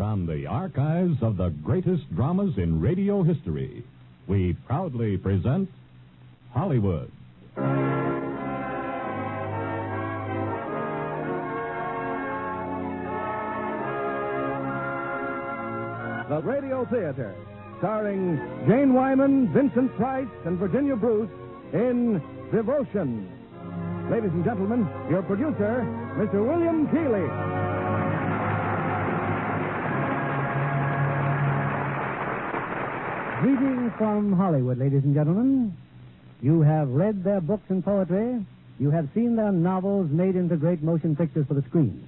From the archives of the greatest dramas in radio history, we proudly present Hollywood. The Radio Theater, starring Jane Wyman, Vincent Price, and Virginia Bruce in Devotion. Ladies and gentlemen, your producer, Mr. William Keighley. Greetings from Hollywood, ladies and gentlemen. You have read their books and poetry. You have seen their novels made into great motion pictures for the screen.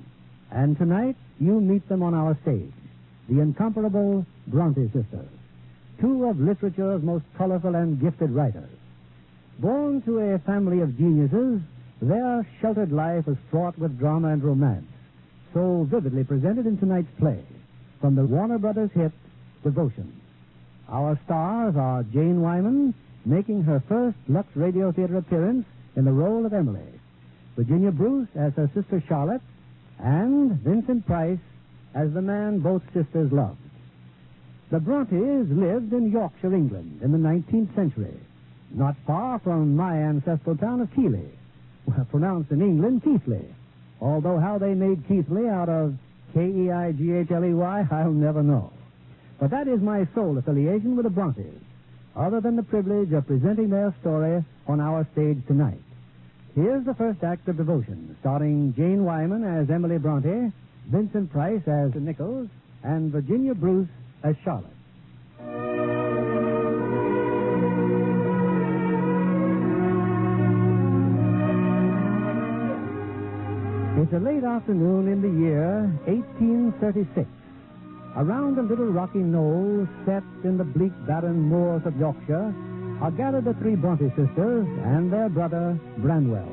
And tonight, you meet them on our stage. The incomparable Bronte sisters, two of literature's most colorful and gifted writers. Born to a family of geniuses, their sheltered life is fraught with drama and romance, so vividly presented in tonight's play, from the Warner Brothers hit, Devotion. Our stars are Jane Wyman, making her first Lux Radio Theater appearance in the role of Emily, Virginia Bruce as her sister Charlotte, and Vincent Price as the man both sisters loved. The Brontes lived in Yorkshire, England, in the 19th century, not far from my ancestral town of Keighley, pronounced in England Keithley, although how they made Keithley out of K-E-I-G-H-L-E-Y, I'll never know. But that is my sole affiliation with the Brontes, other than the privilege of presenting their story on our stage tonight. Here's the first act of Devotion, starring Jane Wyman as Emily Bronte, Vincent Price as Nichols, and Virginia Bruce as Charlotte. It's a late afternoon in the year 1836. Around a little rocky knoll set in the bleak, barren moors of Yorkshire are gathered the three Bronte sisters and their brother, Branwell.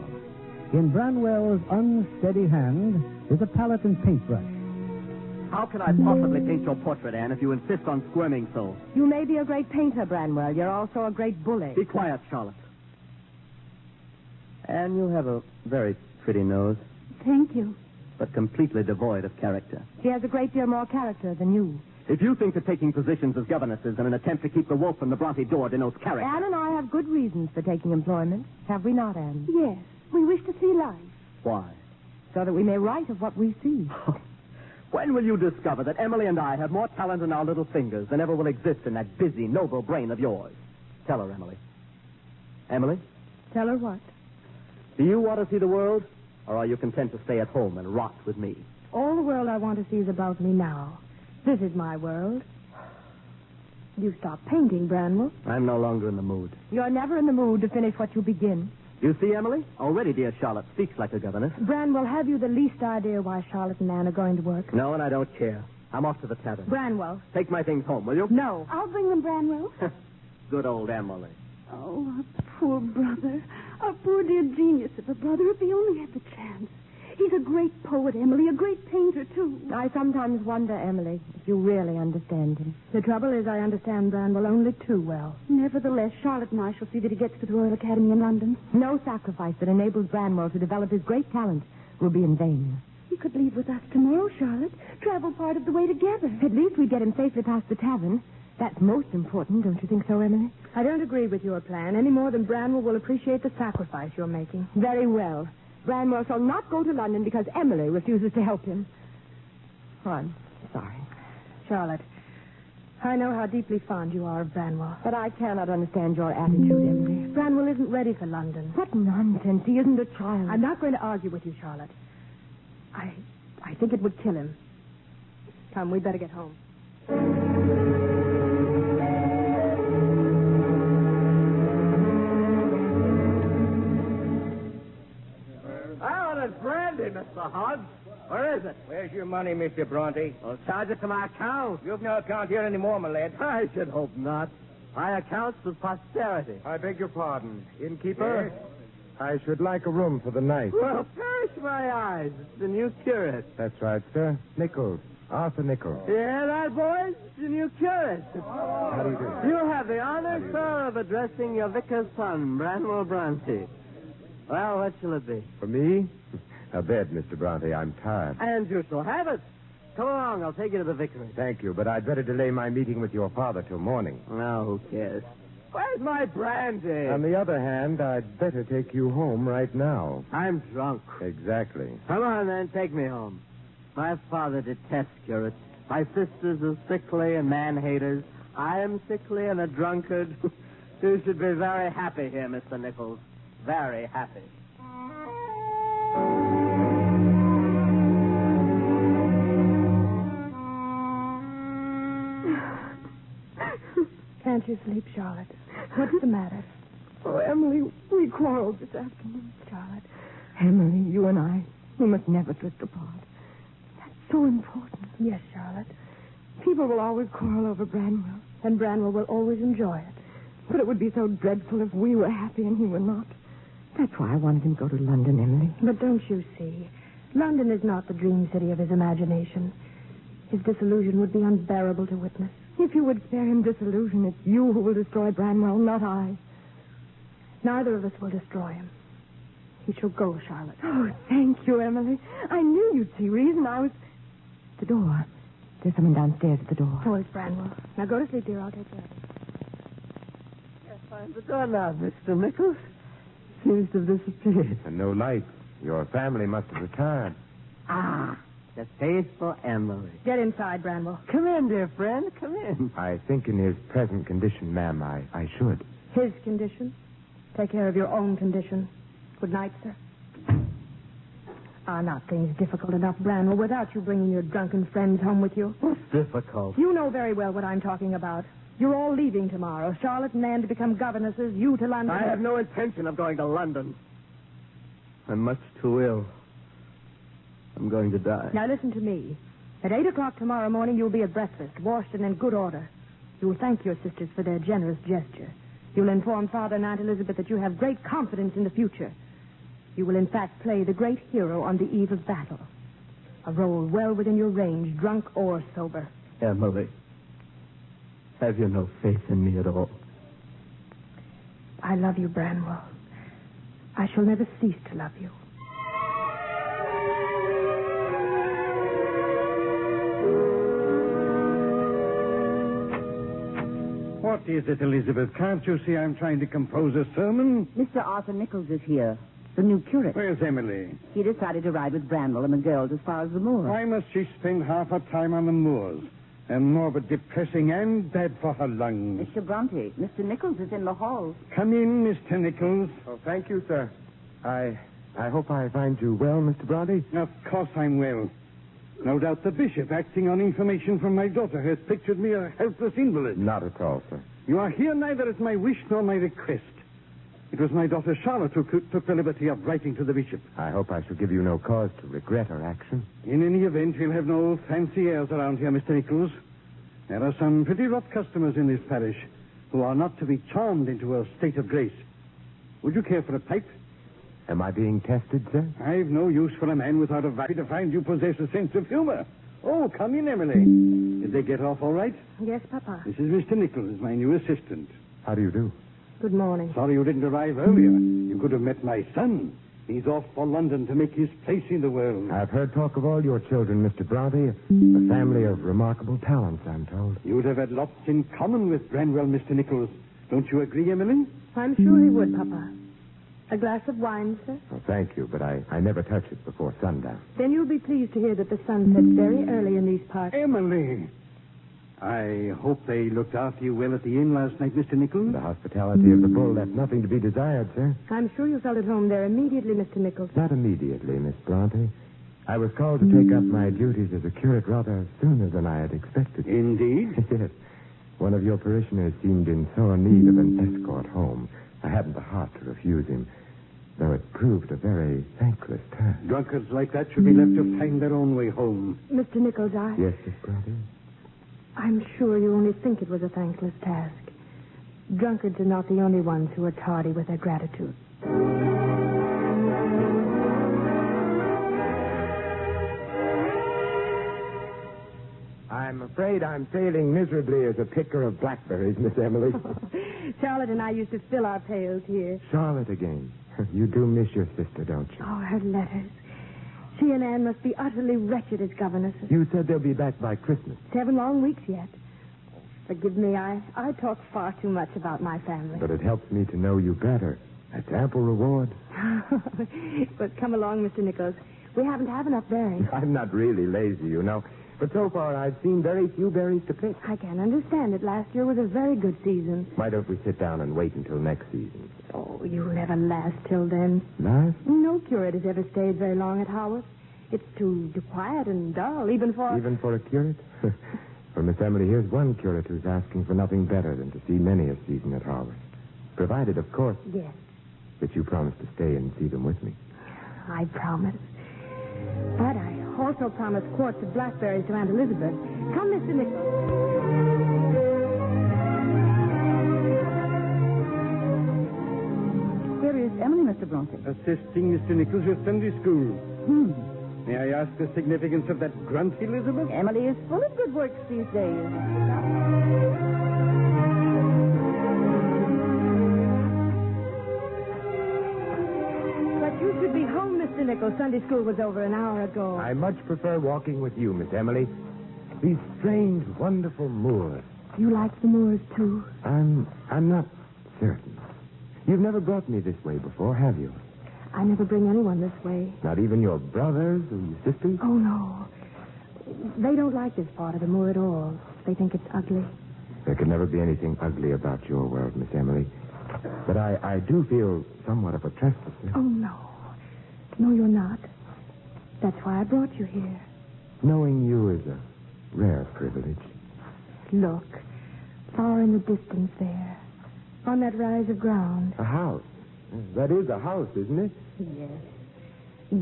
In Branwell's unsteady hand is a palette and paintbrush. How can I possibly paint your portrait, Anne, if you insist on squirming so? You may be a great painter, Branwell. You're also a great bully. Be quiet, Charlotte. Anne, you have a very pretty nose, Thank you. but completely devoid of character. She has a great deal more character than you. If you think that taking positions as governesses in an attempt to keep the wolf from the Bronte door denotes character... Anne and I have good reasons for taking employment. Have we not, Anne? Yes. We wish to see life. Why? So that we may write of what we see. When will you discover that Emily and I have more talent in our little fingers than ever will exist in that busy, noble brain of yours? Tell her, Emily. Emily? Tell her what? Do you want to see the world, or are you content to stay at home and rot with me? All the world I want to see is about me now. This is my world. You stop painting, Branwell. I'm no longer in the mood. You're never in the mood to finish what you begin. You see, Emily? Already dear Charlotte speaks like a governess. Branwell, have you the least idea why Charlotte and Anne are going to work? No, and I don't care. I'm off to the tavern. Branwell. Take my things home, will you? No. I'll bring them, Branwell. Good old Emily. Oh, our poor brother. Our poor dear genius of a brother. If he only had the chance. He's a great poet, Emily, a great painter, too. I sometimes wonder, Emily, if you really understand him. The trouble is I understand Branwell only too well. Nevertheless, Charlotte and I shall see that he gets to the Royal Academy in London. No sacrifice that enables Branwell to develop his great talent will be in vain. He could leave with us tomorrow, Charlotte. Travel part of the way together. At least we get him safely past the tavern. That's most important, don't you think so, Emily? I don't agree with your plan any more than Branwell will appreciate the sacrifice you're making. Very well. Branwell shall not go to London because Emily refuses to help him. Oh, I'm sorry. Charlotte, I know how deeply fond you are of Branwell. But I cannot understand your attitude, Emily. Branwell isn't ready for London. What nonsense. He isn't a child. I'm not going to argue with you, Charlotte. I think it would kill him. Come, we'd better get home. It's brandy, Mr. Hodge. Where is it? Where's your money, Mr. Bronte? Well, charge it to my account. You've no account here anymore, my lad. I should hope not. My account's with posterity. I beg your pardon. Innkeeper? Yes? I should like a room for the night. Well, perish my eyes. It's the new curate. That's right, sir. Nichols. Arthur Nichols. Yeah, that boys? It's the new curate. How do you do? You have the honor, sir, of addressing your vicar's son, Branwell Bronte. Well, what shall it be? For me? A bed, Mr. Bronte. I'm tired. And you shall have it. Come along. I'll take you to the victory. Thank you, but I'd better delay my meeting with your father till morning. No, who cares? Where's my brandy? On the other hand, I'd better take you home right now. I'm drunk. Exactly. Come on, then. Take me home. My father detests curates. My sisters are sickly and man-haters. I am sickly and a drunkard. You should be very happy here, Mr. Nichols. Very happy. Can't you sleep, Charlotte? What's the matter? Oh, Emily, we quarreled this afternoon. Charlotte. Emily, you and I, we must never drift apart. That's so important. Yes, Charlotte. People will always quarrel over Branwell, and Branwell will always enjoy it. But it would be so dreadful if we were happy and he were not. That's why I wanted him to go to London, Emily. But don't you see? London is not the dream city of his imagination. His disillusion would be unbearable to witness. If you would spare him disillusion, it's you who will destroy Branwell, not I. Neither of us will destroy him. He shall go, Charlotte. Oh, thank you, Emily. I knew you'd see reason. I was... The door. There's someone downstairs at the door. Oh, it's Branwell. Now go to sleep, dear. I'll take care of it. Yes, find the door now, Mr. Nichols. Seems to have disappeared. And no light. Your family must have retired. Ah, the faithful Emily. Get inside, Branwell. Come in, dear friend. Come in. I think in his present condition, ma'am, I should. His condition? Take care of your own condition. Good night, sir. Are not things difficult enough, Branwell, without you bringing your drunken friends home with you? What's difficult? You know very well what I'm talking about. You're all leaving tomorrow. Charlotte and Anne to become governesses, you to London. I have no intention of going to London. I'm much too ill. I'm going to die. Now listen to me. At 8 o'clock tomorrow morning, you'll be at breakfast, washed and in good order. You'll thank your sisters for their generous gesture. You'll inform Father and Aunt Elizabeth that you have great confidence in the future. You will, in fact, play the great hero on the eve of battle. A role well within your range, drunk or sober. Emily, have you no faith in me at all? I love you, Branwell. I shall never cease to love you. What is it, Elizabeth? Can't you see I'm trying to compose a sermon? Mr. Arthur Nichols is here, the new curate. Where's Emily? He decided to ride with Branwell and the girls as far as the moor. Why must she spend half her time on the moors? And more but depressing and bad for her lungs. Mr. Bronte, Mr. Nichols is in the hall. Come in, Mr. Nichols. Oh, thank you, sir. I hope I find you well, Mr. Bronte. Of course I'm well. No doubt the bishop, acting on information from my daughter, has pictured me a helpless invalid. Not at all, sir. You are here neither at my wish nor my request. It was my daughter Charlotte who took the liberty of writing to the bishop. I hope I shall give you no cause to regret her action. In any event, we'll have no fancy airs around here, Mr. Nichols. There are some pretty rough customers in this parish who are not to be charmed into a state of grace. Would you care for a pipe? Am I being tested, sir? I've no use for a man without a value to find you possess a sense of humor. Oh, come in, Emily. Did they get off all right? Yes, Papa. This is Mr. Nichols, my new assistant. How do you do? Good morning. Sorry you didn't arrive earlier. You could have met my son. He's off for London to make his place in the world. I've heard talk of all your children, Mr. Bronte. A family of remarkable talents, I'm told. You'd have had lots in common with Branwell, Mr. Nichols. Don't you agree, Emily? I'm sure he would, Papa. A glass of wine, sir? Well, thank you, but I never touch it before sundown. Then you'll be pleased to hear that the sun sets very early in these parts. Emily! I hope they looked after you well at the inn last night, Mr. Nichols. The hospitality of the bull left nothing to be desired, sir. I'm sure you felt at home there immediately, Mr. Nichols. Not immediately, Miss Bronte. I was called to take up my duties as a curate rather sooner than I had expected. Indeed? Yes. One of your parishioners seemed in sore need of an escort home. I hadn't the heart to refuse him, though it proved a very thankless task. Drunkards like that should be left to find their own way home. Mr. Nichols, Yes, Miss Bronte? I'm sure you only think it was a thankless task. Drunkards are not the only ones who are tardy with their gratitude. I'm afraid I'm failing miserably as a picker of blackberries, Miss Emily. Charlotte and I used to fill our pails here. Charlotte again. You do miss your sister, don't you? Oh, her letters. She and Anne must be utterly wretched as governesses. You said they'll be back by Christmas. 7 long weeks yet. Forgive me, I talk far too much about my family. But it helps me to know you better. That's ample reward. But come along, Mr. Nichols. We haven't have enough berries. I'm not really lazy, you know. But so far, I've seen very few berries to pick. I can understand it. Last year was a very good season. Why don't we sit down and wait until next season? Oh, you'll never last till then. Last? No curate has ever stayed very long at Haworth. It's too quiet and dull, even for... Even for a curate? Well, Miss Emily, here's one curate who's asking for nothing better than to see many a season at Haworth. Provided, of course, Yes, that you promise to stay and see them with me. I promise. But I also promised quarts of blackberries to Aunt Elizabeth. Come, Mr. Nichols. Here is Emily, Mr. Bronte. Assisting Mr. Nichols at Sunday school. May I ask the significance of that grunt, Elizabeth? Emily is full of good works these days. But you should be home, Mr. Nichols. Sunday school was over an hour ago. I much prefer walking with you, Miss Emily. These strange, wonderful moors. You like the moors, too? I'm not certain. You've never brought me this way before, have you? I never bring anyone this way. Not even your brothers or your sisters? Oh, no. They don't like this part of the moor at all. They think it's ugly. There could never be anything ugly about your world, Miss Emily. But I do feel somewhat of a trespasser. Oh, no. No, you're not. That's why I brought you here. Knowing you is a rare privilege. Look, far in the distance there, on that rise of ground. A house. That is a house, isn't it? Yes.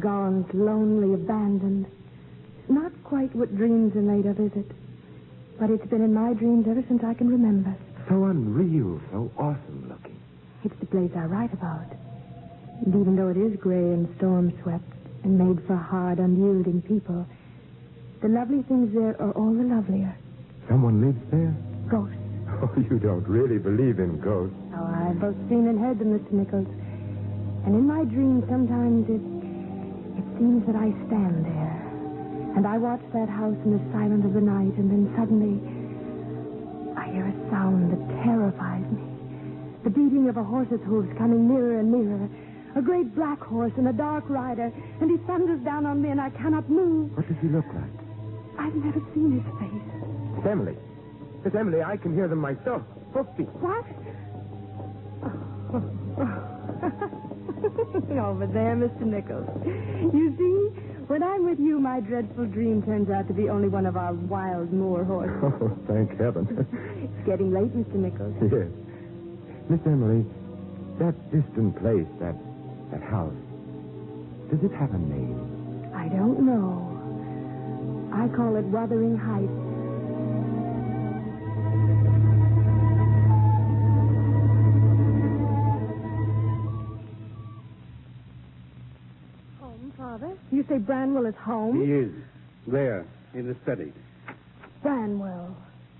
Gaunt, lonely, abandoned. Not quite what dreams are made of, is it? But it's been in my dreams ever since I can remember. So unreal, so awesome looking. It's the place I write about. And even though it is gray and storm-swept and made for hard, unyielding people, the lovely things there are all the lovelier. Someone lives there? Ghosts. Oh, you don't really believe in ghosts. Oh, I've both seen and heard them, Mr. Nichols. And in my dreams, sometimes it seems that I stand there. And I watch that house in the silence of the night, and then suddenly I hear a sound that terrifies me. The beating of a horse's hoofs coming nearer and nearer. A great black horse and a dark rider, and he thunders down on me, and I cannot move. What does he look like? I've never seen his face. Miss Emily. Miss Emily, I can hear them myself. Hoofbeats. What? Over there, Mr. Nichols. You see, when I'm with you, my dreadful dream turns out to be only one of our wild moor horses. Oh, thank heaven. It's getting late, Mr. Nichols. Yes. Miss Emily, that distant place, that house, does it have a name? I don't know. I call it Wuthering Heights. Home, Father? You say Branwell is home? He is. There, in the study. Branwell.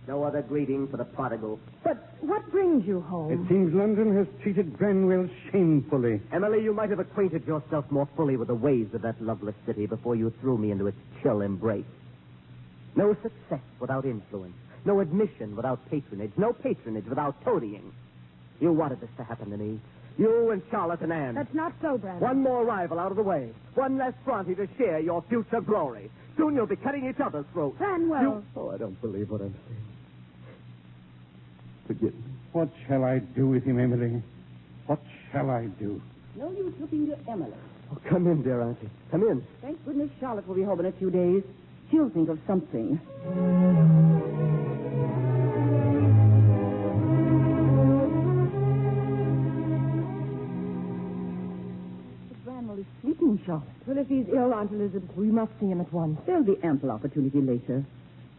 No other greeting for the prodigal. But what brings you home? It seems London has treated Branwell shamefully. Emily, you might have acquainted yourself more fully with the ways of that loveless city before you threw me into its chill embrace. No success without influence. No admission without patronage. No patronage without toadying. You wanted this to happen to me. You and Charlotte and Anne. That's not so, Branwell. One more rival out of the way. One less Bronte to share your future glory. Soon you'll be cutting each other's throats. Branwell. Oh, I don't believe what I'm saying. Forgive me. What shall I do with him, Emily? What shall I do? No use looking to Emily. Oh, come in, dear Auntie. Come in. Thank goodness Charlotte will be home in a few days. She'll think of something. Branwell is sleeping, Charlotte. Well, if he's ill, Aunt Elizabeth, we must see him at once. There'll be ample opportunity later.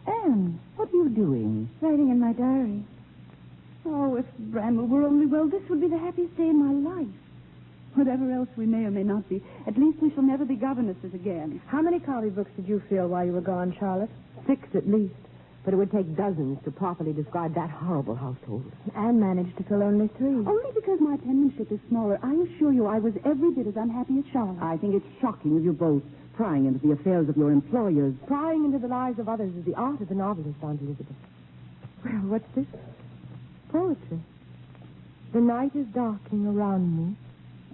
Anne, what are you doing? Writing in my diary. Oh, if Branwell were only well, this would be the happiest day in my life. Whatever else we may or may not be, at least we shall never be governesses again. How many copybooks did you fill while you were gone, Charlotte? 6 at least. But it would take dozens to properly describe that horrible household. Anne managed to fill only 3. Only because my penmanship is smaller. I assure you I was every bit as unhappy as Charlotte. I think it's shocking of you both. prying into the affairs of your employers. Prying into the lives of others is the art of the novelist, Aunt Elizabeth. Well, what's this? Poetry. The night is darkening around me.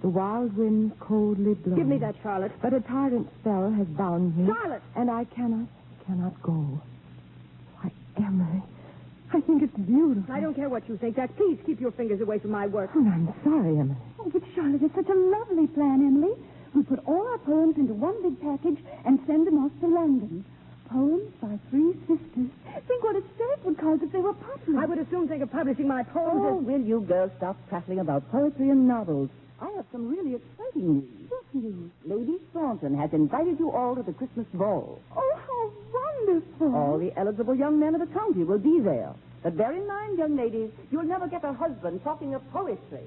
The wild wind coldly blows. Give me that, Charlotte. But a tyrant spell has bound me. Charlotte! And I cannot go. Why, Emily, I think it's beautiful. I don't care what you think, Jack. Please keep your fingers away from my work. Oh, I'm sorry, Emily. Oh, but Charlotte, it's such a lovely plan, Emily. We put all our poems into one big package and send them off to London. Poems by three sisters. Think what a stir it would cause if they were published. I would as soon think of publishing my poems Oh, will you girls stop prattling about poetry and novels? I have some really exciting news. What news? Lady Thornton has invited you all to the Christmas ball. Oh, how wonderful. All the eligible young men of the county will be there. But bear in mind, young ladies, you'll never get a husband talking of poetry.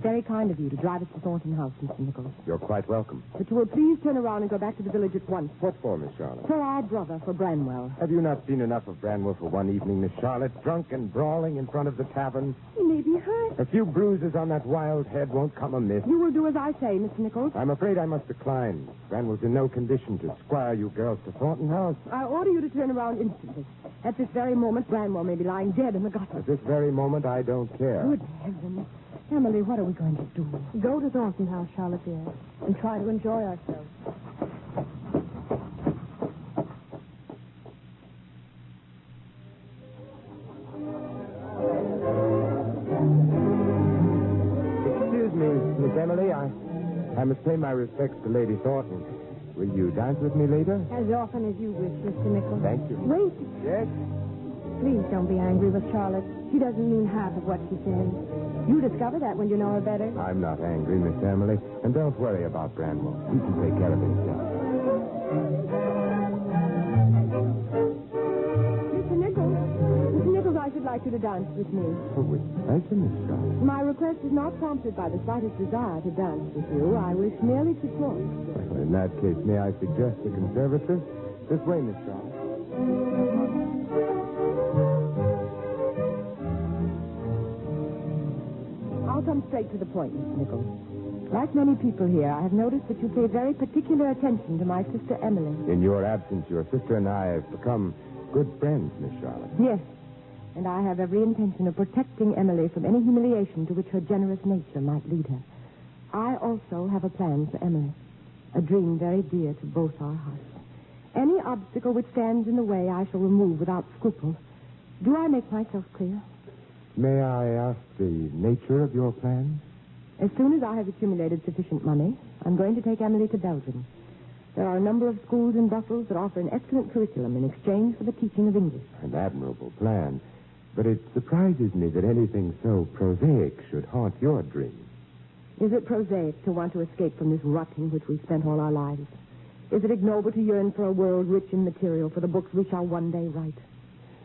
Very kind of you to drive us to Thornton House, Mr. Nichols. You're quite welcome. But you will please turn around and go back to the village at once. What for, Miss Charlotte? For our brother, for Branwell. Have you not seen enough of Branwell for one evening, Miss Charlotte? Drunk and brawling in front of the tavern. He may be hurt. A few bruises on that wild head won't come amiss. You will do as I say, Mr. Nichols. I'm afraid I must decline. Branwell's in no condition to squire you girls to Thornton House. I order you to turn around instantly. At this very moment, Branwell may be lying dead in the gutter. At this very moment, I don't care. Good heavens. Emily, what are we going to do? Go to Thornton House, Charlotte, dear, and try to enjoy ourselves. Excuse me, Miss Emily. I must pay my respects to Lady Thornton. Will you dance with me later? As often as you wish, Mr. Nichols. Thank you. Wait. Yes? Please don't be angry with Charlotte. She doesn't mean half of what she says. You discover that when you know her better. I'm not angry, Miss Emily. And don't worry about Branwell. He can take care of himself. Mr. Nichols, I should like you to dance with me. Oh, with pleasure, Miss Charlotte. My request is not prompted by the slightest desire to dance with you. I wish merely to talk. Well, in that case, may I suggest the conservative? This way, Miss Charlotte. I'll come straight to the point, Mr. Nichols. Like many people here, I have noticed that you pay very particular attention to my sister Emily. In your absence, your sister and I have become good friends, Miss Charlotte. Yes, and I have every intention of protecting Emily from any humiliation to which her generous nature might lead her. I also have a plan for Emily, a dream very dear to both our hearts. Any obstacle which stands in the way I shall remove without scruple. Do I make myself clear? May I ask the nature of your plan? As soon as I have accumulated sufficient money, I'm going to take Emily to Belgium. There are a number of schools in Brussels that offer an excellent curriculum in exchange for the teaching of English. An admirable plan. But it surprises me that anything so prosaic should haunt your dreams. Is it prosaic to want to escape from this rut in which we've spent all our lives? Is it ignoble to yearn for a world rich in material for the books we shall one day write?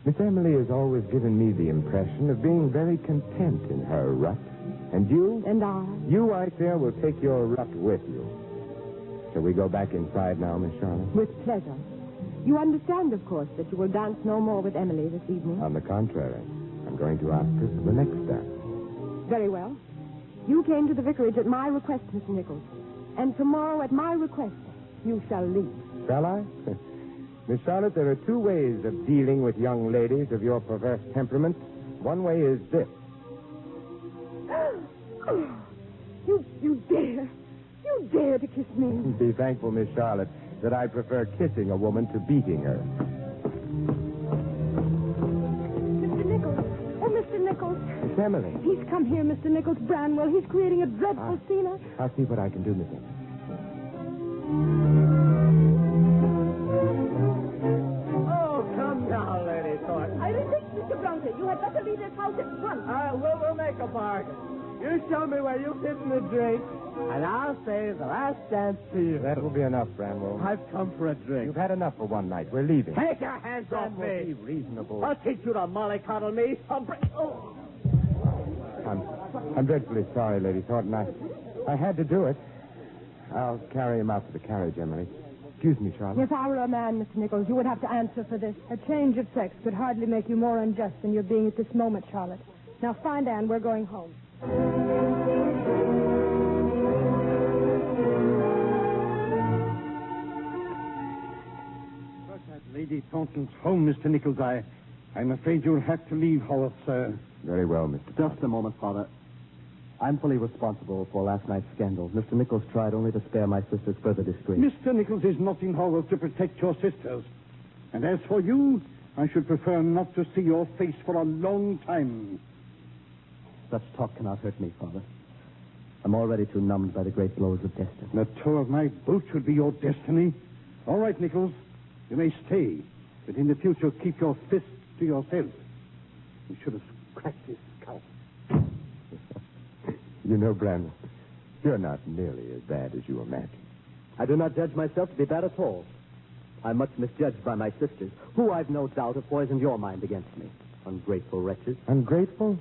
Miss Emily has always given me the impression of being very content in her rut. And you? And I? You, I fear, will take your rut with you. Shall we go back inside now, Miss Charlotte? With pleasure. You understand, of course, that you will dance no more with Emily this evening? On the contrary, I'm going to ask her for the next dance. Very well. You came to the vicarage at my request, Mr. Nichols. And tomorrow, at my request, you shall leave. Shall I? Miss Charlotte, there are two ways of dealing with young ladies of your perverse temperament. One way is this. You dare. You dare to kiss me. Be thankful, Miss Charlotte, that I prefer kissing a woman to beating her. Mr. Nichols. Oh, Mr. Nichols. Miss Emily. He's come here, Mr. Nichols. Branwell. He's creating a dreadful scene. I'll see what I can do, Miss Emily. I resist, Mr. Bronte. You had better leave this house at once. We'll make a bargain. You show me where you've hidden the drink, and I'll save the last dance to you. That will be enough, Branwell. I've come for a drink. You've had enough for one night. We're leaving. Take your hands off me. Be reasonable. I'll teach you to mollycoddle me. I'm dreadfully sorry, Lady Thornton. I had to do it. I'll carry him out to the carriage, Emily. Excuse me, Charlotte. If I were a man, Mr. Nichols, you would have to answer for this. A change of sex could hardly make you more unjust than you're being at this moment, Charlotte. Now find Anne. We're going home. But at Lady Thornton's home, Mr. Nichols, I'm afraid you'll have to leave Haworth, sir. Very well, Mr. Just a moment, Father. I'm fully responsible for last night's scandal. Mr. Nichols tried only to spare my sister's further disgrace. Mr. Nichols is not in Haworth to protect your sisters. And as for you, I should prefer not to see your face for a long time. Such talk cannot hurt me, Father. I'm already too numbed by the great blows of destiny. The toe of my boot should be your destiny. All right, Nichols. You may stay. But in the future, keep your fists to yourself. You should have cracked his skull. You know, Bramwell, you're not nearly as bad as you imagine. I do not judge myself to be bad at all. I'm much misjudged by my sisters, who I've no doubt have poisoned your mind against me. Ungrateful wretches. Ungrateful?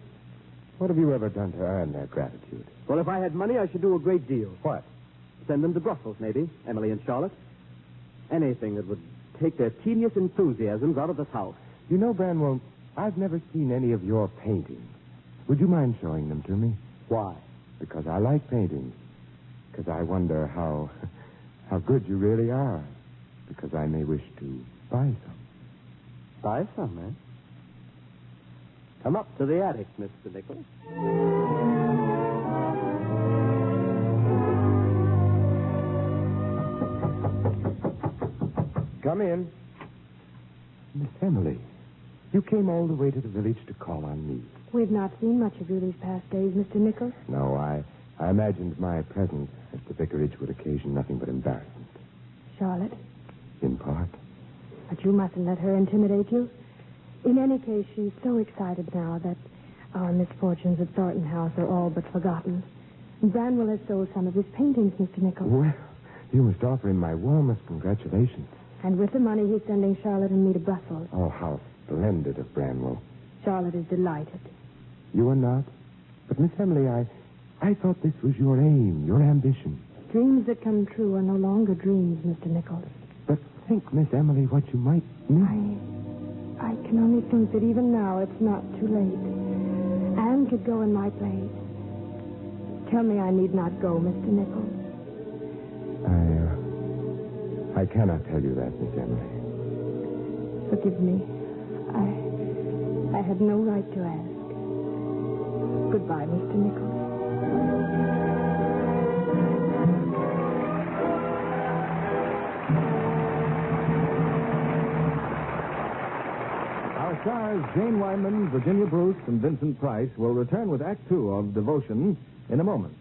What have you ever done to earn their gratitude? Well, if I had money, I should do a great deal. What? Send them to Brussels, maybe, Emily and Charlotte. Anything that would take their tedious enthusiasms out of this house. You know, Bramwell, I've never seen any of your paintings. Would you mind showing them to me? Why? Because I like paintings. Because I wonder how good you really are. Because I may wish to buy some. Buy some, eh? Come up to the attic, Mr. Nichols. Come in. Miss Emily, you came all the way to the village to call on me. We've not seen much of you these past days, Mr. Nichols. No, I imagined my presence at the vicarage would occasion nothing but embarrassment. Charlotte? In part. But you mustn't let her intimidate you. In any case, she's so excited now that our misfortunes at Thornton House are all but forgotten. Branwell has sold some of his paintings, Mr. Nichols. Well, you must offer him my warmest congratulations. And with the money, he's sending Charlotte and me to Brussels. Oh, how splendid of Branwell. Charlotte is delighted. You are not? But, Miss Emily, I thought this was your aim, your ambition. Dreams that come true are no longer dreams, Mr. Nichols. But think, Miss Emily, what you might need. I can only think that even now it's not too late. Anne could go in my place. Tell me I need not go, Mr. Nichols. I cannot tell you that, Miss Emily. Forgive me. I had no right to ask. Goodbye, Mr. Nichols. Our stars, Jane Wyman, Virginia Bruce, and Vincent Price, will return with Act Two of Devotion in a moment.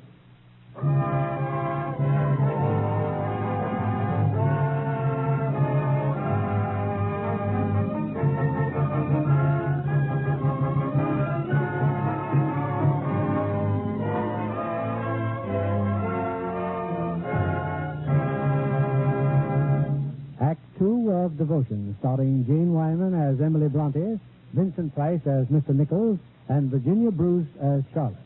Of Devotion, starring Jane Wyman as Emily Bronte, Vincent Price as Mr. Nichols, and Virginia Bruce as Charlotte.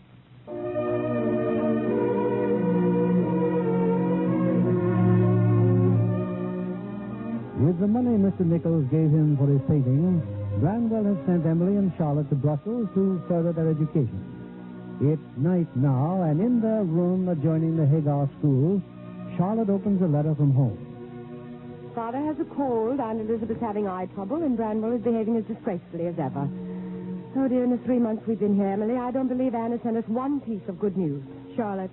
With the money Mr. Nichols gave him for his painting, Branwell has sent Emily and Charlotte to Brussels to further their education. It's night now, and in their room adjoining the Hagar School, Charlotte opens a letter from home. Father has a cold, Aunt Elizabeth's having eye trouble, and Branwell is behaving as disgracefully as ever. Oh, dear, in the 3 months we've been here, Emily, I don't believe Anne has sent us one piece of good news. Charlotte,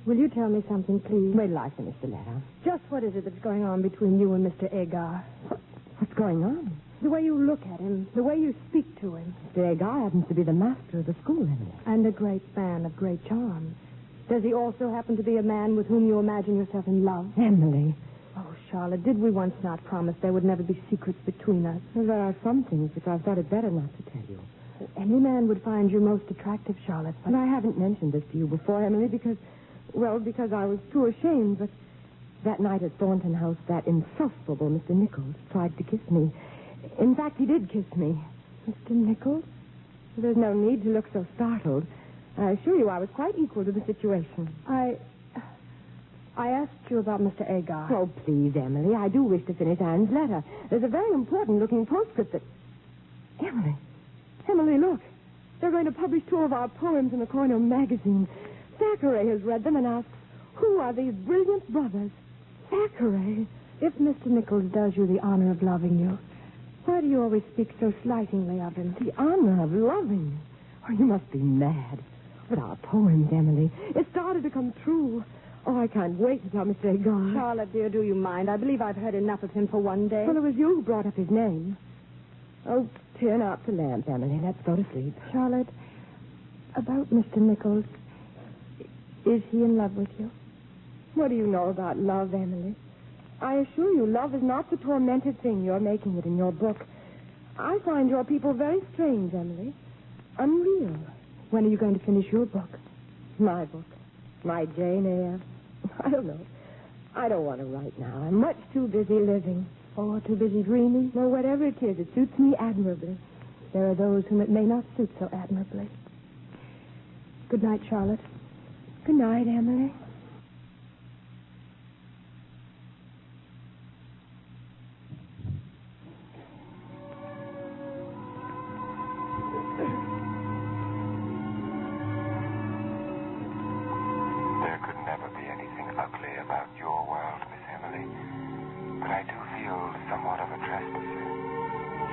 will you tell me something, please? Wait till I finish the letter. Just what is it that's going on between you and Mr. Agar? What's going on? The way you look at him, the way you speak to him. Mr. Agar happens to be the master of the school, Emily. And a great fan of great charm. Does he also happen to be a man with whom you imagine yourself in love? Emily. Oh, Charlotte, did we once not promise there would never be secrets between us? Well, there are some things which I've thought it better not to tell you. Any man would find you most attractive, Charlotte. But I haven't mentioned this to you before, Emily, because I was too ashamed. But that night at Thornton House, that insufferable Mr. Nichols tried to kiss me. In fact, he did kiss me. Mr. Nichols? There's no need to look so startled. I assure you I was quite equal to the situation. I asked you about Mr. Agar. Oh, please, Emily, I do wish to finish Anne's letter. There's a very important-looking postscript that... Emily, look. They're going to publish 2 of our poems in the Cornell magazine. Thackeray has read them and asks, who are these brilliant brothers? Thackeray. If Mr. Nichols does you the honor of loving you, why do you always speak so slightingly of him? The honor of loving? Oh, you must be mad. But our poems, Emily, it started to come true. Oh, I can't wait to tell Mr. Agar. Charlotte, dear, do you mind? I believe I've heard enough of him for one day. Well, it was you who brought up his name. Oh, turn out the lamp, Emily. Let's go to sleep. Charlotte, about Mr. Nichols, is he in love with you? What do you know about love, Emily? I assure you, love is not the tormented thing you're making it in your book. I find your people very strange, Emily. Unreal. When are you going to finish your book? My book. My Jane Eyre. I don't know. I don't want to write now. I'm much too busy living. Or too busy dreaming? Well, whatever it is, it suits me admirably. There are those whom it may not suit so admirably. Good night, Charlotte. Good night, Emily.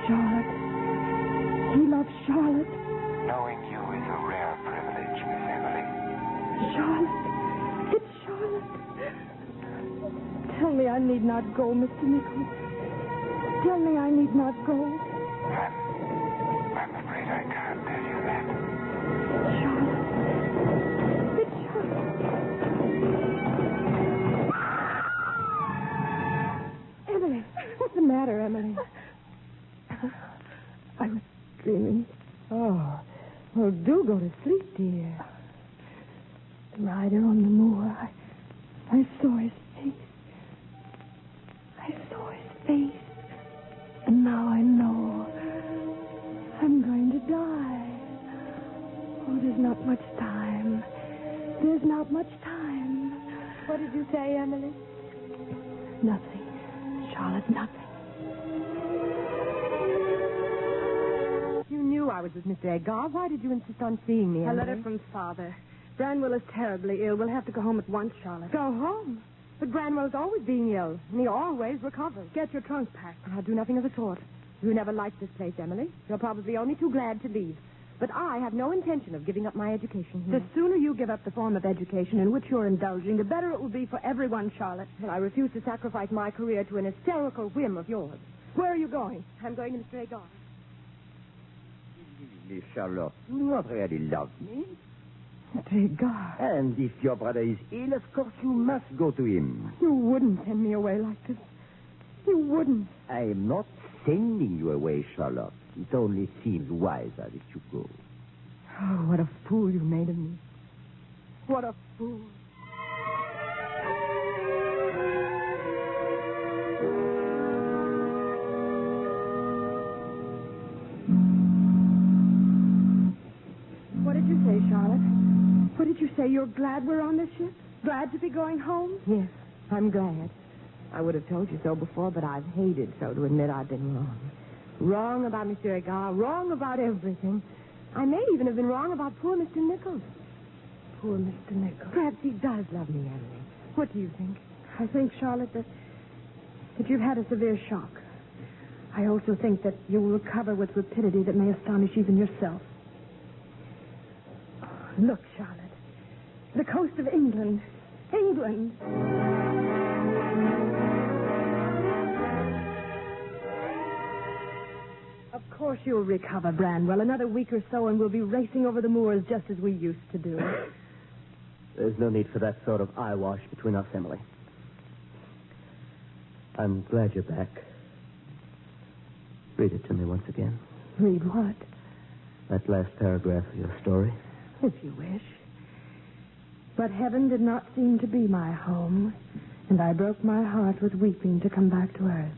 Charlotte. He loves Charlotte. Knowing you is a rare privilege, Miss Emily. Charlotte. It's Charlotte. Tell me I need not go, Mr. Nichols. Tell me I need not go. I'm afraid I can't tell you that. Charlotte. It's Charlotte. Emily. What's the matter, Emily? I was dreaming. Oh. Well, do go to sleep, dear. The rider on the moor, I saw his face. I saw his face. And now I know I'm going to die. Oh, there's not much time. There's not much time. What did you say, Emily? Nothing. Charlotte, nothing. You knew I was with Mr. Agar. Why did you insist on seeing me, Emily? A letter from Father. Branwell is terribly ill. We'll have to go home at once, Charlotte. Go home? But Branwell's always being ill, and he always recovers. Get your trunk packed. I'll do nothing of the sort. You never liked this place, Emily. You're probably only too glad to leave. But I have no intention of giving up my education here. The sooner you give up the form of education in which you're indulging, the better it will be for everyone, Charlotte. Well, I refuse to sacrifice my career to an hysterical whim of yours. Where are you going? I'm going to Mr. Agar. Miss Charlotte, you do not really love me. Mr. Agar. And if your brother is ill, of course you must go to him. You wouldn't send me away like this. You wouldn't. I am not sending you away, Charlotte. It only seems wiser that you go. Oh, what a fool you made of me. What a fool. What did you say, Charlotte? What did you say? You're glad we're on this ship? Glad to be going home? Yes, I'm glad. I would have told you so before, but I've hated so to admit I've been wrong. Wrong about Mr. Agar, wrong about everything. I may even have been wrong about poor Mr. Nichols. Poor Mr. Nichols. Perhaps he does love me, Emily. What do you think? I think, Charlotte, that you've had a severe shock. I also think that you will recover with rapidity that may astonish even yourself. Look, Charlotte. The coast of England. England. Of course you'll recover, Branwell. Another week or so and we'll be racing over the moors just as we used to do. There's no need for that sort of eyewash between us, Emily. I'm glad you're back. Read it to me once again. Read what? That last paragraph of your story. If you wish. But heaven did not seem to be my home, and I broke my heart with weeping to come back to earth.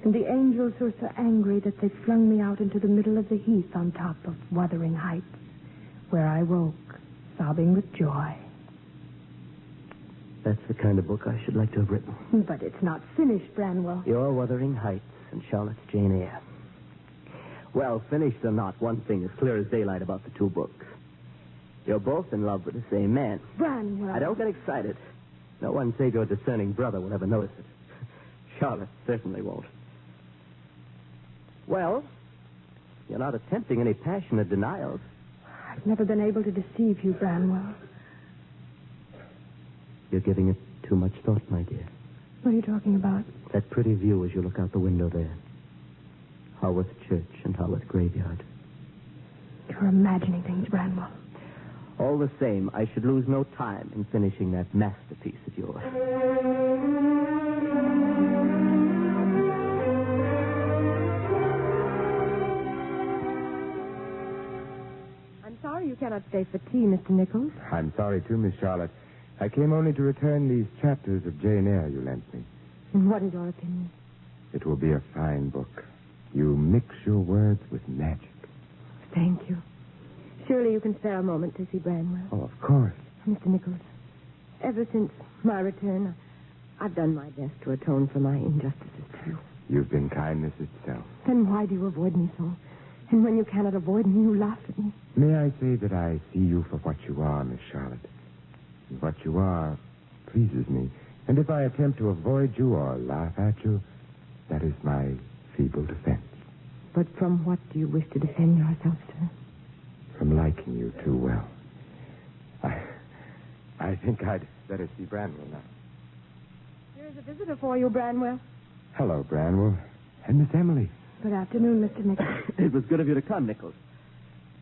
And the angels were so angry that they flung me out into the middle of the heath on top of Wuthering Heights, where I woke, sobbing with joy. That's the kind of book I should like to have written. But it's not finished, Branwell. Your Wuthering Heights and Charlotte's Jane Eyre. Well, finished or not, one thing is clear as daylight about the two books. You're both in love with the same man. Branwell. I don't get excited. No one save your discerning brother will ever notice it. Charlotte certainly won't. Well, you're not attempting any passionate denials. I've never been able to deceive you, Branwell. You're giving it too much thought, my dear. What are you talking about? That pretty view as you look out the window there. Haworth Church and Haworth Graveyard. You're imagining things, Branwell. All the same, I should lose no time in finishing that masterpiece of yours. I'm sorry you cannot stay for tea, Mr. Nichols. I'm sorry, too, Miss Charlotte. I came only to return these chapters of Jane Eyre you lent me. And what is your opinion? It will be a fine book. You mix your words with magic. Thank you. Surely you can spare a moment to see Branwell. Oh, of course. Mr. Nichols, ever since my return, I've done my best to atone for my injustices to you. You've been kindness itself. Then why do you avoid me so? And when you cannot avoid me, you laugh at me. May I say that I see you for what you are, Miss Charlotte? And what you are pleases me. And if I attempt to avoid you or laugh at you, that is my feeble defense. But from what do you wish to defend yourself, sir? From liking you too well. I think I'd better see Branwell now. Here's a visitor for you, Branwell. Hello, Branwell. And Miss Emily. Good afternoon, Mr. Nichols. It was good of you to come, Nichols.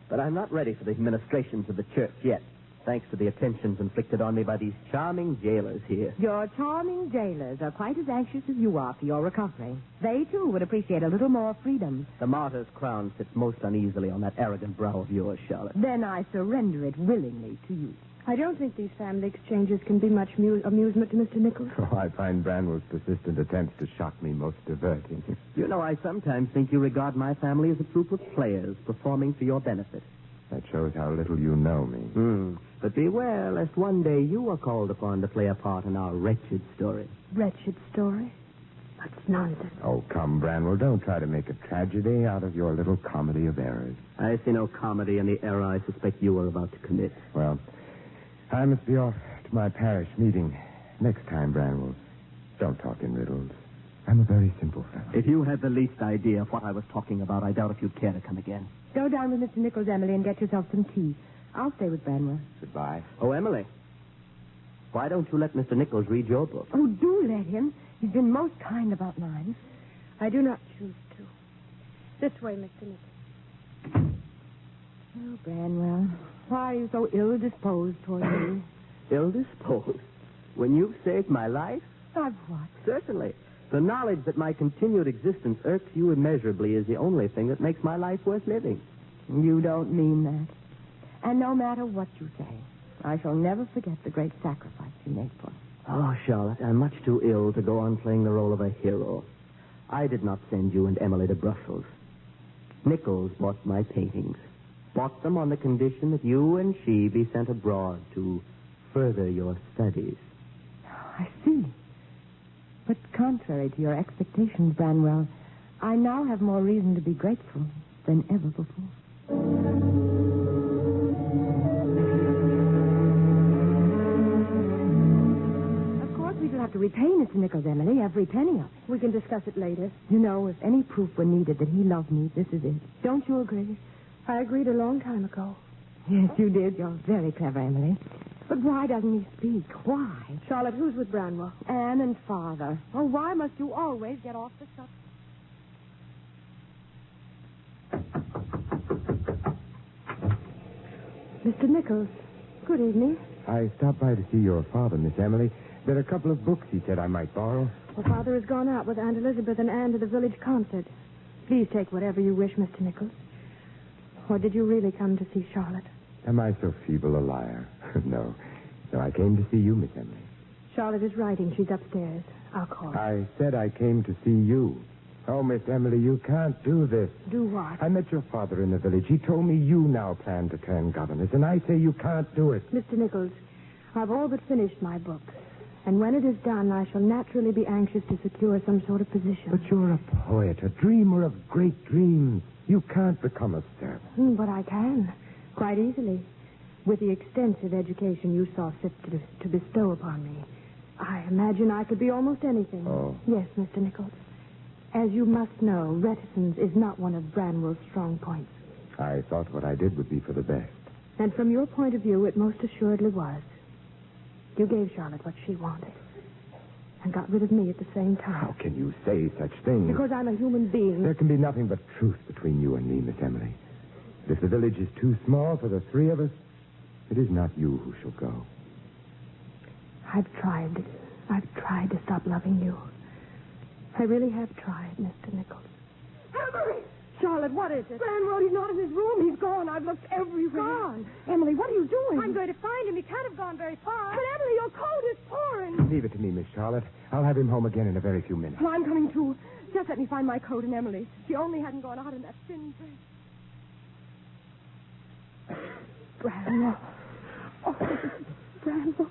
But I'm not ready for the ministrations of the church yet, thanks to the attentions inflicted on me by these charming jailers here. Your charming jailers are quite as anxious as you are for your recovery. They, too, would appreciate a little more freedom. The martyr's crown sits most uneasily on that arrogant brow of yours, Charlotte. Then I surrender it willingly to you. I don't think these family exchanges can be much amusement to Mr. Nichols. Oh, I find Branwell's persistent attempts to shock me most diverting. You know, I sometimes think you regard my family as a troupe of players performing for your benefit. That shows how little you know me. But beware lest one day you are called upon to play a part in our wretched story. Wretched story? That's nonsense. Oh, come, Branwell, don't try to make a tragedy out of your little comedy of errors. I see no comedy in the error I suspect you are about to commit. Well, I must be off to my parish meeting. Next time, Branwell, don't talk in riddles. I'm a very simple fellow. If you had the least idea of what I was talking about, I doubt if you'd care to come again. Go down with Mr. Nichols, Emily, and get yourself some tea. I'll stay with Branwell. Goodbye. Oh, Emily, why don't you let Mr. Nichols read your book? Oh, do let him. He's been most kind about mine. I do not choose to. This way, Mr. Nichols. Oh, Branwell, why are you so ill-disposed toward me? Ill-disposed? When you've saved my life? I've what? Certainly. The knowledge that my continued existence irks you immeasurably is the only thing that makes my life worth living. You don't mean that. And no matter what you say, I shall never forget the great sacrifice you made for me. Oh, Charlotte, I'm much too ill to go on playing the role of a hero. I did not send you and Emily to Brussels. Nichols bought my paintings. Bought them on the condition that you and she be sent abroad to further your studies. I see. But contrary to your expectations, Branwell, I now have more reason to be grateful than ever before. Of course, we shall have to repay Mr. Nichols, Emily, every penny of it. We can discuss it later. You know, if any proof were needed that he loved me, this is it. Don't you agree? I agreed a long time ago. Yes, you did. You're very clever, Emily. But why doesn't he speak? Why? Charlotte, who's with Branwell? Anne and Father. Oh, why must you always get off the subject? Mr. Nichols, good evening. I stopped by to see your father, Miss Emily. There are a couple of books he said I might borrow. Well, Father has gone out with Aunt Elizabeth and Anne to the village concert. Please take whatever you wish, Mr. Nichols. Or did you really come to see Charlotte? Am I so feeble a liar? No. No, I came to see you, Miss Emily. Charlotte is writing. She's upstairs. I'll call her. I said I came to see you. Oh, Miss Emily, you can't do this. Do what? I met your father in the village. He told me you now plan to turn governess, and I say you can't do it. Mr. Nichols, I've all but finished my books. And when it is done, I shall naturally be anxious to secure some sort of position. But you're a poet, a dreamer of great dreams. You can't become a servant. But I can. Quite easily. With the extensive education you saw fit to bestow upon me. I imagine I could be almost anything. Oh. Yes, Mr. Nichols. As you must know, reticence is not one of Branwell's strong points. I thought what I did would be for the best. And from your point of view, it most assuredly was. You gave Charlotte what she wanted. And got rid of me at the same time. How can you say such things? Because I'm a human being. There can be nothing but truth between you and me, Miss Emily. If the village is too small for the three of us, it is not you who shall go. I've tried to stop loving you. I really have tried, Mr. Nichols. Emily! Charlotte, what is it? Branwell, he's not in his room. He's gone. I've looked everywhere. Gone. Emily, what are you doing? I'm going to find him. He can't have gone very far. But, Emily, your coat is pouring. Leave it to me, Miss Charlotte. I'll have him home again in a very few minutes. Well, I'm coming, too. Just let me find my coat and Emily. She only hadn't gone out in that thin dress. Branwell. Oh, Branwell.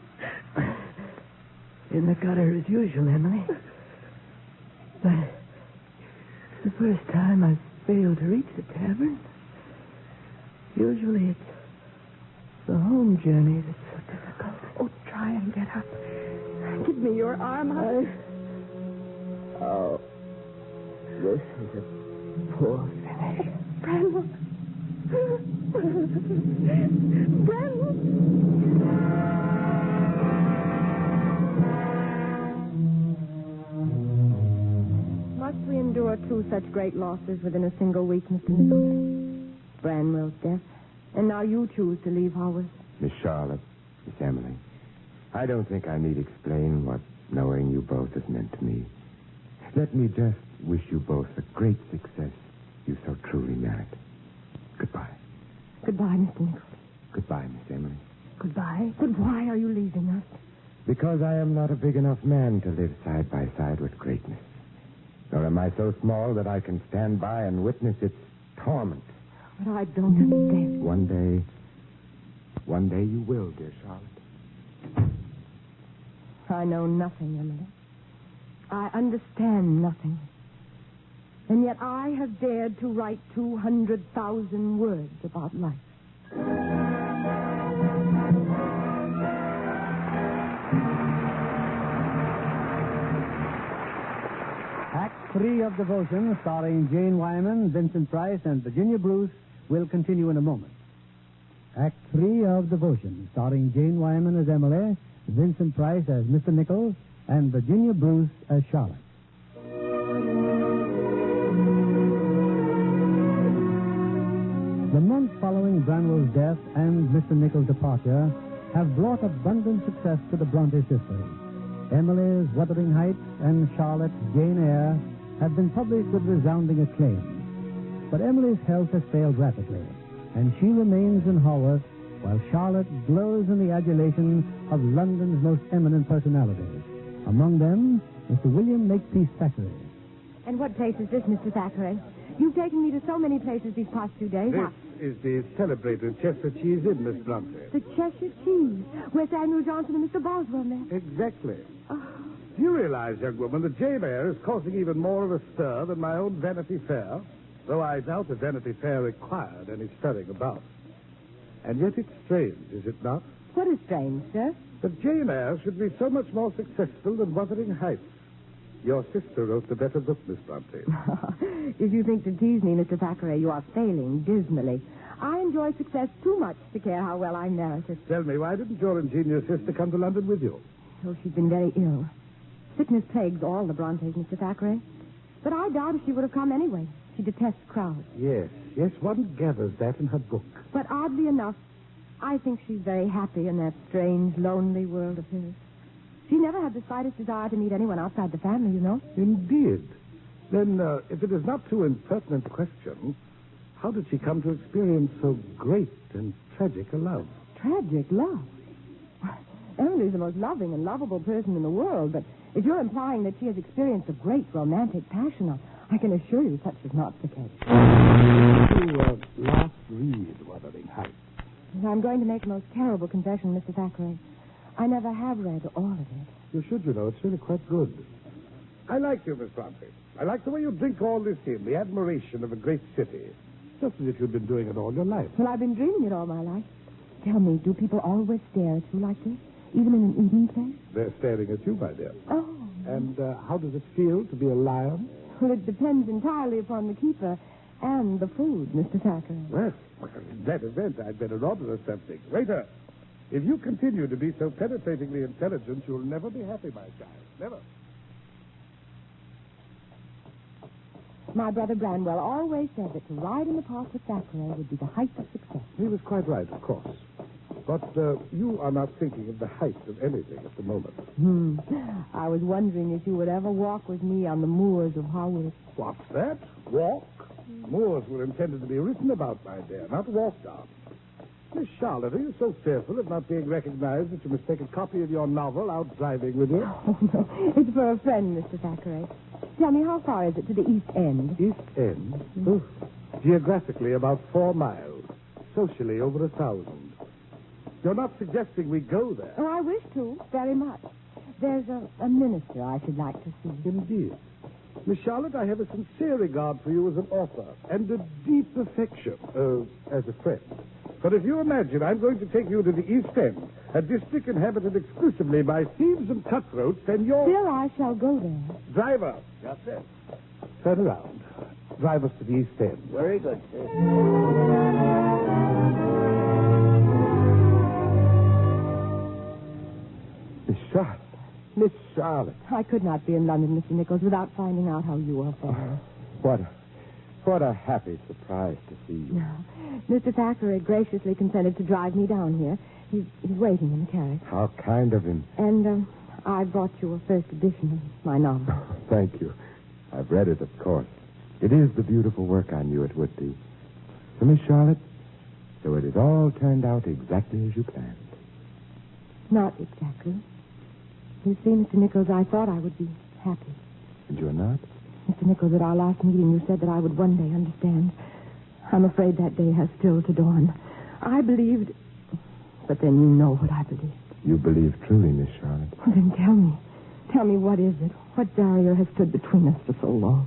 In the gutter as usual, Emily. But it's the first time I've failed to reach the tavern. Usually it's the home journey that's so difficult. Oh, try and get up. Give me your arm. Oh, this is a poor finish. Branwell. Branwell. Must we endure two such great losses within a single week, Mr. Nichols? Branwell's death, and now you choose to leave Haworth. Miss Charlotte, Miss Emily, I don't think I need explain what knowing you both has meant to me. Let me just wish you both the great success you so truly merit. Goodbye. Goodbye, Mr. Nichols. Goodbye, Miss Emily. Goodbye. But why are you leaving us? Because I am not a big enough man to live side by side with greatness. Nor am I so small that I can stand by and witness its torment. But I don't understand. One day you will, dear Charlotte. I know nothing, Emily. I understand nothing. And yet I have dared to write 200,000 words about life. Act 3 of Devotion, starring Jane Wyman, Vincent Price, and Virginia Bruce, will continue in a moment. Act 3 of Devotion, starring Jane Wyman as Emily, Vincent Price as Mr. Nichols, and Virginia Bruce as Charlotte. The months following Branwell's death and Mr. Nichols' departure have brought abundant success to the Bronte sisters. Emily's Wuthering Heights and Charlotte's Jane Eyre have been published with resounding acclaim. But Emily's health has failed rapidly, and she remains in Haworth while Charlotte glows in the adulation of London's most eminent personalities. Among them, Mr. William Makepeace Thackeray. And what place is this, Mr. Thackeray? You've taken me to so many places these past 2 days. This is the celebrated Chester cheese Inn, Miss Bronte. The Cheshire Cheese, where Samuel Johnson and Mr. Boswell met. Exactly. Do you realize, young woman, that Jane Eyre is causing even more of a stir than my own Vanity Fair? Though I doubt that Vanity Fair required any stirring about. And yet it's strange, is it not? What is strange, sir? That Jane Eyre should be so much more successful than Wuthering Heights. Your sister wrote the better book, Miss Bronte. If you think to tease me, Mr. Thackeray, you are failing dismally. I enjoy success too much to care how well I merit it. Tell me, why didn't your ingenious sister come to London with you? Oh, she's been very ill. Sickness plagues all the Brontes, Mr. Thackeray. But I doubt if she would have come anyway. She detests crowds. Yes, one gathers that in her book. But oddly enough, I think she's very happy in that strange, lonely world of hers. She never had the slightest desire to meet anyone outside the family, you know. Indeed. Then, if it is not too impertinent a question, how did she come to experience so great and tragic a love? Tragic love? Emily's the most loving and lovable person in the world, but if you're implying that she has experienced a great romantic passion, I can assure you such is not the case. You last read Wuthering Heights. I'm going to make a most terrible confession, Mr. Thackeray. I never have read all of it. You should, you know. It's really quite good. I like you, Miss Bronte. I like the way you drink all this in, the admiration of a great city. just as if you'd been doing it all your life. Well, I've been dreaming it all my life. Tell me, do people always stare at you like this, even in an evening place? They're staring at you, my dear. Oh. And how does it feel to be a lion? Well, it depends entirely upon the keeper and the food, Mr. Thackeray. Well, in that event, I'd better order us something. Waiter, if you continue to be so penetratingly intelligent, you'll never be happy, my child. Never. My brother Branwell always said that to ride in the park with Thackeray would be the height of success. He was quite right, of course. But you are not thinking of the height of anything at the moment. I was wondering if you would ever walk with me on the moors of Haworth. What's that? Walk? Moors were intended to be written about, my dear, not walked on. Miss Charlotte, are you so fearful of not being recognized that you must take a copy of your novel out driving with you? Oh, no. It's for a friend, Mr. Thackeray. Tell me, how far is it to the East End? East End? Oof. Geographically, about 4 miles. Socially, over 1,000. You're not suggesting we go there? Oh, I wish to, very much. There's a minister I should like to see. Indeed. Miss Charlotte, I have a sincere regard for you as an author and a deep affection as a friend. But if you imagine I'm going to take you to the East End, a district inhabited exclusively by thieves and cutthroats, then you're... Still, I shall go there. Driver. Just it. Turn around. Drive us to the East End. Very good, sir. Miss Charlotte. I could not be in London, Mr. Nichols, without finding out how you are faring. What a happy surprise to see you. No. Mr. Thackeray graciously consented to drive me down here. He's waiting in the carriage. How kind of him. And I brought you a first edition of my novel. Thank you. I've read it, of course. It is the beautiful work I knew it would be. So, Miss Charlotte, so it has all turned out exactly as you planned. Not exactly. You see, Mr. Nichols, I thought I would be happy. And you're not? Mr. Nichols, at our last meeting, you said that I would one day understand. I'm afraid that day has still to dawn. I believed, but then you know what I believed. You believe truly, Miss Charlotte. Well, then tell me. Tell me, what is it? What barrier has stood between us for so long?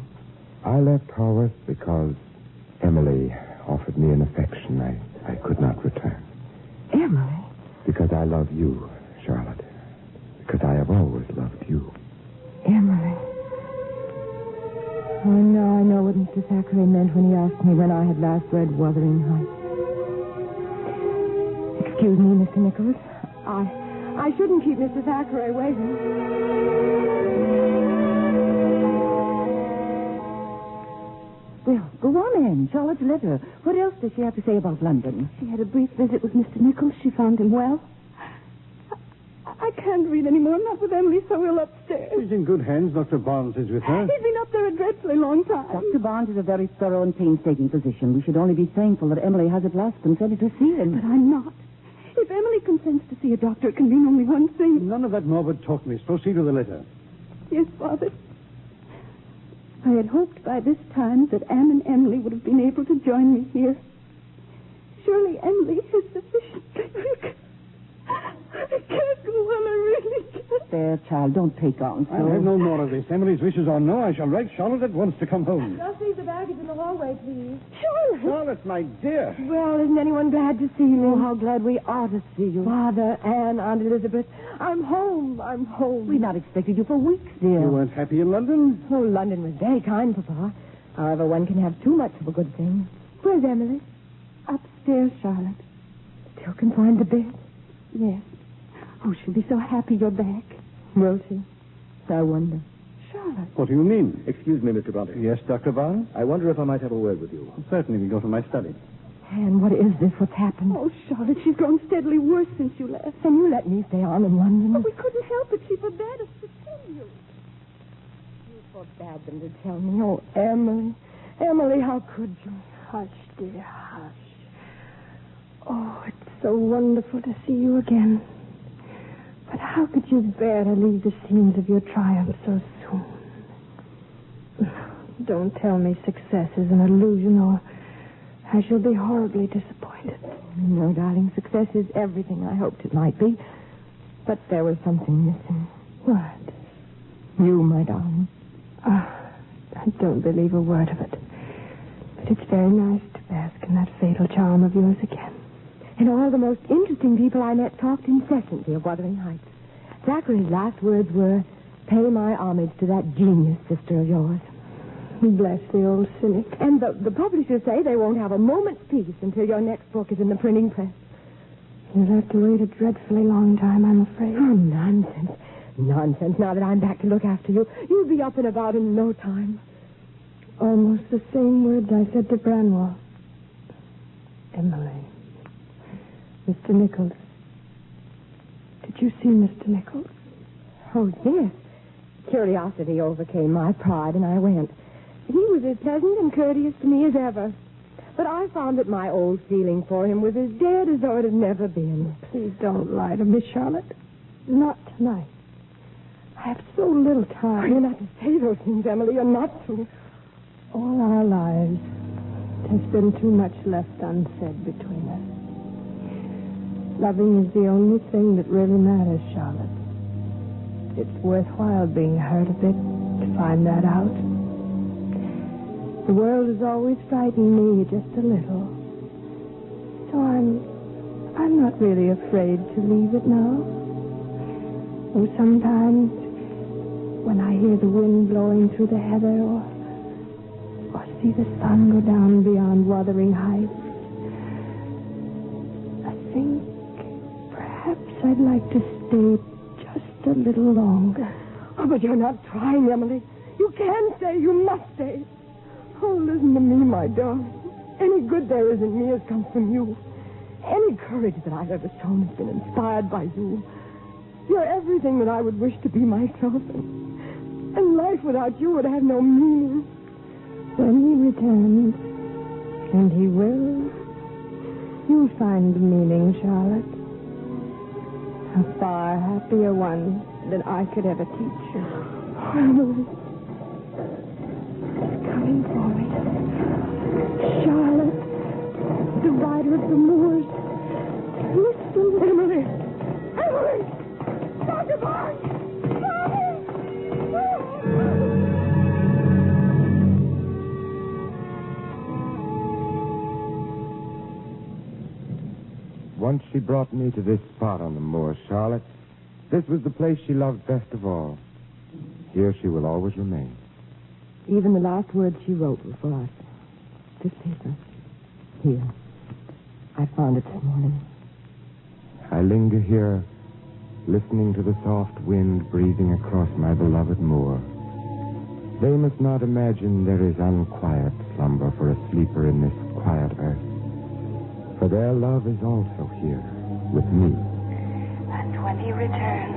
I left Haworth because Emily offered me an affection I could not return. Emily? Because I love you, Charlotte. Because I have always loved you. Emily. Oh, now I know what Mr. Thackeray meant when he asked me when I had last read Wuthering Heights. Excuse me, Mr. Nichols. I shouldn't keep Mr. Thackeray waiting. Well, go on in. Charlotte's letter. What else does she have to say about London? She had a brief visit with Mr. Nichols. She found him well. I can't read anymore, not with Emily so ill upstairs. She's in good hands. Dr. Barnes is with her. He's been up there a dreadfully long time. Dr. Barnes is a very thorough and painstaking physician. We should only be thankful that Emily has at last consented to see him. But I'm not. If Emily consents to see a doctor, it can mean only one thing. None of that morbid talk, miss. Proceed with the letter. Yes, Father. I had hoped by this time that Anne and Emily would have been able to join me here. Surely Emily is sufficient. I can't go on, I really can't. There, child, don't take on so. I'll have no more of this. Emily's wishes are no. I shall write Charlotte at once to come home. Just leave the baggage in the hallway, please. Charlotte! Charlotte, my dear. Well, isn't anyone glad to see me? Oh, how glad we are to see you. Father, Anne, Aunt Elizabeth, I'm home. I'm home. We've not expected you for weeks, dear. You weren't happy in London? Oh, London was very kind, Papa. However, one can have too much of a good thing. Where's Emily? Upstairs, Charlotte. Still confined to bed? Yes. Oh, she'll be so happy you're back. Will she? I wonder. Charlotte. What do you mean? Excuse me, Mr. Bronte. Yes, Dr. Barnes? I wonder if I might have a word with you. Certainly, we go to my study. Anne, what is this? What's happened? Oh, Charlotte, she's grown steadily worse since you left. And you let me stay on in London? Oh, we couldn't help it. She forbade us to tell you. You forbade them to tell me. Oh, Emily. Emily, how could you? Hush, dear, hush. Oh, it's so wonderful to see you again. But how could you bear to leave the scenes of your triumph so soon? Don't tell me success is an illusion, or I shall be horribly disappointed. No, darling, success is everything I hoped it might be. But there was something missing. What? You, my darling. I don't believe a word of it. But it's very nice to asking that fatal charm of yours again. And all the most interesting people I met talked incessantly of Wuthering Heights. Zachary's last words were, "Pay my homage to that genius sister of yours." Bless the old cynic. And the publishers say they won't have a moment's peace until your next book is in the printing press. You'll have to wait a dreadfully long time, I'm afraid. Oh, nonsense. Nonsense. Now that I'm back to look after you, you'll be up and about in no time. Almost the same words I said to Branwell. Emily. Mr. Nichols. Did you see Mr. Nichols? Oh, yes. Curiosity overcame my pride, and I went. He was as pleasant and courteous to me as ever. But I found that my old feeling for him was as dead as though it had never been. Please don't lie to me, Charlotte. Not tonight. I have so little time. You're not to say those things, Emily. You're not to. All our lives, there's been too much left unsaid between us. Loving is the only thing that really matters, Charlotte. It's worthwhile being hurt a bit to find that out. The world has always frightened me just a little. So I'm not really afraid to leave it now. Though sometimes when I hear the wind blowing through the heather or see the sun go down beyond Wuthering Heights, I think perhaps I'd like to stay just a little longer. Oh, but you're not trying, Emily. You can stay. You must stay. Oh, listen to me, my darling. Any good there is in me has come from you. Any courage that I've ever shown has been inspired by you. You're everything that I would wish to be myself. And life without you would have no meaning. When he returns, and he will, you'll find the meaning, Charlotte. A far happier one than I could ever teach you. Emily. He's coming for me. Charlotte, the rider of the moors. Listen. Emily! Emily! Dr. Barnes! Once she brought me to this spot on the moor, Charlotte. This was the place she loved best of all. Here she will always remain. Even the last words she wrote were for us. This paper. Here. I found it this morning. I linger here, listening to the soft wind breathing across my beloved moor. They must not imagine there is unquiet slumber for a sleeper in this quiet earth. For their love is also here, with me. And when he returns,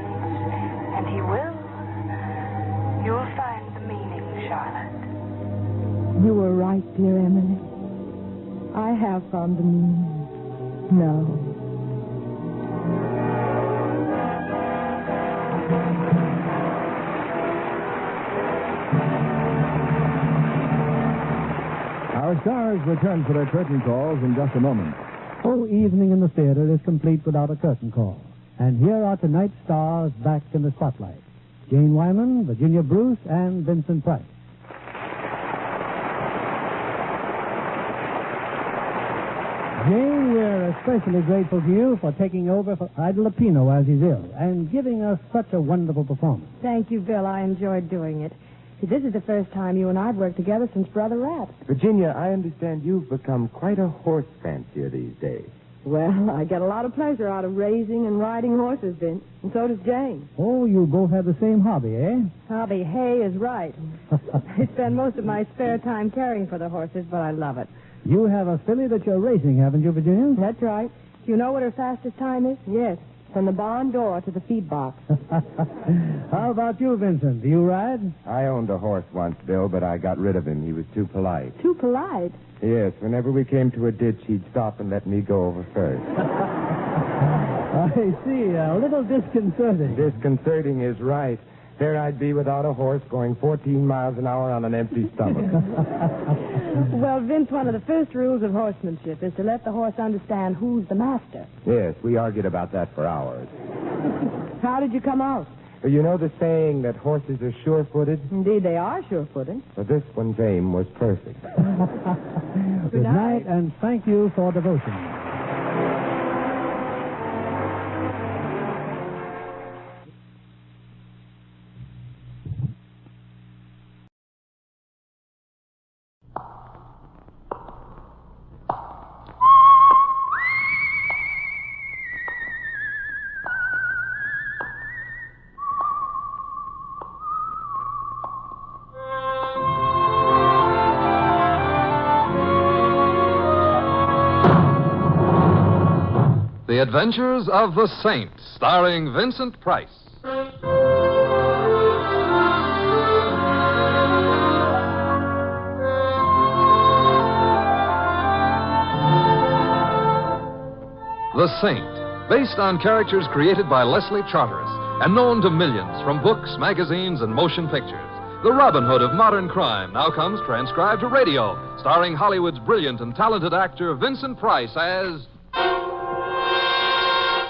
and he will, you'll find the meaning, Charlotte. You were right, dear Emily. I have found the meaning. No. Our stars return for their curtain calls in just a moment. No evening in the theater is complete without a curtain call. And here are tonight's stars back in the spotlight. Jane Wyman, Virginia Bruce, and Vincent Price. Jane, we're especially grateful to you for taking over for Ida Lupino as he's ill and giving us such a wonderful performance. Thank you, Bill. I enjoyed doing it. See, this is the first time you and I have worked together since Brother Rat. Virginia, I understand you've become quite a horse fancier these days. Well, I get a lot of pleasure out of raising and riding horses, Vince. And so does Jane. Oh, you both have the same hobby, eh? Hobby, hay is right. I spend most of my spare time caring for the horses, but I love it. You have a filly that you're racing, haven't you, Virginia? That's right. Do you know what her fastest time is? Yes, from the barn door to the feed box. How about you, Vincent? Do you ride? I owned a horse once, Bill, but I got rid of him. He was too polite. Too polite? Yes, whenever we came to a ditch, he'd stop and let me go over first. I see. A little disconcerting. Disconcerting is right. There I'd be without a horse going 14 miles an hour on an empty stomach. Well, Vince, one of the first rules of horsemanship is to let the horse understand who's the master. Yes, we argued about that for hours. How did you come out? You know the saying that horses are sure-footed? Indeed, they are sure-footed. Well, this one's aim was perfect. Good night, and thank you for devotion. The Adventures of the Saint, starring Vincent Price. The Saint, based on characters created by Leslie Charteris and known to millions from books, magazines, and motion pictures. The Robin Hood of modern crime now comes transcribed to radio, starring Hollywood's brilliant and talented actor Vincent Price as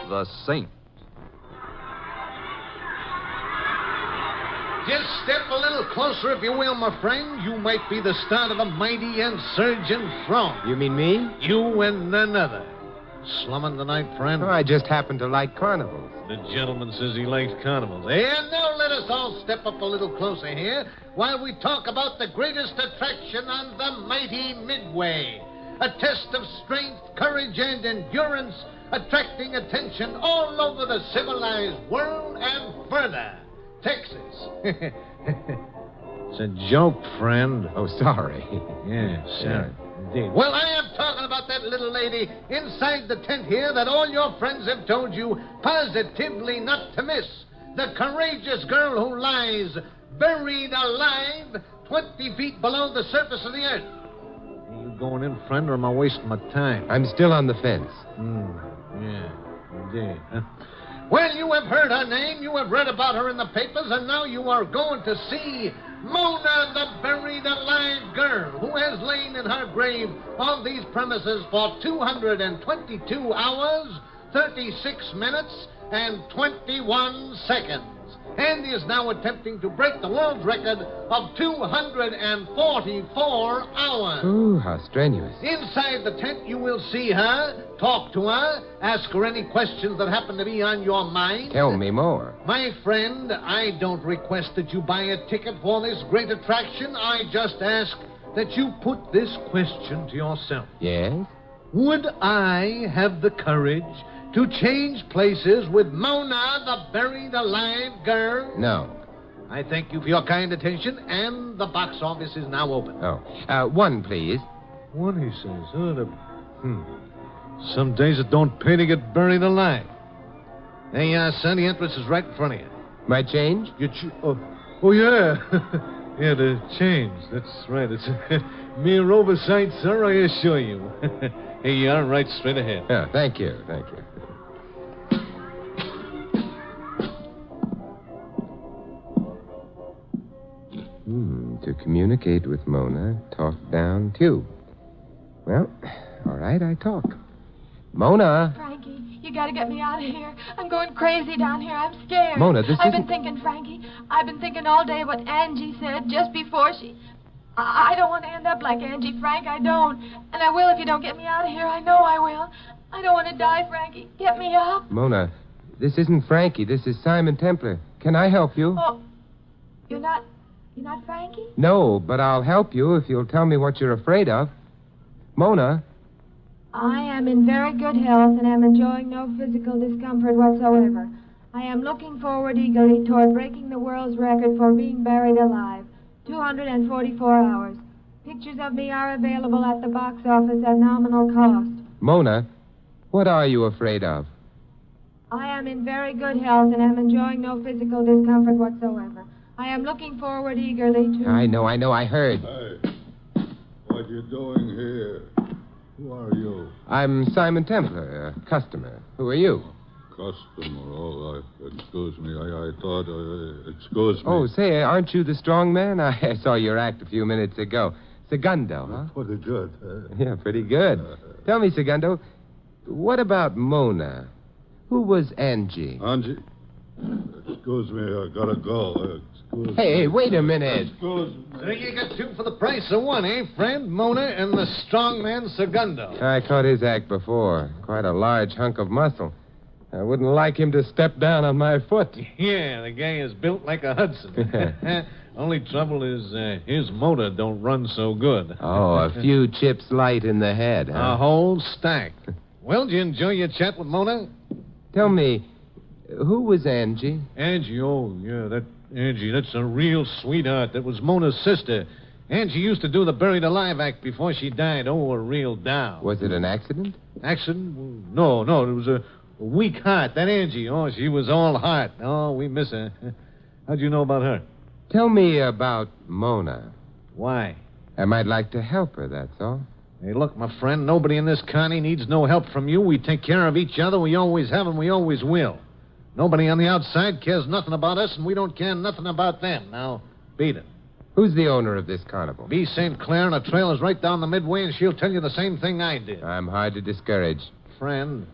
the Saint. Just step a little closer, if you will, my friend. You might be the start of a mighty and surging throng. You mean me? You and none other. Slumming tonight, friend? Oh, I just happen to like carnivals. The gentleman says he likes carnivals. And now let us all step up a little closer here while we talk about the greatest attraction on the mighty Midway. A test of strength, courage, and endurance, attracting attention all over the civilized world and further. Texas. It's a joke, friend. Oh, sorry. Yeah, sorry. Indeed. Well, I am talking about that little lady inside the tent here that all your friends have told you positively not to miss. The courageous girl who lies buried alive 20 feet below the surface of the earth. Are you going in, friend, or am I wasting my time? I'm still on the fence. Yeah, indeed. Huh? Well, you have heard her name, you have read about her in the papers, and now you are going to see Mona, the buried alive girl, who has lain in her grave on these premises for 222 hours, 36 minutes, and 21 seconds, and is now attempting to break the world's record of 244 hours. Ooh, how strenuous. Inside the tent, you will see her, talk to her, ask her any questions that happen to be on your mind. Tell me more. My friend, I don't request that you buy a ticket for this great attraction. I just ask that you put this question to yourself. Yes? Would I have the courage to change places with Mona, the buried alive girl? No. I thank you for your kind attention, and the box office is now open. Oh. One, please. One, he says. Oh, Some days it don't pay to get buried alive. Hey, son, the entrance is right in front of you. My change? Oh, yeah. Yeah, the change. That's right. It's mere oversight, sir, I assure you. Here you are, right straight ahead. Yeah, thank you. Thank you. To communicate with Mona, talk down tube. Well, all right, I talk. Mona. Frankie, you gotta get me out of here. I'm going crazy down here. I'm scared. Mona, I've been thinking, Frankie. I've been thinking all day what Angie said just before she... I don't want to end up like Angie, Frank. I don't. And I will if you don't get me out of here. I know I will. I don't want to die, Frankie. Get me up. Mona, this isn't Frankie. This is Simon Templar. Can I help you? Oh, you're not Frankie? No, but I'll help you if you'll tell me what you're afraid of. Mona? I am in very good health and am enjoying no physical discomfort whatsoever. I am looking forward eagerly toward breaking the world's record for being buried alive. 244 hours. Pictures of me are available at the box office at nominal cost. Mona, what are you afraid of? I am in very good health and am enjoying no physical discomfort whatsoever. I am looking forward eagerly to... I know, I heard. Hey, what you doing here? Who are you? I'm Simon Templar, a customer. Who are you? Customer, oh, excuse me. I thought, excuse me. Oh, say, aren't you the strong man? I saw your act a few minutes ago. Segundo, huh? Pretty good. Yeah, pretty good. Tell me, Segundo, what about Mona? Who was Angie? Angie? excuse me. I gotta go. Excuse me. Hey, wait a minute. Excuse me. So you got two for the price of one, eh, friend? Mona and the strong man Segundo. I caught his act before. Quite a large hunk of muscle. I wouldn't like him to step down on my foot. Yeah, the guy is built like a Hudson. Only trouble is his motor don't run so good. Oh, a few chips light in the head, huh? A whole stack. Well, did you enjoy your chat with Mona? Tell me, who was Angie? Angie, oh, yeah, Angie, that's a real sweetheart. That was Mona's sister. Angie used to do the Buried Alive act before she died. Oh, a real doll. Was it an accident? Accident? No, it was a weak heart. That Angie, oh, she was all heart. Oh, we miss her. How'd you know about her? Tell me about Mona. Why? I might like to help her, that's all. Hey, look, my friend, nobody in this county needs no help from you. We take care of each other. We always have and we always will. Nobody on the outside cares nothing about us, and we don't care nothing about them. Now, beat it. Who's the owner of this carnival? B. St. Clair, and her trailer's right down the midway, and she'll tell you the same thing I did. I'm hard to discourage. Friend,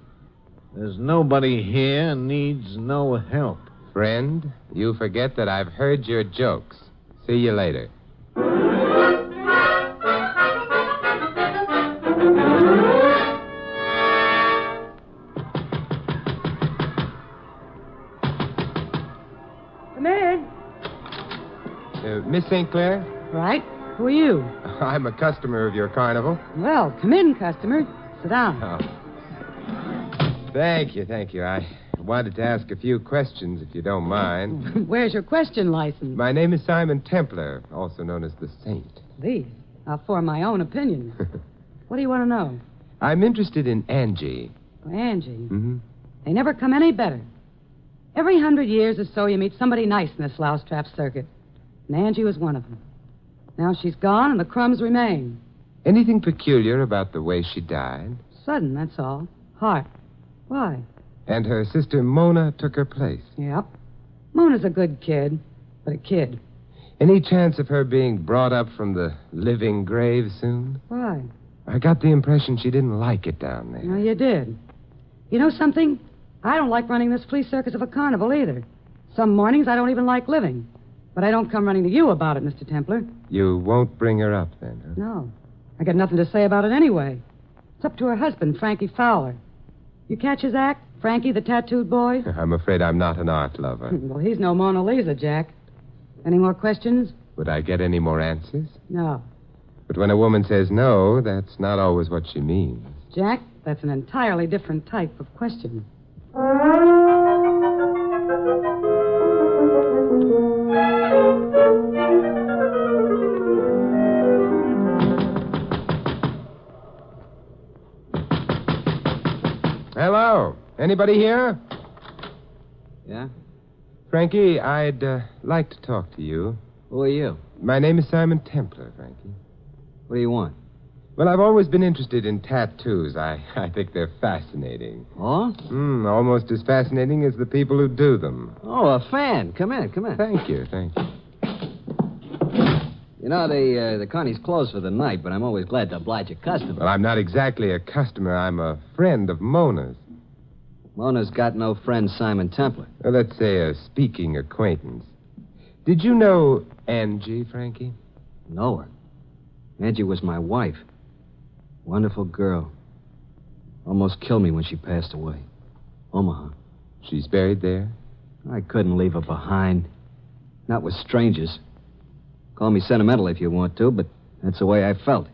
there's nobody here needs no help. Friend, you forget that I've heard your jokes. See you later. Come in. Miss St. Clair? Right. Who are you? I'm a customer of your carnival. Well, come in, customer. Sit down. Oh. Thank you. I wanted to ask a few questions, if you don't mind. Where's your question license? My name is Simon Templar, also known as the Saint. These. I'll form my own opinion. What do you want to know? I'm interested in Angie. Oh, Angie? Mm-hmm. They never come any better. Every 100 years or so, you meet somebody nice in this louse-trap circuit. And Angie was one of them. Now she's gone, and the crumbs remain. Anything peculiar about the way she died? Sudden, that's all. Heart. Why? And her sister Mona took her place. Yep. Mona's a good kid, but a kid. Any chance of her being brought up from the living grave soon? Why? I got the impression she didn't like it down there. No, you did. You know something? I don't like running this flea circus of a carnival either. Some mornings I don't even like living. But I don't come running to you about it, Mr. Templar. You won't bring her up then, huh? No. I got nothing to say about it anyway. It's up to her husband, Frankie Fowler. You catch his act? Frankie, the tattooed boy? I'm afraid I'm not an art lover. Well, he's no Mona Lisa, Jack. Any more questions? Would I get any more answers? No. But when a woman says no, that's not always what she means. Jack, that's an entirely different type of question. Hello. Anybody here? Yeah? Frankie, I'd like to talk to you. Who are you? My name is Simon Templar, Frankie. What do you want? Well, I've always been interested in tattoos. I think they're fascinating. Oh? Almost as fascinating as the people who do them. Oh, a fan. Come in. Thank you. You know, the Connie's closed for the night, but I'm always glad to oblige a customer. Well, I'm not exactly a customer. I'm a friend of Mona's. Mona's got no friend, Simon Templar. Well, let's say a speaking acquaintance. Did you know Angie, Frankie? Know her. Angie was my wife. Wonderful girl. Almost killed me when she passed away. Omaha. She's buried there? I couldn't leave her behind. Not with strangers. Call me sentimental if you want to, but that's the way I felt.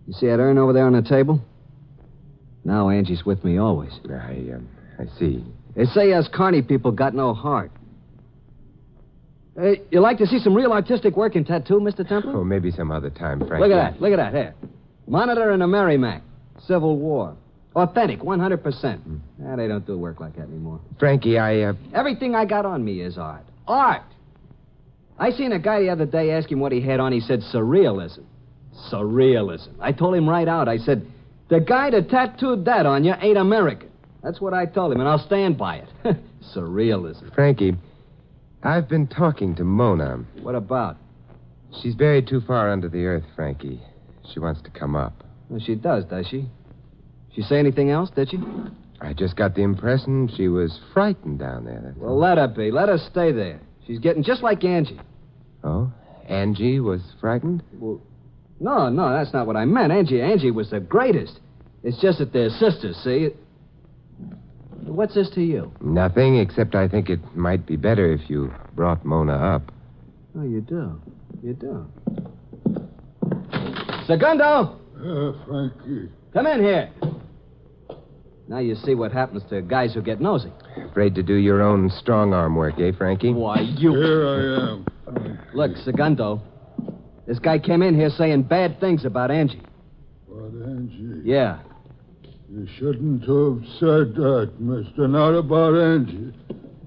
You see that urn over there on the table? Now Angie's with me always. I see. They say us Carney people got no heart. Hey, you like to see some real artistic work in tattoo, Mr. Templar? Oh, maybe some other time, Frankie. Look at that. Here. Monitor and a Merrimack. Civil War. Authentic, 100%. They don't do work like that anymore. Frankie, Everything I got on me is art. Art! I seen a guy the other day ask him what he had on. He said surrealism. Surrealism. I told him right out. I said, the guy that tattooed that on you ain't American. That's what I told him, and I'll stand by it. Surrealism. Frankie, I've been talking to Mona. What about? She's buried too far under the earth, Frankie. She wants to come up. Well, she does she? She say anything else, did she? I just got the impression she was frightened down there. That's Well, let her be. Let her stay there. She's getting just like Angie. Oh? Angie was frightened? Well, no, that's not what I meant. Angie was the greatest. It's just that they're sisters, see? What's this to you? Nothing, except I think it might be better if you brought Mona up. Oh, you do? You do. Segundo! Frankie. Come in here. Now you see what happens to guys who get nosy. Afraid to do your own strong-arm work, eh, Frankie? Why, you... Here I am. Look, Segundo, this guy came in here saying bad things about Angie. About Angie? Yeah. You shouldn't have said that, mister. Not about Angie.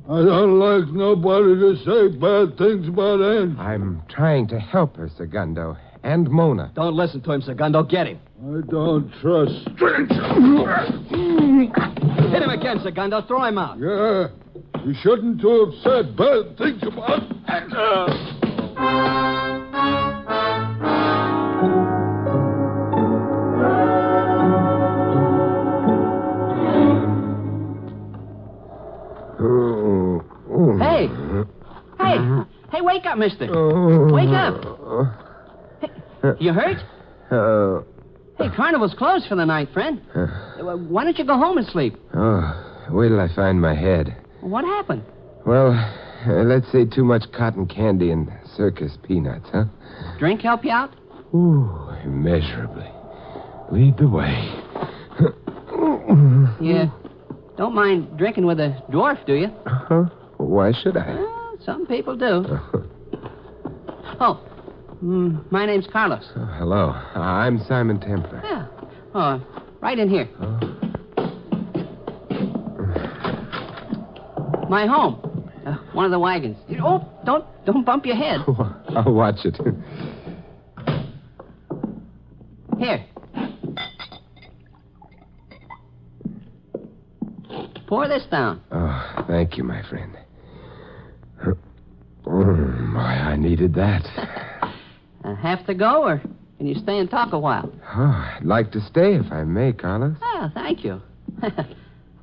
I don't like nobody to say bad things about Angie. I'm trying to help her, Segundo. And Mona. Don't listen to him, Segundo. Get him. I don't trust strangers. Hit him again, Segundo. Throw him out. Yeah. You shouldn't have said bad things about Angie. Hey, wake up, mister. Wake up. Hey, you hurt? Hey, carnival's closed for the night, friend. Why don't you go home and sleep? Wait till I find my head. What happened? Well, let's say too much cotton candy and circus peanuts, huh? Drink help you out? Ooh, immeasurably. Lead the way. Yeah. Don't mind drinking with a dwarf, do you? Uh-huh. Why should I? Well, some people do. My name's Carlos. Hello. I'm Simon Templar. Yeah. Oh, right in here. My home. One of the wagons. Oh, don't bump your head. I'll watch it. Here. Pour this down. Oh, thank you, my friend. My, I needed that. Have to go, or can you stay and talk a while? Oh, I'd like to stay if I may, Carlos. Oh, thank you.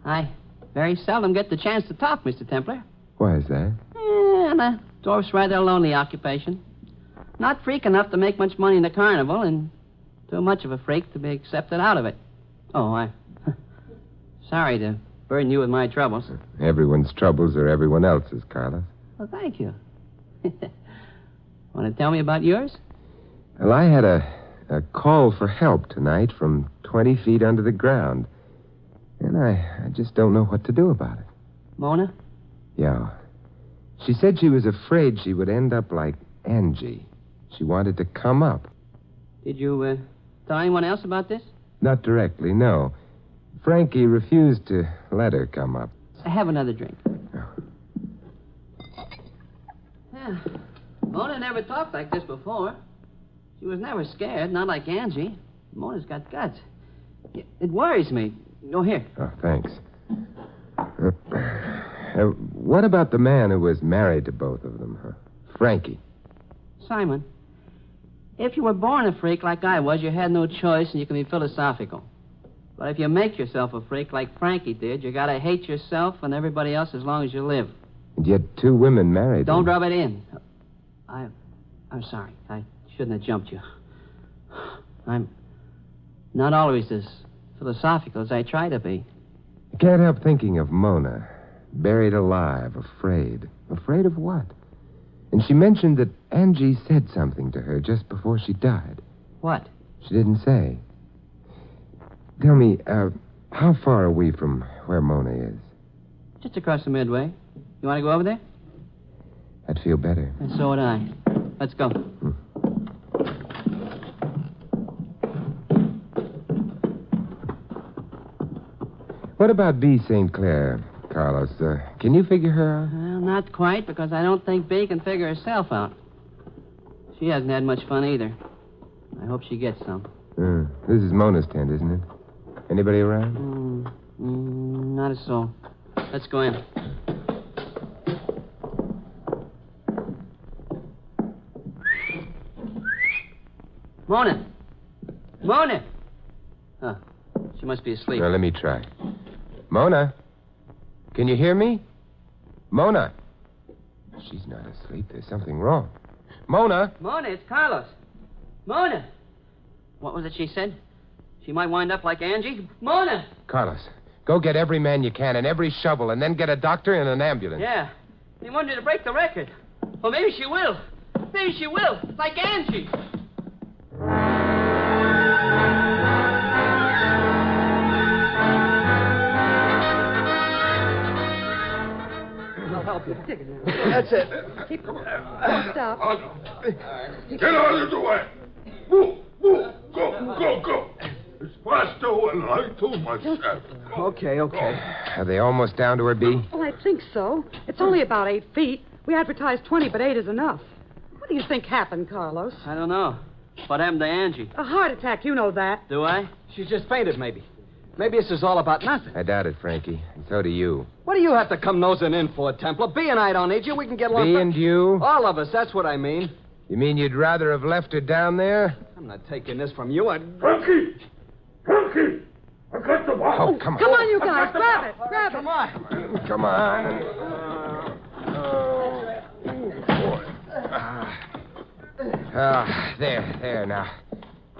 I very seldom get the chance to talk, Mr. Templar. Why is that? And a dwarf's rather a lonely occupation. Not freak enough to make much money in the carnival, and too much of a freak to be accepted out of it. Oh, I'm sorry to burden you with my troubles. Everyone's troubles are everyone else's, Carlos. Well, thank you. Want to tell me about yours? Well, I had a call for help tonight from 20 feet under the ground. And I just don't know what to do about it. Mona? Yeah. She said she was afraid she would end up like Angie. She wanted to come up. Did you tell anyone else about this? Not directly, no. Frankie refused to let her come up. I have another drink. Yeah. Mona never talked like this before. She was never scared, not like Angie. Mona's got guts. It worries me. Go here. Oh, thanks. What about the man who was married to both of them? Frankie. Simon, if you were born a freak like I was, you had no choice and you can be philosophical. But if you make yourself a freak like Frankie did, you gotta hate yourself and everybody else as long as you live. And yet 2 women married. Don't rub it in. I'm sorry. I shouldn't have jumped you. I'm not always as philosophical as I try to be. I can't help thinking of Mona, buried alive, afraid. Afraid of what? And she mentioned that Angie said something to her just before she died. What? She didn't say. Tell me, how far are we from where Mona is? Just across the midway. You want to go over there? I'd feel better. And so would I. Let's go. What about B. St. Clair, Carlos? Can you figure her out? Well, not quite, because I don't think B can figure herself out. She hasn't had much fun either. I hope she gets some. This is Mona's tent, isn't it? Anybody around? Not a soul. Let's go in. Mona! Oh, she must be asleep. Well, let me try. Mona? Can you hear me? Mona? She's not asleep. There's something wrong. Mona? Mona, it's Carlos. Mona! What was it she said? She might wind up like Angie? Mona! Carlos, go get every man you can and every shovel, and then get a doctor and an ambulance. Yeah. They wanted to break the record. Well, maybe she will. Maybe she will. Like Angie. I'll help you. That's it. Keep... Don't stop. Get out of the way. Move. Go. It's faster when I do myself. Okay. Are they almost down to her, B? Well, I think so. It's only about 8 feet. We advertised 20, but 8 is enough. What do you think happened, Carlos? I don't know. What happened to Angie? A heart attack, you know that. Do I? She's just fainted, maybe. Maybe this is all about nothing. I doubt it, Frankie. And so do you. What do you have to come nosing in for, Templar? B and I don't need you. We can get along. B and you? All of us, that's what I mean. You mean you'd rather have left her down there? I'm not taking this from you. Frankie! I got the bottle. Oh, come on. Come on, you guys. Grab it. Come on. Come on. There now.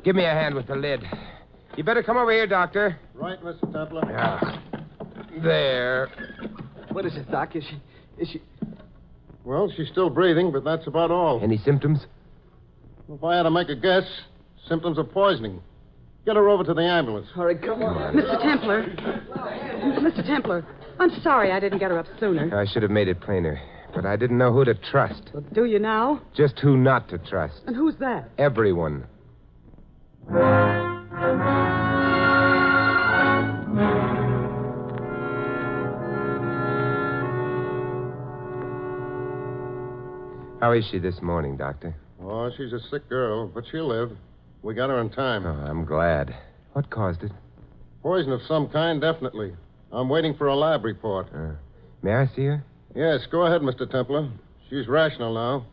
Give me a hand with the lid. You better come over here, Doctor. Right, Mr. Templar. Yeah. There. What is it, Doc? Is she... Well, she's still breathing, but that's about all. Any symptoms? If I had to make a guess, symptoms of poisoning. Get her over to the ambulance. All right, come on. Mr. Templar, I'm sorry I didn't get her up sooner. I should have made it plainer, but I didn't know who to trust. Well, do you now? Just who not to trust. And who's that? Everyone. How is she this morning, Doctor? Oh, she's a sick girl, but she'll live. We got her in time. Oh, I'm glad. What caused it? Poison of some kind, definitely. I'm waiting for a lab report. May I see her? Yes, go ahead, Mr. Templar. She's rational now.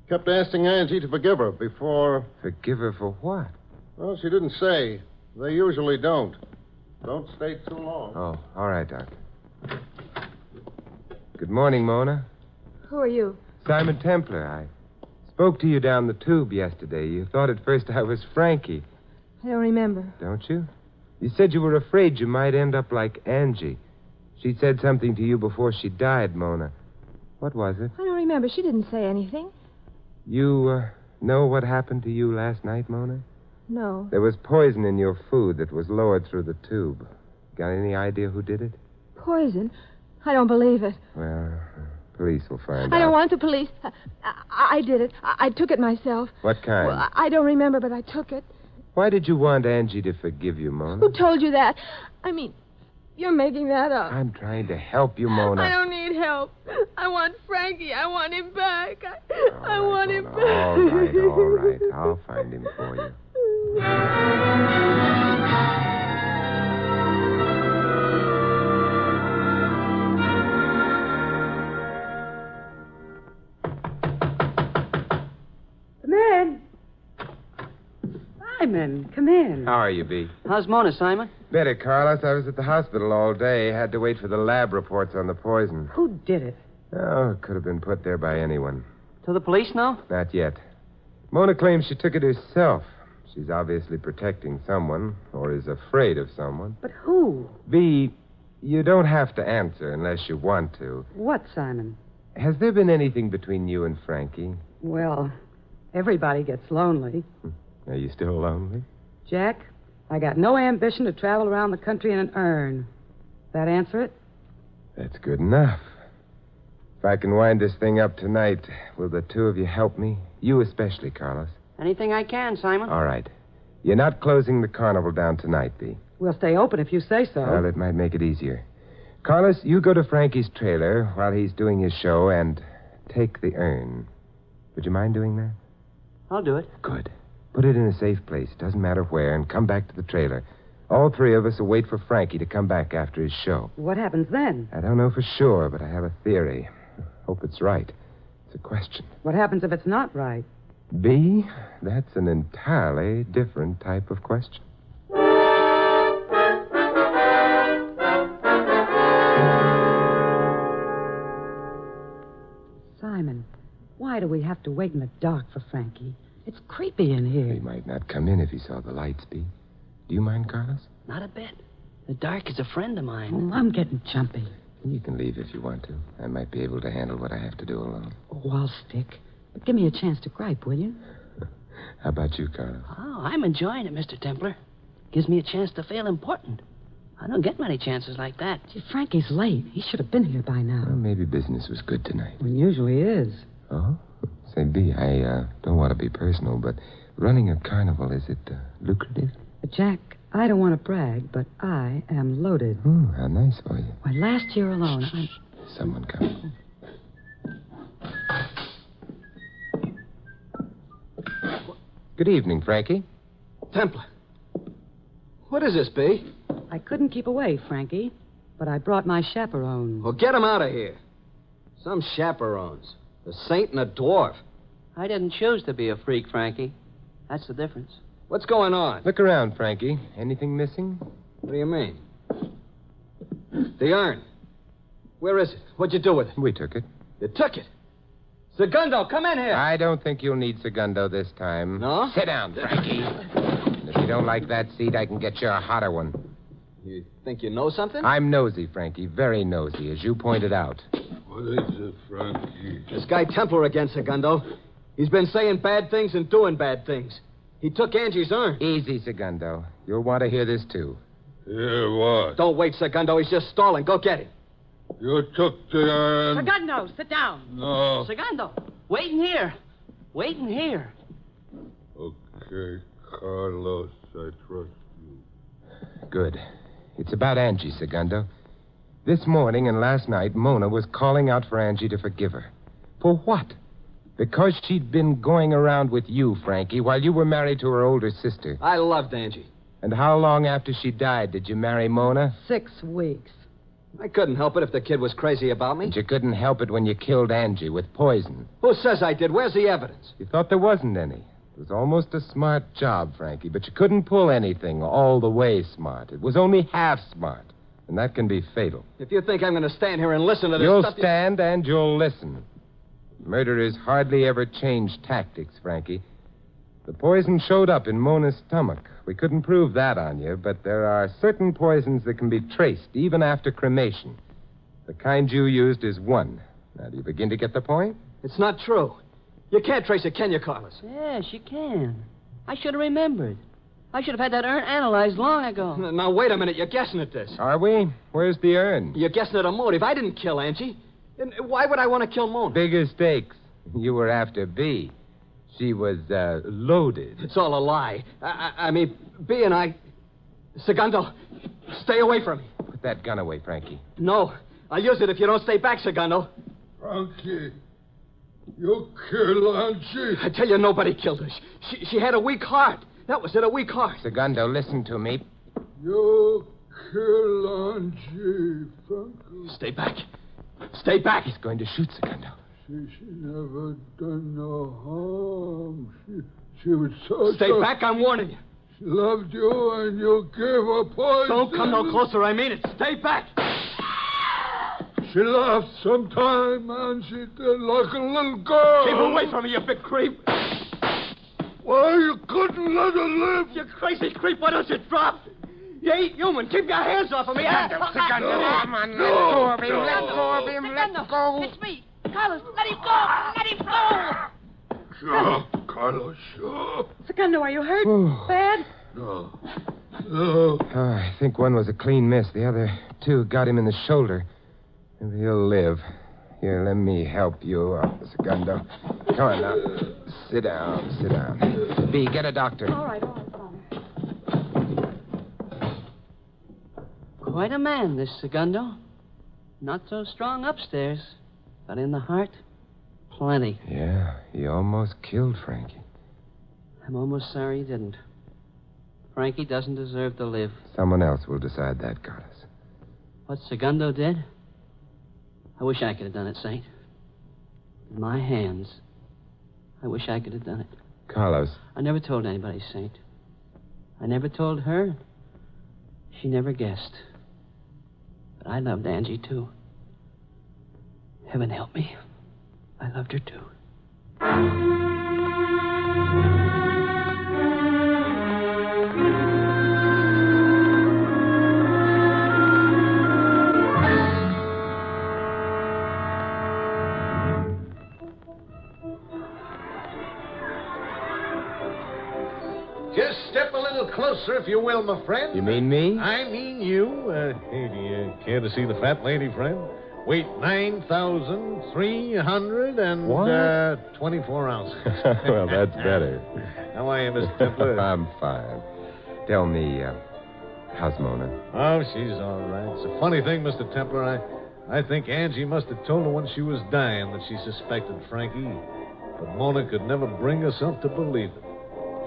Kept asking Angie to forgive her before... Forgive her for what? Well, she didn't say. They usually don't. Don't stay too long. Oh, all right, Doctor. Good morning, Mona. Who are you? Simon Templar. I spoke to you down the tube yesterday. You thought at first I was Frankie. I don't remember. Don't you? You said you were afraid you might end up like Angie. She said something to you before she died, Mona. What was it? I don't remember. She didn't say anything. You know what happened to you last night, Mona? No. There was poison in your food that was lowered through the tube. Got any idea who did it? Poison? I don't believe it. Well, police will find out. I don't want the police. I did it. I took it myself. What kind? Well, I don't remember, but I took it. Why did you want Angie to forgive you, Mona? Who told you that? I mean, you're making that up. I'm trying to help you, Mona. I don't need help. I want Frankie. I want him back. I want him back. All right. I'll find him for you. Come in. Simon, come in. How are you, B? How's Mona, Simon? Better, Carlos. I was at the hospital all day. Had to wait for the lab reports on the poison. Who did it? Oh, it could have been put there by anyone. To the police now? Not yet. Mona claims she took it herself. She's obviously protecting someone, or is afraid of someone. But who? B, you don't have to answer unless you want to. What, Simon? Has there been anything between you and Frankie? Well, everybody gets lonely. Are you still lonely? Jack, I got no ambition to travel around the country in an urn. That answer it? That's good enough. If I can wind this thing up tonight, will the two of you help me? You especially, Carlos. Anything I can, Simon. All right. You're not closing the carnival down tonight, B. We'll stay open if you say so. Well, it might make it easier. Carlos, you go to Frankie's trailer while he's doing his show and take the urn. Would you mind doing that? I'll do it. Good. Put it in a safe place, doesn't matter where, and come back to the trailer. All three of us will wait for Frankie to come back after his show. What happens then? I don't know for sure, but I have a theory. Hope it's right. It's a question. What happens if it's not right? B, that's an entirely different type of question. Simon, why do we have to wait in the dark for Frankie? It's creepy in here. He might not come in if he saw the lights, Bee. Do you mind, Carlos? Not a bit. The dark is a friend of mine. Oh, I'm getting jumpy. You can leave if you want to. I might be able to handle what I have to do alone. Oh, I'll stick. But give me a chance to gripe, will you? How about you, Carlos? Oh, I'm enjoying it, Mr. Templar. Gives me a chance to feel important. I don't get many chances like that. Gee, Frankie's late. He should have been here by now. Well, maybe business was good tonight. Well, usually is. Oh? Say, Bee, I don't want to be personal, but running a carnival, is it lucrative? Jack, I don't want to brag, but I am loaded. Oh, how nice for you. Why, last year alone, Someone coming. Good evening, Frankie. Templar. What is this, Bee? I couldn't keep away, Frankie, but I brought my chaperone. Well, get him out of here. Some chaperones. A saint and a dwarf. I didn't choose to be a freak, Frankie. That's the difference. What's going on? Look around, Frankie. Anything missing? What do you mean? The urn. Where is it? What'd you do with it? We took it. You took it? Segundo, come in here. I don't think you'll need Segundo this time. No? Sit down, Frankie. And if you don't like that seat, I can get you a hotter one. You think you know something? I'm nosy, Frankie. Very nosy, as you pointed out. What is it, Frankie? This guy Templar again, Segundo. He's been saying bad things and doing bad things. He took Angie's urn. Easy, Segundo. You'll want to hear this, too. Hear what? Don't wait, Segundo. He's just stalling. Go get him. You took the urn. Segundo, sit down. No. Segundo, wait in here. Wait in here. Okay, Carlos, I trust you. Good. It's about Angie, Segundo. This morning and last night, Mona was calling out for Angie to forgive her. For what? Because she'd been going around with you, Frankie, while you were married to her older sister. I loved Angie. And how long after she died did you marry Mona? 6 weeks. I couldn't help it if the kid was crazy about me. And you couldn't help it when you killed Angie with poison. Who says I did? Where's the evidence? You thought there wasn't any. It was almost a smart job, Frankie, but you couldn't pull anything all the way smart. It was only half smart, and that can be fatal. If you think I'm going to stand here and listen to this You'll stuff... stand and you'll listen. Murderers hardly ever change tactics, Frankie. The poison showed up in Mona's stomach. We couldn't prove that on you, but there are certain poisons that can be traced even after cremation. The kind you used is one. Now, do you begin to get the point? It's not true. You can't trace it, can you, Carlos? Yes, you can. I should have remembered. I should have had that urn analyzed long ago. Now, wait a minute. You're guessing at this. Are we? Where's the urn? You're guessing at a motive. I didn't kill Angie. And why would I want to kill Mona? Bigger stakes. You were after Bee. She was, loaded. It's all a lie. I mean, Bee and I... Segundo, stay away from me. Put that gun away, Frankie. No. I'll use it if you don't stay back, Segundo. Frankie, you killed Angie. I tell you, nobody killed her. She had a weak heart. That was it, a weak heart. Segundo, listen to me. You killed Angie, Frankie. Stay back. Stay back. He's going to shoot Segundo. She never done no harm. She was so... Stay back, I'm warning you. She loved you and you gave her poison. Don't come no closer, I mean it. Stay back. She laughed sometime and she did like a little girl. Keep away from me, you big creep. Why, you couldn't let her live. You crazy creep, why don't you drop? You ain't human. Keep your hands off of me. Come on, let go of him. Let go of him. Let go. It's me. Carlos, let him go. Let him go. Sure, Carlos, sure. Segundo, are you hurt? Bad? No. Oh, I think one was a clean miss. The other two got him in the shoulder. Maybe he'll live. Here, let me help you, Segundo. Come on now. Sit down, sit down. Bee, get a doctor. All right, Father. Quite a man, this Segundo. Not so strong upstairs, but in the heart, plenty. Yeah, he almost killed Frankie. I'm almost sorry he didn't. Frankie doesn't deserve to live. Someone else will decide that, Carlos. What Segundo did? I wish I could have done it, Saint. In my hands. I wish I could have done it. Carlos. I never told anybody, Saint. I never told her. She never guessed. But I loved Angie, too. Heaven help me. I loved her, too. Just step a little closer, if you will, my friend. You mean me? I mean you. Hey, do you care to see the fat lady, friend? Weight 9,324 ounces. Well, that's better. How are you, Mr. Templar? I'm fine. Tell me, how's Mona? Oh, she's all right. It's a funny thing, Mr. Templar. I think Angie must have told her when she was dying that she suspected Frankie. But Mona could never bring herself to believe it.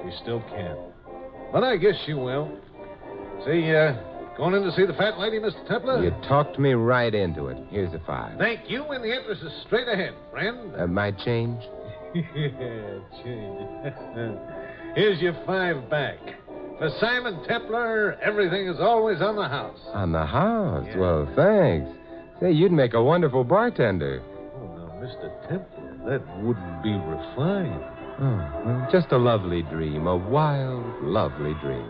She still can't. But I guess she will. See, going in to see the fat lady, Mr. Templar? You talked me right into it. Here's a $5. Thank you, and the interest is straight ahead, friend. My change? Yeah, change. Here's your $5 back. For Simon Templar, everything is always on the house. On the house? Yeah. Well, thanks. Say, you'd make a wonderful bartender. Oh, now, Mr. Templar, that wouldn't be refined. Oh, well, just a lovely dream. A wild, lovely dream.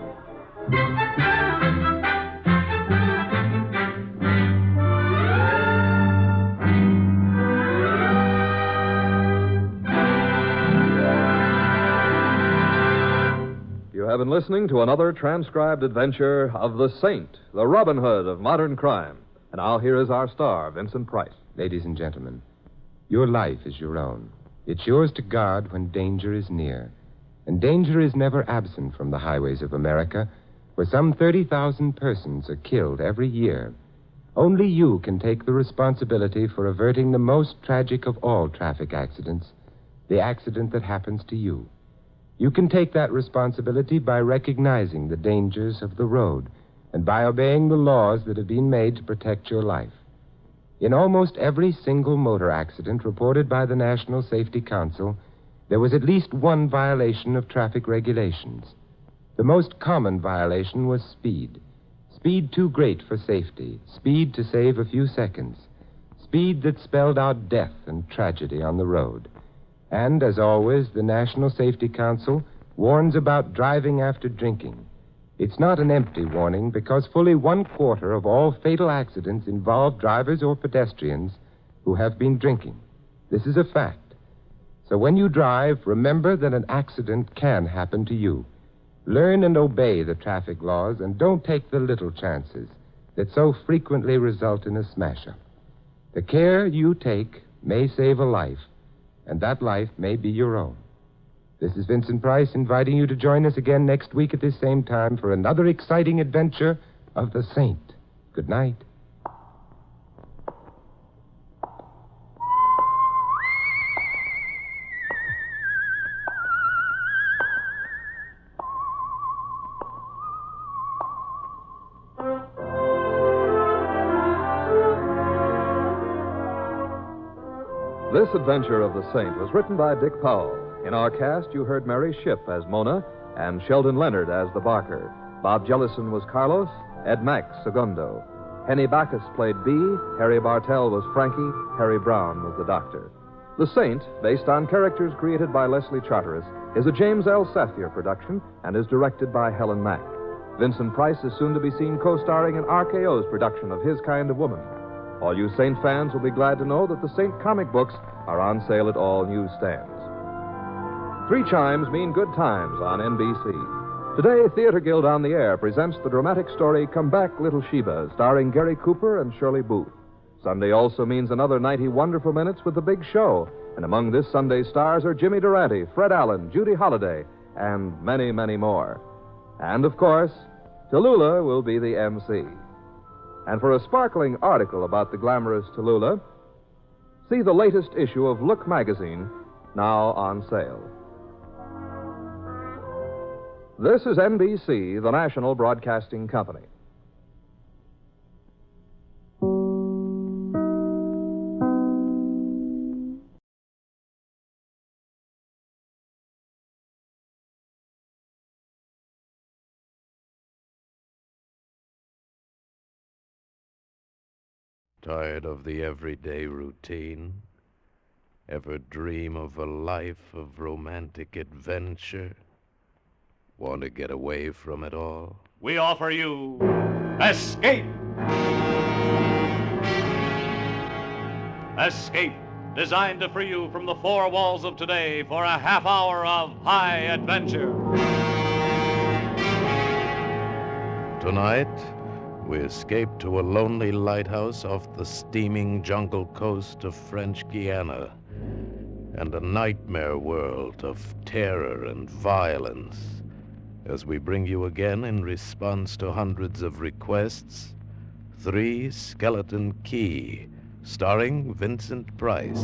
You have been listening to another transcribed adventure of the Saint, the Robin Hood of modern crime. And now here is our star, Vincent Price. Ladies and gentlemen, your life is your own. It's yours to guard when danger is near. And danger is never absent from the highways of America, where some 30,000 persons are killed every year. Only you can take the responsibility for averting the most tragic of all traffic accidents, the accident that happens to you. You can take that responsibility by recognizing the dangers of the road and by obeying the laws that have been made to protect your life. In almost every single motor accident reported by the National Safety Council, there was at least one violation of traffic regulations. The most common violation was speed. Speed too great for safety. Speed to save a few seconds. Speed that spelled out death and tragedy on the road. And, as always, the National Safety Council warns about driving after drinking. It's not an empty warning because fully 1/4 of all fatal accidents involve drivers or pedestrians who have been drinking. This is a fact. So when you drive, remember that an accident can happen to you. Learn and obey the traffic laws and don't take the little chances that so frequently result in a smash-up. The care you take may save a life, and that life may be your own. This is Vincent Price inviting you to join us again next week at this same time for another exciting adventure of the Saint. Good night. This adventure of the Saint was written by Dick Powell. In our cast, you heard Mary Shipp as Mona and Sheldon Leonard as the Barker. Bob Jellison was Carlos, Ed Mack, Segundo. Henny Bacchus played Bee, Harry Bartell was Frankie, Harry Brown was the Doctor. The Saint, based on characters created by Leslie Charteris, is a James L. Safier production and is directed by Helen Mack. Vincent Price is soon to be seen co-starring in RKO's production of His Kind of Woman. All you Saint fans will be glad to know that the Saint comic books are on sale at all newsstands. 3 chimes mean good times on NBC. Today, Theater Guild on the Air presents the dramatic story Come Back, Little Sheba, starring Gary Cooper and Shirley Booth. Sunday also means another 90 wonderful minutes with The Big Show. And among this Sunday's stars are Jimmy Durante, Fred Allen, Judy Holliday, and many, many more. And, of course, Tallulah will be the MC. And for a sparkling article about the glamorous Tallulah, see the latest issue of Look magazine, now on sale. This is NBC, the national broadcasting company. Tired of the everyday routine? Ever dream of a life of romantic adventure? Want to get away from it all? We offer you Escape. Escape, designed to free you from the four walls of today for a half hour of high adventure. Tonight, we escape to a lonely lighthouse off the steaming jungle coast of French Guiana and a nightmare world of terror and violence as we bring you again, in response to hundreds of requests, 3 Skeleton Key, starring Vincent Price.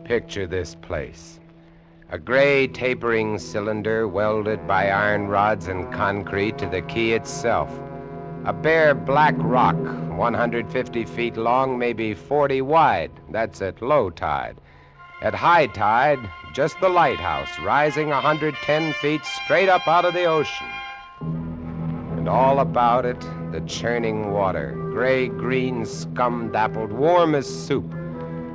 Picture this place. A gray tapering cylinder welded by iron rods and concrete to the key itself. A bare black rock, 150 feet long, maybe 40 wide. That's at low tide. At high tide, just the lighthouse, rising 110 feet straight up out of the ocean. And all about it, the churning water, gray-green, scum-dappled, warm as soup,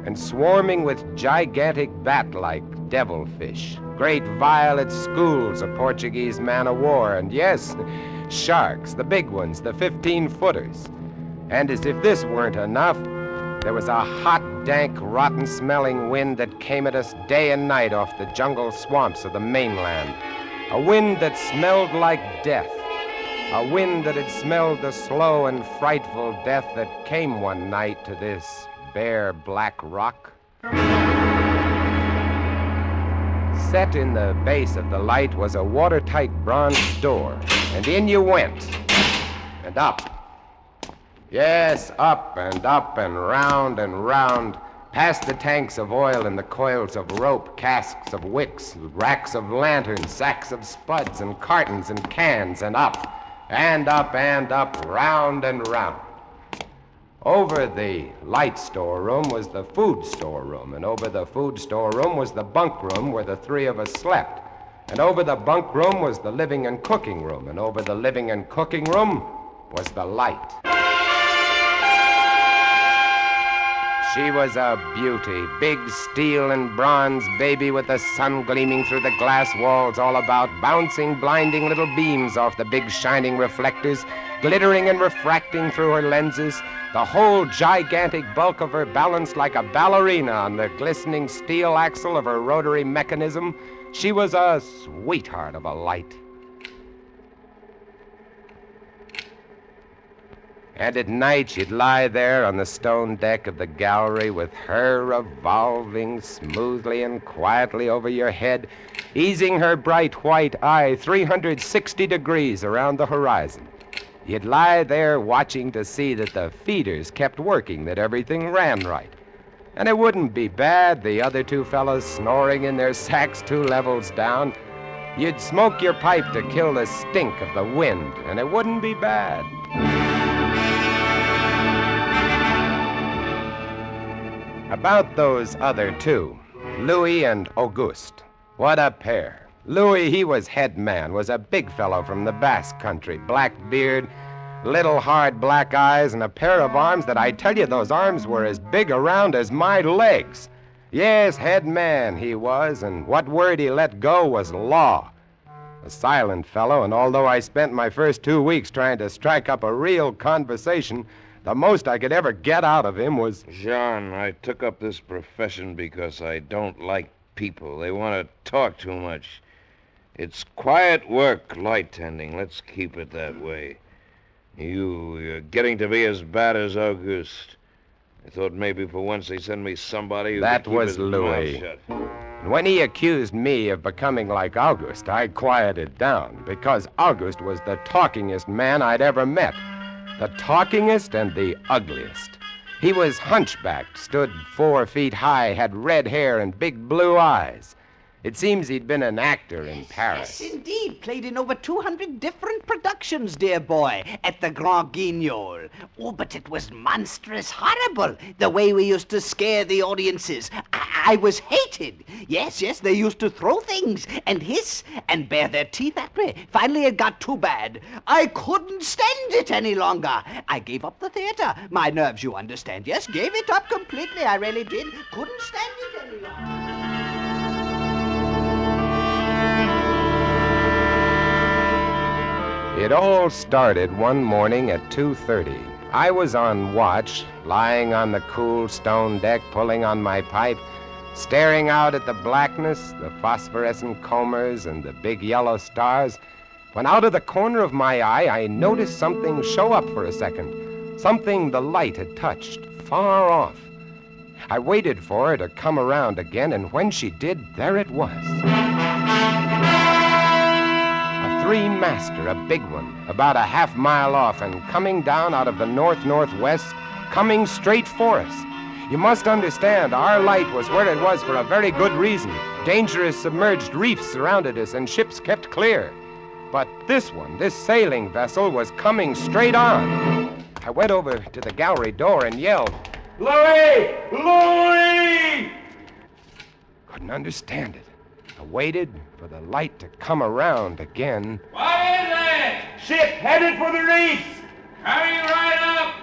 and swarming with gigantic bat-like devilfish, great violet schools of Portuguese man-o'-war, and yes, sharks, the big ones, the 15-footers. And as if this weren't enough, there was a hot, dank, rotten-smelling wind that came at us day and night off the jungle swamps of the mainland. A wind that smelled like death. A wind that had smelled the slow and frightful death that came one night to this bare black rock. Set in the base of the light was a watertight bronze door, and in you went, and up. Yes, up and round, past the tanks of oil and the coils of rope, casks of wicks, racks of lanterns, sacks of spuds and cartons and cans, and up, round and round. Over the light storeroom was the food storeroom, and over the food storeroom was the bunk room where the 3 of us slept. And over the bunk room was the living and cooking room, and over the living and cooking room was the light. She was a beauty, big steel and bronze baby with the sun gleaming through the glass walls all about, bouncing blinding little beams off the big shining reflectors, glittering and refracting through her lenses, the whole gigantic bulk of her balanced like a ballerina on the glistening steel axle of her rotary mechanism. She was a sweetheart of a light. And at night she'd lie there on the stone deck of the gallery with her revolving smoothly and quietly over your head, easing her bright white eye 360 degrees around the horizon. You'd lie there watching to see that the feeders kept working, that everything ran right. And it wouldn't be bad, the other 2 fellows snoring in their sacks 2 levels down. You'd smoke your pipe to kill the stink of the wind, and it wouldn't be bad. About those other 2, Louis and Auguste. What a pair. Louis, he was head man, was a big fellow from the Basque country, black beard, little hard black eyes, and a pair of arms that I tell you, those arms were as big around as my legs. Yes, head man he was, and what word he let go was law. A silent fellow, and although I spent my first 2 weeks trying to strike up a real conversation, the most I could ever get out of him was... Jean, I took up this profession because I don't like people. They want to talk too much. It's quiet work, light tending. Let's keep it that way. You're getting to be as bad as Auguste. I thought maybe for once they'd send me somebody who That could keep was his Louis. mouth shut. And when he accused me of becoming like Auguste, I quieted down, because Auguste was the talkingest man I'd ever met. The talkingest and the ugliest. He was hunchbacked, stood 4 feet high, had red hair and big blue eyes. It seems he'd been an actor in Paris. Yes, indeed. Played in over 200 different productions, dear boy, at the Grand Guignol. Oh, but it was monstrous horrible, the way we used to scare the audiences. I was hated. Yes, they used to throw things and hiss and bare their teeth at me. Finally, it got too bad. I couldn't stand it any longer. I gave up the theater. My nerves, you understand. Yes, gave it up completely. I really did. Couldn't stand it any longer. It all started one morning at 2:30. I was on watch, lying on the cool stone deck, pulling on my pipe, staring out at the blackness, the phosphorescent combers, and the big yellow stars, when out of the corner of my eye, I noticed something show up for a second, something the light had touched, far off. I waited for her to come around again, and when she did, there it was. Three-master, a big one, about a half-mile off and coming down out of the north-northwest, coming straight for us. You must understand, our light was where it was for a very good reason. Dangerous submerged reefs surrounded us and ships kept clear. But this one, this sailing vessel, was coming straight on. I went over to the gallery door and yelled, "Louis! Louis!" Couldn't understand it. I waited for the light to come around again. What is it? Ship headed for the reefs. Coming right up.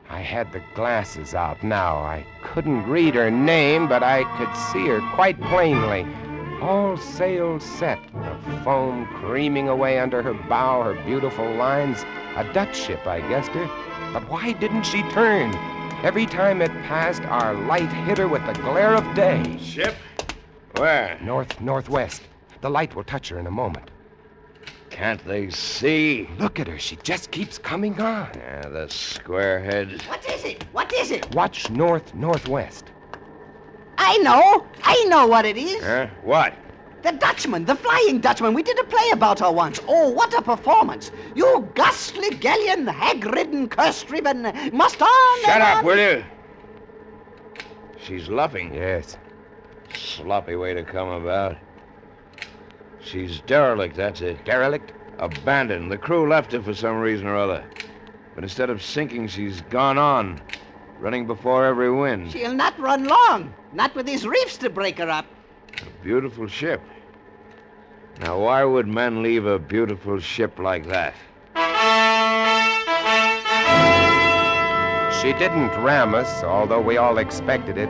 I had the glasses out now. I couldn't read her name, but I could see her quite plainly. All sails set, the foam creaming away under her bow, her beautiful lines. A Dutch ship, I guessed her. But why didn't she turn? Every time it passed, our light hit her with the glare of day. Ship? Where? Northwest. The light will touch her in a moment. Can't they see? Look at her. She just keeps coming on. Yeah, the squarehead. What is it? What is it? Watch northwest. I know what it is. Huh? What? The Dutchman, the Flying Dutchman. We did a play about her once. Oh, what a performance. You ghastly galleon, hag-ridden, curse-driven, must on. Shut up, will you? She's luffing. Yes. Sloppy way to come about. She's derelict, that's it. Derelict? Abandoned. The crew left her for some reason or other. But instead of sinking, she's gone on, running before every wind. She'll not run long. Not with these reefs to break her up. A beautiful ship. Now, why would men leave a beautiful ship like that? She didn't ram us, although we all expected it.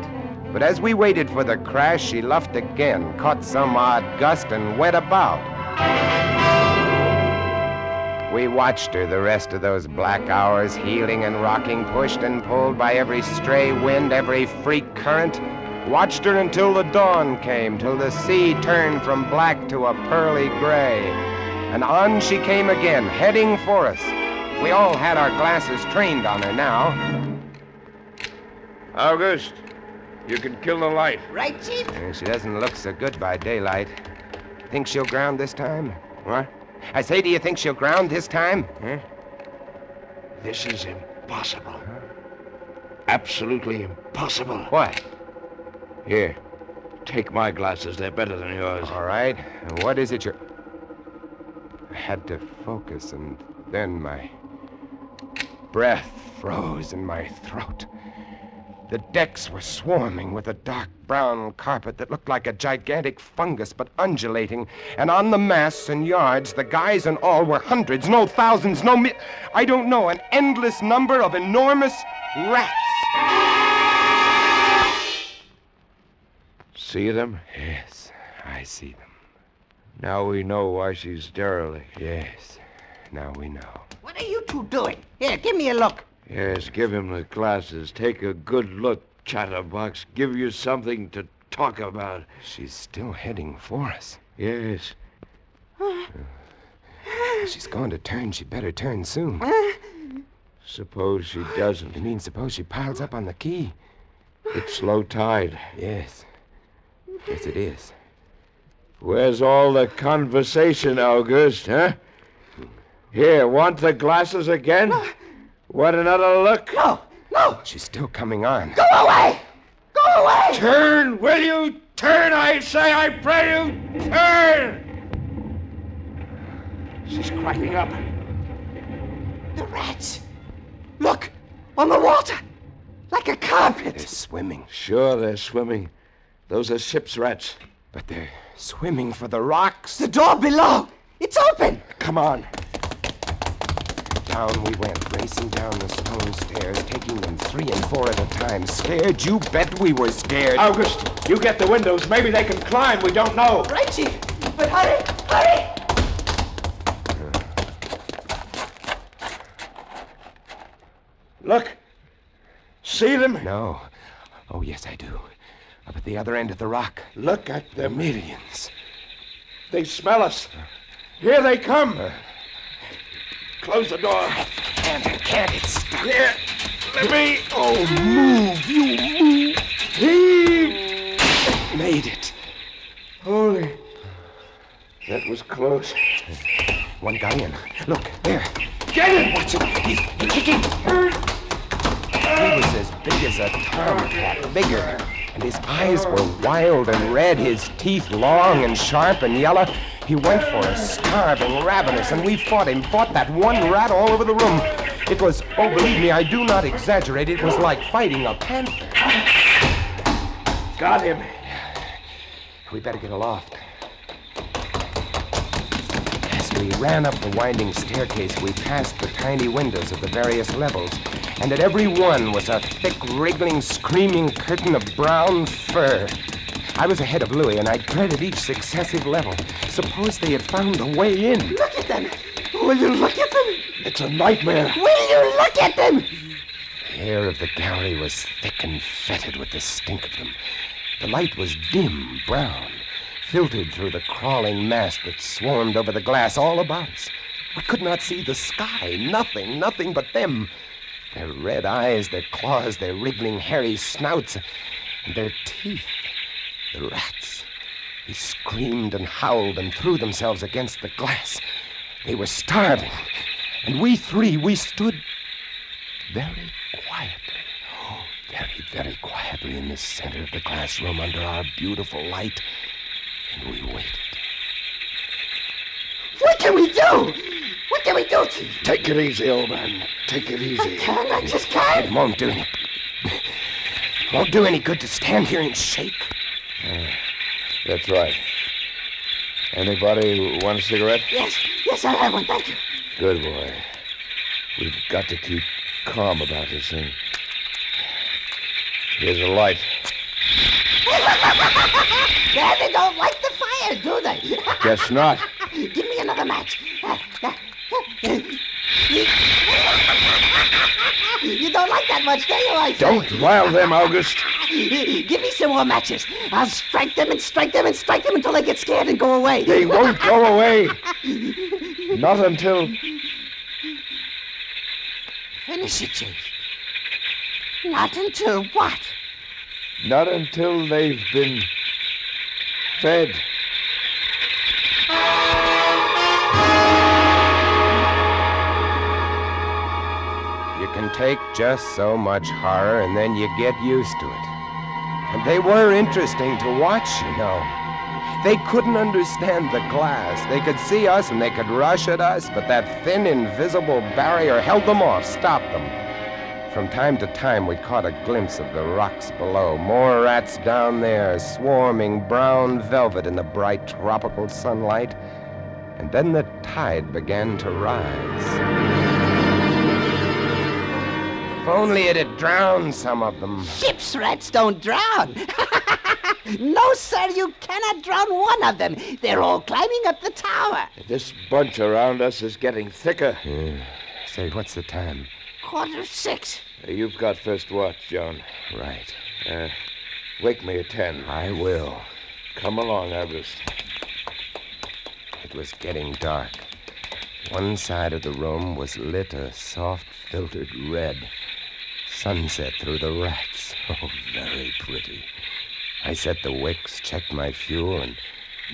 But as we waited for the crash, she luffed again, caught some odd gust, and went about. We watched her the rest of those black hours, heeling and rocking, pushed and pulled by every stray wind, every freak current. Watched her until the dawn came, till the sea turned from black to a pearly gray. And on she came again, heading for us. We all had our glasses trained on her now. August, you can kill the light. Right, Chief? She doesn't look so good by daylight. Think she'll ground this time? What? I say, do you think she'll ground this time? Huh? This is impossible. Absolutely impossible. What? Here, take my glasses. They're better than yours. All right. And what is it you're... I had to focus, and then my breath froze in my throat. The decks were swarming with a dark brown carpet that looked like a gigantic fungus, but undulating. And on the masts and yards, the guys and all were hundreds, no thousands, I don't know, an endless number of enormous rats. See them? Yes, I see them. Now we know why she's derelict. Yes, now we know. What are you two doing? Here, give me a look. Yes, give him the glasses. Take a good look, chatterbox. Give you something to talk about. She's still heading for us. Yes. She's going to turn. She better turn soon. Suppose she doesn't. You mean suppose she piles up on the quay? It's low tide. Yes. Yes, it is. Where's all the conversation, August, huh? Here, want the glasses again? No. Want another look? No. She's still coming on. Go away! Go away! Turn, will you? Turn, I say, I pray you, turn! She's cracking up. The rats. Look, on the water. Like a carpet. They're swimming. Sure, they're swimming. Those are ship's rats. But they're swimming for the rocks. The door below. It's open. Come on. Down we went, racing down the stone stairs, taking them 3 and 4 at a time. Scared? You bet we were scared. August, you get the windows. Maybe they can climb. We don't know. Right, Chief. But hurry, hurry! Look. See them? No. Oh, yes, I do. Up at the other end of the rock. Look at them. Millions. They smell us. Here they come. Close the door. Can't. It's stuck. Here. Let me. Oh, move. You move. Heave. Made it. Holy. That was close. One guy in. Look, there. Get him! Watch it. He's kicking. He was as big as a tomcat, bigger. And his eyes were wild and red, his teeth long and sharp and yellow. He went for us, starving, ravenous, and we fought him, fought that one rat all over the room. It was, oh, believe me, I do not exaggerate, it was like fighting a panther. Got him. We better get aloft. As we ran up the winding staircase, we passed the tiny windows of the various levels, and at every one was a thick, wriggling, screaming curtain of brown fur. I was ahead of Louis, and I dreaded each successive level. Suppose they had found the way in. Look at them. Will you look at them? It's a nightmare. Will you look at them? The air of the gallery was thick and fetid with the stink of them. The light was dim, brown, filtered through the crawling mass that swarmed over the glass all about us. We could not see the sky. Nothing but them. Their red eyes, their claws, their wriggling, hairy snouts, and their teeth. The rats. They screamed and howled and threw themselves against the glass. They were starving. And we three, we stood very quietly. Oh, very quietly in the center of the glass room under our beautiful light. And we waited. What can we do? What can we do, Chief? Take it easy, old man. Take it easy. I just can't. It won't do any. Won't do any good to stand here and shake. That's right. Anybody want a cigarette? Yes, I have one, thank you. Good boy. We've got to keep calm about this thing. Here's a light. They don't like the fire, do they? Guess not. Give me another match. You don't like that much, do you, I say? Don't rile them, August. Give me some more matches. I'll strike them and strike them and strike them until they get scared and go away. They won't go away. Not until... Finish it, Chief. Not until what? Not until they've been fed. You can take just so much horror, and then you get used to it. And they were interesting to watch, you know. They couldn't understand the glass. They could see us, and they could rush at us, but that thin, invisible barrier held them off, stopped them. From time to time, we caught a glimpse of the rocks below. More rats down there, swarming brown velvet in the bright tropical sunlight. And then the tide began to rise. If only it had drowned some of them. Ship's rats don't drown. No, sir, you cannot drown one of them. They're all climbing up the tower. This bunch around us is getting thicker. Say, what's the time? 6:15. You've got first watch, John. Right. Wake me at 10. I will. Come along, August. It was getting dark. One side of the room was lit a soft, filtered red. Sunset through the rats. Oh, very pretty. I set the wicks, checked my fuel, and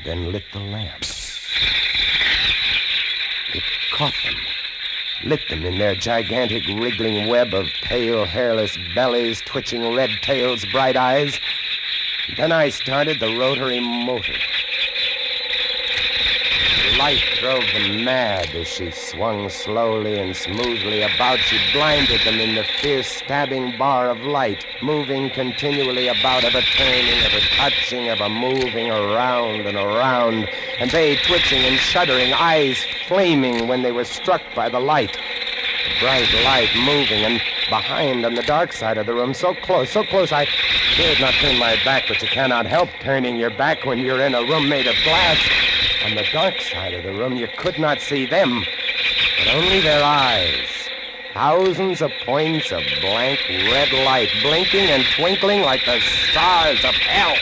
then lit the lamps. It caught them. Lit them in their gigantic wriggling web of pale, hairless bellies, twitching red tails, bright eyes. Then I started the rotary motor. The light drove them mad as she swung slowly and smoothly about. She blinded them in the fierce stabbing bar of light, moving continually about, ever turning, ever touching, ever moving around and around, and they twitching and shuddering, eyes flaming when they were struck by the light. The bright light moving, and behind on the dark side of the room, so close, I dared not turn my back, but you cannot help turning your back when you're in a room made of glass. On the dark side of the room, you could not see them, but only their eyes. Thousands of points of blank red light, blinking and twinkling like the stars of hell.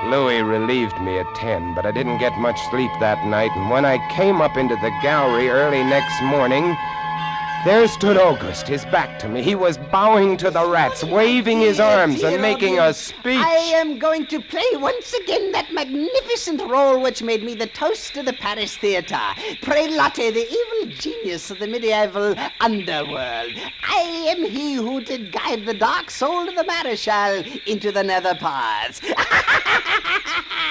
Louis relieved me at 10, but I didn't get much sleep that night, and when I came up into the gallery early next morning, there stood August, his back to me. He was bowing to the rats, waving his arms and making a speech. I am going to play once again that magnificent role which made me the toast of the Paris theater. Prelate, the evil genius of the medieval underworld. I am he who did guide the dark soul of the Marechal into the nether paths.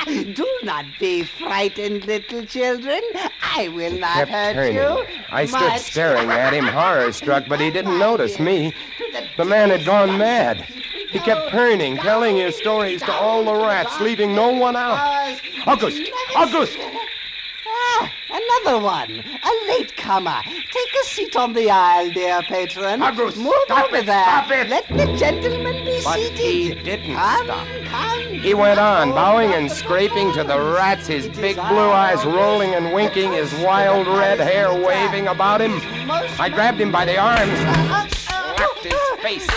Do not be frightened, little children. I will not hurt you. I stood staring at him, horror-struck, but he didn't notice me. The man had gone mad. He kept turning, telling his stories to all the rats, leaving no one out. August! August! Ah, another one. A latecomer. Take a seat on the aisle, dear patron. August, move stop over it, there. stop it. Let the gentleman be But seated. he didn't stop. Come. He went on, bowing and scraping to the rats, his big blue eyes rolling and winking, his wild red hair waving about him. I grabbed him by the arms and slapped his face.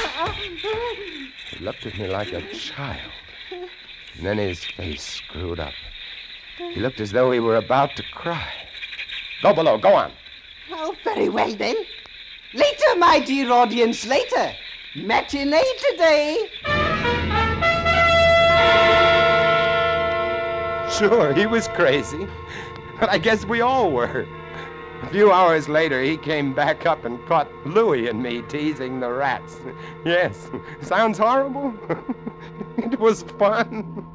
He looked at me like a child. And then his face screwed up. He looked as though he were about to cry. Go below, go on. Oh, very well then. Later, my dear audience, later. Matinee today. Sure, he was crazy. But I guess we all were. A few hours later, he came back up and caught Louis and me teasing the rats. Yes, sounds horrible. It was fun.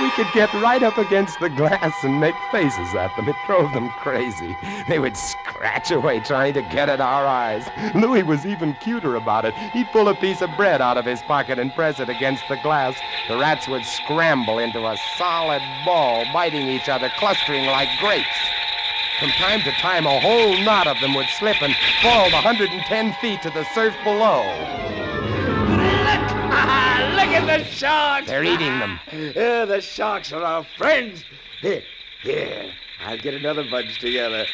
We could get right up against the glass and make faces at them. It drove them crazy. They would scratch away trying to get at our eyes. Louis was even cuter about it. He'd pull a piece of bread out of his pocket and press it against the glass. The rats would scramble into a solid ball, biting each other, clustering like grapes. From time to time, a whole knot of them would slip and fall 110 feet to the surf below. Look at the sharks! They're eating them. The sharks are our friends. Here, I'll get another bunch together.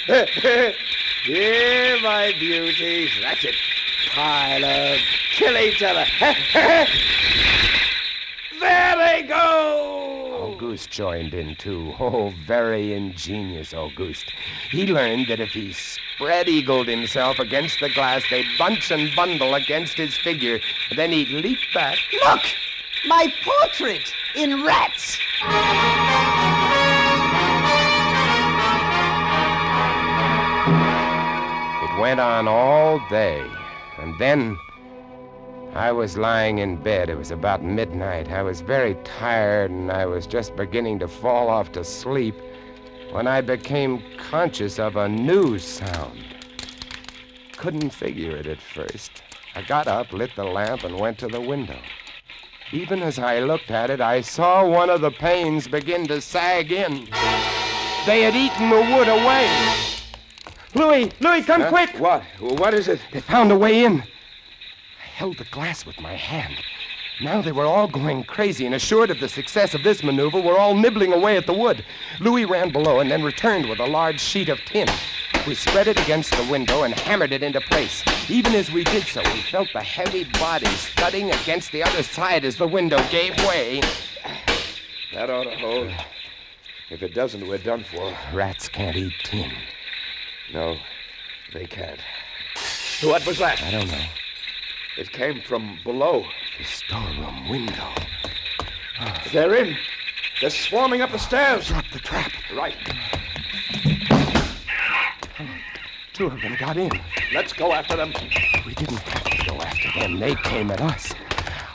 Here, my beauties. That's it. Pile up. Kill each other. There they go! Auguste joined in, too. Oh, very ingenious Auguste. He learned that if he spread-eagled himself against the glass, they'd bunch and bundle against his figure. Then he'd leap back. Look! My portrait in rats. It went on all day, and then I was lying in bed. It was about midnight. I was very tired, and I was just beginning to fall off to sleep when I became conscious of a new sound. Couldn't figure it at first. I got up, lit the lamp, and went to the window. Even as I looked at it, I saw one of the panes begin to sag in. They had eaten the wood away. Louis, come quick! What is it? They found a way in. I held the glass with my hand. Now they were all going crazy, and assured of the success of this maneuver, were all nibbling away at the wood. Louis ran below and then returned with a large sheet of tin. We spread it against the window and hammered it into place. Even as we did so, we felt the heavy body thudding against the other side as the window gave way. That ought to hold. If it doesn't, we're done for. Rats can't eat tin. No, they can't. What was that? I don't know. It came from below. The storeroom window. They're in. They're swarming up the stairs. Drop the trap. Right. Two of them got in. Let's go after them. We didn't have to go after them. They came at us.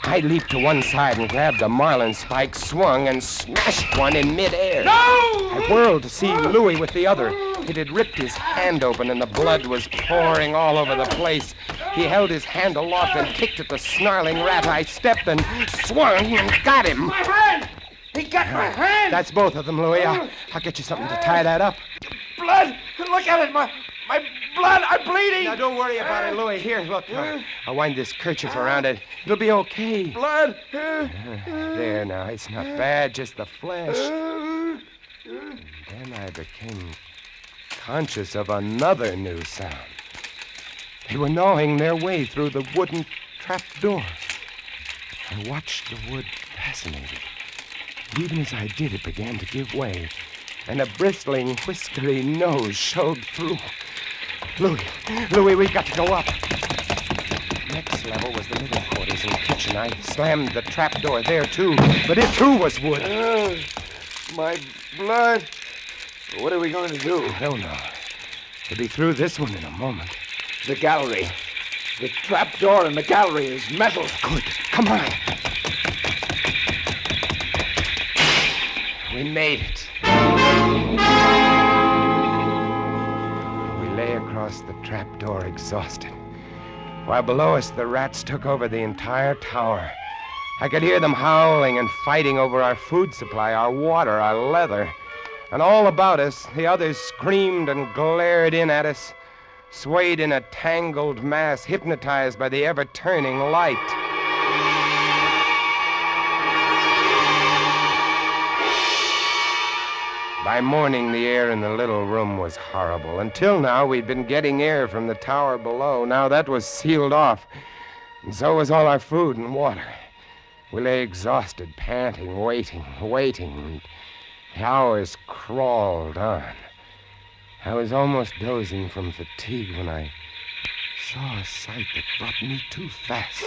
I leaped to one side and grabbed a marlin spike, swung, and smashed one in midair. No! I whirled to see Louis with the other. It had ripped his hand open, and the blood was pouring all over the place. He held his hand aloft and kicked at the snarling rat. I stepped and swung and got him. My hand! He got my hand! That's both of them, Louis. I'll get you something to tie that up. Blood! Look at it! My blood! I'm bleeding! Now, don't worry about it, Louis. Here, look. I'll wind this kerchief around it. It'll be okay. Blood! There, now. It's not bad, just the flesh. And then I became conscious of another new sound. They were gnawing their way through the wooden trap door. I watched the wood fascinated. Even as I did, it began to give way, and a bristling, whiskery nose showed through. Louis, we've got to go up. Next level was the living quarters and kitchen. I slammed the trap door there, too, but it, too, was wood. My blood. What are we going to do? I don't know. We'll be through this one in a moment. The gallery. The trap door in the gallery is metal. Good. Come on. We made it. We lay across the trapdoor exhausted, while below us the rats took over the entire tower. I could hear them howling and fighting over our food supply, our water, our leather. And all about us, the others screamed and glared in at us, swayed in a tangled mass, hypnotized by the ever-turning light. By morning, the air in the little room was horrible. Until now, we'd been getting air from the tower below. Now that was sealed off, and so was all our food and water. We lay exhausted, panting, waiting. And the hours crawled on. I was almost dozing from fatigue when I saw a sight that brought me too fast.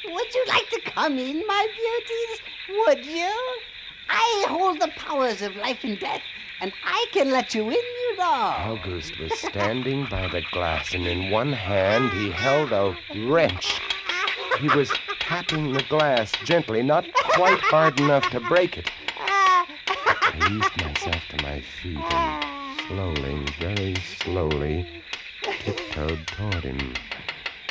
Would you like to come in, my beauties? Would you? I hold the powers of life and death, and I can let you in, you know. August was standing by the glass, and in one hand he held a wrench. He was tapping the glass gently, not quite hard enough to break it. I eased myself to my feet and slowly, very slowly, tiptoed toward him.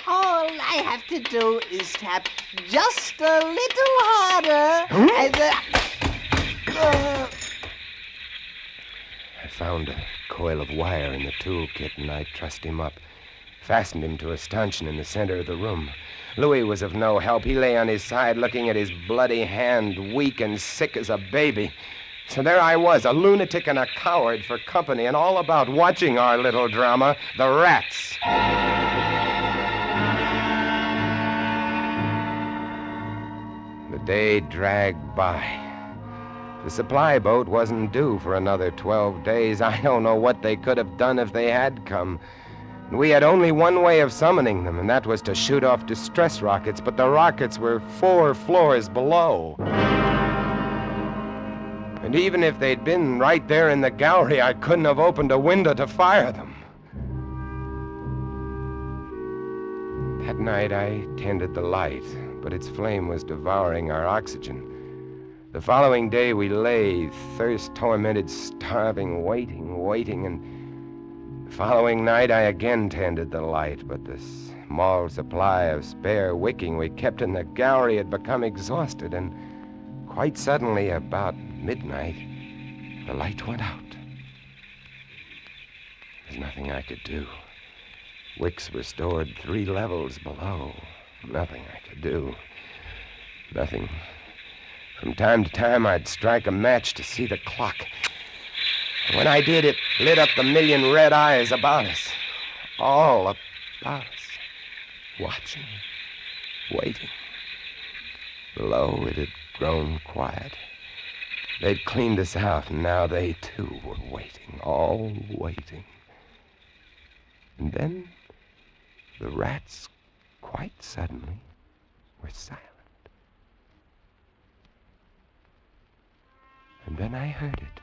All I have to do is tap just a little harder, and I found a coil of wire in the toolkit, and I trussed him up, fastened him to a stanchion in the center of the room. Louis was of no help. He lay on his side, looking at his bloody hand, weak and sick as a baby. So there I was, a lunatic and a coward for company, and all about watching our little drama, the rats. The day dragged by. The supply boat wasn't due for another 12 days. I don't know what they could have done if they had come. We had only one way of summoning them, and that was to shoot off distress rockets, but the rockets were 4 floors below. And even if they'd been right there in the gallery, I couldn't have opened a window to fire them. That night, I tended the light, but its flame was devouring our oxygen. The following day, we lay, thirst-tormented, starving, waiting, and the following night, I again tended the light, but the small supply of spare wicking we kept in the gallery had become exhausted, and quite suddenly, about midnight, the light went out. There's nothing I could do. Wicks were stored 3 levels below. Nothing I could do. Nothing. From time to time, I'd strike a match to see the clock. When I did, it lit up the million red eyes about us. All about us. Watching. Waiting. Below, it had grown quiet. They'd cleaned us out, and now they, too, were waiting. All waiting. And then the rats, quite suddenly, were silent. And then I heard it.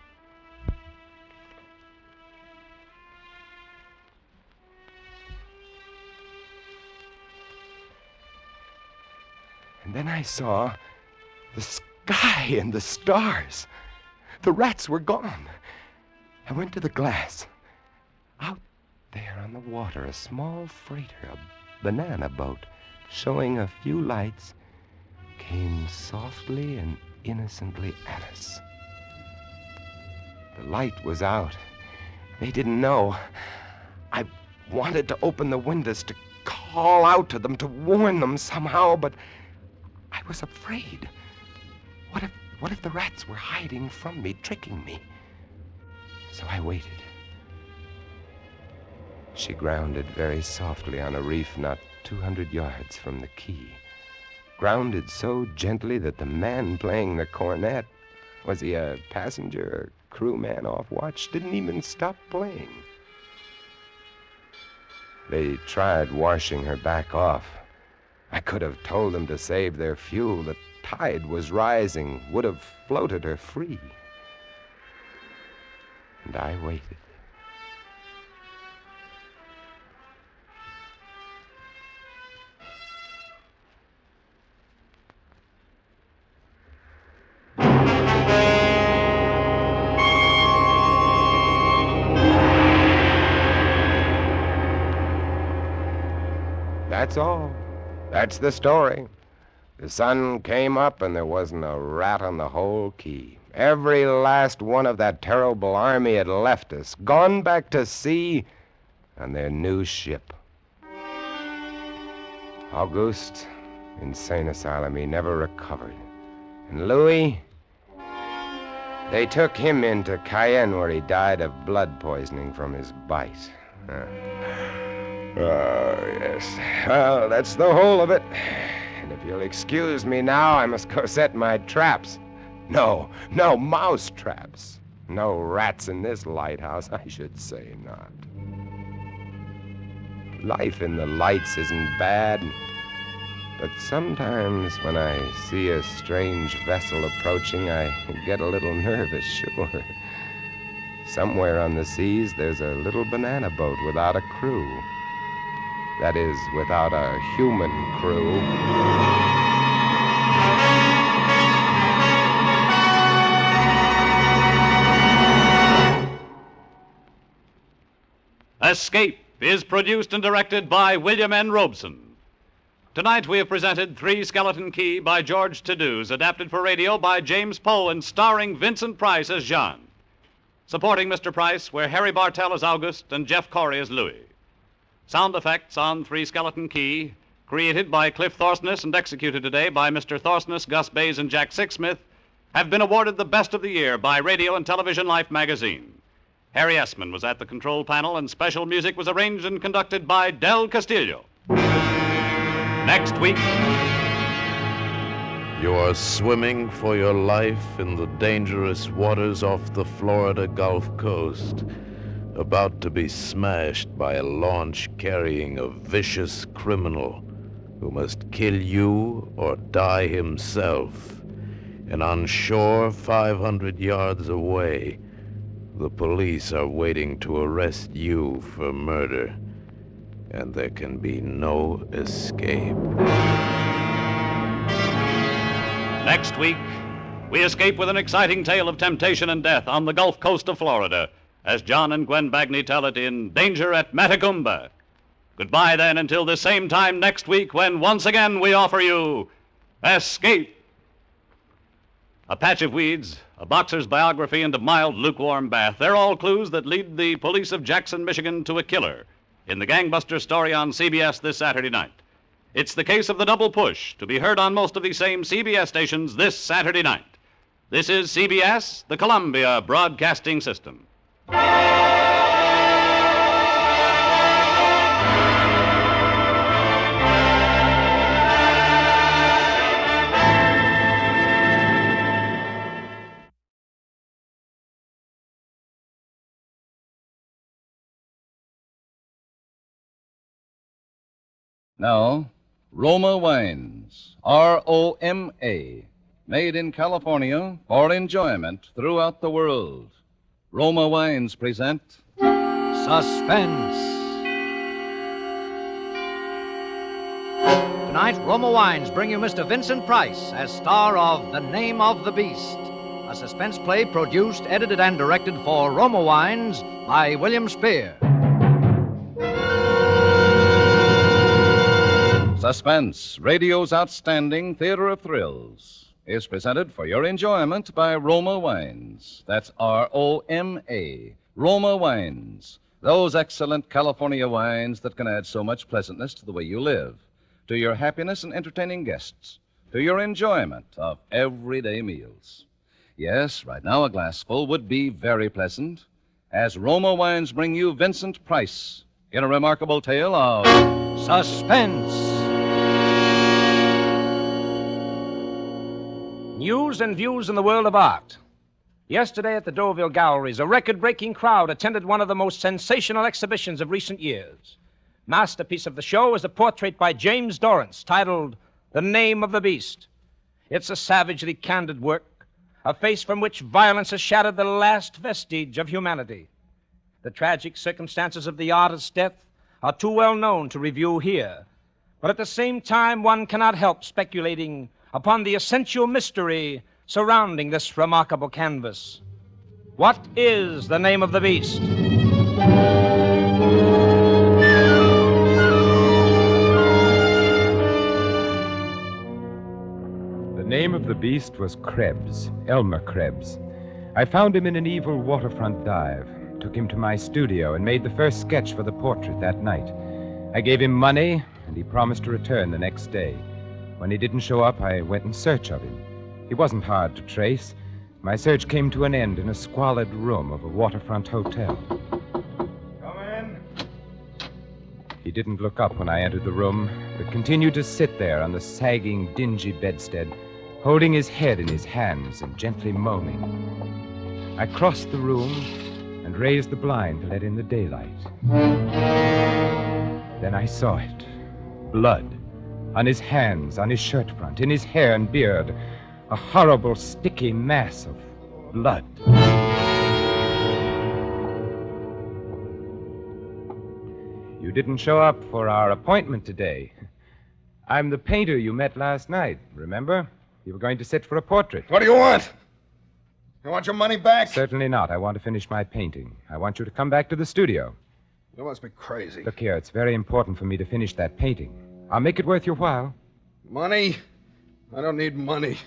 And then I saw the sky and the stars. The rats were gone. I went to the glass. Out there on the water, a small freighter, a banana boat, showing a few lights, came softly and innocently at us. The light was out. They didn't know. I wanted to open the windows to call out to them, to warn them somehow, but I was afraid. What if the rats were hiding from me, tricking me? So I waited. She grounded very softly on a reef not 200 yards from the quay. Grounded so gently that the man playing the cornet, was he a passenger or crewman off watch, didn't even stop playing. They tried washing her back off. I could have told them to save their fuel. The tide was rising, would have floated her free. And I waited. That's all. That's the story. The sun came up and there wasn't a rat on the whole quay. Every last one of that terrible army had left us, gone back to sea on their new ship. Auguste, insane asylum, he never recovered. And Louis, they took him into Cayenne where he died of blood poisoning from his bite. Oh, yes. Well, that's the whole of it. And if you'll excuse me now, I must go set my traps. No mouse traps. No rats in this lighthouse, I should say not. Life in the lights isn't bad, but sometimes when I see a strange vessel approaching, I get a little nervous, sure. Somewhere on the seas, there's a little banana boat without a crew. That is, without a human crew. Escape is produced and directed by William N. Robeson. Tonight we have presented Three Skeleton Key by George Tadouse, adapted for radio by James Poe and starring Vincent Price as Jean. Supporting Mr. Price were Harry Bartell as August and Jeff Corey as Louis. Sound effects on Three Skeleton Key, created by Cliff Thorsness and executed today by Mr. Thorsness, Gus Bays, and Jack Sixsmith, have been awarded the Best of the Year by Radio and Television Life magazine. Harry Essman was at the control panel, and special music was arranged and conducted by Del Castillo. Next week, you are swimming for your life in the dangerous waters off the Florida Gulf Coast, about to be smashed by a launch carrying a vicious criminal who must kill you or die himself. And on shore 500 yards away, the police are waiting to arrest you for murder, and there can be no escape. Next week, we escape with an exciting tale of temptation and death on the Gulf Coast of Florida, as John and Gwen Bagney tell it in Danger at Matagumba. Goodbye, then, until the same time next week when once again we offer you Escape. A patch of weeds, a boxer's biography, and a mild, lukewarm bath. They're all clues that lead the police of Jackson, Michigan to a killer in the gangbuster story on CBS this Saturday night. It's the case of the double push, to be heard on most of these same CBS stations this Saturday night. This is CBS, the Columbia Broadcasting System. Now, Roma Wines, R-O-M-A, made in California for enjoyment throughout the world. Roma Wines present Suspense. Tonight, Roma Wines bring you Mr. Vincent Price as star of The Name of the Beast, a suspense play produced, edited, and directed for Roma Wines by William Spear. Suspense, radio's outstanding theater of thrills, is presented for your enjoyment by Roma Wines. That's R-O-M-A, Roma Wines. Those excellent California wines that can add so much pleasantness to the way you live, to your happiness in entertaining guests, to your enjoyment of everyday meals. Yes, right now a glassful would be very pleasant, as Roma Wines bring you Vincent Price in a remarkable tale of Suspense. News and views in the world of art. Yesterday at the Deauville Galleries, a record-breaking crowd attended one of the most sensational exhibitions of recent years. Masterpiece of the show is a portrait by James Dorrance titled The Name of the Beast. It's a savagely candid work, a face from which violence has shattered the last vestige of humanity. The tragic circumstances of the artist's death are too well known to review here, but at the same time one cannot help speculating upon the essential mystery surrounding this remarkable canvas. What is the name of the beast? The name of the beast was Krebs, Elmer Krebs. I found him in an evil waterfront dive, took him to my studio, and made the first sketch for the portrait that night. I gave him money, and he promised to return the next day. When he didn't show up, I went in search of him. He wasn't hard to trace. My search came to an end in a squalid room of a waterfront hotel. Come in. He didn't look up when I entered the room, but continued to sit there on the sagging, dingy bedstead, holding his head in his hands and gently moaning. I crossed the room and raised the blind to let in the daylight. Then I saw it. Blood. On his hands, on his shirt front, in his hair and beard. A horrible, sticky mass of blood. You didn't show up for our appointment today. I'm the painter you met last night, remember? You were going to sit for a portrait. What do you want? You want your money back? Certainly not. I want to finish my painting. I want you to come back to the studio. You must be crazy. Look here, it's very important for me to finish that painting. I'll make it worth your while. Money? I don't need money.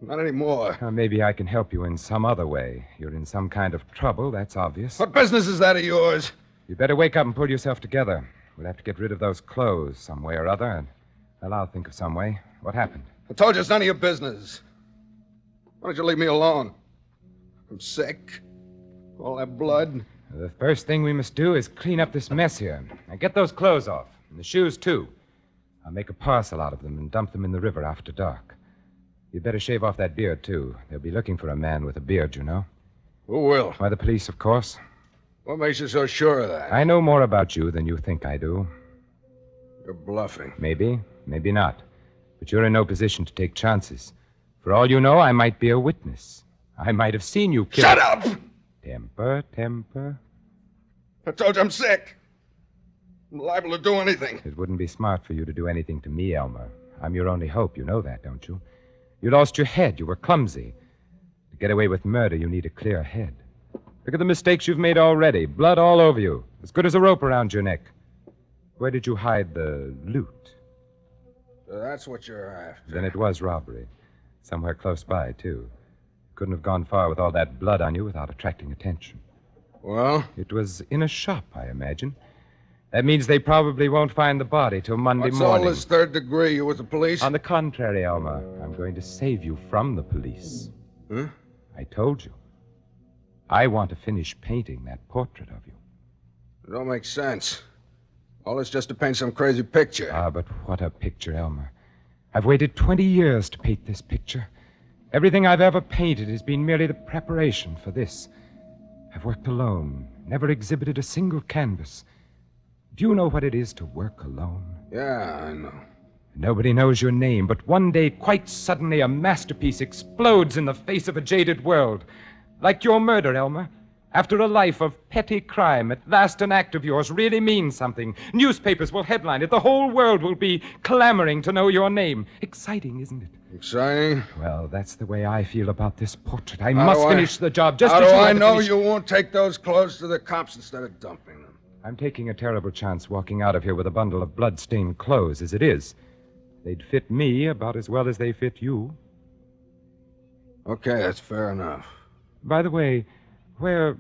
Not anymore. Maybe I can help you in some other way. You're in some kind of trouble, that's obvious. What business is that of yours? You better wake up and pull yourself together. We'll have to get rid of those clothes some way or other, and well, I'll think of some way. What happened? I told you it's none of your business. Why don't you leave me alone? I'm sick. All that blood. The first thing we must do is clean up this mess here. Now get those clothes off. And the shoes, too. I'll make a parcel out of them and dump them in the river after dark. You'd better shave off that beard, too. They'll be looking for a man with a beard, you know. Who will? Why, the police, of course. What makes you so sure of that? I know more about you than you think I do. You're bluffing. Maybe, maybe not. But you're in no position to take chances. For all you know, I might be a witness. I might have seen you kill... Shut up! Temper, temper. I told you I'm sick. I'm liable to do anything. It wouldn't be smart for you to do anything to me, Elmer. I'm your only hope. You know that, don't you? You lost your head. You were clumsy. To get away with murder, you need a clear head. Look at the mistakes you've made already. Blood all over you. As good as a rope around your neck. Where did you hide the loot? So that's what you're after. Then it was robbery. Somewhere close by, too. Couldn't have gone far with all that blood on you without attracting attention. Well? It was in a shop, I imagine. That means they probably won't find the body till Monday morning. What's all this third degree? You with the police? On the contrary, Elmer. I'm going to save you from the police. Huh? I told you. I want to finish painting that portrait of you. It don't make sense. All this just to paint some crazy picture. Ah, but what a picture, Elmer. I've waited 20 years to paint this picture. Everything I've ever painted has been merely the preparation for this. I've worked alone, never exhibited a single canvas. Do you know what it is to work alone? Yeah, I know. Nobody knows your name, but one day, quite suddenly, a masterpiece explodes in the face of a jaded world. Like your murder, Elmer. After a life of petty crime, at last an act of yours really means something. Newspapers will headline it. The whole world will be clamoring to know your name. Exciting, isn't it? Exciting? Well, that's the way I feel about this portrait. I must finish the job just as you How do I had to know finish... you won't take those clothes to the cops instead of dumping them? I'm taking a terrible chance walking out of here with a bundle of blood-stained clothes as it is. They'd fit me about as well as they fit you. Okay, that's fair enough. By the way, where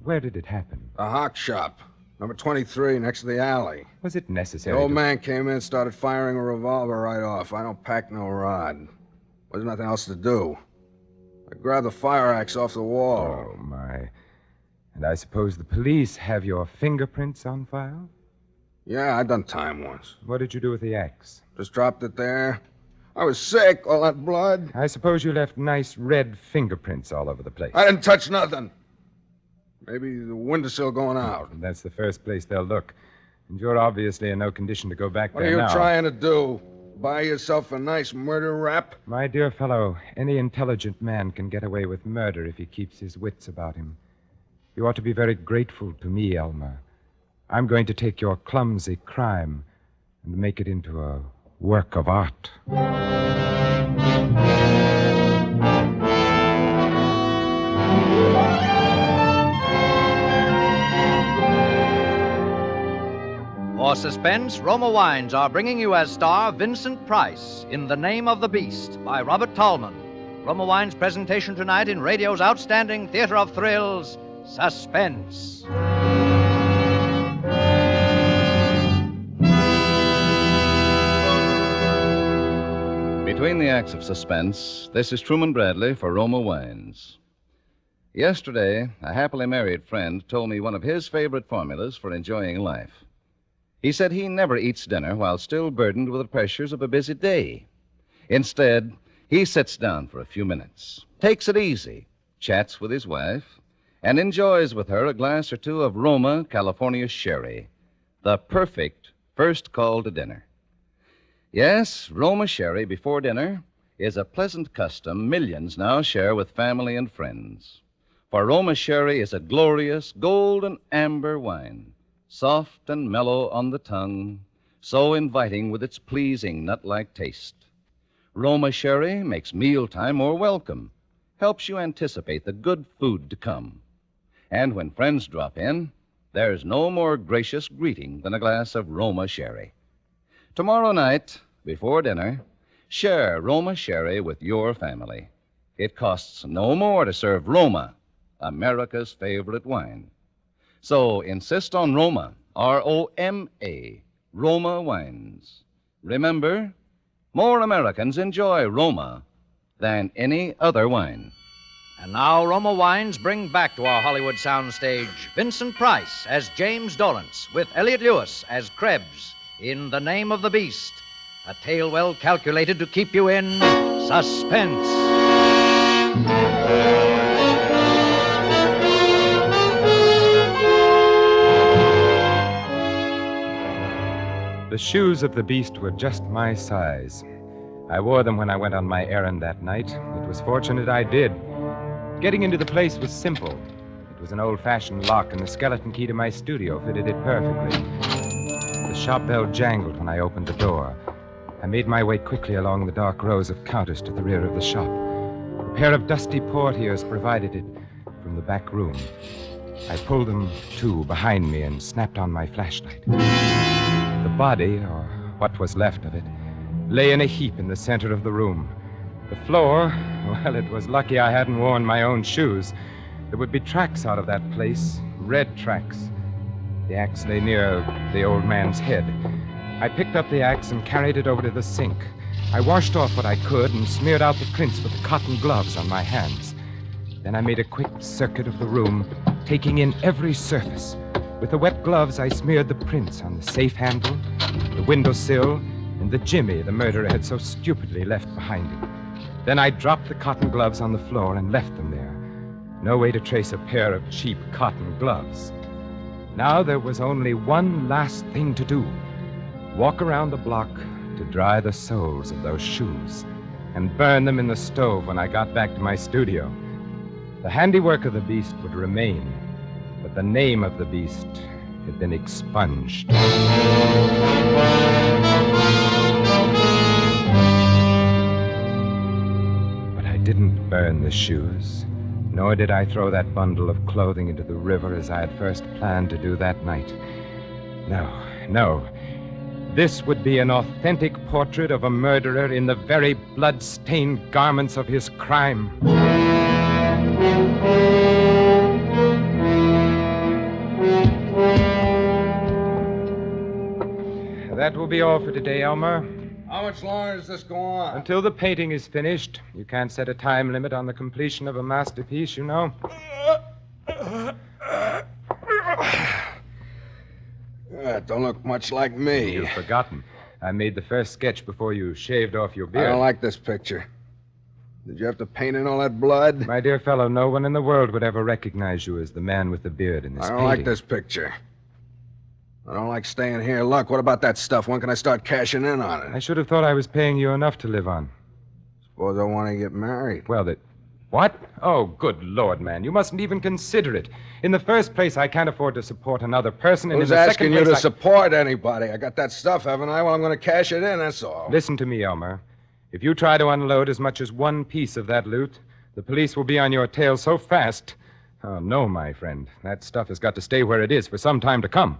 did it happen? A hock shop. Number 23, next to the alley. Was it necessary? The old man came in and started firing a revolver right off. I don't pack no rod. There's nothing else to do. I grabbed the fire axe off the wall. Oh, my. And I suppose the police have your fingerprints on file? Yeah, I done time once. What did you do with the axe? Just dropped it there. I was sick, all that blood. I suppose you left nice red fingerprints all over the place. I didn't touch nothing. Maybe the windowsill going out. That's the first place they'll look. And you're obviously in no condition to go back What there are you now. trying to do? Buy yourself a nice murder rap? My dear fellow, any intelligent man can get away with murder if he keeps his wits about him. You ought to be very grateful to me, Elmer. I'm going to take your clumsy crime and make it into a work of art. For suspense, Roma Wines are bringing you as star Vincent Price in The Name of the Beast by Robert Tallman. Roma Wines' presentation tonight in radio's outstanding theater of thrills, Suspense. Between the acts of suspense, this is Truman Bradley for Roma Wines. Yesterday, a happily married friend told me one of his favorite formulas for enjoying life. He said he never eats dinner while still burdened with the pressures of a busy day. Instead, he sits down for a few minutes, takes it easy, chats with his wife, and enjoys with her a glass or two of Roma, California sherry, the perfect first call to dinner. Yes, Roma sherry before dinner is a pleasant custom millions now share with family and friends. For Roma sherry is a glorious golden amber wine, soft and mellow on the tongue, so inviting with its pleasing nut-like taste. Roma sherry makes mealtime more welcome, helps you anticipate the good food to come. And when friends drop in, there's no more gracious greeting than a glass of Roma sherry. Tomorrow night, before dinner, share Roma sherry with your family. It costs no more to serve Roma, America's favorite wine. So insist on Roma, R-O-M-A, Roma wines. Remember, more Americans enjoy Roma than any other wine. And now Roma Wines bring back to our Hollywood soundstage Vincent Price as James Dorrance with Elliot Lewis as Krebs in The Name of the Beast, a tale well calculated to keep you in suspense. The shoes of the beast were just my size. I wore them when I went on my errand that night. It was fortunate I did. Getting into the place was simple. It was an old-fashioned lock, and the skeleton key to my studio fitted it perfectly. The shop bell jangled when I opened the door. I made my way quickly along the dark rows of counters to the rear of the shop. A pair of dusty portieres provided it from the back room. I pulled them to behind me and snapped on my flashlight. The body, or what was left of it, lay in a heap in the center of the room. The floor, well, it was lucky I hadn't worn my own shoes. There would be tracks out of that place, red tracks. The axe lay near the old man's head. I picked up the axe and carried it over to the sink. I washed off what I could and smeared out the prints with the cotton gloves on my hands. Then I made a quick circuit of the room, taking in every surface. With the wet gloves, I smeared the prints on the safe handle, the windowsill, and the jimmy the murderer had so stupidly left behind him. Then I dropped the cotton gloves on the floor and left them there. No way to trace a pair of cheap cotton gloves. Now there was only one last thing to do. Walk around the block, to dry the soles of those shoes and burn them in the stove when I got back to my studio. The handiwork of the beast would remain, but the name of the beast had been expunged. But I didn't burn the shoes, nor did I throw that bundle of clothing into the river as I had first planned to do that night. No. This would be an authentic portrait of a murderer in the very blood-stained garments of his crime. That will be all for today, Elmer. How much longer does this go on? Until the painting is finished. You can't set a time limit on the completion of a masterpiece, you know. Don't look much like me. You've forgotten. I made the first sketch before you shaved off your beard. I don't like this picture. Did you have to paint in all that blood? My dear fellow, no one in the world would ever recognize you as the man with the beard in this painting. I don't like this picture. I don't like staying here. Look, what about that stuff? When can I start cashing in on it? I should have thought I was paying you enough to live on. Suppose I want to get married. Well, What? Oh, good Lord, man. You mustn't even consider it. In the first place, I can't afford to support another person. And Who's in the asking second you place, to support anybody? I got that stuff, haven't I? Well, I'm going to cash it in, that's all. Listen to me, Elmer. If you try to unload as much as one piece of that loot, the police will be on your tail so fast. Oh, no, my friend. That stuff has got to stay where it is for some time to come.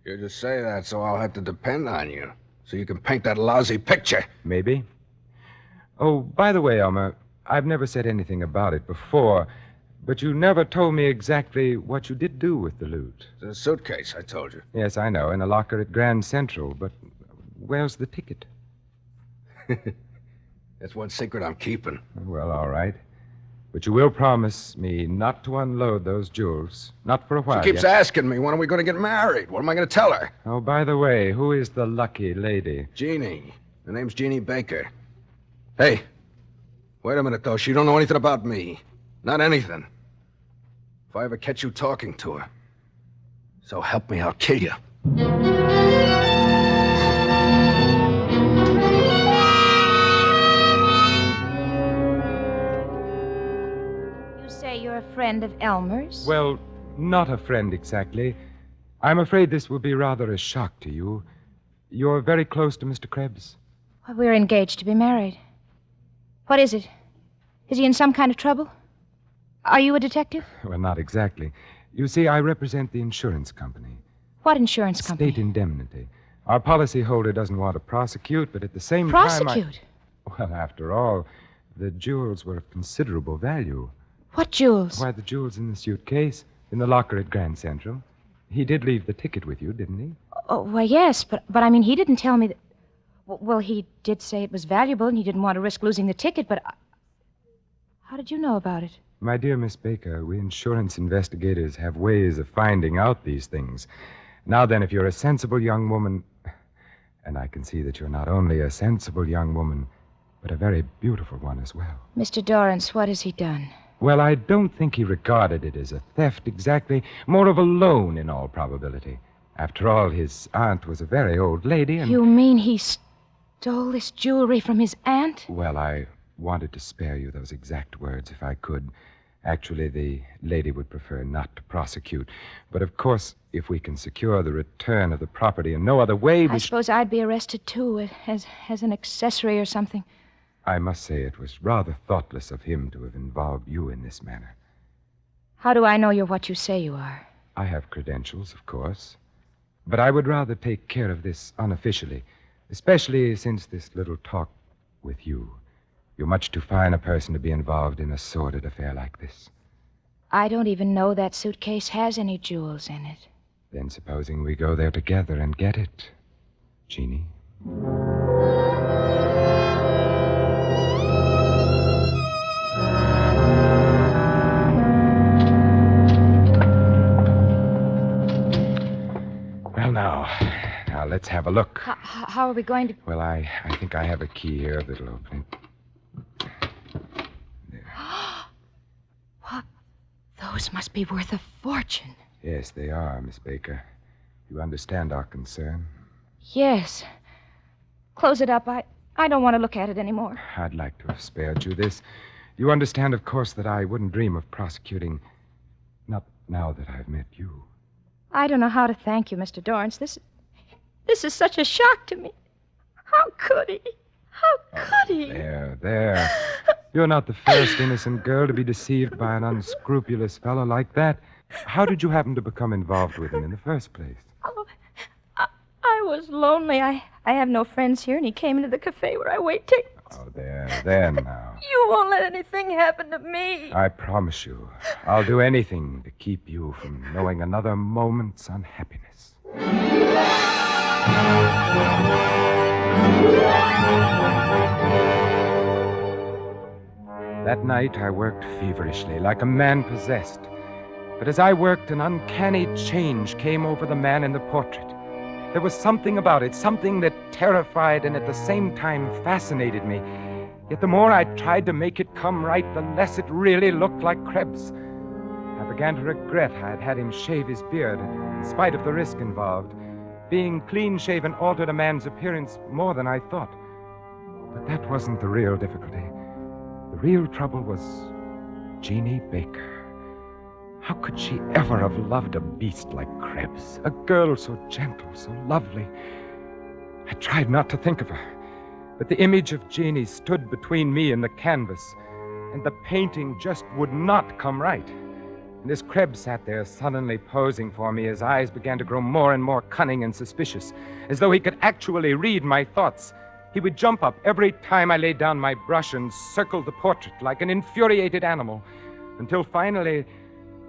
You just say that, so I'll have to depend on you. So you can paint that lousy picture. Maybe. Oh, by the way, Elmer, I've never said anything about it before, but you never told me exactly what you did do with the loot. It's a suitcase, I told you. Yes, I know, in a locker at Grand Central, but where's the ticket? That's one secret I'm keeping. Well, all right. But you will promise me not to unload those jewels. Not for a while. She keeps asking me, when are we going to get married? What am I going to tell her? Oh, by the way, who is the lucky lady? Jeannie. Her name's Jeannie Baker. Hey, wait a minute, though. She don't know anything about me. Not anything. If I ever catch you talking to her, so help me, I'll kill you. You're a friend of Elmer's? Well, not a friend exactly. I'm afraid this will be rather a shock to you. You're very close to Mr. Krebs. Well, we're engaged to be married. What is it? Is he in some kind of trouble? Are you a detective? Well, not exactly. You see, I represent the insurance company. What insurance company? State indemnity. Our policyholder doesn't want to prosecute, but at the same Prosecute? time... Well, after all, the jewels were of considerable value. What jewels? Why, the jewels in the suitcase, in the locker at Grand Central. He did leave the ticket with you, didn't he? Oh, well, yes, but I mean, he didn't tell me that... Well, he did say it was valuable and he didn't want to risk losing the ticket, but... How did you know about it? My dear Miss Baker, we insurance investigators have ways of finding out these things. Now then, if you're a sensible young woman... And I can see that you're not only a sensible young woman, but a very beautiful one as well. Mr. Dorrance, what has he done? Well, I don't think he regarded it as a theft exactly, more of a loan in all probability. After all, his aunt was a very old lady and... You mean he stole this jewelry from his aunt? Well, I wanted to spare you those exact words if I could. Actually, the lady would prefer not to prosecute. But of course, if we can secure the return of the property in no other way... I suppose I'd be arrested, too, as an accessory or something. I must say it was rather thoughtless of him to have involved you in this manner. How do I know you're what you say you are? I have credentials, of course. But I would rather take care of this unofficially, especially since this little talk with you. You're much too fine a person to be involved in a sordid affair like this. I don't even know that suitcase has any jewels in it. Then supposing we go there together and get it, Jeannie? Now, let's have a look. How are we going to... Well, I think I have a key here that'll open it. There. What? Those must be worth a fortune. Yes, they are, Miss Baker. You understand our concern? Yes. Close it up. I don't want to look at it anymore. I'd like to have spared you this. You understand, of course, that I wouldn't dream of prosecuting. Not now that I've met you. I don't know how to thank you, Mr. Dorrance. This is such a shock to me. How could he? How could he? There. You're not the first innocent girl to be deceived by an unscrupulous fellow like that. How did you happen to become involved with him in the first place? Oh, I was lonely. I have no friends here, and he came into the cafe where I wait tables. Oh, there now. You won't let anything happen to me. I promise you, I'll do anything to keep you from knowing another moment's unhappiness. That night, I worked feverishly, like a man possessed. But as I worked, an uncanny change came over the man in the portrait. There was something about it, something that terrified and at the same time fascinated me. Yet the more I tried to make it come right, the less it really looked like Krebs. I began to regret I had had him shave his beard, in spite of the risk involved. Being clean-shaven altered a man's appearance more than I thought. But that wasn't the real difficulty. The real trouble was Jeannie Baker. How could she ever have loved a beast like Krebs? A girl so gentle, so lovely. I tried not to think of her, but the image of Jeannie stood between me and the canvas, and the painting just would not come right. And as Krebs sat there sullenly posing for me, his eyes began to grow more and more cunning and suspicious, as though he could actually read my thoughts. He would jump up every time I laid down my brush and circled the portrait like an infuriated animal, until finally,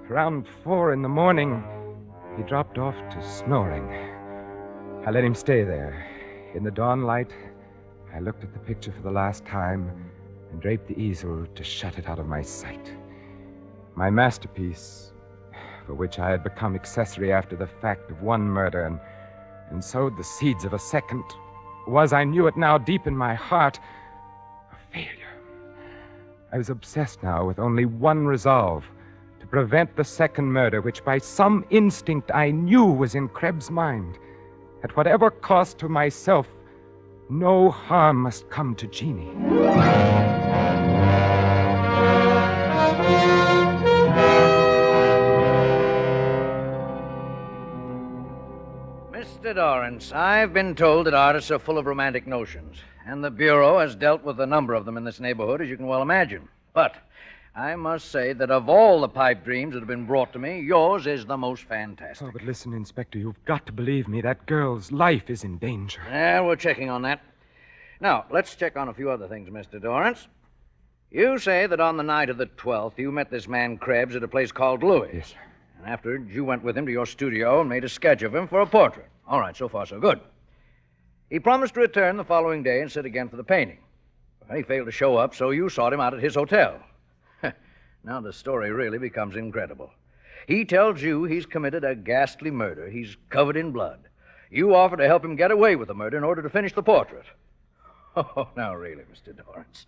around 4 a.m, he dropped off to snoring. I let him stay there. In the dawn light, I looked at the picture for the last time and draped the easel to shut it out of my sight. My masterpiece, for which I had become accessory after the fact of one murder and sowed the seeds of a second, was, I knew it now deep in my heart, a failure. I was obsessed now with only one resolve: to prevent the second murder, which by some instinct I knew was in Krebs' mind. At whatever cost to myself, no harm must come to Jeannie. Mr. Dorrance, I've been told that artists are full of romantic notions, and the Bureau has dealt with a number of them in this neighborhood, as you can well imagine. But I must say that of all the pipe dreams that have been brought to me, yours is the most fantastic. Oh, but listen, Inspector, you've got to believe me. That girl's life is in danger. Yeah, we're checking on that. Now, let's check on a few other things, Mr. Dorrance. You say that on the night of the 12th, you met this man Krebs at a place called Louis. Yes, sir. And afterwards, you went with him to your studio and made a sketch of him for a portrait. All right, so far so good. He promised to return the following day and sit again for the painting. Well, he failed to show up, so you sought him out at his hotel. Now the story really becomes incredible. He tells you he's committed a ghastly murder. He's covered in blood. You offer to help him get away with the murder in order to finish the portrait. Oh, now really, Mr. Dorrance.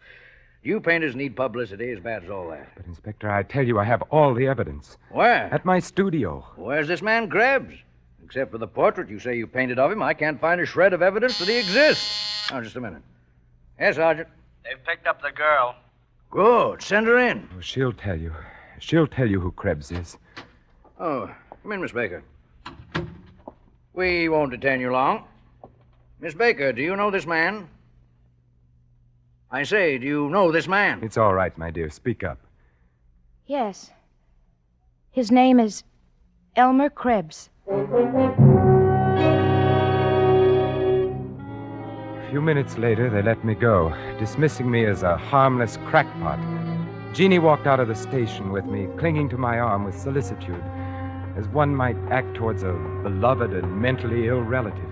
You painters need publicity as bad as all that. But, Inspector, I tell you, I have all the evidence. Where? At my studio. Where's this man Krebs? Except for the portrait you say you painted of him, I can't find a shred of evidence that he exists. Now, just a minute. Yes, Sergeant? They've picked up the girl. Good. Send her in. Oh, she'll tell you. She'll tell you who Krebs is. Oh, come in, Miss Baker. We won't detain you long. Miss Baker, do you know this man? I say, do you know this man? It's all right, my dear. Speak up. Yes. His name is Elmer Krebs. A few minutes later, they let me go, dismissing me as a harmless crackpot. Jeannie walked out of the station with me, clinging to my arm with solicitude, as one might act towards a beloved and mentally ill relative.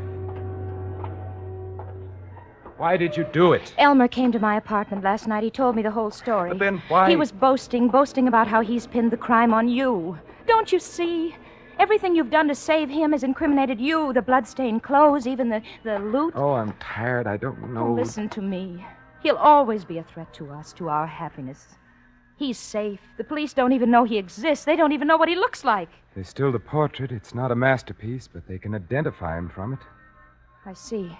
Why did you do it? Elmer came to my apartment last night. He told me the whole story. But then why? He was boasting about how he's pinned the crime on you. Don't you see? Everything you've done to save him has incriminated you. The blood-stained clothes, even the loot. Oh, I'm tired. I don't know. Oh, listen to me. He'll always be a threat to us, to our happiness. He's safe. The police don't even know he exists. They don't even know what he looks like. There's still the portrait. It's not a masterpiece, but they can identify him from it. I see.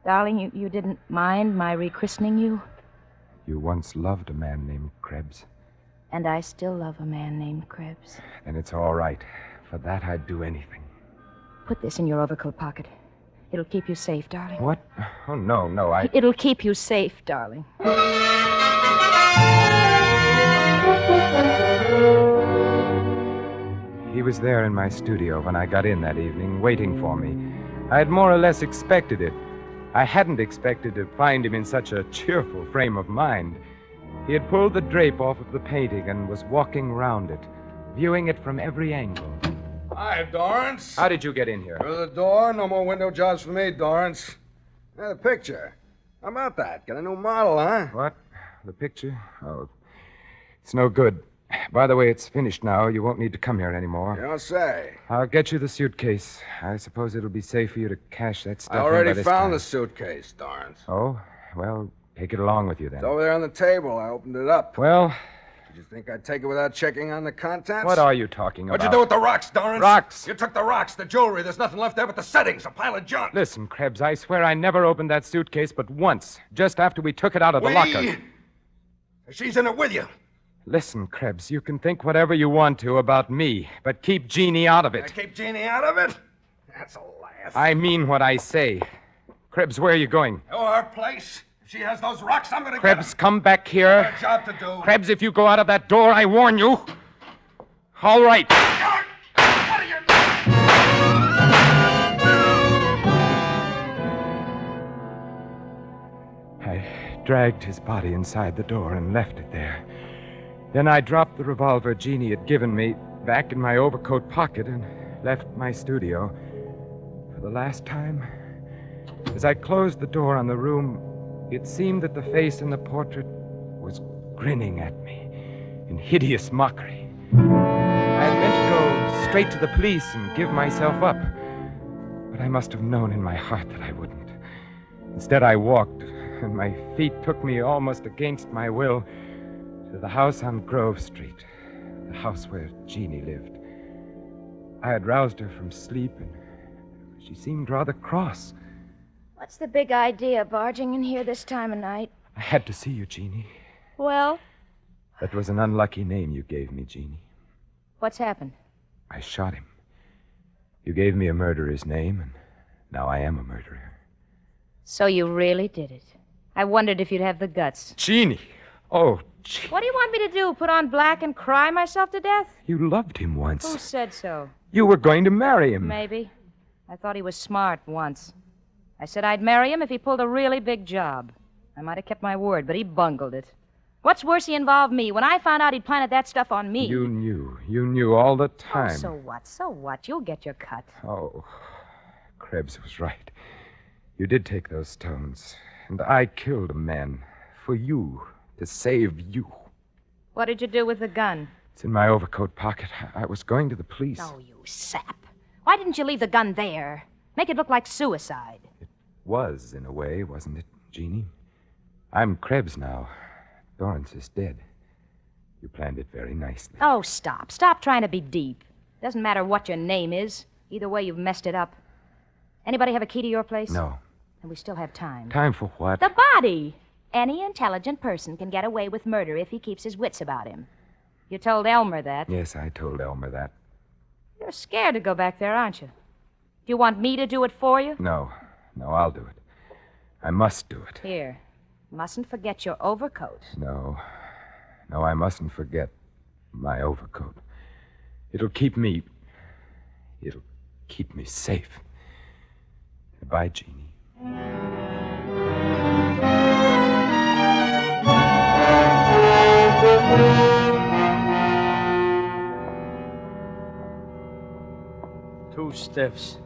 Darling, you didn't mind my rechristening you? You once loved a man named Krebs. And I still love a man named Krebs. And it's all right. For that, I'd do anything. Put this in your overcoat pocket. It'll keep you safe, darling. What? Oh, no, It'll keep you safe, darling. He was there in my studio when I got in that evening, waiting for me. I had more or less expected it. I hadn't expected to find him in such a cheerful frame of mind. He had pulled the drape off of the painting and was walking round it, viewing it from every angle. Hi, Dorrance. How did you get in here? Through the door. No more window jobs for me, Dorrance. The picture. How about that? Got a new model, huh? What? The picture? Oh, it's no good. By the way, it's finished now. You won't need to come here anymore. You don't say. I'll get you the suitcase. I suppose it'll be safe for you to cash that stuff I in already by this found time. the suitcase, Dorrance. Oh? Well, take it along with you then. It's over there on the table. I opened it up. Well... Did you think I'd take it without checking on the contents? What are you talking about? What'd you do with the rocks, Dorrance? Rocks? You took the rocks, the jewelry. There's nothing left there but the settings, a pile of junk. Listen, Krebs, I swear I never opened that suitcase but once, just after we took it out of the locker. She's in it with you. Listen, Krebs, you can think whatever you want to about me, but keep Jeannie out of it. Keep Jeannie out of it? That's a laugh. I mean what I say. Krebs, where are you going? To her place. If she has those rocks, I'm gonna Krebs, come back here. I've got a job to do. Krebs, if you go out of that door, I warn you. All right. I dragged his body inside the door and left it there. Then I dropped the revolver Jeannie had given me back in my overcoat pocket and left my studio. For the last time, as I closed the door on the room, it seemed that the face in the portrait was grinning at me in hideous mockery. I had meant to go straight to the police and give myself up, but I must have known in my heart that I wouldn't. Instead, I walked, and my feet took me almost against my will to the house on Grove Street, the house where Jeannie lived. I had roused her from sleep, and she seemed rather cross. What's the big idea, barging in here this time of night? I had to see you, Jeannie. Well, That was an unlucky name you gave me, Jeannie. what's happened? I shot him. You gave me a murderer's name, and now I am a murderer. So you really did it. I wondered if you'd have the guts. Jeannie! Oh, What do you want me to do? Put on black and cry myself to death? you loved him once. Who said so? You were going to marry him. Maybe. I thought he was smart once. I said I'd marry him if he pulled a really big job. I might have kept my word, but he bungled it. What's worse, he involved me. When I found out he'd planted that stuff on me. You knew all the time. Oh, so what? So what? You'll get your cut. Oh, Krebs was right. You did take those stones, and I killed a man for you, to save you. What did you do with the gun? It's in my overcoat pocket. I was going to the police. Oh, you sap. Why didn't you leave the gun there? Make it look like suicide. Was, in a way, wasn't it, Jeannie? I'm Krebs now. Dorrance is dead. You planned it very nicely. Oh, stop. Stop trying to be deep. Doesn't matter what your name is. Either way, you've messed it up. Anybody have a key to your place? No. And we still have time. Time for what? The body. Any intelligent person can get away with murder if he keeps his wits about him. You told Elmer that. Yes, I told Elmer that. You're scared to go back there, aren't you? Do you want me to do it for you? No, I'll do it. I must do it. Here. Mustn't forget your overcoat. No, I mustn't forget my overcoat. It'll keep me safe. Goodbye, Jeannie. Two stiffs.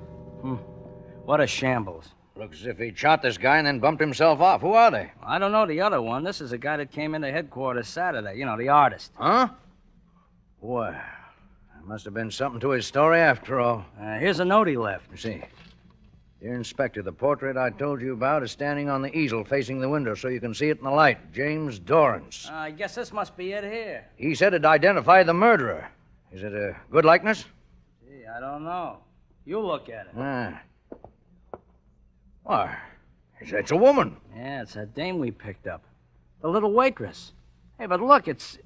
What a shambles. Looks as if he shot this guy and then bumped himself off. Who are they? I don't know the other one. This is a guy that came into headquarters Saturday. You know, the artist. Huh? Well, there must have been something to his story after all. Here's a note he left. You see. Dear Inspector, the portrait I told you about is standing on the easel facing the window so you can see it in the light. James Dorrance. I guess this must be it here. He said it identified the murderer. Is it a good likeness? Gee, I don't know. You look at it. Why, It's a woman. Yeah, it's that dame we picked up. The little waitress. Hey, but look, it's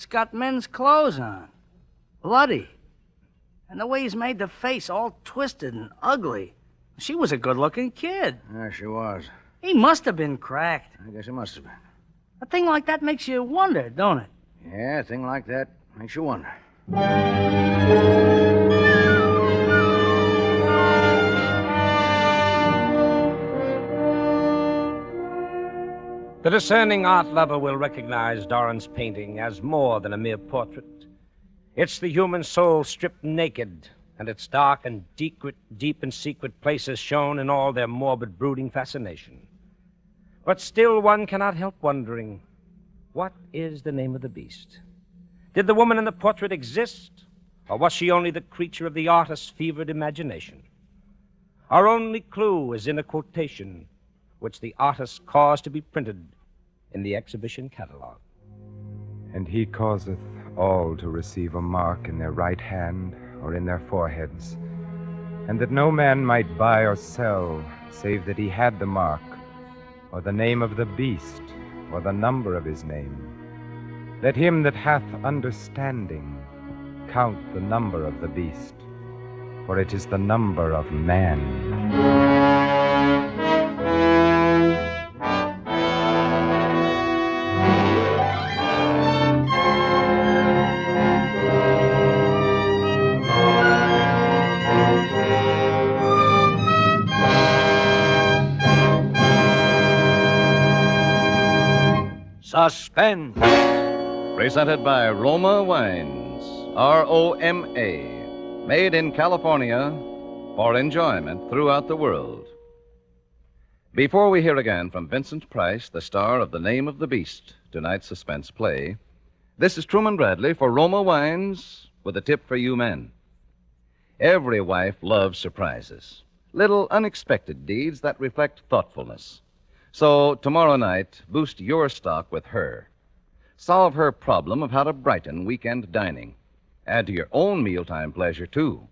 got men's clothes on. Bloody. And the way he's made the face, all twisted and ugly. She was a good-looking kid. Yeah, she was. He must have been cracked. I guess he must have been. A thing like that makes you wonder, don't it? Yeah, a thing like that makes you wonder. The discerning art lover will recognize Doran's painting as more than a mere portrait. It's the human soul stripped naked, and its dark and deep and secret places shown in all their morbid, brooding fascination. But still one cannot help wondering, what is the name of the beast? Did the woman in the portrait exist, or was she only the creature of the artist's fevered imagination? Our only clue is in a quotation which the artist caused to be printed in the exhibition catalog. And he causeth all to receive a mark in their right hand or in their foreheads, and that no man might buy or sell, save that he had the mark, or the name of the beast, or the number of his name. Let him that hath understanding count the number of the beast, for it is the number of man. Suspense. Presented by Roma Wines, ROMA, made in California for enjoyment throughout the world. Before we hear again from Vincent Price, the star of The Name of the Beast, tonight's suspense play, this is Truman Bradley for Roma Wines with a tip for you men. Every wife loves surprises, little unexpected deeds that reflect thoughtfulness. So tomorrow night, boost your stock with her. Solve her problem of how to brighten weekend dining. Add to your own mealtime pleasure, too.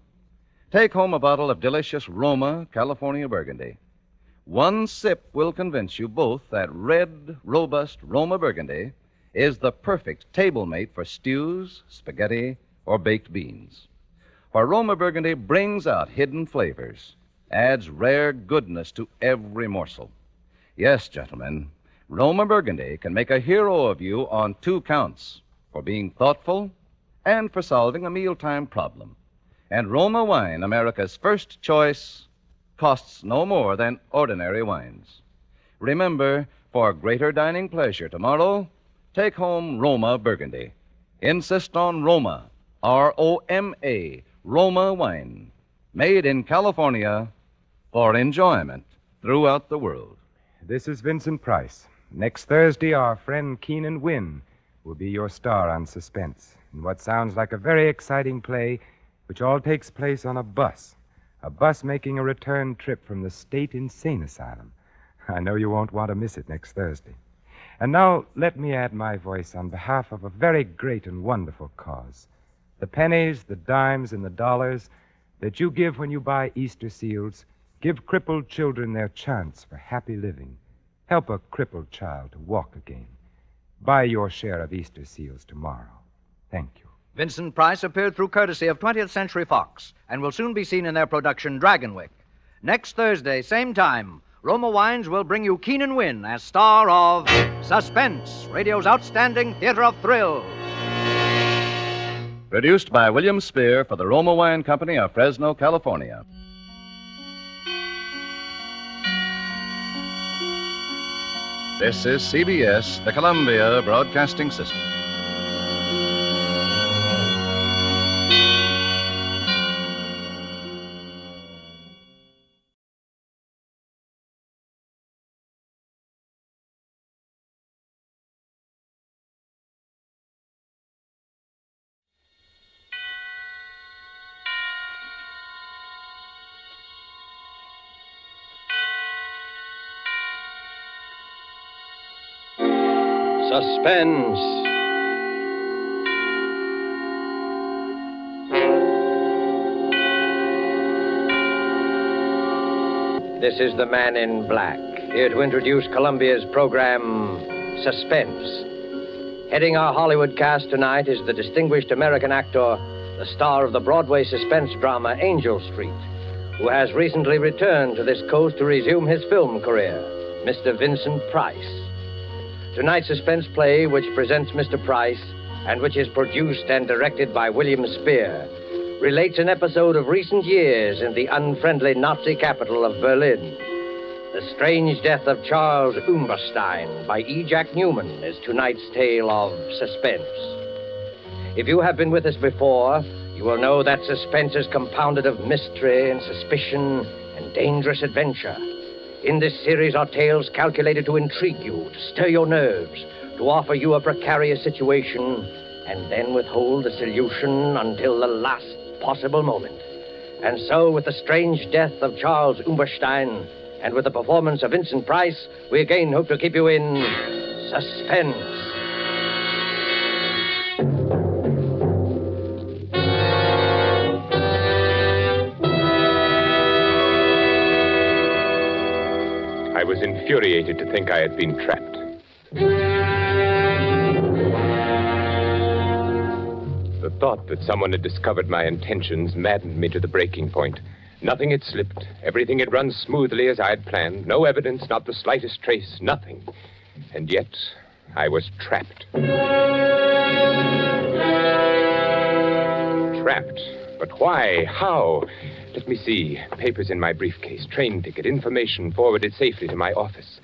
Take home a bottle of delicious Roma California Burgundy. One sip will convince you both that red, robust Roma Burgundy is the perfect table mate for stews, spaghetti, or baked beans. For Roma Burgundy brings out hidden flavors, adds rare goodness to every morsel. Yes, gentlemen, Roma Burgundy can make a hero of you on 2 counts, for being thoughtful and for solving a mealtime problem. And Roma wine, America's first choice, costs no more than ordinary wines. Remember, for greater dining pleasure tomorrow, take home Roma Burgundy. Insist on Roma, ROMA, Roma wine, made in California for enjoyment throughout the world. This is Vincent Price. Next Thursday, our friend Keenan Wynn will be your star on Suspense in what sounds like a very exciting play, which all takes place on a bus making a return trip from the State Insane Asylum. I know you won't want to miss it next Thursday. And now, let me add my voice on behalf of a very great and wonderful cause. The pennies, the dimes, and the dollars that you give when you buy Easter seals give crippled children their chance for happy living. Help a crippled child to walk again. Buy your share of Easter seals tomorrow. Thank you. Vincent Price appeared through courtesy of 20th Century Fox and will soon be seen in their production Dragonwick. Next Thursday, same time, Roma Wines will bring you Keenan Wynn as star of Suspense, radio's outstanding theater of thrills. Produced by William Spear for the Roma Wine Company of Fresno, California. This is CBS, the Columbia Broadcasting System. Suspense. This is the Man in Black. here to introduce Columbia's program, Suspense. Heading our Hollywood cast tonight is the distinguished American actor, the star of the Broadway suspense drama Angel Street, who has recently returned to this coast to resume his film career, Mr. Vincent Price. Tonight's suspense play, which presents Mr. Price and which is produced and directed by William Spear, relates an episode of recent years in the unfriendly Nazi capital of Berlin. The Strange Death of Charles Umberstein by E. Jack Newman is tonight's tale of suspense. If you have been with us before, you will know that suspense is compounded of mystery and suspicion and dangerous adventure. In this series are tales calculated to intrigue you, to stir your nerves, to offer you a precarious situation, and then withhold the solution until the last possible moment. And so, with the strange death of Charles Umberstein, and with the performance of Vincent Price, we again hope to keep you in suspense. I was infuriated to think I had been trapped. The thought that someone had discovered my intentions maddened me to the breaking point. Nothing had slipped. Everything had run smoothly as I had planned. No evidence, not the slightest trace, nothing. And yet, I was trapped. Trapped. But why? How? Let me see. Papers in my briefcase, train ticket, information forwarded safely to my office.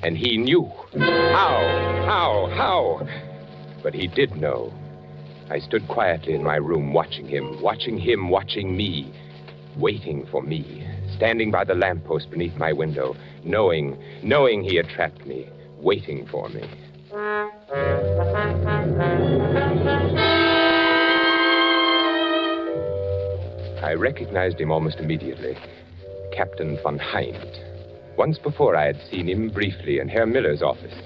And he knew. How? But he did know. I stood quietly in my room, watching him, watching me. Waiting for me, standing by the lamppost beneath my window, knowing he had trapped me, waiting for me. I recognized him almost immediately. Captain von Hind. Once before I had seen him briefly in Herr Miller's office.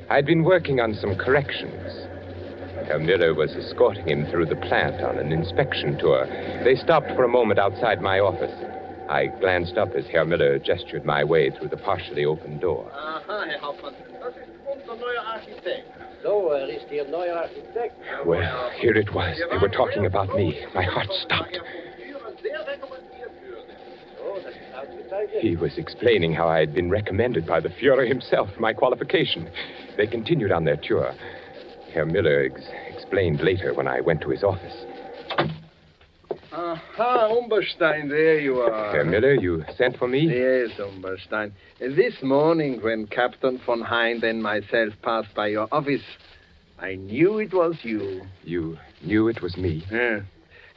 I had been working on some corrections. Herr Miller was escorting him through the plant on an inspection tour. They stopped for a moment outside my office. I glanced up as Herr Miller gestured my way through the partially open door. Aha, Herr Hauptmann. Das ist unser neuer Architekt. So, ist Ihr neuer Architekt? Well, here it was. They were talking about me. My heart stopped. He was explaining how I had been recommended by the Führer himself, my qualification. They continued on their tour. Herr Miller explained later when I went to his office. Aha, Umberstein, there you are. Herr Miller, you sent for me? Yes, Umberstein. This morning, when Captain von Hind and myself passed by your office, I knew it was you. You knew it was me? Yeah.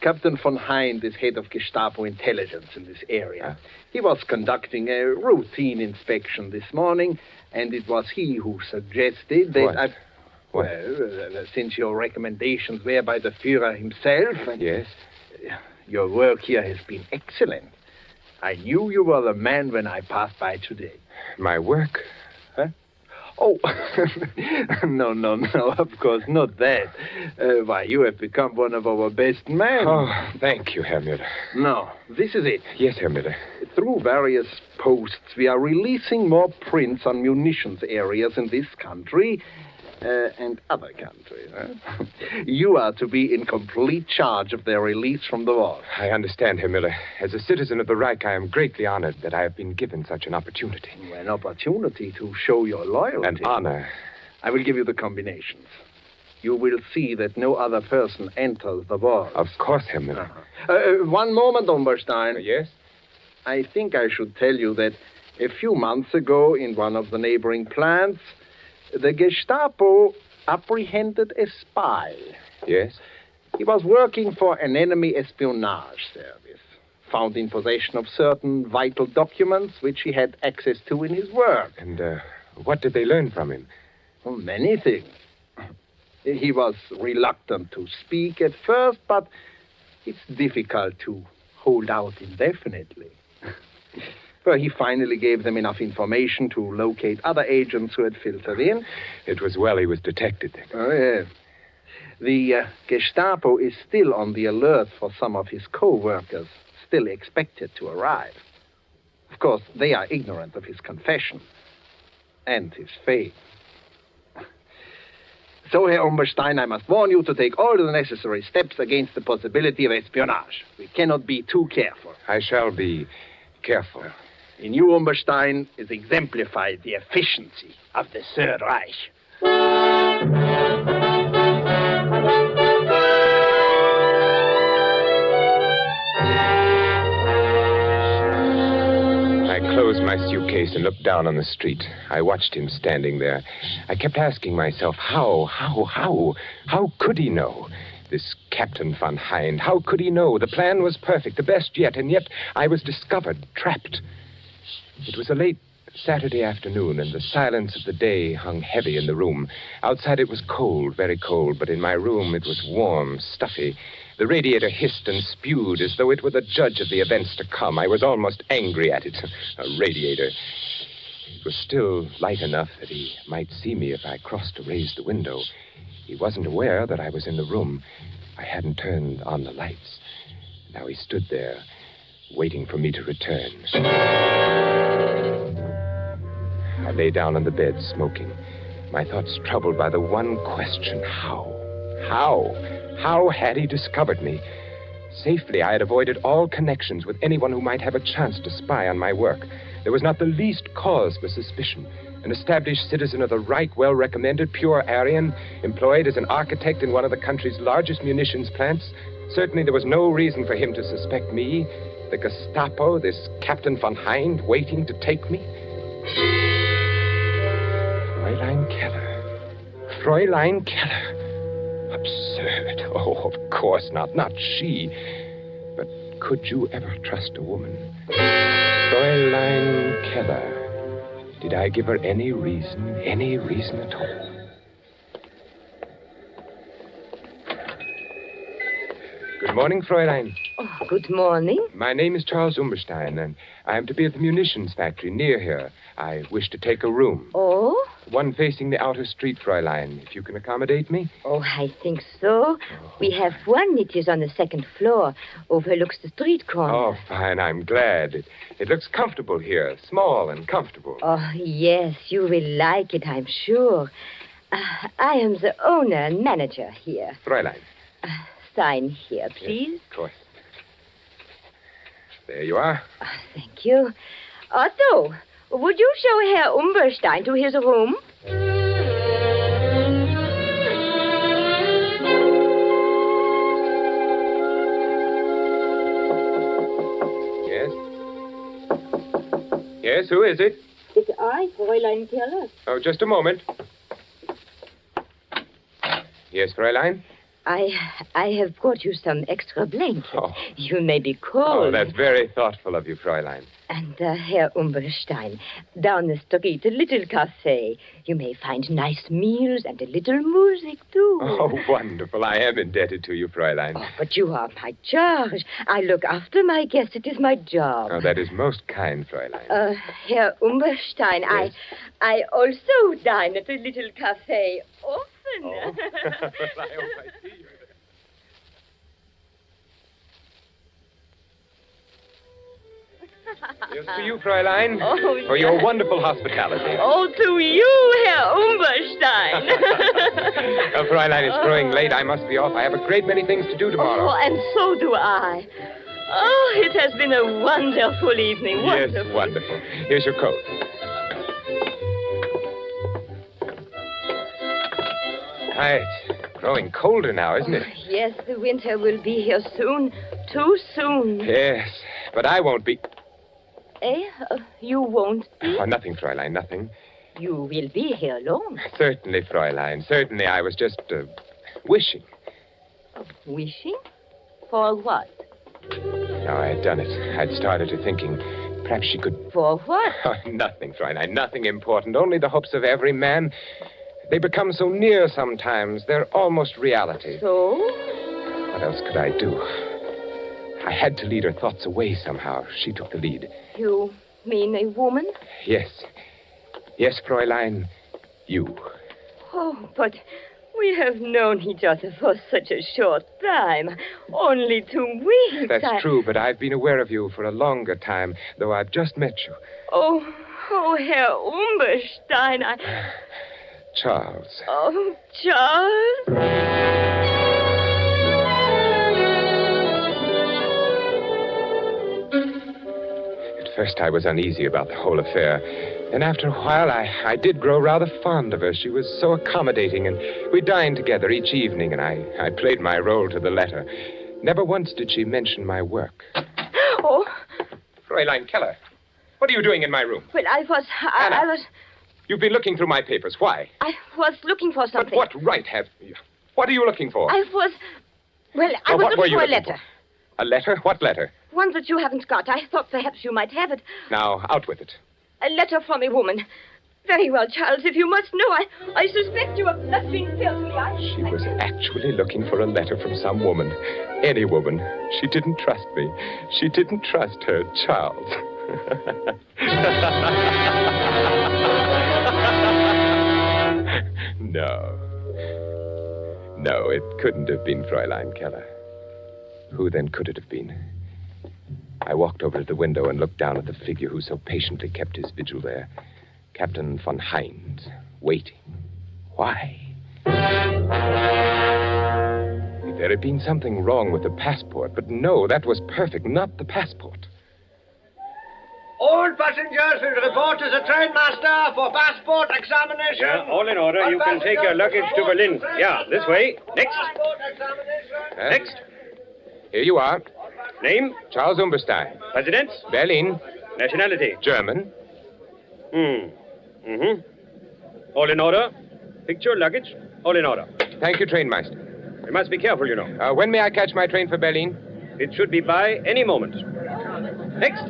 Captain von Hind is head of Gestapo intelligence in this area. He was conducting a routine inspection this morning, and it was he who suggested that Well, since your recommendations were by the Führer himself... Yes? Your work here has been excellent. I knew you were the man when I passed by today. My work? Huh? Oh, no, of course, not that. Why, you have become one of our best men. Oh, thank you, Herr Miller. No, this is it. Yes, Herr Miller. Through various posts, we are releasing more prints on munitions areas in this country... and other countries. Huh? You are to be in complete charge of their release from the war. I understand, Herr Miller. As a citizen of the Reich, I am greatly honored that I have been given such an opportunity. An opportunity to show your loyalty. An honor. I will give you the combinations. You will see that no other person enters the war. Of course, Herr Miller. One moment, Umberstein. Yes? I think I should tell you that a few months ago, in one of the neighboring plants, the Gestapo apprehended a spy. Yes? He was working for an enemy espionage service, found in possession of certain vital documents which he had access to in his work. And what did they learn from him? Well, many things. He was reluctant to speak at first, but it's difficult to hold out indefinitely. Well, he finally gave them enough information to locate other agents who had filtered in. It was well he was detected. Oh, yes. The Gestapo is still on the alert for some of his co-workers, still expected to arrive. Of course, they are ignorant of his confession. and his fame. So, Herr Umberstein, I must warn you to take all the necessary steps against the possibility of espionage. We cannot be too careful. I shall be careful. In you, Umberstein, is exemplified the efficiency of the Third Reich. I closed my suitcase and looked down on the street. I watched him standing there. I kept asking myself, how could he know? This Captain von Hind, how could he know? The plan was perfect, the best yet, and yet I was discovered, trapped. It was a late Saturday afternoon, and the silence of the day hung heavy in the room. Outside it was cold, very cold, but in my room it was warm, stuffy. The radiator hissed and spewed as though it were the judge of the events to come. I was almost angry at it. A radiator. It was still light enough that he might see me if I crossed to raise the window. He wasn't aware that I was in the room. I hadn't turned on the lights. Now he stood there, waiting for me to return. I lay down on the bed, smoking, my thoughts troubled by the one question, how? How had he discovered me? Safely, I had avoided all connections with anyone who might have a chance to spy on my work. There was not the least cause for suspicion. An established citizen of the Reich, well-recommended, pure Aryan, employed as an architect in one of the country's largest munitions plants. Certainly there was no reason for him to suspect me, the Gestapo, this Captain von Hind, waiting to take me. Fräulein Keller. Absurd. Oh, of course not. Not she. But could you ever trust a woman? Fräulein Keller. Did I give her any reason at all? Good morning, Fräulein. Oh, good morning. My name is Charles Umberstein, and I am to be at the munitions factory near here. I wish to take a room. Oh? One facing the outer street, Fräulein, if you can accommodate me. Oh, I think so. We have one. It is on the second floor, overlooks the street corner. Oh, fine. I'm glad. It looks comfortable here, small and comfortable. Oh, yes, you will like it, I'm sure. I am the owner and manager here. Fräulein. Sign here, please. Yes, of course. There you are. Thank you. Otto, would you show Herr Umberstein to his room? Yes? Yes, who is it? It's I, Fräulein Keller. Oh, just a moment. Yes, Fräulein? I have brought you some extra blankets. Oh. You may be cold. Oh, that's very thoughtful of you, Fräulein. And Herr Umberstein, down the street, a little cafe. You may find nice meals and a little music, too. Oh, wonderful. I am indebted to you, Fräulein. Oh, but you are my charge. I look after my guests. It is my job. Oh, that is most kind, Fräulein. Herr Umberstein, yes. I also dine at a little cafe often. Oh. I hope I see you. Here's to you, Fräulein, for your wonderful hospitality. Oh, to you, Herr Umberstein. Fräulein, it's growing late. I must be off. I have a great many things to do tomorrow. Oh, and so do I. Oh, it has been a wonderful evening. Wonderful. Yes, wonderful. Here's your coat. It's growing colder now, isn't it? Yes, the winter will be here soon. Too soon. Yes, but I won't be. You won't be? Oh, nothing, Fräulein, nothing. You will be here long. Certainly, Fräulein, certainly. I was just wishing. Wishing? For what? No, I had done it. I'd started to thinking perhaps she could... For what? Oh, nothing, Fräulein, nothing important. Only the hopes of every man. They become so near sometimes, they're almost reality. So? What else could I do? I had to lead her thoughts away somehow. She took the lead. You mean a woman? Yes. Yes, Fräulein, you. Oh, but We have known each other for such a short time. Only 2 weeks. That's true, but I've been aware of you for a longer time, though I've just met you. Oh, Herr Umberstein, Charles. Oh, Charles. At first I was uneasy about the whole affair. And after a while, I did grow rather fond of her. She was so accommodating, and we dined together each evening, and I played my role to the letter. Never once did she mention my work. Oh. Fräulein Keller, what are you doing in my room? Well, I was... You've been looking through my papers. Why? I was looking for something. But what right have you? What are you looking for? I was looking for a letter. A letter? What letter? One that you haven't got. I thought perhaps you might have it. Now, out with it. A letter from a woman. Very well, Charles, if you must know, I suspect you of nothing filled me. She was actually looking for a letter from some woman. Any woman. She didn't trust me. She didn't trust her Charles. No, it couldn't have been Fräulein Keller. Who then could it have been? I walked over to the window and looked down at the figure who so patiently kept his vigil there. Captain von Heinz, waiting. Why? If there had been something wrong with the passport, but no, that was perfect, not the passport. All passengers will report to the trainmaster for passport examination. Yeah, all in order. You can take your luggage to Berlin. Yeah, this way. Next. Next. Here you are. Name? Charles Umberstein. Residence? Berlin. Nationality? German. All in order. Picture, luggage, all in order. Thank you, trainmaster. You must be careful, you know. When may I catch my train for Berlin? It should be by any moment. Next.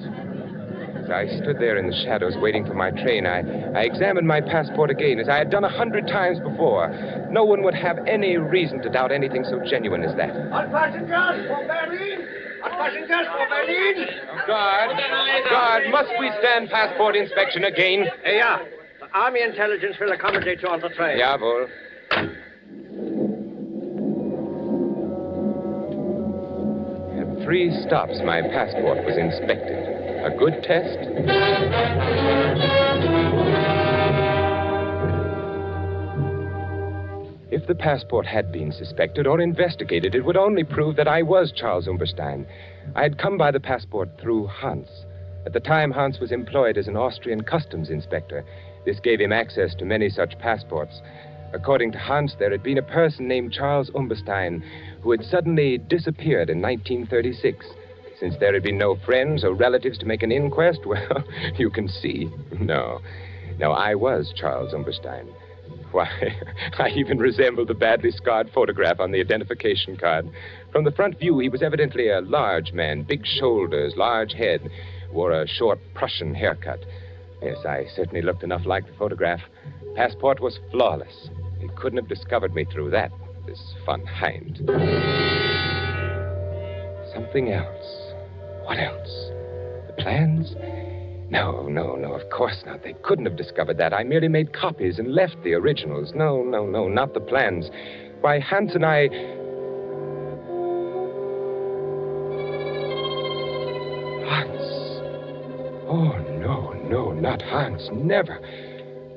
As I stood there in the shadows waiting for my train, I examined my passport again, as I had done 100 times before. No one would have any reason to doubt anything so genuine as that. All passengers for Berlin. All passengers for Berlin. Guard, must we stand passport inspection again? Yeah. The Army intelligence will accommodate you on the train. Jawohl. At 3 stops, my passport was inspected. A good test? If the passport had been suspected or investigated, it would only prove that I was Charles Umberstein. I had come by the passport through Hans. At the time, Hans was employed as an Austrian customs inspector. This gave him access to many such passports. According to Hans, there had been a person named Charles Umberstein who had suddenly disappeared in 1936. Since there had been no friends or relatives to make an inquest, well, you can see. No, I was Charles Umberstein. Why, I even resembled the badly scarred photograph on the identification card. From the front view, he was evidently a large man, big shoulders, large head, wore a short Prussian haircut. Yes, I certainly looked enough like the photograph. Passport was flawless. He couldn't have discovered me through that, this von Heinz. Something else. What else? The plans? No, of course not. They couldn't have discovered that. I merely made copies and left the originals. No, not the plans. Why, Hans and I... Hans. Oh, no, not Hans. Never.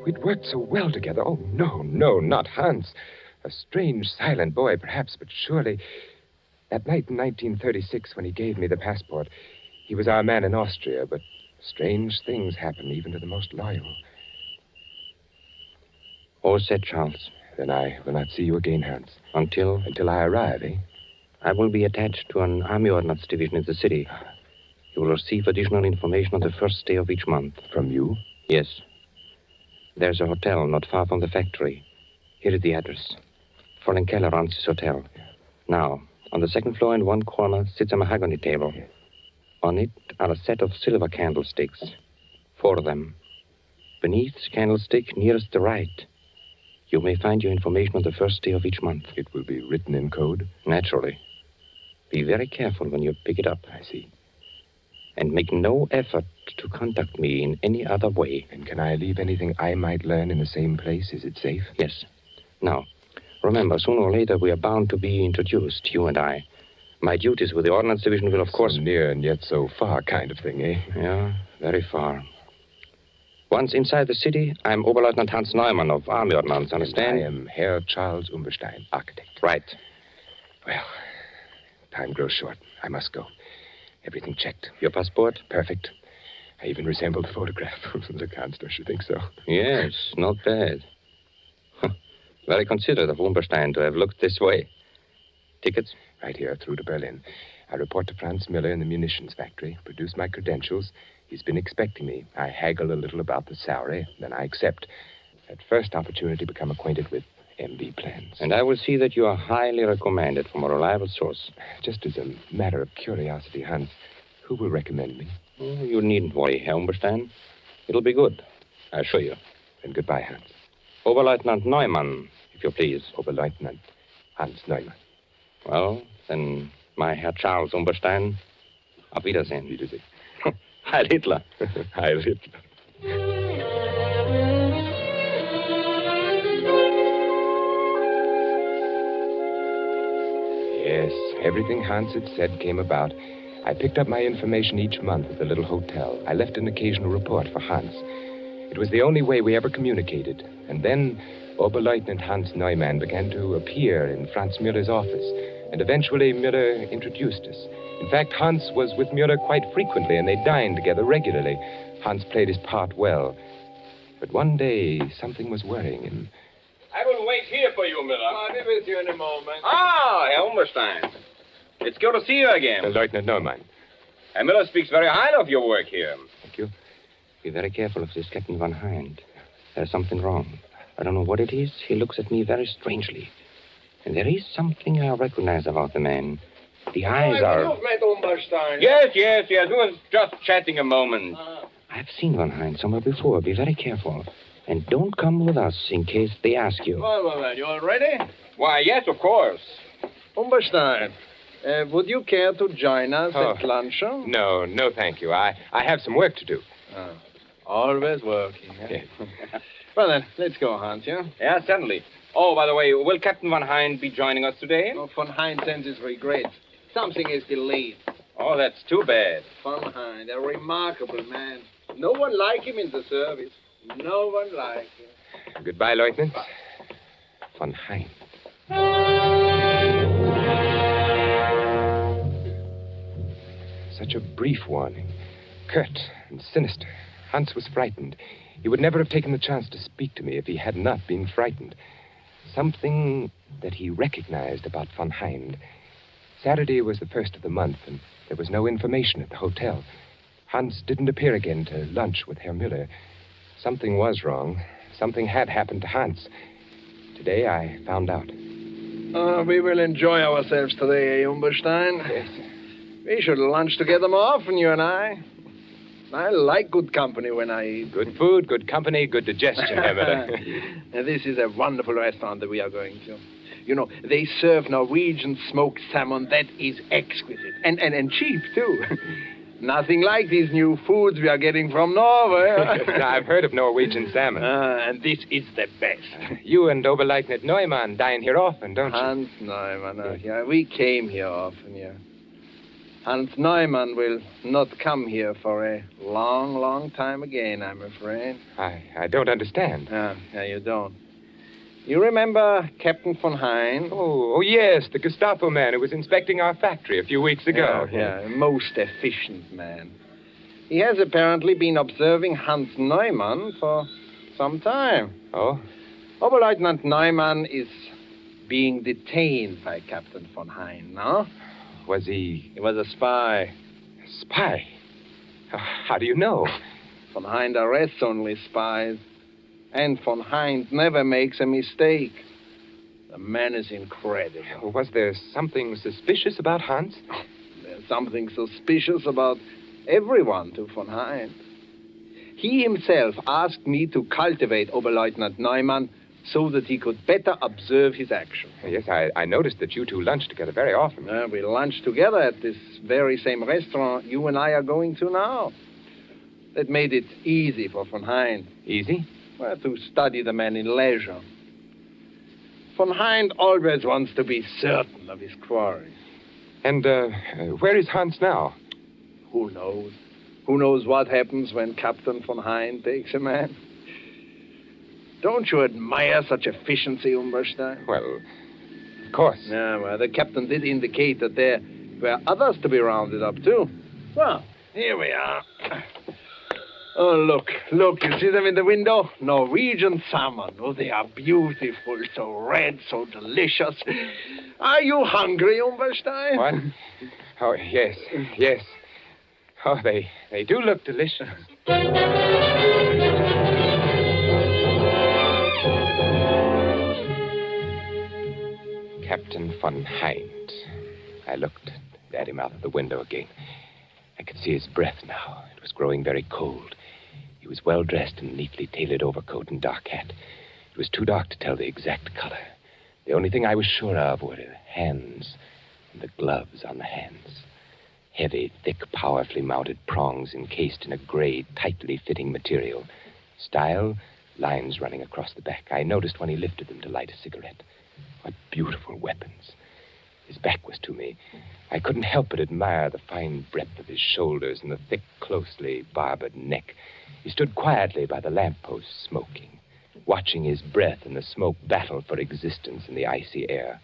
We'd worked so well together. Oh, no, not Hans. A strange, silent boy, perhaps, but surely... That night in 1936, when he gave me the passport, he was our man in Austria, but strange things happen even to the most loyal. All set, Charles. Then I will not see you again, Hans. Until I arrive, eh? I will be attached to an Army Ordnance Division in the city. You will receive additional information on the first day of each month. From you? Yes. There's a hotel not far from the factory. Here is the address. Fräulein Keller runs this hotel. Now, on the second floor in one corner sits a mahogany table. On it are a set of silver candlesticks. 4 of them. Beneath the candlestick nearest the right, you may find your information on the first day of each month. It will be written in code? Naturally. Be very careful when you pick it up. I see. And make no effort to contact me in any other way. And can I leave anything I might learn in the same place? Is it safe? Yes. Now, Remember, sooner or later, we are bound to be introduced, you and I. My duties with the Ordnance Division will, of course... So near and yet so far kind of thing, eh? Yeah, very far. Once inside the city, I'm Oberleutnant Hans Neumann of Army Ordnance, understand? I am Herr Charles Umberstein, architect. Right. Well, time grows short. I must go. Everything checked. Your passport? Perfect. I even resemble the photograph. Look, Hans, don't you think so? Yes, not bad. Very considerate of Umberstein to have looked this way. Tickets? Right here, through to Berlin. I report to Franz Miller in the munitions factory, produce my credentials. He's been expecting me. I haggle a little about the salary, then I accept. At first opportunity, become acquainted with MB plans. And I will see that you are highly recommended from a reliable source. Just as a matter of curiosity, Hans, who will recommend me? Oh, you needn't worry, Herr Umberstein. It'll be good, I assure you. Then goodbye, Hans. Oberleutnant Neumann, if you please. Oberleutnant Hans Neumann. Well, then, my Herr Charles Umberstein, auf Wiedersehen. Wiedersehen. Heil Hitler. Heil Hitler. Yes, everything Hans had said came about. I picked up my information each month at the little hotel. I left an occasional report for Hans. It was the only way we ever communicated. And then Oberleutnant Hans Neumann began to appear in Franz Müller's office. And eventually Müller introduced us. In fact, Hans was with Müller quite frequently, and they dined together regularly. Hans played his part well. But one day, something was worrying him. I will wait here for you, Miller. I'll be with you in a moment. Ah, Herr Umberstein. It's good to see you again. Lieutenant Neumann. Herr Miller speaks very highly of your work here. Thank you. Be very careful of this Captain Von Hind. There's something wrong. I don't know what it is. He looks at me very strangely. And there is something I recognize about the man. The eyes are... You've met Umberstein. Yes. We was just chatting a moment. I've seen Von Hind somewhere before. Be very careful. And don't come with us in case they ask you. Well, you all ready? Why, yes, of course. Umberstein, would you care to join us at luncheon? No, thank you. I have some work to do. Always working. Yes. Well, then, let's go, Hans, yeah? Yeah, certainly. Oh, by the way, will Captain Von Hind be joining us today? Oh, Von Hind sends his regrets. Something is delayed. Oh, that's too bad. Von Hind, a remarkable man. No one like him in the service. No one like him. Goodbye, Lieutenant. Von Hind. Such a brief warning. Curt and sinister. Hans was frightened. He would never have taken the chance to speak to me if he had not been frightened. Something that he recognized about Von Hind. Saturday was the first of the month, and there was no information at the hotel. Hans didn't appear again to lunch with Herr Müller. Something was wrong. Something had happened to Hans. Today I found out. We will enjoy ourselves today, eh, Umberstein? Yes. We should lunch together more often, you and I. I like good company when I eat. Good food, good company, good digestion, Herr Müller. Now, this is a wonderful restaurant that we are going to. You know, they serve Norwegian smoked salmon that is exquisite. And cheap, too. Nothing like these new foods we are getting from Norway. I've heard of Norwegian salmon. And this is the best. You and Oberleutnant Neumann dine here often, don't you? Hans Neumann, yeah. We came here often, yeah. Hans Neumann will not come here for a long, long time again, I'm afraid. I don't understand. Yeah, you don't. You remember Captain Von Hind? Oh, yes, the Gestapo man who was inspecting our factory a few weeks ago. Yeah, a most efficient man. He has apparently been observing Hans Neumann for some time. Oh? Oberleutnant Neumann is being detained by Captain Von Hind, no? Was he... He was a spy. Spy? How do you know? Von Hind arrests only spies. And Von Hind never makes a mistake. The man is incredible. Was there something suspicious about Hans? There's something suspicious about everyone to Von Hind. He himself asked me to cultivate Oberleutnant Neumann so that he could better observe his action. Yes, I noticed that you two lunch together very often. We lunch together at this very same restaurant you and I are going to now. That made it easy for Von Hind. Easy? Well, to study the man in leisure. Von Hind always wants to be certain of his quarry. And where is Hans now? Who knows? Who knows what happens when Captain Von Hind takes a man? Don't you admire such efficiency, Umberstein? Well, of course. Yeah, well, the captain did indicate that there were others to be rounded up, too. Well, here we are. Oh, look, you see them in the window? Norwegian salmon. Oh, they are beautiful, so red, so delicious. Are you hungry, Umberstein? What? Oh, yes. Oh, they do look delicious. Captain Von Hind. I looked at him out of the window again. I could see his breath now. It was growing very cold. He was well dressed in a neatly tailored overcoat and dark hat. It was too dark to tell the exact color. The only thing I was sure of were the hands and the gloves on the hands. Heavy, thick, powerfully mounted prongs encased in a gray, tightly fitting material. Style, lines running across the back. I noticed when he lifted them to light a cigarette. What beautiful weapons. His back was to me. I couldn't help but admire the fine breadth of his shoulders and the thick, closely barbered neck. He stood quietly by the lamppost, smoking, watching his breath and the smoke battle for existence in the icy air.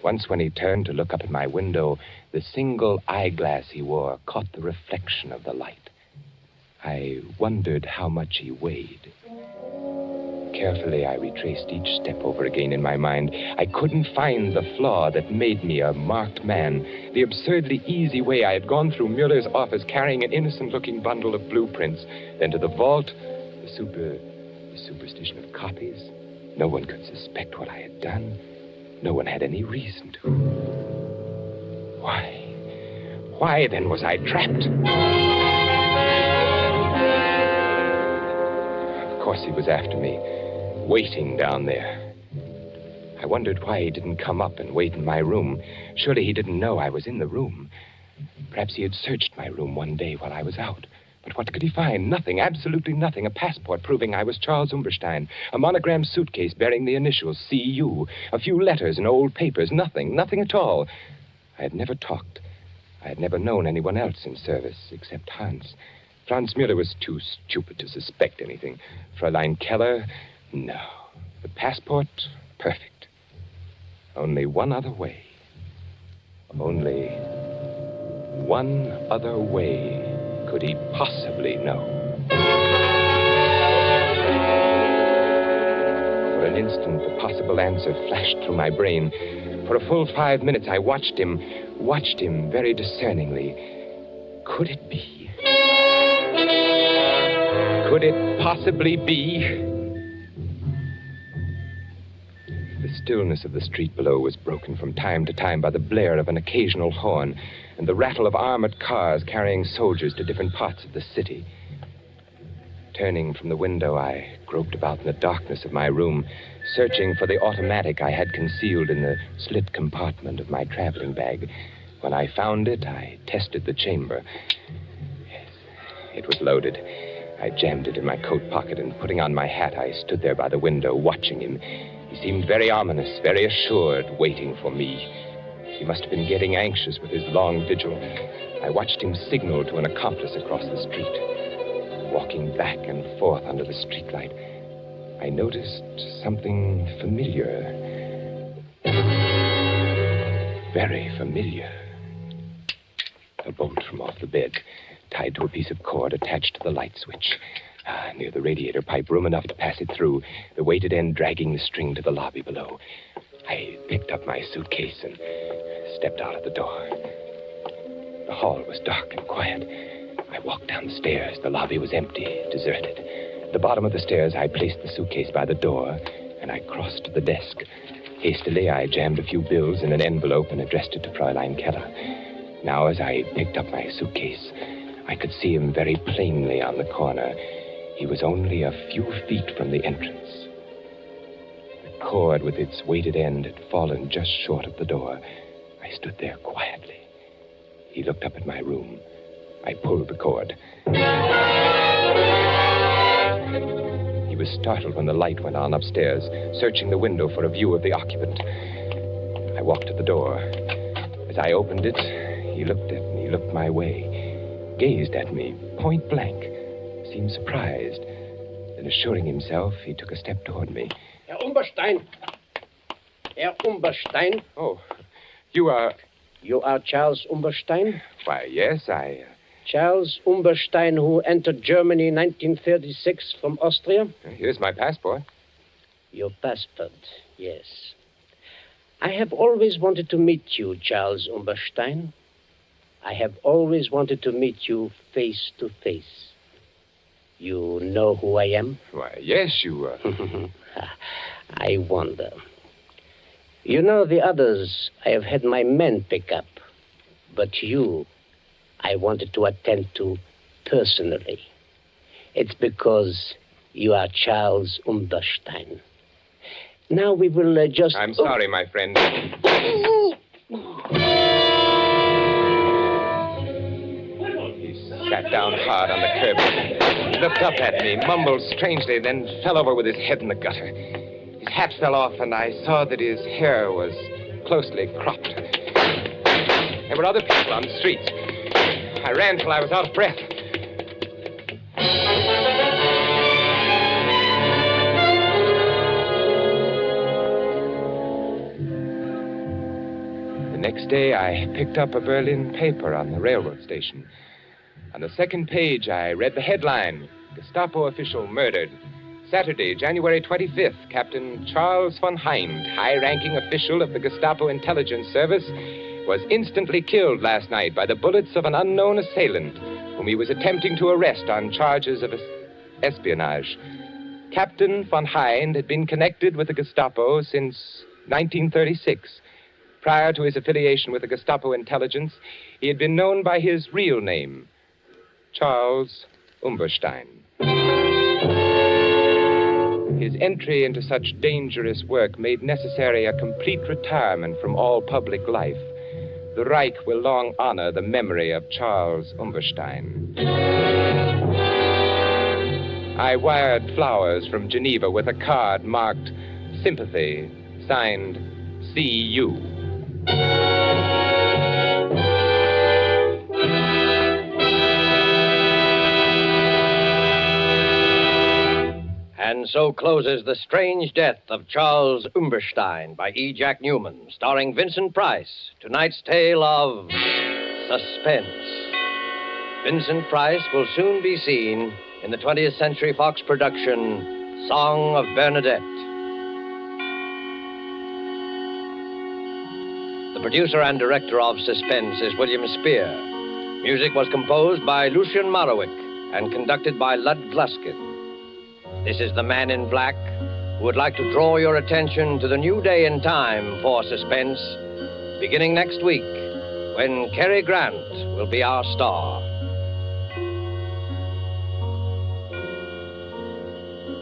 Once when he turned to look up at my window, the single eyeglass he wore caught the reflection of the light. I wondered how much he weighed. Carefully, I retraced each step over again in my mind. I couldn't find the flaw that made me a marked man. The absurdly easy way I had gone through Mueller's office carrying an innocent-looking bundle of blueprints, then to the vault, the superstition of copies. No one could suspect what I had done. No one had any reason to. Why then was I trapped? Of course he was after me, waiting down there. I wondered why he didn't come up and wait in my room. Surely he didn't know I was in the room. Perhaps he had searched my room one day while I was out. But what could he find? Nothing, absolutely nothing. A passport proving I was Charles Umberstein. A monogrammed suitcase bearing the initials C.U. A few letters and old papers. Nothing at all. I had never talked. I had never known anyone else in service except Hans. Franz Mueller was too stupid to suspect anything. Fräulein Keller, no. The passport, perfect. Only one other way. Only one other way could he possibly know. For an instant, the possible answer flashed through my brain. For a full 5 minutes, I watched him very discerningly. Could it be? Could it possibly be? The stillness of the street below was broken from time to time by the blare of an occasional horn and the rattle of armored cars carrying soldiers to different parts of the city. Turning from the window, I groped about in the darkness of my room, searching for the automatic I had concealed in the slit compartment of my traveling bag. When I found it, I tested the chamber. Yes, it was loaded. I jammed it in my coat pocket, and putting on my hat, I stood there by the window, watching him. He seemed very ominous, very assured, waiting for me. He must have been getting anxious with his long vigil. I watched him signal to an accomplice across the street. Walking back and forth under the streetlight, I noticed something familiar. Very familiar. A bolt from off the bed, tied to a piece of cord attached to the light switch. Near the radiator pipe, room enough to pass it through, the weighted end dragging the string to the lobby below. I picked up my suitcase and stepped out of the door. The hall was dark and quiet. I walked down the stairs. The lobby was empty, deserted. At the bottom of the stairs, I placed the suitcase by the door, and I crossed to the desk. Hastily, I jammed a few bills in an envelope and addressed it to Fräulein Keller. Now, as I picked up my suitcase, I could see him very plainly on the corner. He was only a few feet from the entrance. The cord with its weighted end had fallen just short of the door. I stood there quietly. He looked up at my room. I pulled the cord. He was startled when the light went on upstairs, searching the window for a view of the occupant. I walked to the door. As I opened it, he looked at me, looked my way, gazed at me, point blank, seemed surprised. Then, assuring himself, he took a step toward me. Herr Umberstein. Herr Umberstein. Oh, you are... You are Charles Umberstein? Why, yes, I... Charles Umberstein, who entered Germany in 1936 from Austria? Here's my passport. Your passport, yes. I have always wanted to meet you, Charles Umberstein. I have always wanted to meet you face to face. You know who I am? Why, yes, you are. I wonder. You know, the others I have had my men pick up. But you, I wanted to attend to personally. It's because you are Charles Umberstein. Now we will just... I'm sorry, my friend. He sat down hard on the curb, looked up at me, mumbled strangely, then fell over with his head in the gutter. His hat fell off, and I saw that his hair was closely cropped. There were other people on the streets. I ran till I was out of breath. The next day, I picked up a Berlin paper on the railroad station. On the second page, I read the headline, Gestapo official murdered. Saturday, January 25th, Captain Charles von Hind, high-ranking official of the Gestapo intelligence service, was instantly killed last night by the bullets of an unknown assailant whom he was attempting to arrest on charges of espionage. Captain von Hind had been connected with the Gestapo since 1936. Prior to his affiliation with the Gestapo intelligence, he had been known by his real name, Charles Umberstein. His entry into such dangerous work made necessary a complete retirement from all public life. The Reich will long honor the memory of Charles Umberstein. I wired flowers from Geneva with a card marked Sympathy, signed C.U. And so closes The Strange Death of Charles Umberstein by E. Jack Newman, starring Vincent Price. Tonight's tale of suspense. Vincent Price will soon be seen in the 20th Century Fox production, Song of Bernadette. The producer and director of Suspense is William Spear. Music was composed by Lucien Morawick and conducted by Lud Gluskin. This is the Man in Black, who would like to draw your attention to the new day and time for Suspense, beginning next week, when Cary Grant will be our star.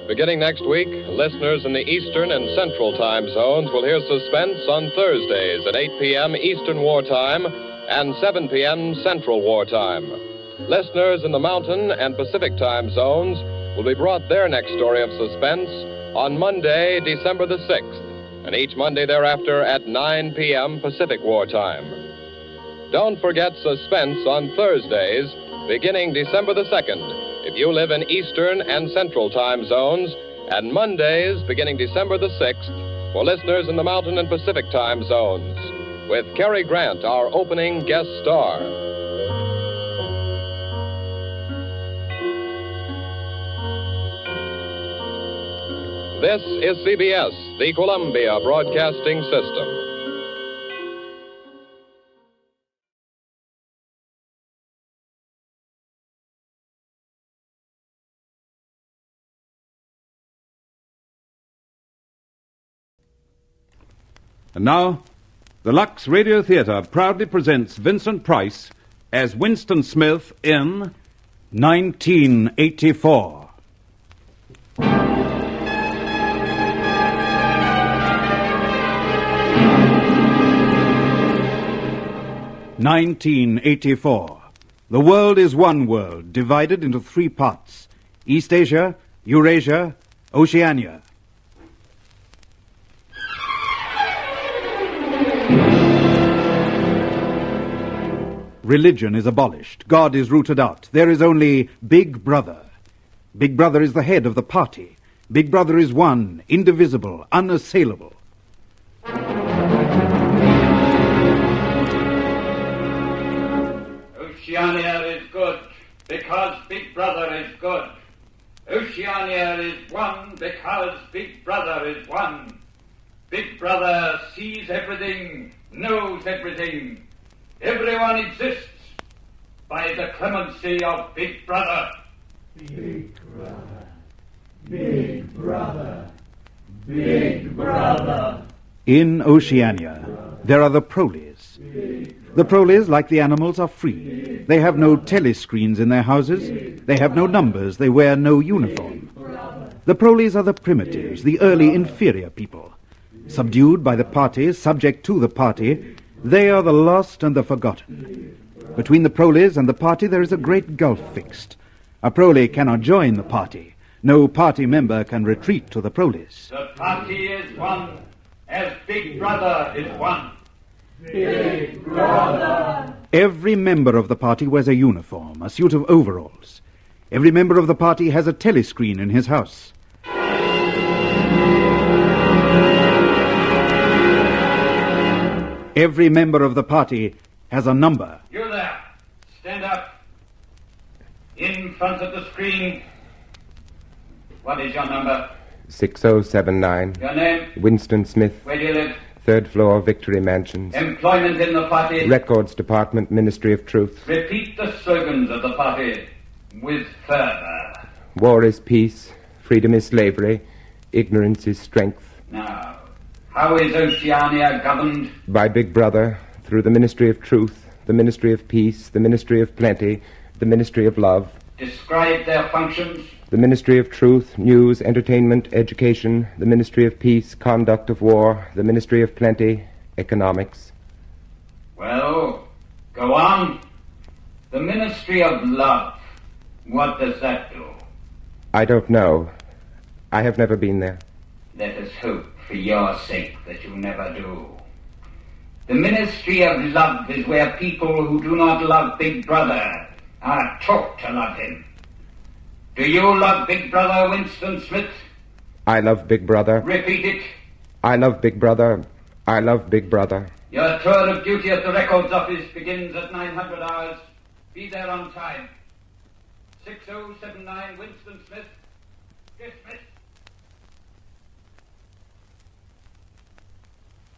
Beginning next week, listeners in the Eastern and Central time zones will hear Suspense on Thursdays at 8 p.m. Eastern Wartime and 7 p.m. Central Wartime. Listeners in the Mountain and Pacific time zones will be brought their next story of suspense on Monday, December the 6th, and each Monday thereafter at 9 p.m. Pacific Wartime. Don't forget Suspense on Thursdays, beginning December the 2nd, if you live in Eastern and Central time zones, and Mondays, beginning December the 6th, for listeners in the Mountain and Pacific time zones, with Cary Grant, our opening guest star. This is CBS, the Columbia Broadcasting System. And now, the Lux Radio Theater proudly presents Vincent Price as Winston Smith in 1984. 1984. The world is one world, divided into three parts: East Asia, Eurasia, Oceania. Religion is abolished. God is rooted out. There is only Big Brother. Big Brother is the head of the party. Big Brother is one, indivisible, unassailable. Oceania is good because Big Brother is good. Oceania is one because Big Brother is one. Big Brother sees everything, knows everything. Everyone exists by the clemency of Big Brother. Big Brother. Big Brother. Big Brother. In Oceania, there are the proles. The proles, like the animals, are free. They have no telescreens in their houses. They have no numbers. They wear no uniform. The proles are the primitives, the early inferior people. Subdued by the party, subject to the party, they are the lost and the forgotten. Between the proles and the party there is a great gulf fixed. A prole cannot join the party. No party member can retreat to the proles. The party is one as Big Brother is one. Big Brother. Every member of the party wears a uniform, a suit of overalls. Every member of the party has a telescreen in his house. Every member of the party has a number. You there, stand up. In front of the screen. What is your number? 6079. Your name? Winston Smith. Where do you live? Third floor, Victory Mansions. Employment in the party? Records Department, Ministry of Truth. Repeat the slogans of the party with fervor. War is peace. Freedom is slavery. Ignorance is strength. Now, how is Oceania governed? By Big Brother, through the Ministry of Truth, the Ministry of Peace, the Ministry of Plenty, the Ministry of Love. Describe their functions. The Ministry of Truth, News, Entertainment, Education, the Ministry of Peace, Conduct of War, the Ministry of Plenty, Economics. Well, go on. The Ministry of Love. What does that do? I don't know. I have never been there. Let us hope for your sake that you never do. The Ministry of Love is where people who do not love Big Brother are taught to love him. Do you love Big Brother, Winston Smith? I love Big Brother. Repeat it. I love Big Brother. I love Big Brother. Your tour of duty at the Records Office begins at 900 hours. Be there on time. 6079 Winston Smith. Dismissed.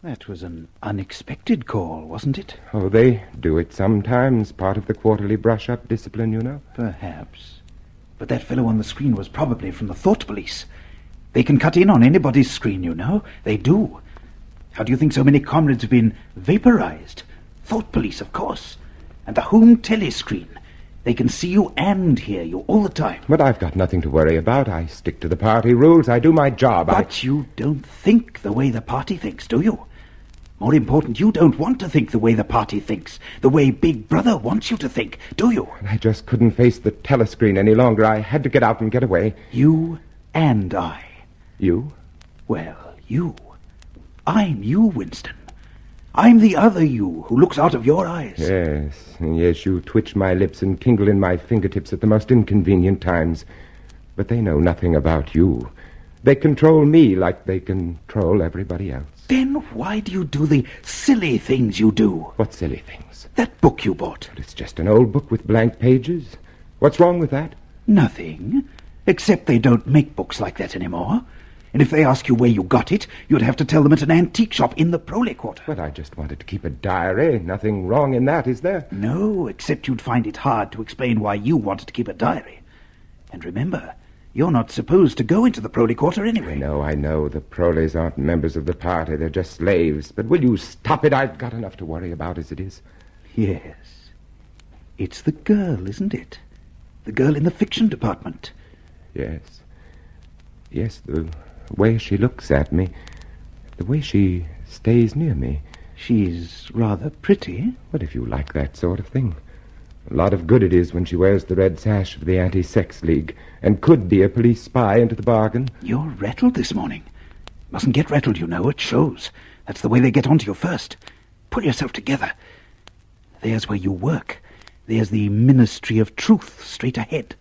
That was an unexpected call, wasn't it? Oh, they do it sometimes. Part of the quarterly brush-up discipline, you know. Perhaps. But that fellow on the screen was probably from the Thought Police. They can cut in on anybody's screen, you know. They do. How do you think so many comrades have been vaporized? Thought Police, of course. And the home telescreen. They can see you and hear you all the time. But I've got nothing to worry about. I stick to the party rules. I do my job. But you don't think the way the party thinks, do you? More important, you don't want to think the way the party thinks, the way Big Brother wants you to think, do you? I just couldn't face the telescreen any longer. I had to get out and get away. You and I. You? Well, you. I'm you, Winston. I'm the other you who looks out of your eyes. Yes, you twitch my lips and tingle in my fingertips at the most inconvenient times. But they know nothing about you. They control me like they control everybody else. Then why do you do the silly things you do? What silly things? That book you bought. But it's just an old book with blank pages. What's wrong with that? Nothing. Except they don't make books like that anymore. And if they ask you where you got it, you'd have to tell them at an antique shop in the Prole Quarter. But I just wanted to keep a diary. Nothing wrong in that, is there? No, except you'd find it hard to explain why you wanted to keep a diary. And remember, you're not supposed to go into the Prole Quarter anyway. I know. The Proles aren't members of the party. They're just slaves. But will you stop it? I've got enough to worry about as it is. Yes. It's the girl, isn't it? The girl in the fiction department. Yes. Yes, the way she looks at me, the way she stays near me. She's rather pretty. What if you like that sort of thing? A lot of good it is when she wears the red sash of the Anti-Sex League, and could be a police spy into the bargain. You're rattled this morning. Mustn't get rattled, you know. It shows. That's the way they get onto you first. Pull yourself together. There's where you work. There's the Ministry of Truth straight ahead.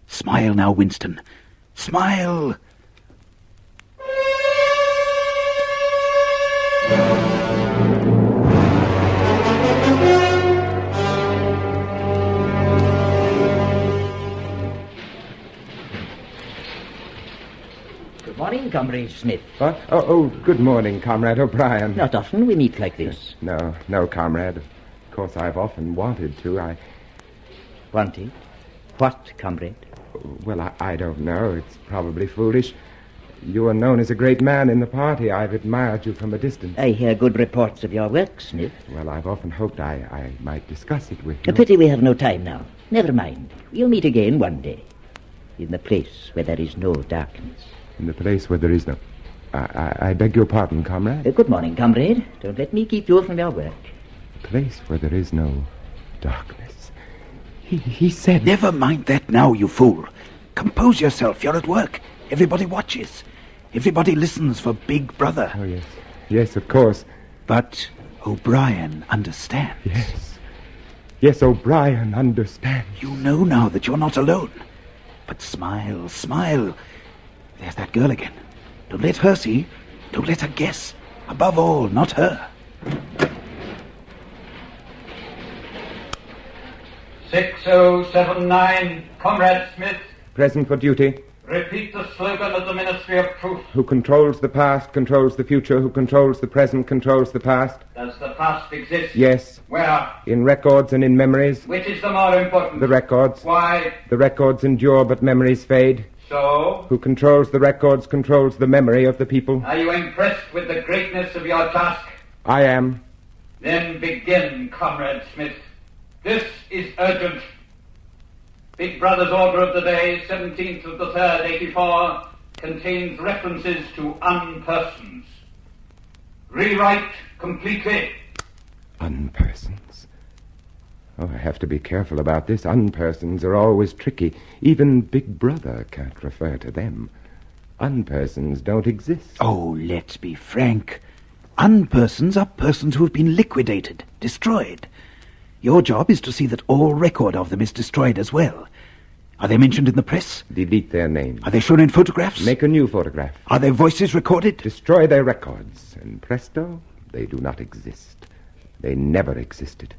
Smile now, Winston. Smile! Good morning, Comrade Smith. What? Oh, good morning, Comrade O'Brien. Not often we meet like this. No, Comrade. Of course, I've often wanted to. Wanted? What, Comrade? Well, I don't know. It's probably foolish. You are known as a great man in the party. I've admired you from a distance. I hear good reports of your work, Smith. Well, I've often hoped I might discuss it with you. A pity we have no time now. Never mind. We'll meet again one day. In the place where there is no darkness. In the place where there is no... I beg your pardon, Comrade. Good morning, Comrade. Don't let me keep you from your work. A place where there is no darkness. He said... Never mind that now, you fool. Compose yourself. You're at work. Everybody watches. Everybody listens for Big Brother. Oh, yes. Yes, of course. But O'Brien understands. Yes, O'Brien understands. You know now that you're not alone. But smile, smile. There's that girl again. Don't let her see. Don't let her guess. Above all, not her. 6079, Comrade Smith. Present for duty. Repeat the slogan of the Ministry of Truth. Who controls the past, controls the future. Who controls the present, controls the past. Does the past exist? Yes. Where? In records and in memories. Which is the more important? The records. Why? The records endure, but memories fade. So? Who controls the records, controls the memory of the people. Are you impressed with the greatness of your task? I am. Then begin, Comrade Smith. This is urgent. Big Brother's order of the day, 17th of the 3rd, 84, contains references to unpersons. Rewrite completely. Unpersons. Oh, I have to be careful about this. Unpersons are always tricky. Even Big Brother can't refer to them. Unpersons don't exist. Oh, let's be frank. Unpersons are persons who have been liquidated, destroyed. Your job is to see that all record of them is destroyed as well. Are they mentioned in the press? Delete their names. Are they shown in photographs? Make a new photograph. Are their voices recorded? Destroy their records. And presto, they do not exist. They never existed.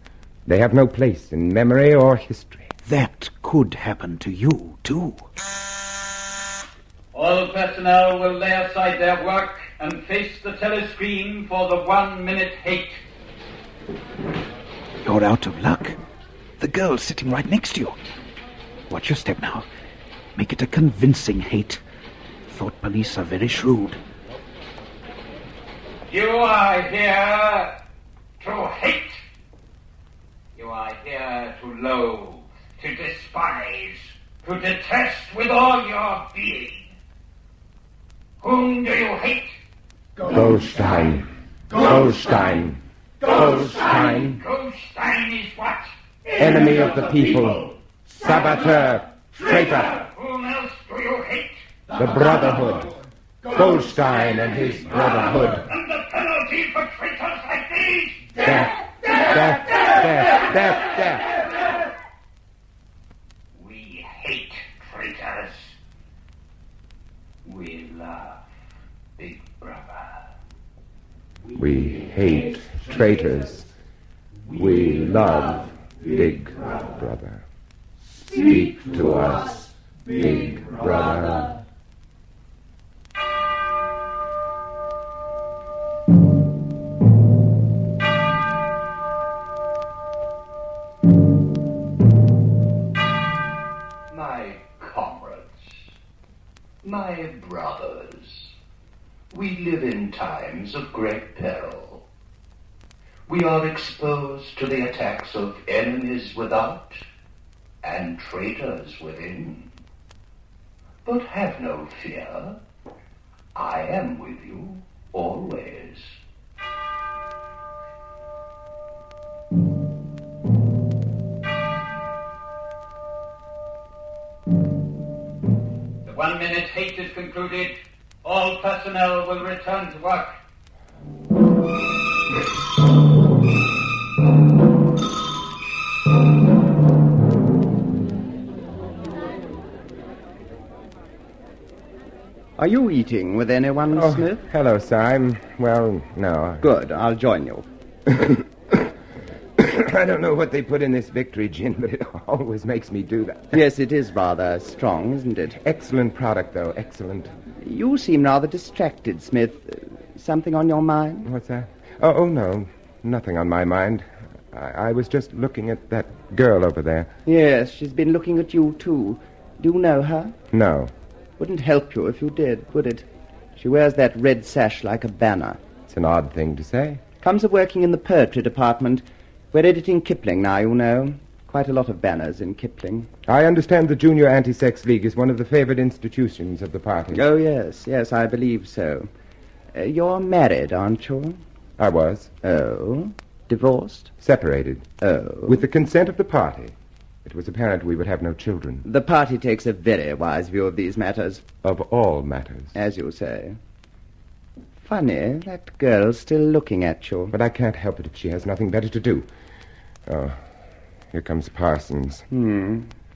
They have no place in memory or history. That could happen to you, too. All personnel will lay aside their work and face the telescreen for the 1-minute hate. You're out of luck. The girl's sitting right next to you. Watch your step now. Make it a convincing hate. Thought police are very shrewd. You are here to hate. You are here to loathe, to despise, to detest with all your being. Whom do you hate? Goldstein. Goldstein. Goldstein. Goldstein is what? Enemy of the people. Saboteur. Traitor. Whom else do you hate? The Brotherhood. Goldstein and his Brotherhood. And the penalty for traitors like these? Death. Death. Death. Death. Death. We hate traitors. We love Big Brother. We hate traitors. We love Big Brother. Speak to us, Big Brother. My comrades, my brothers, we live in times of great peril. We are exposed to the attacks of enemies without and traitors within. But have no fear. I am with you always. 1 minute hate is concluded, all personnel will return to work. Are you eating with anyone, Smith? Hello, sir. No. Good. I'll join you. I don't know what they put in this victory gin, but it always makes me do that. Yes, it is rather strong, isn't it? Excellent product, though. Excellent. You seem rather distracted, Smith. Something on your mind? What's that? Oh, no. Nothing on my mind. I was just looking at that girl over there. Yes, she's been looking at you, too. Do you know her? No. Wouldn't help you if you did, would it? She wears that red sash like a banner. It's an odd thing to say. Comes of working in the poetry department. We're editing Kipling now, you know. Quite a lot of banners in Kipling. I understand the Junior Anti-Sex League is one of the favored institutions of the party. Oh, yes, I believe so. You're married, aren't you? I was. Oh? Divorced? Separated. Oh. With the consent of the party. It was apparent we would have no children. The party takes a very wise view of these matters. Of all matters. As you say. Funny, that girl's still looking at you. But I can't help it if she has nothing better to do. Oh, here comes Parsons.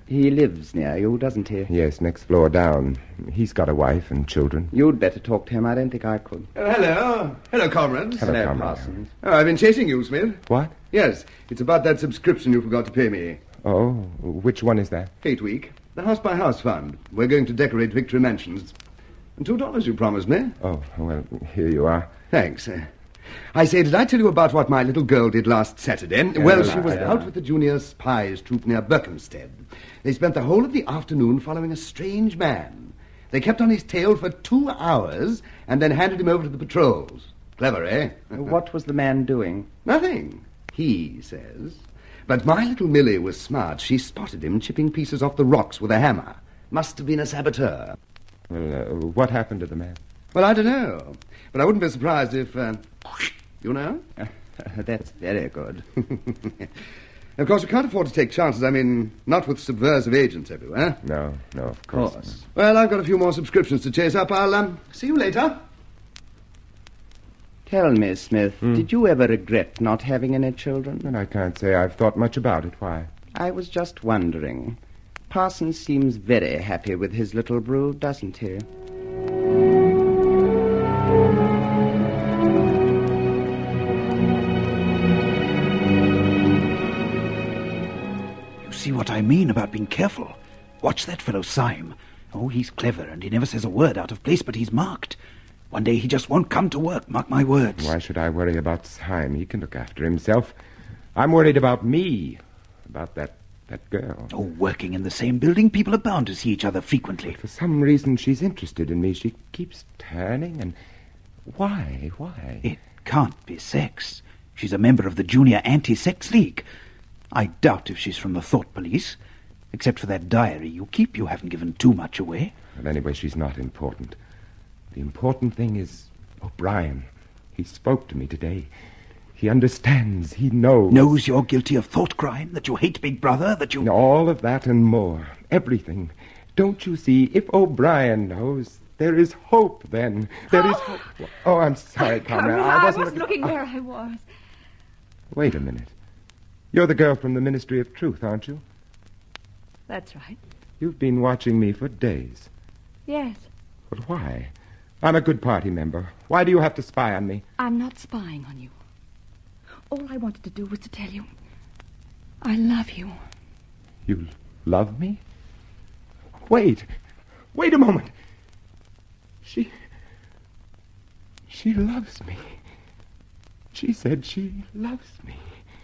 He lives near you, doesn't he? Yes, next floor down. He's got a wife and children. You'd better talk to him. I don't think I could. Hello. Hello, comrades. Hello, comrade. Parsons. Oh, I've been chasing you, Smith. What? Yes, it's about that subscription you forgot to pay me. Oh, which one is that? Hate Week. The house-by-house fund. We're going to decorate Victory Mansions. And $2 you promised me. Oh, well, here you are. Thanks. I say, did I tell you about what my little girl did last Saturday? Well, she was out with the junior spies troop near Berkhamsted. They spent the whole of the afternoon following a strange man. They kept on his tail for 2 hours and then handed him over to the patrols. Clever, eh? What was the man doing? Nothing, he says. But my little Millie was smart. She spotted him chipping pieces off the rocks with a hammer. Must have been a saboteur. Well, what happened to the man? Well, I don't know. But I wouldn't be surprised if, you know? That's very good. Of course, we can't afford to take chances. I mean, not with subversive agents everywhere. No, of course. Well, I've got a few more subscriptions to chase up. I'll, see you later. Tell me, Smith, did you ever regret not having any children? And I can't say I've thought much about it. Why? I was just wondering. Parsons seems very happy with his little brood, doesn't he? You see what I mean about being careful? Watch that fellow, Syme. Oh, he's clever, and he never says a word out of place, but he's marked. One day he just won't come to work, mark my words. Why should I worry about Syme? He can look after himself. I'm worried about me, about that girl. Oh, working in the same building, people are bound to see each other frequently. But for some reason, she's interested in me. She keeps turning, and why? It can't be sex. She's a member of the Junior Anti-Sex League. I doubt if she's from the Thought Police. Except for that diary you keep, you haven't given too much away. Well, anyway, she's not important. The important thing is O'Brien. He spoke to me today. He understands. He knows. Knows you're guilty of thought crime, that you hate Big Brother, that you... All of that and more. Everything. Don't you see? If O'Brien knows, there is hope then. There is hope. Oh, I'm sorry, comrade. I wasn't looking where I was. Wait a minute. You're the girl from the Ministry of Truth, aren't you? That's right. You've been watching me for days. Yes. But why? I'm a good party member. Why do you have to spy on me? I'm not spying on you. All I wanted to do was to tell you I love you. You love me? Wait a moment. She loves me. She said she loves me.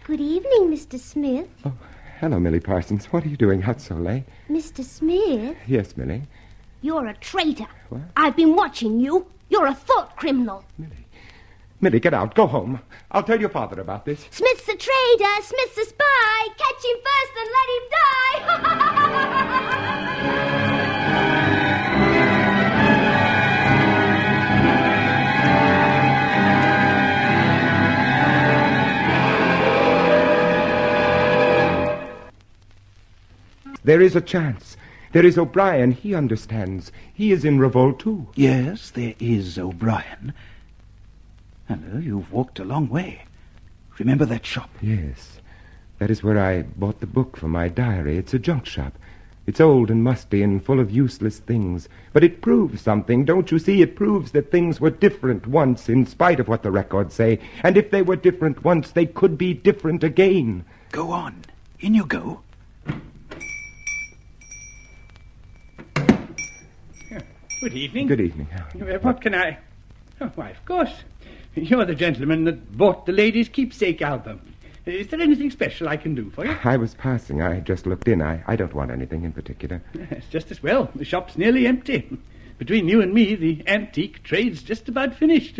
Good evening, Mr. Smith. Oh, hello, Millie Parsons. What are you doing out so late? Mr. Smith? Yes, Millie. You're a traitor. What? I've been watching you. You're a thought criminal. Millie, get out. Go home. I'll tell your father about this. Smith's a traitor. Smith's a spy. Catch him first and let him die. There is a chance. There is O'Brien. He understands. He is in revolt, too. Yes, there is O'Brien. Hello, you've walked a long way. Remember that shop? Yes. That is where I bought the book for my diary. It's a junk shop. It's old and musty and full of useless things. But it proves something, don't you see? It proves that things were different once, in spite of what the records say. And if they were different once, they could be different again. Go on. In you go. Good evening. Good evening. What can I... Oh, why, of course. You're the gentleman that bought the Ladies' Keepsake album. Is there anything special I can do for you? I was passing. I just looked in. I don't want anything in particular. It's just as well. The shop's nearly empty. Between you and me, the antique trade's just about finished.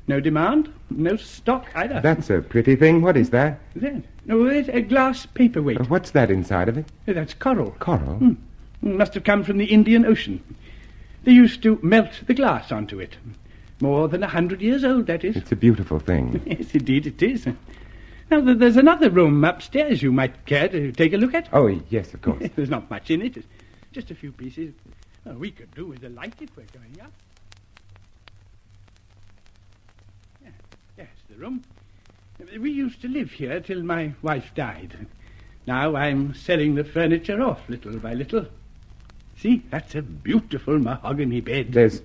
No demand, no stock either. That's a pretty thing. What is that? That? No, it's a glass paperweight. What's that inside of it? That's coral. Coral? Must have come from the Indian Ocean. They used to melt the glass onto it. More than 100 years old, that is. It's a beautiful thing. Yes, indeed it is. Now, there's another room upstairs you might care to take a look at. Oh, yes, of course. There's not much in it. It's just a few pieces. Well, we could do with a light if we're going up. Yes, the room. We used to live here till my wife died. Now I'm selling the furniture off little by little. See, that's a beautiful mahogany bed. There's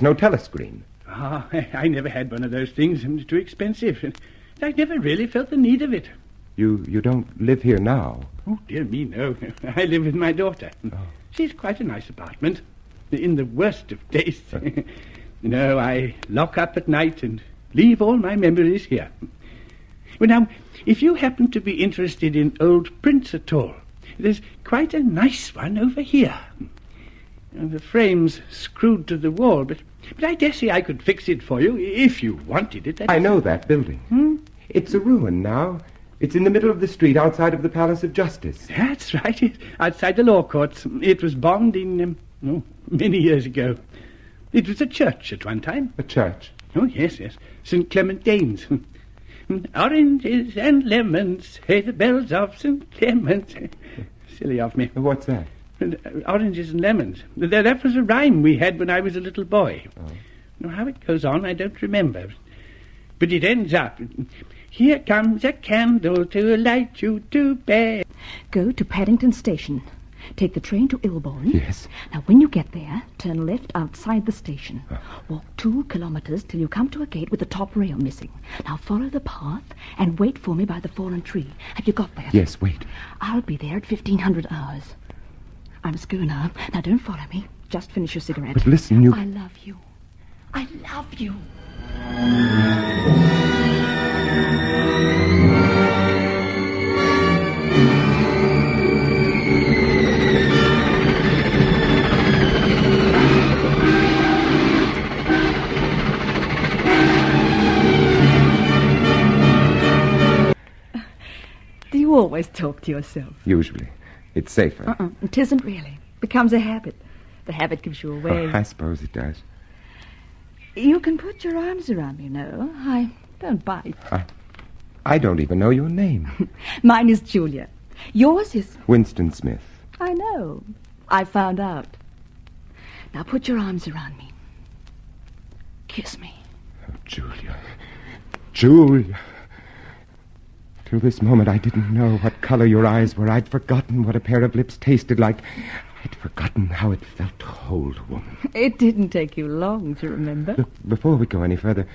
no telescreen. Ah, I never had one of those things. It's too expensive. I never really felt the need of it. You don't live here now? Oh, dear me, no. I live with my daughter. Oh. She's quite a nice apartment, in the worst of tastes. No, I lock up at night and leave all my memories here. Well, now, if you happen to be interested in old prints at all, there's quite a nice one over here. The frame's screwed to the wall, but I dare say I could fix it for you if you wanted it. I know that building. It's a ruin now. It's in the middle of the street outside of the Palace of Justice. That's right, outside the law courts. It was bombed in, many years ago. It was a church at one time. A church? Oh, yes. St. Clement Danes. Oranges and lemons, hey, the bells of St. Clement. Silly of me. What's that? Oranges and lemons. That was a rhyme we had when I was a little boy. Oh. How it goes on, I don't remember. But it ends up, here comes a candle to light you to bed. Go to Paddington Station. Take the train to Ilborne. Yes. Now, when you get there, turn left outside the station. Walk 2 kilometers till you come to a gate with the top rail missing. Now, follow the path and wait for me by the fallen tree. Have you got that? Yes, wait. I'll be there at 1500 hours. I must go now. Now, don't follow me. Just finish your cigarette. But listen, you... I love you. I love you. Do you always talk to yourself? Usually. It's safer. It isn't really. It becomes a habit. The habit gives you away. I suppose it does. You can put your arms around me, I don't bite. I don't even know your name. Mine is Julia. Yours is... Winston Smith. I know. I found out. Now put your arms around me. Kiss me. Oh, Julia. Julia. Till this moment, I didn't know what color your eyes were. I'd forgotten what a pair of lips tasted like. I'd forgotten how it felt to hold a woman. It didn't take you long to remember. Look, before we go any further,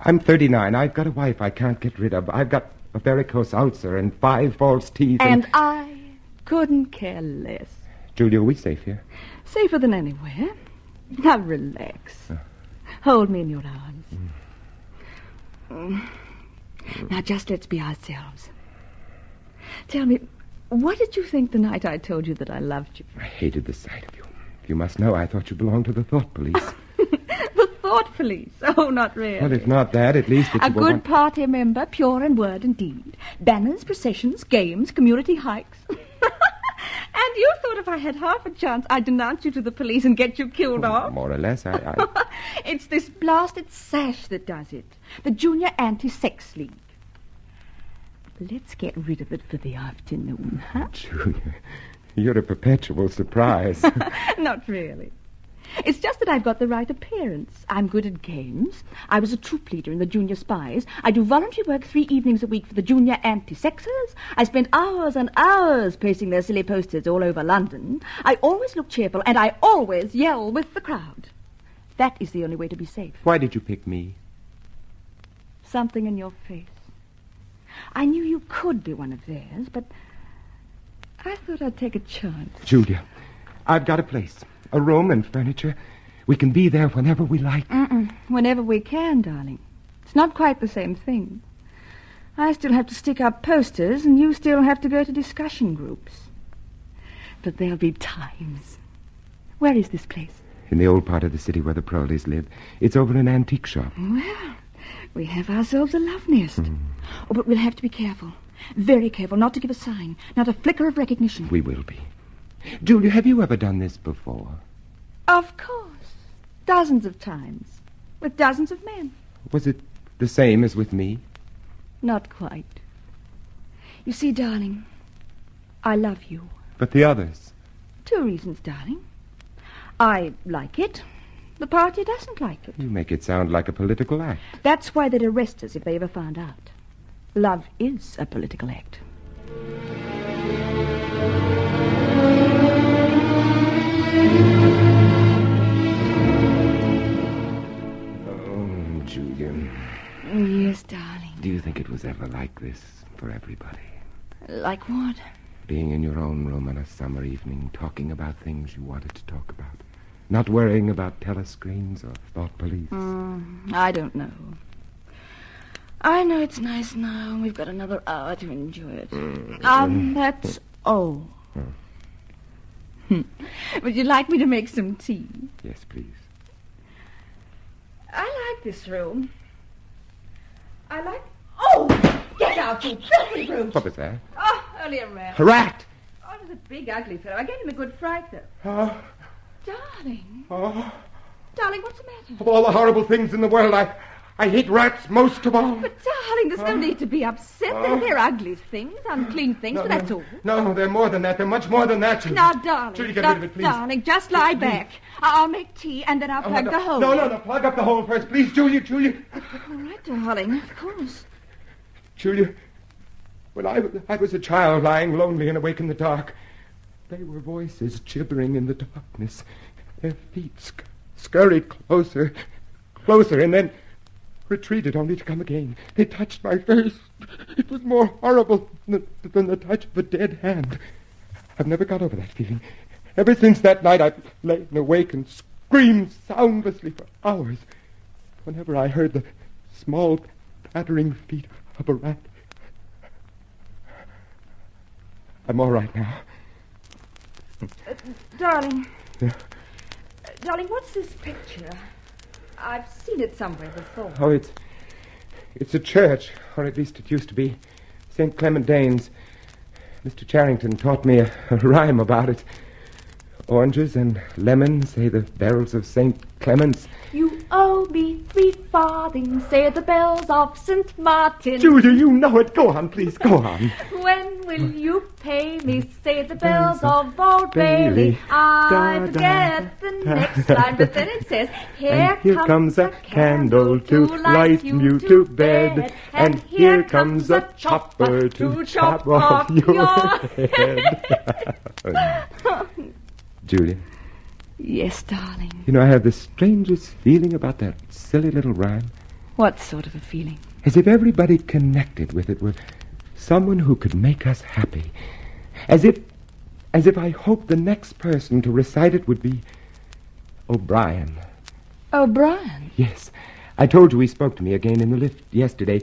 I'm 39. I've got a wife I can't get rid of. I've got a varicose ulcer and 5 false teeth. And I couldn't care less. Julia, are we safe here? Safer than anywhere. Now relax. Hold me in your arms. Now just let's be ourselves. Tell me, what did you think the night I told you that I loved you? I hated the sight of you. You must know I thought you belonged to the thought police. The thought police? Oh, not really. Well, if not that, at least... A good party member, pure in word and deed. Banners, processions, games, community hikes. And you thought if I had half a chance, I'd denounce you to the police and get you killed off? More or less, It's this blasted sash that does it. The Junior Anti-Sex League. Let's get rid of it for the afternoon, huh? Julia, You're a perpetual surprise. Not really. It's just that I've got the right appearance. I'm good at games. I was a troop leader in the Junior Spies. I do voluntary work 3 evenings a week for the Junior Anti-Sexers. I spend hours and hours pasting their silly posters all over London. I always look cheerful, and I always yell with the crowd. That is the only way to be safe. Why did you pick me? Something in your face. I knew you could be one of theirs, but I thought I'd take a chance. Julia, I've got a place. A room and furniture. We can be there whenever we like. Whenever we can, darling. It's not quite the same thing. I still have to stick up posters, and you still have to go to discussion groups. But there'll be times. Where is this place? In the old part of the city where the Proleys live. It's over an antique shop. Well, we have ourselves a love nest. Oh, but we'll have to be careful. Very careful not to give a sign. Not a flicker of recognition. We will be. Julia, have you ever done this before? Of course. Dozens of times. With dozens of men. Was it the same as with me? Not quite. You see, darling, I love you. But the others? 2 reasons, darling. I like it. The party doesn't like it. You make it sound like a political act. That's why they'd arrest us if they ever found out. Love is a political act. Oh, Julia. Yes, darling. Do you think it was ever like this for everybody? Like what? Being in your own room on a summer evening, talking about things you wanted to talk about. Not worrying about telescreens or thought police. I don't know. I know it's nice now, and we've got another hour to enjoy it. That's all. Would you like me to make some tea? Yes, please. I like this room. I like... Oh! Get out, you filthy brute! What was that? Oh, only a rat. A rat! Oh, it was a big, ugly fellow. I gave him a good fright, though. Oh. Darling. Oh. Darling, what's the matter? Of all the horrible things in the world, I hate rats most of all. But, darling, there's no need to be upset. They're ugly things, unclean things, but that's all. No, they're more than that. They're much more than that. Now, darling. Julie, get rid of it, please. Darling, just lie back. I'll make tea, and then I'll plug the hole. No. Plug up the hole first, please, Julia. All right, darling, of course. Julia, when I was a child lying lonely and awake in the dark, they were voices gibbering in the darkness. Their feet scurried closer, and then retreated only to come again. They touched my face. It was more horrible than the touch of a dead hand. I've never got over that feeling. Ever since that night, I've lain awake and screamed soundlessly for hours. Whenever I heard the small, pattering feet of a rat. I'm all right now. Darling. Yeah. Darling, what's this picture? I've seen it somewhere before. Oh, it's a church, or at least it used to be. St. Clement Danes. Mr. Charrington taught me a rhyme about it. Oranges and lemons, say the bells of St. Clement's. You owe me 3 farthings, say the bells of St. Martin. Julia, you know it. Go on, please, go on. When will you pay me, say the bells of Old Bailey. I forget the next line, but then it says, here comes a candle to light you to bed, and here comes a chopper to chop off your head. Julia. Yes, darling. You know, I have the strangest feeling about that silly little rhyme. What sort of a feeling? As if everybody connected with it were someone who could make us happy. As if I hoped the next person to recite it would be O'Brien. O'Brien? Yes. I told you he spoke to me again in the lift yesterday.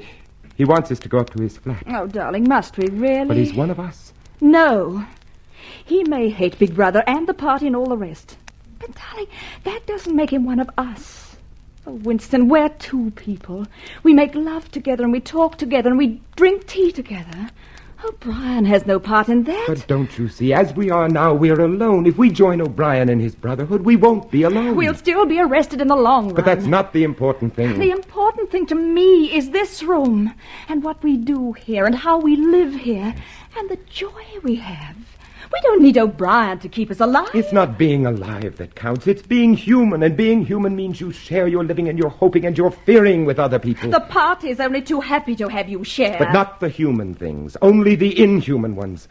He wants us to go up to his flat. Oh, darling, must we really? But he's one of us. No. He may hate Big Brother and the party and all the rest. But, darling, that doesn't make him one of us. Oh, Winston, we're 2 people. We make love together and we talk together and we drink tea together. O'Brien has no part in that. But don't you see, as we are now, we're alone. If we join O'Brien and his brotherhood, we won't be alone. We'll still be arrested in the long run. But that's not the important thing. The important thing to me is this room and what we do here and how we live here and the joy we have. We don't need O'Brien to keep us alive. It's not being alive that counts. It's being human, and being human means you share your living and your hoping and your fearing with other people. The party's only too happy to have you share. But not the human things, only the inhuman ones.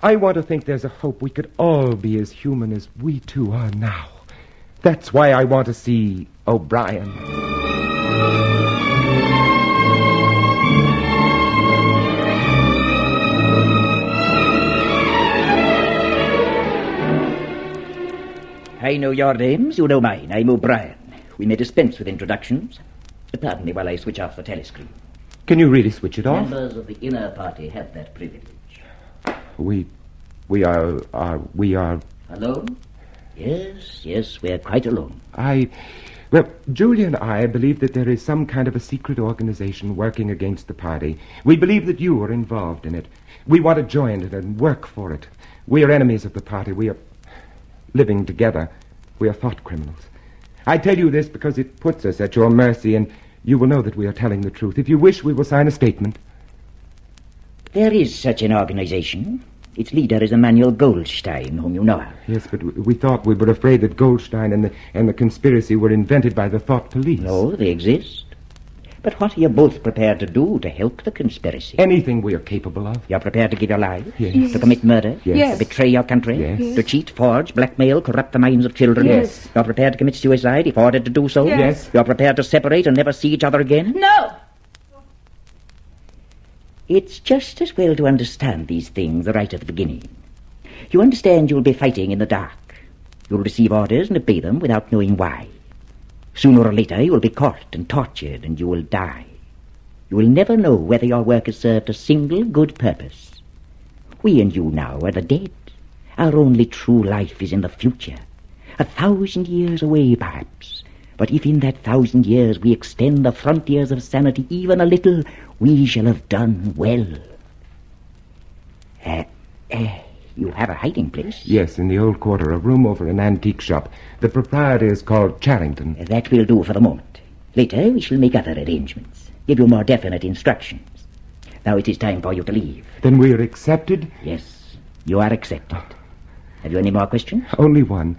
I want to think there's a hope we could all be as human as we two are now. That's why I want to see O'Brien. I know your names, you know mine. I'm O'Brien. We may dispense with introductions. Pardon me while I switch off the telescreen. Can you really switch it off? Members of the inner party have that privilege. We are... Alone? Yes, we're quite alone. Well, Julia and I believe that there is some kind of a secret organization working against the party. We believe that you are involved in it. We want to join it and work for it. We are enemies of the party. We are living together. We are thought criminals. I tell you this because it puts us at your mercy, and you will know that we are telling the truth. If you wish, we will sign a statement. There is such an organization. Its leader is Emmanuel Goldstein, whom you know of. Yes, but we thought we were afraid that Goldstein and the conspiracy were invented by the thought police. No, they exist. But what are you both prepared to do to help the conspiracy? Anything we are capable of. You're prepared to give your lives? Yes. To commit murder? Yes. To betray your country? Yes. To cheat, forge, blackmail, corrupt the minds of children? Yes. You're prepared to commit suicide if ordered to do so? Yes. You're prepared to separate and never see each other again? No! It's just as well to understand these things right at the beginning. You understand you'll be fighting in the dark. You'll receive orders and obey them without knowing why. Sooner or later you will be caught and tortured and you will die. You will never know whether your work has served a single good purpose. We and you now are the dead. Our only true life is in the future. 1,000 years away, perhaps. But if in that 1,000 years we extend the frontiers of sanity even a little, we shall have done well. You have a hiding place? Yes, in the old quarter, a room over an antique shop. The proprietor is called Charrington. That will do for the moment. Later we shall make other arrangements, give you more definite instructions. Now it is time for you to leave. Then we are accepted? Yes, you are accepted. Have you any more questions? Only one.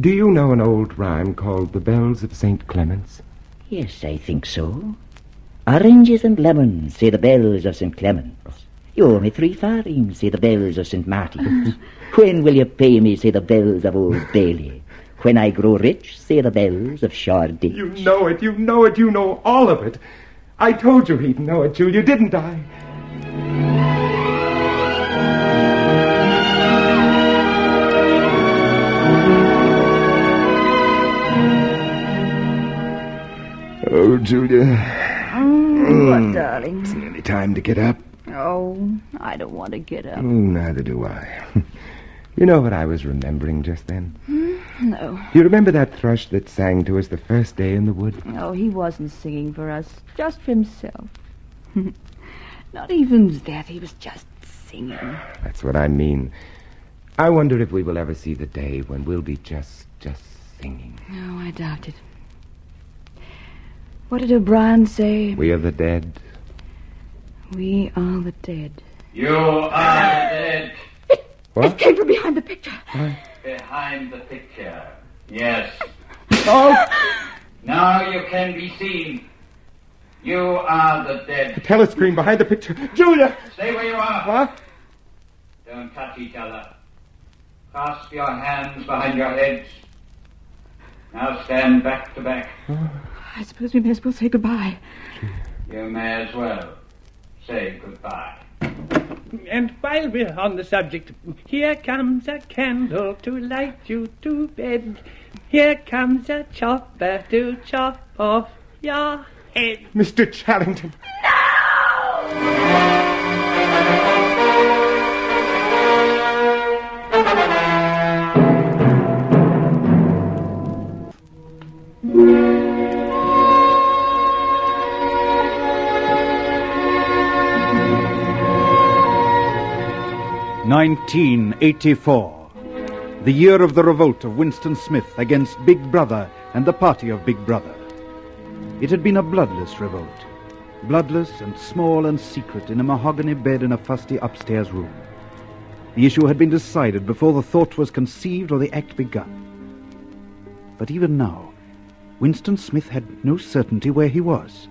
Do you know an old rhyme called The Bells of St. Clement's? Yes, I think so. Oranges and lemons, say the bells of St. Clement's. You owe me 3 farthings, say the bells of St. Martin's. When will you pay me, say the bells of Old Bailey. When I grow rich, say the bells of Shoreditch. You know it, you know all of it. I told you he'd know it, Julia, didn't I? Oh, Julia. What, darling? It's nearly time to get up. Oh, I don't want to get up. Oh, neither do I. You know what I was remembering just then? No. Do you remember that thrush that sang to us the first day in the wood? Oh, he wasn't singing for us, just for himself. Not even that, he was just singing. That's what I mean. I wonder if we will ever see the day when we'll be just singing. No, I doubt it. What did O'Brien say? We are the dead. We are the dead. You are the dead. What? It came from behind the picture. Behind the picture. Yes. Oh! Now you can be seen. You are the dead. The telescreen behind the picture. Julia! Stay where you are. What? Don't touch each other. Clasp your hands behind your heads. Now stand back to back. I suppose we may as well say goodbye. You may as well say goodbye. And while we're on the subject, here comes a candle to light you to bed. Here comes a chopper to chop off your head. Mr. Charrington. No! 1984, the year of the revolt of Winston Smith against Big Brother and the party of Big Brother. It had been a bloodless revolt, bloodless and small and secret in a mahogany bed in a fusty upstairs room. The issue had been decided before the thought was conceived or the act begun. But even now, Winston Smith had no certainty where he was.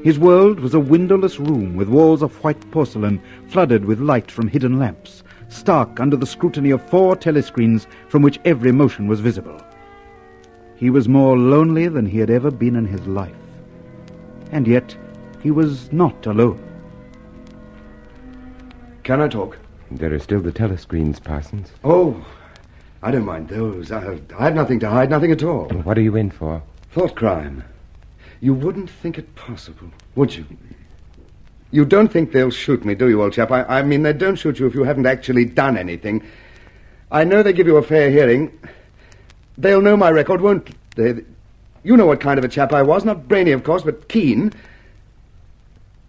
His world was a windowless room with walls of white porcelain flooded with light from hidden lamps, stark under the scrutiny of 4 telescreens from which every motion was visible. He was more lonely than he had ever been in his life. And yet, he was not alone. Can I talk? There are still the telescreens, Parsons. Oh, I don't mind those. I have nothing to hide, nothing at all. What are you in for? Thought crime. You wouldn't think it possible, would you? You don't think they'll shoot me, do you, old chap? I mean, they don't shoot you if you haven't actually done anything. I know they give you a fair hearing. They'll know my record, won't they? You know what kind of a chap I was. Not brainy, of course, but keen.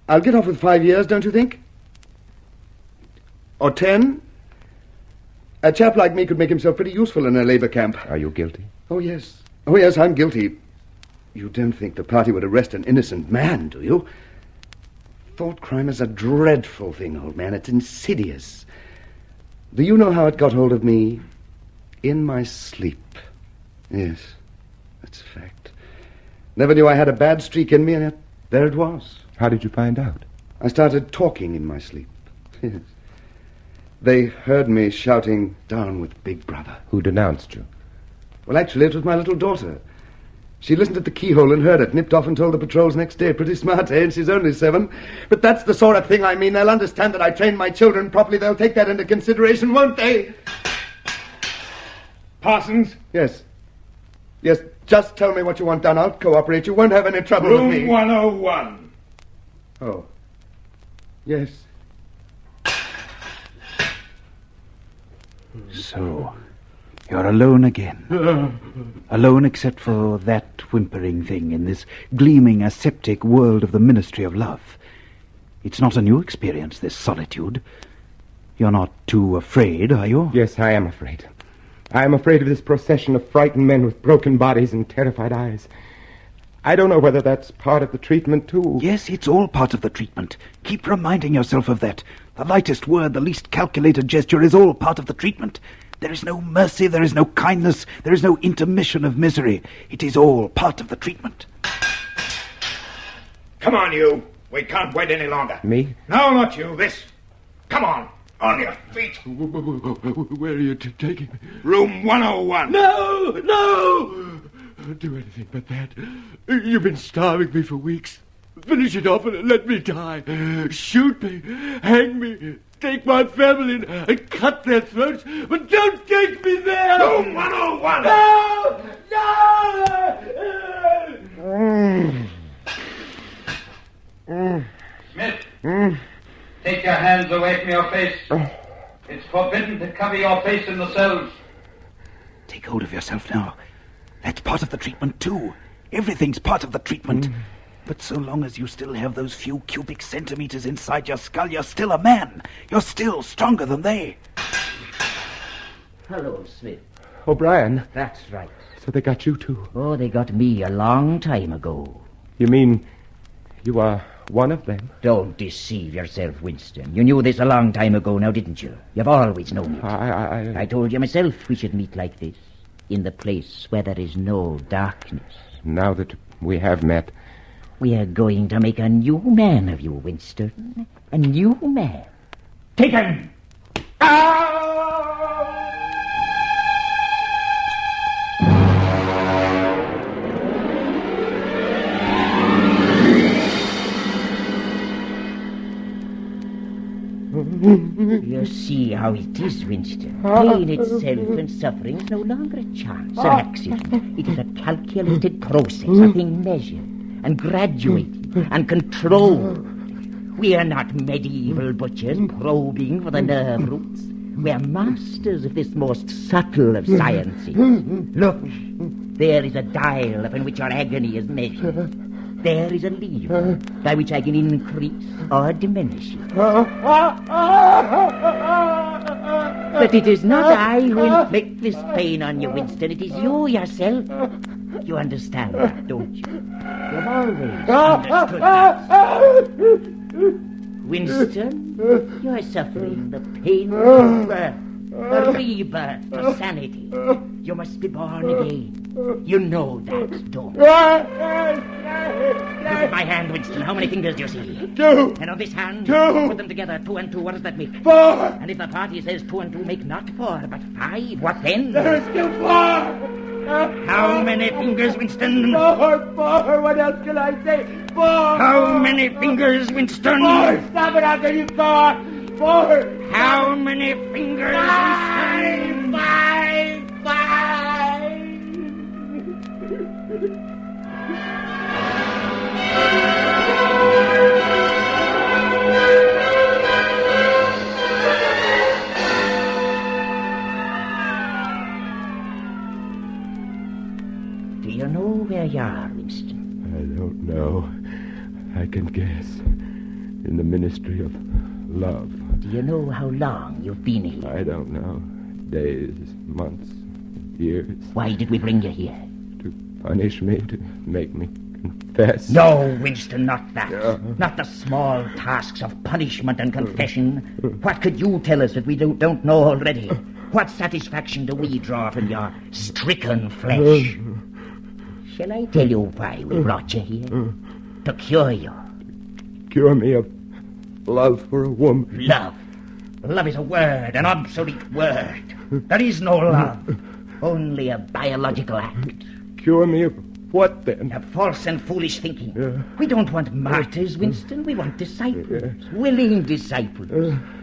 I'll get off with 5 years, don't you think? Or 10? A chap like me could make himself pretty useful in a labor camp. Are you guilty? Oh, yes. Oh, yes, I'm guilty. You don't think the party would arrest an innocent man, do you? Thought crime is a dreadful thing, old man. It's insidious. Do you know how it got hold of me? In my sleep. Yes, that's a fact. Never knew I had a bad streak in me, and yet there it was. How did you find out? I started talking in my sleep. Yes. They heard me shouting, "Down with Big Brother." Who denounced you? Well, actually, it was my little daughter. She listened at the keyhole and heard it, nipped off and told the patrols next day. Pretty smart, eh? And she's only 7. But that's the sort of thing I mean. They'll understand that I trained my children properly. They'll take that into consideration, won't they? Parsons? Yes. Yes, just tell me what you want done. I'll cooperate. You won't have any trouble with me. Room 101. Oh. Yes. So, you're alone again. Alone except for that whimpering thing in this gleaming aseptic world of the Ministry of Love. It's not a new experience, this solitude. You're not too afraid, are you? Yes, I am afraid. I am afraid of this procession of frightened men with broken bodies and terrified eyes. I don't know whether that's part of the treatment, too. Yes, it's all part of the treatment. Keep reminding yourself of that. The lightest word, the least calculated gesture is all part of the treatment. There is no mercy, there is no kindness, there is no intermission of misery. It is all part of the treatment. Come on, you. We can't wait any longer. Me? No, not you. This. Come on. On your feet. Where are you taking me? Room 101. No! No! Don't do anything but that. You've been starving me for weeks. Finish it off and let me die. Shoot me. Hang me. Take my family and cut their throats. But don't take me there! Room 101. No! Smith, take your hands away from your face. It's forbidden to cover your face in the cells. Take hold of yourself now. That's part of the treatment, too. Everything's part of the treatment. But so long as you still have those few cubic centimeters inside your skull, you're still a man. You're still stronger than they. Hello, Smith. O'Brien. That's right. So they got you, too? Oh, they got me a long time ago. You mean you are one of them? Don't deceive yourself, Winston. You knew this a long time ago now, didn't you? You've always known it. I told you myself we should meet like this, in the place where there is no darkness. Now that we have met, we are going to make a new man of you, Winston. A new man. Take him! You see how it is, Winston. Pain itself and suffering is no longer a chance, an accident. It is a calculated process, a thing measured and graduated and controlled. We are not medieval butchers probing for the nerve roots. We are masters of this most subtle of sciences. Look, there is a dial upon which our agony is measured. There is a lever by which I can increase or diminish it. But it is not I who inflict this pain on you, Winston. It is you yourself. You understand that, don't you? You've always understood that. Winston, you're suffering the pain of birth, the rebirth to sanity. You must be born again. You know that, don't you? Look at my hand, Winston. How many fingers do you see? 2. And on this hand, 2. Put them together. 2 and 2. What does that make? 4. And if the party says 2 and 2 make not 4, but 5, what then? There is still 4. How many fingers, Winston? 4. What else can I say? 4. How many fingers, Winston? 4. Stop it, I'll tell you 4. 4. How many fingers, Winston? 5. Do you know where you are, Winston? I don't know. I can guess. In the ministry of love. Do you know how long you've been here? I don't know. Days, months, years. Why did we bring you here? To punish me, to make me confess. No, Winston, not that. Not the small tasks of punishment and confession. What could you tell us that we don't know already? What satisfaction do we draw from your stricken flesh? Shall I tell you why we brought you here? To cure you. Cure me of love for a woman. Love. Love is a word, an obsolete word. There is no love. Only a biological act. Cure me of what, then? Of false and foolish thinking. We don't want martyrs, Winston. We want disciples. Willing disciples.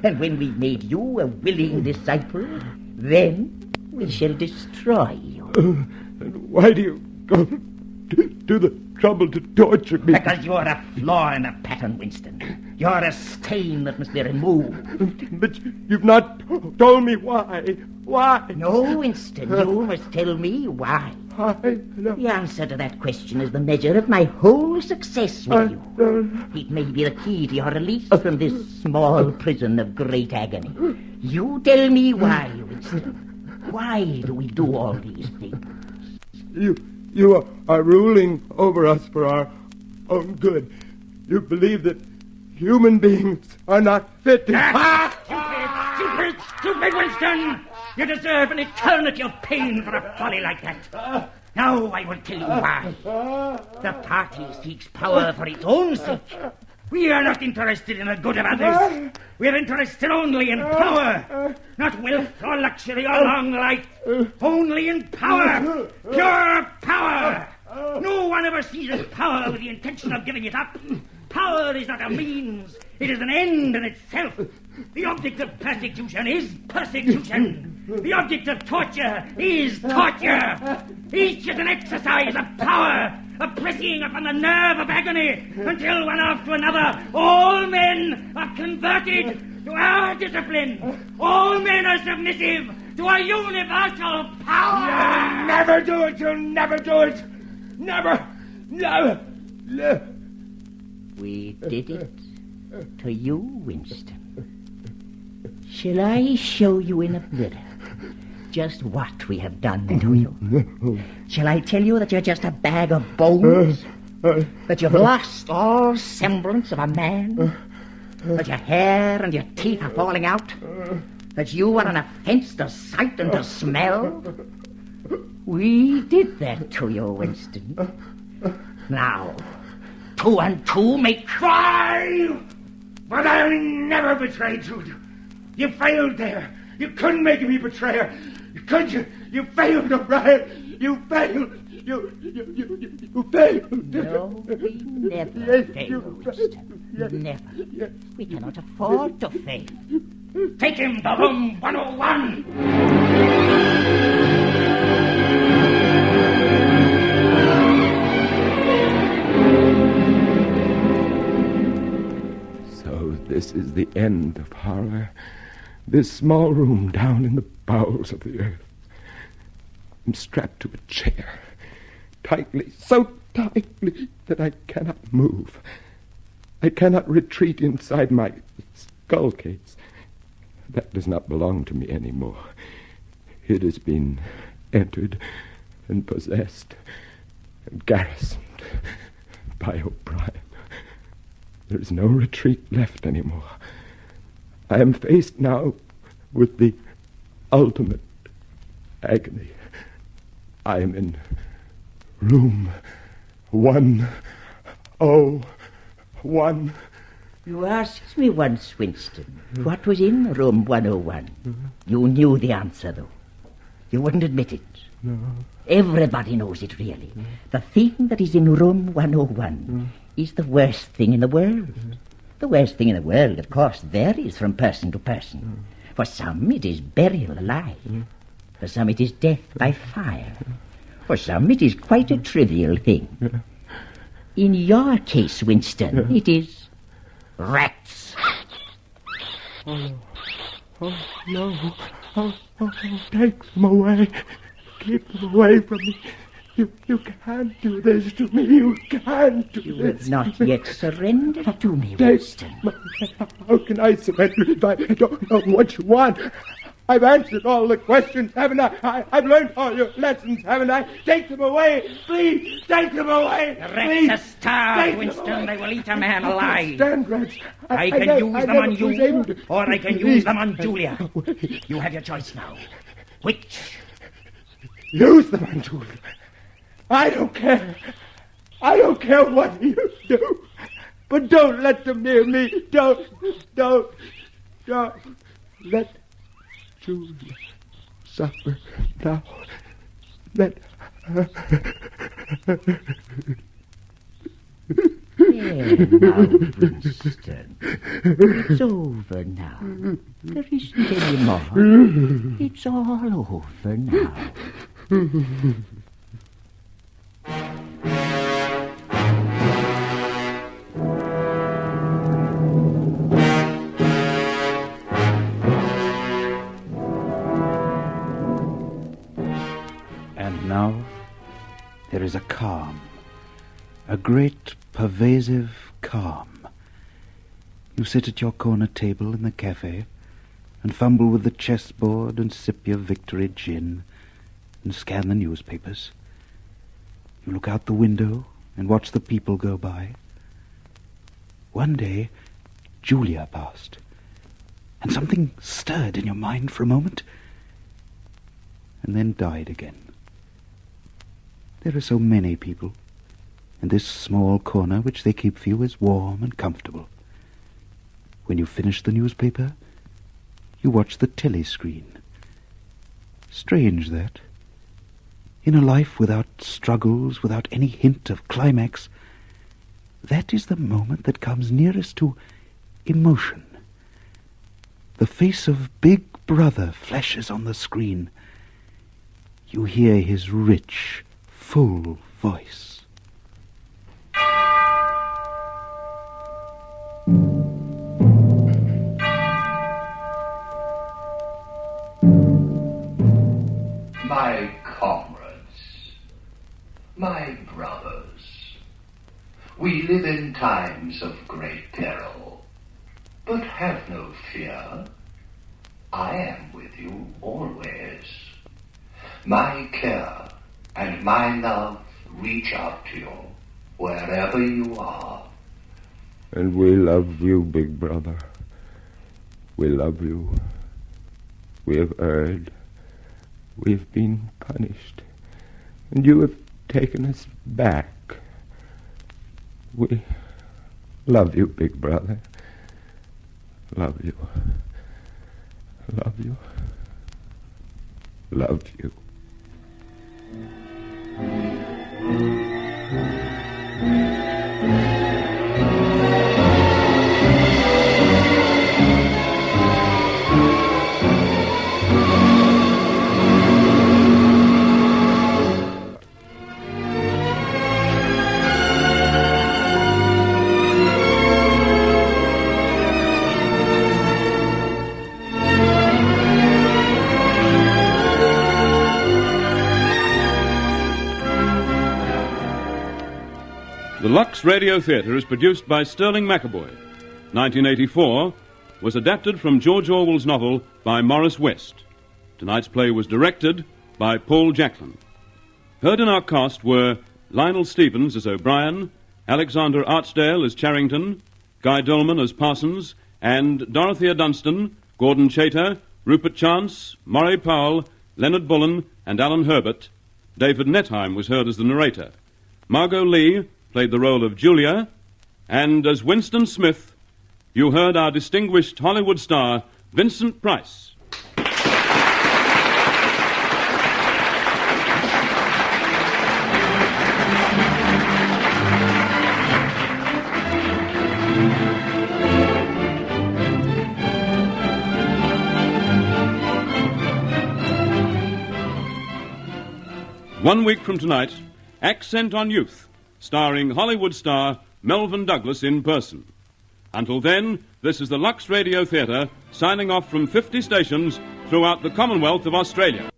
And when we've made you a willing disciple, then we shall destroy you. And why do you go to the trouble to torture me? Because you're a flaw in a pattern, Winston. You're a stain that must be removed. But you've not told me why. Why? No, Winston, you must tell me why. The answer to that question is the measure of my whole success with you. It may be the key to your release from this small prison of great agony. You tell me why, Winston. Why do we do all these things? You are ruling over us for our own good. You believe that human beings are not fit to... Stupid, Winston! You deserve an eternity of pain for a folly like that. Now I will tell you why. The party seeks power for its own sake. We are not interested in the good of others. We are interested only in power. Not wealth or luxury or long life. Only in power. Pure power. No one ever seizes power with the intention of giving it up. Power is not a means. It is an end in itself. The object of persecution is persecution. The object of torture is torture. Each is an exercise of power, a pressing upon the nerve of agony, until one after another all men are converted to our discipline. All men are submissive to our universal power. You'll never do it. You'll never do it. Never. We did it to you, Winston. Shall I show you in a mirror just what we have done to you? Shall I tell you that you're just a bag of bones? That you've lost all semblance of a man? That your hair and your teeth are falling out? That you are an offense to sight and to smell? We did that to you, Winston. Now, 2 and 2 make 5! But I'll never betray you. You failed there. You couldn't make me betrayer. Could you? You failed, O'Brien. You failed. You failed. No, we never fail, Winston. Never. We cannot afford to fail. Take him to room 101. This is the end of horror. This small room down in the bowels of the earth. I'm strapped to a chair, tightly, so tightly that I cannot move. I cannot retreat inside my skull case. That does not belong to me anymore. It has been entered and possessed and garrisoned by O'Brien. There is no retreat left anymore. I am faced now with the ultimate agony. I am in room 101. You asked me once, Winston, what was in room 101. You knew the answer, though. You wouldn't admit it. No. Everybody knows it, really. The thing that is in room 101 is the worst thing in the world. The worst thing in the world, of course, varies from person to person. For some, it is burial alive. For some, it is death by fire. For some, it is quite a trivial thing. In your case, Winston, it is rats. Oh, no. Oh, take them away. Keep them away from me. You can't do this to me. You can't do this. You have not yet surrendered to me, Winston. How can I surrender if I don't know what you want? I've answered all the questions, haven't I? I've learned all your lessons, haven't I? Take them away. Please, take them away. The rats are starved, Winston. They will eat a man alive. Stand, rats. I can use them on you, or I can use them on Julia. You have your choice now. Which? Use them on Julia. I don't care. I don't care what you do. But don't let them near me. Don't let Julia suffer now. Let her. There now, Winston. It's over now. There isn't any more. It's all over now. And now there is a calm, a great pervasive calm. You sit at your corner table in the cafe and fumble with the chessboard and sip your victory gin and scan the newspapers. You look out the window and watch the people go by. One day, Julia passed, and something stirred in your mind for a moment, and then died again. There are so many people, and this small corner which they keep for you is warm and comfortable. When you finish the newspaper, you watch the telescreen. Strange that. In a life without struggles, without any hint of climax, that is the moment that comes nearest to emotion. The face of Big Brother flashes on the screen. You hear his rich, full voice. My comrades, my brothers, we live in times of great peril, but have no fear. I am with you always. My care and my love reach out to you wherever you are. And we love you, Big Brother. We love you. We have erred. We've been punished. And you have taken us back. We love you, Big Brother. Love you. Love you. Love you. The Lux Radio Theatre is produced by Sterling McAvoy. 1984 was adapted from George Orwell's novel by Morris West. Tonight's play was directed by Paul Jacklin. Heard in our cast were Lionel Stevens as O'Brien, Alexander Archdale as Charrington, Guy Dolman as Parsons, and Dorothea Dunstan, Gordon Chater, Rupert Chance, Murray Powell, Leonard Bullen, and Alan Herbert. David Netheim was heard as the narrator. Margot Lee played the role of Julia, and as Winston Smith, you heard our distinguished Hollywood star, Vincent Price. One week from tonight, Accent on Youth, starring Hollywood star Melvyn Douglas in person. Until then, this is the Lux Radio Theatre, signing off from 50 stations throughout the Commonwealth of Australia.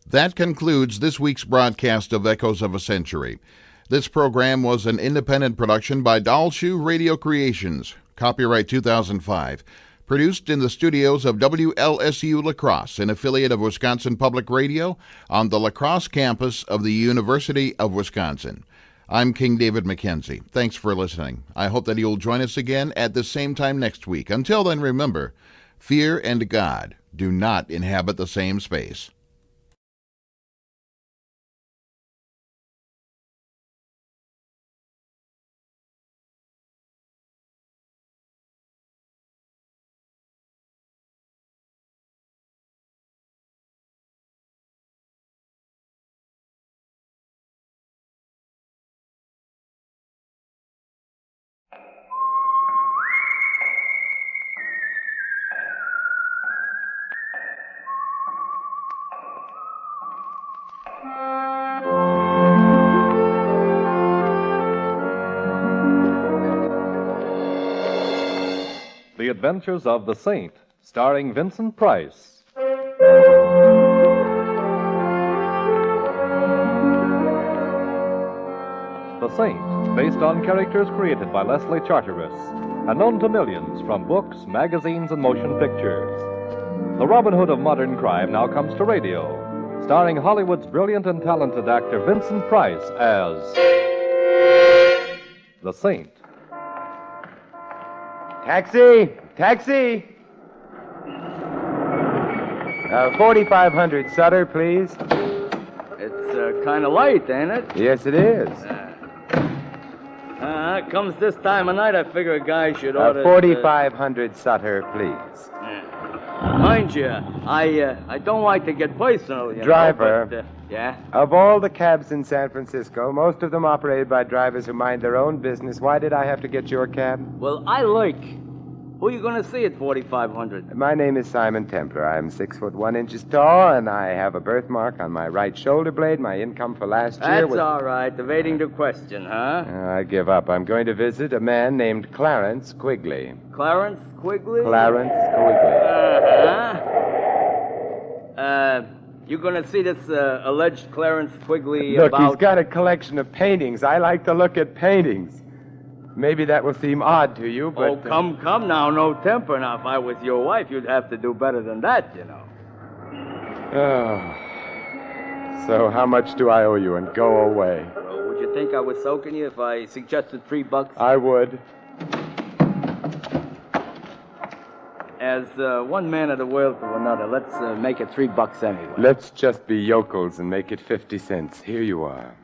That concludes this week's broadcast of Echoes of a Century. This program was an independent production by Dalshoe Radio Creations, copyright 2005. Produced in the studios of WLSU La Crosse, an affiliate of Wisconsin Public Radio, on the La Crosse campus of the University of Wisconsin. I'm King David Mackenzie. Thanks for listening. I hope that you'll join us again at the same time next week. Until then, remember, fear and God do not inhabit the same space. The Adventures of the Saint, starring Vincent Price. The Saint, based on characters created by Leslie Charteris and known to millions from books, magazines, and motion pictures. The Robin Hood of modern crime now comes to radio, starring Hollywood's brilliant and talented actor Vincent Price as the Saint. Taxi! Taxi! 4500 Sutter, please. It's kind of late, ain't it? Yes, it is. Comes this time of night, I figure a guy should order... 4500 Sutter, please. Mind you, I don't like to get personal, you Driver. know, but, yeah? Of all the cabs in San Francisco, most of them operated by drivers who mind their own business. Why did I have to get your cab? Well, I like... Who are you going to see at 4500? My name is Simon Templar. I'm 6'1" tall, and I have a birthmark on my right shoulder blade. My income for last year That's was... all right. Evading the question, huh? I give up. I'm going to visit a man named Clarence Quigley. Clarence Quigley? Clarence Quigley. You going to see this alleged Clarence Quigley Look, about... he's got a collection of paintings. I like to look at paintings. Maybe that will seem odd to you, but... Oh, come now, no temper. Now, if I was your wife, you'd have to do better than that, you know. Oh. So how much do I owe you, and go away? Well, would you think I was soaking you if I suggested $3? I would. As one man of the world to another, let's make it $3 anyway. Let's just be yokels and make it 50 cents. Here you are.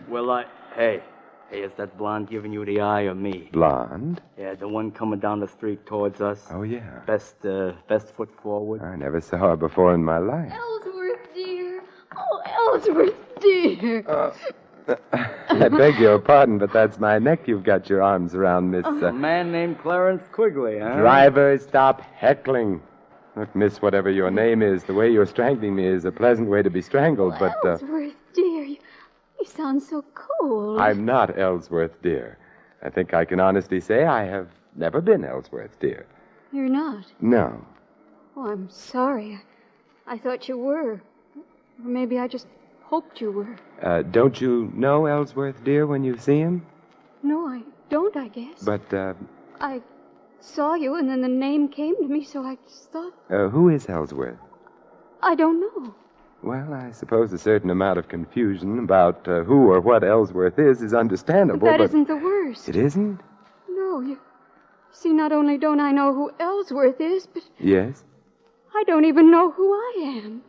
Well, Hey, is that blonde giving you the eye or me? Blonde? Yeah, the one coming down the street towards us. Oh, yeah. Best foot forward. I never saw her before in my life. Ellsworth, dear. Oh, Ellsworth, dear. I beg your pardon, but that's my neck you've got your arms around, Miss... A man named Clarence Quigley, huh? Driver, stop heckling. Look, miss, whatever your name is, the way you're strangling me is a pleasant way to be strangled, but... Ellsworth, dear, you sound so cold. I'm not Ellsworth, dear. I think I can honestly say I have never been Ellsworth, dear. You're not? No. Oh, I'm sorry. I thought you were. Or maybe I just hoped you were. Don't you know Ellsworth, dear, when you see him? No, I don't, I guess. But, I saw you, and then the name came to me, so I just thought... who is Ellsworth? I don't know. Well, I suppose a certain amount of confusion about who or what Ellsworth is understandable, But that isn't the worst. It isn't? No, See, not only don't I know who Ellsworth is, but Yes? I don't even know who I am.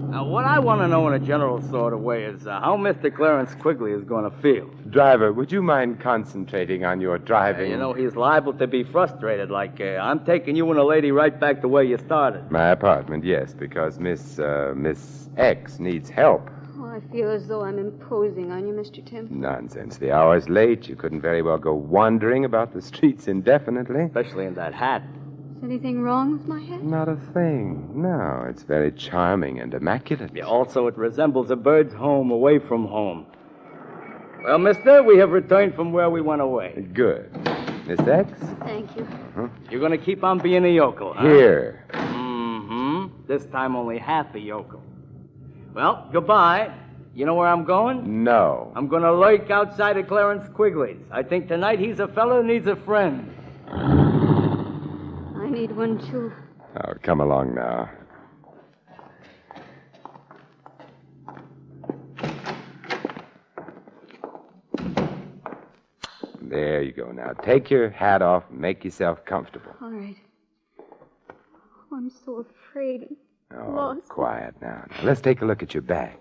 Now, what I want to know in a general sort of way is how Mr. Clarence Quigley is going to feel. Driver, would you mind concentrating on your driving? You know, he's liable to be frustrated, like, I'm taking you and a lady right back to where you started. My apartment, yes, because Miss X needs help. Oh, I feel as though I'm imposing on you, Mr. Tim. Nonsense. The hour's late. You couldn't very well go wandering about the streets indefinitely. Especially in that hat. Is anything wrong with my head? Not a thing. No, it's very charming and immaculate. Yeah, also, it resembles a bird's home away from home. Well, mister, we have returned from where we went away. Good. Miss X? Thank you. Uh-huh. You're going to keep on being a yokel, huh? Here. Mm-hmm. This time only half a yokel. Well, goodbye. You know where I'm going? No. I'm going to lurk outside of Clarence Quigley's. I think tonight he's a fellow who needs a friend. I need one, too. Oh, come along now. There you go. Now, take your hat off and make yourself comfortable. All right. Oh, I'm so afraid and Oh, lost. quiet now. Now, let's take a look at your bag.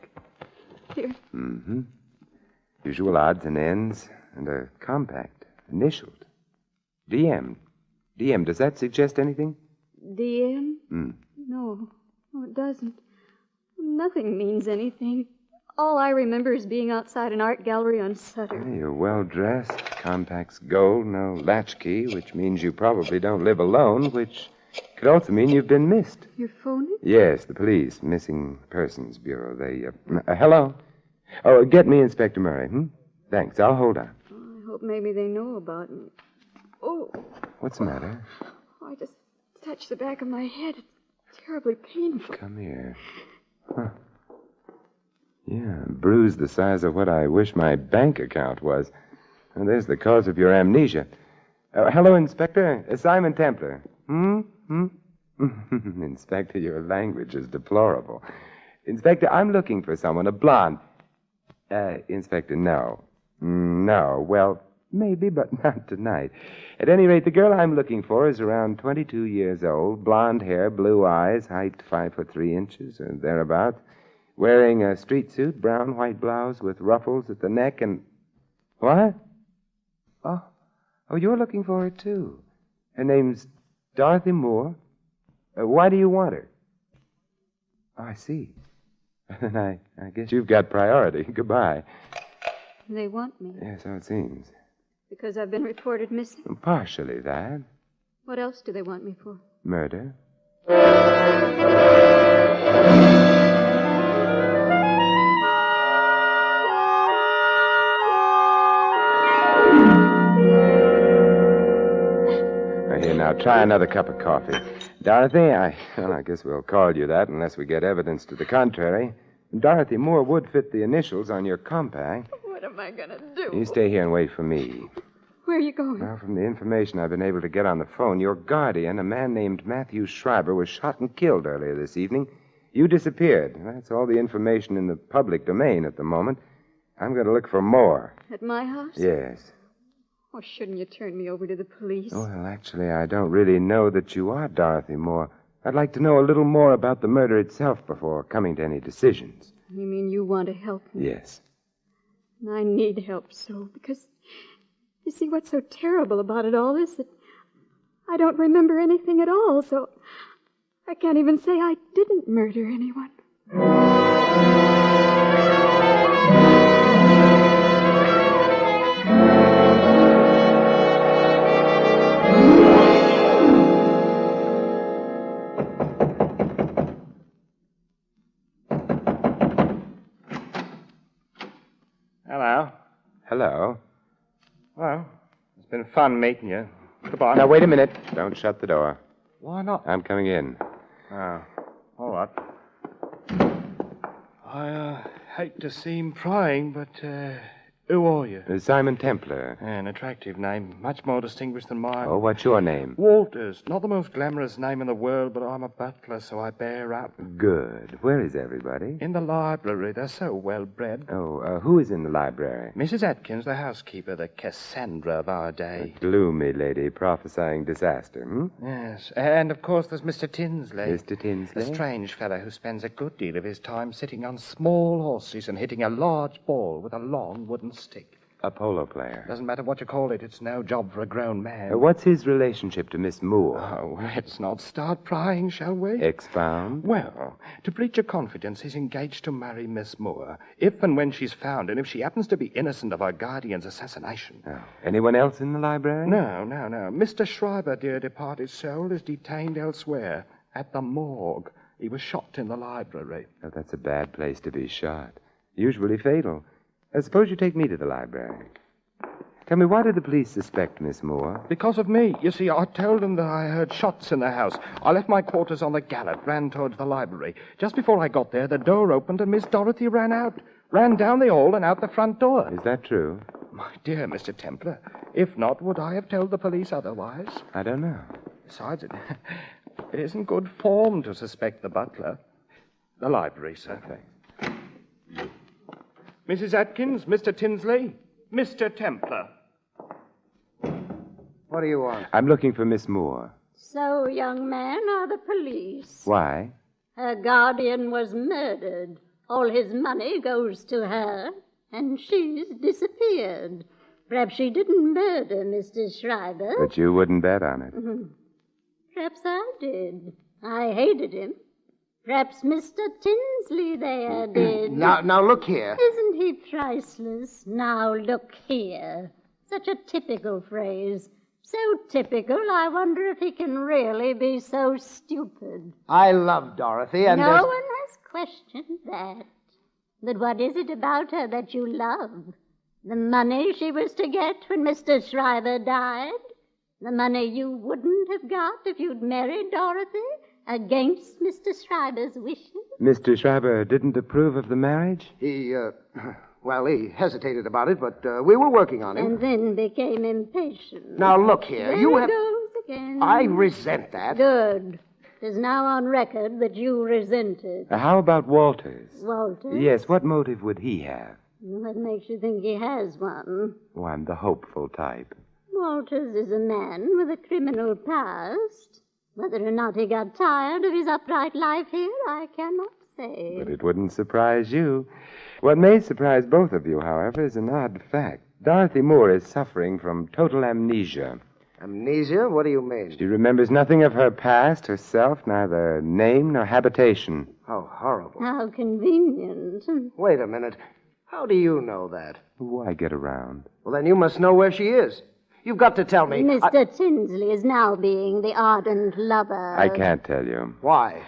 Here. Mm-hmm. Usual odds and ends and a compact, initialed. DM. DM, does that suggest anything? DM? Mm. No, it doesn't. Nothing means anything. All I remember is being outside an art gallery on Sutter. You're well dressed. Compact's gold, no latchkey, which means you probably don't live alone, which could also mean you've been missed. You're phoning? Yes, the police, Missing Persons Bureau. They, hello? Oh, get me Inspector Murray, Thanks, I'll hold on. Oh, I hope maybe they know about me. Oh. What's the matter? Oh, I just touched the back of my head. It's terribly painful. Come here. Huh. Yeah, bruised the size of what I wish my bank account was. And there's the cause of your amnesia. Hello, Inspector. Simon Templar. Inspector, your language is deplorable. Inspector, I'm looking for someone, a blonde. Inspector, no. No, well, maybe, but not tonight. At any rate, the girl I'm looking for is around 22 years old, blonde hair, blue eyes, height 5'3" or thereabouts, wearing a street suit, brown white blouse with ruffles at the neck and... What? Oh, you're looking for her, too. Her name's Dorothy Moore. Why do you want her? Oh, I see. Then I guess you've got priority. Goodbye. They want me. Yeah, so it seems. Because I've been reported missing? Partially that. What else do they want me for? Murder. Here, now, try another cup of coffee. Dorothy, I guess we'll call you that unless we get evidence to the contrary. Dorothy Moore would fit the initials on your compact. What am I going to do? You stay here and wait for me. Where are you going? Well, from the information I've been able to get on the phone, your guardian, a man named Matthew Schreiber, was shot and killed earlier this evening. You disappeared. That's all the information in the public domain at the moment. I'm going to look for more. At my house? Yes. Oh, shouldn't you turn me over to the police? Well, actually, I don't really know that you are Dorothy Moore. I'd like to know a little more about the murder itself before coming to any decisions. You mean you want to help me? Yes. And I need help so, because you see what's so terrible about it all is that I don't remember anything at all, so I can't even say I didn't murder anyone. Hello. Hello. Well, it's been fun meeting you. Goodbye. Now, wait a minute. Don't shut the door. Why not? I'm coming in. Oh, all right. I hate to seem prying, but Who are you? Simon Templar. An attractive name, much more distinguished than mine. Oh, what's your name? Walters. Not the most glamorous name in the world, but I'm a butler, so I bear up. Good. Where is everybody? In the library. They're so well bred. Oh, who is in the library? Mrs. Atkins, the housekeeper, the Cassandra of our day. A gloomy lady prophesying disaster, Yes. And, of course, there's Mr. Tinsley. Mr. Tinsley? A strange fellow who spends a good deal of his time sitting on small horses and hitting a large ball with a long wooden stick. A polo player. Doesn't matter what you call it. It's no job for a grown man. What's his relationship to Miss Moore? Oh, let's not start prying, shall we? Expound. Well, to breach your confidence, he's engaged to marry Miss Moore, if and when she's found, and if she happens to be innocent of her guardian's assassination. Oh. Anyone else in the library? No. Mr. Schreiber, dear departed soul, is detained elsewhere, at the morgue. He was shot in the library. Oh, that's a bad place to be shot. Usually fatal. Suppose you take me to the library. Tell me, why did the police suspect Miss Moore? Because of me. You see, I told them that I heard shots in the house. I left my quarters on the Gallant, ran towards the library. Just before I got there, the door opened and Miss Dorothy ran out. Ran down the hall and out the front door. Is that true? My dear Mr. Templar, if not, would I have told the police otherwise? I don't know. Besides, it isn't good form to suspect the butler. The library, sir. Okay. Mrs. Atkins, Mr. Tinsley, Mr. Templar. What do you want? I'm looking for Miss Moore. So, young man, are the police. Why? Her guardian was murdered. All his money goes to her, and she's disappeared. Perhaps she didn't murder Mr. Schreiber. But you wouldn't bet on it. Perhaps I did. I hated him. Perhaps Mr. Tinsley there did. Now, look here. Isn't he priceless? Now, look here. Such a typical phrase. So typical, I wonder if he can really be so stupid. I love Dorothy, and no one has questioned that. But what is it about her that you love? The money she was to get when Mr. Schreiber died? The money you wouldn't have got if you'd married Dorothy? Against Mr. Schreiber's wishes? Mr. Schreiber didn't approve of the marriage? He hesitated about it, but we were working on him. And then became impatient. Now, look here. There you he have... goes again. I resent that. Good. It is now on record that you resent it. How about Walters? Walters? Yes, what motive would he have? What makes you think he has one? Oh, I'm the hopeful type. Walters is a man with a criminal past. Whether or not he got tired of his upright life here, I cannot say. But it wouldn't surprise you. What may surprise both of you, however, is an odd fact. Dorothy Moore is suffering from total amnesia. Amnesia? What do you mean? She remembers nothing of her past, herself, neither name nor habitation. How horrible. How convenient. Wait a minute. How do you know that? Why get around? Well, then you must know where she is. You've got to tell me. Mr. Tinsley is now being the ardent lover. I can't tell you. Why?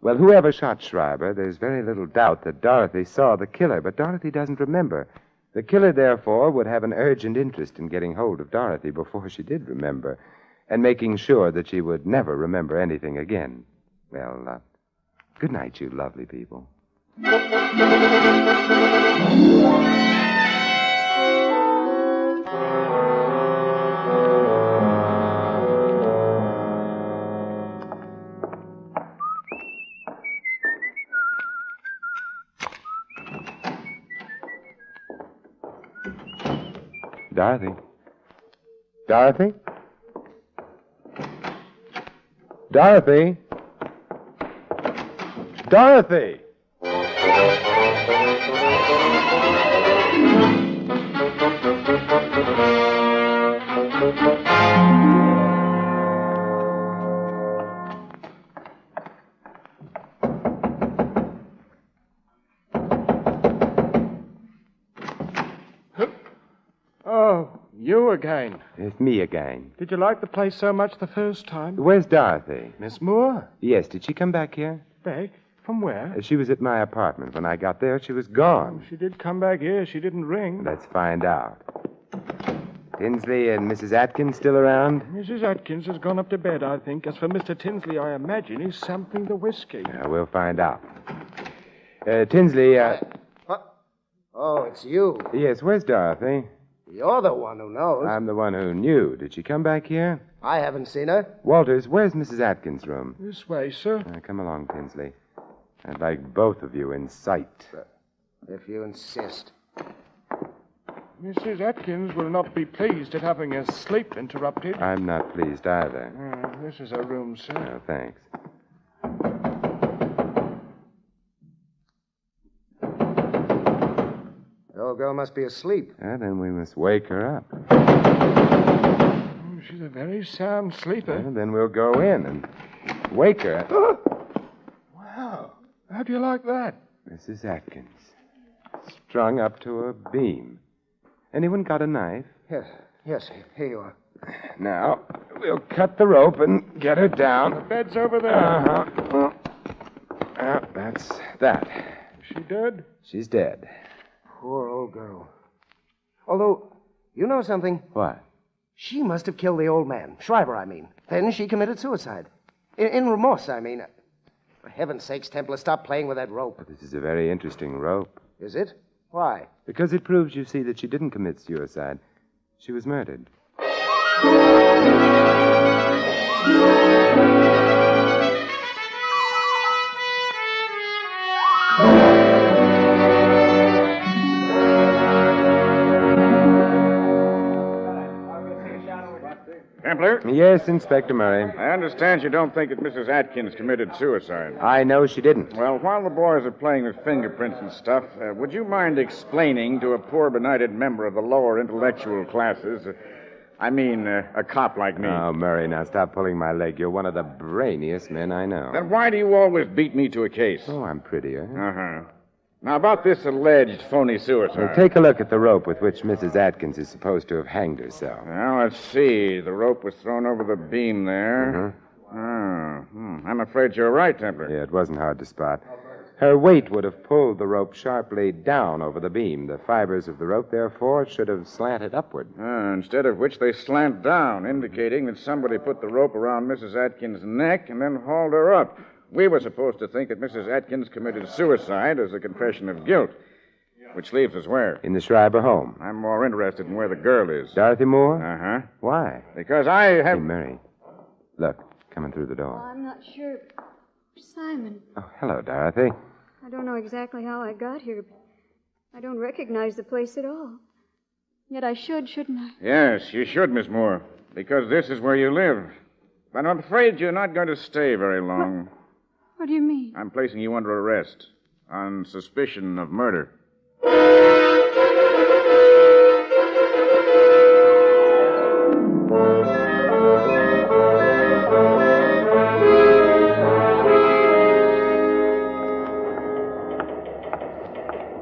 Well, whoever shot Schreiber, there's very little doubt that Dorothy saw the killer, but Dorothy doesn't remember. The killer, therefore, would have an urgent interest in getting hold of Dorothy before she did remember, and making sure that she would never remember anything again. Well, good night, you lovely people. Dorothy? Dorothy? Dorothy? Dorothy! Oh, you again. It's me again. Did you like the place so much the first time? Where's Dorothy? Miss Moore? Yes, did she come back here? Back? From where? She was at my apartment. When I got there, she was gone. She did come back here. She didn't ring. Let's find out. Tinsley and Mrs. Atkins still around? Mrs. Atkins has gone up to bed, I think. As for Mr. Tinsley, I imagine he's sampling the whiskey. We'll find out. Tinsley, Oh, it's you. Yes, where's Dorothy? You're the one who knows. I'm the one who knew. Did she come back here? I haven't seen her. Walters, where's Mrs. Atkins' room? This way, sir. Come along, Tinsley. I'd like both of you in sight. If you insist. Mrs. Atkins will not be pleased at having her sleep interrupted. I'm not pleased either. This is her room, sir. Oh, thanks. The old girl must be asleep. Then we must wake her up. She's a very sound sleeper. Then we'll go in and wake her. Wow. How do you like that? Mrs. Atkins. Strung up to a beam. Anyone got a knife? Yes, here you are. Now, we'll cut the rope and get her down. The bed's over there. Uh-huh. That's that. Is she dead? She's dead. Poor old girl. Although, you know something? What? She must have killed the old man. Schreiber, I mean. Then she committed suicide. In remorse, I mean. For heaven's sakes, Templar, stop playing with that rope. This is a very interesting rope. Is it? Why? Because it proves, you see, that she didn't commit suicide. She was murdered. Templar? Yes, Inspector Murray. I understand you don't think that Mrs. Atkins committed suicide. I know she didn't. Well, while the boys are playing with fingerprints and stuff, would you mind explaining to a poor benighted member of the lower intellectual classes, a cop like me? Oh, Murray, now stop pulling my leg. You're one of the brainiest men I know. Then why do you always beat me to a case? Oh, I'm prettier. Uh-huh. Now, about this alleged phony suicide. Well, take a look at the rope with which Mrs. Atkins is supposed to have hanged herself. Now, let's see. The rope was thrown over the beam there. I'm afraid you're right, Templar. Yeah, it wasn't hard to spot. Her weight would have pulled the rope sharply down over the beam. The fibers of the rope, therefore, should have slanted upward. Instead of which they slant down, indicating that somebody put the rope around Mrs. Atkins' neck and then hauled her up. We were supposed to think that Mrs. Atkins committed suicide as a confession of guilt. Which leaves us where? In the Schreiber home. I'm more interested in where the girl is. Dorothy Moore? Uh-huh. Why? Because I have... Hey, Mary. Look, coming through the door. I'm not sure. Simon. Oh, hello, Dorothy. I don't know exactly how I got here, but I don't recognize the place at all. Yet I should, shouldn't I? Yes, you should, Miss Moore. Because this is where you live. But I'm afraid you're not going to stay very long. What do you mean? I'm placing you under arrest on suspicion of murder.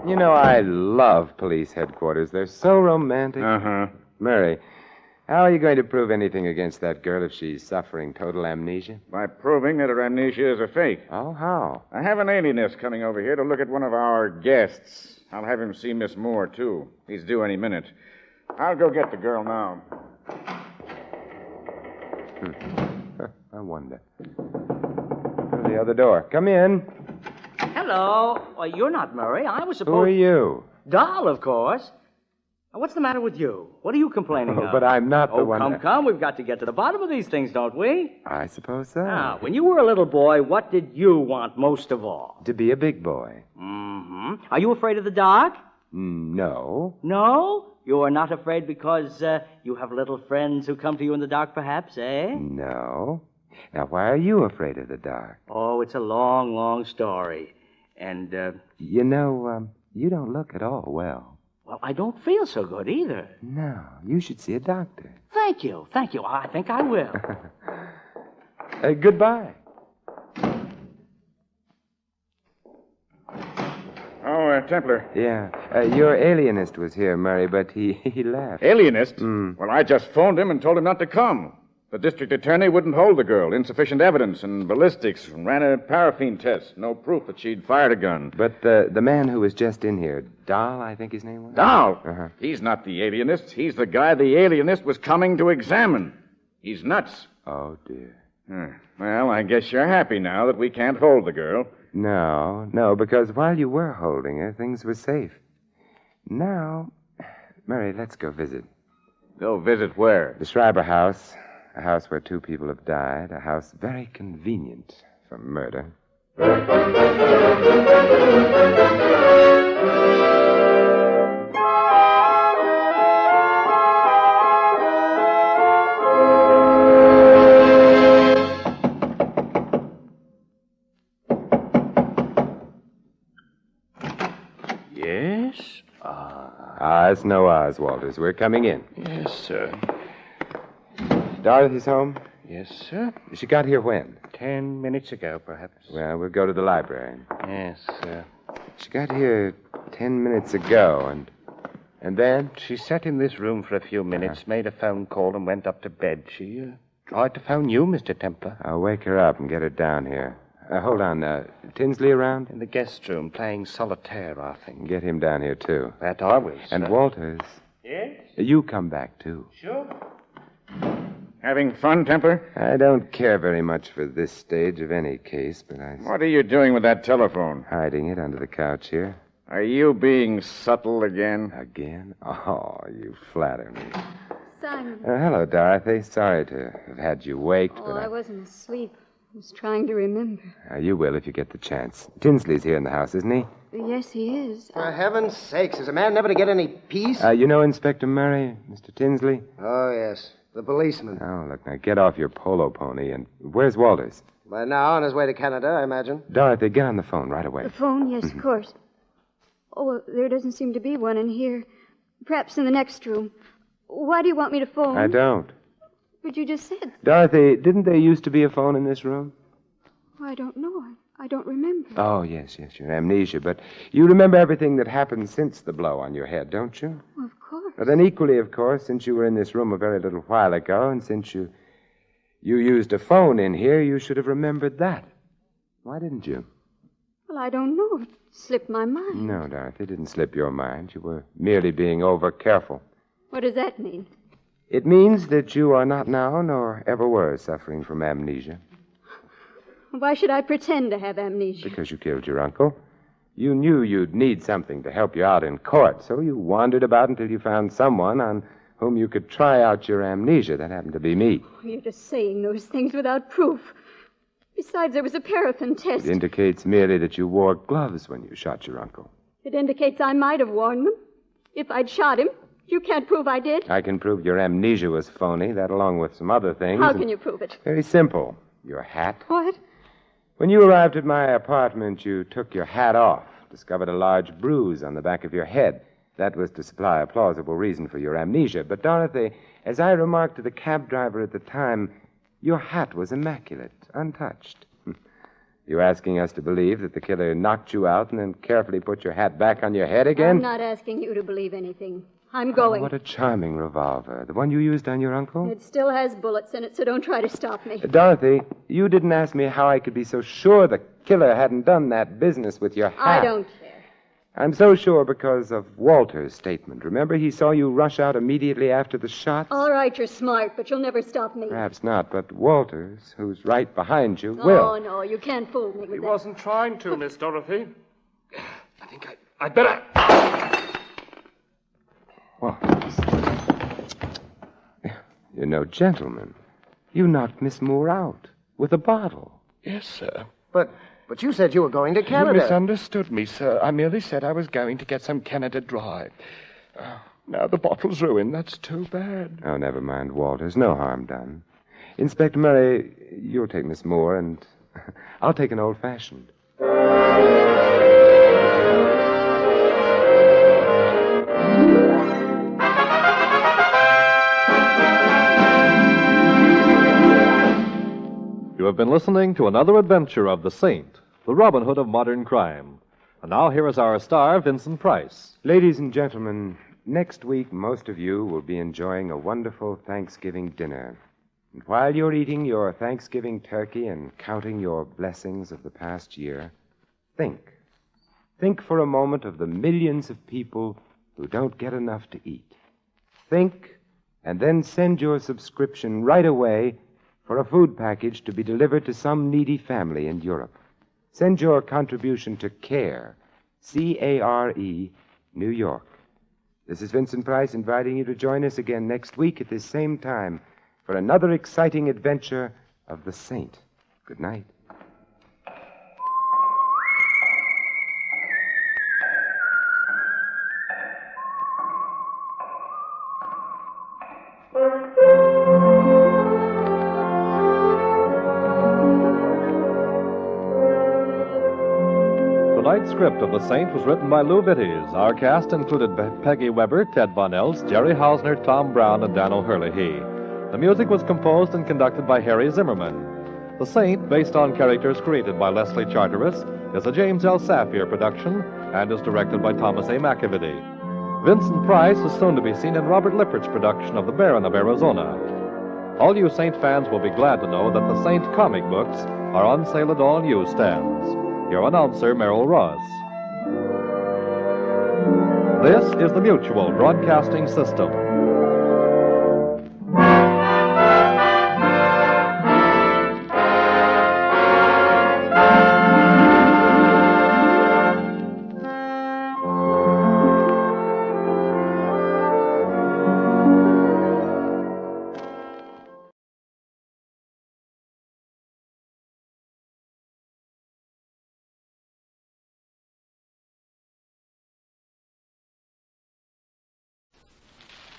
You know, I love police headquarters. They're so romantic. Uh-huh. Murray, how are you going to prove anything against that girl if she's suffering total amnesia? By proving that her amnesia is a fake. Oh, how? I have an alienist coming over here to look at one of our guests. I'll have him see Miss Moore, too. He's due any minute. I'll go get the girl now. I wonder. Oh, the other door. Come in. Hello. Well, you're not Murray. I was supposed... Who are you? Doll, of course. What's the matter with you? What are you complaining of? But I'm not the one... Come. We've got to get to the bottom of these things, don't we? I suppose so. Now, when you were a little boy, what did you want most of all? To be a big boy. Mm-hmm. Are you afraid of the dark? No. No? You are not afraid because you have little friends who come to you in the dark, perhaps, eh? No. Now, why are you afraid of the dark? Oh, it's a long, long story. And, You know, you don't look at all well. Well, I don't feel so good either. No, you should see a doctor. Thank you. I think I will. Goodbye. Oh, Templar. Yeah. Your alienist was here, Murray, but he left. Alienist? Well, I just phoned him and told him not to come. The district attorney wouldn't hold the girl. Insufficient evidence and ballistics. Ran a paraffin test. No proof that she'd fired a gun. But the man who was just in here, Dahl, I think his name was? Dahl? Uh-huh. He's not the alienist. He's the guy the alienist was coming to examine. He's nuts. Oh, dear. Well, I guess you're happy now that we can't hold the girl. No, because while you were holding her, things were safe. Now, Murray, let's go visit. Go visit where? The Schreiber House. A house where 2 people have died. A house very convenient for murder. Yes? It's no Oz, Walters. We're coming in. Yes, sir. Dorothy's home? Yes, sir. She got here when? 10 minutes ago, perhaps. Well, we'll go to the library. Yes, sir. She got here 10 minutes ago, and then? She sat in this room for a few minutes, made a phone call, and went up to bed. She tried to phone you, Mr. Templar. I'll wake her up and get her down here. Hold on. Tinsley around? In the guest room, playing solitaire, I think. Get him down here, too. That I will, sir. And Walters. Yes? You come back, too. Sure. Having fun, Templar? I don't care very much for this stage of any case, but I... What are you doing with that telephone? Hiding it under the couch here. Are you being subtle again? Again? Oh, you flatter me. Simon. Hello, Dorothy. Sorry to have had you waked, but I wasn't asleep. I was trying to remember. You will if you get the chance. Tinsley's here in the house, isn't he? Yes, he is. For heaven's sakes, is a man never to get any peace? You know Inspector Murray, Mr. Tinsley? Oh, yes. The policeman. Oh, look, now get off your polo pony and... Where's Walters? By now, on his way to Canada, I imagine. Dorothy, get on the phone right away. The phone? Yes, of course. Oh, well, there doesn't seem to be one in here. Perhaps in the next room. Why do you want me to phone? I don't. But you just said. Dorothy, didn't there used to be a phone in this room? Oh, I don't know. I don't remember. Oh, yes, your amnesia. But you remember everything that happened since the blow on your head, don't you? Well, of course. But then equally, of course, since you were in this room a very little while ago, and since you used a phone in here, you should have remembered that. Why didn't you? Well, I don't know. It slipped my mind. No, Dorothy, it didn't slip your mind. You were merely being over-careful. What does that mean? It means that you are not now, nor ever were, suffering from amnesia. Why should I pretend to have amnesia? Because you killed your uncle. You knew you'd need something to help you out in court, so you wandered about until you found someone on whom you could try out your amnesia. That happened to be me. You're just saying those things without proof. Besides, there was a paraffin test. It indicates merely that you wore gloves when you shot your uncle. It indicates I might have worn them. If I'd shot him, you can't prove I did. I can prove your amnesia was phony, that along with some other things. How can you prove it? Very simple. Your hat. What? When you arrived at my apartment, you took your hat off, discovered a large bruise on the back of your head. That was to supply a plausible reason for your amnesia. But, Dorothy, as I remarked to the cab driver at the time, your hat was immaculate, untouched. You asking us to believe that the killer knocked you out and then carefully put your hat back on your head again? I'm not asking you to believe anything. I'm going. Oh, what a charming revolver. The one you used on your uncle? It still has bullets in it, so don't try to stop me. Dorothy, you didn't ask me how I could be so sure the killer hadn't done that business with your hat. I don't care. I'm so sure because of Walter's statement. Remember, he saw you rush out immediately after the shots? All right, you're smart, but you'll never stop me. Perhaps not, but Walters, who's right behind you, will. Oh, no, you can't fool me with that. He wasn't trying to, Miss Dorothy. I think I'd better... Well, you're no gentleman. You knocked Miss Moore out with a bottle. Yes, sir. But you said you were going to Canada. You misunderstood me, sir. I merely said I was going to get some Canada Dry. Now the bottle's ruined. That's too bad. Oh, never mind, Walters. No harm done. Inspector Murray, you'll take Miss Moore, and I'll take an old-fashioned. You have been listening to another adventure of the Saint, the Robin Hood of modern crime. And now here is our star, Vincent Price. Ladies and gentlemen, next week most of you will be enjoying a wonderful Thanksgiving dinner. And while you're eating your Thanksgiving turkey and counting your blessings of the past year, think. Think for a moment of the millions of people who don't get enough to eat. Think, and then send your subscription right away for a food package to be delivered to some needy family in Europe. Send your contribution to CARE, C-A-R-E, New York, This is Vincent Price inviting you to join us again next week at this same time for another exciting adventure of the Saint. Good night. Tonight's script of The Saint was written by Lou Vittes. Our cast included Peggy Weber, Ted Von Els, Jerry Hausner, Tom Brown, and Dan O'Hurley. The music was composed and conducted by Harry Zimmerman. The Saint, based on characters created by Leslie Charteris, is a James L. Safier production and is directed by Thomas A. McAvity. Vincent Price is soon to be seen in Robert Lippert's production of The Baron of Arizona. All you Saint fans will be glad to know that the Saint comic books are on sale at all newsstands. Your announcer, Merrill Ross. This is the Mutual Broadcasting System.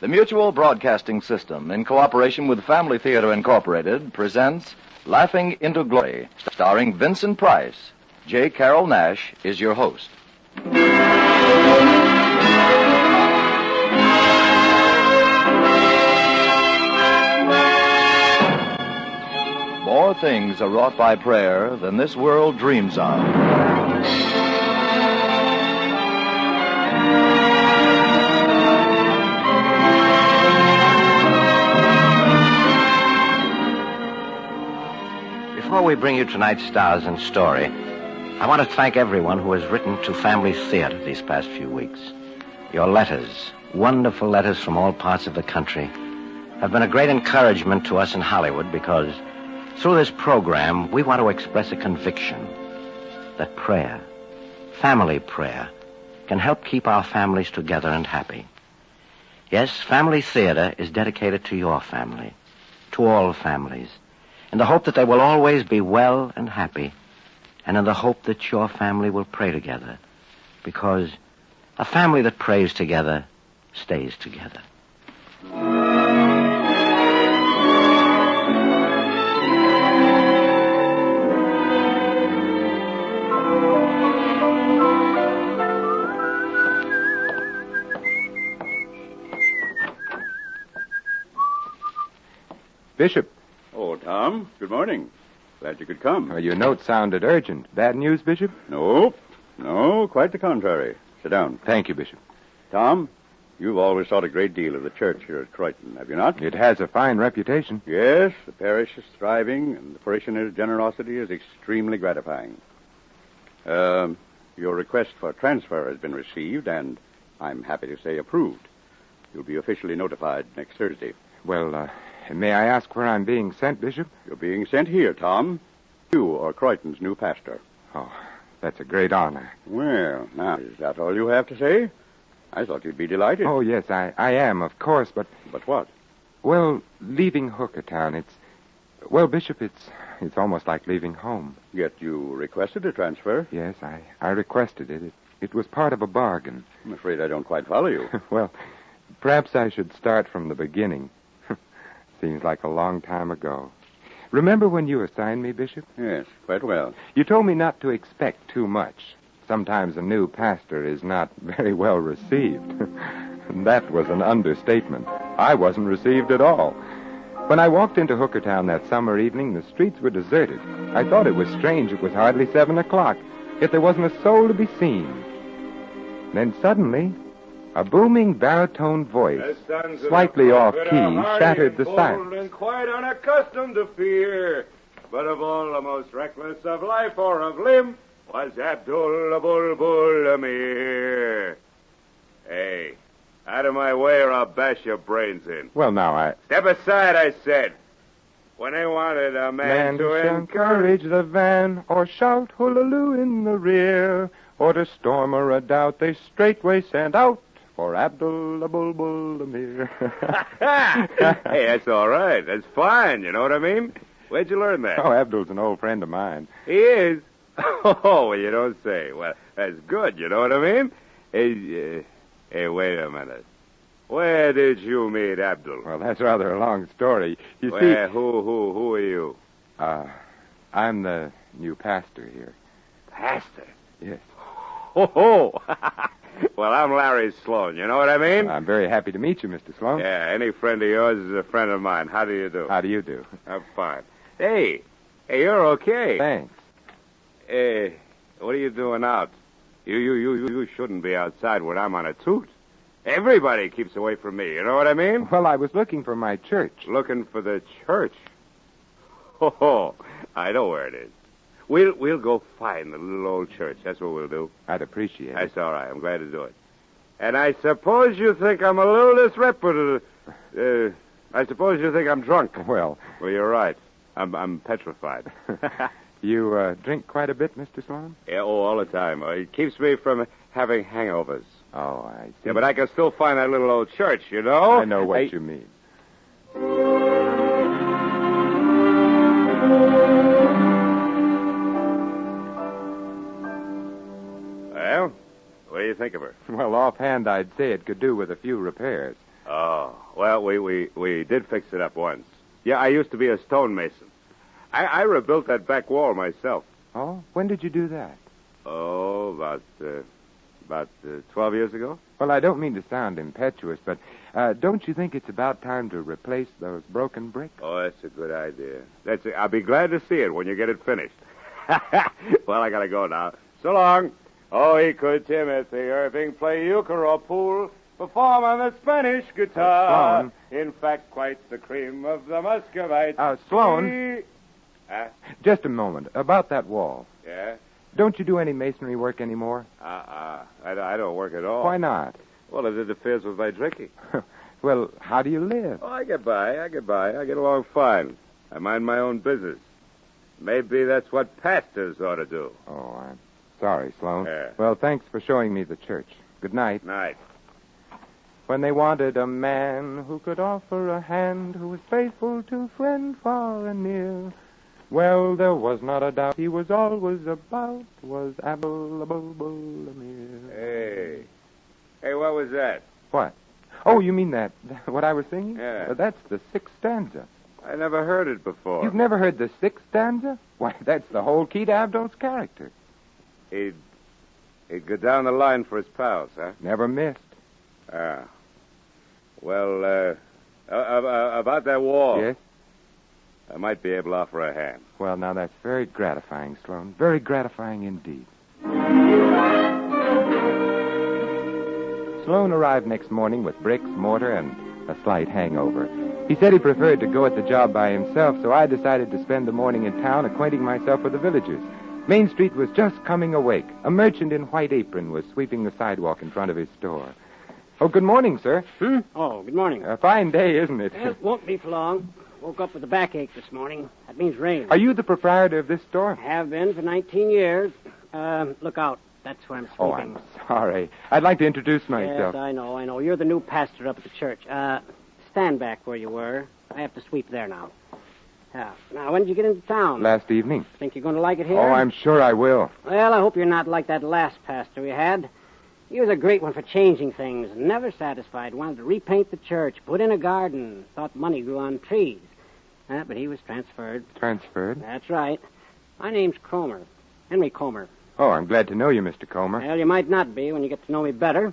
The Mutual Broadcasting System, in cooperation with Family Theater Incorporated, presents Laughing into Glory, starring Vincent Price. J. Carroll Nash is your host. More things are wrought by prayer than this world dreams of. Before we bring you tonight's stars and story, I want to thank everyone who has written to Family Theater these past few weeks. Your letters, wonderful letters from all parts of the country, have been a great encouragement to us in Hollywood because through this program, we want to express a conviction that prayer, family prayer, can help keep our families together and happy. Yes, Family Theater is dedicated to your family, to all families, in the hope that they will always be well and happy, and in the hope that your family will pray together, because a family that prays together stays together. Bishop. Oh, Tom, good morning. Glad you could come. Well, your note sounded urgent. Bad news, Bishop? No, quite the contrary. Sit down. Thank you, Bishop. Tom, you've always thought a great deal of the church here at Croydon, have you not? It has a fine reputation. Yes, the parish is thriving, and the parishioners' generosity is extremely gratifying. Your request for transfer has been received, and I'm happy to say approved. You'll be officially notified next Thursday. Well, may I ask where I'm being sent, Bishop? You're being sent here, Tom. You are Croydon's new pastor. Oh, that's a great honor. Well, now, is that all you have to say? I thought you'd be delighted. Oh, yes, I am, of course, but... But what? Well, leaving Hookertown, Well, Bishop, it's almost like leaving home. Yet you requested a transfer? Yes, I requested it. It was part of a bargain. I'm afraid I don't quite follow you. Well, perhaps I should start from the beginning. Seems like a long time ago. Remember when you assigned me, Bishop? Yes, quite well. You told me not to expect too much. Sometimes a new pastor is not very well received. That was an understatement. I wasn't received at all. When I walked into Hookertown that summer evening, the streets were deserted. I thought it was strange. It was hardly 7 o'clock, yet there wasn't a soul to be seen. Then suddenly, a booming baritone voice, slightly off-key, shattered the silence. And quite unaccustomed to fear, but of all the most reckless of life or of limb was Abdul Bulbul Amir. Hey, out of my way or I'll bash your brains in. Well, now, Step aside, I said. When they wanted a man to encourage the van, or shout hoolaloo in the rear, or to storm a redoubt, they straightway sent out for Abdul-Bulbul Amir. Hey, that's all right. That's fine, you know what I mean? Where'd you learn that? Oh, Abdul's an old friend of mine. He is? Oh, well, you don't say. Well, that's good, you know what I mean? Hey, wait a minute. Where did you meet Abdul? Well, that's rather a long story. You see... Who are you? I'm the new pastor here. Pastor? Yes. Oh. Well, I'm Larry Sloan, you know what I mean? I'm very happy to meet you, Mr. Sloan. Yeah, any friend of yours is a friend of mine. How do you do? How do you do? I'm fine. Hey, you're okay. Thanks. What are you doing out? You shouldn't be outside when I'm on a toot. Everybody keeps away from me, you know what I mean? Well, I was looking for my church. Looking for the church? Oh, I know where it is. We'll go find the little old church. That's what we'll do. I'd appreciate it. That's all right. I'm glad to do it. And I suppose you think I'm a little disreputable. I suppose you think I'm drunk. Well, you're right. I'm petrified. You drink quite a bit, Mr. Sloan? Yeah, all the time. It keeps me from having hangovers. Oh, I see. Yeah, but I can still find that little old church, you know? I know what you mean. Well, what do you think of her? Well, offhand, I'd say it could do with a few repairs. Oh, well, we did fix it up once. Yeah, I used to be a stonemason. I rebuilt that back wall myself. Oh? When did you do that? Oh, about 12 years ago. Well, I don't mean to sound impetuous, but don't you think it's about time to replace those broken bricks? Oh, that's a good idea. I'll be glad to see it when you get it finished. Well, I gotta go now. So long. Oh, he could Timothy Irving play euchre or pool, perform on the Spanish guitar. In fact, quite the cream of the Muscovites. Sloan. Just a moment. About that wall. Yeah? Don't you do any masonry work anymore? I don't work at all. Why not? Well, it interferes with my drinking. Well, how do you live? Oh, I get by. I get along fine. I mind my own business. Maybe that's what pastors ought to do. Oh, I'm sorry, Sloan. Yeah. Well, thanks for showing me the church. Good night. Night. When they wanted a man who could offer a hand, who was faithful to friend far and near, well, there was not a doubt he was always about, was Abdul-Bulbul Amir. Hey, what was that? What? Oh, you mean that, what I was singing? Yeah. That's the sixth stanza. I never heard it before. You've never heard the sixth stanza? Why, that's the whole key to Abdul's character. He'd go down the line for his pals, huh? Never missed. Well, about that wall. Yes? I might be able to offer a hand. Well, now, that's very gratifying, Sloan. Very gratifying indeed. Sloan arrived next morning with bricks, mortar, and a slight hangover. He said he preferred to go at the job by himself, so I decided to spend the morning in town acquainting myself with the villagers. Main Street was just coming awake. A merchant in white apron was sweeping the sidewalk in front of his store. Oh, good morning, sir. Oh, good morning. A fine day, isn't it? It won't be for long. Woke up with a backache this morning. That means rain. Are you the proprietor of this store? Have been for 19 years. Look out. That's where I'm sleeping. Oh, I'm sorry. I'd like to introduce myself. Yes, I know. You're the new pastor up at the church. Stand back where you were. I have to sweep there now. Now, when did you get into town? Last evening. Think you're going to like it here? Oh, I'm sure I will. Well, I hope you're not like that last pastor we had. He was a great one for changing things. Never satisfied. Wanted to repaint the church, put in a garden. Thought money grew on trees. But he was transferred. Transferred? That's right. My name's Comer. Henry Comer. Oh, I'm glad to know you, Mr. Comer. Well, you might not be when you get to know me better.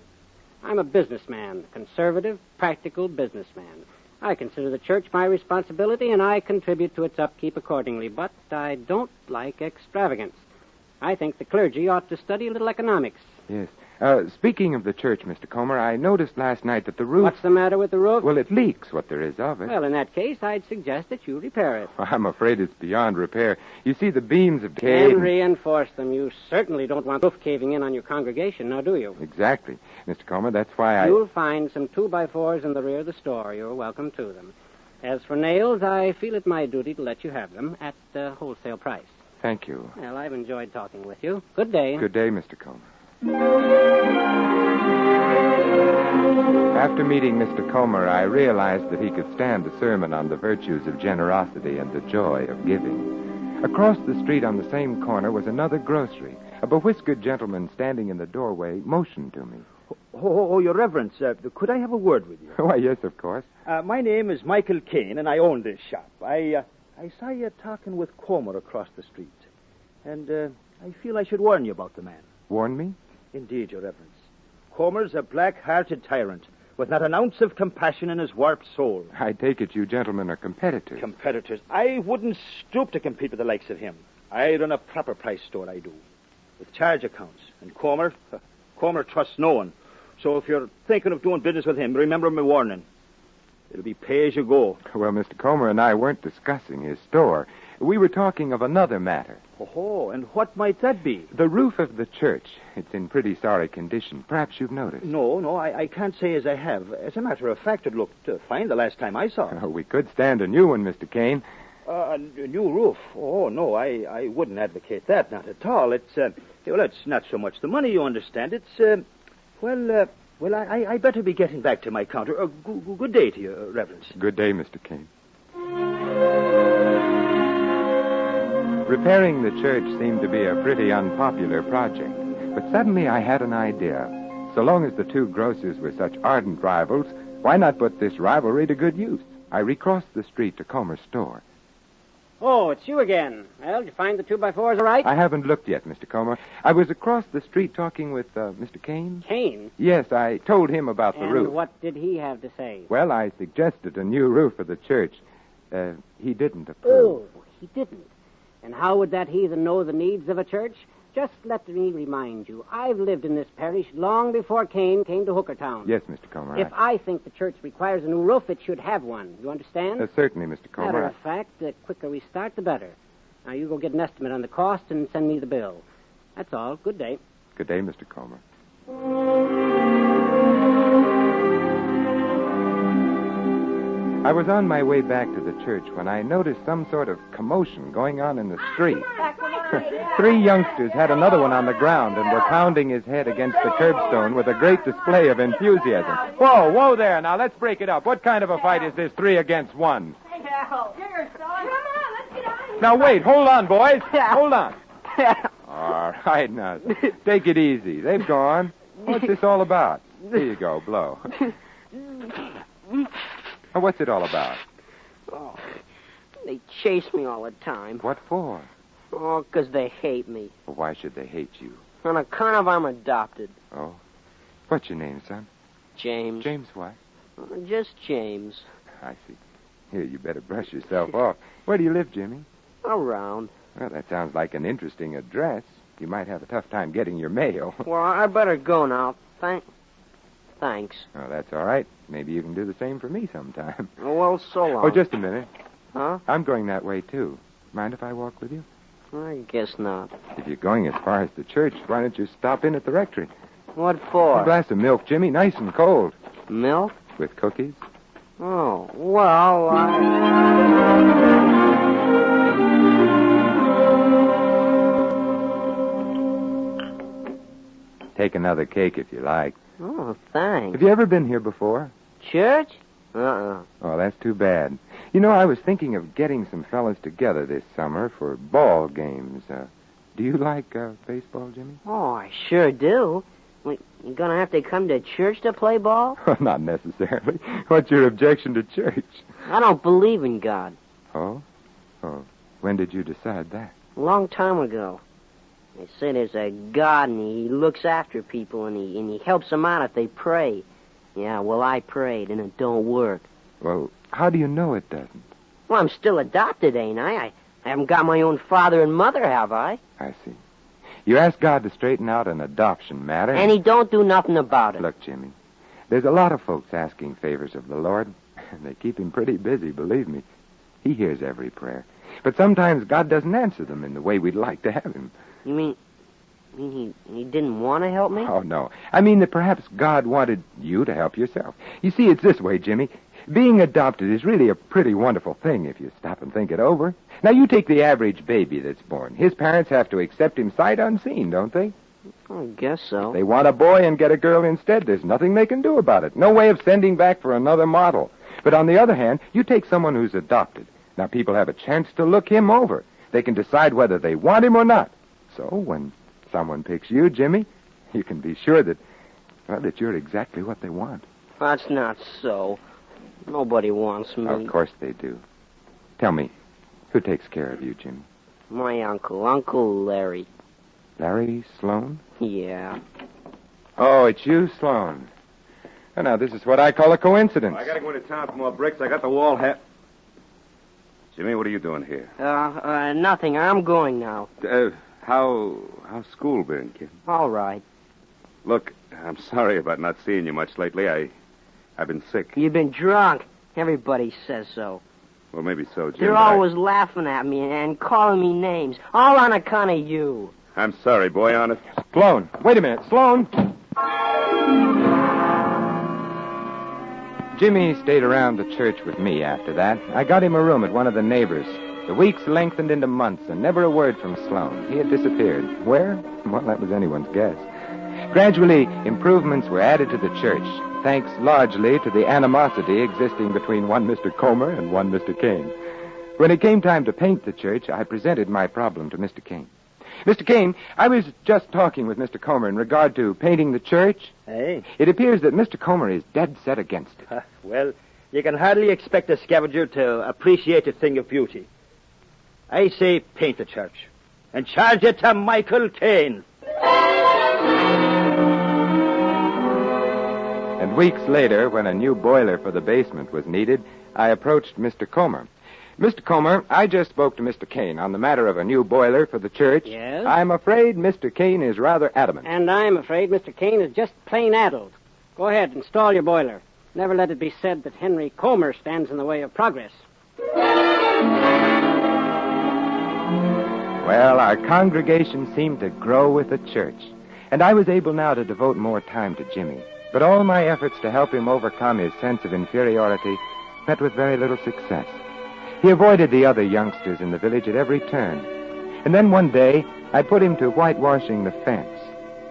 I'm a businessman, conservative, practical businessman. I consider the church my responsibility, and I contribute to its upkeep accordingly. But I don't like extravagance. I think the clergy ought to study a little economics. Yes. Speaking of the church, Mr. Comer, I noticed last night that the roof... What's the matter with the roof? Well, it leaks, what there is of it. Well, in that case, I'd suggest that you repair it. I'm afraid it's beyond repair. You see, the beams have decayed... And reinforce them. You certainly don't want the roof caving in on your congregation, now do you? Exactly. Mr. Comer, that's why You'll find some 2x4s in the rear of the store. You're welcome to them. As for nails, I feel it my duty to let you have them at wholesale price. Thank you. Well, I've enjoyed talking with you. Good day. Good day, Mr. Comer. After meeting Mr. Comer, I realized that he could stand a sermon on the virtues of generosity and the joy of giving. Across the street on the same corner was another grocery. A bewhiskered gentleman standing in the doorway motioned to me. Your Reverence, could I have a word with you? Why, yes, of course. My name is Michael Kane, and I own this shop. I saw you talking with Comer across the street, and I feel I should warn you about the man. Warn me? Indeed, Your Reverence. Comer's a black-hearted tyrant with not an ounce of compassion in his warped soul. I take it you gentlemen are competitors. Competitors? I wouldn't stoop to compete with the likes of him. I run a proper price store, I do, with charge accounts. And Comer trusts no one. So if you're thinking of doing business with him, remember my warning. It'll be pay as you go. Well, Mr. Comer and I weren't discussing his store. We were talking of another matter. Oh, and what might that be? The roof of the church. It's in pretty sorry condition. Perhaps you've noticed. No, I can't say as I have. As a matter of fact, it looked fine the last time I saw it. Oh, we could stand a new one, Mr. Kane. A new roof? Oh, no, I wouldn't advocate that, not at all. It's not so much the money, you understand. It's, I better be getting back to my counter. Good day to you, Reverence. Good day, Mr. Kane. Repairing the church seemed to be a pretty unpopular project, but suddenly I had an idea. So long as the two grocers were such ardent rivals, why not put this rivalry to good use? I recrossed the street to Comer's store. Oh, it's you again. Well, did you find the 2x4s all right? I haven't looked yet, Mr. Comer. I was across the street talking with Mr. Kane. Kane? Yes, I told him about the roof. And what did he have to say? Well, I suggested a new roof for the church. He didn't approve. Oh, he didn't. And how would that heathen know the needs of a church? Just let me remind you, I've lived in this parish long before Kane came to Hookertown. Yes, Mr. Comer. If I think the church requires a new roof, it should have one. You understand? Certainly, Mr. Comer. Matter of fact, the quicker we start, the better. Now, you go get an estimate on the cost and send me the bill. That's all. Good day. Good day, Mr. Comer. I was on my way back to the church when I noticed some sort of commotion going on in the street. 3 youngsters had another one on the ground and were pounding his head against the curbstone with a great display of enthusiasm. Whoa there. Now, let's break it up. What kind of a fight is this 3 against 1? Hey, Harold. Here, son. Come on, let's get out of here. Now, wait. Hold on, boys. Hold on. All right, now, take it easy. They've gone. What's this all about? Here you go. Blow. Now, what's it all about? Oh, they chase me all the time. What for? Oh, 'cause they hate me. Well, why should they hate you? On account of I'm adopted. Oh? What's your name, son? James. James what? Just James. I see. Here, you better brush yourself off. Where do you live, Jimmy? Around. Well, that sounds like an interesting address. You might have a tough time getting your mail. Well, I better go now. Thanks. Oh, that's all right. Maybe you can do the same for me sometime. Oh, well, so long. Oh, just a minute. Huh? I'm going that way, too. Mind if I walk with you? I guess not. If you're going as far as the church, why don't you stop in at the rectory? What for? A glass of milk, Jimmy, nice and cold. Milk? With cookies. Oh, well, Take another cake if you like. Oh, thanks. Have you ever been here before? Church? Uh-uh. Oh, that's too bad. You know, I was thinking of getting some fellas together this summer for ball games. Do you like baseball, Jimmy? Oh, I sure do. You gonna have to come to church to play ball? Not necessarily. What's your objection to church? I don't believe in God. Oh? Oh. When did you decide that? A long time ago. They say there's a God and he looks after people and he helps them out if they pray. Yeah, well, I prayed and it don't work. Well, how do you know it doesn't? Well, I'm still adopted, ain't I? I haven't got my own father and mother, have I? I see. You asked God to straighten out an adoption matter. And he don't do nothing about it. Look, Jimmy, there's a lot of folks asking favors of the Lord, and they keep him pretty busy, believe me. He hears every prayer. But sometimes God doesn't answer them in the way we'd like to have him. You mean he didn't want to help me? Oh, no. I mean that perhaps God wanted you to help yourself. You see, it's this way, Jimmy. Being adopted is really a pretty wonderful thing if you stop and think it over. Now, you take the average baby that's born. His parents have to accept him sight unseen, don't they? I guess so. They want a boy and get a girl instead. There's nothing they can do about it. No way of sending back for another model. But on the other hand, you take someone who's adopted. Now people have a chance to look him over. They can decide whether they want him or not. So when someone picks you, Jimmy, you can be sure that you're exactly what they want. That's not so. Nobody wants me. Of course they do. Tell me, who takes care of you, Jimmy? My uncle, Uncle Larry. Larry Sloan? Yeah. Oh, it's you, Sloan. Oh, now, this is what I call a coincidence. I gotta go into town for more bricks. I got the wall hat. Jimmy, what are you doing here? Nothing. I'm going now. How's school been, kid? All right. Look, I'm sorry about not seeing you much lately. I've been sick. You've been drunk. Everybody says so. Well, maybe so, Jim. They're always laughing at me and calling me names, all on account of you. I'm sorry, boy, honest. Sloan, wait a minute. Sloan! Jimmy stayed around the church with me after that. I got him a room at one of the neighbors. The weeks lengthened into months, and never a word from Sloan. He had disappeared. Where? Well, that was anyone's guess. Gradually, improvements were added to the church, thanks largely to the animosity existing between one Mr. Comer and one Mr. Kane. When it came time to paint the church, I presented my problem to Mr. Kane. Mr. Kane, I was just talking with Mr. Comer in regard to painting the church. Hey? It appears that Mr. Comer is dead set against it. Well, you can hardly expect a scavenger to appreciate a thing of beauty. I say paint the church, and charge it to Michael Kane. And weeks later, when a new boiler for the basement was needed, I approached Mr. Comer. Mr. Comer, I just spoke to Mr. Kane on the matter of a new boiler for the church. Yes? I'm afraid Mr. Kane is rather adamant. And I'm afraid Mr. Kane is just plain addled. Go ahead, install your boiler. Never let it be said that Henry Comer stands in the way of progress. Well, our congregation seemed to grow with the church, and I was able now to devote more time to Jimmy. But all my efforts to help him overcome his sense of inferiority met with very little success. He avoided the other youngsters in the village at every turn. And then one day, I put him to whitewashing the fence.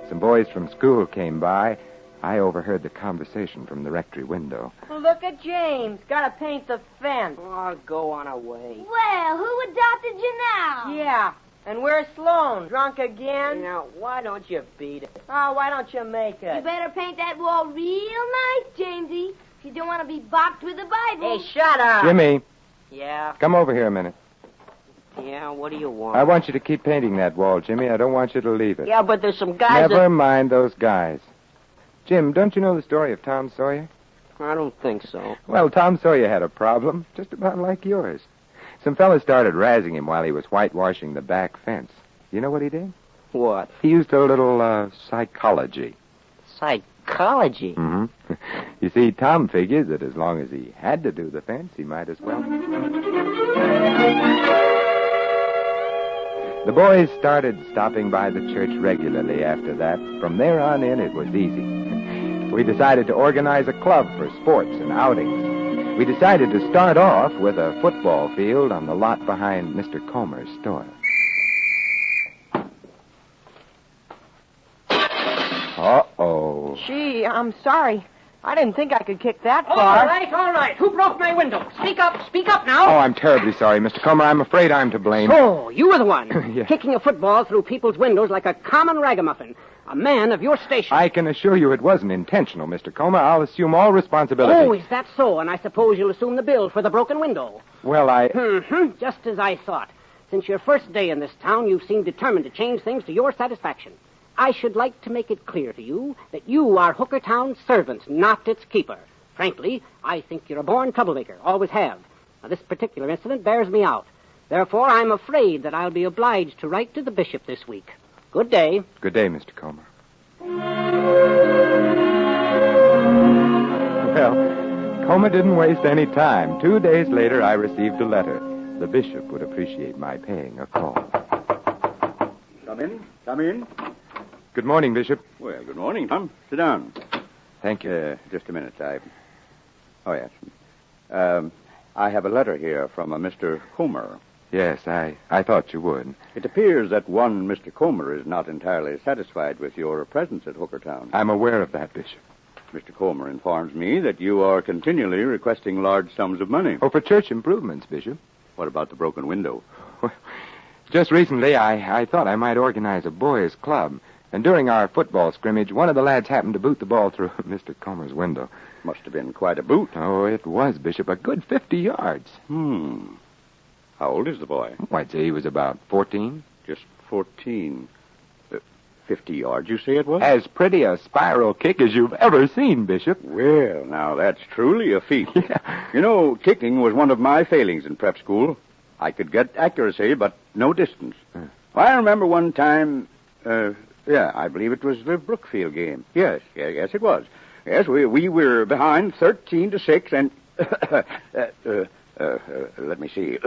Some boys from school came by. I overheard the conversation from the rectory window. Well, look at James. Gotta paint the fence. Oh, go on away. Well, who adopted you now? Yeah. And where's Sloan? Drunk again? Now, why don't you beat it? Oh, why don't you make it? You better paint that wall real nice, Jamesy, if you don't want to be boxed with the Bible. Hey, shut up. Jimmy, Yeah? come over here a minute. Yeah, what do you want? I want you to keep painting that wall, Jimmy. I don't want you to leave it. Yeah, but there's some guys Never mind those guys. Jim, don't you know the story of Tom Sawyer? I don't think so. Well, Tom Sawyer had a problem, just about like yours. Some fellas started razzing him while he was whitewashing the back fence. You know what he did? What? He used a little, psychology. Psychology? Mm-hmm. You see, Tom figured that as long as he had to do the fence, he might as well. The boys started stopping by the church regularly after that. From there on in, it was easy. We decided to organize a club for sports and outings. We decided to start off with a football field on the lot behind Mr. Comer's store. Uh-oh. Gee, I'm sorry. I didn't think I could kick that far. All right. Who broke my window? Speak up now. Oh, I'm terribly sorry, Mr. Comer. I'm afraid I'm to blame. So, you were the one. Yeah. Kicking a football through people's windows like a common ragamuffin. A man of your station. I can assure you it wasn't intentional, Mr. Comer. I'll assume all responsibility. Oh, is that so? And I suppose you'll assume the bill for the broken window. Well, Just as I thought. Since your first day in this town, you've seemed determined to change things to your satisfaction. I should like to make it clear to you that you are Hookertown's servant, not its keeper. Frankly, I think you're a born troublemaker. Always have. Now, this particular incident bears me out. Therefore, I'm afraid that I'll be obliged to write to the bishop this week. Good day. Good day, Mr. Comer. Well, Comer didn't waste any time. 2 days later, I received a letter. The bishop would appreciate my paying a call. Come in. Good morning, Bishop. Well, good morning, Tom. Sit down. Thank you. Just a minute, Oh, yes. I have a letter here from a Mr. Comer. Yes, I thought you would. It appears that one Mr. Comer is not entirely satisfied with your presence at Hookertown. I'm aware of that, Bishop. Mr. Comer informs me that you are continually requesting large sums of money. Oh, for church improvements, Bishop. What about the broken window? Just recently, I thought I might organize a boys' club. And during our football scrimmage, one of the lads happened to boot the ball through Mr. Comer's window. Must have been quite a boot. Oh, it was, Bishop. A good 50 yards. How old is the boy? Oh, I'd say he was about 14. Just 14. 50 yards, you say it was? As pretty a spiral kick as you've ever seen, Bishop. Well, now, that's truly a feat. Yeah. You know, kicking was one of my failings in prep school. I could get accuracy, but no distance. I remember one time, I believe it was the Brookfield game. Yes, it was. Yes, we were behind 13-6, and let me see.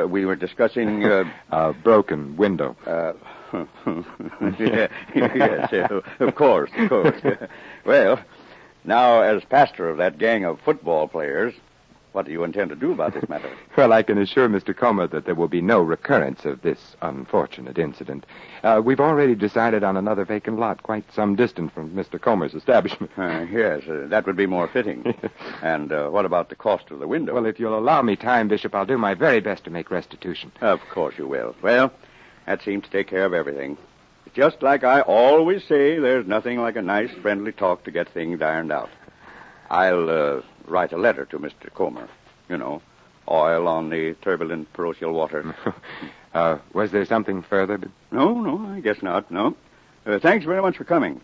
We were discussing a broken window. Yes, of course. Well, now, as pastor of that gang of football players, what do you intend to do about this matter? Well, I can assure Mr. Comer that there will be no recurrence of this unfortunate incident. We've already decided on another vacant lot quite some distance from Mr. Comer's establishment. Yes, that would be more fitting. And what about the cost of the window? Well, if you'll allow me time, Bishop, I'll do my very best to make restitution. Of course you will. Well, that seems to take care of everything. Just like I always say, there's nothing like a nice, friendly talk to get things ironed out. I'll write a letter to Mr. Comer. You know, oil on the turbulent parochial water. Was there something further? No, I guess not, no. Thanks very much for coming.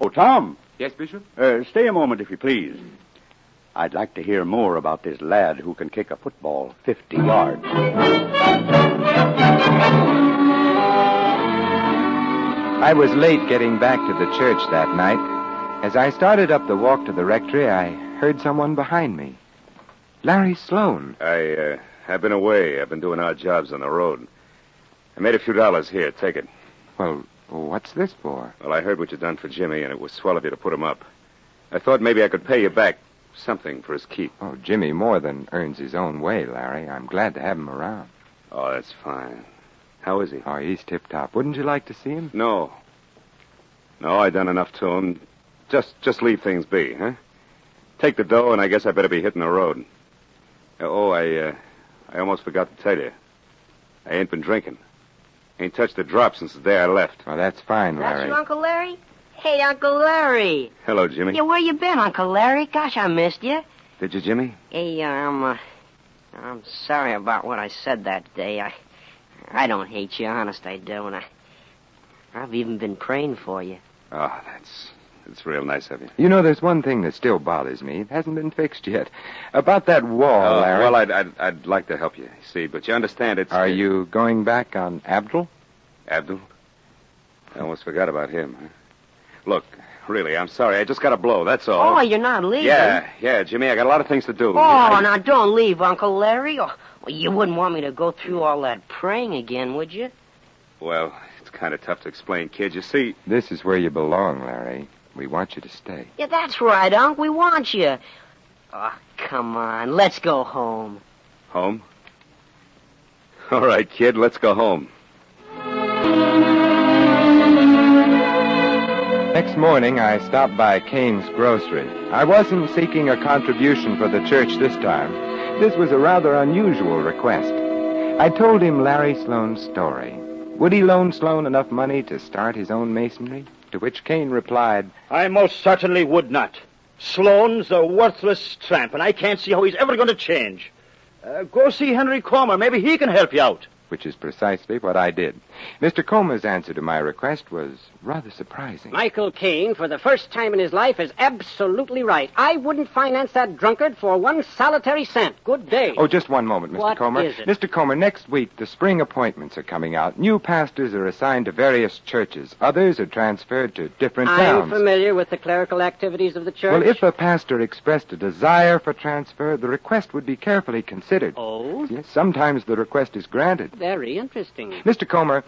Oh, Tom. Yes, Bishop? Stay a moment, if you please. I'd like to hear more about this lad who can kick a football 50 yards. I was late getting back to the church that night. As I started up the walk to the rectory, I heard someone behind me. Larry Sloan. I've been away. I've been doing odd jobs on the road. I made a few dollars here. Take it. Well, what's this for? Well, I heard what you done for Jimmy, and it was swell of you to put him up. I thought maybe I could pay you back something for his keep. Oh, Jimmy more than earns his own way, Larry. I'm glad to have him around. Oh, that's fine. How is he? Oh, he's tip-top. Wouldn't you like to see him? No, I done enough to him. Just leave things be, huh? Take the dough, and I guess I better be hitting the road. I almost forgot to tell you. I ain't been drinking. Ain't touched a drop since the day I left. Well, that's fine, Larry. That's your Uncle Larry? Hey, Uncle Larry. Hello, Jimmy. Yeah, where you been, Uncle Larry? Gosh, I missed you. Did you, Jimmy? Hey, I'm sorry about what I said that day. I don't hate you, honest I don't. I've even been praying for you. Oh, it's real nice of you. You know, there's one thing that still bothers me. It hasn't been fixed yet. About that wall, Larry. Well, I'd like to help you, see, but you understand it's... Are you going back on Abdul? Abdul? I almost forgot about him. Huh? Look, really, I'm sorry. I just got a blow, that's all. Oh, you're not leaving? Yeah, Jimmy, I got a lot of things to do. Oh, now don't leave, Uncle Larry. Oh, well, you wouldn't want me to go through all that praying again, would you? Well, it's kind of tough to explain, kid. You see... This is where you belong, Larry. We want you to stay. Yeah, that's right, Unc. We want you. Oh, come on. Let's go home. Home? All right, kid, let's go home. Next morning, I stopped by Kane's grocery. I wasn't seeking a contribution for the church this time. This was a rather unusual request. I told him Larry Sloan's story. Would he loan Sloan enough money to start his own masonry? To which Kane replied, I most certainly would not. Sloan's a worthless tramp, and I can't see how he's ever going to change. Go see Henry Comer. Maybe he can help you out. Which is precisely what I did. Mr. Comer's answer to my request was rather surprising. Michael Kane, for the first time in his life, is absolutely right. I wouldn't finance that drunkard for one solitary cent. Good day. Oh, just one moment, Mr. Comer. What is it? Mr. Comer, next week, the spring appointments are coming out. New pastors are assigned to various churches. Others are transferred to different towns. I'm familiar with the clerical activities of the church. Well, if a pastor expressed a desire for transfer, the request would be carefully considered. Oh? Yes, sometimes the request is granted. Very interesting. Mr. Comer,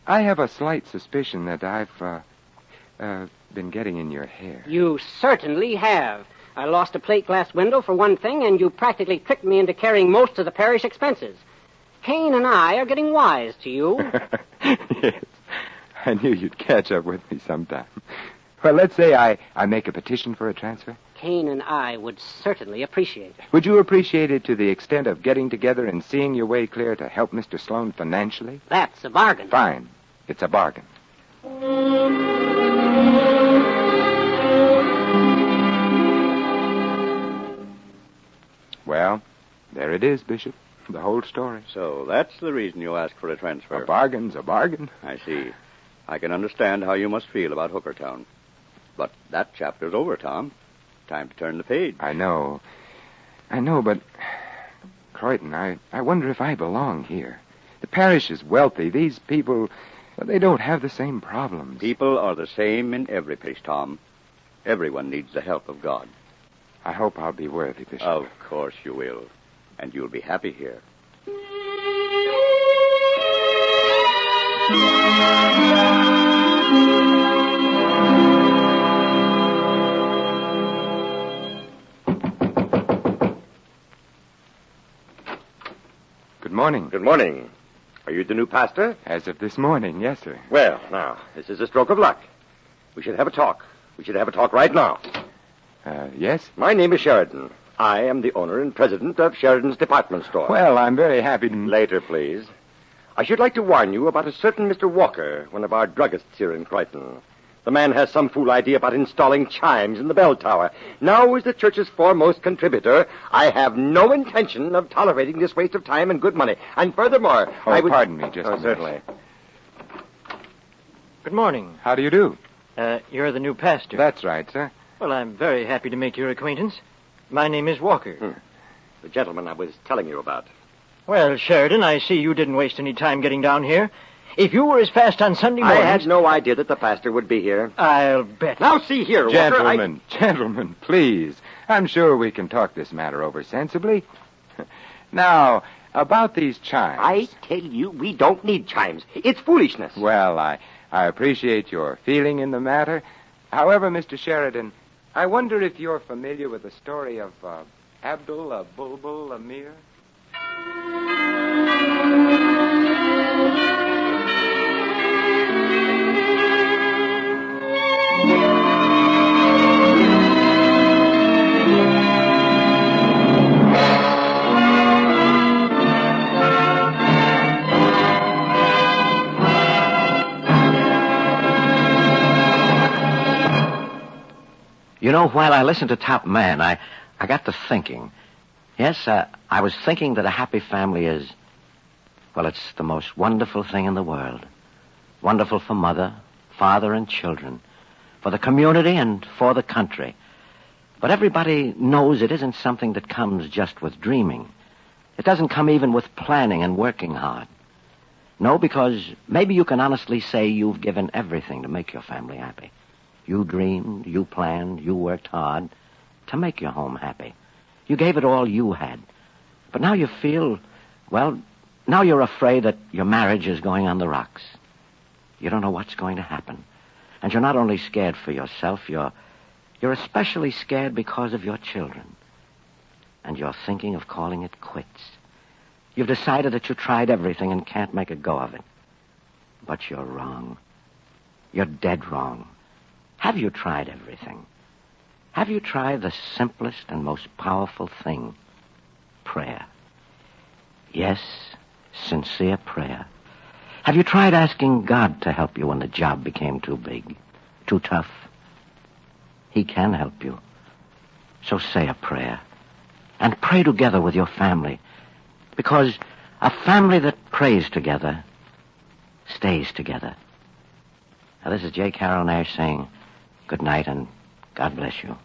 I have a slight suspicion that I've been getting in your hair. You certainly have. I lost a plate glass window for one thing, and you practically tricked me into carrying most of the parish expenses. Kane and I are getting wise to you. Yes. I knew you'd catch up with me sometime. Well, let's say I make a petition for a transfer. Kane and I would certainly appreciate it. Would you appreciate it to the extent of getting together and seeing your way clear to help Mr. Sloan financially? That's a bargain. Fine. It's a bargain. Well, there it is, Bishop. The whole story. So that's the reason you asked for a transfer. A bargain's a bargain. I see. I can understand how you must feel about Hookertown. But that chapter's over, Tom. Time to turn the page. I know, but... Croydon, I wonder if I belong here. The parish is wealthy. These people, well, they don't have the same problems. People are the same in every place, Tom. Everyone needs the help of God. I hope I'll be worthy, Bishop. Of course you will. And you'll be happy here. Good morning. Good morning. Are you the new pastor? As of this morning, yes, sir. Well, now, this is a stroke of luck. We should have a talk. We should have a talk right now. Yes? My name is Sheridan. I am the owner and president of Sheridan's department store. Well, I'm very happy to... Later, please. I should like to warn you about a certain Mr. Walker, one of our druggists here in Croydon. The man has some fool idea about installing chimes in the bell tower. Now, as the church's foremost contributor, I have no intention of tolerating this waste of time and good money. And furthermore, I would... pardon me just a minute. Certainly. Good morning. How do you do? You're the new pastor. That's right, sir. Well, I'm very happy to make your acquaintance. My name is Walker. The gentleman I was telling you about. Well, Sheridan, I see you didn't waste any time getting down here. If you were as fast on Sunday mornings... I had no idea that the pastor would be here. I'll bet. Now, see here, Walker, Gentlemen, please. I'm sure we can talk this matter over sensibly. Now, about these chimes... I tell you, we don't need chimes. It's foolishness. Well, I appreciate your feeling in the matter. However, Mr. Sheridan, I wonder if you're familiar with the story of Abdul Bulbul Amir? You know, while I listened to Top Man, I got to thinking. Yes, I was thinking that a happy family is, well, it's the most wonderful thing in the world. Wonderful for mother, father, and children, for the community and for the country. But everybody knows it isn't something that comes just with dreaming. It doesn't come even with planning and working hard. No, because maybe you can honestly say you've given everything to make your family happy. You dreamed, you planned, you worked hard to make your home happy. You gave it all you had. But now you feel, well, now you're afraid that your marriage is going on the rocks. You don't know what's going to happen. And you're not only scared for yourself, you're especially scared because of your children. And you're thinking of calling it quits. You've decided that you tried everything and can't make a go of it. But you're wrong. You're dead wrong. Have you tried everything? Have you tried the simplest and most powerful thing? Prayer. Yes, sincere prayer. Have you tried asking God to help you when the job became too big, too tough? He can help you. So say a prayer. And pray together with your family. Because a family that prays together stays together. Now, this is J. Carroll Nash saying good night and God bless you.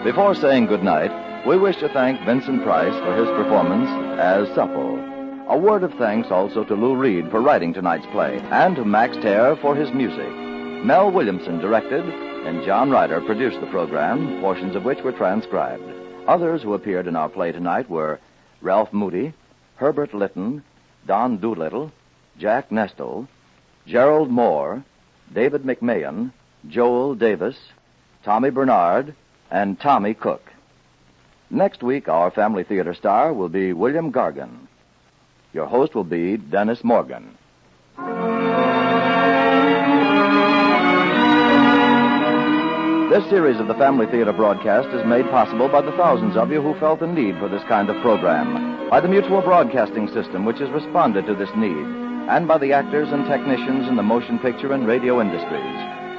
Before saying goodnight, we wish to thank Vincent Price for his performance as Supple. A word of thanks also to Lou Reed for writing tonight's play, and to Max Terre for his music. Mel Williamson directed, and John Ryder produced the program, portions of which were transcribed. Others who appeared in our play tonight were Ralph Moody, Herbert Litton, Don Doolittle, Jack Nestle, Gerald Moore, David McMahon, Joel Davis, Tommy Bernard, and Tommy Cook. Next week, our family theater star will be William Gargan. Your host will be Dennis Morgan. This series of the Family Theater broadcast is made possible by the thousands of you who felt the need for this kind of program, by the Mutual Broadcasting System, which has responded to this need, and by the actors and technicians in the motion picture and radio industries.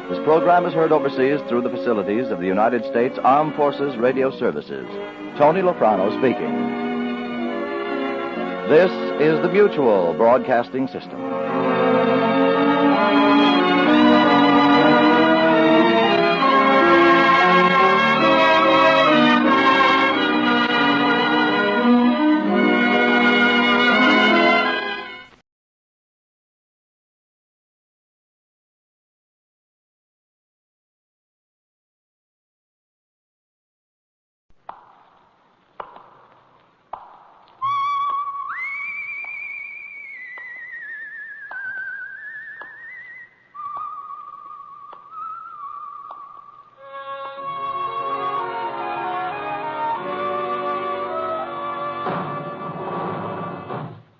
This program is heard overseas through the facilities of the United States Armed Forces Radio Services. Tony Loprano speaking. This is the Mutual Broadcasting System.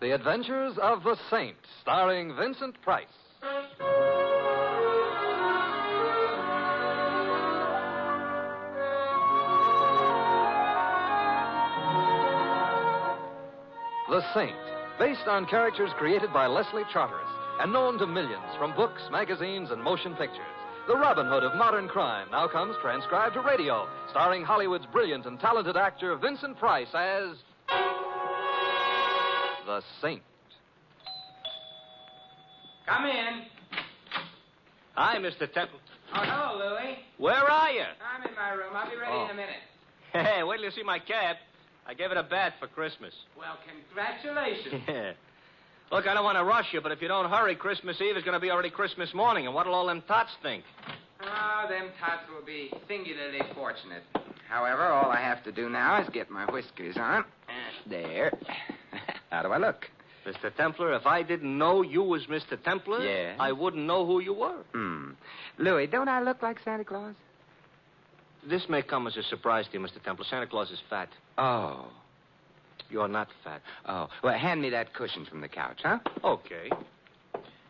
The Adventures of the Saint, starring Vincent Price. The Saint, based on characters created by Leslie Charteris and known to millions from books, magazines, and motion pictures. The Robin Hood of modern crime now comes transcribed to radio, starring Hollywood's brilliant and talented actor Vincent Price as the Saint. Come in. Hi, Mr. Temple. Oh, hello, Louie. Where are you? I'm in my room. I'll be ready in a minute. Hey, wait till you see my cap. I gave it a bath for Christmas. Well, congratulations. Yeah. Look, I don't want to rush you, but if you don't hurry, Christmas Eve is going to be already Christmas morning, and what'll all them tots think? Oh, them tots will be singularly fortunate. However, all I have to do now is get my whiskers on. There. How do I look? Mr. Templar, if I didn't know you was Mr. Templar, Yeah? I wouldn't know who you were. Louie, don't I look like Santa Claus? This may come as a surprise to you, Mr. Templar. Santa Claus is fat. Oh. You're not fat. Oh. Well, hand me that cushion from the couch, huh? Okay.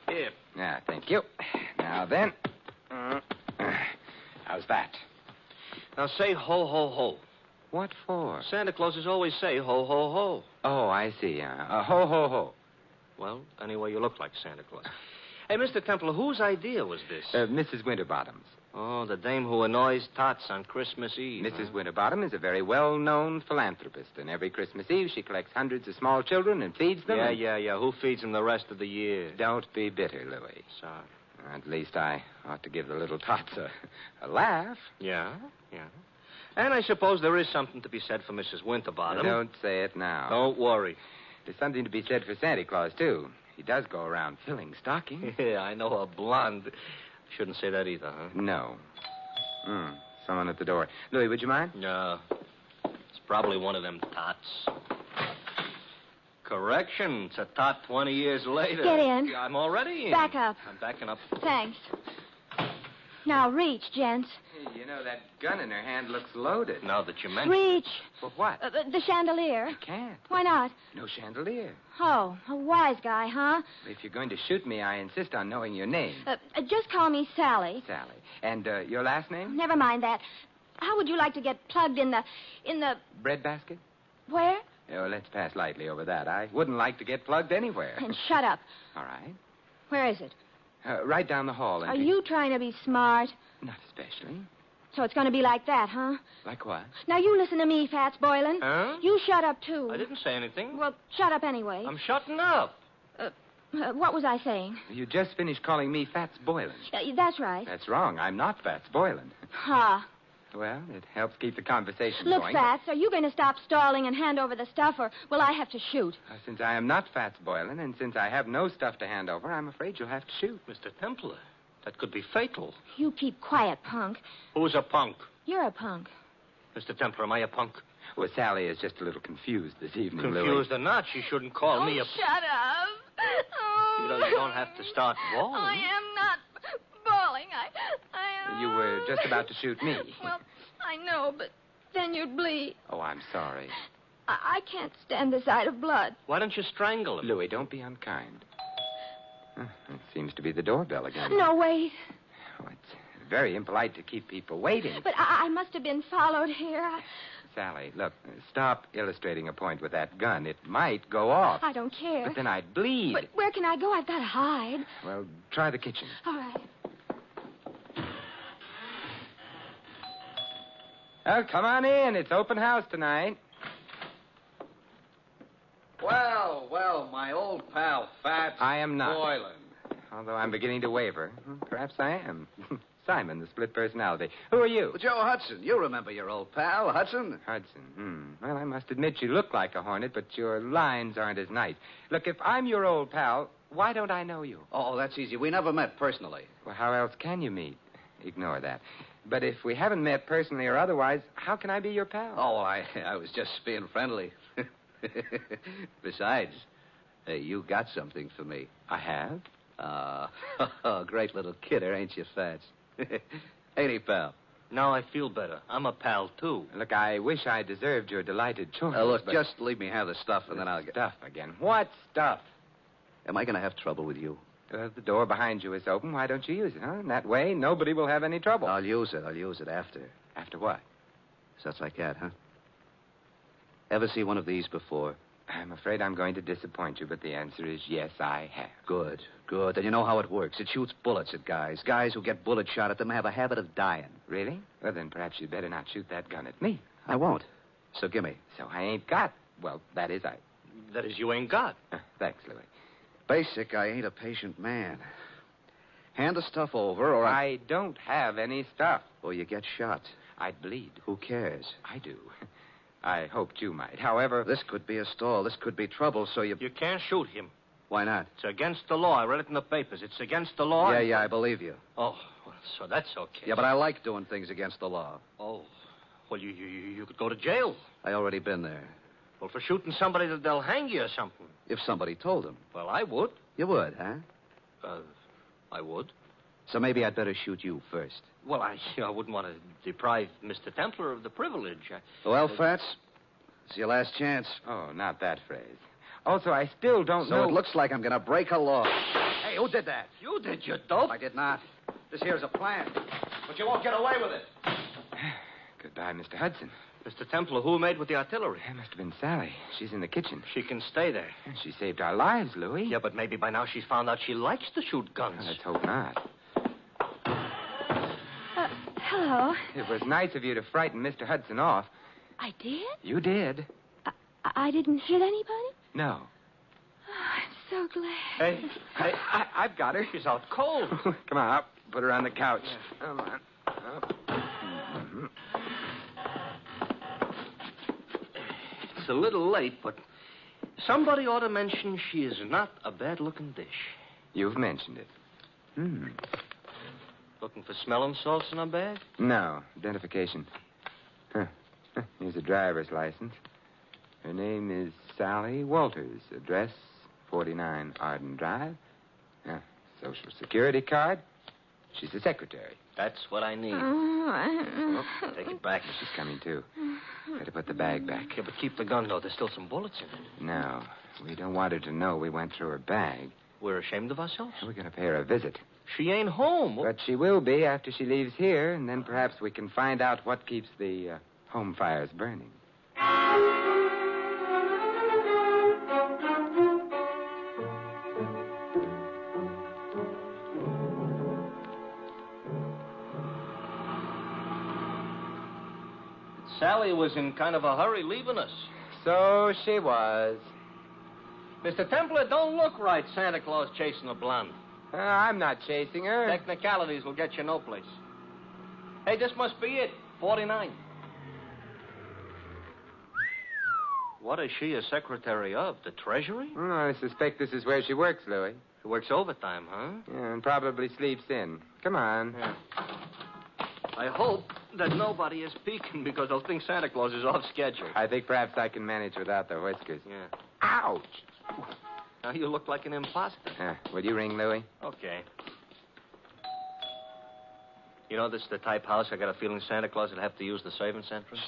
Here. Yeah, thank you. Now then. How's that? Now say ho, ho, ho. What for? Santa Clauses always say ho, ho, ho. Oh, I see. Ho, ho, ho. Well, anyway, you look like Santa Claus. Hey, Mr. Templar, whose idea was this? Mrs. Winterbottom's. Oh, the dame who annoys tots on Christmas Eve. Mrs. Winterbottom is a very well-known philanthropist, and every Christmas Eve she collects hundreds of small children and feeds them. Yeah. Who feeds them the rest of the year? Don't be bitter, Louie. Sorry. At least I ought to give the little tots a laugh. Yeah. And I suppose there is something to be said for Mrs. Winterbottom. Don't say it now. Don't worry. There's something to be said for Santa Claus, too. He does go around filling stockings. Yeah, I know a blonde. Shouldn't say that either, huh? No. Someone at the door. Louie, would you mind? No. It's probably one of them tots. Correction. It's a tot 20 years later. Get in. I'm already in. Back up. I'm backing up. Thanks. Now reach, gents. Hey, you know, that gun in her hand looks loaded. Now that you mention Reach. For what? The chandelier. I can't. Why not? No chandelier. Oh, a wise guy, huh? If you're going to shoot me, I insist on knowing your name. Just call me Sally. Sally. And your last name? Never mind that. How would you like to get plugged in the... Breadbasket? Where? Oh, let's pass lightly over that. I wouldn't like to get plugged anywhere. And shut up. All right. Where is it? Right down the hall. Are you trying to be smart? Not especially. So it's going to be like that, huh? Like what? Now, you listen to me, Fats Boylan. Huh? You shut up, too. I didn't say anything. Well, shut up anyway. I'm shutting up. What was I saying? You just finished calling me Fats Boylan. That's right. That's wrong. I'm not Fats Boylan. Ha. Well, it helps keep the conversation Look, going. Fats, are you going to stop stalling and hand over the stuff, or will I have to shoot? Since I am not Fats Boylan, and since I have no stuff to hand over, I'm afraid you'll have to shoot. Mr. Templar, that could be fatal. You keep quiet, punk. Who's a punk? You're a punk. Mr. Templar, am I a punk? Well, Sally is just a little confused this evening, Louis. Confused or not, she shouldn't call me a... Shut up. Oh. You don't have to start bawling. I am not bawling. You were just about to shoot me. Well, I know, but then you'd bleed. Oh, I'm sorry. I can't stand the sight of blood. Why don't you strangle him? Louis, don't be unkind. It seems to be the doorbell again. No, wait. Oh, it's very impolite to keep people waiting. But I must have been followed here. Sally, look, stop illustrating a point with that gun. It might go off. I don't care. But then I'd bleed. But where can I go? I've got to hide. Well, try the kitchen. All right. Well, come on in. It's open house tonight. Well, my old pal, Fats. I am not. Boylan. Although I'm beginning to waver. Perhaps I am. Simon, the split personality. Who are you? Well, Joe Hudson. You remember your old pal, Hudson? Hudson. Well, I must admit you look like a hornet, but your lines aren't as nice. Look, if I'm your old pal, why don't I know you? Oh, that's easy. We never met personally. Well, how else can you meet? Ignore that. But if we haven't met personally or otherwise, how can I be your pal? Oh, I was just being friendly. Besides, hey, you got something for me. I have? Great little kidder, ain't you, Fats? Ain't he, pal? Now I feel better. I'm a pal, too. Look, I wish I deserved your delighted choice. Look, but... just leave me have the stuff, and then I'll get... Stuff again. What stuff? Am I going to have trouble with you? The door behind you is open. Why don't you use it, huh? In that way, nobody will have any trouble. I'll use it after. After what? Such like that, huh? Ever see one of these before? I'm afraid I'm going to disappoint you, but the answer is yes, I have. Good. Then you know how it works. It shoots bullets at guys. Guys who get bullet shot at them have a habit of dying. Really? Well, then perhaps you'd better not shoot that gun at me. I won't. So gimme. So I ain't got. Well, that is I. That is you ain't got. Thanks, Louis. Basic, I ain't a patient man. Hand the stuff over, or I don't have any stuff. Or you get shot. I'd bleed. Who cares? I do. I hoped you might. However... This could be a stall. This could be trouble, so you... You can't shoot him. Why not? It's against the law. I read it in the papers. It's against the law. Yeah, I believe you. Oh, well, so that's okay. Yeah, but I like doing things against the law. Oh, well, you could go to jail. I already been there. Well, for shooting somebody, they'll hang you or something. If somebody told them. Well, I would. You would, huh? I would. So maybe I'd better shoot you first. Well, I wouldn't want to deprive Mr. Templar of the privilege. Well, Fats, it's your last chance. Oh, not that phrase. Also, I still don't know... So it looks like I'm going to break a law. Hey, who did that? You did, you dope. I did not. This here's a plan. But you won't get away with it. Goodbye, Mr. Hudson. Mr. Templar, who made with the artillery? It must have been Sally. She's in the kitchen. She can stay there. She saved our lives, Louis. Yeah, but maybe by now she's found out she likes to shoot guns. Let's hope not. Hello. It was nice of you to frighten Mr. Hudson off. I did? You did. I didn't hit anybody? No. Oh, I'm so glad. Hey, I've got her. She's out cold. Come on, up. Put her on the couch. Yeah. Come on. Up. Mm-hmm. It's a little late, but somebody ought to mention she is not a bad-looking dish. You've mentioned it. Looking for smelling salts in her bag? No. Identification. Here's a driver's license. Her name is Sally Walters. Address, 49 Arden Drive. Social Security card. She's the secretary. That's what I need. Take it back. She's coming, too. Better put the bag back. Yeah, but keep the gun, though. There's still some bullets in it. No. We don't want her to know we went through her bag. We're ashamed of ourselves? We're going to pay her a visit. She ain't home. But she will be after she leaves here, and then perhaps we can find out what keeps the home fires burning. Sally was in kind of a hurry leaving us. So she was. Mr. Templar, don't look right, Santa Claus chasing a blonde. I'm not chasing her. Technicalities will get you no place. Hey, this must be it. 49. What is she a secretary of? The Treasury? I suspect this is where she works, Louis. She works overtime, huh? Yeah, and probably sleeps in. Come on. Yeah. I hope that nobody is peeking because they'll think Santa Claus is off schedule. I think perhaps I can manage without the whiskers. Yeah. Ouch! Now you look like an imposter. Will you ring Louie? Okay. You know, this is the type house I got a feeling Santa Claus would have to use the servants' entrance.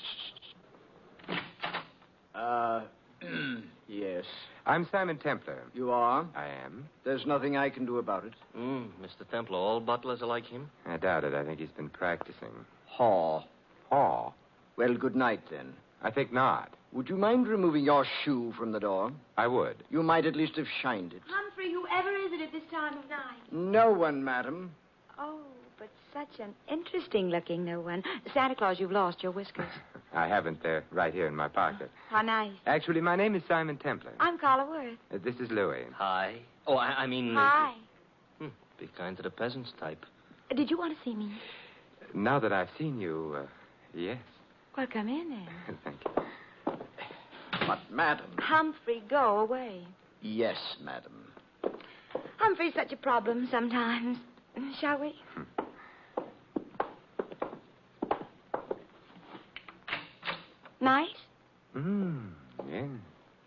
Yes. I'm Simon Templar. You are? I am. There's nothing I can do about it. Mr. Templar, all butlers are like him? I doubt it. I think he's been practicing. Haw. Haw? Well, good night, then. I think not. Would you mind removing your shoe from the door? I would. You might at least have shined it. Humphrey, whoever is it at this time of night? No one, madam. Oh, but such an interesting-looking no one. Santa Claus, you've lost your whiskers. I haven't. They're right here in my pocket. How nice. Actually, my name is Simon Templar. I'm Carla Worth. This is Louie. Hi. Oh, I mean... Hi. Be kind to the peasants type. Did you want to see me? Now that I've seen you, yes. Well, come in, then. Thank you. But, madam... Humphrey, go away. Yes, madam. Humphrey's such a problem sometimes. Shall we? Nice? Yeah.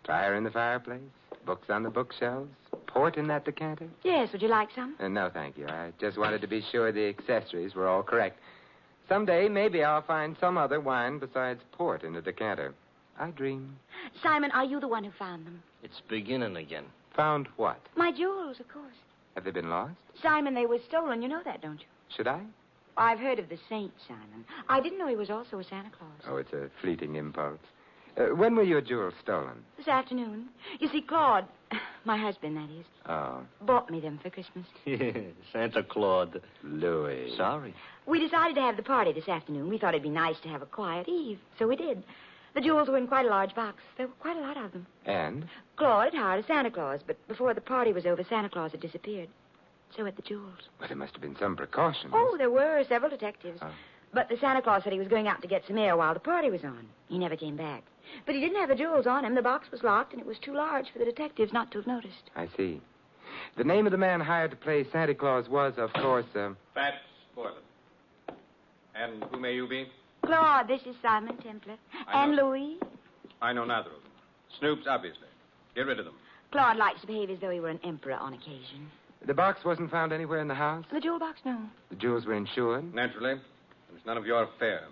Fire in the fireplace, books on the bookshelves, port in that decanter. Yes, would you like some? No, thank you. I just wanted to be sure the accessories were all correct. Someday, maybe I'll find some other wine besides port in the decanter. I dream. Simon, are you the one who found them? It's beginning again. Found what? My jewels, of course. Have they been lost? Simon, they were stolen. You know that, don't you? Should I? I've heard of the saint, Simon. I didn't know he was also a Santa Claus. Oh, it's a fleeting impulse. When were your jewels stolen? This afternoon. You see, Claude, my husband, that is, bought me them for Christmas. Santa Claus. Louis. Sorry. We decided to have the party this afternoon. We thought it'd be nice to have a quiet eve, so we did. The jewels were in quite a large box. There were quite a lot of them. And? Claude had hired a Santa Claus, but before the party was over, Santa Claus had disappeared. So had the jewels. Well, there must have been some precautions. Oh, there were several detectives. But the Santa Claus said he was going out to get some air while the party was on. He never came back. But he didn't have the jewels on him. The box was locked, and it was too large for the detectives not to have noticed. I see. The name of the man hired to play Santa Claus was, of course, Fats Boylan. And who may you be? Claude, this is Simon Templar. And Louis. I know neither of them. Snoops, obviously. Get rid of them. Claude likes to behave as though he were an emperor on occasion. The box wasn't found anywhere in the house? The jewel box, no. The jewels were insured? Naturally. It's none of your affair.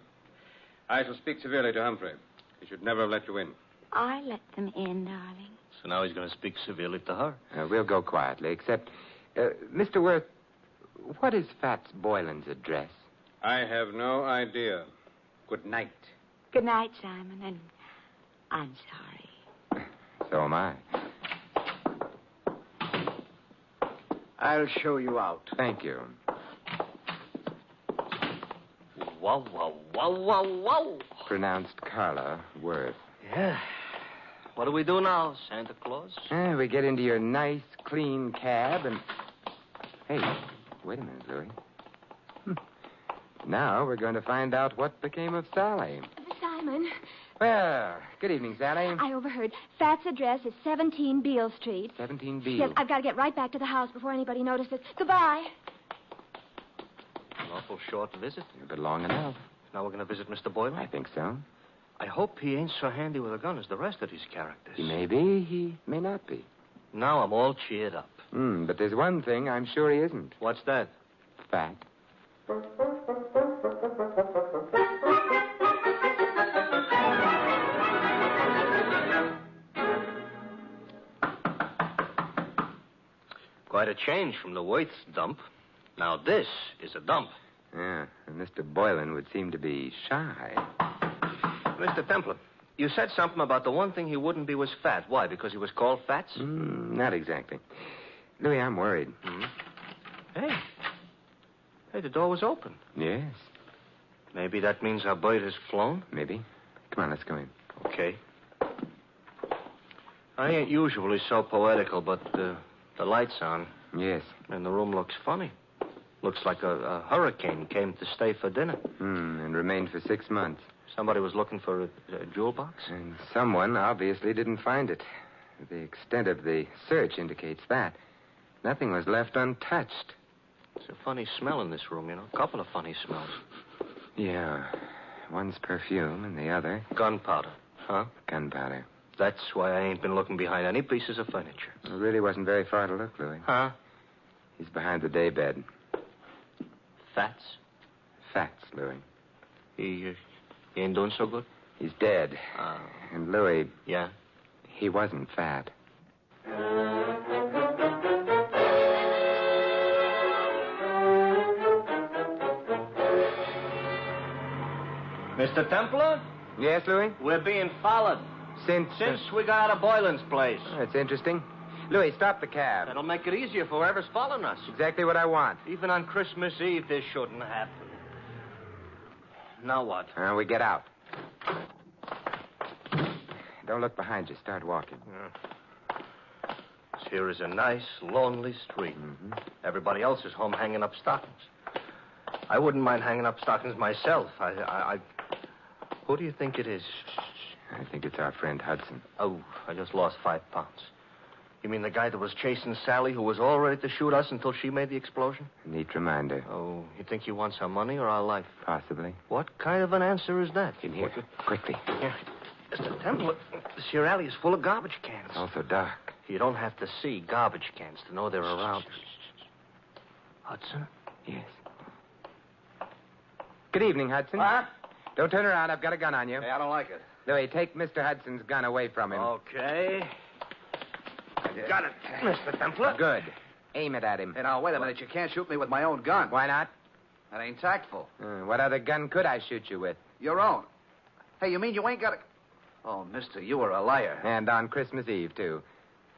I shall speak severely to Humphrey. He should never have let you in. I let them in, darling. So now he's going to speak severely to her. We'll go quietly, except... Mr. Worth, what is Fats Boylan's address? I have no idea. Good night. Good night, Simon, and I'm sorry. So am I. I'll show you out. Thank you. Wow, wow, wow, wow, wow. Pronounced Carla Worth. Yeah. What do we do now, Santa Claus? We get into your nice, clean cab and... Hey, wait a minute, Louie. Now we're going to find out what became of Sally. Simon. Well, good evening, Sally. I overheard. Fat's address is 17 Beale Street. 17 Beale. Yes, I've got to get right back to the house before anybody notices. Goodbye. An awful short visit. But long enough. Now we're going to visit Mr. Boylan? I think so. I hope he ain't so handy with a gun as the rest of his characters. He may be, he may not be. Now I'm all cheered up. But there's one thing I'm sure he isn't. What's that? Fat. Quite a change from the Worth's dump. Now this is a dump. Yeah, and Mr. Boylan would seem to be shy. Mr. Templar, you said something about the one thing he wouldn't be was fat. Why, because he was called Fats? Not exactly. Louis, I'm worried. Hey, the door was open. Yes. Maybe that means our bird has flown? Maybe. Come on, let's go in. Okay. I ain't usually so poetical, but the light's on. Yes. And the room looks funny. Looks like a hurricane came to stay for dinner. And remained for 6 months. Somebody was looking for a jewel box? And someone obviously didn't find it. The extent of the search indicates that. Nothing was left untouched. It's a funny smell in this room, you know. A couple of funny smells. Yeah. One's perfume and the other... Gunpowder, huh? Gunpowder. That's why I ain't been looking behind any pieces of furniture. It really wasn't very far to look, Louis. Huh? He's behind the daybed. Fats? Fats, Louis. He ain't doing so good? He's dead. And Louis... Yeah? He wasn't fat. Mr. Templar? Yes, Louis? We're being followed. Since we got out of Boylan's place. Oh, that's interesting. Louis, stop the cab. That'll make it easier for whoever's following us. Exactly what I want. Even on Christmas Eve, this shouldn't happen. Now what? We get out. Don't look behind you. Start walking. Here is a nice, lonely street. Mm-hmm. Everybody else is home hanging up stockings. I wouldn't mind hanging up stockings myself. Who do you think it is? I think it's our friend Hudson. Oh, I just lost 5 pounds. You mean the guy that was chasing Sally, who was all ready to shoot us until she made the explosion? Neat reminder. Oh, you think he wants our money or our life? Possibly. What kind of an answer is that? In here. Quickly. Yeah. Mr. Temple, this here alley is full of garbage cans. It's also dark. You don't have to see garbage cans to know they're around. Hudson? Yes. Good evening, Hudson. What? Don't turn around. I've got a gun on you. Hey, I don't like it. Louis, take Mr. Hudson's gun away from him. Okay. Got it, Mr. Templar. Good. Aim it at him. Hey, now, wait a minute. You can't shoot me with my own gun. Why not? That ain't tactful. What other gun could I shoot you with? Your own. Hey, you mean you ain't got a... Oh, mister, you were a liar. And on Christmas Eve, too.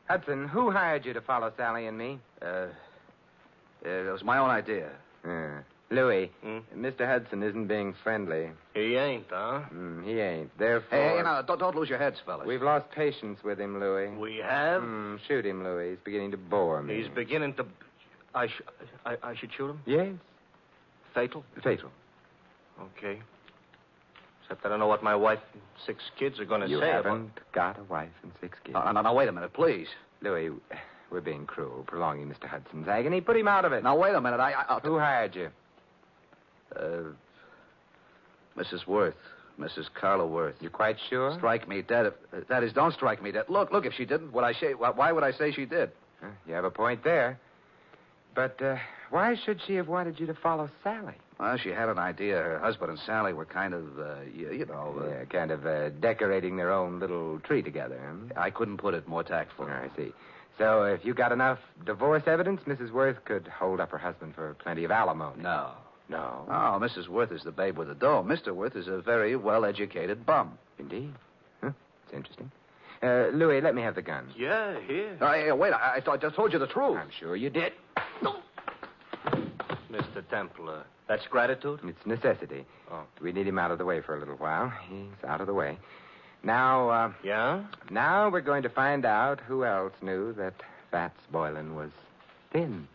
Hudson, who hired you to follow Sally and me? It was my own idea. Louis, Mr. Hudson isn't being friendly. He ain't, huh? He ain't. Therefore... Hey, now, don't lose your heads, fellas. We've lost patience with him, Louis. We have? Shoot him, Louis. He's beginning to bore me. He's beginning to... I should shoot him? Yes. Fatal? Fatal. Okay. Except I don't know what my wife and 6 kids are going to say. You haven't got a wife and 6 kids. Now, wait a minute, please. Louis, we're being cruel, prolonging Mr. Hudson's agony. Put him out of it. Now, wait a minute. Who hired you? Mrs. Worth. Mrs. Carla Worth. You quite sure? Strike me dead. That is, don't strike me dead. Look, if she didn't, why would I say she did? You have a point there. But why should she have wanted you to follow Sally? Well, she had an idea. Her husband and Sally were kind of, kind of decorating their own little tree together. I couldn't put it more tactful. I see. So if you got enough divorce evidence, Mrs. Worth could hold up her husband for plenty of alimony. No. No? Oh, Mrs. Worth is the babe with the dough. Mr. Worth is a very well-educated bum. Indeed. Huh? It's interesting. Louis, let me have the gun. Yeah, here. Hey, wait, I just told you the truth. I'm sure you did. No. Mr. Templar, that's gratitude? It's necessity. Oh. We need him out of the way for a little while. He's out of the way. Now, Yeah? Now we're going to find out who else knew that Fats Boylan was thin.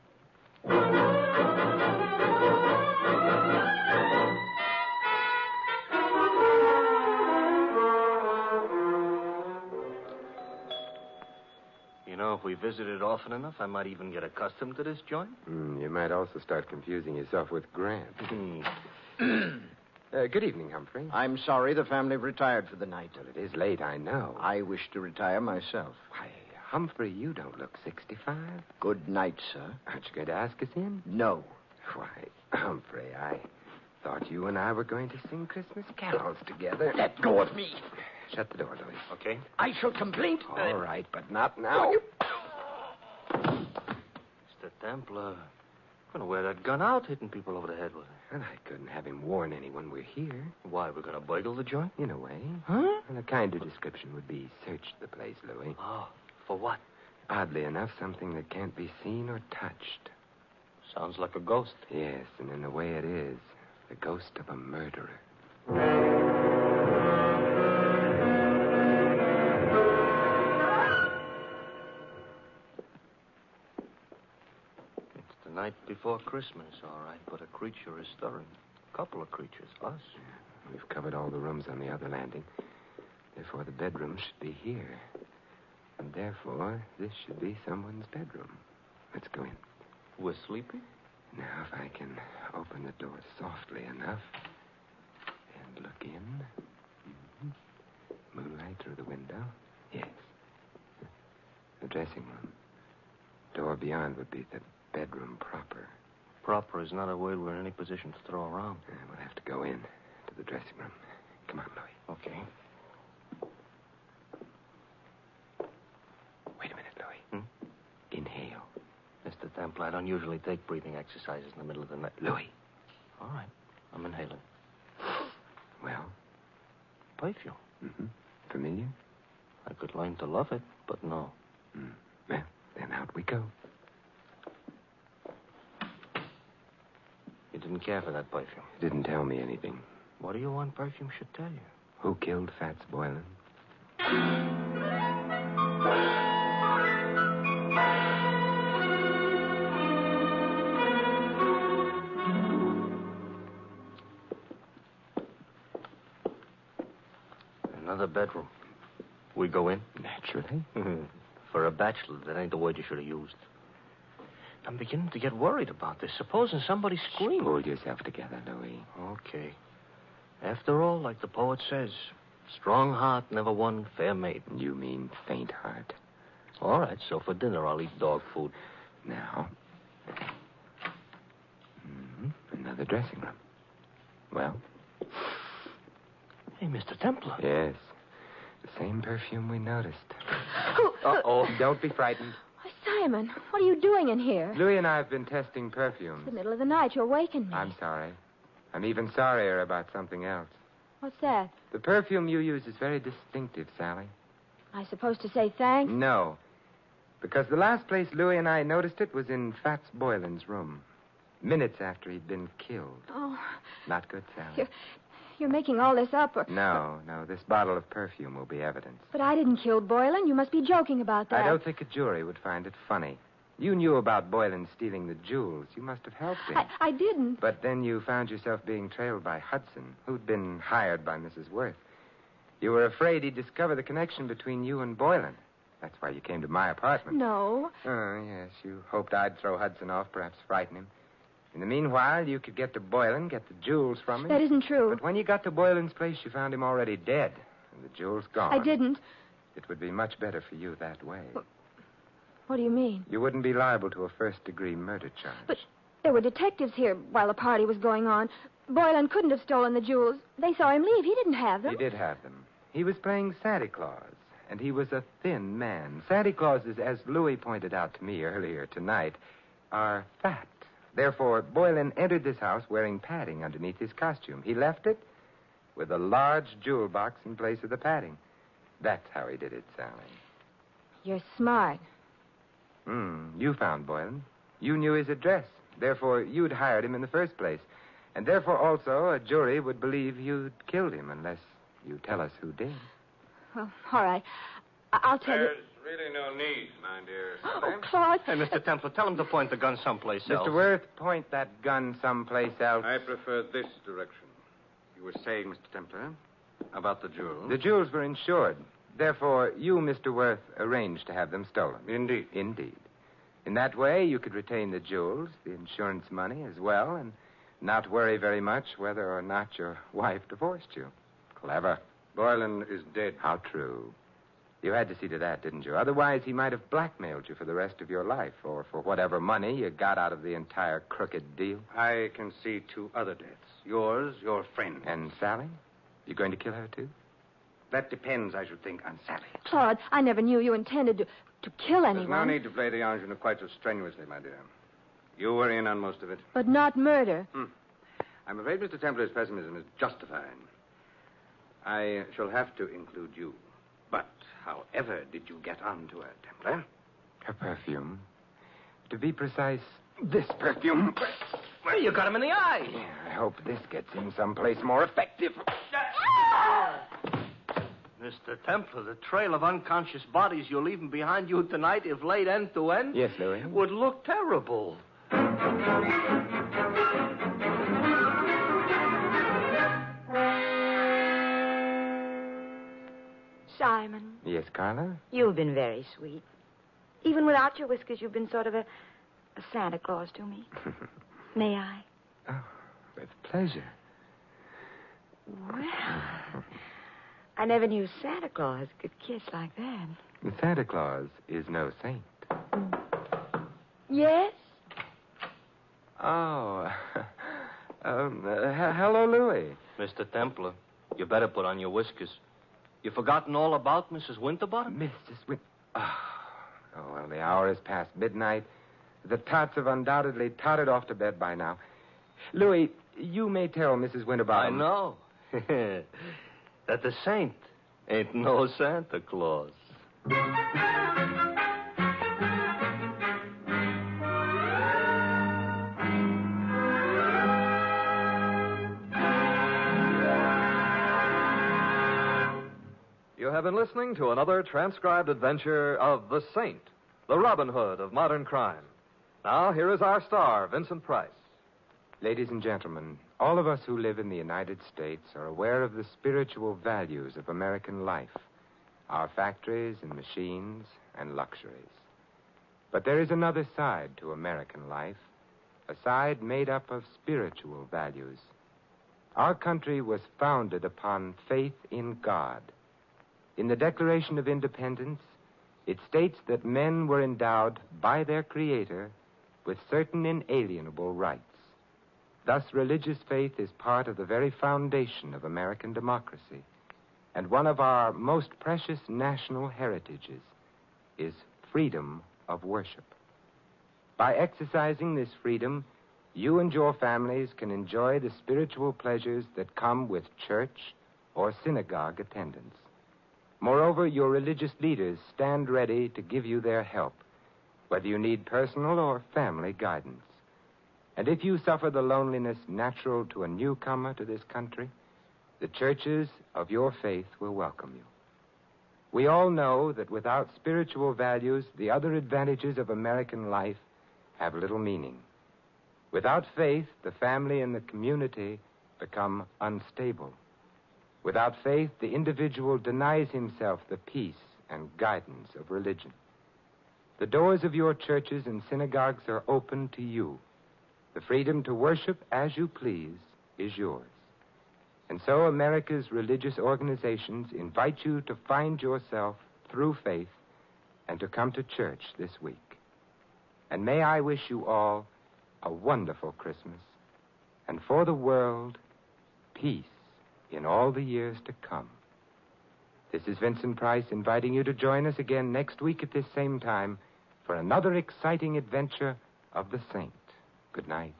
You know, if we visited often enough, I might even get accustomed to this joint. You might also start confusing yourself with Grant. Good evening, Humphrey. I'm sorry the family retired for the night. Well, it is late, I know. I wish to retire myself. Why, Humphrey, you don't look 65. Good night, sir. Aren't you going to ask us in? No. Why, Humphrey, I thought you and I were going to sing Christmas carols together. Let go of me. Shut the door, Louis. Okay. I shall complain. All right, but not now. Mr. Templar, I'm going to wear that gun out, hitting people over the head with it. And I couldn't have him warn anyone we're here. Why, we're going to burgle the joint? In a way. Huh? And a kinder description would be search the place, Louis. Oh, for what? Oddly enough, something that can't be seen or touched. Sounds like a ghost. Yes, and in a way it is. The ghost of a murderer. It's the night before Christmas, all right, but a creature is stirring. A couple of creatures, us. We've covered all the rooms on the other landing. Therefore, the bedroom should be here. And therefore, this should be someone's bedroom. Let's go in. We're sleeping? Now, if I can open the door softly enough. Look in. Mm-hmm. Moonlight through the window. Yes. The dressing room. Door beyond would be the bedroom proper. Proper is not a word we're in any position to throw around. We'll have to go in to the dressing room. Come on, Louis. Okay. Wait a minute, Louis. Inhale. Mr. Temple, I don't usually take breathing exercises in the middle of the night. Louis. All right. I'm inhaling. Well? Perfume. Mm-hmm. Familiar? I could learn to love it, but no. Well, then out we go. You didn't care for that perfume. It didn't tell me anything. What do you want perfume should tell you? Who killed Fats Boylan? Another bedroom. We go in? Naturally. For a bachelor, that ain't the word you should have used. I'm beginning to get worried about this. Supposing somebody screamed. Pull yourself together, Louis. Okay. After all, like the poet says, strong heart never won fair maiden. You mean faint heart. All right, so for dinner I'll eat dog food. Now. Another dressing room. Well? Hey, Mr. Templar. Yes. The same perfume we noticed. Uh-oh. Don't be frightened. Oh, Simon, what are you doing in here? Louis and I have been testing perfumes. It's the middle of the night. You awakened me. I'm sorry. I'm even sorrier about something else. What's that? The perfume you use is very distinctive, Sally. I supposed to say thanks? No. Because the last place Louis and I noticed it was in Fats Boylan's room. Minutes after he'd been killed. Oh. Not good, Sally. You're making all this up, or... No. This bottle of perfume will be evidence. But I didn't kill Boylan. You must be joking about that. I don't think a jury would find it funny. You knew about Boylan stealing the jewels. You must have helped him. I didn't. But then you found yourself being trailed by Hudson, who'd been hired by Mrs. Worth. You were afraid he'd discover the connection between you and Boylan. That's why you came to my apartment. No. Oh, yes. You hoped I'd throw Hudson off, perhaps frighten him. In the meanwhile, you could get to Boylan, get the jewels from him. That isn't true. But when you got to Boylan's place, you found him already dead, and the jewels gone. I didn't. It would be much better for you that way. What do you mean? You wouldn't be liable to a first-degree murder charge. But there were detectives here while the party was going on. Boylan couldn't have stolen the jewels. They saw him leave. He didn't have them. He did have them. He was playing Santa Claus, and he was a thin man. Santa Clauses, as Louis pointed out to me earlier tonight, are fat. Therefore, Boylan entered this house wearing padding underneath his costume. He left it with a large jewel box in place of the padding. That's how he did it, Sally. You're smart. You found Boylan. You knew his address. Therefore, you'd hired him in the first place. And therefore, also, a jury would believe you'd killed him unless you tell us who did. Well, all right. I'll tell you. There's really no need, my dear. Oh, Claude. Hey, Mr. Templar, tell him to point the gun someplace else. Mr. Worth, point that gun someplace else. I prefer this direction. You were saying, Mr. Templar, about the jewels. The jewels were insured. Therefore, you, Mr. Worth, arranged to have them stolen. Indeed. Indeed. In that way, you could retain the jewels, the insurance money as well, and not worry very much whether or not your wife divorced you. Clever. Boylan is dead. How true. You had to see to that, didn't you? Otherwise, he might have blackmailed you for the rest of your life, or for whatever money you got out of the entire crooked deal. I can see two other deaths. Yours, your friend. And Sally? You going to kill her, too? That depends, I should think, on Sally. Claude, I never knew you intended to kill anyone. There's no need to play the ingenue quite so strenuously, my dear. You were in on most of it. But not murder. I'm afraid Mr. Templar's pessimism is justified. I shall have to include you. But however did you get onto her, Templar? Her perfume. To be precise, this perfume. Well, you got him in the eye. Yeah, I hope this gets him someplace more effective. Mr. Templar, the trail of unconscious bodies you're leaving behind you tonight, if laid end to end... Yes, Louis? ...would look terrible. Simon. Yes, Carla? You've been very sweet. Even without your whiskers, you've been sort of a Santa Claus to me. May I? Oh, with pleasure. Well, I never knew Santa Claus could kiss like that. Santa Claus is no saint. Yes? Oh. Hello, Louis. Mr. Templar, you better put on your whiskers. You forgotten all about Mrs. Winterbottom? Mrs. Winterbottom. Oh, well, the hour is past midnight. The tots have undoubtedly tottered off to bed by now. Louis, you may tell Mrs. Winterbottom. I know. That the saint ain't no Santa Claus. You have been listening to another transcribed adventure of the Saint, the Robin Hood of modern crime. Now, here is our star, Vincent Price. Ladies and gentlemen, all of us who live in the United States are aware of the spiritual values of American life, our factories and machines and luxuries. But there is another side to American life, a side made up of spiritual values. Our country was founded upon faith in God. In the Declaration of Independence, it states that men were endowed by their Creator with certain inalienable rights. Thus, religious faith is part of the very foundation of American democracy, and one of our most precious national heritages is freedom of worship. By exercising this freedom, you and your families can enjoy the spiritual pleasures that come with church or synagogue attendance. Moreover, your religious leaders stand ready to give you their help, whether you need personal or family guidance. And if you suffer the loneliness natural to a newcomer to this country, the churches of your faith will welcome you. We all know that without spiritual values, the other advantages of American life have little meaning. Without faith, the family and the community become unstable. Without faith, the individual denies himself the peace and guidance of religion. The doors of your churches and synagogues are open to you. The freedom to worship as you please is yours. And so America's religious organizations invite you to find yourself through faith and to come to church this week. And may I wish you all a wonderful Christmas, and for the world, peace in all the years to come. This is Vincent Price inviting you to join us again next week at this same time for another exciting adventure of the Saint. Good night.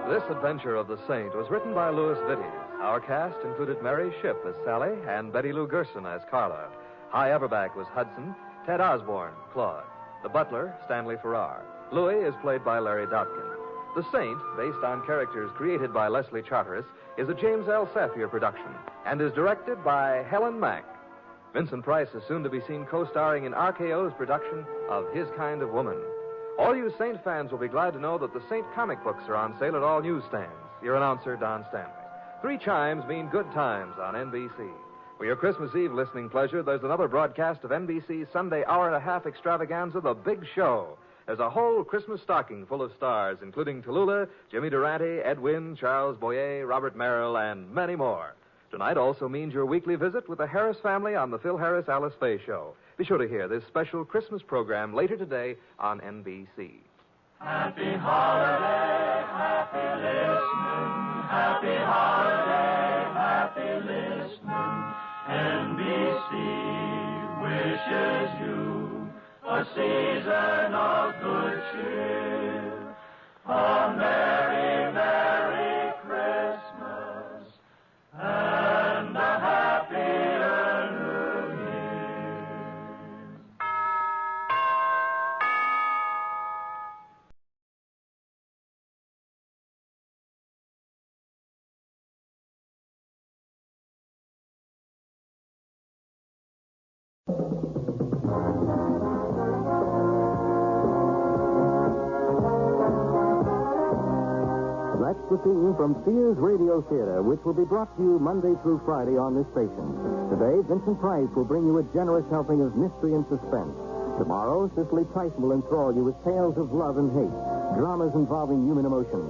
This adventure of the Saint was written by Louis Vittes. Our cast included Mary Shipp as Sally and Betty Lou Gerson as Carla. Hi Everback was Hudson, Ted Osborne, Claude. The butler, Stanley Farrar. Louis is played by Larry Dobkin. The Saint, based on characters created by Leslie Charteris, is a James L. Safier production and is directed by Helen Mack. Vincent Price is soon to be seen co-starring in RKO's production of His Kind of Woman. All you Saint fans will be glad to know that the Saint comic books are on sale at all newsstands. Your announcer, Don Stanley. 3 chimes mean good times on NBC. For your Christmas Eve listening pleasure, there's another broadcast of NBC's Sunday hour-and-a-half extravaganza, The Big Show. There's a whole Christmas stocking full of stars, including Tallulah, Jimmy Durante, Ed Wynn, Charles Boyer, Robert Merrill, and many more. Tonight also means your weekly visit with the Harris family on the Phil Harris-Alice Faye Show. Be sure to hear this special Christmas program later today on NBC. Happy holiday, happy listening. Happy holiday, happy listening. NBC wishes you a season of good cheer. A merry, merry Christmas and a happier New Year. a theme from Sears Radio Theater, which will be brought to you Monday through Friday on this station. Today, Vincent Price will bring you a generous helping of mystery and suspense. Tomorrow, Cicely Tyson will enthrall you with tales of love and hate, dramas involving human emotions.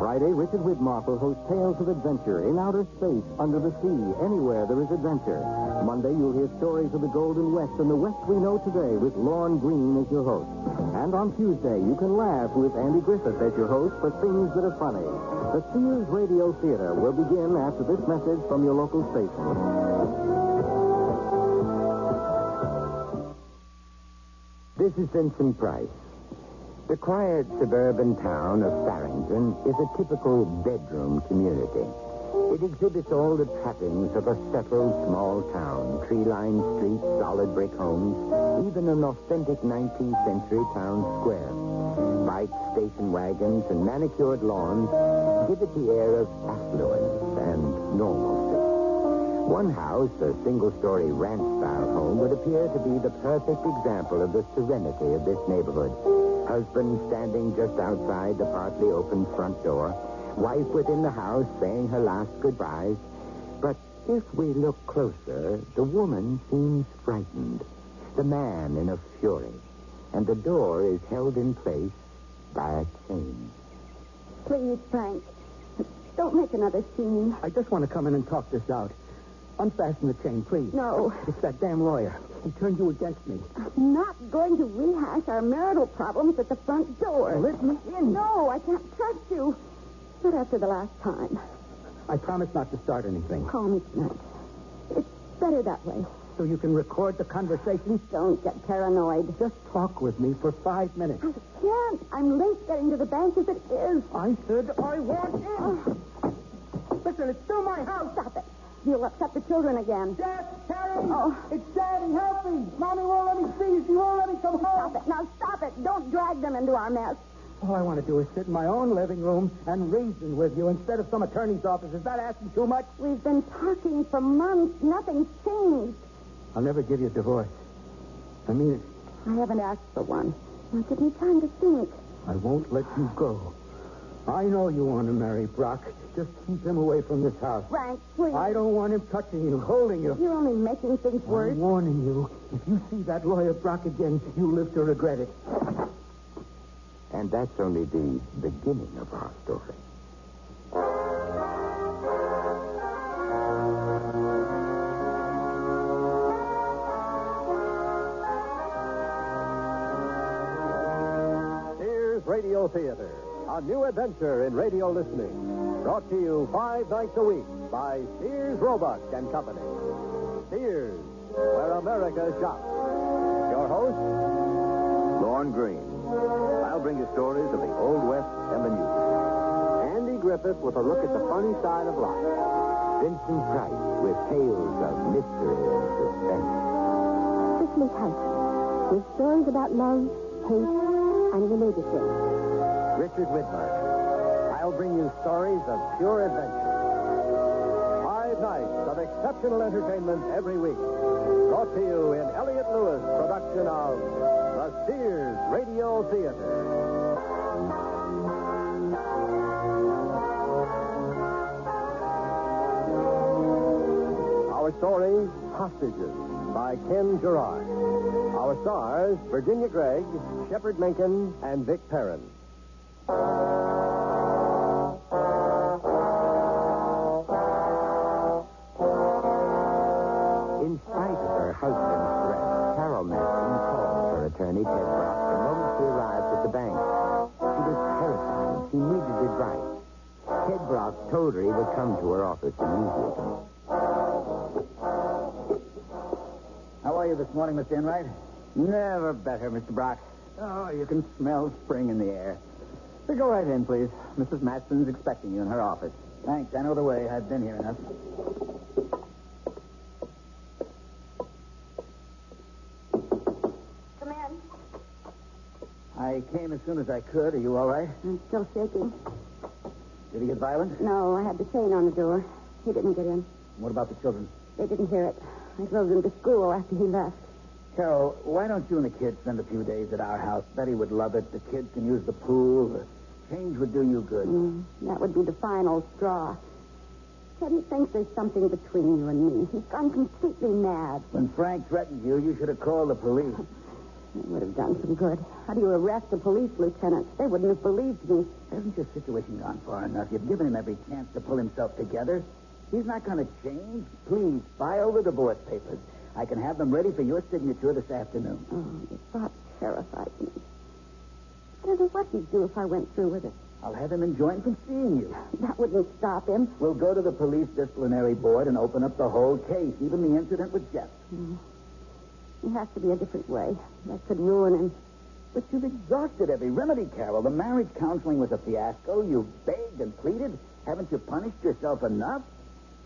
Friday, Richard Widmark will host tales of adventure in outer space, under the sea, anywhere there is adventure. Monday, you'll hear stories of the Golden West and the West we know today with Lorne Greene as your host. And on Tuesday, you can laugh with Andy Griffith as your host for things that are funny. The Sears Radio Theater will begin after this message from your local station. This is Vincent Price. The quiet suburban town of Farrington is a typical bedroom community. It exhibits all the trappings of a settled small town, tree-lined streets, solid brick homes, even an authentic 19th century town square. Bikes, station wagons, and manicured lawns give it the air of affluence and normalcy. One house, a single-story ranch-style home, would appear to be the perfect example of the serenity of this neighborhood. Husband standing just outside the partly open front door, wife within the house saying her last goodbyes. But if we look closer, the woman seems frightened, the man in a fury, and the door is held in place by a chain. Please, Frank, don't make another scene. I just want to come in and talk this out. Unfasten the chain, please. No. It's that damn lawyer. He turned you against me. I'm not going to rehash our marital problems at the front door. Let me in. No, I can't trust you. Not after the last time. I promise not to start anything. Call me tonight. It's better that way. So you can record the conversation? Don't get paranoid. Just talk with me for 5 minutes. I can't. I'm late getting to the bank as it is. I said I want in. Listen, it's still my house. Stop it. You'll upset the children again. Dad, Terry! Oh. It's Daddy, help me! Mommy won't let me see. She won't let me come home. Stop it. Now stop it. Don't drag them into our mess. All I want to do is sit in my own living room and reason with you instead of some attorney's office. Is that asking too much? We've been talking for months. Nothing's changed. I'll never give you a divorce. I mean it. I haven't asked for one. Now give me time to think. I won't let you go. I know you want to marry Brock. Just keep him away from this house. Frank, please. I don't want him touching you, holding you. You're only making things worse. I'm warning you. If you see that lawyer Brock again, you'll live to regret it. And that's only the beginning of our story. Sears Radio Theater, a new adventure in radio listening. Brought to you 5 nights a week by Sears Roebuck and Company. Sears, where America shops. Your host, Lorne Greene. I'll bring you stories of the Old West and the New. Andy Griffith with a look at the funny side of life. Vincent Price with tales of mystery and suspense. Cicely Tyson with stories about love, hate, and religious things. Richard Widmark. I'll bring you stories of pure adventure. 5 nights of exceptional entertainment every week. Brought to you in Elliott Lewis' production of the Sears Radio Theater. Our story, Hostages, by Ken Gerard. Our stars, Virginia Gregg, Shepard Menken, and Vic Perrin. In spite of her husband's threat, Carol Manson called her attorney, Ted Brock, the moment she arrived at the bank. She was terrified. She needed advice. Ted Brock told her he would come to her office immediately. How are you this morning, Mr. Enright? Never better, Mr. Brock. Oh, you can smell spring in the air. So go right in, please. Mrs. Matson's expecting you in her office. Thanks. I know the way. I've been here enough. Come in. I came as soon as I could. Are you all right? I'm still shaking. Did he get violent? No, I had the chain on the door. He didn't get in. What about the children? They didn't hear it. I drove them to school after he left. Carol, why don't you and the kids spend a few days at our house? Betty would love it. The kids can use the pool. Change would do you good. That would be the final straw. Teddy thinks there's something between you and me. He's gone completely mad. When Frank threatened you, you should have called the police. It would have done some good. How do you arrest a police lieutenant? They wouldn't have believed me. Hasn't your situation gone far enough? You've given him every chance to pull himself together. He's not going to change. Please, file the divorce papers. I can have them ready for your signature this afternoon. Oh, your thought terrifies me. I don't know what he'd do if I went through with it. I'll have him enjoined from seeing you. That wouldn't stop him. We'll go to the police disciplinary board and open up the whole case, even the incident with Jeff. There has to be a different way. That could ruin him. But you've exhausted every remedy, Carol. The marriage counseling was a fiasco. You begged and pleaded. Haven't you punished yourself enough?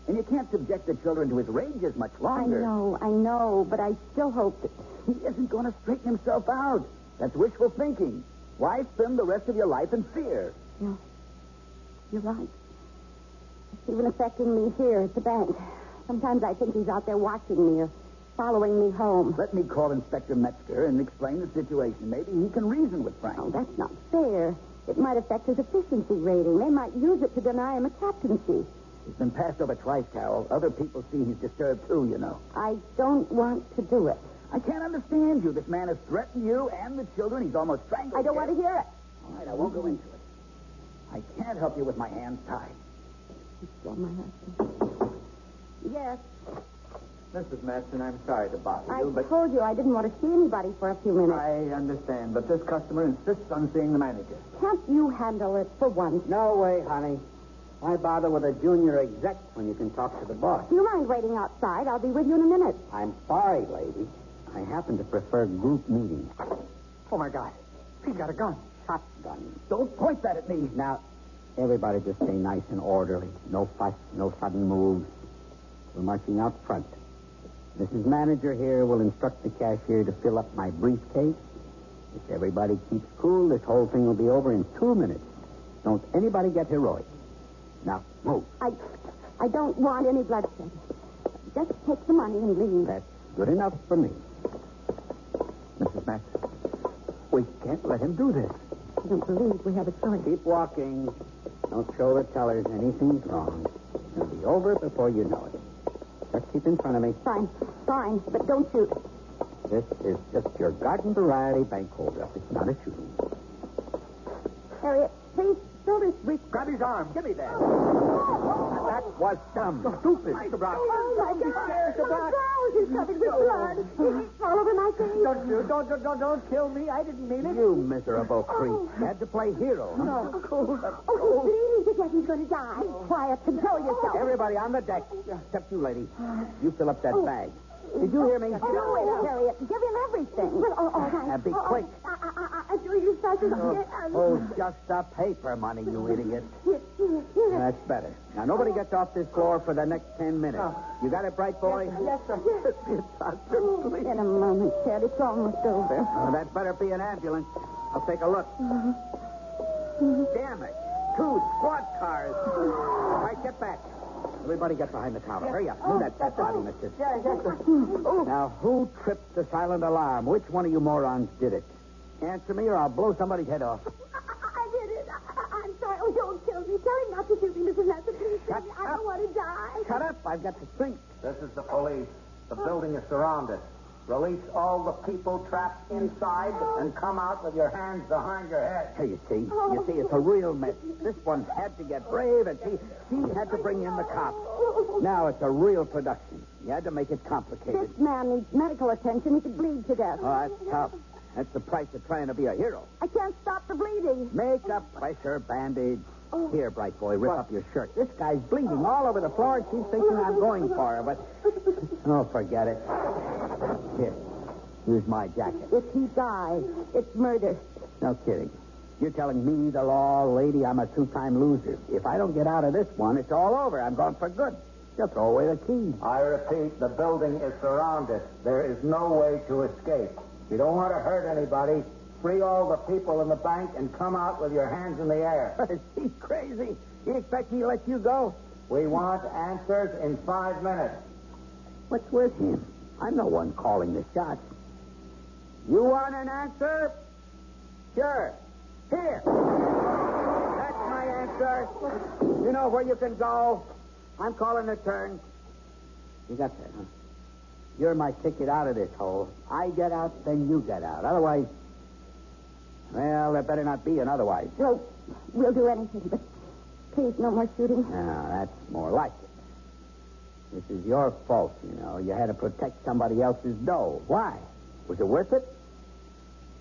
And you can't subject the children to his rages much longer. I know, but I still hope that... He isn't going to straighten himself out. That's wishful thinking. Why spend the rest of your life in fear? No, you're right. It's even affecting me here at the bank. Sometimes I think he's out there watching me or following me home. Let me call Inspector Metzger and explain the situation. Maybe he can reason with Frank. Oh, that's not fair. It might affect his efficiency rating. They might use it to deny him a captaincy. He's been passed over twice, Carol. Other people see he's disturbed, too, you know. I don't want to do it. I can't understand you. This man has threatened you and the children. He's almost strangled I don't want to hear it. All right, I won't go into it. I can't help you with my hands tied. Still my husband. Yes. Mrs. Matson, I'm sorry to bother you, I told you I didn't want to see anybody for a few minutes. I understand, but this customer insists on seeing the manager. Can't you handle it for once? No way, honey. Why bother with a junior exec when you can talk to the boss? Do you mind waiting outside? I'll be with you in a minute. I'm sorry, lady. I happen to prefer group meetings. Oh, my God. He's got a gun. Shotgun. Don't point that at me. Now, everybody just stay nice and orderly. No fuss, no sudden moves. We're marching out front. Mrs. Manager here will instruct the cashier to fill up my briefcase. If everybody keeps cool, this whole thing will be over in 2 minutes. Don't anybody get heroic. Now, move. I don't want any bloodshed. Just take the money and leave. That's good enough for me. Mrs. Matson, we can't let him do this. I don't believe we have a choice. Keep walking. Don't show the tellers anything's wrong. It'll be over before you know it. Just keep in front of me. Fine, but don't shoot. This is just your garden variety bank holdup. It's not a shooting. Harriet, please fill this brief. Grab his arm. Give me that. That was dumb. Stupid. Mr. Brock. Oh, my God. Mr. Brock. He's covered with blood. He's all over my face. Don't kill me. I didn't mean it. You miserable creep. You had to play hero. No. Oh, he's bleeding to death. He's going to die. Quiet. Control yourself. Everybody on the deck. Except you, lady. You fill up that bag. Did you hear me? Do it, Harriet. Give him everything. Well, all right. Be quick. I do you such Just the paper money, you idiot. That's better. Now, nobody gets off this floor for the next 10 minutes. You got it, bright boy? Yes, sir. In a moment, Ted. It's almost over. Oh, that better be an ambulance. I'll take a look. Damn it. 2 squad cars. All right, get back. Everybody get behind the counter. Hurry up. Move that fat body, mister. Yes, sir. Now, who tripped the silent alarm? Which one of you morons did it? Answer me or I'll blow somebody's head off. I did it. I'm sorry. Oh, don't kill me. Tell him not to shoot me, Mrs. Matson. Please tell me. I don't want to die. Shut up. I've got to think. This is the police. The building is surrounded. Release all the people trapped inside and come out with your hands behind your head. Here, you see, it's a real mess. This one had to get brave, and she had to bring in the cops. Now it's a real production. You had to make it complicated. This man needs medical attention. He could bleed to death. Oh, that's tough. That's the price of trying to be a hero. I can't stop the bleeding. Make a pressure bandage. Here, bright boy, rip up your shirt. This guy's bleeding all over the floor, and she's thinking I'm going for her, but... Oh, forget it. Here, here's my jacket. If he dies, it's murder. No kidding. You're telling me, the law lady, I'm a 2-time loser. If I don't get out of this one, it's all over. I'm gone for good. You'll throw away the key. I repeat, the building is surrounded. There is no way to escape. You don't want to hurt anybody. Free all the people in the bank and come out with your hands in the air. Is he crazy? You expect me to let you go? We want answers in 5 minutes. What's with him? I'm the one calling the shots. You want an answer? Sure. Here. answer. You know where you can go. I'm calling the turn. You got that, huh? You're my ticket out of this hole. I get out, then you get out. Otherwise, well, there better not be an otherwise. No, we'll do anything, but please, no more shooting. Now, that's more like it. This is your fault, you know. You had to protect somebody else's dough. Why? Was it worth it?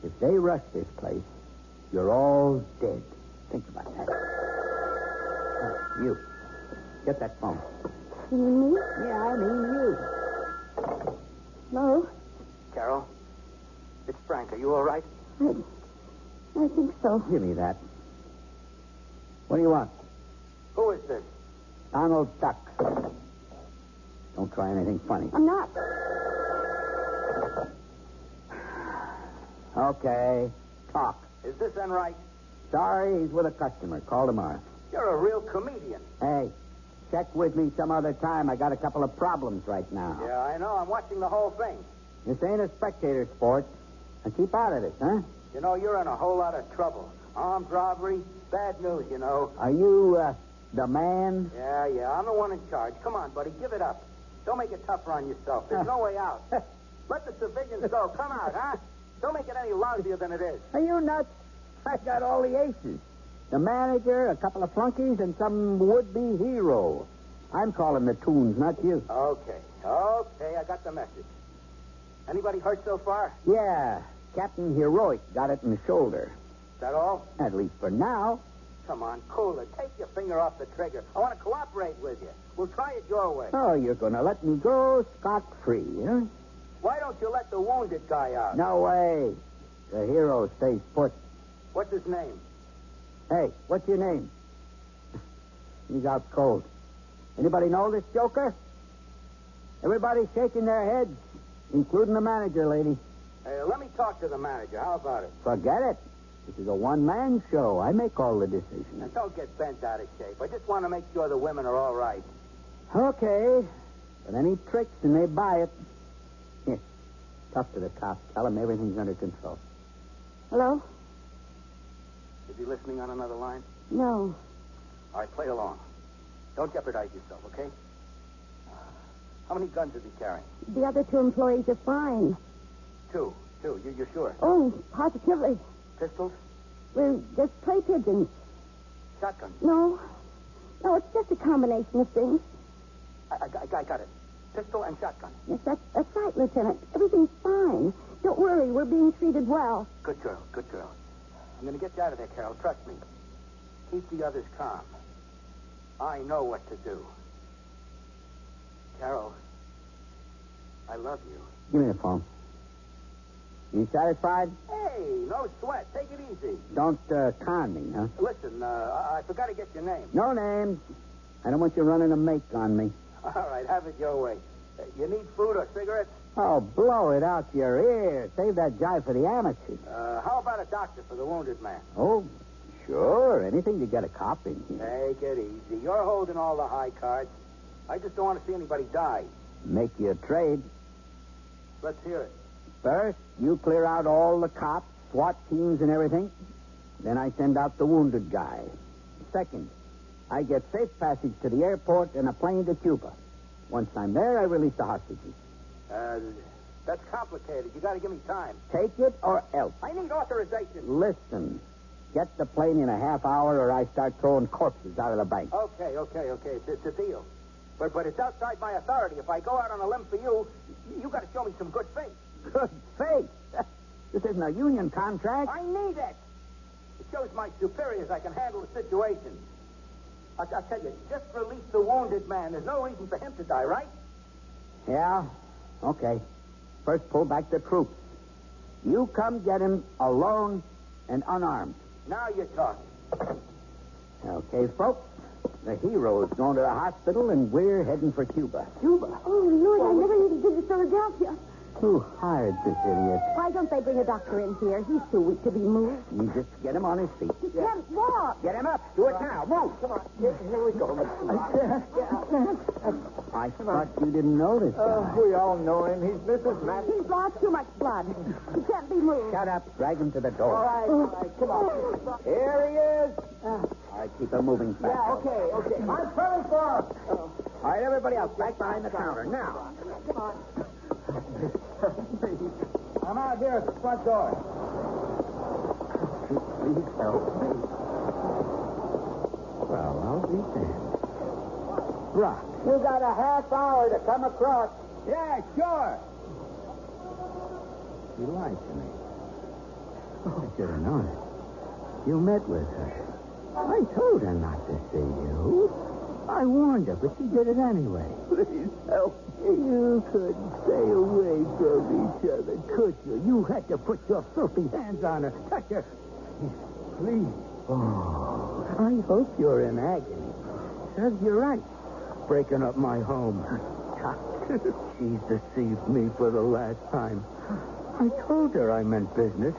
If they rush this place, you're all dead. Think about that. You. Get that phone. You mean me? Yeah, I mean you. Hello? Carol, it's Frank. Are you all right? I think so. Give me that. What do you want? Who is this? Donald Duck. Don't try anything funny. I'm not. Okay. Talk. Is this Enright? Sorry, he's with a customer. Call tomorrow. You're a real comedian. Hey, check with me some other time. I got a couple of problems right now. Yeah, I know. I'm watching the whole thing. This ain't a spectator sport. Now keep out of this, huh? You know, you're in a whole lot of trouble. Armed robbery, bad news, you know. Are you, the man? Yeah, I'm the one in charge. Come on, buddy, give it up. Don't make it tougher on yourself. There's no way out. Let the civilians go. Come out, huh? Don't make it any lousier than it is. Are you nuts? I got all the aces. The manager, a couple of flunkies, and some would-be hero. I'm calling the tunes, not you. Okay, I got the message. Anybody hurt so far? Yeah, Captain Heroic got it in the shoulder. Is that all? At least for now. Come on, cool it. Take your finger off the trigger. I want to cooperate with you. We'll try it your way. Oh, you're going to let me go scot-free, huh? Why don't you let the wounded guy out? No way. The hero stays put. What's his name? Hey, what's your name? He's out cold. Anybody know this joker? Everybody's shaking their heads, including the manager, lady. Hey, let me talk to the manager. How about it? Forget it. This is a one-man show. I make all the decisions. Now, don't get bent out of shape. I just want to make sure the women are all right. Okay. But any tricks and they buy it. Here, talk to the cop. Tell him everything's under control. Hello? Is he listening on another line? No. All right, play along. Don't jeopardize yourself, okay? How many guns is he carrying? The other two employees are fine. Two. You're sure? Oh, positively. Pistols? We're just play pigeons. Shotguns? No, it's just a combination of things. I got it. Pistol and shotgun. Yes, that's right, Lieutenant. Everything's fine. Don't worry, we're being treated well. Good girl. I'm going to get you out of there, Carol. Trust me. Keep the others calm. I know what to do. Carol, I love you. Give me the phone. You satisfied? Hey, no sweat. Take it easy. Don't con me, huh? Listen, I forgot to get your name. No names. I don't want you running a make on me. All right, have it your way. You need food or cigarettes? Oh, blow it out your ear. Save that jive for the amateurs. How about a doctor for the wounded man? Oh, sure. Anything to get a cop in here. Take it easy. You're holding all the high cards. I just don't want to see anybody die. Make you a trade. Let's hear it. First, you clear out all the cops, SWAT teams, and everything. Then I send out the wounded guy. Second, I get safe passage to the airport and a plane to Cuba. Once I'm there, I release the hostages. That's complicated. You got to give me time. Take it or else. I need authorization. Listen, get the plane in a half hour or I start throwing corpses out of the bank. Okay. It's a deal. But it's outside my authority. If I go out on a limb for you, you got to show me some good faith. Good faith? This isn't a union contract. I need it. It shows my superiors I can handle the situation. I'll tell you, just release the wounded man. There's no reason for him to die, right? Yeah, okay. First, pull back the troops. You come get him alone and unarmed. Now you're talking. Okay, folks. The hero's going to the hospital, and we're heading for Cuba. Cuba? Oh, Lord, I never even been to Philadelphia. Who hired this idiot? Why don't they bring a doctor in here? He's too weak to be moved. You just get him on his feet. He can't walk. Get him up. Do it now. Move. Come on. Here we go. I thought you didn't know this guy. We all know him. He's Mrs. Matt. He's lost too much blood. He can't be moved. Shut up. Drag him to the door. All right. Come on. Here he is. All right, keep him moving fast. Yeah, okay. I'm coming for him. All right, everybody else, back behind the counter. Now. Come on. I'm out here at the front door. Please help me. Well, I'll be damned. Rock. You got a half hour to come across. Yeah, sure. She lied to me. I should have known it. You met with her. I told her not to see you. I warned her, but she did it anyway. Please help me. You couldn't stay away from each other, could you? You had to put your filthy hands on her. Touch her. Please. Oh, I hope you're in agony. Serves you right. Breaking up my home. She's deceived me for the last time. I told her I meant business.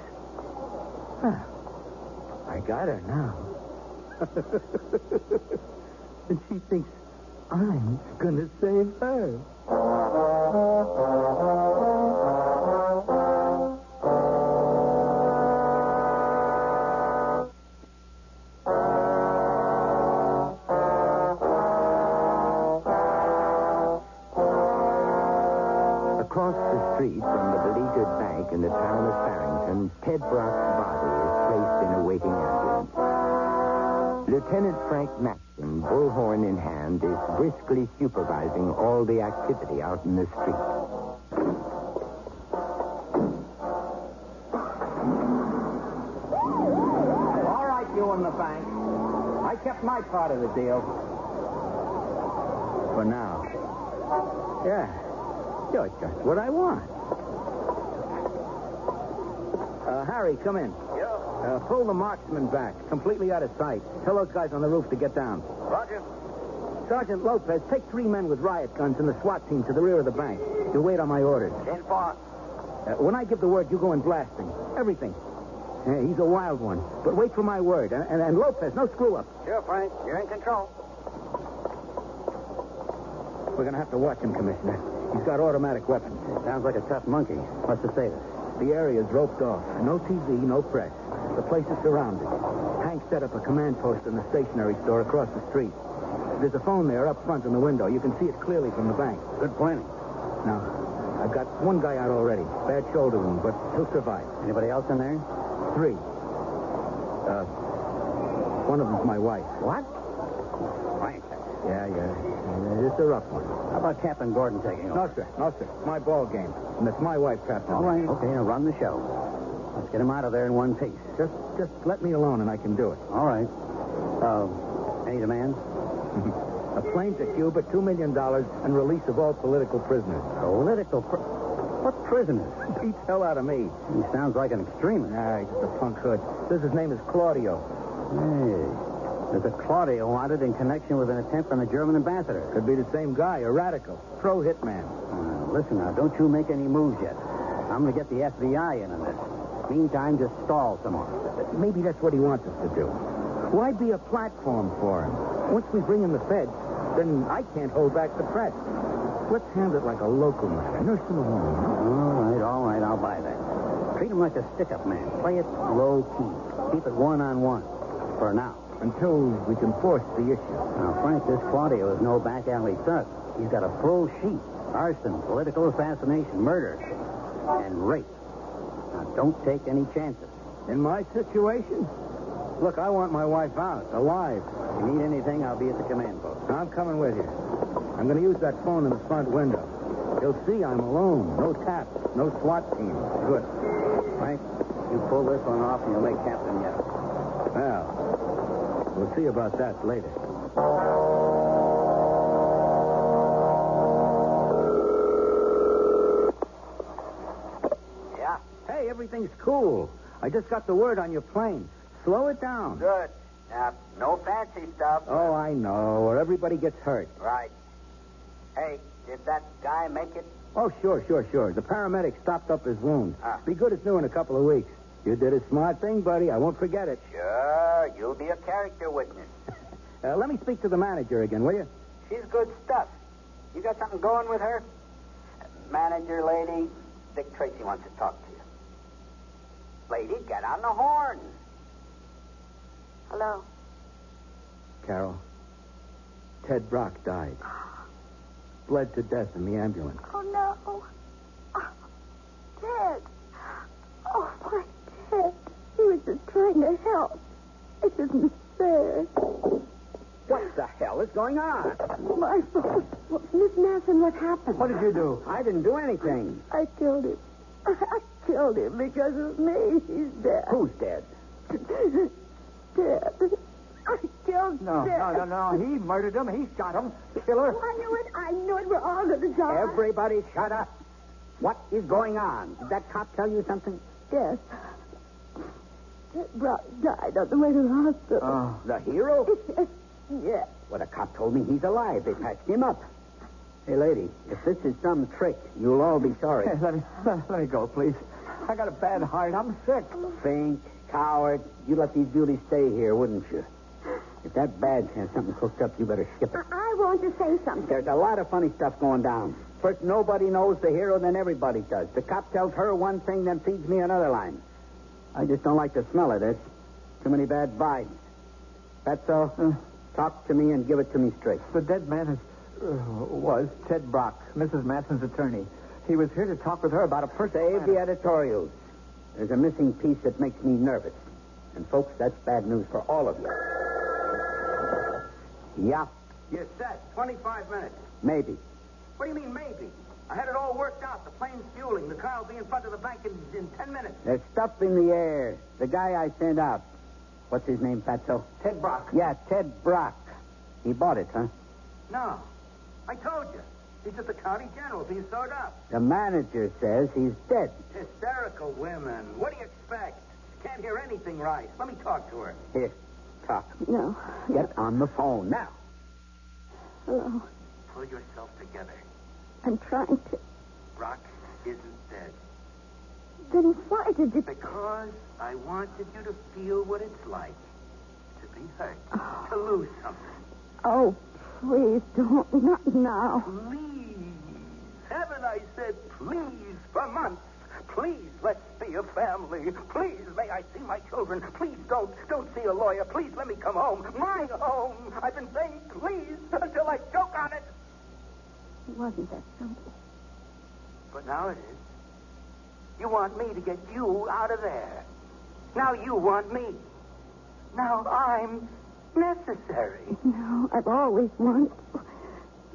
I got her now. And she thinks I'm gonna save her. Across the street from the beleaguered bank in the town of Farrington, Ted Brock's body is placed in a waiting ambulance. Lieutenant Frank Maxson, bullhorn in hand, is briskly supervising all the activity out in the street. All right, you in the bank. I kept my part of the deal. For now. Yeah, you're just what I want. Harry, come in. Yeah? Pull the marksman back, completely out of sight. Tell those guys on the roof to get down. Roger. Sergeant Lopez, take 3 men with riot guns and the SWAT team to the rear of the bank. You wait on my orders. 10-4. When I give the word, you go in blasting. Everything. He's a wild one. But wait for my word. And Lopez, no screw-up. Sure, Frank. You're in control. We're going to have to watch him, Commissioner. He's got automatic weapons. Sounds like a tough monkey. What's the status? The area's roped off. No TV, no press. The place is surrounded. Hank set up a command post in the stationery store across the street. There's a phone there up front in the window. You can see it clearly from the bank. Good planning. Now, I've got one guy out already. Bad shoulder wound, but he'll survive. Anybody else in there? 3. One of them's my wife. What? Frank. Yeah. It's a rough one. How about Captain Gordon taking over? No, sir. My ball game. And it's my wife, Captain. All right. Okay, now run the show. Let's get him out of there in one piece. Just let me alone and I can do it. All right. Any demands? A plane to Cuba, $2 million, and release of all political prisoners. What prisoners? Beats hell out of me. He sounds like an extremist. He's just a punk hood. Says his name is Claudio. Hey, there's a Claudio wanted in connection with an attempt on the German ambassador. Could be the same guy, a radical, pro-hitman. Listen now, don't you make any moves yet. I'm going to get the FBI in on this. Meantime, just stall some more. Maybe that's what he wants us to do. Why be a platform for him? Once we bring in the feds, then I can't hold back the press. Let's handle it like a local matter. Nurse him along. All right, I'll buy that. Treat him like a stick-up man. Play it low-key. Keep it one-on-one. For now. Until we can force the issue. Now, Frank, this Claudio is no back-alley thug. He's got a full sheet. Arson, political assassination, murder, and rape. Now, don't take any chances. In my situation? Look, I want my wife out, alive. If you need anything, I'll be at the command post. Now, I'm coming with you. I'm going to use that phone in the front window. You'll see I'm alone. No taps, no SWAT team. Good. Frank, you pull this one off and you'll make Captain yell. Well, we'll see about that later. Yeah? Hey, everything's cool. I just got the word on your plane. Slow it down. Good. No fancy stuff. Oh, I know. Or everybody gets hurt. Right. Hey, did that guy make it? Oh, sure. The paramedic stopped up his wound. Be good as new in a couple of weeks. You did a smart thing, buddy. I won't forget it. Sure, you'll be a character witness. Let me speak to the manager again, will you? She's good stuff. You got something going with her? Manager lady, Dick Tracy wants to talk to you. Lady, get on the horn. Hello. Carol, Ted Brock died. Bled to death in the ambulance. Oh, no. Oh, Ted. Oh, my Ted. He was just trying to help. It isn't fair. What the hell is going on? My fault. Well, Miss Masson, what happened? What did you do? I didn't do anything. I killed him. I killed him because of me. He's dead. Who's dead? Dead. I killed No. He murdered him. He shot him. Killer. I knew it. We're all going to die. Everybody shut up. What is going on? Did that cop tell you something? Yes. Ted Brock died on the way to the hospital. Oh, the hero? Yes. Well, the cop told me he's alive. They patched him up. Hey, lady, if this is some trick, you'll all be sorry. Hey, let me go, please. I got a bad heart. I'm sick. Fink, coward. You let these beauties stay here, wouldn't you? If that badge has something cooked up, you better ship it. I want to say something. There's a lot of funny stuff going down. First, nobody knows the hero, then everybody does. The cop tells her one thing, then feeds me another line. I just don't like the smell of this. Too many bad vibes. That's so? Talk to me and give it to me straight. The dead man was Ted Brock, Mrs. Masson's attorney. He was here to talk with her about a person. Save the editorials. There's a missing piece that makes me nervous. And, folks, that's bad news for all of you. Yeah. You're set. 25 minutes. Maybe. What do you mean, maybe? I had it all worked out. The plane's fueling. The car will be in front of the bank in 10 minutes. There's stuff in the air. The guy I sent out. What's his name, Fatso? Ted Brock. Yeah, Ted Brock. He bought it, huh? No. I told you. He's at the county general being sewed up. The manager says he's dead. Hysterical women. What do you expect? Can't hear anything right. Let me talk to her. Here, talk. No. Get on the phone now. Hello. Pull yourself together. I'm trying to. Brock isn't dead. Then why did you... Because I wanted you to feel what it's like to be hurt, to lose something. Oh, please don't. Not now. Please. Haven't I said please for months? Please, let's be a family. Please, may I see my children. Please don't see a lawyer. Please let me come home. My home. I've been saying please until I choke on it. It wasn't that simple. But now it is. You want me to get you out of there. Now you want me. Now I'm necessary. No, I've always wanted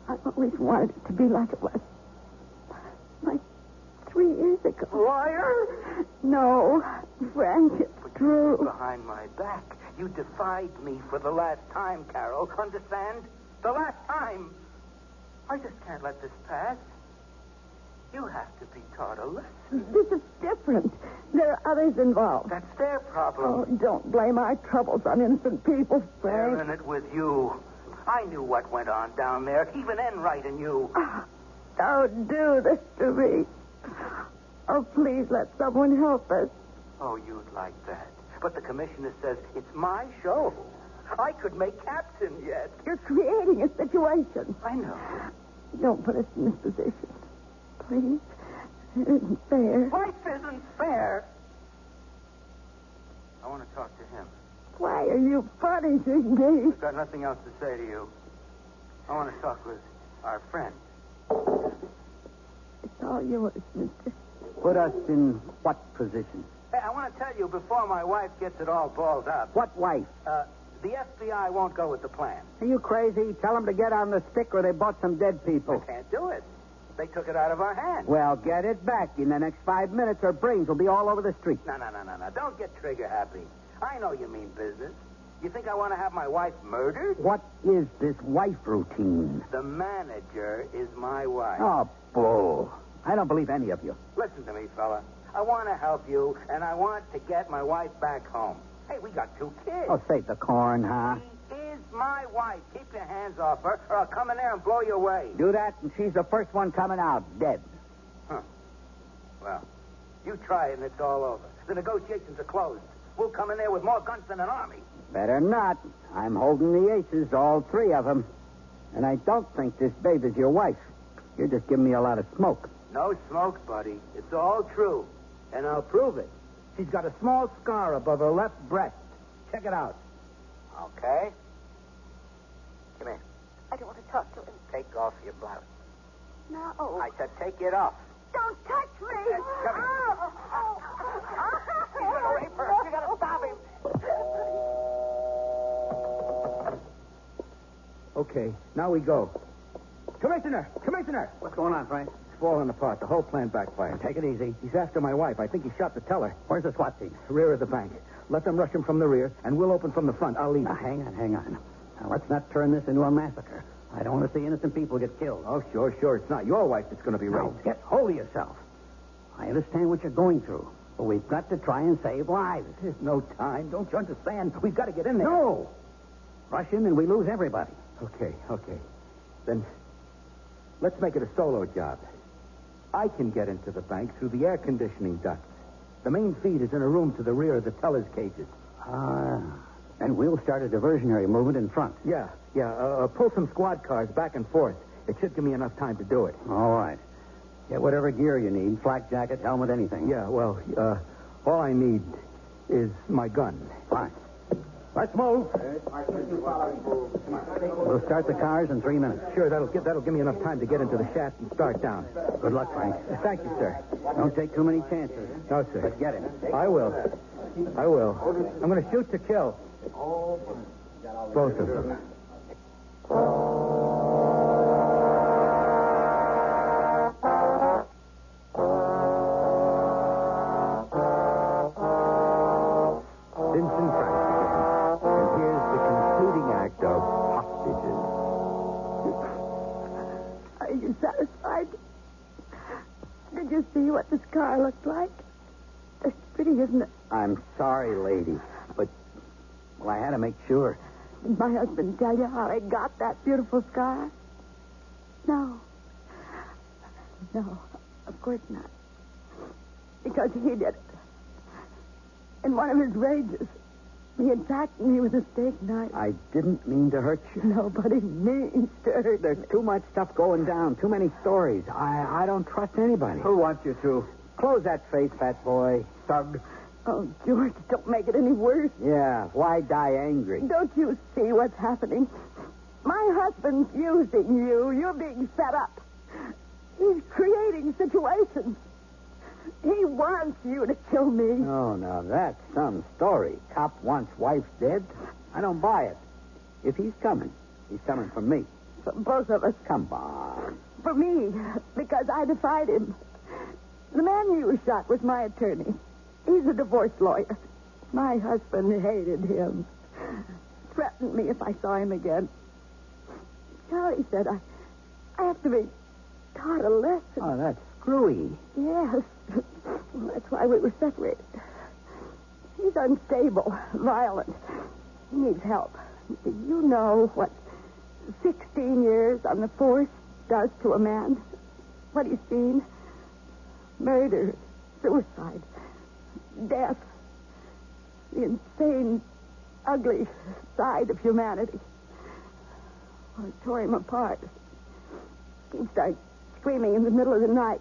it to be like it was. Like 3 years ago. Lawyer? No, Frank, it's true. Behind my back. You defied me for the last time, Carol. Understand? The last time. I just can't let this pass. You have to be taught a lesson. This is different. There are others involved. That's their problem. Oh, don't blame our troubles on innocent people, Frank. They're in it with you. I knew what went on down there. Even Enright and you. Don't do this to me. Oh, please let someone help us. Oh, you'd like that. But the commissioner says it's my show. I could make captain yet. You're creating a situation. I know. Don't put us in this position. Please. It isn't fair. Life isn't fair. I want to talk to him. Why are you punishing me? I've got nothing else to say to you. I want to talk with our friend. It's all yours, mister. Put us in what position? Hey, I want to tell you before my wife gets it all balled up. What wife? The FBI won't go with the plan. Are you crazy? Tell them to get on the stick or they bought some dead people. I can't do it. They took it out of our hands. Well, get it back. In the next 5 minutes, her brains will be all over the street. No. Don't get trigger happy. I know you mean business. You think I want to have my wife murdered? What is this wife routine? The manager is my wife. Oh, bull. I don't believe any of you. Listen to me, fella. I want to help you, and I want to get my wife back home. Hey, we got 2 kids. Oh, save the corn, huh? She is my wife. Keep your hands off her, or I'll come in there and blow you away. Do that, and she's the first one coming out, dead. Well, you try it and it's all over. The negotiations are closed. We'll come in there with more guns than an army. Better not. I'm holding the aces, all three of them. And I don't think this babe is your wife. You're just giving me a lot of smoke. No smoke, buddy. It's all true. And I'll prove it. She's got a small scar above her left breast. Check it out. Okay. Come here. I don't want to talk to him. Take off your blouse. No. I said take it off. Don't touch me. Come here. He's going to rape her. You got to stop him. Okay, now we go. Commissioner! What's going on, Frank? It's falling apart. The whole plan backfired. Take it easy. He's after my wife. I think he shot the teller. Where's the SWAT team? Rear of the bank. Let them rush him from the rear, and we'll open from the front. I'll lead. Now, hang on. Now, let's not turn this into a massacre. I don't want to see innocent people get killed. Oh, sure. It's not your wife that's going to be raped. Now, get hold of yourself. I understand what you're going through, but we've got to try and save lives. There's no time. Don't you understand? We've got to get in there. No! Rush in and we lose everybody. Okay. Then let's make it a solo job. I can get into the bank through the air conditioning ducts. The main feed is in a room to the rear of the teller's cages. And we'll start a diversionary movement in front. Yeah. Pull some squad cars back and forth. It should give me enough time to do it. All right. Get whatever gear you need, flak jacket, helmet, anything. Yeah, well, all I need is my gun. Fine. Let's move. We'll start the cars in 3 minutes. Sure, that'll give me enough time to get into the shaft and start down. Good luck, Frank. Thank you, sir. Don't take too many chances. No, sir. Let's get him. I will. I'm going to shoot to kill. Both of them. Vincent Price again. And here's the concluding act of Hostages. Are you satisfied? Did you see what the scar looked like? It's pretty, isn't it? I'm sorry, lady, but, well, I had to make sure. Did my husband tell you how I got that beautiful scar? No, of course not. Because he did it. In one of his rages, he attacked me with a steak knife. I didn't mean to hurt you. Nobody means to hurt. There's too much stuff going down, too many stories. I don't trust anybody. Who wants you to? Close that face, fat boy. Thug. Oh, George, don't make it any worse. Yeah, why die angry? Don't you see what's happening? My husband's using you. You're being set up. He's creating situations. He wants you to kill me. Oh, now that's some story. Cop wants wife dead. I don't buy it. If he's coming for me. For both of us. Come on. For me, because I defied him. The man you shot was my attorney. He's a divorce lawyer. My husband hated him. Threatened me if I saw him again. Charlie said I have to be taught a lesson. Oh, that's screwy. Yes. That's why we were separated. He's unstable, violent. He needs help. Do you know what 16 years on the force does to a man? What he's seen? Murder, suicide, death. The insane, ugly side of humanity. Well, it tore him apart. He started screaming in the middle of the night.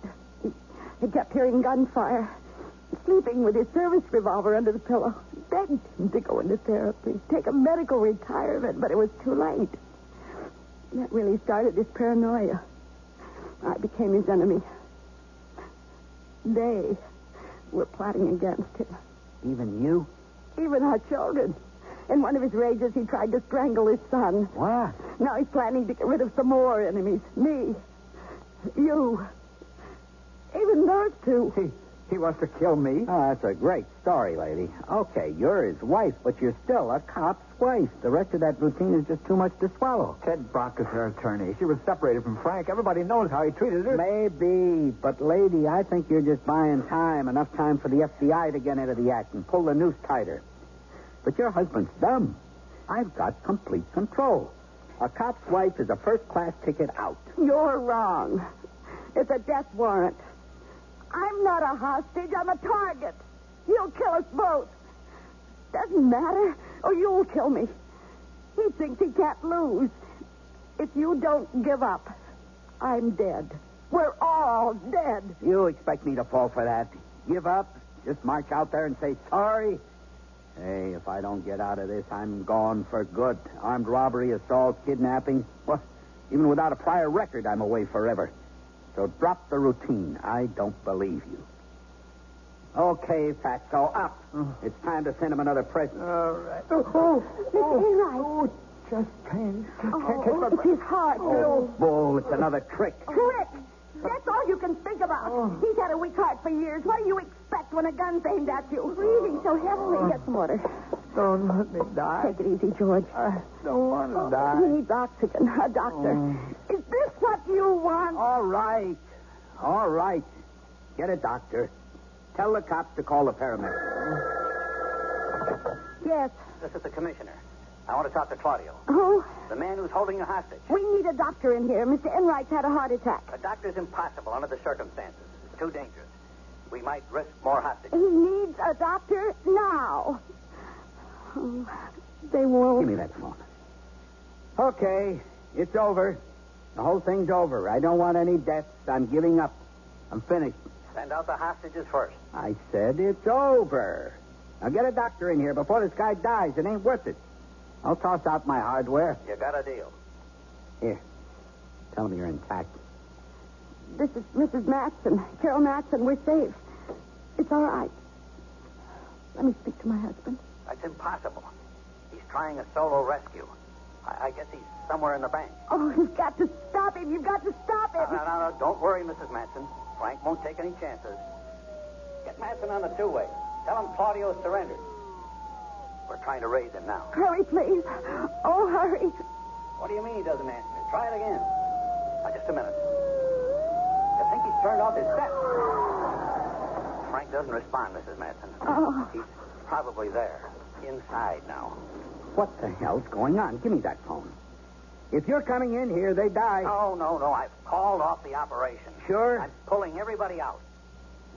He kept hearing gunfire. Sleeping with his service revolver under the pillow. Begged him to go into therapy. Take a medical retirement, but it was too late. That really started his paranoia. I became his enemy. They were plotting against him. Even you? Even our children. In one of his rages, he tried to strangle his son. What? Now he's planning to get rid of some more enemies. Me. You. Even those two. He wants to kill me? Oh, that's a great story, lady. Okay, you're his wife, but you're still a cop's wife. The rest of that routine is just too much to swallow. Ted Brock is her attorney. She was separated from Frank. Everybody knows how he treated her. Maybe, but lady, I think you're just buying time. Enough time for the FBI to get into the act and pull the noose tighter. But your husband's dumb. I've got complete control. A cop's wife is a first-class ticket out. You're wrong. It's a death warrant. I'm not a hostage. I'm a target. He'll kill us both. Doesn't matter. Or you'll kill me. He thinks he can't lose. If you don't give up, I'm dead. We're all dead. You expect me to fall for that? Give up? Just march out there and say sorry? Hey, if I don't get out of this, I'm gone for good. Armed robbery, assault, kidnapping. Well, even without a prior record, I'm away forever. So drop the routine. I don't believe you. Okay, Fatso, up. It's time to send him another present. All right. Enright. Just pain. It's his heart. Oh, bull, it's another trick. Trick. That's all you can think about. He's had a weak heart for years. What do you expect when a gun's aimed at you? Breathing so heavily. Get some water. Don't let me die. Take it easy, George. I don't want to die. He needs oxygen. A doctor. Is this what you want? All right. All right. Get a doctor. Tell the cops to call the paramedics. Yes. This is the commissioner. I want to talk to Claudio. Who? The man who's holding you hostage. We need a doctor in here. Mr. Enright's had a heart attack. A doctor's impossible under the circumstances. It's too dangerous. We might risk more hostages. He needs a doctor now. Oh, they won't. Give me that phone. Okay, it's over. The whole thing's over. I don't want any deaths. I'm giving up. I'm finished. Send out the hostages first. I said it's over. Now get a doctor in here before this guy dies. It ain't worth it. I'll toss out my hardware. You got a deal. Here. Tell me you're intact. This is Mrs. Matson. Carol Matson. We're safe. It's all right. Let me speak to my husband. That's impossible. He's trying a solo rescue. I guess he's somewhere in the bank. Oh, you've got to stop him. You've got to stop him. No. Don't worry, Mrs. Matson. Frank won't take any chances. Get Matson on the two-way. Tell him Claudio's surrendered. We're trying to raise him now. Hurry, please. Oh, hurry. What do you mean he doesn't answer? Try it again. Now, just a minute. You think he's turned off his set? Frank doesn't respond, Mrs. Matson. Oh. He's probably there. Inside now. What the hell's going on? Give me that phone. If you're coming in here, they die. No. I've called off the operation. Sure? I'm pulling everybody out.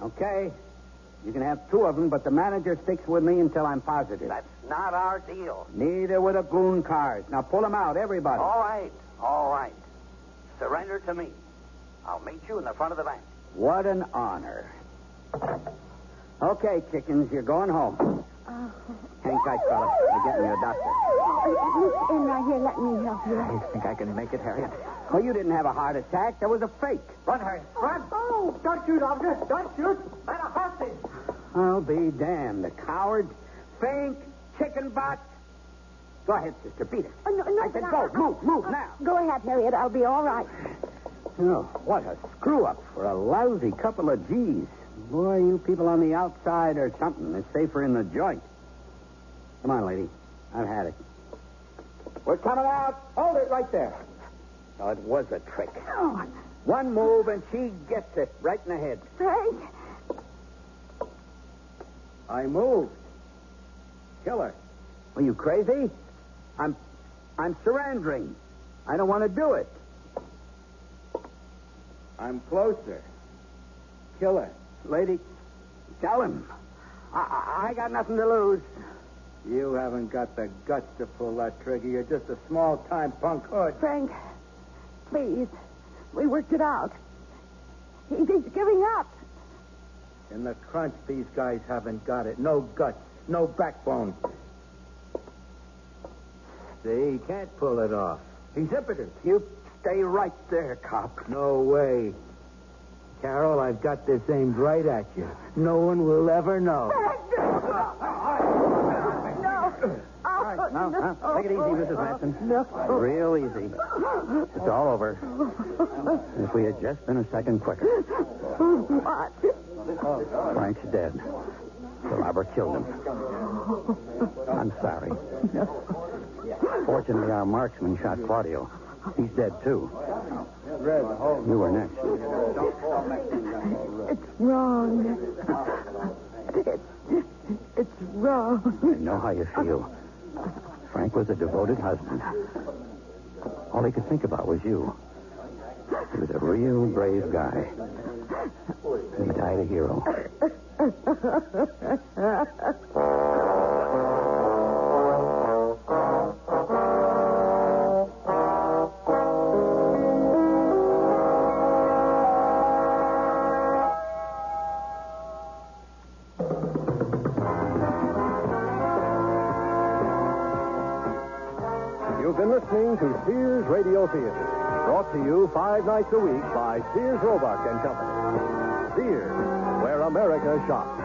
Okay. You can have two of them, but the manager sticks with me until I'm positive. That's not our deal. Neither with the goon cars. Now pull them out, everybody. All right. Surrender to me. I'll meet you in the front of the bank. What an honor. Okay, chickens, you're going home. Hang tight, fella. We're getting you a doctor. Miss Enright, here, let me help you. I think I can make it, Harriet. Well, you didn't have a heart attack. That was a fake. Run, Harriet. Run. Oh. Don't shoot, officer. Don't shoot. Let a hostage. I'll be damned. The coward. Faint. Chicken bot. Go ahead, sister. Beat it. No, I said go. Move now. Go ahead, Harriet. I'll be all right. Oh, what a screw-up for a lousy couple of G's. Boy, you people on the outside or something. It's safer in the joint. Come on, lady. I've had it. We're coming out. Hold it right there. Oh, it was a trick. Oh. One move and she gets it right in the head. Frank. I moved. Kill her. Are you crazy? I'm surrendering. I don't want to do it. I'm closer. Kill her. Lady, tell him. I got nothing to lose. You haven't got the guts to pull that trigger. You're just a small-time punk hood. Frank, please. We worked it out. He's giving up. In the crunch, these guys haven't got it. No guts, no backbone. See, he can't pull it off. He's impotent. You stay right there, cop. No way. Carol, I've got this aimed right at you. No one will ever know. No. Take it easy, Mrs. Matson. Real easy. It's all over. If we had just been a second quicker. What? Frank's dead. The robber killed him. I'm sorry. Fortunately, our marksman shot Claudio. He's dead, too. You were next. It's wrong. It's wrong. I know how you feel. Frank was a devoted husband. All he could think about was you. He was a real brave guy. He died a hero. You've been listening to Sears Radio Theater, brought to you 5 nights a week by Sears Roebuck and Company. Sears, where America shops.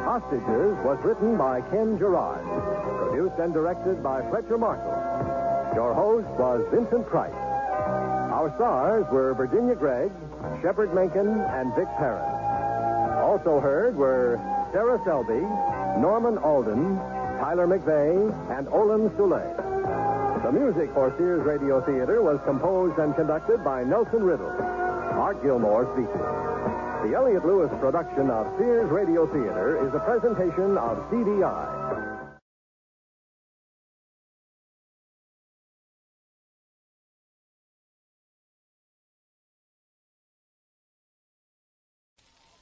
Hostages was written by Ken Gerard, produced and directed by Fletcher Marshall. Your host was Vincent Price. Our stars were Virginia Gregg, Shepard Menken, and Vic Perrin. Also heard were Sarah Selby, Norman Alden, Tyler McVeigh, and Olin Soule. The music for Sears Radio Theater was composed and conducted by Nelson Riddle. Art Gilmore speaking. The Elliott Lewis production of Sears Radio Theater is a presentation of CDI.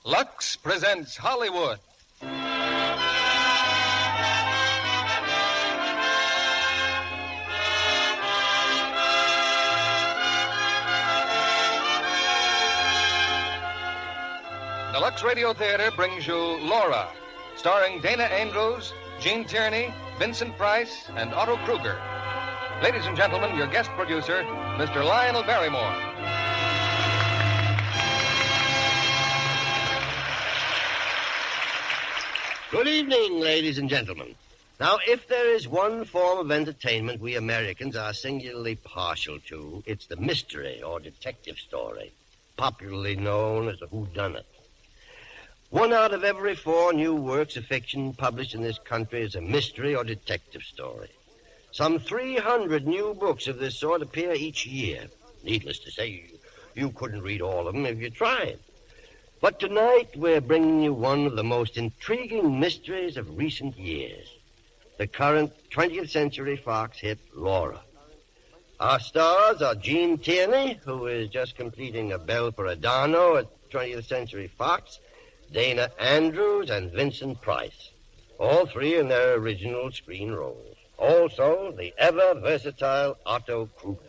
Lux presents Hollywood. The Lux Radio Theater brings you Laura, starring Dana Andrews, Gene Tierney, Vincent Price, and Otto Kruger. Ladies and gentlemen, your guest producer, Mr. Lionel Barrymore. Good evening, ladies and gentlemen. Now, if there is one form of entertainment we Americans are singularly partial to, it's the mystery or detective story, popularly known as a whodunit. 1 out of every 4 new works of fiction published in this country is a mystery or detective story. Some 300 new books of this sort appear each year. Needless to say, you couldn't read all of them if you tried. But tonight, we're bringing you one of the most intriguing mysteries of recent years. The current 20th Century Fox hit, Laura. Our stars are Gene Tierney, who is just completing a Bell for Adano at 20th Century Fox, Dana Andrews, and Vincent Price, all 3 in their original screen roles. Also, the ever-versatile Otto Kruger.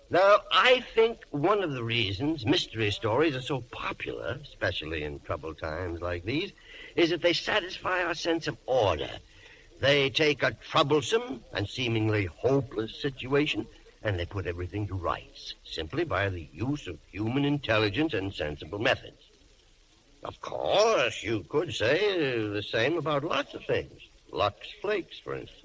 Now, I think one of the reasons mystery stories are so popular, especially in troubled times like these, is that they satisfy our sense of order. They take a troublesome and seemingly hopeless situation, and they put everything to rights, simply by the use of human intelligence and sensible methods. Of course, you could say the same about lots of things. Lux Flakes, for instance.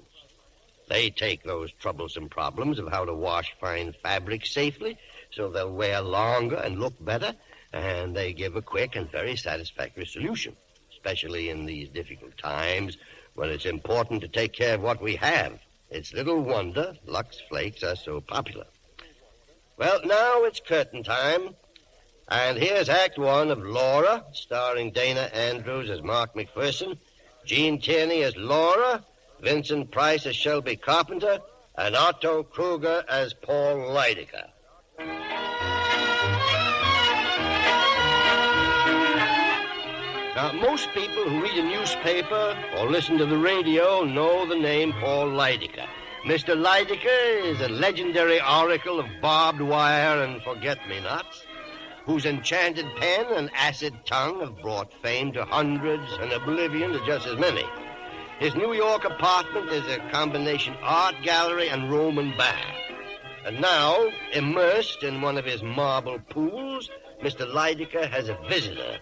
They take those troublesome problems of how to wash fine fabric safely so they'll wear longer and look better, and they give a quick and very satisfactory solution, especially in these difficult times when it's important to take care of what we have. It's little wonder Lux Flakes are so popular. Well, now it's curtain time. And here's Act 1 of Laura, starring Dana Andrews as Mark McPherson, Gene Tierney as Laura, Vincent Price as Shelby Carpenter, and Otto Kruger as Paul Lydecker. Now, most people who read a newspaper or listen to the radio know the name Paul Lydecker. Mr. Lydecker is a legendary oracle of barbed wire and forget-me-nots, whose enchanted pen and acid tongue have brought fame to hundreds and oblivion to just as many. His New York apartment is a combination art gallery and Roman bath. And now, immersed in one of his marble pools, Mr. Lydecker has a visitor,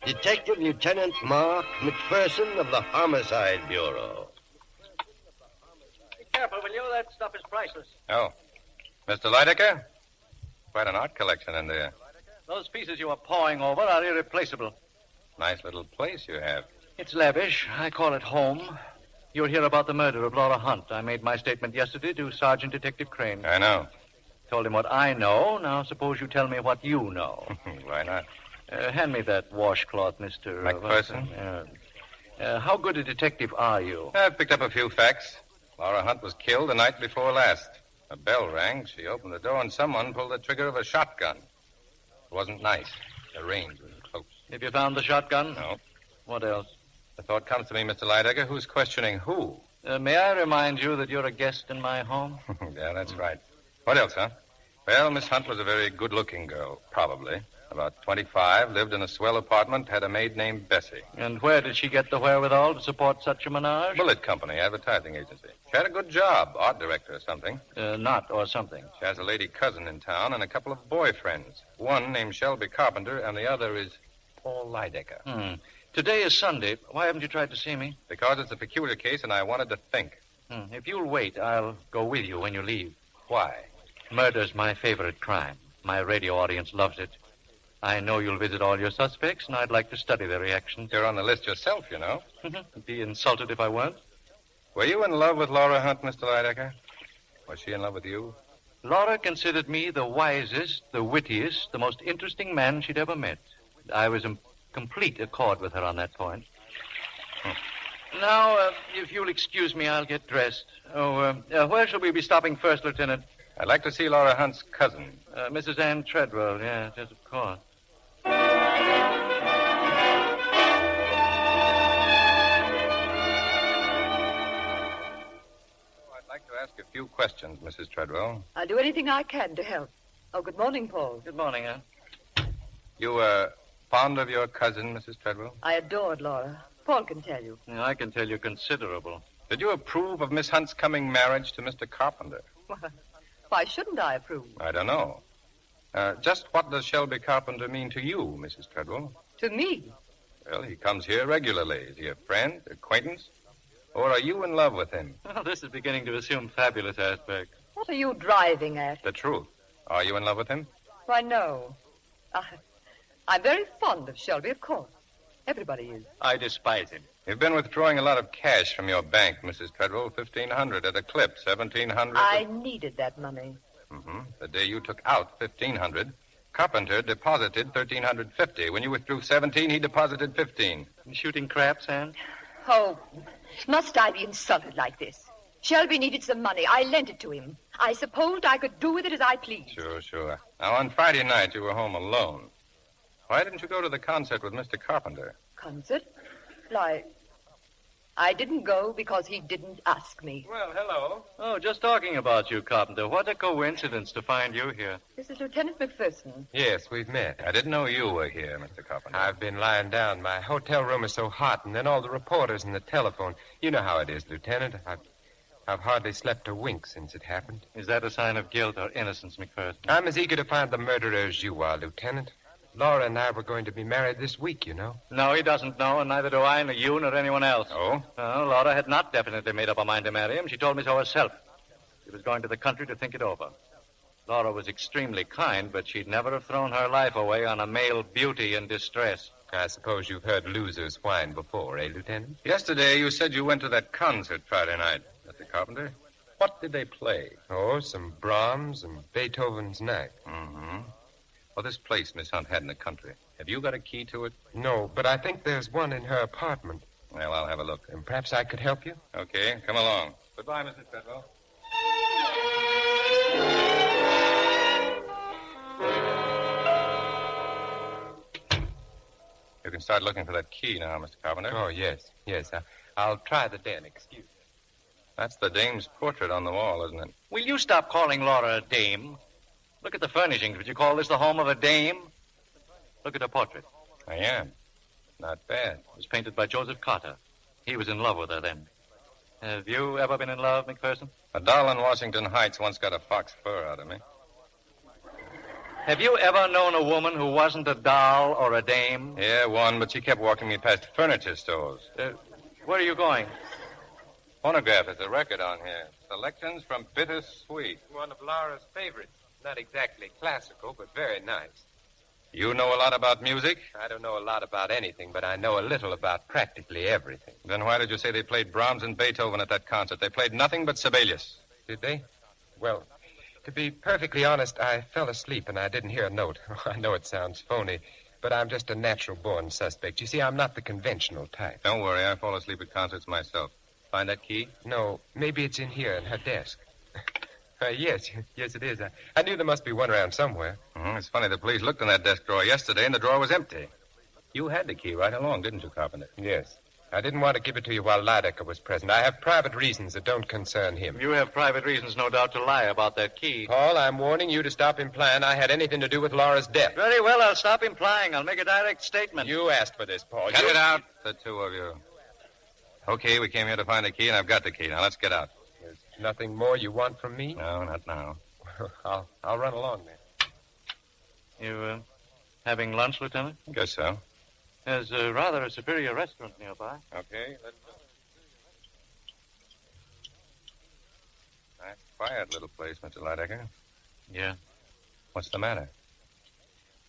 Detective Lieutenant Mark McPherson of the Homicide Bureau. Be careful, will you? That stuff is priceless. Oh. Mr. Lydecker? Quite an art collection in there. Those pieces you are pawing over are irreplaceable. Nice little place you have. It's lavish. I call it home. You'll hear about the murder of Laura Hunt. I made my statement yesterday to Sergeant Detective Crane. I know. Told him what I know. Now suppose you tell me what you know. Why not? Hand me that washcloth, Mr. McPherson? How good a detective are you? I've picked up a few facts. Laura Hunt was killed the night before last. A bell rang. She opened the door, and someone pulled the trigger of a shotgun. It wasn't nice. The range was close. Have you found the shotgun? No. What else? The thought comes to me, Mr. Lydecker, who's questioning who? May I remind you that you're a guest in my home? Yeah, that's right. What else, huh? Well, Miss Hunt was a very good-looking girl, probably. About 25, lived in a swell apartment, had a maid named Bessie. And where did she get the wherewithal to support such a menage? Bullet Company, advertising agency. She had a good job, art director or something. Not or something. She has a lady cousin in town and a couple of boyfriends. One named Shelby Carpenter, and the other is Paul Lydecker. Today is Sunday. Why haven't you tried to see me? Because it's a peculiar case, and I wanted to think. If you'll wait, I'll go with you when you leave. Why? Murder's my favorite crime. My radio audience loves it. I know you'll visit all your suspects, and I'd like to study their reactions. You're on the list yourself, you know. I'd be insulted if I weren't. Were you in love with Laura Hunt, Mr. Lydecker? Was she in love with you? Laura considered me the wisest, the wittiest, the most interesting man she'd ever met. I was in complete accord with her on that point. Now, if you'll excuse me, I'll get dressed. Where shall we be stopping first, Lieutenant? I'd like to see Laura Hunt's cousin. Mrs. Ann Treadwell, yes, of course. I'd like to ask a few questions, Mrs. Treadwell. I'll do anything I can to help. Oh, good morning, Paul. Good morning, Ann. You were fond of your cousin, Mrs. Treadwell? I adored Laura. Paul can tell you. Yeah, I can tell you considerable. Did you approve of Miss Hunt's coming marriage to Mr. Carpenter? Why shouldn't I approve? I don't know. Just what does Shelby Carpenter mean to you, Mrs. Treadwell? To me? Well, he comes here regularly. Is he a friend, acquaintance? Or are you in love with him? Well, this is beginning to assume fabulous aspects. What are you driving at? The truth. Are you in love with him? Why, no. I'm very fond of Shelby, of course. Everybody is. I despise him. You've been withdrawing a lot of cash from your bank, Mrs. Treadwell. $1,500 at a clip, $1,700. I needed that money. The day you took out $1,500, Carpenter deposited $1,350. When you withdrew $17, he deposited $15. Shooting craps, Ann? Oh, must I be insulted like this? Shelby needed some money. I lent it to him. I supposed I could do with it as I pleased. Sure. Now, on Friday night, you were home alone. Why didn't you go to the concert with Mr. Carpenter? Concert? Why, I didn't go because he didn't ask me. Well, hello. Oh, just talking about you, Carpenter. What a coincidence to find you here. This is Lieutenant McPherson. Yes, we've met. I didn't know you were here, Mr. Carpenter. I've been lying down. My hotel room is so hot, and then all the reporters and the telephone. You know how it is, Lieutenant. I've hardly slept a wink since it happened. Is that a sign of guilt or innocence, McPherson? I'm as eager to find the murderer as you are, Lieutenant. Laura and I were going to be married this week, you know. No, he doesn't know, and neither do I, nor you, nor anyone else. Oh? No, Laura had not definitely made up her mind to marry him. She told me so herself. She was going to the country to think it over. Laura was extremely kind, but she'd never have thrown her life away on a male beauty in distress. I suppose you've heard losers whine before, eh, Lieutenant? Yesterday, you said you went to that concert Friday night, Mr. Carpenter. What did they play? Oh, some Brahms and Beethoven's Ninth. Well, this place Miss Hunt had in the country. Have you got a key to it? No, but I think there's one in her apartment. Well, I'll have a look. And perhaps I could help you? Okay, come along. Goodbye, Mrs. Treadwell. You can start looking for that key now, Mr. Carpenter. Oh, yes. I'll try the den. Excuse me. That's the dame's portrait on the wall, isn't it? Will you stop calling Laura a dame? Look at the furnishings. Would you call this the home of a dame? Look at her portrait. I am. Not bad. It was painted by Joseph Carter. He was in love with her then. Have you ever been in love, McPherson? A doll in Washington Heights once got a fox fur out of me. Have you ever known a woman who wasn't a doll or a dame? Yeah, one, but she kept walking me past furniture stores. Where are you going? Phonograph, there's a record on here. Selections from Bittersweet. One of Laura's favorites. Not exactly classical, but very nice. You know a lot about music? I don't know a lot about anything, but I know a little about practically everything. Then why did you say they played Brahms and Beethoven at that concert? They played nothing but Sibelius. Did they? Well, to be perfectly honest, I fell asleep and I didn't hear a note. I know it sounds phony, but I'm just a natural-born suspect. You see, I'm not the conventional type. Don't worry, I fall asleep at concerts myself. Find that key? No, maybe it's in here in her desk. Yes, it is. I knew there must be one around somewhere. It's funny, the police looked in that desk drawer yesterday, and the drawer was empty. You had the key right along, didn't you, Carpenter? Yes. I didn't want to give it to you while Lydecker was present. I have private reasons that don't concern him. You have private reasons, no doubt, to lie about that key. Paul, I'm warning you to stop implying I had anything to do with Laura's death. Very well, I'll stop implying. I'll make a direct statement. You asked for this, Paul. Cut it out, the two of you. Okay, we came here to find the key, and I've got the key. Now, let's get out. There's nothing more you want from me? No, not now. I'll run along then. You, having lunch, Lieutenant? Guess so. There's rather a superior restaurant nearby. Okay, let's go. Nice, quiet little place, Mr. Lydecker. Yeah. What's the matter?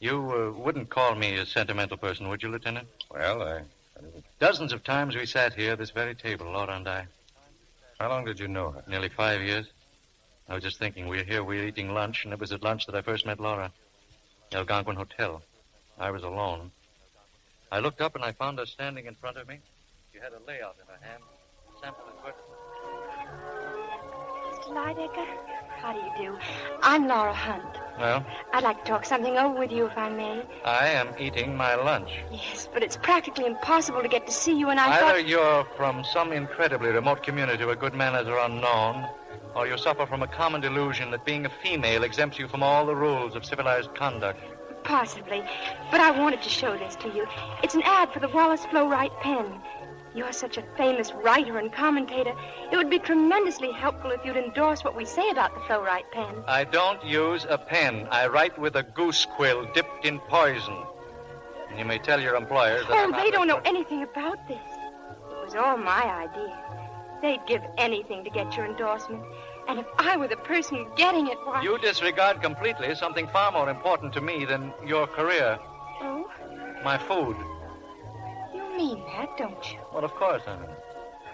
You wouldn't call me a sentimental person, would you, Lieutenant? Well, Dozens of times we sat here at this very table, Laura and I. How long did you know her? Nearly 5 years. I was just thinking, we're eating lunch, and it was at lunch that I first met Laura. Algonquin Hotel. I was alone. I looked up and I found her standing in front of me. She had a layout in her hand. Sample Mr. Lydecker, how do you do? I'm Laura Hunt. Well? I'd like to talk something over with you, if I may. I am eating my lunch. Yes, but it's practically impossible to get to see you, and Either you're from some incredibly remote community where good manners are unknown, or you suffer from a common delusion that being a female exempts you from all the rules of civilized conduct. Possibly. But I wanted to show this to you. It's an ad for the Wallace Flow-Wright pen. You're such a famous writer and commentator. It would be tremendously helpful if you'd endorse what we say about the Flow-Wright pen. I don't use a pen. I write with a goose quill dipped in poison. And you may tell your employers that they don't know anything about this. It was all my idea. They'd give anything to get your endorsement. And if I were the person getting it, why... You disregard completely something far more important to me than your career. Oh? My food. You mean that, don't you? Well, of course I mean.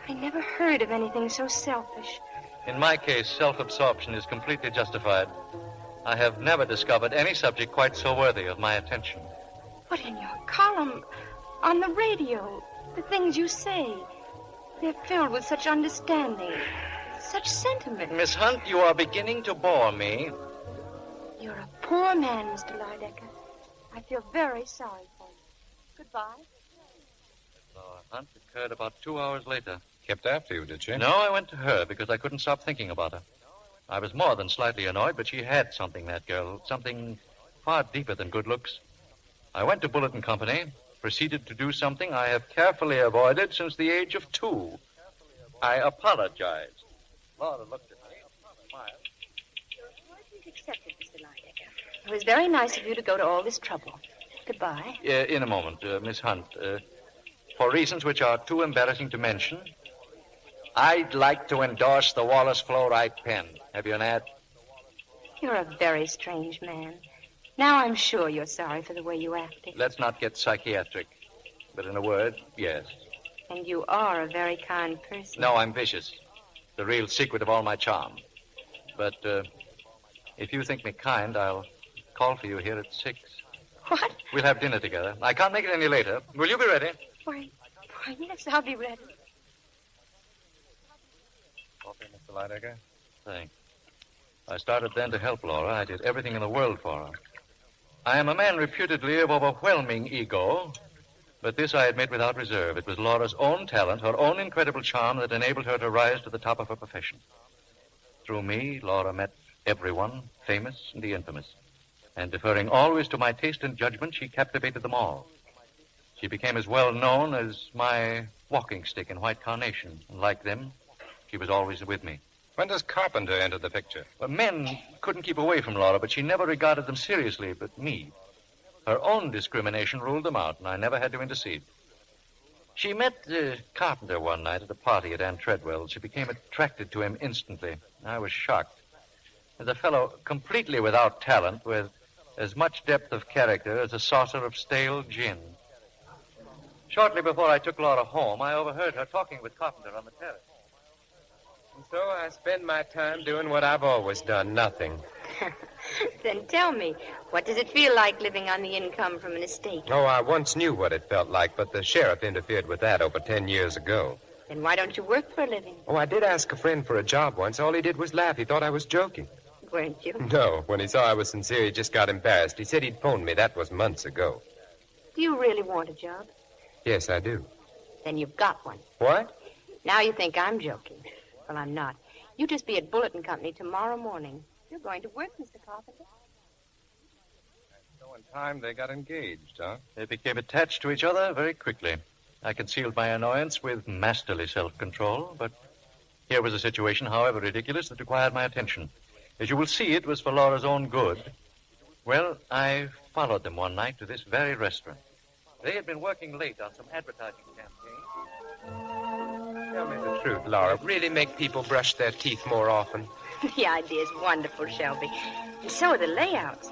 I never heard of anything so selfish. In my case, self-absorption is completely justified. I have never discovered any subject quite so worthy of my attention. But in your column, on the radio, the things you say, they're filled with such understanding. Such sentiment. Miss Hunt, you are beginning to bore me. You're a poor man, Mr. Lydecker. I feel very sorry for you. Goodbye. Laura Hunt occurred about 2 hours later. Kept after you, did she? No, I went to her because I couldn't stop thinking about her. I was more than slightly annoyed, but she had something, that girl. Something far deeper than good looks. I went to Bulletin Company, proceeded to do something I have carefully avoided since the age of 2. I apologized. Laura looked at me, smiled. Your apology is accepted, Mr. Lydecker. It was very nice of you to go to all this trouble. Goodbye. In a moment, Miss Hunt. For reasons which are too embarrassing to mention, I'd like to endorse the Wallace Flow-Wright pen. Have you an ad? You're a very strange man. Now I'm sure you're sorry for the way you acted. Let's not get psychiatric. But in a word, yes. And you are a very kind person. No, I'm vicious. The real secret of all my charm. But if you think me kind, I'll call for you here at 6. What? We'll have dinner together. I can't make it any later. Will you be ready? Why, yes, I'll be ready. Okay, Mr. Lydecker. Thanks. I started then to help Laura. I did everything in the world for her. I am a man reputedly of overwhelming ego, but this I admit without reserve. It was Laura's own talent, her own incredible charm that enabled her to rise to the top of her profession. Through me, Laura met everyone, famous and the infamous. And deferring always to my taste and judgment, she captivated them all. She became as well known as my walking stick in white carnation. And like them, she was always with me. When does Carpenter enter the picture? Well, men couldn't keep away from Laura, but she never regarded them seriously, but me. Her own discrimination ruled them out, and I never had to intercede. She met Carpenter one night at a party at Ann Treadwell's. She became attracted to him instantly. I was shocked. As a fellow completely without talent, with as much depth of character as a saucer of stale gin. Shortly before I took Laura home, I overheard her talking with Carpenter on the terrace. And so I spend my time doing what I've always done, nothing. Then tell me, what does it feel like living on the income from an estate? Oh, I once knew what it felt like, but the sheriff interfered with that over 10 years ago. Then why don't you work for a living? Oh, I did ask a friend for a job once. All he did was laugh. He thought I was joking. Weren't you? No, when he saw I was sincere, he just got embarrassed. He said he'd phoned me. That was months ago. Do you really want a job? Yes, I do. Then you've got one. What? Now you think I'm joking. Well, I'm not. You just be at Bulletin Company tomorrow morning. You're going to work, Mr. Carpenter. So in time, they got engaged, huh? They became attached to each other very quickly. I concealed my annoyance with masterly self-control, but here was a situation, however ridiculous, that required my attention. As you will see, it was for Laura's own good. Well, I followed them one night to this very restaurant. They had been working late on some advertising campaign. Tell me the truth, Laura. Really make people brush their teeth more often. The idea's wonderful, Shelby. And so are the layouts.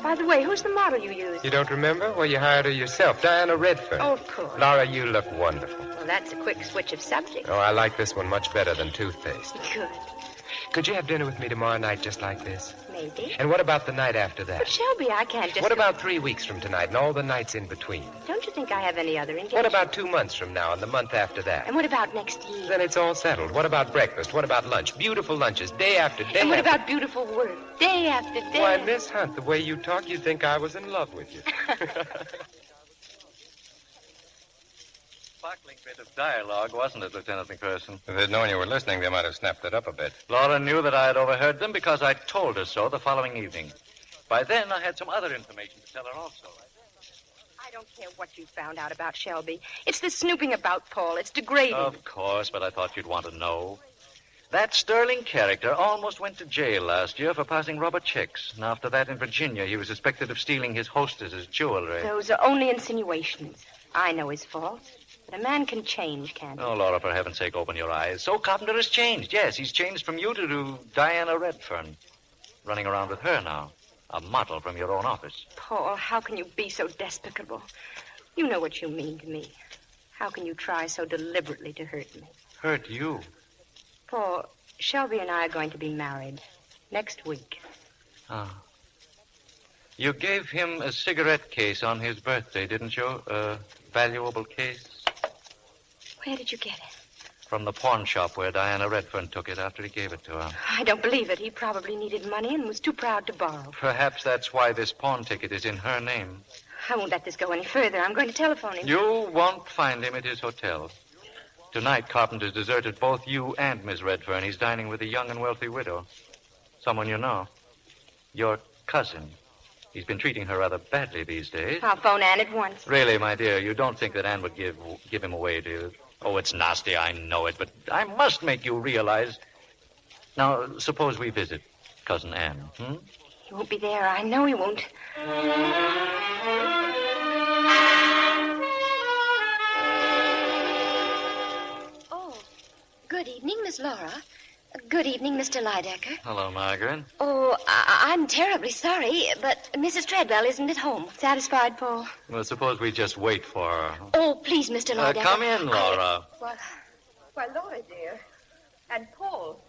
By the way, who's the model you used? You don't remember? Well, you hired her yourself, Diana Redfern. Oh, of course. Laura, you look wonderful. Well, that's a quick switch of subject. Oh, I like this one much better than toothpaste. Good. Could you have dinner with me tomorrow night just like this? Maybe. And what about the night after that? But, Shelby, I can't just... What about 3 weeks from tonight and all the nights in between? Don't you think I have any other engagement? What about 2 months from now and the month after that? And what about next year? Then it's all settled. What about breakfast? What about lunch? Beautiful lunches, day after day. And what about beautiful work? Day after day. Why, Miss Hunt, the way you talk, you'd think I was in love with you. Sparkling bit of dialogue, wasn't it, Lieutenant McPherson? If they'd known you were listening, they might have snapped it up a bit. Laura knew that I had overheard them because I told her so the following evening. By then, I had some other information to tell her also. I don't care what you found out about Shelby. It's the snooping about Paul. It's degrading. Of course, but I thought you'd want to know. That sterling character almost went to jail last year for passing rubber checks. And after that, in Virginia, he was suspected of stealing his hostess's jewelry. Those are only insinuations. I know his faults. But a man can change, can't he? Oh, Laura, for heaven's sake, open your eyes. So Carpenter has changed. Yes, he's changed from you to Diana Redfern. Running around with her now. A model from your own office. Paul, how can you be so despicable? You know what you mean to me. How can you try so deliberately to hurt me? Hurt you? Paul, Shelby and I are going to be married next week. Ah. You gave him a cigarette case on his birthday, didn't you? A valuable case? Where did you get it? From the pawn shop where Diana Redfern took it after he gave it to her. I don't believe it. He probably needed money and was too proud to borrow. Perhaps that's why this pawn ticket is in her name. I won't let this go any further. I'm going to telephone him. You won't find him at his hotel. Tonight, Carpenter's deserted both you and Miss Redfern. He's dining with a young and wealthy widow. Someone you know. Your cousin. He's been treating her rather badly these days. I'll phone Anne at once. Really, my dear, you don't think that Anne would give him away, do you? Oh, it's nasty, I know it, but I must make you realize. Now, suppose we visit Cousin Anne, hmm? He won't be there. I know he won't. Oh, good evening, Miss Laura. Good evening, Mr. Lydecker. Hello, Margaret. Oh, I'm terribly sorry, but Mrs. Treadwell isn't at home. Satisfied, Paul? Well, suppose we just wait for her. Oh, please, Mr. Lydecker. Come in, Laura. Why, Laura, dear. And Paul.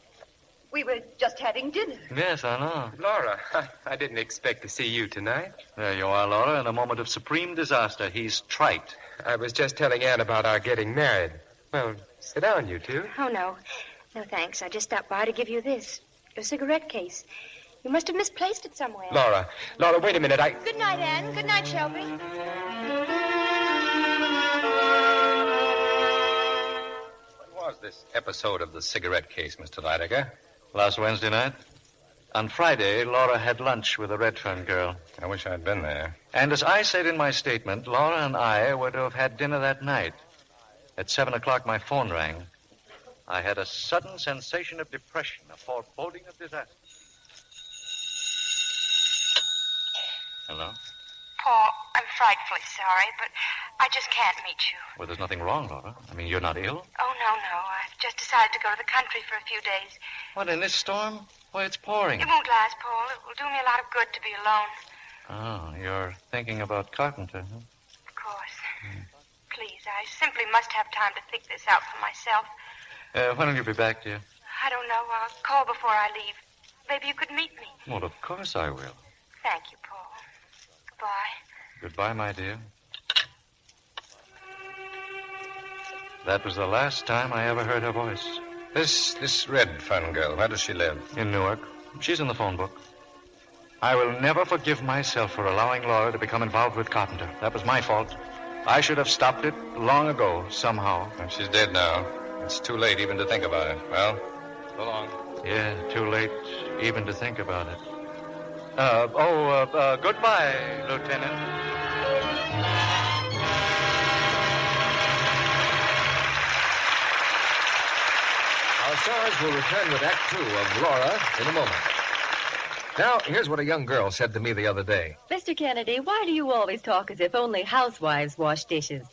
We were just having dinner. Yes, I know. Laura, I didn't expect to see you tonight. There you are, Laura, in a moment of supreme disaster. He's trite. I was just telling Anne about our getting married. Well, sit down, you two. Oh, no. No, thanks. I just stopped by to give you this. Your cigarette case. You must have misplaced it somewhere. Laura, wait a minute. Good night, Anne. Good night, Shelby. When was this episode of the cigarette case, Mr. Lydecker? Last Wednesday night. On Friday, Laura had lunch with a Redfern girl. I wish I'd been there. And as I said in my statement, Laura and I were to have had dinner that night. At 7 o'clock, my phone rang. I had a sudden sensation of depression, a foreboding of disaster. Hello? Paul, I'm frightfully sorry, but I just can't meet you. Well, there's nothing wrong, Laura. I mean, you're not ill? Oh, no. I've just decided to go to the country for a few days. What, in this storm? Why, it's pouring. It won't last, Paul. It will do me a lot of good to be alone. Oh, you're thinking about Carpenter, huh? Of course. Please, I simply must have time to think this out for myself. When will you be back, dear? I don't know. I'll call before I leave. Maybe you could meet me. Well, of course I will. Thank you, Paul. Goodbye. Goodbye, my dear. That was the last time I ever heard her voice. This Redfern girl, where does she live? In Newark. She's in the phone book. I will never forgive myself for allowing Laura to become involved with Carpenter. That was my fault. I should have stopped it long ago, somehow. And she's dead now. It's too late even to think about it. Well, so long. Yeah, too late even to think about it. Goodbye, Lieutenant. Our stars will return with Act Two of Laura in a moment. Now, here's what a young girl said to me the other day. Mr. Kennedy, why do you always talk as if only housewives wash dishes?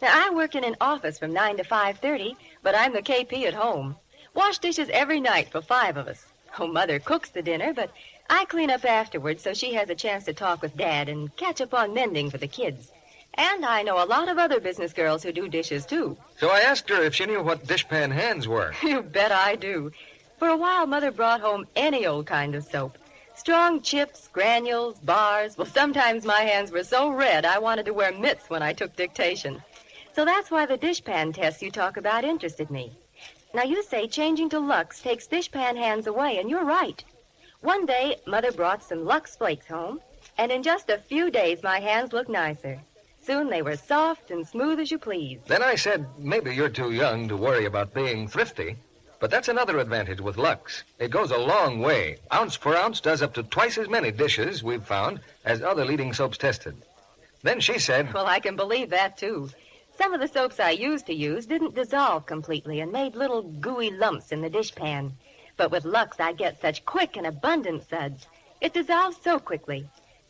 Now, I work in an office from 9 to 5:30, but I'm the KP at home. Wash dishes every night for 5 of us. Oh, Mother cooks the dinner, but I clean up afterwards so she has a chance to talk with Dad and catch up on mending for the kids. And I know a lot of other business girls who do dishes, too. So I asked her if she knew what dishpan hands were. You bet I do. For a while, Mother brought home any old kind of soap. Strong chips, granules, bars. Well, sometimes my hands were so red I wanted to wear mitts when I took dictation. So that's why the dishpan tests you talk about interested me. Now, you say changing to Lux takes dishpan hands away, and you're right. One day, Mother brought some Lux Flakes home, and in just a few days, my hands looked nicer. Soon they were soft and smooth as you please. Then I said, maybe you're too young to worry about being thrifty. But that's another advantage with Lux. It goes a long way. Ounce per ounce does up to twice as many dishes, we've found, as other leading soaps tested. Then she said... Well, I can believe that, too. Some of the soaps I used to use didn't dissolve completely and made little gooey lumps in the dishpan. But with Lux, I get such quick and abundant suds. It dissolves so quickly.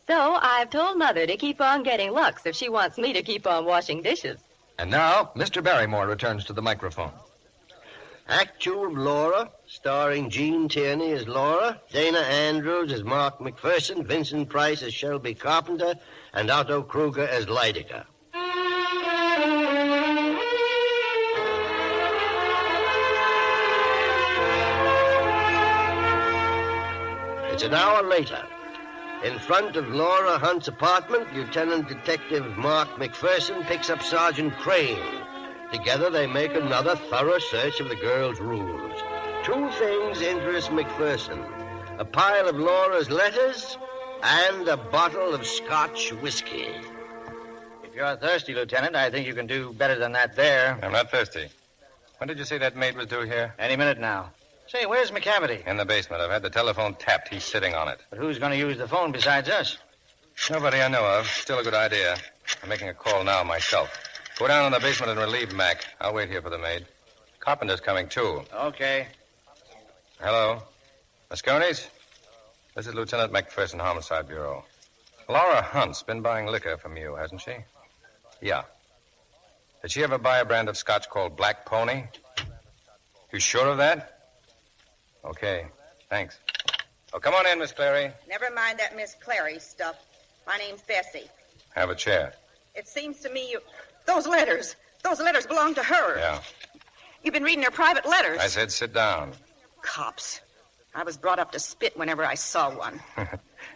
So I've told Mother to keep on getting Lux if she wants me to keep on washing dishes. And now, Mr. Barrymore returns to the microphone. Act Two of Laura, starring Jean Tierney as Laura, Dana Andrews as Mark McPherson, Vincent Price as Shelby Carpenter, and Otto Kruger as Lydica. It's an hour later. In front of Laura Hunt's apartment, Lieutenant Detective Mark McPherson picks up Sergeant Crane. Together, they make another thorough search of the girl's rooms. 2 things interest McPherson: a pile of Laura's letters and a bottle of Scotch whiskey. If you're thirsty, Lieutenant, I think you can do better than that there. I'm not thirsty. When did you say that maid was due here? Any minute now. Say, where's McCavity? In the basement. I've had the telephone tapped. He's sitting on it. But who's going to use the phone besides us? Nobody I know of. Still a good idea. I'm making a call now myself. Go down in the basement and relieve Mac. I'll wait here for the maid. Carpenter's coming, too. Okay. Hello. Moscone's? This is Lieutenant McPherson, Homicide Bureau. Laura Hunt's been buying liquor from you, hasn't she? Yeah. Did she ever buy a brand of scotch called Black Pony? You sure of that? Okay. Thanks. Oh, come on in, Miss Clary. Never mind that Miss Clary stuff. My name's Bessie. Have a chair. It seems to me Those letters belong to her. Yeah. You've been reading her private letters. I said sit down. Cops. I was brought up to spit whenever I saw one.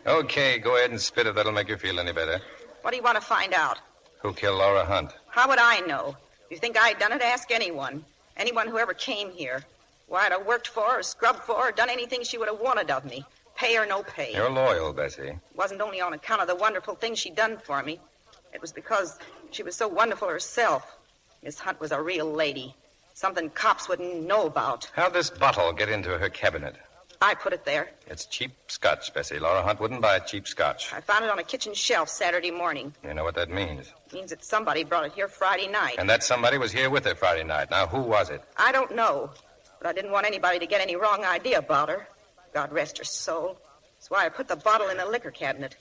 Okay, go ahead and spit if that'll make you feel any better. What do you want to find out? Who killed Laura Hunt? How would I know? You think I'd done it? Ask anyone. Anyone who ever came here. Why, I'd have worked for her, scrubbed for her, done anything she would have wanted of me. Pay or no pay. You're loyal, Bessie. It wasn't only on account of the wonderful things she'd done for me. It was because she was so wonderful herself. Miss Hunt was a real lady. Something cops wouldn't know about. How'd this bottle get into her cabinet? I put it there. It's cheap scotch, Bessie. Laura Hunt wouldn't buy cheap scotch. I found it on a kitchen shelf Saturday morning. You know what that means? It means that somebody brought it here Friday night. And that somebody was here with her Friday night. Now, who was it? I don't know. But I didn't want anybody to get any wrong idea about her. God rest her soul. That's why I put the bottle in the liquor cabinet.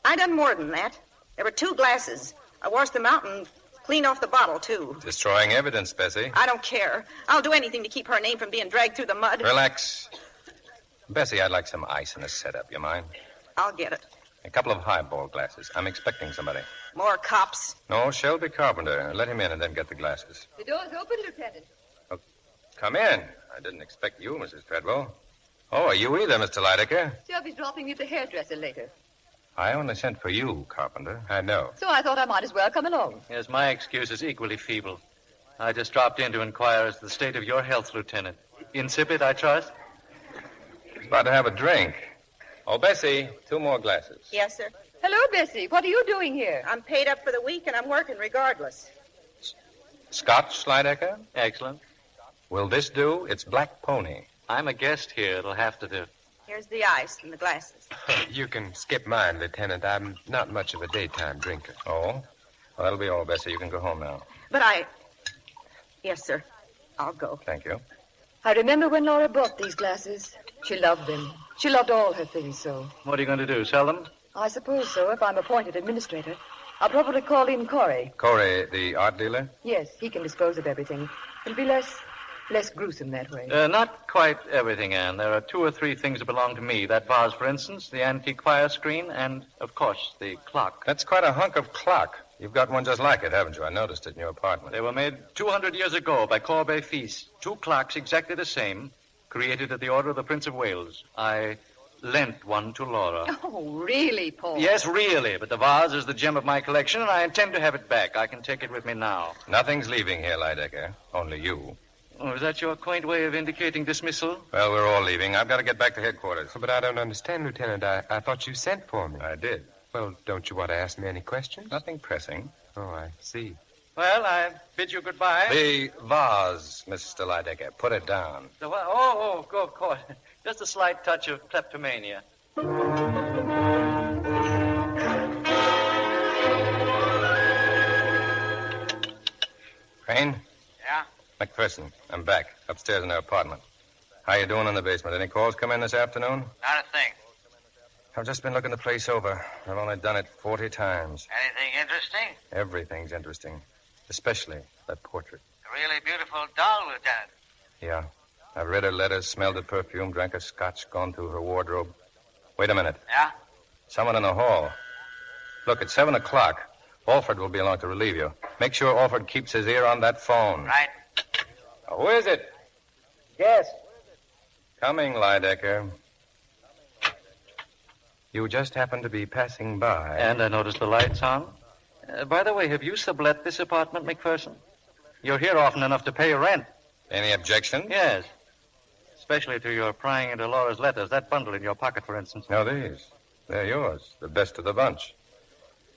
I done more than that. There were 2 glasses. I washed them out and cleaned off the bottle, too. Destroying evidence, Bessie. I don't care. I'll do anything to keep her name from being dragged through the mud. Relax. Bessie, I'd like some ice in the setup. You mind? I'll get it. A couple of highball glasses. I'm expecting somebody. More cops? No, Shelby Carpenter. Let him in and then get the glasses. The door's open, Lieutenant. Oh, come in. I didn't expect you, Mrs. Treadwell. Oh, are you either, Mr. Lydecker? Shelby's dropping me at the hairdresser later. I only sent for you, Carpenter. I know. So I thought I might as well come along. Yes, my excuse is equally feeble. I just dropped in to inquire as to the state of your health, Lieutenant. Insipid, I trust? He's about to have a drink. Oh, Bessie, 2 more glasses. Yes, sir. Hello, Bessie. What are you doing here? I'm paid up for the week, and I'm working regardless. Scotch, Lydecker? Excellent. Will this do? It's Black Pony. I'm a guest here. It'll have to do. Here's the ice and the glasses. You can skip mine, Lieutenant. I'm not much of a daytime drinker. Oh? Well, that'll be all, Bessie. You can go home now. But I... Yes, sir. I'll go. Thank you. I remember when Laura bought these glasses. She loved them. She loved all her things so. What are you going to do, sell them? I suppose so, if I'm appointed administrator. I'll probably call in Corey. Corey, the art dealer? Yes, he can dispose of everything. It'll be less gruesome that way. Not quite everything, Anne. There are 2 or 3 things that belong to me. That vase, for instance, the antique fire screen, and, of course, the clock. That's quite a hunk of clock. You've got one just like it, haven't you? I noticed it in your apartment. They were made 200 years ago by Corbet Fils. 2 clocks exactly the same, created at the order of the Prince of Wales. I lent one to Laura. Oh, really, Paul? Yes, really, but the vase is the gem of my collection, and I intend to have it back. I can take it with me now. Nothing's leaving here, Lydecker. Only you. Oh, is that your quaint way of indicating dismissal? Well, we're all leaving. I've got to get back to headquarters. But I don't understand, Lieutenant. I thought you sent for me. I did. Well, don't you want to ask me any questions? Nothing pressing. Oh, I see. Well, I bid you goodbye. The vase, Mr. Lydecker. Put it down. The what? Oh, of course. Just a slight touch of kleptomania. Crane? Yeah? McPherson, I'm back. Upstairs in our apartment. How you doing in the basement? Any calls come in this afternoon? Not a thing. I've just been looking the place over. I've only done it 40 times. Anything interesting? Everything's interesting. Especially that portrait. A really beautiful doll, Lieutenant. Yeah. I've read her letters, smelled her perfume, drank her scotch, gone through her wardrobe. Wait a minute. Yeah? Someone in the hall. Look, it's 7 o'clock. Alford will be along to relieve you. Make sure Alford keeps his ear on that phone. Right. Who is it? Yes. Coming, Lydecker. You just happened to be passing by. And I noticed the lights on. By the way, have you sublet this apartment, McPherson? You're here often enough to pay rent. Any objection? Yes. Especially to your prying into Laura's letters. That bundle in your pocket, for instance. No, these. They're yours. The best of the bunch.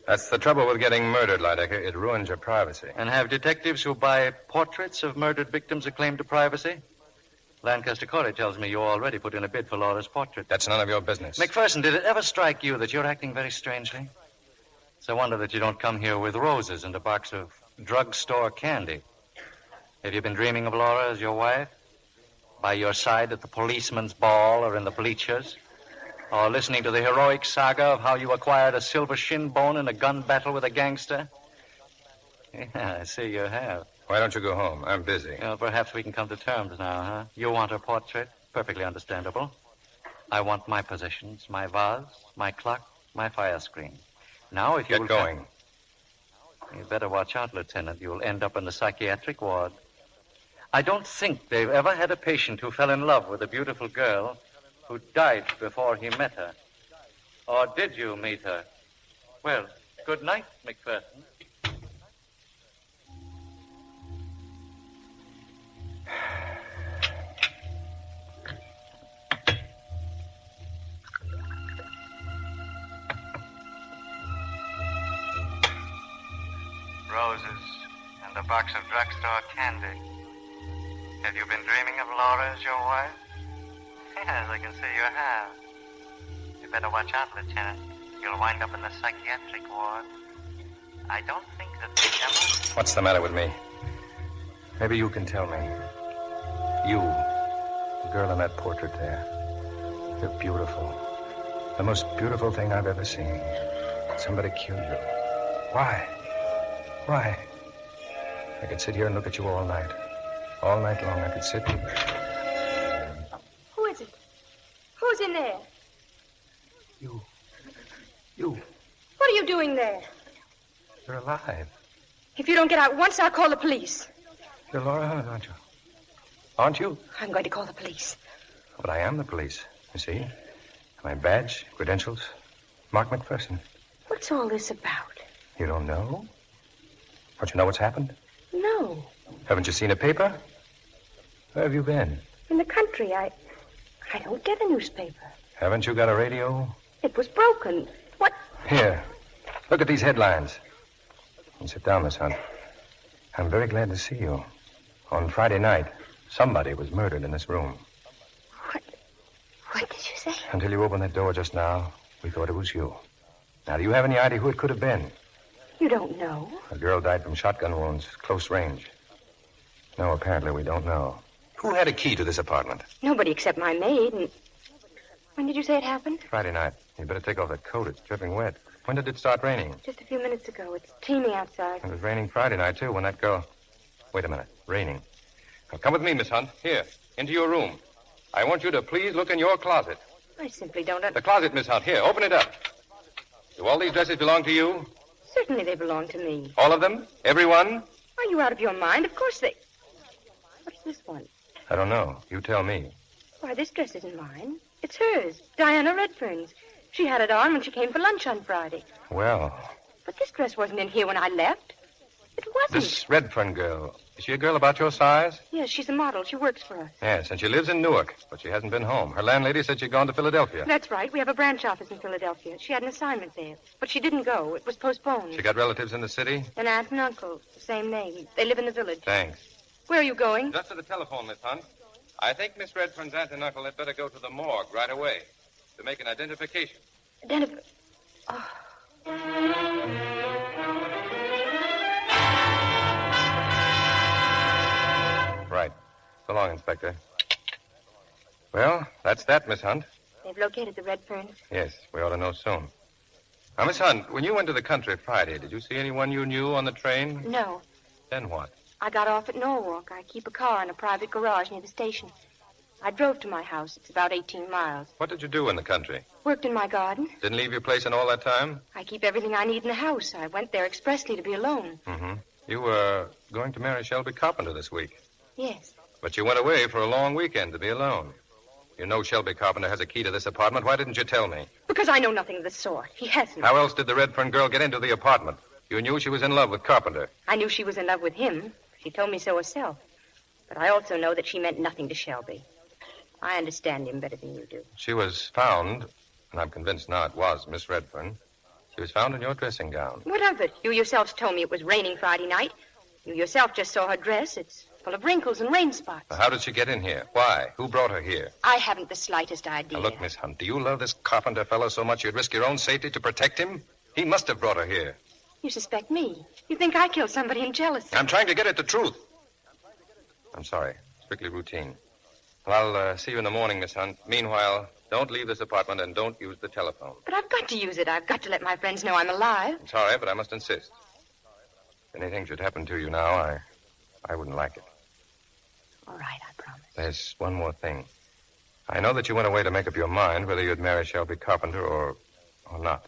That's the trouble with getting murdered, Lydecker. It ruins your privacy. And have detectives who buy portraits of murdered victims a claim to privacy? Lancaster Corey tells me you already put in a bid for Laura's portrait. That's none of your business. McPherson, did it ever strike you that you're acting very strangely? It's a wonder that you don't come here with roses and a box of drugstore candy. Have you been dreaming of Laura as your wife? By your side at the policeman's ball or in the bleachers? Or listening to the heroic saga of how you acquired a silver shin bone in a gun battle with a gangster? Yeah, I see you have. Why don't you go home? I'm busy. Well, perhaps we can come to terms now, huh? You want her portrait? Perfectly understandable. I want my possessions, my vase, my clock, my fire screen. Now, if you Get going. You'd better watch out, Lieutenant. You'll end up in the psychiatric ward. I don't think they've ever had a patient who fell in love with a beautiful girl who died before he met her. Or did you meet her? Well, good night, McPherson. Roses and a box of drugstore candy. Have you been dreaming of Laura as your wife? Yes, I can see you have. You better watch out, Lieutenant. You'll wind up in the psychiatric ward. I don't think that they ever... What's the matter with me? Maybe you can tell me. You, the girl in that portrait there. You're beautiful. The most beautiful thing I've ever seen. Somebody killed you. Why? Why? I could sit here and look at you all night. All night long, I could sit... Who is it? Who's in there? You. What are you doing there? You're alive. If you don't get out once, I'll call the police. You're Laura Hunt, aren't you? Aren't you? I'm going to call the police. But I am the police, you see. My badge, credentials, Mark McPherson. What's all this about? You don't know? Don't you know what's happened? No. Haven't you seen a paper? Where have you been? In the country. I don't get a newspaper. Haven't you got a radio? It was broken. What? Here. Look at these headlines. And sit down, Miss Hunt. I'm very glad to see you. On Friday night, somebody was murdered in this room. What did you say? Until you opened that door just now, we thought it was you. Now, do you have any idea who it could have been? You don't know? A girl died from shotgun wounds, close range. No, apparently we don't know. Who had a key to this apartment? Nobody except my maid. And when did you say it happened? Friday night. You'd better take off that coat. It's dripping wet. When did it start raining? Just a few minutes ago. It's teeming outside. It was raining Friday night, too, when that girl... Wait a minute. Raining. Now, come with me, Miss Hunt. Here, into your room. I want you to please look in your closet. I simply don't The closet, Miss Hunt. Here, open it up. Do all these dresses belong to you? Certainly they belong to me. All of them? Every one? Are you out of your mind? Of course they... What's this one? I don't know. You tell me. Why, this dress isn't mine. It's hers. Diana Redfern's. She had it on when she came for lunch on Friday. Well, But this dress wasn't in here when I left. It wasn't. this Redfern girl, is she a girl about your size? Yes, she's a model. She works for us. Yes, and she lives in Newark, but she hasn't been home. Her landlady said she'd gone to Philadelphia. That's right. We have a branch office in Philadelphia. She had an assignment there. But she didn't go. It was postponed. She got relatives in the city? An aunt and uncle. The same name. They live in the village. Thanks. Where are you going? Just to the telephone, Miss Hunt. I think Miss Redfern's aunt and uncle had better go to the morgue right away to make an identification. Oh. Right. So long, Inspector. Well, that's that, Miss Hunt. They've located the Redferns. Yes, we ought to know soon. Now, Miss Hunt, when you went to the country Friday, did you see anyone you knew on the train? No. Then what? I got off at Norwalk. I keep a car in a private garage near the station. I drove to my house. It's about 18 miles. What did you do in the country? Worked in my garden. Didn't leave your place in all that time? I keep everything I need in the house. I went there expressly to be alone. Mm-hmm. You were going to marry Shelby Carpenter this week. Yes. But you went away for a long weekend to be alone. You know Shelby Carpenter has a key to this apartment. Why didn't you tell me? Because I know nothing of the sort. He hasn't. How else did the Redfern girl get into the apartment? You knew she was in love with Carpenter. I knew she was in love with him. She told me so herself. But I also know that she meant nothing to Shelby. I understand him better than you do. She was found, and I'm convinced now it was Miss Redfern. She was found in your dressing gown. What of it? You yourselves told me it was raining Friday night. You yourself just saw her dress. It's full of wrinkles and rain spots. Now, how did she get in here? Why? Who brought her here? I haven't the slightest idea. Now, look, Miss Hunt, do you love this Carpenter fellow so much you'd risk your own safety to protect him? He must have brought her here. You suspect me. You think I killed somebody in jealousy. I'm trying to get at the truth. I'm sorry. Strictly routine. Well, I'll see you in the morning, Miss Hunt. Meanwhile, don't leave this apartment and don't use the telephone. But I've got to use it. I've got to let my friends know I'm alive. I'm sorry, but I must insist. If anything should happen to you now, I wouldn't like it. All right, I promise. There's one more thing. I know that you went away to make up your mind whether you'd marry Shelby Carpenter or not.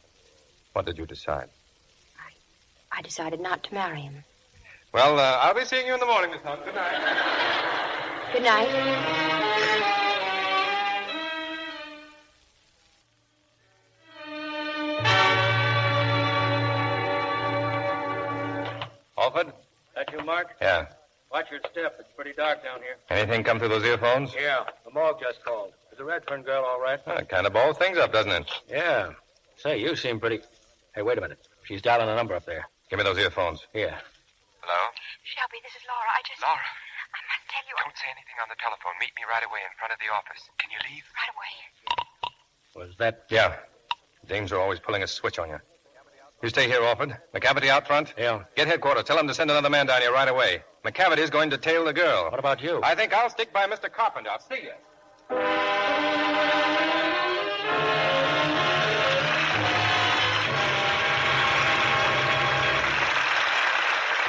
What did you decide? I decided not to marry him. Well, I'll be seeing you in the morning, Miss Hunt. Good night. Good night. Alford? That you, Mark? Yeah. Watch your step. It's pretty dark down here. Anything come through those earphones? Yeah. The morgue just called. Is the Redfern girl all right? It kind of balls things up, doesn't it? Yeah. Say, you seem pretty... Hey, wait a minute. She's dialing a number up there. Give me those earphones. Here. Hello? Shelby, this is Laura. Laura. I must tell you... Don't say anything on the telephone. Meet me right away in front of the office. Can you leave? Right away. Was that... Yeah. Dames are always pulling a switch on you. You stay here, Alford. McCavity out front? Yeah. Get headquarters. Tell them to send another man down here right away. McCavity's going to tail the girl. What about you? I think I'll stick by Mr. Carpenter. I'll see you.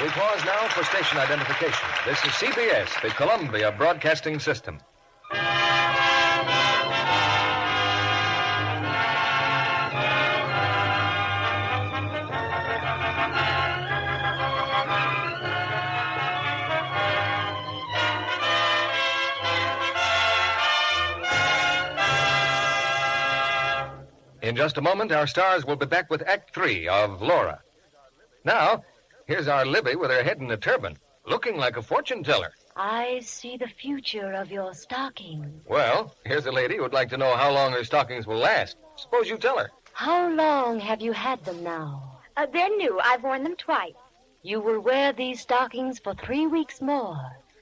We pause now for station identification. This is CBS, the Columbia Broadcasting System. In just a moment, our stars will be back with Act 3 of Laura. Now, here's our Libby with her head in a turban. looking like a fortune teller. I see the future of your stockings. Well, here's a lady who'd like to know how long her stockings will last. Suppose you tell her. How long have you had them now? They're new. I've worn them twice. You will wear these stockings for 3 weeks more,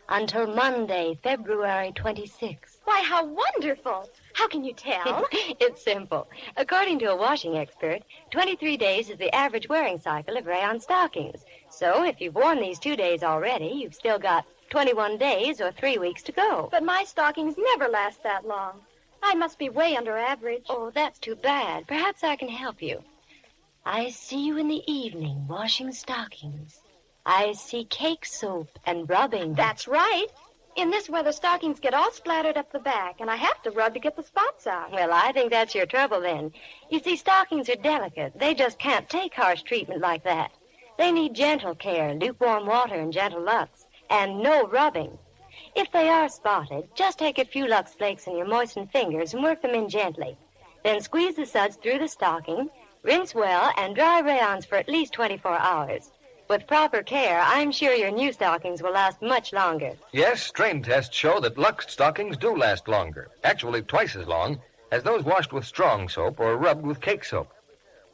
until Monday, February 26th. Why, how wonderful. How can you tell? It's simple. According to a washing expert, 23 days is the average wearing cycle of rayon stockings. So if you've worn these 2 days already, you've still got 21 days or 3 weeks to go. But my stockings never last that long. I must be way under average. Oh, that's too bad. Perhaps I can help you. I see you in the evening washing stockings. I see cake soap and rubbing. That's right. In this weather, stockings get all splattered up the back, and I have to rub to get the spots out. Well, I think that's your trouble then. You see, stockings are delicate. They just can't take harsh treatment like that. They need gentle care, lukewarm water and gentle Lux, and no rubbing. If they are spotted, just take a few Lux flakes in your moistened fingers and work them in gently. Then squeeze the suds through the stocking, rinse well, and dry rayons for at least 24 hours. With proper care, I'm sure your new stockings will last much longer. Yes, strain tests show that Lux stockings do last longer. Actually, twice as long as those washed with strong soap or rubbed with cake soap.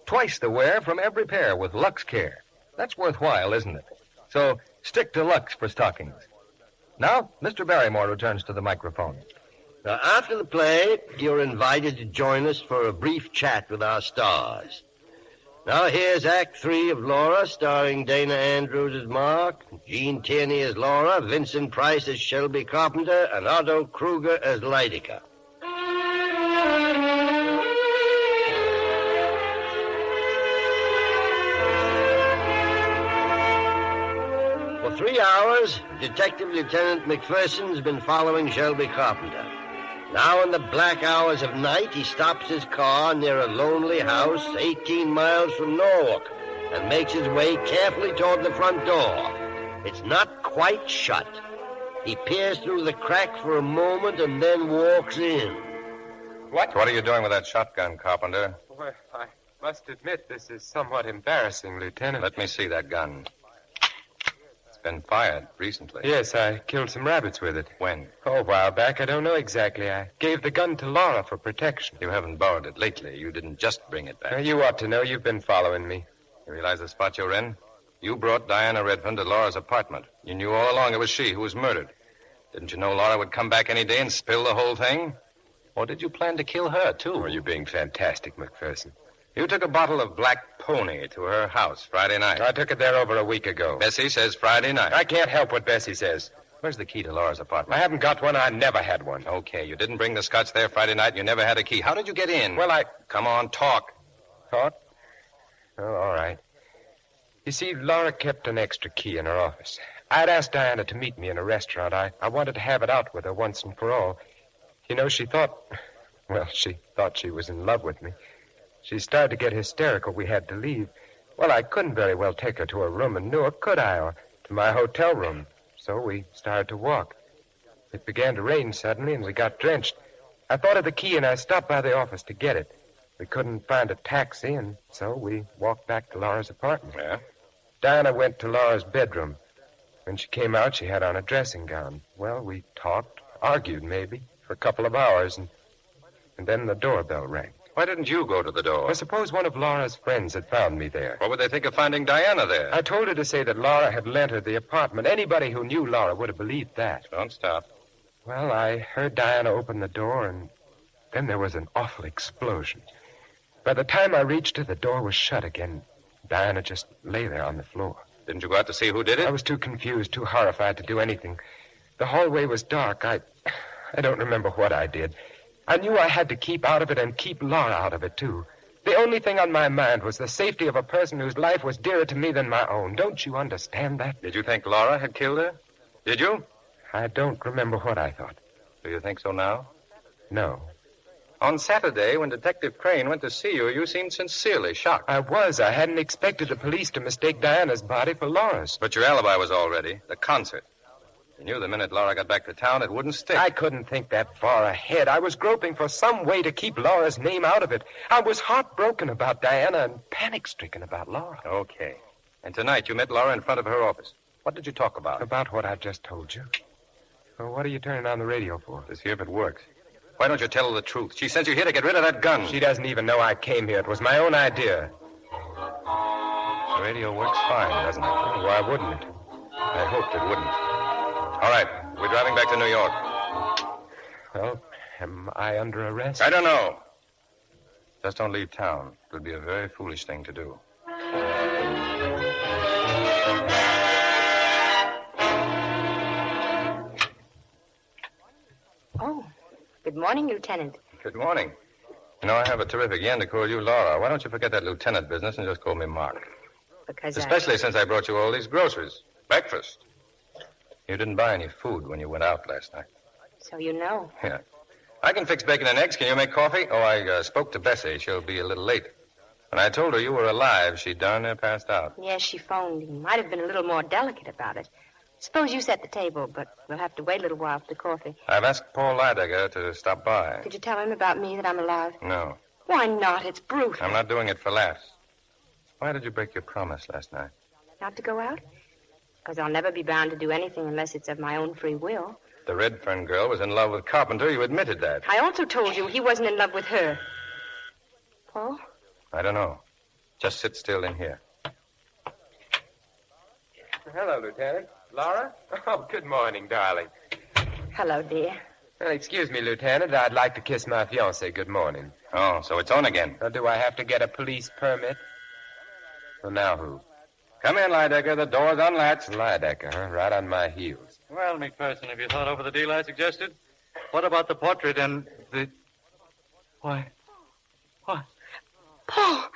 Twice the wear from every pair with Lux Care. That's worthwhile, isn't it? So stick to Lux for stockings. Now, Mr. Barrymore returns to the microphone. Now, after the play, you're invited to join us for a brief chat with our stars. Now, here's Act 3 of Laura, starring Dana Andrews as Mark, Gene Tierney as Laura, Vincent Price as Shelby Carpenter, and Otto Kruger as Lydica. For 3 hours, Detective Lieutenant McPherson's been following Shelby Carpenter. Now in the black hours of night, he stops his car near a lonely house 18 miles from Norwalk and makes his way carefully toward the front door. It's not quite shut. He peers through the crack for a moment and then walks in. What are you doing with that shotgun, Carpenter? Well, I must admit this is somewhat embarrassing, Lieutenant. Let me see that gun. Been fired recently. Yes, I killed some rabbits with it. When? Oh, a while back. I don't know exactly. I gave the gun to Laura for protection. You haven't borrowed it lately. You didn't just bring it back. Now, you ought to know. You've been following me. You realize the spot you're in? You brought Diana Redfern to Laura's apartment. You knew all along it was she who was murdered. Didn't you know Laura would come back any day and spill the whole thing? Or did you plan to kill her, too? Oh, you're being fantastic, McPherson. You took a bottle of Black Pony to her house Friday night. I took it there over a week ago. Bessie says Friday night. I can't help what Bessie says. Where's the key to Laura's apartment? I haven't got one. I never had one. Okay, you didn't bring the scotch there Friday night and you never had a key. How did you get in? Well, Come on, talk. Talk? Oh, all right. You see, Laura kept an extra key in her office. I'd asked Diana to meet me in a restaurant. I wanted to have it out with her once and for all. You know, she thought she was in love with me. She started to get hysterical. We had to leave. Well, I couldn't very well take her to her room in Newark, could I? Or to my hotel room. So we started to walk. It began to rain suddenly, and we got drenched. I thought of the key, and I stopped by the office to get it. We couldn't find a taxi, and so we walked back to Laura's apartment. Yeah? Diana went to Laura's bedroom. When she came out, she had on a dressing gown. Well, we talked, argued maybe, for a couple of hours, and then the doorbell rang. Why didn't you go to the door? I suppose one of Laura's friends had found me there. What would they think of finding Diana there? I told her to say that Laura had lent her the apartment. Anybody who knew Laura would have believed that. Don't stop. Well, I heard Diana open the door, and then there was an awful explosion. By the time I reached her, the door was shut again. Diana just lay there on the floor. Didn't you go out to see who did it? I was too confused, too horrified to do anything. The hallway was dark. I don't remember what I did. I knew I had to keep out of it and keep Laura out of it, too. The only thing on my mind was the safety of a person whose life was dearer to me than my own. Don't you understand that? Did you think Laura had killed her? Did you? I don't remember what I thought. Do you think so now? No. On Saturday, when Detective Crane went to see you, you seemed sincerely shocked. I was. I hadn't expected the police to mistake Diana's body for Laura's. But your alibi was all ready. The concert. You knew the minute Laura got back to town, it wouldn't stick. I couldn't think that far ahead. I was groping for some way to keep Laura's name out of it. I was heartbroken about Diana and panic-stricken about Laura. Okay. And tonight you met Laura in front of her office. What did you talk about? About what I've just told you. Well, what are you turning on the radio for? To see if it works. Why don't you tell her the truth? She sent you here to get rid of that gun. She doesn't even know I came here. It was my own idea. The radio works fine, doesn't it? Well, why wouldn't it? I hoped it wouldn't. All right, we're driving back to New York. Well, am I under arrest? I don't know. Just don't leave town. It would be a very foolish thing to do. Oh, good morning, Lieutenant. Good morning. You know, I have a terrific yen to call you Laura. Why don't you forget that lieutenant business and just call me Mark? Because Especially since I brought you all these groceries. Breakfast. You didn't buy any food when you went out last night. So you know. Yeah. I can fix bacon and eggs. Can you make coffee? Oh, I spoke to Bessie. She'll be a little late. When I told her you were alive, she darn near passed out. Yes, she phoned. He might have been a little more delicate about it. Suppose you set the table, but we'll have to wait a little while for the coffee. I've asked Paul Lydecker to stop by. Did you tell him about me, that I'm alive? No. Why not? It's brutal. I'm not doing it for laughs. Why did you break your promise last night? Not to go out? Because I'll never be bound to do anything unless it's of my own free will. The Redfern girl was in love with Carpenter. You admitted that. I also told you he wasn't in love with her. Paul? I don't know. Just sit still in here. Hello, Lieutenant. Laura? Oh, good morning, darling. Hello, dear. Well, excuse me, Lieutenant. I'd like to kiss my fiancée good morning. Oh, so it's on again. Or do I have to get a police permit? Well, now who? Come in, Lydecker. The door's unlatched. Lydecker, huh? Right on my heels. Well, McPherson, have you thought over the deal I suggested? What about the portrait and the... Why? What? Paul!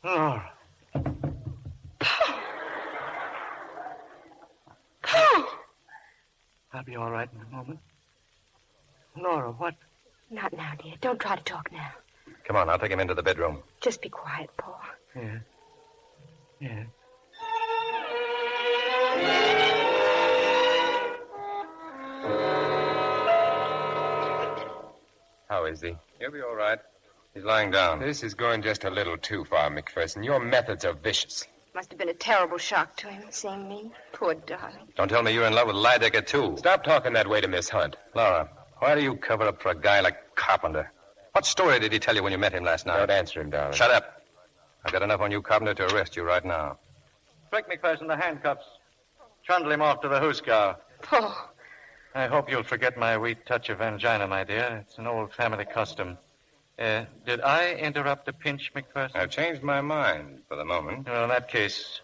Laura. Paul! Paul! I'll be all right in a moment. Laura, what? Not now, dear. Don't try to talk now. Come on, I'll take him into the bedroom. Just be quiet, Paul. Yeah. Yeah. How is he? He'll be all right. He's lying down. This is going just a little too far, McPherson. Your methods are vicious. Must have been a terrible shock to him, seeing me. Poor darling. Don't tell me you're in love with Lydecker, too. Stop talking that way to Miss Hunt. Laura, why do you cover up for a guy like Carpenter? What story did he tell you when you met him last night? Don't answer him, darling. Shut up. I've got enough on you, Carpenter, to arrest you right now. Break McPherson the handcuffs. Trundle him off to the hoosegow. Paul. I hope you'll forget my wee touch of angina, my dear. It's an old family custom. Did I interrupt a pinch, McPherson? I've changed my mind for the moment. Well, in that case,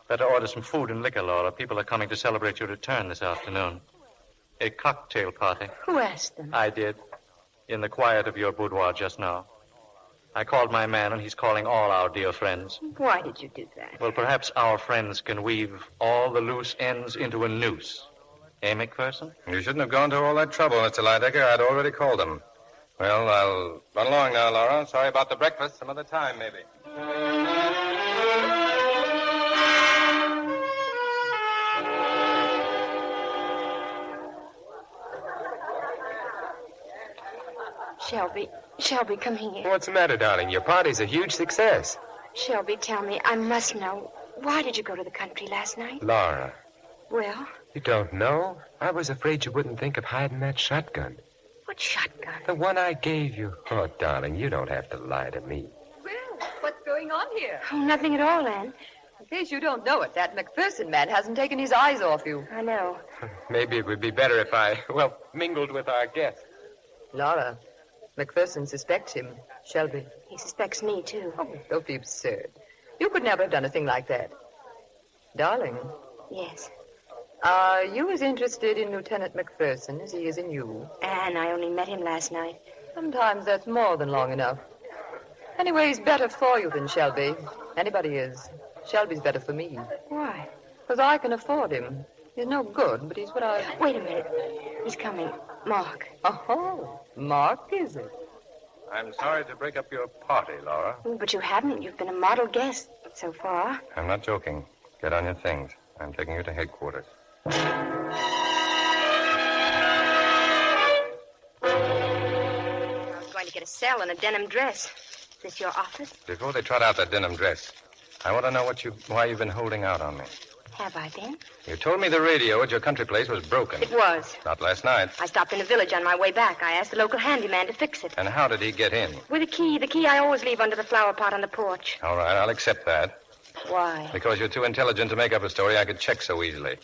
better order some food and liquor, Laura. People are coming to celebrate your return this afternoon. A cocktail party. Who asked them? I did. In the quiet of your boudoir just now. I called my man, and he's calling all our dear friends. Why did you do that? Well, perhaps our friends can weave all the loose ends into a noose. Eh, McPherson? You shouldn't have gone to all that trouble, Mr. Lydecker. I'd already called them. Well, I'll run along now, Laura. Sorry about the breakfast. Some other time, maybe. Shelby, come here. What's the matter, darling? Your party's a huge success. Shelby, tell me, I must know. Why did you go to the country last night? Laura. Well? You don't know? I was afraid you wouldn't think of hiding that shotgun. What shotgun? The one I gave you. Oh, darling, you don't have to lie to me. Well, what's going on here? Oh, nothing at all, Anne. In case you don't know it, that McPherson man hasn't taken his eyes off you. I know. Maybe it would be better if I, mingled with our guests. Laura, McPherson suspects him. Shelby. He suspects me, too. Oh, don't be absurd. You could never have done a thing like that. Darling. Yes. Are you as interested in Lieutenant McPherson as he is in you? Anne, I only met him last night. Sometimes that's more than long enough. Anyway, he's better for you than Shelby. Anybody is. Shelby's better for me. Why? Because I can afford him. He's no good, but he's what I... Wait a minute. He's coming. Mark. Oh, Mark, is it? I'm sorry to break up your party, Laura. But you haven't. You've been a model guest so far. I'm not joking. Get on your things. I'm taking you to headquarters. I was going to get a cell and a denim dress. Is this your office? Before they trot out that denim dress, I want to know why you've been holding out on me. Have I been? You told me the radio at your country place was broken. It was. Not last night. I stopped in the village on my way back. I asked the local handyman to fix it. And how did he get in? With a key. The key I always leave under the flower pot on the porch. All right, I'll accept that. Why? Because you're too intelligent to make up a story I could check so easily.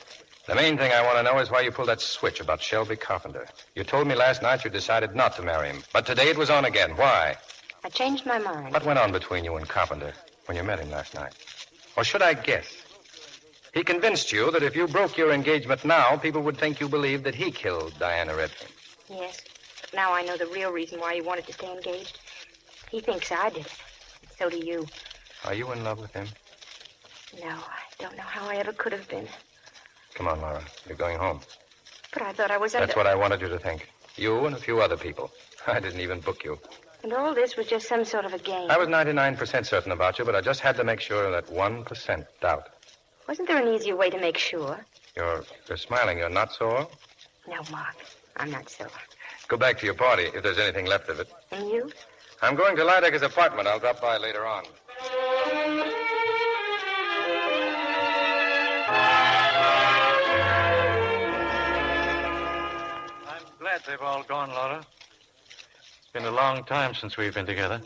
The main thing I want to know is why you pulled that switch about Shelby Carpenter. You told me last night you decided not to marry him. But today it was on again. Why? I changed my mind. What went on between you and Carpenter when you met him last night? Or should I guess? He convinced you that if you broke your engagement now, people would think you believed that he killed Diana Redfern. Yes. But now I know the real reason why he wanted to stay engaged. He thinks I did it. And so do you. Are you in love with him? No, I don't know how I ever could have been. Come on, Laura. You're going home. But I thought I was under... That's what I wanted you to think. You and a few other people. I didn't even book you. And all this was just some sort of a game. I was 99% certain about you, but I just had to make sure of that 1% doubt. Wasn't there an easier way to make sure? You're smiling. You're not sore? No, Mark. I'm not sore. Go back to your party, if there's anything left of it. And you? I'm going to Lydecker's apartment. I'll drop by later on. I'm glad they've all gone, Laura. It's been a long time since we've been together.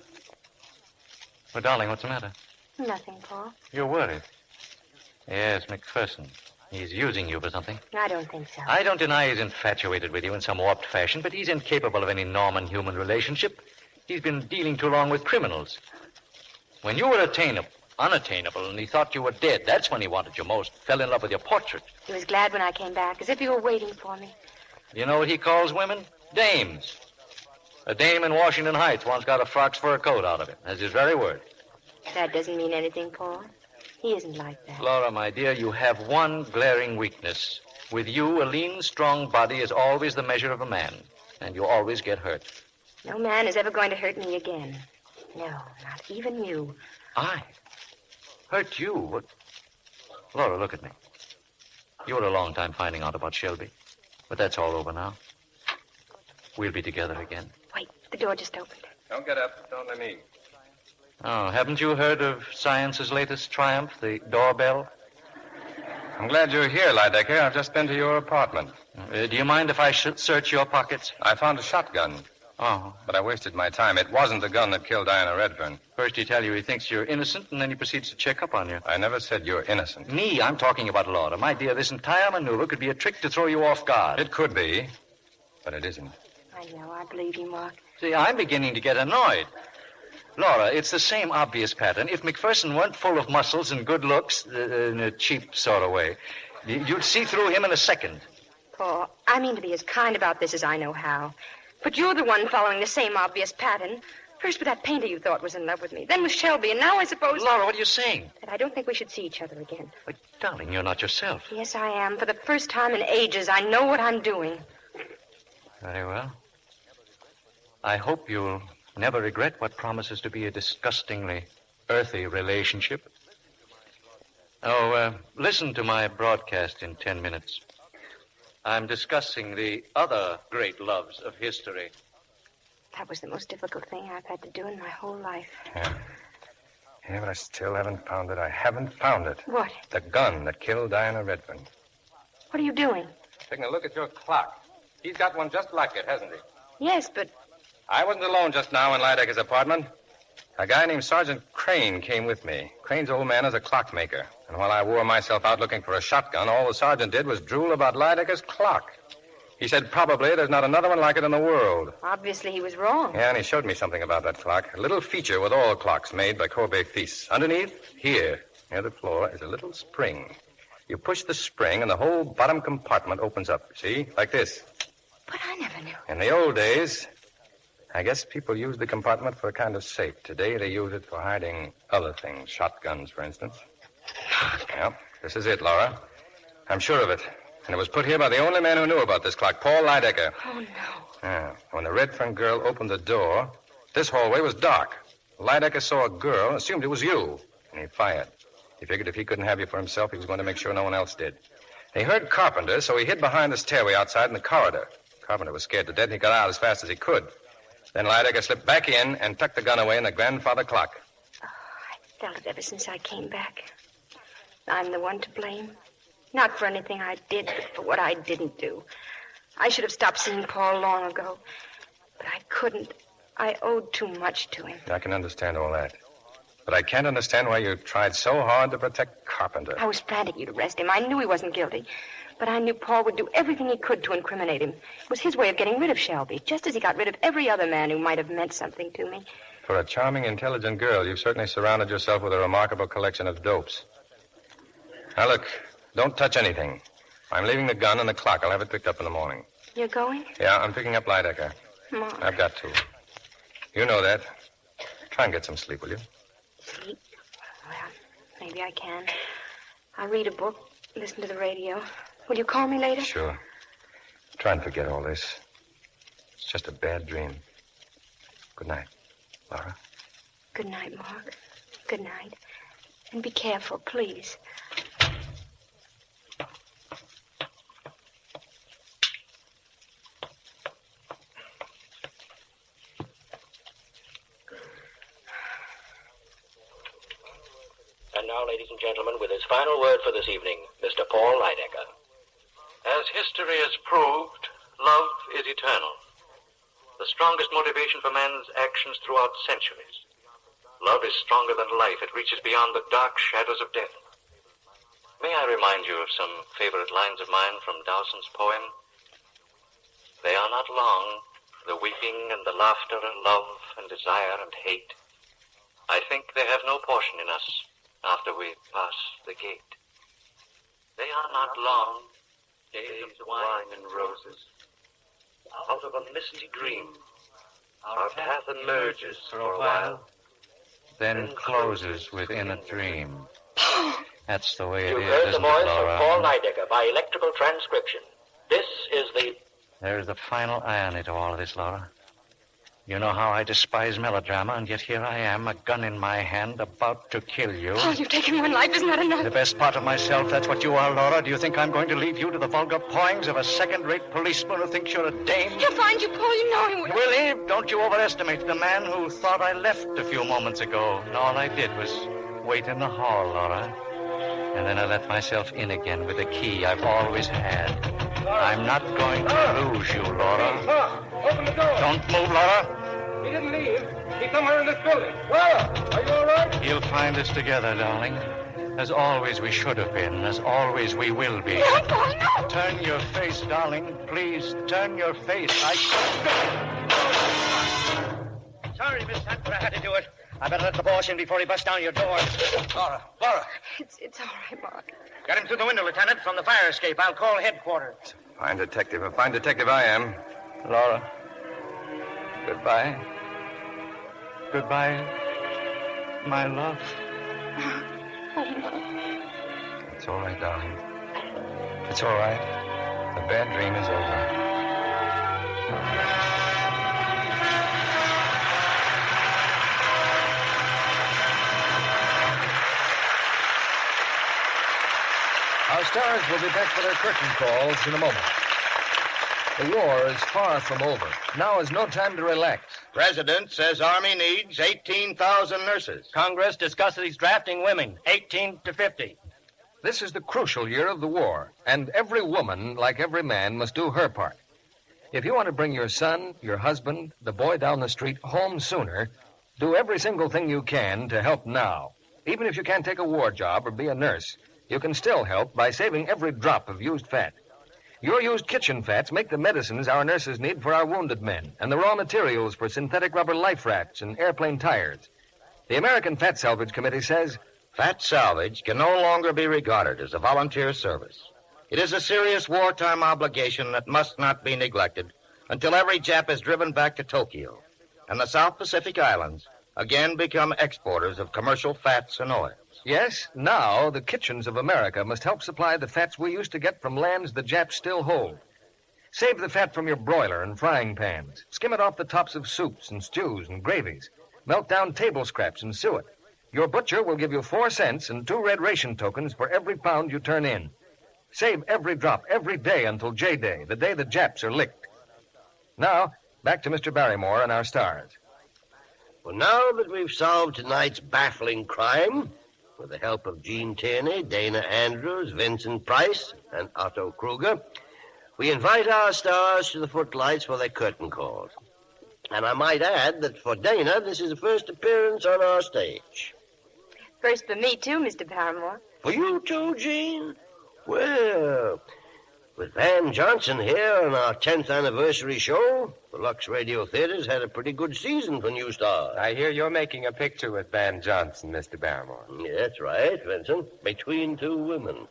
Well, darling, what's the matter? Nothing, Paul. You're worried. Yes, McPherson. He's using you for something. I don't think so. I don't deny he's infatuated with you in some warped fashion, but he's incapable of any normal human relationship. He's been dealing too long with criminals. When you were unattainable, and he thought you were dead, that's when he wanted you most. Fell in love with your portrait. He was glad when I came back, as if he were waiting for me. You know what he calls women? Dames. A dame in Washington Heights once got a fox fur coat out of it. That's his very word. That doesn't mean anything, Paul. He isn't like that. Laura, my dear, you have one glaring weakness. With you, a lean, strong body is always the measure of a man, and you always get hurt. No man is ever going to hurt me again. No, not even you. I? Hurt you? What? Laura, look at me. You were a long time finding out about Shelby, but that's all over now. We'll be together again. Wait, the door just opened. Don't get up. Don't let me. Oh, haven't you heard of science's latest triumph, the doorbell? I'm glad you're here, Lydecker. I've just been to your apartment. Do you mind if I search your pockets? I found a shotgun. Oh. But I wasted my time. It wasn't the gun that killed Diana Redfern. First he tells you he thinks you're innocent, and then he proceeds to check up on you. I never said you're innocent. Me? I'm talking about Laura. My dear, this entire maneuver could be a trick to throw you off guard. It could be, but it isn't. I know. I believe you, Mark. See, I'm beginning to get annoyed. Laura, it's the same obvious pattern. If McPherson weren't full of muscles and good looks, in a cheap sort of way, you'd see through him in a second. Paul, I mean to be as kind about this as I know how. But you're the one following the same obvious pattern. First with that painter you thought was in love with me. Then with Shelby, and now I suppose... Laura, what are you saying? That I don't think we should see each other again. But, darling, you're not yourself. Yes, I am. For the first time in ages, I know what I'm doing. Very well. I hope you'll never regret what promises to be a disgustingly earthy relationship. Oh, listen to my broadcast in 10 minutes. I'm discussing the other great loves of history. That was the most difficult thing I've had to do in my whole life. Yeah, but I still haven't found it. I haven't found it. What? The gun that killed Diana Redfern. What are you doing? Taking a look at your clock. He's got one just like it, hasn't he? Yes, but... I wasn't alone just now in Lydecker's apartment. A guy named Sergeant Crane came with me. Crane's old man is a clockmaker. And while I wore myself out looking for a shotgun, all the sergeant did was drool about Lydecker's clock. He said probably there's not another one like it in the world. Obviously he was wrong. Yeah, and he showed me something about that clock. A little feature with all clocks made by Courbet Fils. Underneath, here, near the floor, is a little spring. You push the spring and the whole bottom compartment opens up. See? Like this. But I never knew. In the old days, I guess people used the compartment for a kind of safe. Today they use it for hiding other things. Shotguns, for instance. Well, this is it, Laura. I'm sure of it. And it was put here by the only man who knew about this clock, Paul Lydecker. Oh, no. Yeah. When the Redfern girl opened the door, this hallway was dark. Lydecker saw a girl, assumed it was you, and he fired. He figured if he couldn't have you for himself, he was going to make sure no one else did. He heard Carpenter, so he hid behind the stairway outside in the corridor. Carpenter was scared to death, and he got out as fast as he could. Then Lydecker slipped back in and tucked the gun away in the grandfather clock. Oh, I felt it ever since I came back. I'm the one to blame. Not for anything I did, but for what I didn't do. I should have stopped seeing Paul long ago. But I couldn't. I owed too much to him. I can understand all that. But I can't understand why you tried so hard to protect Carpenter. I was frantic you'd arrest him. I knew he wasn't guilty. But I knew Paul would do everything he could to incriminate him. It was his way of getting rid of Shelby, just as he got rid of every other man who might have meant something to me. For a charming, intelligent girl, you've certainly surrounded yourself with a remarkable collection of dopes. Now, look, don't touch anything. I'm leaving the gun and the clock. I'll have it picked up in the morning. You're going? Yeah, I'm picking up Lydecker. Mark. I've got to. You know that. Try and get some sleep, will you? Sleep? Well, maybe I can. I'll read a book, listen to the radio. Will you call me later? Sure. Try and forget all this. It's just a bad dream. Good night, Laura. Good night, Mark. Good night. And be careful, please. And now, ladies and gentlemen, with his final word for this evening, Mr. Paul Lydecker. As history has proved, love is eternal. The strongest motivation for man's actions throughout centuries. Love is stronger than life. It reaches beyond the dark shadows of death. May I remind you of some favorite lines of mine from Dowson's poem? They are not long, the weeping and the laughter, love and desire and hate. I think they have no portion in us after we pass the gate. They are not long, days of wine and roses. Out of a misty dream, our path emerges for a while, then closes within a dream. That's the way it You've is, heard the isn't voice it, Laura? of Paul Lydecker by electrical transcription. This is the... There's the final irony to all of this, Laura. You know how I despise melodrama, and yet here I am, a gun in my hand, about to kill you. Oh, you've taken one life. Isn't that enough? The best part of myself, that's what you are, Laura. Do you think I'm going to leave you to the vulgar pawings of a second-rate policeman who thinks you're a dame? He'll find you, Paul. You know he will. Willie, don't you overestimate the man who thought I left a few moments ago. And all I did was wait in the hall, Laura. And then I let myself in again with the key I've always had. I'm not going to lose you, Laura. Open the door. Don't move, Laura. He didn't leave. He's somewhere in this building. Laura, are you all right? He'll find us together, darling. As always we should have been. As always we will be. No, Paul, no. Turn your face, darling. Please, turn your face. Sorry, Miss Hunt, but I had to do it. I better let the boss in before he busts down your door. Laura. It's all right, Mark. Get him through the window, Lieutenant, from the fire escape. I'll call headquarters. Fine detective. A fine detective I am. Laura. Goodbye. Goodbye, my love. It's all right, darling. It's all right. The bad dream is over. Our stars will be back for their curtain calls in a moment. The war is far from over. Now is no time to relax. President says Army needs 18,000 nurses. Congress discusses drafting women, 18 to 50. This is the crucial year of the war, and every woman, like every man, must do her part. If you want to bring your son, your husband, the boy down the street home sooner, do every single thing you can to help now. Even if you can't take a war job or be a nurse, you can still help by saving every drop of used fat. Your used kitchen fats make the medicines our nurses need for our wounded men and the raw materials for synthetic rubber life rafts and airplane tires. The American Fat Salvage Committee says, Fat salvage can no longer be regarded as a volunteer service. It is a serious wartime obligation that must not be neglected until every Jap is driven back to Tokyo and the South Pacific Islands again become exporters of commercial fats and oils. Yes, now the kitchens of America must help supply the fats we used to get from lands the Japs still hold. Save the fat from your broiler and frying pans. Skim it off the tops of soups and stews and gravies. Melt down table scraps and suet. Your butcher will give you 4 cents and 2 red ration tokens for every pound you turn in. Save every drop every day until J-Day, the day the Japs are licked. Now, back to Mr. Barrymore and our stars. Well, now that we've solved tonight's baffling crime, with the help of Gene Tierney, Dana Andrews, Vincent Price, and Otto Kruger, we invite our stars to the footlights for their curtain calls. And I might add that for Dana, this is the first appearance on our stage. First for me, too, Mr. Barrymore. For you too, Gene? Well, with Van Johnson here on our 10th anniversary show, the Lux Radio Theater's had a pretty good season for new stars. I hear you're making a picture with Van Johnson, Mr. Barrymore. Yeah, that's right, Vincent. Between two women.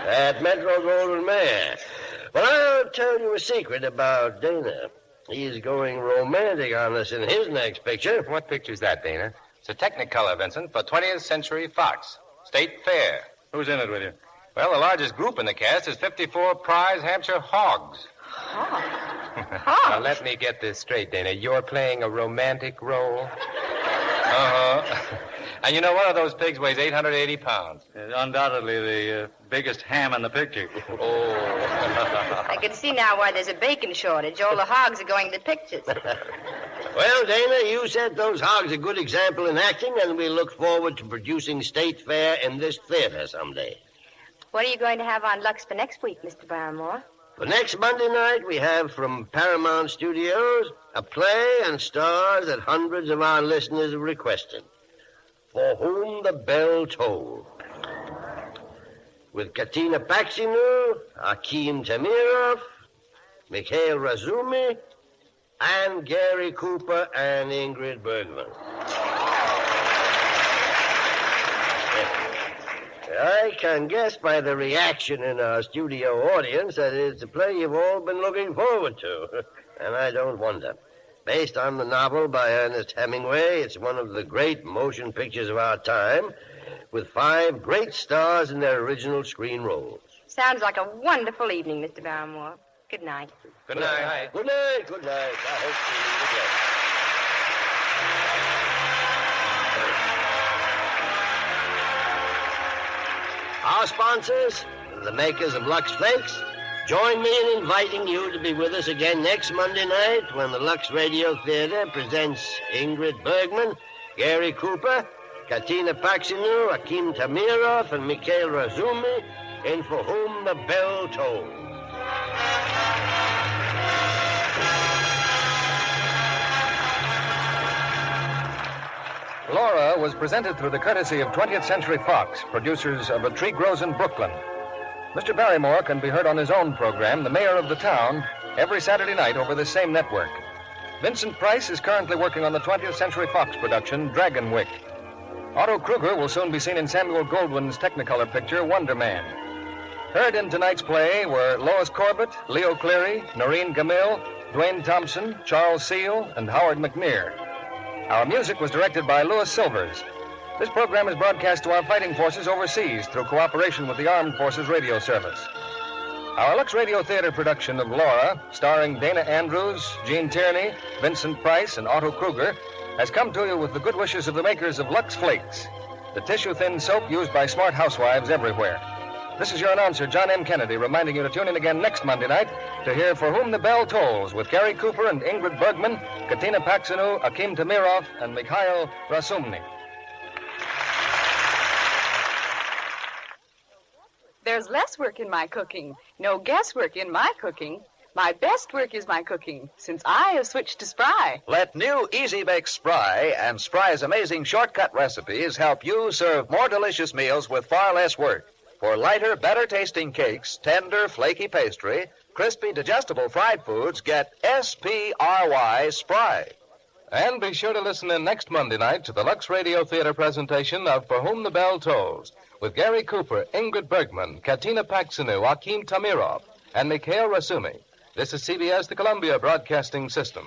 That Metro-Goldwyn-Mayer. Well, I'll tell you a secret about Dana. He's going romantic on us in his next picture. What picture's that, Dana? It's a Technicolor, Vincent, for 20th Century Fox. State Fair. Who's in it with you? Well, the largest group in the cast is 54 prize Hampshire hogs. Hogs? Now, let me get this straight, Dana. You're playing a romantic role? Uh-huh. And you know, one of those pigs weighs 880 pounds. Undoubtedly the biggest ham in the picture. Oh. I can see now why there's a bacon shortage. All the hogs are going to pictures. Well, Dana, you said those hogs a good example in acting, and we look forward to producing State Fair in this theater someday. What are you going to have on Lux for next week, Mr. Barrymore? For next Monday night, we have from Paramount Studios a play and stars that hundreds of our listeners have requested. For Whom the Bell Tolls. With Katina Paxinu, Akim Tamirov, Mikhail Razumi, and Gary Cooper and Ingrid Bergman. I can guess by the reaction in our studio audience that it's a play you've all been looking forward to. And I don't wonder. Based on the novel by Ernest Hemingway, it's one of the great motion pictures of our time, with 5 great stars in their original screen roles. Sounds like a wonderful evening, Mr. Barrymore. Good night. Good night. Good night. Good night. I hope to see you again. Our sponsors, the makers of Lux Flakes, join me in inviting you to be with us again next Monday night when the Lux Radio Theater presents Ingrid Bergman, Gary Cooper, Katina Paxinu, Akim Tamirov, and Mikhail Razumi in For Whom the Bell Tolls. Laura was presented through the courtesy of 20th Century Fox, producers of A Tree Grows in Brooklyn. Mr. Barrymore can be heard on his own program, The Mayor of the Town, every Saturday night over this same network. Vincent Price is currently working on the 20th Century Fox production, Dragonwyck. Otto Kruger will soon be seen in Samuel Goldwyn's Technicolor picture, Wonder Man. Heard in tonight's play were Lois Corbett, Leo Cleary, Noreen Gamil, Dwayne Thompson, Charles Seal, and Howard McNear. Our music was directed by Louis Silvers. This program is broadcast to our fighting forces overseas through cooperation with the Armed Forces Radio Service. Our Lux Radio Theater production of Laura, starring Dana Andrews, Gene Tierney, Vincent Price, and Otto Kruger, has come to you with the good wishes of the makers of Lux Flakes, the tissue-thin soap used by smart housewives everywhere. This is your announcer, John M. Kennedy, reminding you to tune in again next Monday night to hear For Whom the Bell Tolls with Gary Cooper and Ingrid Bergman, Katina Paxinu, Akim Tamirov, and Mikhail Rasumny. There's less work in my cooking. No guesswork in my cooking. My best work is my cooking, since I have switched to Spry. Let new Easy Bake Spry and Spry's amazing shortcut recipes help you serve more delicious meals with far less work. For lighter, better-tasting cakes, tender, flaky pastry, crispy, digestible fried foods, get S-P-R-Y Spry. And be sure to listen in next Monday night to the Lux Radio Theater presentation of For Whom the Bell Tolls, with Gary Cooper, Ingrid Bergman, Katina Paxinu, Akim Tamirov, and Mikhail Rasumi. This is CBS, the Columbia Broadcasting System.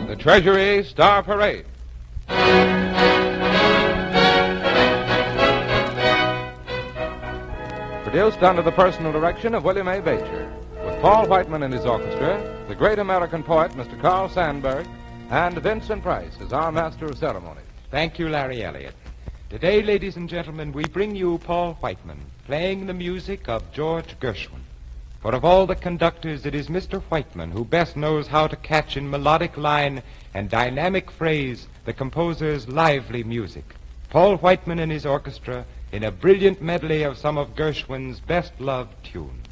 The Treasury Star Parade. Produced under the personal direction of William A. Beecher, with Paul Whiteman and his orchestra, the great American poet, Mr. Carl Sandburg, and Vincent Price as our master of ceremonies. Thank you, Larry Elliott. Today, ladies and gentlemen, we bring you Paul Whiteman playing the music of George Gershwin. For of all the conductors, it is Mr. Whiteman who best knows how to catch in melodic line and dynamic phrase the composer's lively music. Paul Whiteman and his orchestra in a brilliant medley of some of Gershwin's best-loved tunes.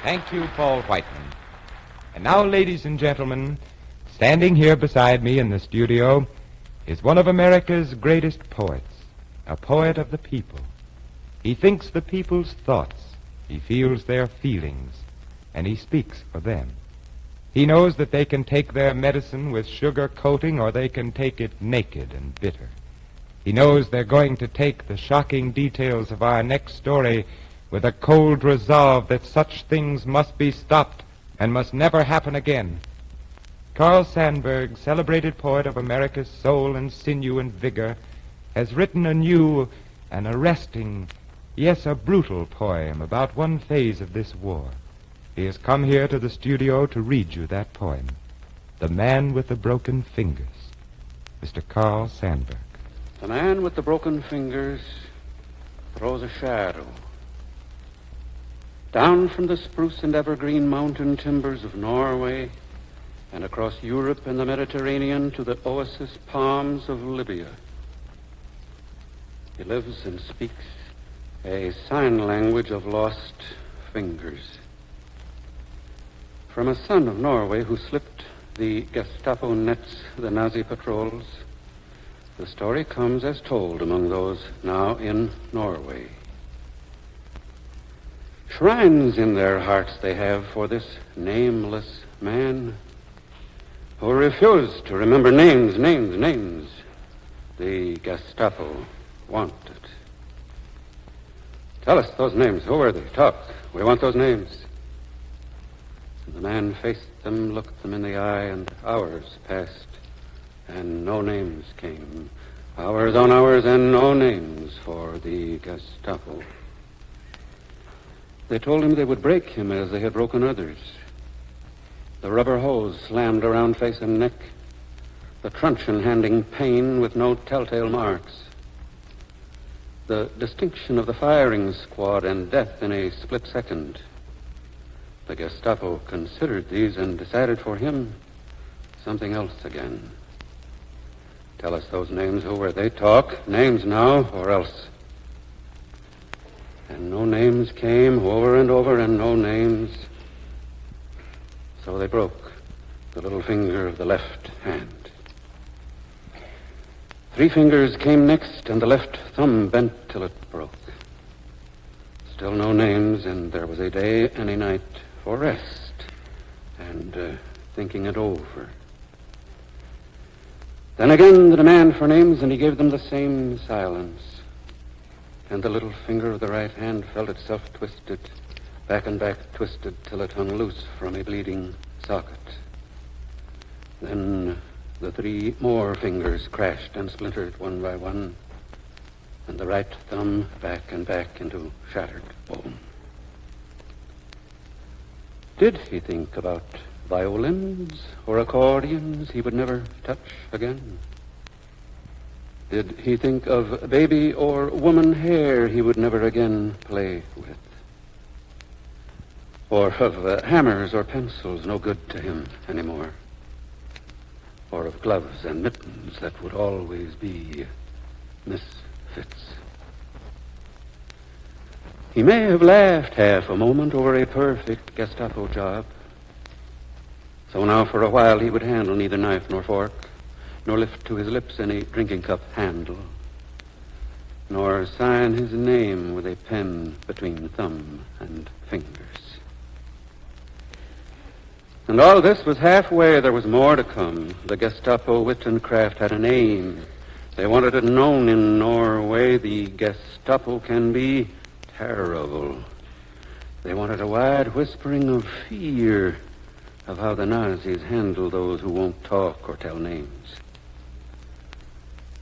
Thank you, Paul Whiteman. And now, ladies and gentlemen, standing here beside me in the studio is one of America's greatest poets, a poet of the people. He thinks the people's thoughts, he feels their feelings, and he speaks for them. He knows that they can take their medicine with sugar coating or they can take it naked and bitter. He knows they're going to take the shocking details of our next story with a cold resolve that such things must be stopped and must never happen again. Carl Sandburg, celebrated poet of America's soul and sinew and vigor, has written a new, an arresting, yes, a brutal poem about one phase of this war. He has come here to the studio to read you that poem, The Man with the Broken Fingers. Mr. Carl Sandburg. The man with the broken fingers throws a shadow down from the spruce and evergreen mountain timbers of Norway and across Europe and the Mediterranean to the oasis palms of Libya. He lives and speaks a sign language of lost fingers. From a son of Norway who slipped the Gestapo nets, the Nazi patrols, the story comes as told among those now in Norway. Shrines in their hearts they have for this nameless man who refused to remember names. The Gestapo wanted. Tell us those names. Who were they? Talk. We want those names. And the man faced them, looked them in the eye, and hours passed, and no names came. Hours on hours and no names for the Gestapo. They told him they would break him as they had broken others. The rubber hose slammed around face and neck, the truncheon handing pain with no telltale marks, the distinction of the firing squad and death in a split second. The Gestapo considered these and decided for him something else again. Tell us those names. Who were they? Talk. Names now, or else. And no names came over and over, and no names. So they broke the little finger of the left hand. 3 fingers came next, and the left thumb bent till it broke. Still no names, and there was a day and a night for rest and thinking it over. Then again the demand for names, and he gave them the same silence. And the little finger of the right hand felt itself twisted, back and back twisted, till it hung loose from a bleeding socket. Then the 3 more fingers crashed and splintered one by one, and the right thumb back and back into shattered bone. Did he think about violins or accordions he would never touch again? Did he think of baby or woman hair he would never again play with? Or of hammers or pencils no good to him anymore? Or of gloves and mittens that would always be misfits? He may have laughed half a moment over a perfect Gestapo job. So now for a while he would handle neither knife nor fork, nor lift to his lips any drinking cup handle, nor sign his name with a pen between thumb and fingers. And all this was halfway. There was more to come. The Gestapo wit and craft had an aim. They wanted it known in Norway. The Gestapo can be terrible. They wanted a wide whispering of fear of how the Nazis handle those who won't talk or tell names.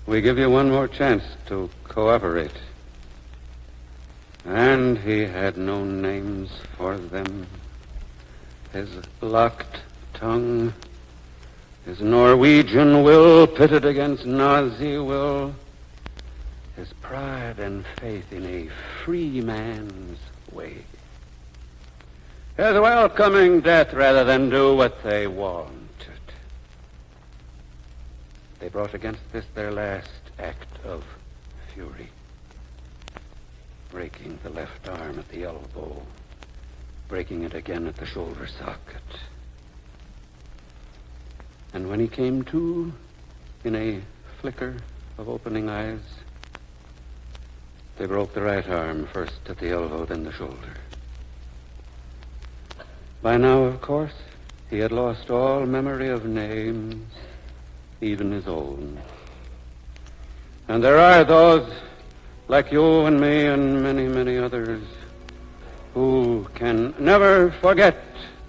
We give you one more chance to cooperate. And he had no names for them. His locked tongue, his Norwegian will pitted against Nazi will, his pride and faith in a free man's way. His welcoming death rather than do what they wanted. They brought against this their last act of fury, breaking the left arm at the elbow, breaking it again at the shoulder socket. And when he came to, in a flicker of opening eyes, they broke the right arm, first at the elbow, then the shoulder. By now, of course, he had lost all memory of names, even his own. And there are those, like you and me and many, many others, who can never forget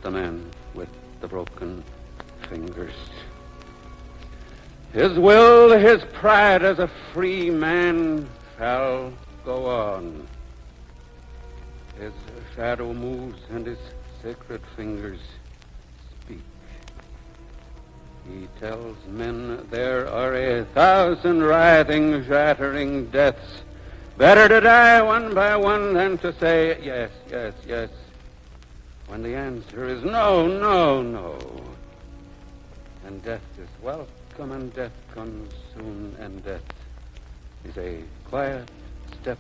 the man with the broken fingers. His will, his pride as a free man shall go on. His shadow moves and his sacred fingers speak. He tells men there are 1,000 writhing, shattering deaths. Better to die one by one than to say yes, yes, yes, when the answer is no, no, no. And death is welcome, and death comes soon, and death is a quiet step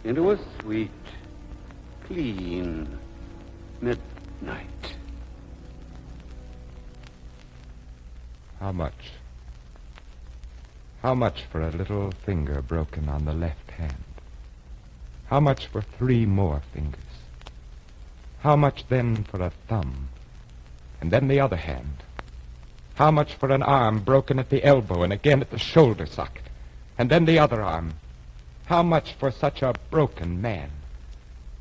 into a sweet, clean midnight. How much? How much for a little finger broken on the left hand? How much for 3 more fingers? How much then for a thumb? And then the other hand? How much for an arm broken at the elbow and again at the shoulder socket? And then the other arm? How much for such a broken man?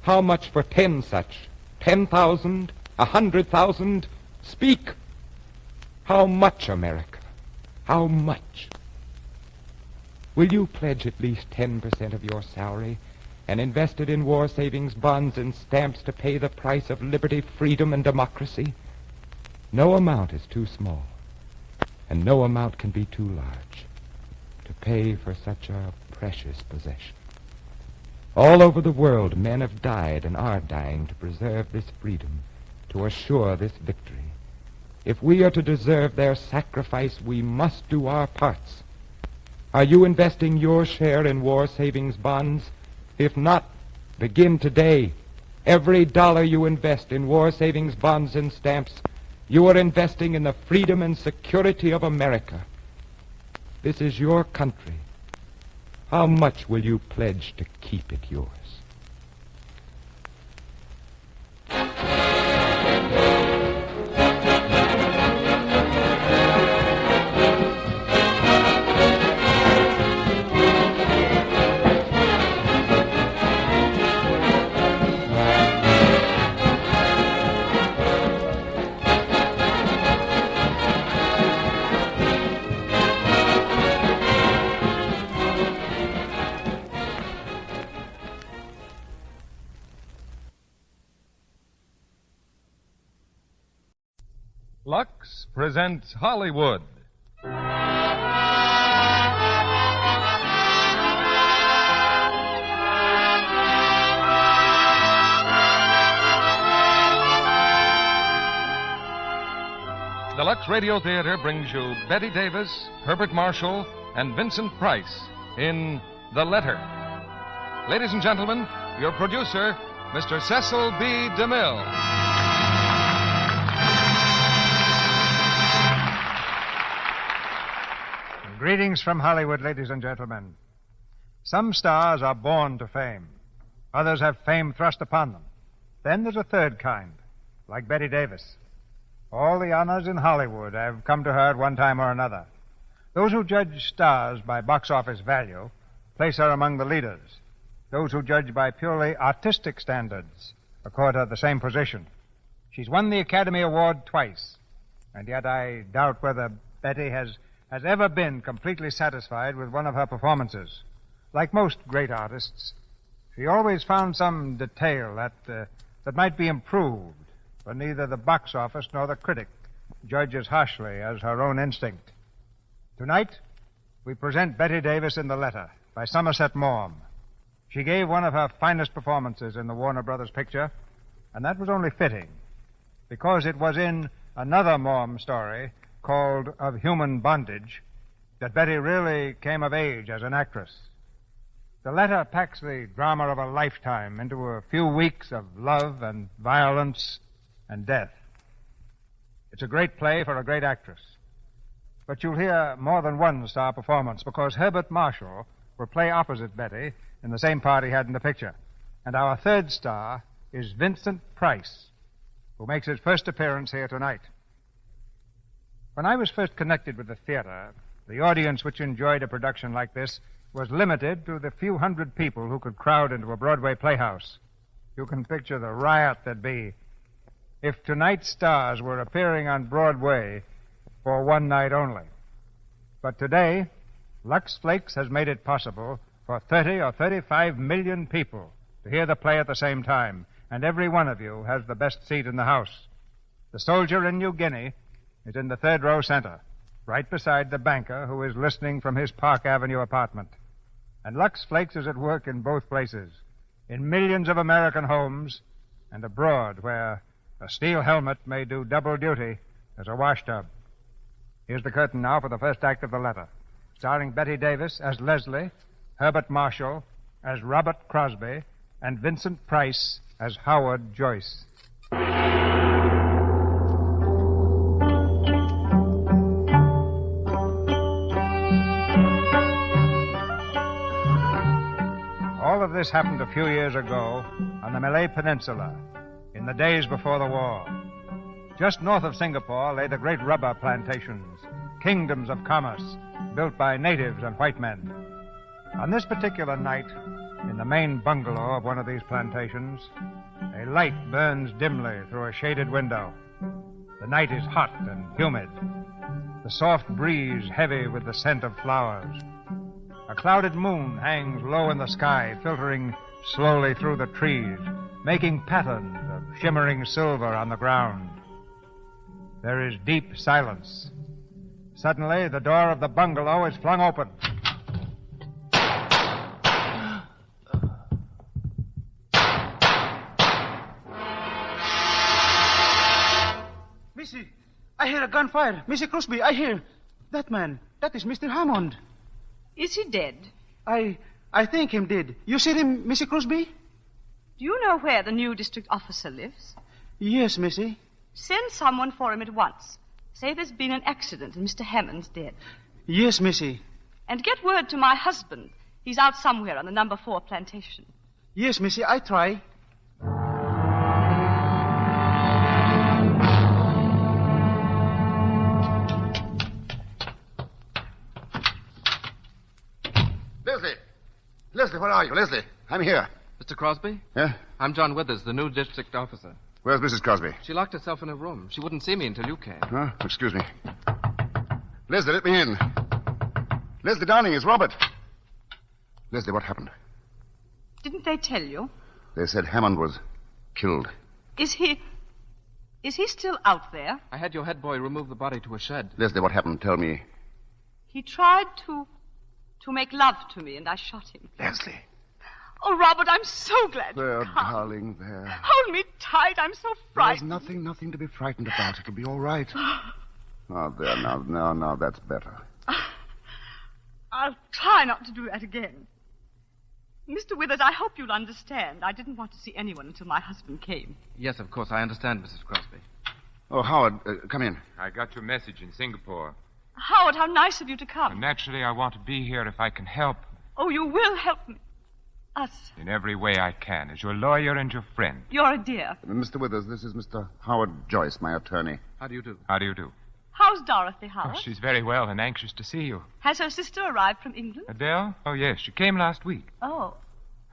How much for 10 such? 10,000? 100,000? Speak! How much, America? How much? Will you pledge at least 10% of your salary and invest it in war savings bonds and stamps to pay the price of liberty, freedom, and democracy? No amount is too small, and no amount can be too large to pay for such a precious possession. All over the world, men have died and are dying to preserve this freedom, to assure this victory. If we are to deserve their sacrifice, we must do our parts. Are you investing your share in war savings bonds? If not, begin today. Every dollar you invest in war savings bonds and stamps, you are investing in the freedom and security of America. This is your country. How much will you pledge to keep it yours? Lux presents Hollywood. The Lux Radio Theater brings you Betty Davis, Herbert Marshall, and Vincent Price in The Letter. Ladies and gentlemen, your producer, Mr. Cecil B. DeMille. Greetings from Hollywood, ladies and gentlemen. Some stars are born to fame. Others have fame thrust upon them. Then there's a third kind, like Betty Davis. All the honors in Hollywood have come to her at one time or another. Those who judge stars by box office value place her among the leaders. Those who judge by purely artistic standards accord her the same position. She's won the Academy Award twice, and yet I doubt whether Betty has ever been completely satisfied with one of her performances. Like most great artists, she always found some detail that might be improved, but neither the box office nor the critic judge as harshly as her own instinct. Tonight, we present Betty Davis in The Letter by Somerset Maugham. She gave one of her finest performances in the Warner Brothers picture, and that was only fitting, because it was in another Maugham story called Of Human Bondage that Betty really came of age as an actress. The Letter packs the drama of a lifetime into a few weeks of love and violence and death. It's a great play for a great actress. But you'll hear more than one star performance, because Herbert Marshall will play opposite Betty in the same part he had in the picture. And our third star is Vincent Price, who makes his first appearance here tonight. When I was first connected with the theater, the audience which enjoyed a production like this was limited to the few hundred people who could crowd into a Broadway playhouse. You can picture the riot there'd be if tonight's stars were appearing on Broadway for one night only. But today, Lux Flakes has made it possible for 30 or 35 million people to hear the play at the same time, and every one of you has the best seat in the house. The soldier in New Guinea is in the third row center, right beside the banker who is listening from his Park Avenue apartment. And Lux Flakes is at work in both places, in millions of American homes and abroad, where a steel helmet may do double duty as a washtub. Here's the curtain now for the first act of The Letter, starring Betty Davis as Leslie, Herbert Marshall as Robert Crosby, and Vincent Price as Howard Joyce. All of this happened a few years ago on the Malay Peninsula, in the days before the war. Just north of Singapore lay the great rubber plantations, kingdoms of commerce, built by natives and white men. On this particular night, in the main bungalow of one of these plantations, a light burns dimly through a shaded window. The night is hot and humid, the soft breeze heavy with the scent of flowers. A clouded moon hangs low in the sky, filtering slowly through the trees, making patterns of shimmering silver on the ground. There is deep silence. Suddenly, the door of the bungalow is flung open. Missy, I hear a gunfire. Missy Crosby, I hear. That man, that is Mr. Hammond. Is he dead? I think him dead. You see him, Missy Crosby? Do you know where the new district officer lives? Yes, Missy. Send someone for him at once. Say there's been an accident and Mr. Hammond's dead. Yes, Missy. And get word to my husband. He's out somewhere on the number 4 plantation. Yes, Missy, I try. Leslie, where are you? Leslie, I'm here. Mr. Crosby? Yeah? I'm John Withers, the new district officer. Where's Mrs. Crosby? She locked herself in her room. She wouldn't see me until you came. Oh, excuse me. Leslie, let me in. Leslie, darling, it's Robert. Leslie, what happened? Didn't they tell you? They said Hammond was killed. Is he still out there? I had your head boy remove the body to a shed. Leslie, what happened? Tell me. He tried to make love to me, and I shot him. Leslie. Oh, Robert, I'm so glad There, you come. darling, there. Hold me tight. I'm so frightened. There's nothing to be frightened about. It'll be all right. Oh, there, now, that's better. I'll try not to do that again. Mr. Withers, I hope you'll understand. I didn't want to see anyone until my husband came. Yes, of course, I understand, Mrs. Crosby. Oh, Howard, come in. I got your message in Singapore. Howard, how nice of you to come. Naturally, I want to be here if I can help. Oh, you will help me. Us. In every way I can, as your lawyer and your friend. You're a dear. Mr. Withers, this is Mr. Howard Joyce, my attorney. How do you do? How do you do? How's Dorothy, Howard? Oh, she's very well and anxious to see you. Has her sister arrived from England? Adele? Oh, yes. She came last week. Oh.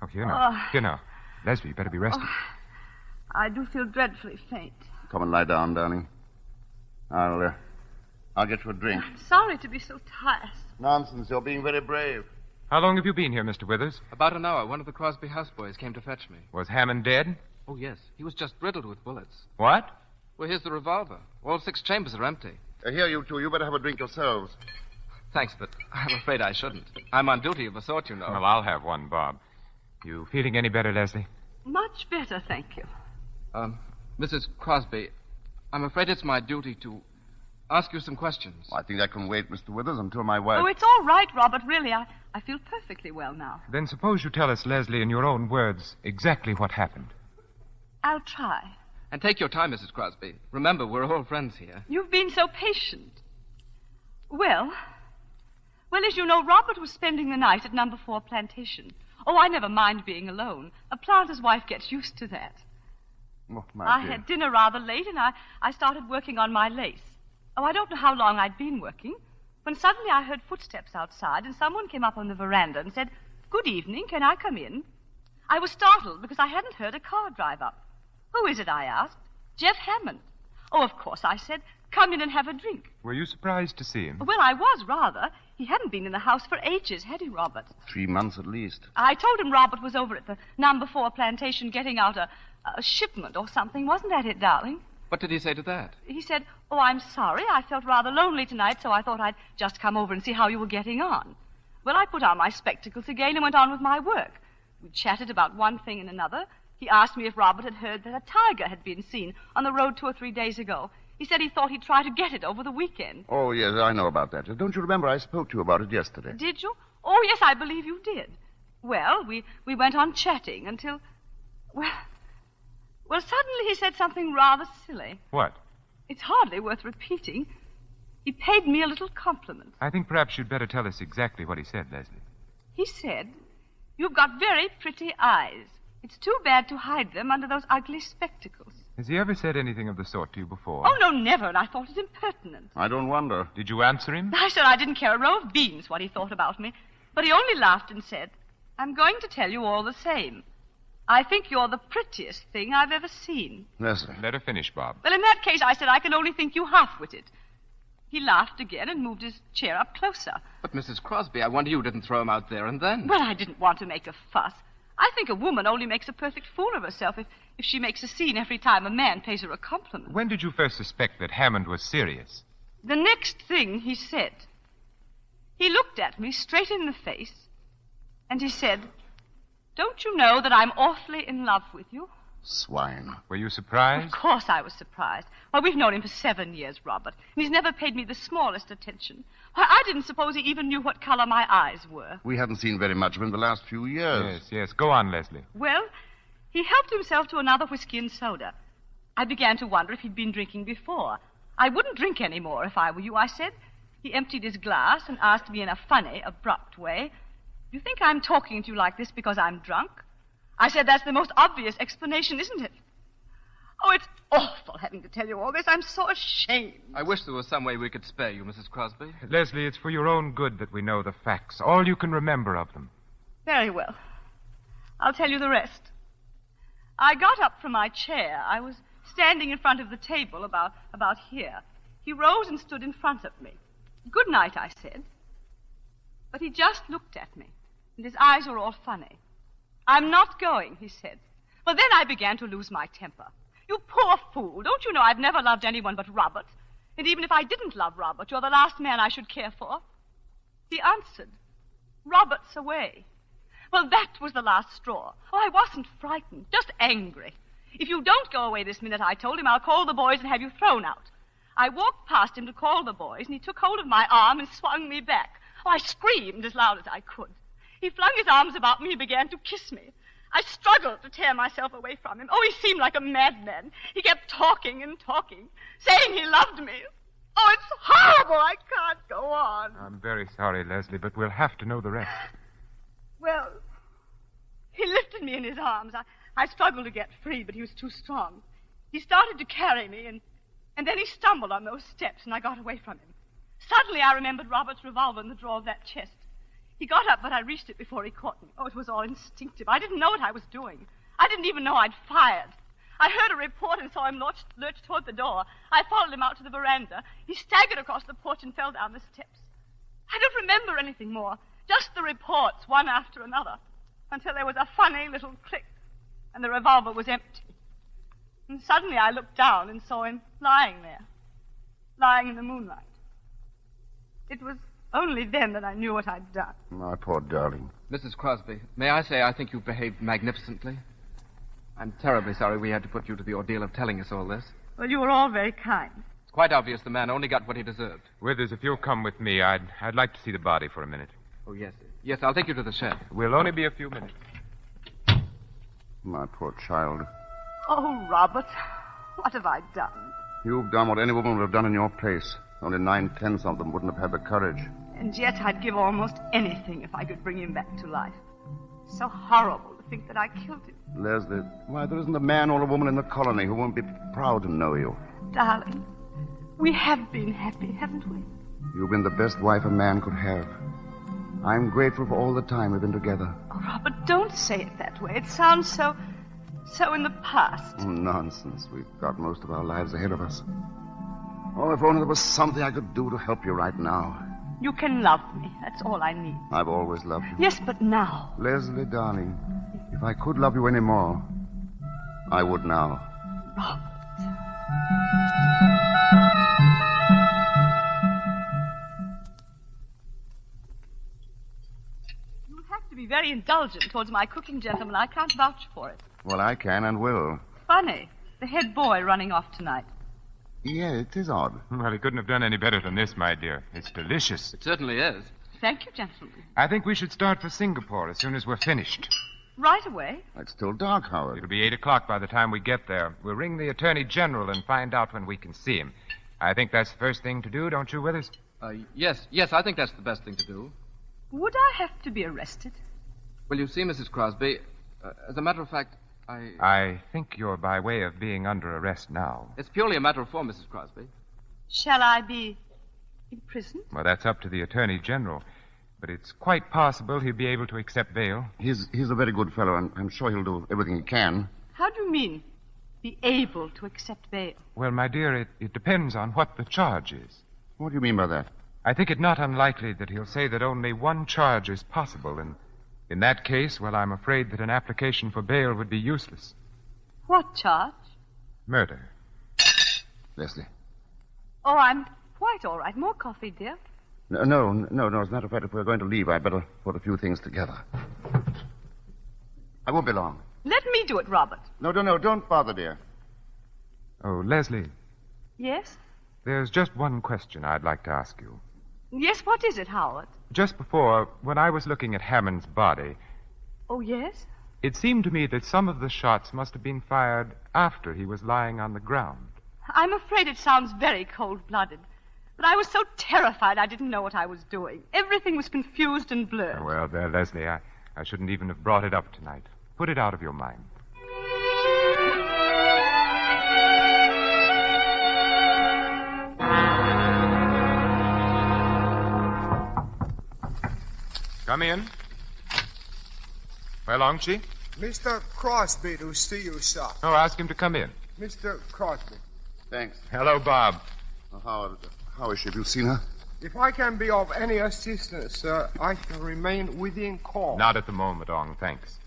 Oh, here now. Here now. Leslie, you better be rested. I do feel dreadfully faint. Come and lie down, darling. I'll get you a drink. I'm sorry to be so tiresome. Nonsense. You're being very brave. How long have you been here, Mr. Withers? About an hour. One of the Crosby houseboys came to fetch me. Was Hammond dead? Oh, yes. He was just riddled with bullets. What? Well, here's the revolver. All 6 chambers are empty. Here, you two. You better have a drink yourselves. Thanks, but I'm afraid I shouldn't. I'm on duty of a sort, you know. Well, I'll have one, Bob. You feeling any better, Leslie? Much better, thank you. Mrs. Crosby, I'm afraid it's my duty to ask you some questions. I think that can wait, Mr. Withers, until my wife... Oh, it's all right, Robert, really. I feel perfectly well now. Then suppose you tell us, Leslie, in your own words, exactly what happened. I'll try. And take your time, Mrs. Crosby. Remember, we're all friends here. You've been so patient. Well, as you know, Robert was spending the night at number 4 Plantation. Oh, I never mind being alone. A planter's wife gets used to that. Oh, I had dinner rather late, and I started working on my lace. Oh, I don't know how long I'd been working, when suddenly I heard footsteps outside, and someone came up on the veranda and said, "Good evening, can I come in?" I was startled because I hadn't heard a car drive up. "Who is it?" I asked. "Jeff Hammond." "Oh, of course," I said. "Come in and have a drink." Were you surprised to see him? Well, I was, rather. He hadn't been in the house for ages, had he, Robert? 3 months at least. I told him Robert was over at the number 4 Plantation getting out a shipment or something. Wasn't that it, darling? What did he say to that? He said, "Oh, I'm sorry. I felt rather lonely tonight, so I thought I'd just come over and see how you were getting on." Well, I put on my spectacles again and went on with my work. We chatted about one thing and another. He asked me if Robert had heard that a tiger had been seen on the road 2 or 3 days ago. He said he thought he'd try to get it over the weekend. Oh, yes, I know about that. Don't you remember I spoke to you about it yesterday? Did you? Oh, yes, I believe you did. Well, we went on chatting until... Well, suddenly he said something rather silly. What? It's hardly worth repeating. He paid me a little compliment. I think perhaps you'd better tell us exactly what he said, Leslie. He said, "You've got very pretty eyes. It's too bad to hide them under those ugly spectacles." Has he ever said anything of the sort to you before? Oh, no, never, and I thought it impertinent. I don't wonder. Did you answer him? I said I didn't care a row of beans what he thought about me, but he only laughed and said, "I'm going to tell you all the same. I think you're the prettiest thing I've ever seen." Leslie. Let her finish, Bob. Well, in that case, I said, I can only think you half-witted. He laughed again and moved his chair up closer. But, Mrs. Crosby, I wonder you didn't throw him out there and then. Well, I didn't want to make a fuss. I think a woman only makes a perfect fool of herself if she makes a scene every time a man pays her a compliment. When did you first suspect that Hammond was serious? The next thing he said. He looked at me straight in the face, and he said, "Don't you know that I'm awfully in love with you?" Swine. Were you surprised? Of course I was surprised. Well, we've known him for 7 years, Robert, and he's never paid me the smallest attention. Why, I didn't suppose he even knew what color my eyes were. We haven't seen very much of him the last few years. Yes. Go on, Leslie. Well, he helped himself to another whiskey and soda. I began to wonder if he'd been drinking before. "I wouldn't drink any more if I were you," I said. He emptied his glass and asked me in a funny, abrupt way, "You think I'm talking to you like this because I'm drunk?" I said, "That's the most obvious explanation, isn't it?" Oh, it's awful having to tell you all this. I'm so ashamed. I wish there was some way we could spare you, Mrs. Crosby. Leslie, it's for your own good that we know the facts, all you can remember of them. Very well. I'll tell you the rest. I got up from my chair. I was standing in front of the table about here. He rose and stood in front of me. "Good night," I said. But he just looked at me, and his eyes were all funny. "I'm not going," he said. Well, then I began to lose my temper. "You poor fool. Don't you know I've never loved anyone but Robert? And even if I didn't love Robert, you're the last man I should care for." He answered, "Robert's away." Well, that was the last straw. Oh, I wasn't frightened, just angry. "If you don't go away this minute," I told him, "I'll call the boys and have you thrown out." I walked past him to call the boys, and he took hold of my arm and swung me back. Oh, I screamed as loud as I could. He flung his arms about me and began to kiss me. I struggled to tear myself away from him. Oh, he seemed like a madman. He kept talking and talking, saying he loved me. Oh, it's horrible. I can't go on. I'm very sorry, Leslie, but we'll have to know the rest. Well, he lifted me in his arms. I struggled to get free, but he was too strong. He started to carry me, and then he stumbled on those steps, and I got away from him. Suddenly, I remembered Robert's revolver in the drawer of that chest. He got up, but I reached it before he caught me. Oh, it was all instinctive. I didn't know what I was doing. I didn't even know I'd fired. I heard a report and saw him lurch toward the door. I followed him out to the veranda. He staggered across the porch and fell down the steps. I don't remember anything more, just the reports, one after another, until there was a funny little click, and the revolver was empty. And suddenly I looked down and saw him lying there, lying in the moonlight. It was only then that I knew what I'd done. My poor darling. Mrs. Crosby, may I say I think you've behaved magnificently? I'm terribly sorry we had to put you to the ordeal of telling us all this. Well, you were all very kind. It's quite obvious the man only got what he deserved. Withers, if you'll come with me, I'd like to see the body for a minute. Oh, yes. Yes, I'll take you to the shed. We'll only be a few minutes. My poor child. Oh, Robert, what have I done? You've done what any woman would have done in your place. Only 9/10 of them wouldn't have had the courage. And yet I'd give almost anything if I could bring him back to life. So horrible to think that I killed him. Leslie, why, there isn't a man or a woman in the colony who won't be proud to know you. Darling, we have been happy, haven't we? You've been the best wife a man could have. I'm grateful for all the time we've been together. Oh, Robert, don't say it that way. It sounds so in the past. Oh, nonsense. We've got most of our lives ahead of us. Oh, if only there was something I could do to help you right now. You can love me. That's all I need. I've always loved you. Yes, but now. Leslie, darling, if I could love you any more, I would now. Robert. You'll have to be very indulgent towards my cooking, gentlemen. I can't vouch for it. Well, I can and will. Funny. The head boy running off tonight. Yeah, it is odd. Well, he couldn't have done any better than this, my dear. It's delicious. It certainly is. Thank you, gentlemen. I think we should start for Singapore as soon as we're finished. Right away? It's still dark, Howard. It'll be 8 o'clock by the time we get there. We'll ring the Attorney General and find out when we can see him. I think that's the first thing to do, don't you, Withers? Yes, I think that's the best thing to do. Would I have to be arrested? Well, you see, Mrs. Crosby, as a matter of fact, I think you're by way of being under arrest now. It's purely a matter of form, Mrs. Crosby. Shall I be imprisoned? Well, that's up to the Attorney General. But it's quite possible he'll be able to accept bail. He's a very good fellow, and I'm sure he'll do everything he can. How do you mean, be able to accept bail? Well, my dear, it depends on what the charge is. What do you mean by that? I think it not unlikely that he'll say that only one charge is possible, and in that case, well, I'm afraid that an application for bail would be useless. What charge? Murder. Leslie. Oh, I'm quite all right. More coffee, dear. No. As a matter of fact, if we're going to leave, I'd better put a few things together. I won't be long. Let me do it, Robert. No, don't bother, dear. Oh, Leslie. Yes? There's just one question I'd like to ask you. Yes, what is it, Howard? Just before, when I was looking at Hammond's body... Oh, yes? It seemed to me that some of the shots must have been fired after he was lying on the ground. I'm afraid it sounds very cold-blooded. But I was so terrified I didn't know what I was doing. Everything was confused and blurred. Well, there, Leslie, I shouldn't even have brought it up tonight. Put it out of your mind. Come in. Well, Longchi? Mr. Crosby to see you, sir. Oh, ask him to come in. Mr. Crosby. Thanks. Hello, Bob. How is she? Have you seen her? If I can be of any assistance, sir, I shall remain within call. Not at the moment, Ong, thanks.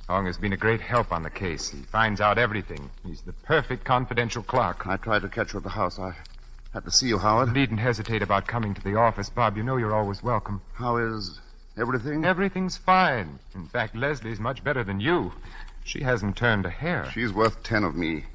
Ong has been a great help on the case. He finds out everything. He's the perfect confidential clerk. I tried to catch her at the house. I had to see you, Howard. Needn't hesitate about coming to the office, Bob. You know you're always welcome. How is everything? Everything's fine. In fact, Leslie's much better than you. She hasn't turned a hair. She's worth 10 of me.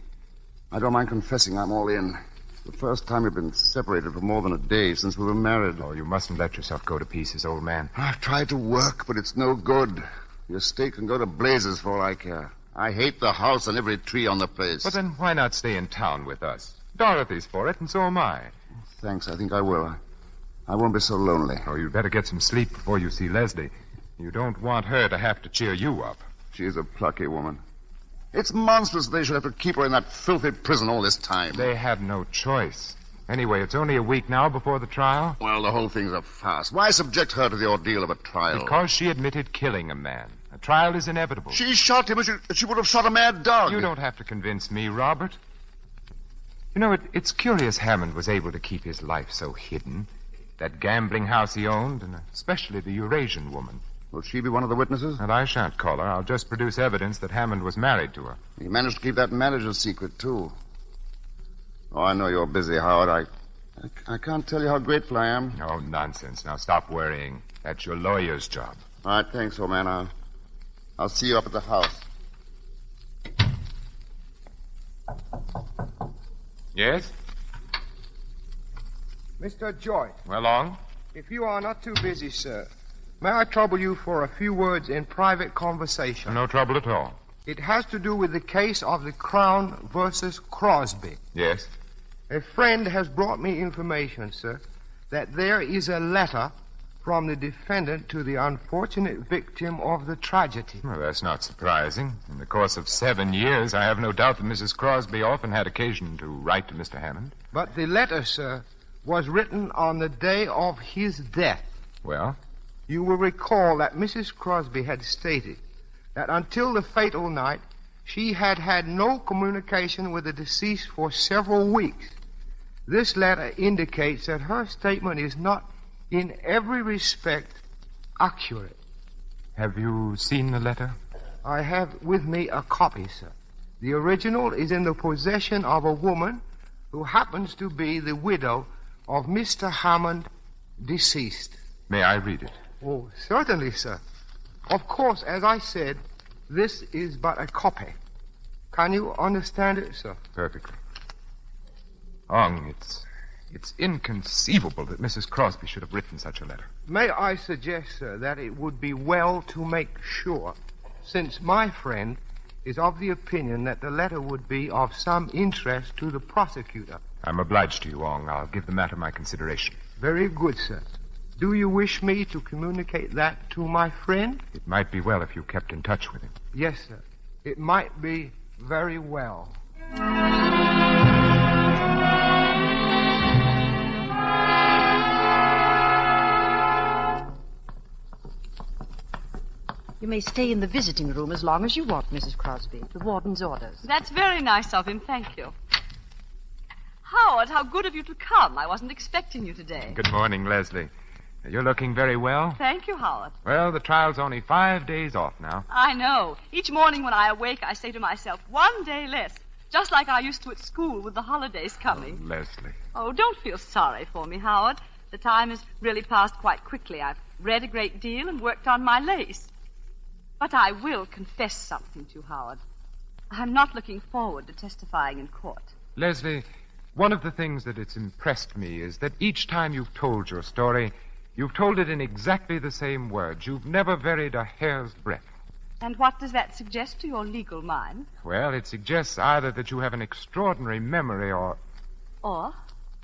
I don't mind confessing I'm all in. The first time we've been separated for more than a day since we were married. Oh, you mustn't let yourself go to pieces, old man. I've tried to work, but it's no good. The estate can go to blazes for all I care. I hate the house and every tree on the place. But then why not stay in town with us? Dorothy's for it, and so am I. Thanks, I think I will. I won't be so lonely. Oh, you'd better get some sleep before you see Leslie. You don't want her to have to cheer you up. She's a plucky woman. It's monstrous they should have to keep her in that filthy prison all this time. They had no choice. Anyway, it's only a week now before the trial. Well, the whole thing's a farce. Why subject her to the ordeal of a trial? Because she admitted killing a man. A trial is inevitable. She shot him as she would have shot a mad dog. You don't have to convince me, Robert. You know, it's curious Hammond was able to keep his life so hidden. That gambling house he owned, and especially the Eurasian woman. Will she be one of the witnesses? And I shan't call her. I'll just produce evidence that Hammond was married to her. He managed to keep that marriage a secret, too. Oh, I know you're busy, Howard. I can't tell you how grateful I am. Oh, nonsense. Now, stop worrying. That's your lawyer's job. All right, thanks, old man. I'll see you up at the house. Yes? Mr. Joyce. Well, Long? If you are not too busy, sir, may I trouble you for a few words in private conversation? No trouble at all. It has to do with the case of the Crown versus Crosby. Yes? A friend has brought me information, sir, that there is a letter from the defendant to the unfortunate victim of the tragedy. Well, that's not surprising. In the course of 7 years, I have no doubt that Mrs. Crosby often had occasion to write to Mr. Hammond. But the letter, sir, was written on the day of his death. Well? You will recall that Mrs. Crosby had stated that until the fatal night, she had had no communication with the deceased for several weeks. This letter indicates that her statement is not in every respect accurate. Have you seen the letter? I have with me a copy, sir. The original is in the possession of a woman who happens to be the widow of Mr. Hammond, deceased. May I read it? Oh, certainly, sir. Of course, as I said, this is but a copy. Can you understand it, sir? Perfectly. Ong, it's inconceivable that Mrs. Crosby should have written such a letter. May I suggest, sir, that it would be well to make sure, since my friend is of the opinion that the letter would be of some interest to the prosecutor. I'm obliged to you, Ong. I'll give the matter my consideration. Very good, sir. Do you wish me to communicate that to my friend? It might be well if you kept in touch with him. Yes, sir. It might be very well. You may stay in the visiting room as long as you want, Mrs. Crosby. The warden's orders. That's very nice of him, thank you. Howard, how good of you to come. I wasn't expecting you today. Good morning, Leslie. You're looking very well. Thank you, Howard. Well, the trial's only 5 days off now. I know. Each morning when I awake, I say to myself, 1 day less. Just like I used to at school with the holidays coming. Oh, Leslie. Oh, don't feel sorry for me, Howard. The time has really passed quite quickly. I've read a great deal and worked on my lace. But I will confess something to you, Howard. I'm not looking forward to testifying in court. Leslie, one of the things that it's impressed me is that each time you've told your story, you've told it in exactly the same words. You've never varied a hair's breadth. And what does that suggest to your legal mind? Well, it suggests either that you have an extraordinary memory or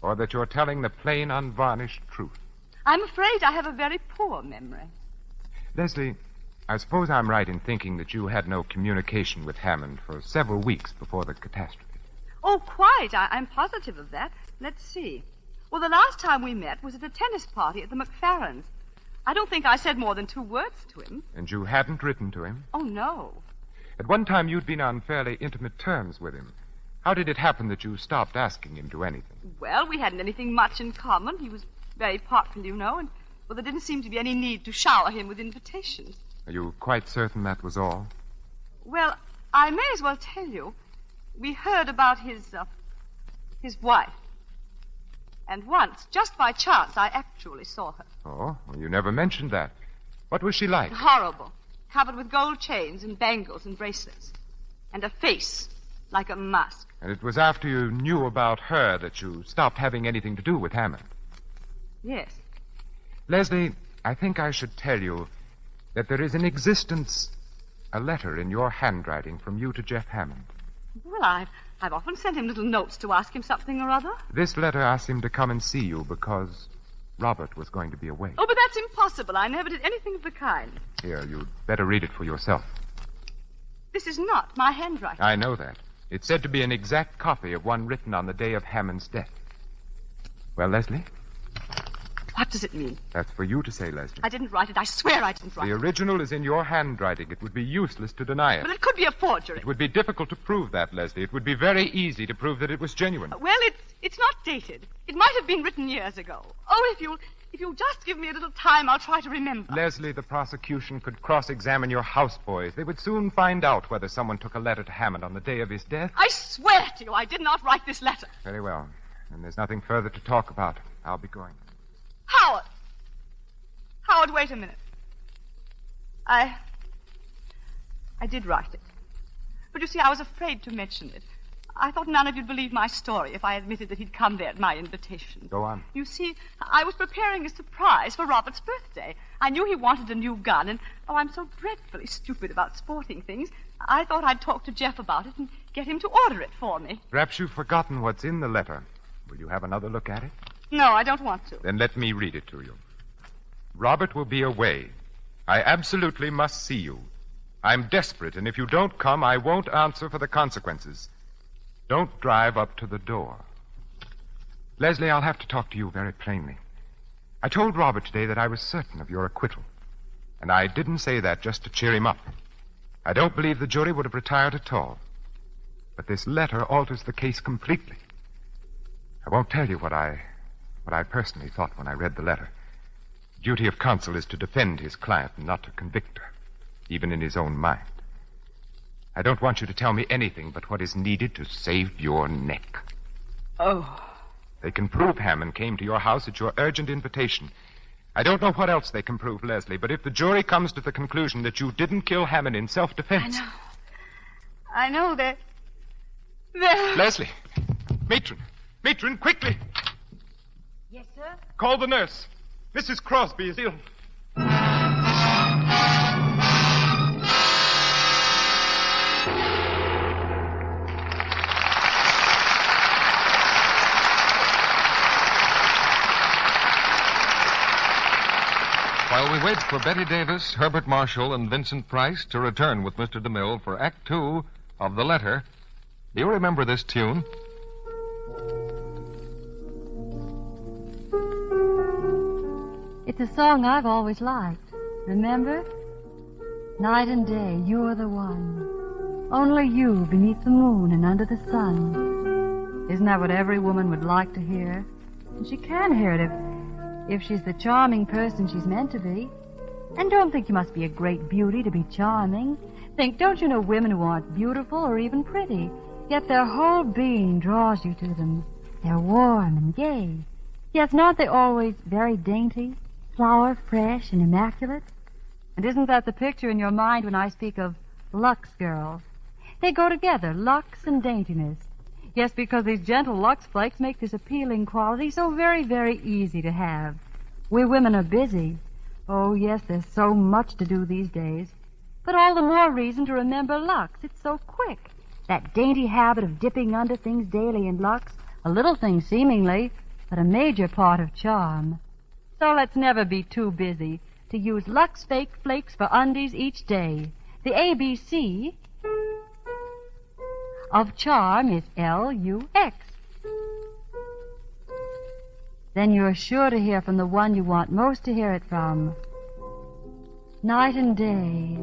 that you're telling the plain, unvarnished truth. I'm afraid I have a very poor memory. Leslie, I suppose I'm right in thinking that you had no communication with Hammond for several weeks before the catastrophe. Oh, quite. I'm positive of that. Let's see. Well, the last time we met was at a tennis party at the McFarrens'. I don't think I said more than 2 words to him. And you hadn't written to him? Oh, no. At one time, you'd been on fairly intimate terms with him. How did it happen that you stopped asking him to anything? Well, we hadn't anything much in common. He was very popular, you know, and, well, there didn't seem to be any need to shower him with invitations. Are you quite certain that was all? Well, I may as well tell you. We heard about his wife. And once, just by chance, I actually saw her. Oh, well, you never mentioned that. What was she like? Horrible. Covered with gold chains and bangles and bracelets. And a face like a mask. And it was after you knew about her that you stopped having anything to do with Hammond. Yes. Leslie, I think I should tell you that there is in existence a letter in your handwriting from you to Jeff Hammond. Well, I've often sent him little notes to ask him something or other. This letter asked him to come and see you because Robert was going to be away. Oh, but that's impossible. I never did anything of the kind. Here, you'd better read it for yourself. This is not my handwriting. I know that. It's said to be an exact copy of one written on the day of Hammond's death. Well, Leslie? What does it mean? That's for you to say, Leslie. I didn't write it. I swear I didn't write The it. original is in your handwriting. It would be useless to deny it. But it could be a forgery. It would be difficult to prove that, Leslie. It would be very easy to prove that it was genuine. Well, it's not dated. It might have been written years ago. Oh, if you'll just give me a little time, I'll try to remember. Leslie, the prosecution could cross-examine your houseboys. They would soon find out whether someone took a letter to Hammond on the day of his death. I swear to you, I did not write this letter. Very well. And there's nothing further to talk about. I'll be going. Howard, wait a minute. I did write it. But you see, I was afraid to mention it. I thought none of you'd believe my story if I admitted that he'd come there at my invitation. Go on. You see, I was preparing a surprise for Robert's birthday. I knew he wanted a new gun, and, I'm so dreadfully stupid about sporting things. I thought I'd talk to Jeff about it and get him to order it for me. Perhaps you've forgotten what's in the letter. Will you have another look at it? No, I don't want to. Then let me read it to you. Robert will be away. I absolutely must see you. I'm desperate, and if you don't come, I won't answer for the consequences. Don't drive up to the door. Leslie, I'll have to talk to you very plainly. I told Robert today that I was certain of your acquittal. And I didn't say that just to cheer him up. I don't believe the jury would have retired at all. But this letter alters the case completely. I won't tell you what I personally thought when I read the letter. The duty of counsel is to defend his client and not to convict her, even in his own mind. I don't want you to tell me anything but what is needed to save your neck. Oh. They can prove Hammond came to your house at your urgent invitation. I don't know what else they can prove, Leslie, but if the jury comes to the conclusion that you didn't kill Hammond in self-defense... I know that... Leslie! Matron, quickly! Yes, sir? Call the nurse. Mrs. Crosby is ill. While we wait for Betty Davis, Herbert Marshall, and Vincent Price to return with Mr. DeMille for Act 2 of The Letter, do you remember this tune? It's a song I've always liked. Remember? Night and day, you're the one. Only you beneath the moon and under the sun. Isn't that what every woman would like to hear? And she can hear it if she's the charming person she's meant to be. And don't think you must be a great beauty to be charming. Don't you know women who aren't beautiful or even pretty, yet their whole being draws you to them. They're warm and gay. Yes, aren't they always very dainty? Flower fresh and immaculate? And isn't that the picture in your mind when I speak of Lux girls? They go together, Lux and daintiness. Yes, because these gentle Lux flakes make this appealing quality so very, very easy to have. We women are busy. Oh, yes, there's so much to do these days. But all the more reason to remember Lux. It's so quick. That dainty habit of dipping under things daily in Lux, a little thing seemingly, but a major part of charm. So let's never be too busy to use Lux Fake Flakes for undies each day. The ABC of charm is Lux. Then you're sure to hear from the one you want most to hear it from. Night and day,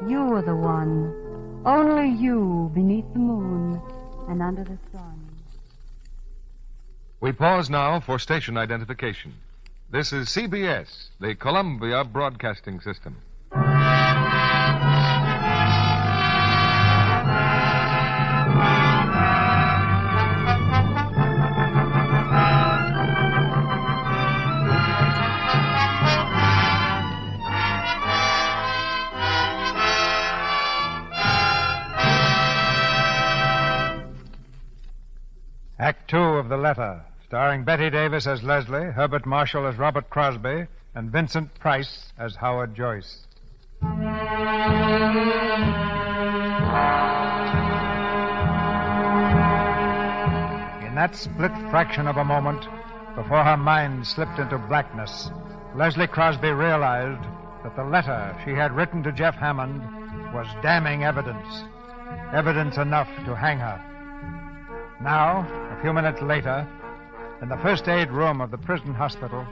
you are the one. Only you beneath the moon and under the sun. We pause now for station identification. This is CBS, the Columbia Broadcasting System. Act 2 of The Letter, starring Betty Davis as Leslie, Herbert Marshall as Robert Crosby, and Vincent Price as Howard Joyce. that split fraction of a moment, before her mind slipped into blackness, Leslie Crosby realized that the letter she had written to Jeff Hammond was damning evidence. Evidence enough to hang her. Now, a few minutes later, in the first aid room of the prison hospital,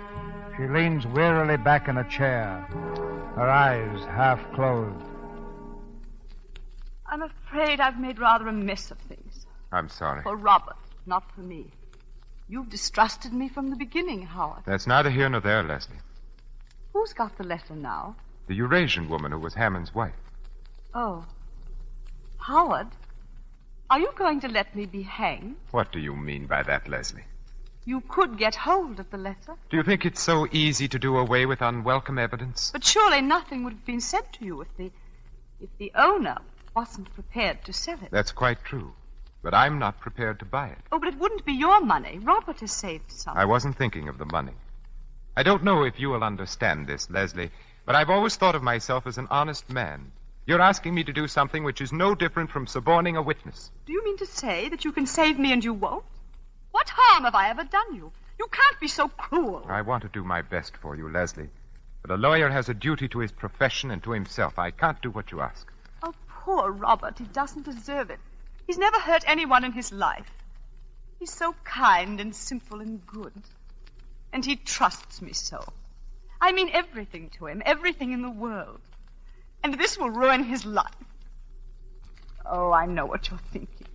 she leans wearily back in a chair, her eyes half closed. I'm afraid I've made rather a mess of things. I'm sorry. For Robert, not for me. You've distrusted me from the beginning, Howard. That's neither here nor there, Leslie. Who's got the letter now? The Eurasian woman who was Hammond's wife. Oh. Howard, are you going to let me be hanged? What do you mean by that, Leslie? You could get hold of the letter. Do you think it's so easy to do away with unwelcome evidence? But surely nothing would have been said to you if the owner wasn't prepared to sell it. That's quite true. But I'm not prepared to buy it. Oh, but it wouldn't be your money. Robert has saved some. I wasn't thinking of the money. I don't know if you will understand this, Leslie, but I've always thought of myself as an honest man. You're asking me to do something which is no different from suborning a witness. Do you mean to say that you can save me and you won't? What harm have I ever done you? You can't be so cruel. I want to do my best for you, Leslie. But a lawyer has a duty to his profession and to himself. I can't do what you ask. Oh, poor Robert. He doesn't deserve it. He's never hurt anyone in his life. He's so kind and simple and good. And he trusts me so. I mean everything to him, everything in the world. And this will ruin his life. Oh, I know what you're thinking.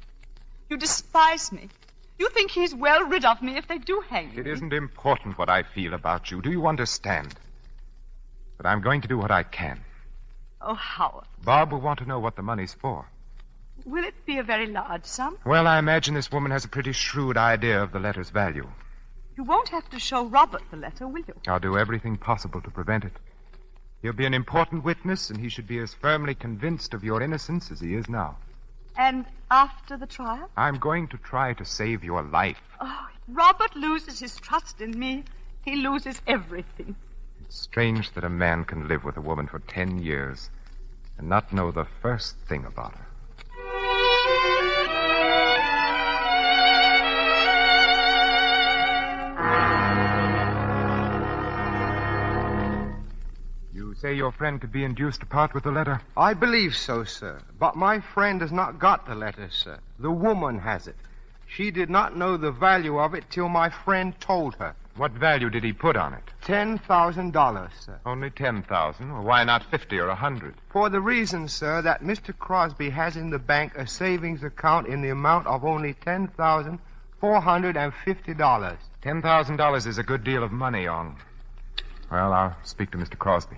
You despise me. You think he's well rid of me if they do hang me. It isn't important what I feel about you. Do you understand? But I'm going to do what I can. Oh, Howard. Bob will want to know what the money's for. Will it be a very large sum? Well, I imagine this woman has a pretty shrewd idea of the letter's value. You won't have to show Robert the letter, will you? I'll do everything possible to prevent it. He'll be an important witness, and he should be as firmly convinced of your innocence as he is now. And after the trial? I'm going to try to save your life. Oh, if Robert loses his trust in me, he loses everything. It's strange that a man can live with a woman for 10 years and not know the first thing about her. You say your friend could be induced to part with the letter? I believe so, sir. But my friend has not got the letter, sir. The woman has it. She did not know the value of it till my friend told her. What value did he put on it? $10,000, sir. Only 10,000? Well, why not 50 or 100? For the reason, sir, that Mr. Crosby has in the bank a savings account in the amount of only $10,450. $10,000 is a good deal of money, Ong. Well, I'll speak to Mr. Crosby.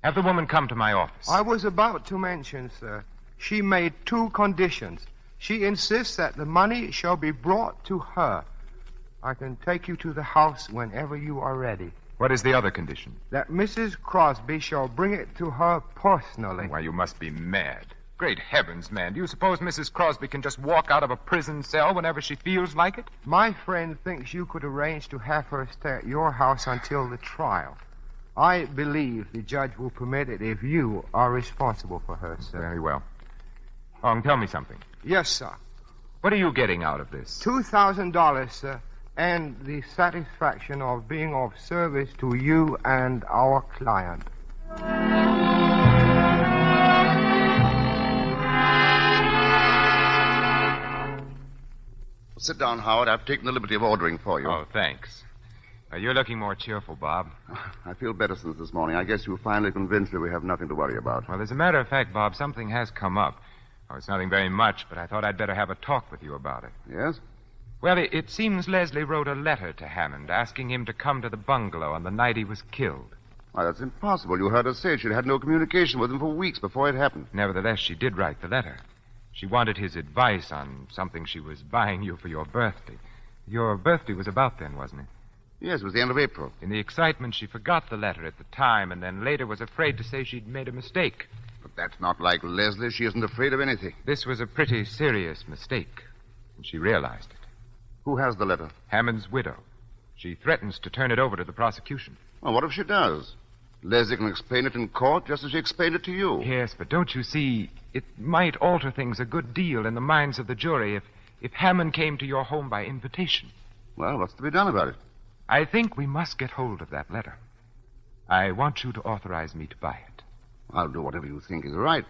Have the woman come to my office. I was about to mention, sir. She made 2 conditions. She insists that the money shall be brought to her. I can take you to the house whenever you are ready. What is the other condition? That Mrs. Crosby shall bring it to her personally. Why, you must be mad. Great heavens, man. Do you suppose Mrs. Crosby can just walk out of a prison cell whenever she feels like it? My friend thinks you could arrange to have her stay at your house until the trial. I believe the judge will permit it if you are responsible for her, sir. Very well. Ong, tell me something. Yes, sir. What are you getting out of this? $2,000, sir, and the satisfaction of being of service to you and our client. Sit down, Howard. I've taken the liberty of ordering for you. Oh, thanks. You're looking more cheerful, Bob. I feel better since this morning. I guess you finally convinced me we have nothing to worry about. Well, as a matter of fact, Bob, something has come up. Oh, it's nothing very much, but I thought I'd better have a talk with you about it. Yes? Well, it seems Leslie wrote a letter to Hammond asking him to come to the bungalow on the night he was killed. Why, that's impossible. You heard her say she'd had no communication with him for weeks before it happened. Nevertheless, she did write the letter. She wanted his advice on something she was buying you for your birthday. Your birthday was about then, wasn't it? Yes, it was the end of April. In the excitement, she forgot the letter at the time and then later was afraid to say she'd made a mistake. But that's not like Leslie. She isn't afraid of anything. This was a pretty serious mistake, and she realized it. Who has the letter? Hammond's widow. She threatens to turn it over to the prosecution. Well, what if she does? Leslie can explain it in court just as she explained it to you. Yes, but don't you see, it might alter things a good deal in the minds of the jury if if Hammond came to your home by invitation. Well, what's to be done about it? I think we must get hold of that letter. I want you to authorize me to buy it. I'll do whatever you think is right.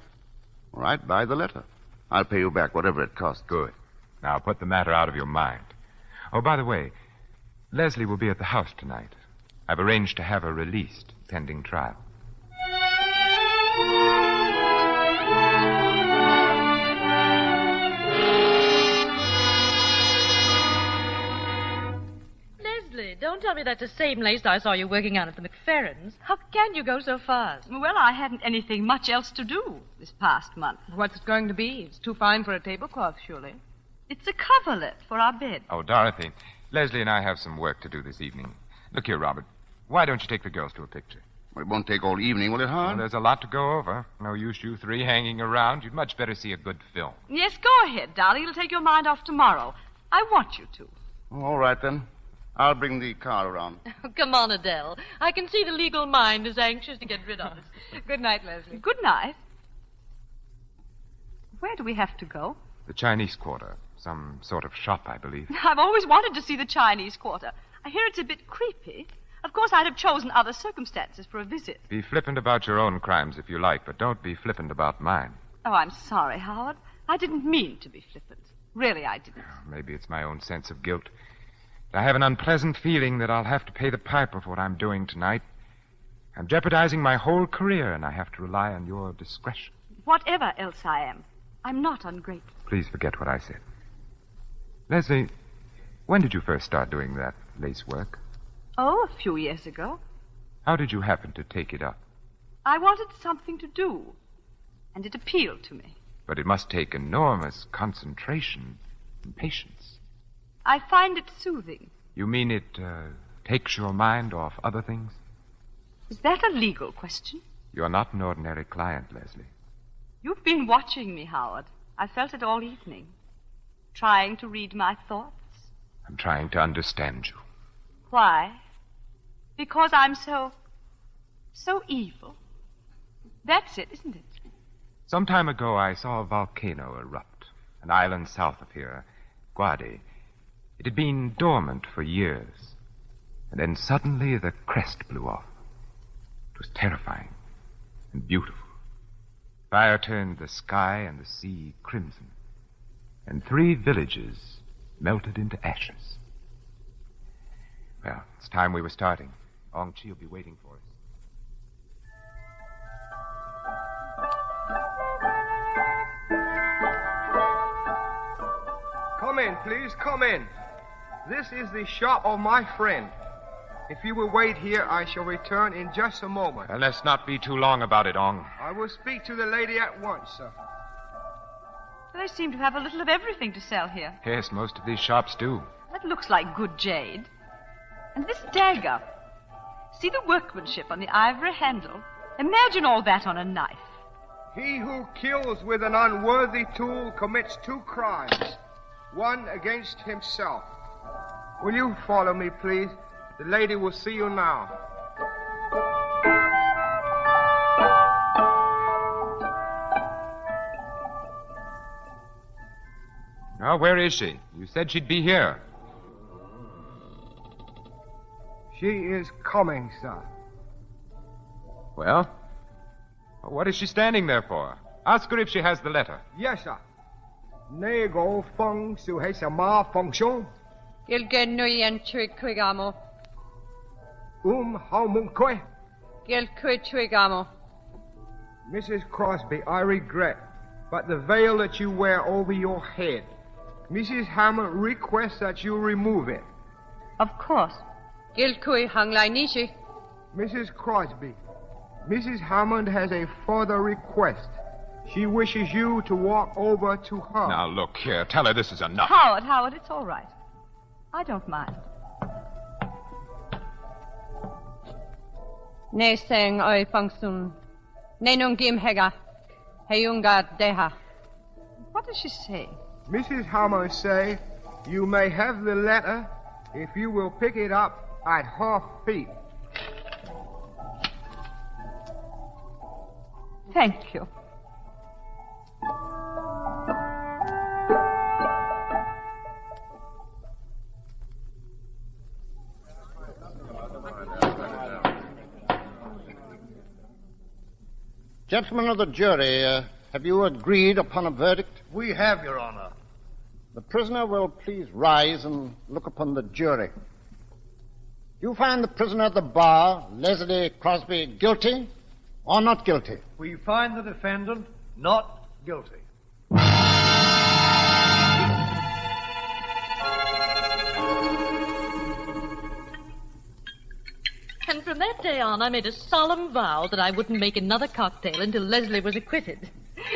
All right, buy the letter. I'll pay you back whatever it costs. Good. Now put the matter out of your mind. Oh, by the way, Leslie will be at the house tonight. I've arranged to have her released pending trial. Leslie, don't tell me that's the same lace I saw you working on at the McFerrins. How can you go so fast? Well, I hadn't anything much else to do this past month. What's it going to be? It's too fine for a tablecloth, surely. It's a coverlet for our bed. Oh, Dorothy, Leslie and I have some work to do this evening. Look here, Robert. Why don't you take the girls to a picture? Well, it won't take all evening, will it, Howard? Well, there's a lot to go over. No use you three hanging around. You'd much better see a good film. Yes, go ahead, darling. It'll take your mind off tomorrow. I want you to. All right, then. I'll bring the car around. Oh, come on, Adele. I can see the legal mind is anxious to get rid of us. Good night, Leslie. Good night. Where do we have to go? The Chinese Quarter. Some sort of shop, I believe. I've always wanted to see the Chinese Quarter. I hear it's a bit creepy. Of course, I'd have chosen other circumstances for a visit. Be flippant about your own crimes if you like, but don't be flippant about mine. Oh, I'm sorry, Howard. I didn't mean to be flippant. Really, I didn't. Maybe it's my own sense of guilt. I have an unpleasant feeling that I'll have to pay the piper for what I'm doing tonight. I'm jeopardizing my whole career, and I have to rely on your discretion. Whatever else I am, I'm not ungrateful. Please forget what I said. Leslie, when did you first start doing that lace work? Oh, a few years ago. How did you happen to take it up? I wanted something to do, and it appealed to me. But it must take enormous concentration and patience. I find it soothing. You mean it takes your mind off other things? Is that a legal question? You're not an ordinary client, Leslie. You've been watching me, Howard. I felt it all evening. Trying to read my thoughts. I'm trying to understand you. Why? Because I'm so evil. That's it, isn't it? Some time ago, I saw a volcano erupt. An island south of here, Guade. It had been dormant for years. And then suddenly the crest blew off. It was terrifying and beautiful. Fire turned the sky and the sea crimson. And 3 villages melted into ashes. Well, it's time we were starting. Ong Chi will be waiting for us. Come in, please, come in. This is the shop of my friend. If you will wait here, I shall return in just a moment. Well, let's not be too long about it, Ong. I will speak to the lady at once, sir. They seem to have a little of everything to sell here. Yes, most of these shops do. That looks like good jade. And this dagger. See the workmanship on the ivory handle? Imagine all that on a knife. He who kills with an unworthy tool commits 2 crimes. One against himself. Will you follow me, please? The lady will see you now. Now, where is she? You said she'd be here. She is coming, sir. Well, what is she standing there for? Ask her if she has the letter. Yes, sir. Nego feng su he sama function. Gilgen nuyen chui kuigamo. How mung koi? Gil kui chuigamo. Mrs. Crosby, I regret, but the veil that you wear over your head, Mrs. Hammond requests that you remove it. Of course. Gil kui hang lai nishi. Mrs. Crosby, Mrs. Hammond has a further request. She wishes you to walk over to her. Now, look here. Tell her this is enough. Howard, it's all right. I don't mind. Ne seng oi fangsun. Ne nung gim hega. Heyunga deha. What does she say? Mrs. Hammond say you may have the letter if you will pick it up at her feet. Thank you. Gentlemen of the jury, have you agreed upon a verdict? We have, Your Honor. The prisoner will please rise and look upon the jury. Do you find the prisoner at the bar, Leslie Crosby, guilty or not guilty? We find the defendant not guilty. And from that day on, I made a solemn vow that I wouldn't make another cocktail until Leslie was acquitted.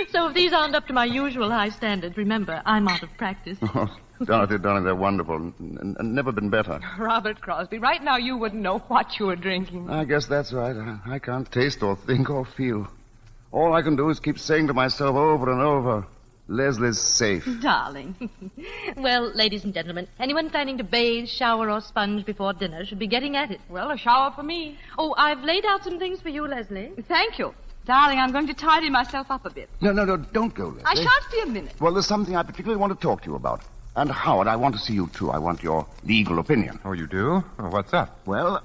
So if these aren't up to my usual high standards, remember, I'm out of practice. Oh, Dorothy, darling, they're wonderful and never been better. Robert Crosby, right now you wouldn't know what you were drinking. I guess that's right. I can't taste or think or feel. All I can do is keep saying to myself over and over, Leslie's safe. Darling. Well, ladies and gentlemen, anyone planning to bathe, shower, or sponge before dinner should be getting at it. Well, a shower for me. Oh, I've laid out some things for you, Leslie. Thank you. Darling, I'm going to tidy myself up a bit. No, don't go, Leslie. I shan't be a minute. Well, there's something I particularly want to talk to you about. And, Howard, I want to see you, too. I want your legal opinion. Oh, you do? Oh, what's up? Well,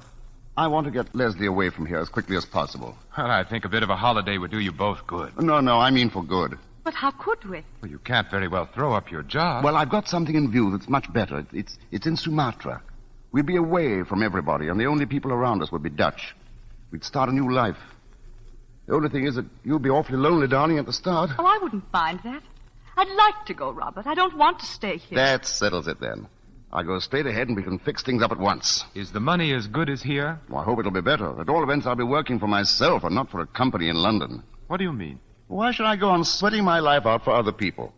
I want to get Leslie away from here as quickly as possible. Well, I think a bit of a holiday would do you both good. No, I mean for good. But how could we? Well, you can't very well throw up your job. Well, I've got something in view that's much better. It's in Sumatra. We'd be away from everybody, and the only people around us would be Dutch. We'd start a new life. The only thing is that you'll be awfully lonely, darling, at the start. Oh, I wouldn't mind that. I'd like to go, Robert. I don't want to stay here. That settles it, then. I'll go straight ahead and we can fix things up at once. Is the money as good as here? Well, I hope it'll be better. At all events, I'll be working for myself and not for a company in London. What do you mean? Why should I go on sweating my life out for other people?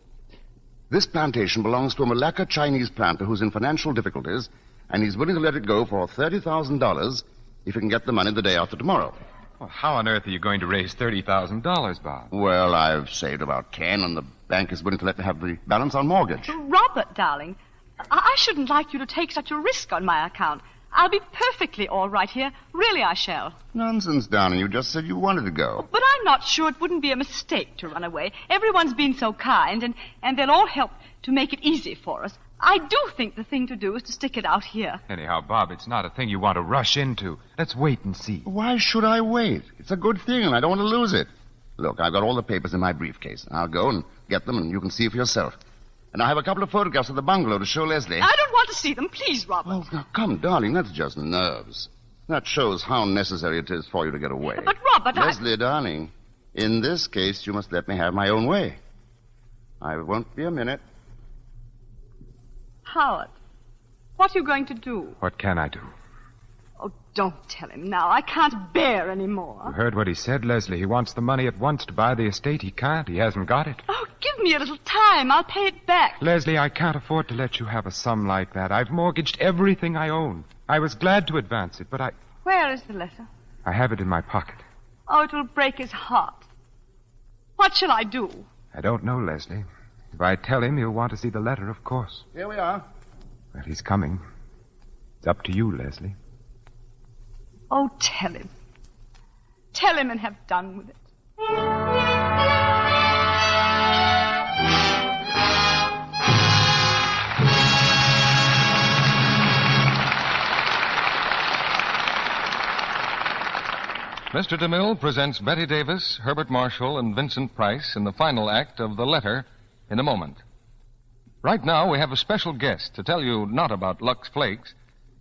This plantation belongs to a Malacca Chinese planter who's in financial difficulties, and he's willing to let it go for $30,000 if he can get the money the day after tomorrow. Well, how on earth are you going to raise $30,000, Bob? Well, I've saved about 10, and the bank is willing to let me have the balance on mortgage. Robert, darling, I shouldn't like you to take such a risk on my account. I'll be perfectly all right here. Really, I shall. Nonsense, darling. You just said you wanted to go. But I'm not sure it wouldn't be a mistake to run away. Everyone's been so kind, and they'll all help to make it easy for us. I do think the thing to do is to stick it out here. Anyhow, Bob, it's not a thing you want to rush into. Let's wait and see. Why should I wait? It's a good thing, and I don't want to lose it. Look, I've got all the papers in my briefcase. I'll go and get them, and you can see for yourself. And I have a couple of photographs of the bungalow to show Leslie. I don't want to see them. Please, Robert. Oh, now, come, darling. That's just nerves. That shows how necessary it is for you to get away. But, Robert, Leslie, darling, in this case, you must let me have my own way. I won't be a minute. Howard, what are you going to do? What can I do? Oh, don't tell him now. I can't bear any more. You heard what he said, Leslie. He wants the money at once to buy the estate. He can't. He hasn't got it. Oh, give me a little time. I'll pay it back. Leslie, I can't afford to let you have a sum like that. I've mortgaged everything I own. I was glad to advance it, but Where is the letter? I have it in my pocket. Oh, it will break his heart. What shall I do? I don't know, Leslie. If I tell him, he'll want to see the letter, of course. Here we are. Well, he's coming. It's up to you, Leslie. Oh, tell him. Tell him and have done with it. Mr. DeMille presents Betty Davis, Herbert Marshall, and Vincent Price in the final act of The Letter in a moment. Right now, we have a special guest to tell you not about Lux Flakes,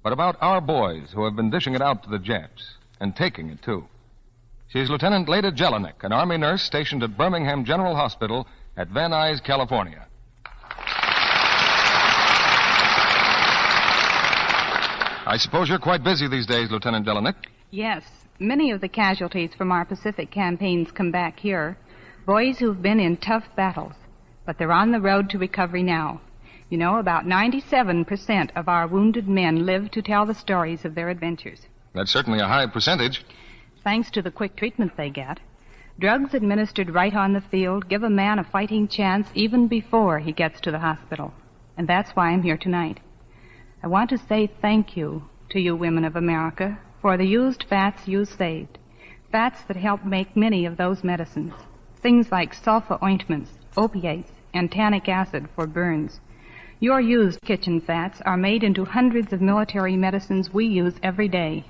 but about our boys who have been dishing it out to the Japs, and taking it, too. She's Lieutenant Leda Jelinek, an Army nurse stationed at Birmingham General Hospital at Van Nuys, California. I suppose you're quite busy these days, Lieutenant Jelinek. Yes. Many of the casualties from our Pacific campaigns come back here. Boys who've been in tough battles. But they're on the road to recovery now. You know, about 97% of our wounded men live to tell the stories of their adventures. That's certainly a high percentage. Thanks to the quick treatment they get. Drugs administered right on the field give a man a fighting chance even before he gets to the hospital. And that's why I'm here tonight. I want to say thank you to you women of America for the used fats you saved. Fats that help make many of those medicines. Things like sulfa ointments, opiates, and tannic acid for burns. Your used kitchen fats are made into hundreds of military medicines we use every day.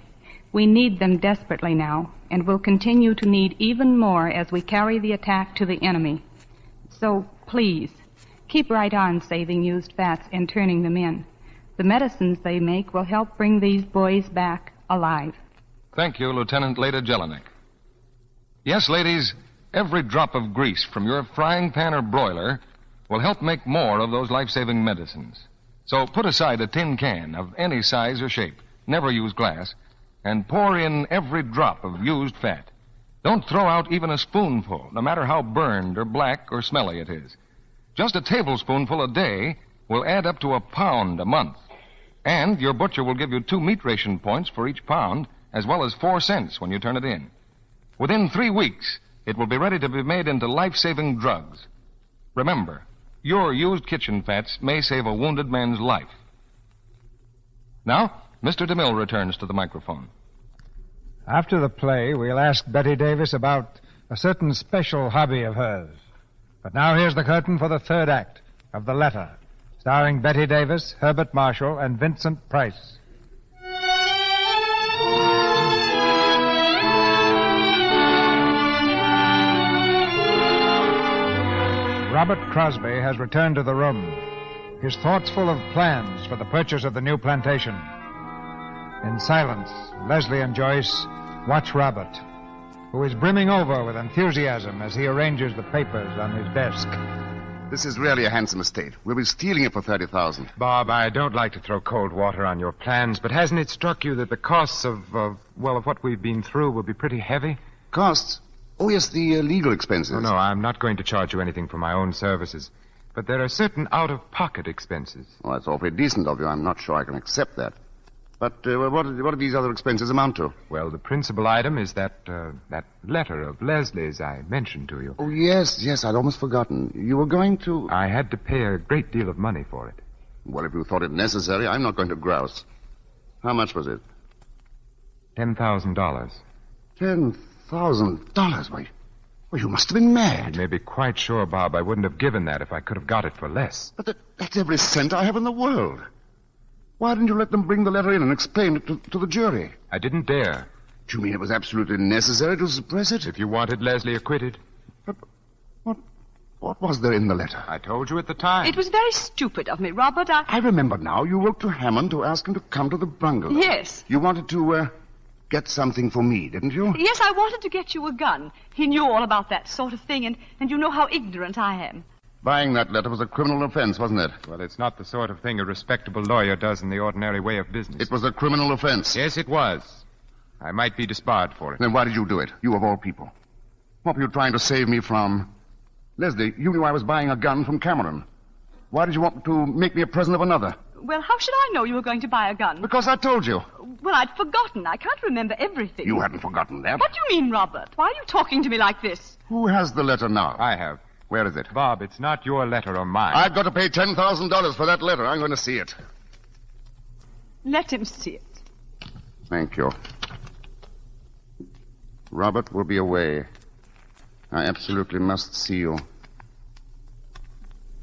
We need them desperately now, and will continue to need even more as we carry the attack to the enemy. So, please, keep right on saving used fats and turning them in. The medicines they make will help bring these boys back alive. Thank you, Lieutenant Leda Jelinek. Yes, ladies, every drop of grease from your frying pan or broiler will help make more of those life-saving medicines. So put aside a tin can of any size or shape, never use glass, and pour in every drop of used fat. Don't throw out even a spoonful, no matter how burned or black or smelly it is. Just a tablespoonful a day will add up to a pound a month. And your butcher will give you 2 meat ration points for each pound, as well as 4 cents when you turn it in. Within 3 weeks, it will be ready to be made into life-saving drugs. Remember, your used kitchen fats may save a wounded man's life. Now, Mr. DeMille returns to the microphone. After the play, we'll ask Betty Davis about a certain special hobby of hers. But now here's the curtain for the third act of The Letter, starring Betty Davis, Herbert Marshall, and Vincent Price. Robert Crosby has returned to the room, his thoughts full of plans for the purchase of the new plantation. In silence, Leslie and Joyce watch Robert, who is brimming over with enthusiasm as he arranges the papers on his desk. This is really a handsome estate. We'll be stealing it for $30,000. Bob, I don't like to throw cold water on your plans, but hasn't it struck you that the costs of what we've been through will be pretty heavy? Costs? Oh, yes, the legal expenses. Oh, no, I'm not going to charge you anything for my own services. But there are certain out-of-pocket expenses. Well, that's awfully decent of you. I'm not sure I can accept that. But what do these other expenses amount to? Well, the principal item is that letter of Leslie's I mentioned to you. Oh, yes, I'd almost forgotten. You were going to... I had to pay a great deal of money for it. Well, if you thought it necessary, I'm not going to grouse. How much was it? $10,000. $10,000? Why, well, you must have been mad. You may be quite sure, Bob, I wouldn't have given that if I could have got it for less. But that's every cent I have in the world. Why didn't you let them bring the letter in and explain it to the jury? I didn't dare. Do you mean it was absolutely necessary to suppress it? If you wanted Leslie acquitted. But what was there in the letter? I told you at the time. It was very stupid of me, Robert. I remember now. You wrote to Hammond to ask him to come to the bungalow. Yes. You wanted to get something for me, didn't you? Yes, I wanted to get you a gun. He knew all about that sort of thing, and you know how ignorant I am. Buying that letter was a criminal offense, wasn't it? Well, it's not the sort of thing a respectable lawyer does in the ordinary way of business. It was a criminal offense. Yes, it was. I might be disbarred for it. Then why did you do it? You of all people. What were you trying to save me from? Leslie, you knew I was buying a gun from Cameron. Why did you want to make me a present of another? Well, how should I know you were going to buy a gun? Because I told you. Well, I'd forgotten. I can't remember everything. You hadn't forgotten that. What do you mean, Robert? Why are you talking to me like this? Who has the letter now? I have. Where is it? Bob, it's not your letter or mine. I've got to pay $10,000 for that letter. I'm going to see it. Let him see it. Thank you. Robert will be away. I absolutely must see you.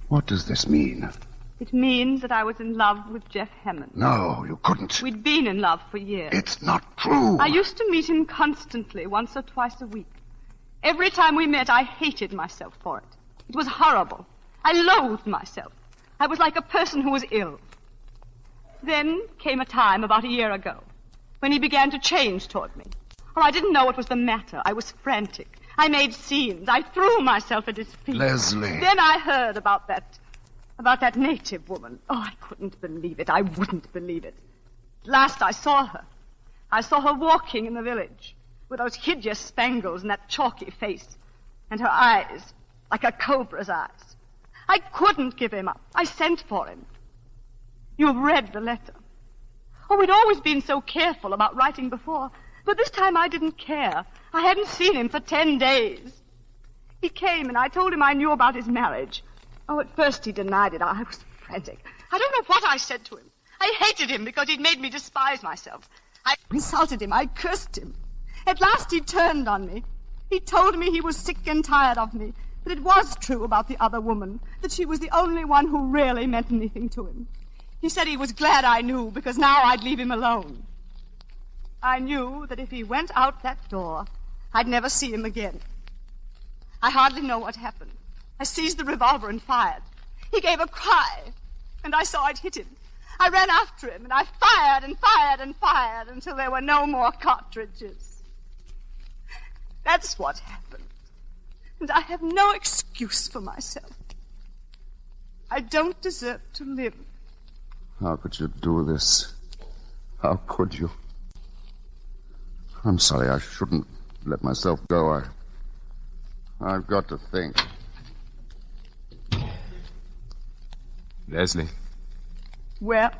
What does this mean? It means that I was in love with Jeff Hammond. No, you couldn't. We'd been in love for years. It's not true. I used to meet him constantly, once or twice a week. Every time we met, I hated myself for it. It was horrible. I loathed myself. I was like a person who was ill. Then came a time about a year ago when he began to change toward me. Oh, I didn't know what was the matter. I was frantic. I made scenes. I threw myself at his feet. Leslie. Then I heard about that native woman. Oh, I couldn't believe it. I wouldn't believe it. At last I saw her. I saw her walking in the village with those hideous spangles and that chalky face, and her eyes, like a cobra's eyes. I couldn't give him up. I sent for him. You've read the letter. Oh, we'd always been so careful about writing before, but this time I didn't care. I hadn't seen him for 10 days. He came, and I told him I knew about his marriage. Oh, at first he denied it. I was frantic. I don't know what I said to him. I hated him because he'd made me despise myself. I insulted him. I cursed him. At last he turned on me. He told me he was sick and tired of me, that it was true about the other woman, that she was the only one who really meant anything to him. He said he was glad I knew, because now I'd leave him alone. I knew that if he went out that door, I'd never see him again. I hardly know what happened. I seized the revolver and fired. He gave a cry, and I saw it hit him. I ran after him, and I fired and fired and fired until there were no more cartridges. That's what happened. And I have no excuse for myself. I don't deserve to live. How could you do this? How could you? I'm sorry, I shouldn't let myself go. I've got to think. Leslie. Well?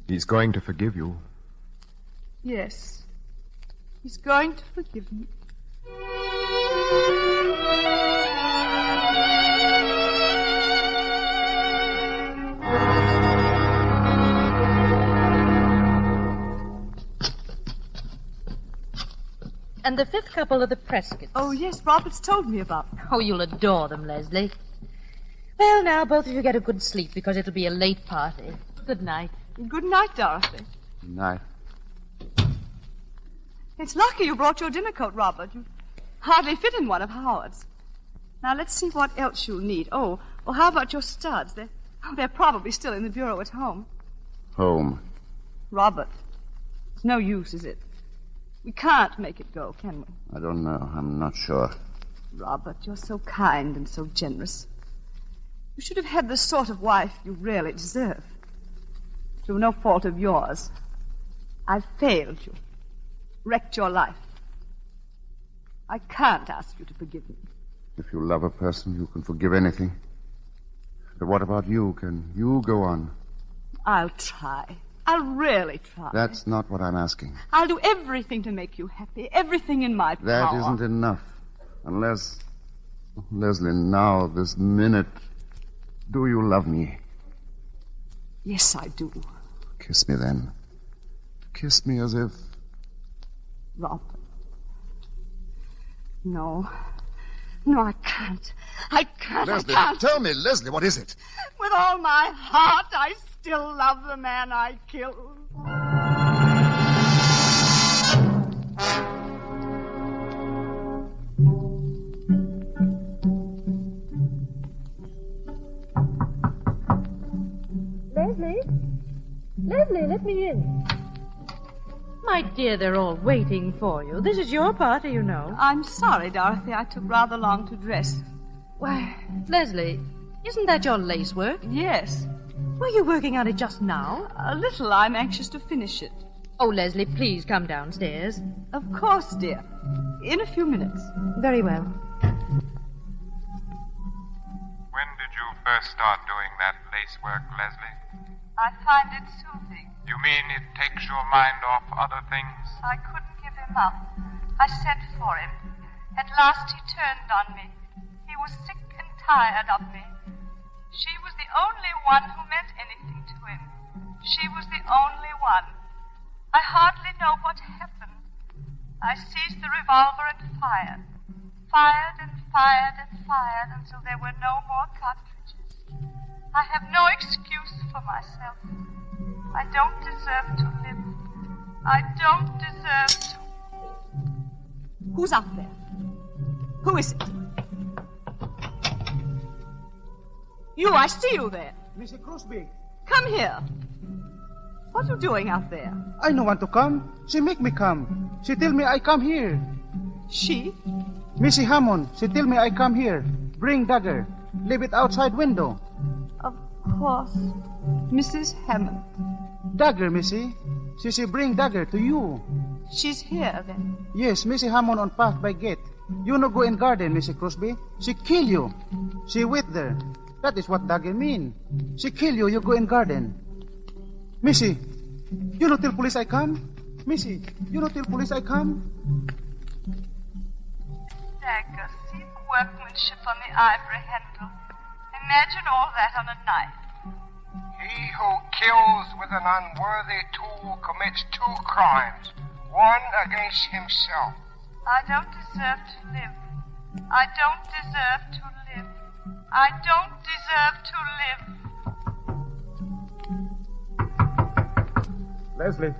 He's going to forgive you. Yes. He's going to forgive me. And the fifth couple are the Prescotts. Oh, yes, Robert's told me about them. Oh, you'll adore them, Leslie. Well, now, both of you get a good sleep because it'll be a late party. Good night. Good night, Dorothy. Good night. It's lucky you brought your dinner coat, Robert. You hardly fit in one of Howard's. Now, let's see what else you'll need. Oh, well, how about your studs? They're probably still in the bureau at home. Home. Robert, it's no use, is it? We can't make it go, can we? I don't know. I'm not sure. Robert, you're so kind and so generous. You should have had the sort of wife you really deserve. Through no fault of yours, I've failed you, wrecked your life. I can't ask you to forgive me. If you love a person, you can forgive anything. But what about you? Can you go on? I'll try. I'll really try. That's not what I'm asking. I'll do everything to make you happy, everything in my power. That isn't enough. Unless, Leslie, now, this minute, do you love me? Yes, I do. Kiss me then. Kiss me as if... Robert. No. No, I can't. I can't. Leslie, I can't. tell me, Leslie, what is it? With all my heart, I still love the man I killed. Leslie? Leslie, let me in. My dear, they're all waiting for you. This is your party, you know. I'm sorry, Dorothy. I took rather long to dress. Why, Leslie, isn't that your lace work? Yes. Were you working on it just now? A little. I'm anxious to finish it. Oh, Leslie, please come downstairs. Of course, dear. In a few minutes. Very well. When did you first start doing that lace work, Leslie? I find it soothing. You mean it takes your mind off other things? I couldn't give him up. I sent for him. At last he turned on me. He was sick and tired of me. She was the only one who meant anything to him. She was the only one. I hardly know what happened. I seized the revolver and fired. Fired and fired and fired until there were no more cartridges. I have no excuse for myself. I don't deserve to live. I don't deserve to... Who's up there? Who is it? You, I see you there. Mrs. Crosby. Come here. What are you doing out there? I no want to come. She make me come. She tell me I come here. She? Missy Hammond. She tell me I come here. Bring dagger. Leave it outside window. Of course. Mrs. Hammond. Dagger, Missy. She bring dagger to you. She's here, then? Yes, Missy Hammond on path by gate. You no go in garden, Missy Crosby. She kill you. She wait there. That is what dagger mean. She kill you, you go in garden. Missy, you no tell police I come? Missy, you no tell police I come? Dagger, see the workmanship on the ivory handle. Imagine all that on a knife. He who kills with an unworthy tool commits two crimes, one against himself. I don't deserve to live. I don't deserve to live. I don't deserve to live. Leslie.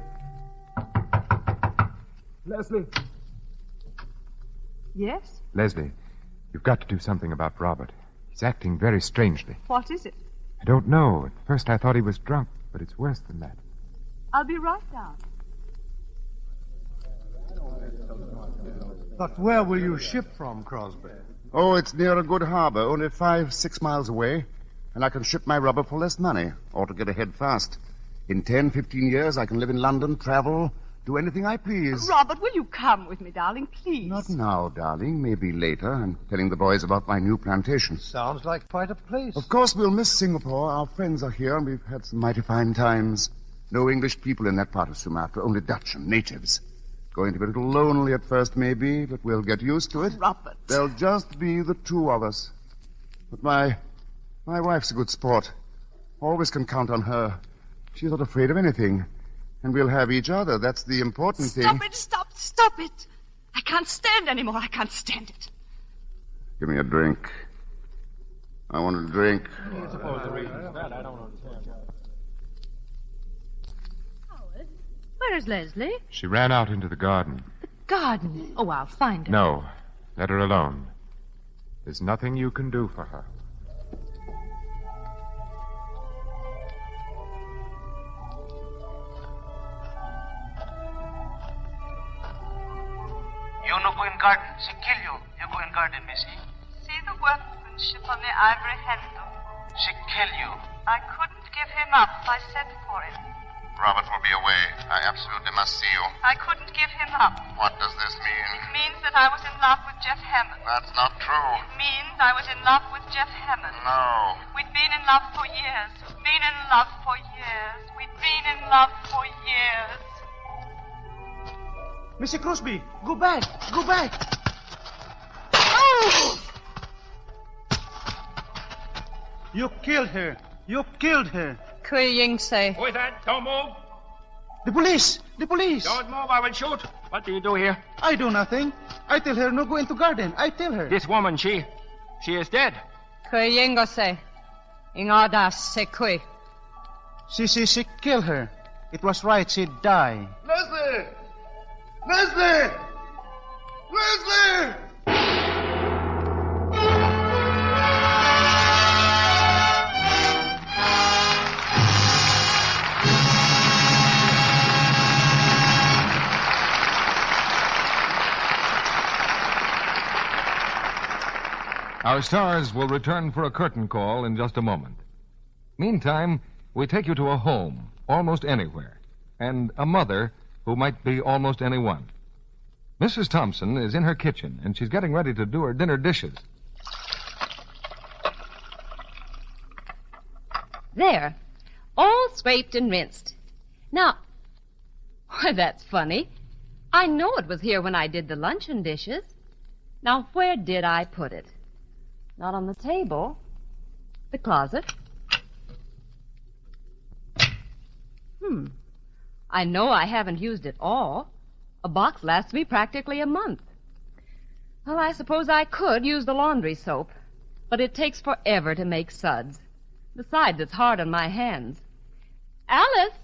Leslie. Yes? Leslie, you've got to do something about Robert. He's acting very strangely. What is it? I don't know. At first I thought he was drunk, but it's worse than that. I'll be right down. But where will you ship from, Crosby? Oh, it's near a good harbor, only 5-6 miles away. And I can ship my rubber for less money, or to get ahead fast. In 10-15 years, I can live in London, travel, do anything I please. Robert, will you come with me, darling, please? Not now, darling. Maybe later. I'm telling the boys about my new plantation. Sounds like quite a place. Of course, we'll miss Singapore. Our friends are here, and we've had some mighty fine times. No English people in that part of Sumatra, only Dutch and natives. Going to be a little lonely at first, maybe, but we'll get used to it. Robert. There'll just be the two of us. But my wife's a good sport. Always can count on her. She's not afraid of anything. And we'll have each other. That's the important thing. Stop it. I can't stand anymore. I can't stand it. Give me a drink. I want a drink. Where is Leslie? She ran out into the garden. Garden. Oh, I'll find her. No, let her alone. There's nothing you can do for her. You no go in garden. She kill you. You go in garden, Missy. See the workmanship on the ivory handle. She kill you. I couldn't give him up. I sent for him. Robert will be away. I absolutely must see you. I couldn't give him up. What does this mean? It means that I was in love with Jeff Hammond. That's not true. It means I was in love with Jeff Hammond. No. We'd been in love for years. Been in love for years. We'd been in love for years. Mr. Crosby, go back. Go back. Oh! You killed her. You killed her. Kui Ying say. Who is that? Don't move. The police. The police. Don't move, I will shoot. What do you do here? I do nothing. I tell her no go into garden. I tell her. This woman, she is dead. Kui Ying say. Ingada se kui. She kill her. It was right she die. Leslie! Leslie! Leslie! Our stars will return for a curtain call in just a moment. Meantime, we take you to a home, almost anywhere, and a mother who might be almost anyone. Mrs. Thompson is in her kitchen, and she's getting ready to do her dinner dishes. There, all scraped and rinsed. Now, why, that's funny. I know it was here when I did the luncheon dishes. Now, where did I put it? Not on the table. The closet. I know I haven't used it all. A box lasts me practically a month. Well, I suppose I could use the laundry soap, but it takes forever to make suds. Besides, it's hard on my hands. Alice!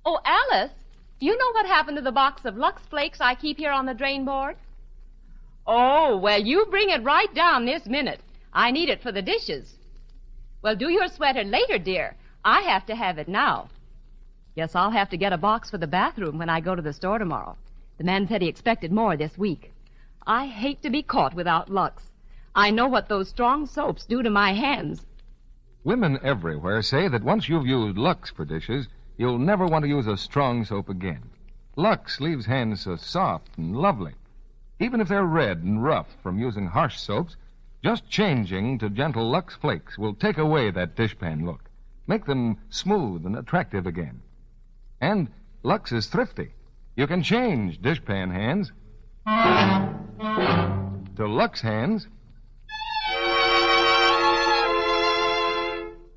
Oh, Alice! You know what happened to the box of Lux Flakes I keep here on the drain board? Oh, well, you bring it right down this minute. I need it for the dishes. Well, do your sweater later, dear. I have to have it now. Guess I'll have to get a box for the bathroom when I go to the store tomorrow. The man said he expected more this week. I hate to be caught without Lux. I know what those strong soaps do to my hands. Women everywhere say that once you've used Lux for dishes, you'll never want to use a strong soap again. Lux leaves hands so soft and lovely. Even if they're red and rough from using harsh soaps, just changing to gentle Lux Flakes will take away that dishpan look, make them smooth and attractive again. And Lux is thrifty. You can change dishpan hands to Lux hands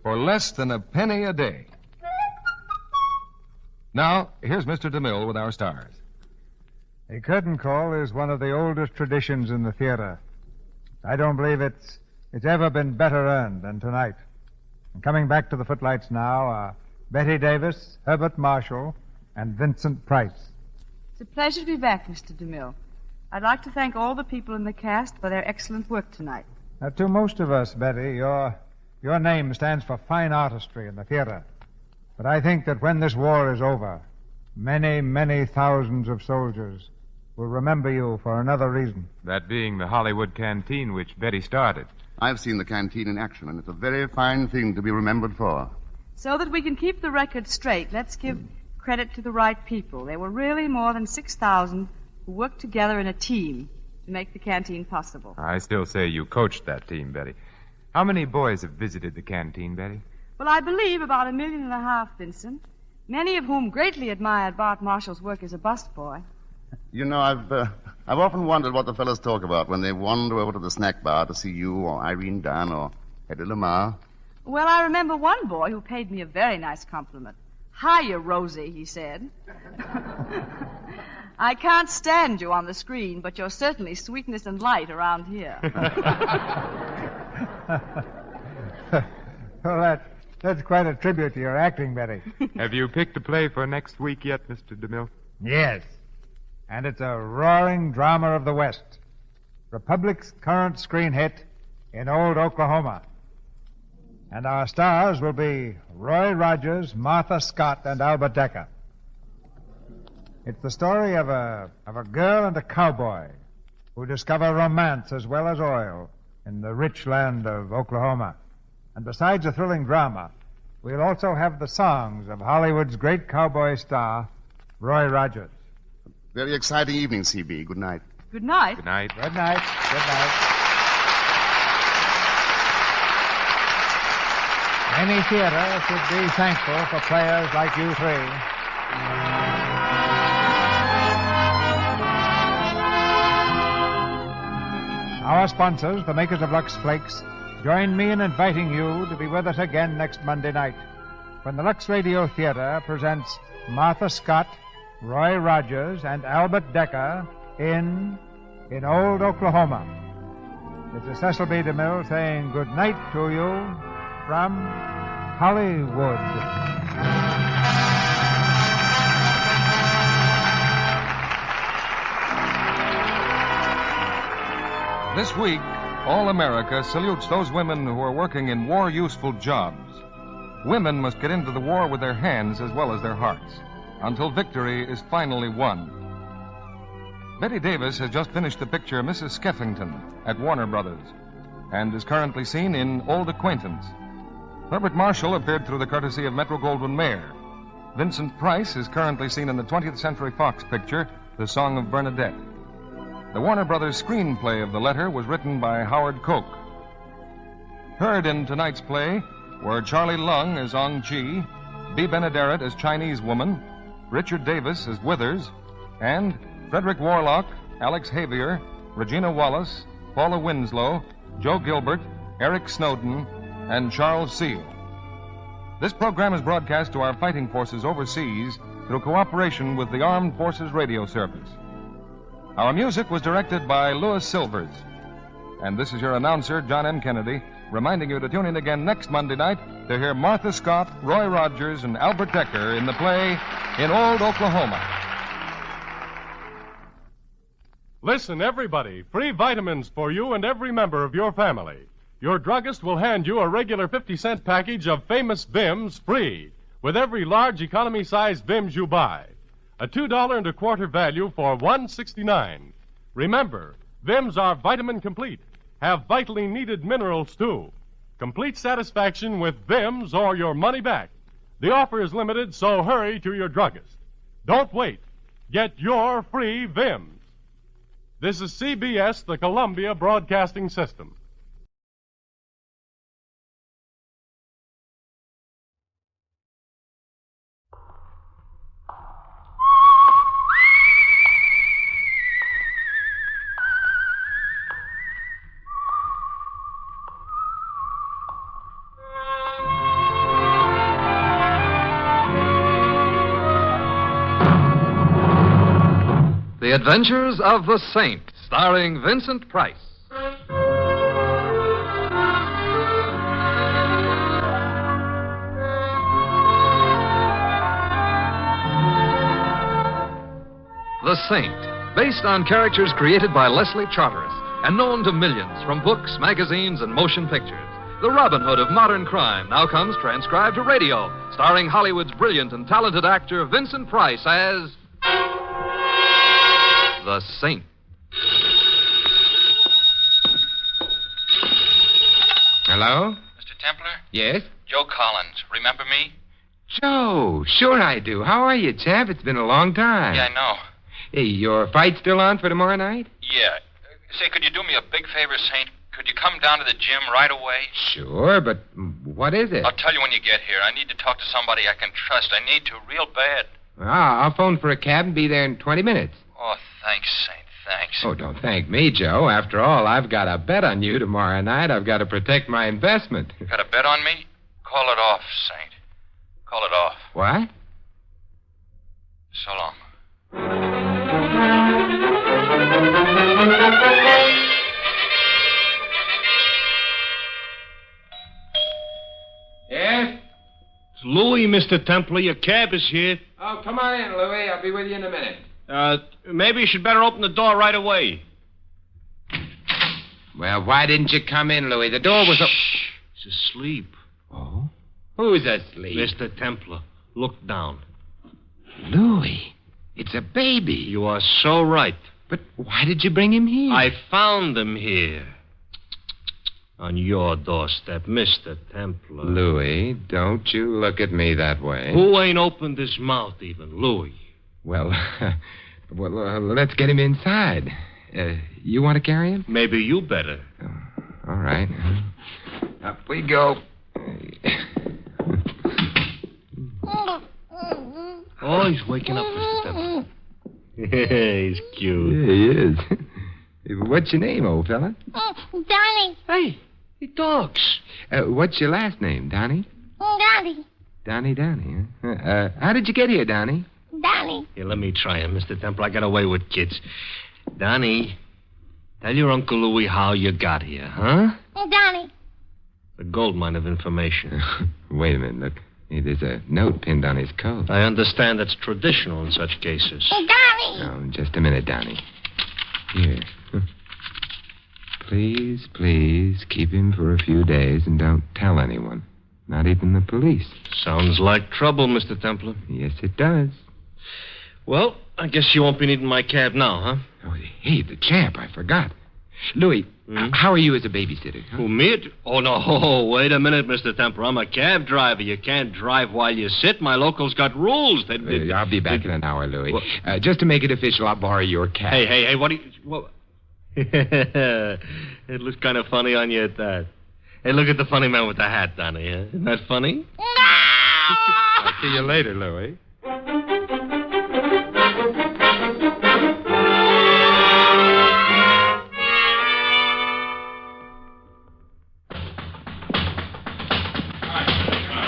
for less than a penny a day. Now, here's Mr. DeMille with our stars. A curtain call is one of the oldest traditions in the theater. I don't believe it's ever been better earned than tonight. And coming back to the footlights now are Betty Davis, Herbert Marshall, and Vincent Price. a pleasure to be back, Mr. DeMille. I'd like to thank all the people in the cast for their excellent work tonight. To most of us, Betty, your name stands for fine artistry in the theater. But I think that when this war is over, many, many thousands of soldiers will remember you for another reason. That being the Hollywood canteen which Betty started. I've seen the canteen in action, and it's a very fine thing to be remembered for. So that we can keep the record straight, let's give credit to the right people. There were really more than 6,000 who worked together in a team to make the canteen possible. I still say you coached that team, Betty. How many boys have visited the canteen, Betty? Well, I believe about 1.5 million, Vincent, many of whom greatly admired Bart Marshall's work as a busboy. You know, I've often wondered what the fellows talk about when they wander over to the snack bar to see you or Irene Dunn or Eddie Lamar. Well, I remember one boy who paid me a very nice compliment. "Hiya, Rosie," he said. "I can't stand you on the screen, but you're certainly sweetness and light around here." Well, that's quite a tribute to your acting, Betty. Have you picked a play for next week yet, Mr. DeMille? Yes. And it's a roaring drama of the West. Republic's current screen hit, In Old Oklahoma. And our stars will be Roy Rogers, Martha Scott, and Albert Decker. It's the story of a girl and a cowboy who discover romance as well as oil in the rich land of Oklahoma. And besides a thrilling drama, we'll also have the songs of Hollywood's great cowboy star, Roy Rogers. Very exciting evening, C.B. Good night. Good night. Good night. Good night. Good night. Any theater should be thankful for players like you three. Our sponsors, the makers of Lux Flakes, join me in inviting you to be with us again next Monday night when the Lux Radio Theater presents Martha Scott, Roy Rogers, and Albert Decker in Old Oklahoma. This is Cecil B. DeMille saying good night to you from Hollywood. This week, all America salutes those women who are working in war-useful jobs. Women must get into the war with their hands as well as their hearts, until victory is finally won. Betty Davis has just finished the picture Mrs. Skeffington at Warner Brothers and is currently seen in Old Acquaintance. Herbert Marshall appeared through the courtesy of Metro-Goldwyn-Mayer. Vincent Price is currently seen in the 20th Century Fox picture, The Song of Bernadette. The Warner Brothers screenplay of The Letter was written by Howard Koch. Heard in tonight's play were Charlie Lung as Ong Chi, Bea Benaderet as Chinese Woman, Richard Davis as Withers, and Frederick Warlock, Alex Havier, Regina Wallace, Paula Winslow, Joe Gilbert, Eric Snowden, and Charles Seal. This program is broadcast to our fighting forces overseas through cooperation with the Armed Forces Radio Service. Our music was directed by Louis Silvers. And this is your announcer, John M. Kennedy, reminding you to tune in again next Monday night to hear Martha Scott, Roy Rogers, and Albert Decker in the play In Old Oklahoma. Listen, everybody. Free vitamins for you and every member of your family. Your druggist will hand you a regular 50-cent package of famous Vims free with every large economy-size Vims you buy. A $2.25 value for $1.69. Remember, Vims are vitamin complete. Have vitally needed minerals, too. Complete satisfaction with Vims or your money back. The offer is limited, so hurry to your druggist. Don't wait. Get your free Vims. This is CBS, the Columbia Broadcasting System. The Adventures of the Saint, starring Vincent Price. The The Saint, based on characters created by Leslie Charteris and known to millions from books, magazines, and motion pictures. The Robin Hood of modern crime now comes transcribed to radio, starring Hollywood's brilliant and talented actor Vincent Price as The Saint. Hello? Mr. Templar? Yes? Joe Collins. Remember me? Joe, sure I do. How are you, chap? It's been a long time. Yeah, I know. Hey, your fight's still on for tomorrow night? Yeah. Say, could you do me a big favor, Saint? Could you come down to the gym right away? Sure, but what is it? I'll tell you when you get here. I need to talk to somebody I can trust. I need to real bad. I'll phone for a cab and be there in 20 minutes. Oh, thanks, Saint. Thanks. Oh, don't thank me, Joe. After all, I've got a bet on you tomorrow night. I've got to protect my investment. Got a bet on me? Call it off, Saint. Call it off. What? So long. Yes? It's Louis, Mr. Templar. Your cab is here. Oh, come on in, Louis. I'll be with you in a minute. Maybe you should better open the door right away. Well, why didn't you come in, Louis? The door was... He's asleep. Oh? Who's asleep? Mr. Templar, look down. Louis, it's a baby. You are so right. But why did you bring him here? I found him here. On your doorstep, Mr. Templar. Louis, don't you look at me that way. Who ain't opened his mouth even? Louis. Well, let's get him inside. You want to carry him? Maybe you better. Oh, all right. Up we go. Oh, he's waking up, Mr. Templar. He's cute. Yeah, he is. What's your name, old fella? Donnie. Hey, he talks. What's your last name, Donnie? Donnie. Donnie, huh? How did you get here, Donnie? Donnie. Here, let me try him, Mr. Templar. I got away with kids. Donnie, tell your Uncle Louis how you got here, huh? Donnie. A gold mine of information. Wait a minute, look. Hey, there's a note pinned on his coat. I understand that's traditional in such cases. Donnie. Oh, just a minute, Donnie. Here. Please keep him for a few days and don't tell anyone. Not even the police. Sounds like trouble, Mr. Templar. Yes, it does. Well, I guess you won't be needing my cab now, huh? Oh, hey, the champ, I forgot. Louis, how are you as a babysitter? Huh? Who, me? Oh, no, wait a minute, Mr. Templar. I'm a cab driver. You can't drive while you sit. My locals got rules. I'll be back in an hour, Louis. Just to make it official, I'll borrow your cab. Hey, what do you... What? It looks kind of funny on you at that. Hey, look at the funny man with the hat, Donnie. Huh? Isn't that funny? I'll see you later, Louis.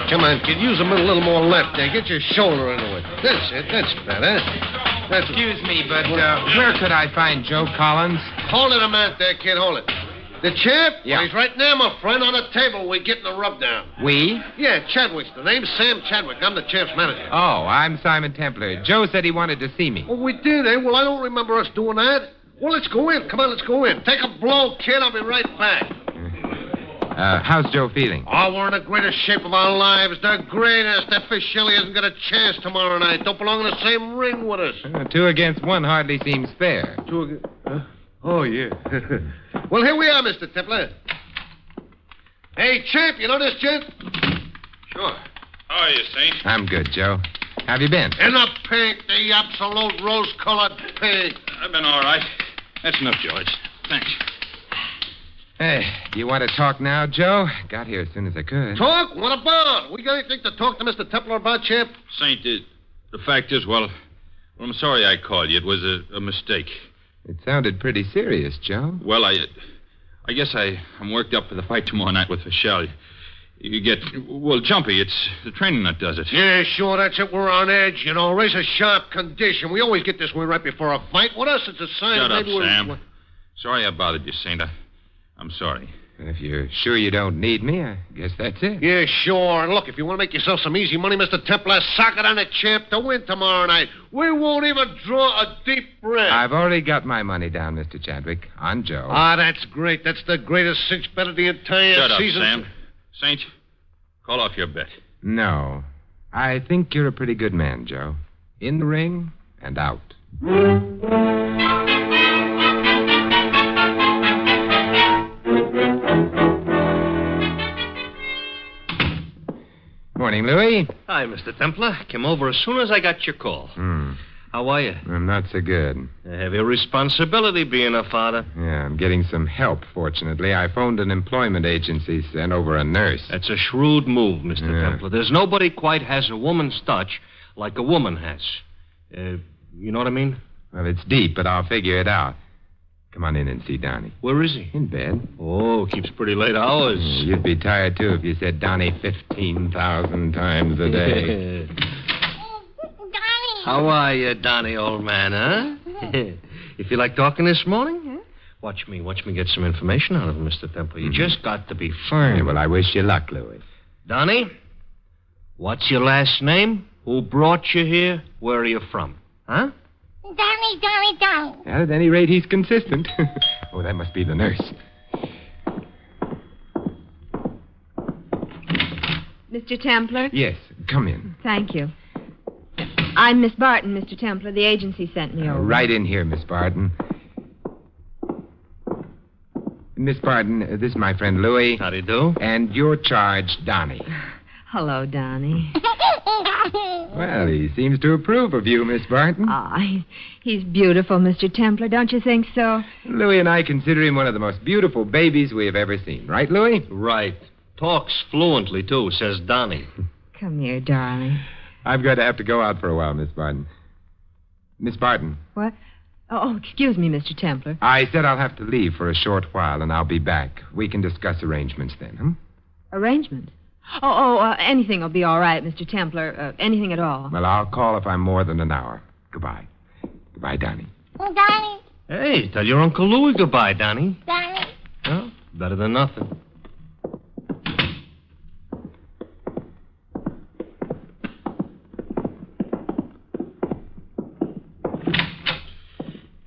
Come on, kid. Use a little more left there. Get your shoulder into it. That's it. That's better. Excuse me, but where could I find Joe Collins? Hold it a minute there, kid. Hold it. The champ? Yeah. Well, he's right there, my friend, on the table. We're getting the rub down. We? Yeah, Chadwick's the name. Sam Chadwick. I'm the champ's manager. Oh, I'm Simon Templar. Joe said he wanted to see me. Oh, we did, eh? Well, I don't remember us doing that. Well, let's go in. Come on, let's go in. Take a blow, kid. I'll be right back. How's Joe feeling? Oh, we're in the greatest shape of our lives. The greatest. That fish Shelley hasn't got a chance tomorrow night. Don't belong in the same ring with us. 2 against 1 hardly seems fair. Oh, yeah. Well, here we are, Mr. Templar. Hey, champ, you know this gent? Sure. How are you, Saint? I'm good, Joe. How have you been? In the pink, the absolute rose-colored pink. I've been all right. That's enough, George. Thanks. Hey, do you want to talk now, Joe? Got here as soon as I could. Talk? What about? We got anything to talk to Mr. Templar about, champ? Saint, the fact is, well, I'm sorry I called you. It was a mistake. It sounded pretty serious, Joe. Well, I guess I'm worked up for the fight tomorrow night with Michelle. You get, well, jumpy. It's the training that does it. Yeah, sure, that's it. We're on edge, you know. Razor-sharp condition. We always get this way right before a fight. With us, it's a sign Shut of up, maybe Sam. Sorry I bothered you, Saint. I'm sorry. If you're sure you don't need me, I guess that's it. Yeah, sure. And look, if you want to make yourself some easy money, Mr. Templar, sock it on the champ to win tomorrow night. We won't even draw a deep breath. I've already got my money down, Mr. Chadwick, on Joe. Ah, that's great. That's the greatest cinch bet of the entire Shut up, season. Sam. Saint, call off your bet. No. I think you're a pretty good man, Joe. In the ring and out. Morning, Louis. Hi, Mr. Templar. Came over as soon as I got your call. How are you? I'm not so good. A heavy responsibility being a father. Yeah, I'm getting some help, fortunately. I phoned an employment agency, sent over a nurse. That's a shrewd move, Mr. Templar. There's nobody quite has a woman's touch like a woman has. You know what I mean? Well, it's deep, but I'll figure it out. Come on in and see Donnie. Where is he? In bed. Oh, keeps pretty late hours. You'd be tired, too, if you said Donnie 15,000 times a day. How are you, Donnie, old man, huh? You feel like talking this morning? Huh? Watch me get some information out of him, Mr. Temple. You just got to be firm. Yeah, well, I wish you luck, Louis. Donnie, what's your last name? Who brought you here? Where are you from? Huh? Donnie. Well, at any rate, he's consistent. Oh, that must be the nurse. Mr. Templar? Yes, come in. Thank you. I'm Miss Barton, Mr. Templar. The agency sent me over. Right in here, Miss Barton. Miss Barton, this is my friend Louis. How do you do? And your charge, Donnie. Hello, Donnie. Well, he seems to approve of you, Miss Barton. He's beautiful, Mr. Templar. Don't you think so? Louis and I consider him one of the most beautiful babies we have ever seen. Right, Louis? Right. Talks fluently, too, says Donnie. Come here, darling. I'm going to have to go out for a while, Miss Barton. Miss Barton. What? Oh, excuse me, Mr. Templar. I said I'll have to leave for a short while, and I'll be back. We can discuss arrangements then, huh? Arrangements? Anything will be all right, Mr. Templar. Anything at all. Well, I'll call if I'm more than an hour. Goodbye. Goodbye, Donnie. Donnie. Hey, tell your Uncle Louis goodbye, Donnie. Donnie. Well, better than nothing.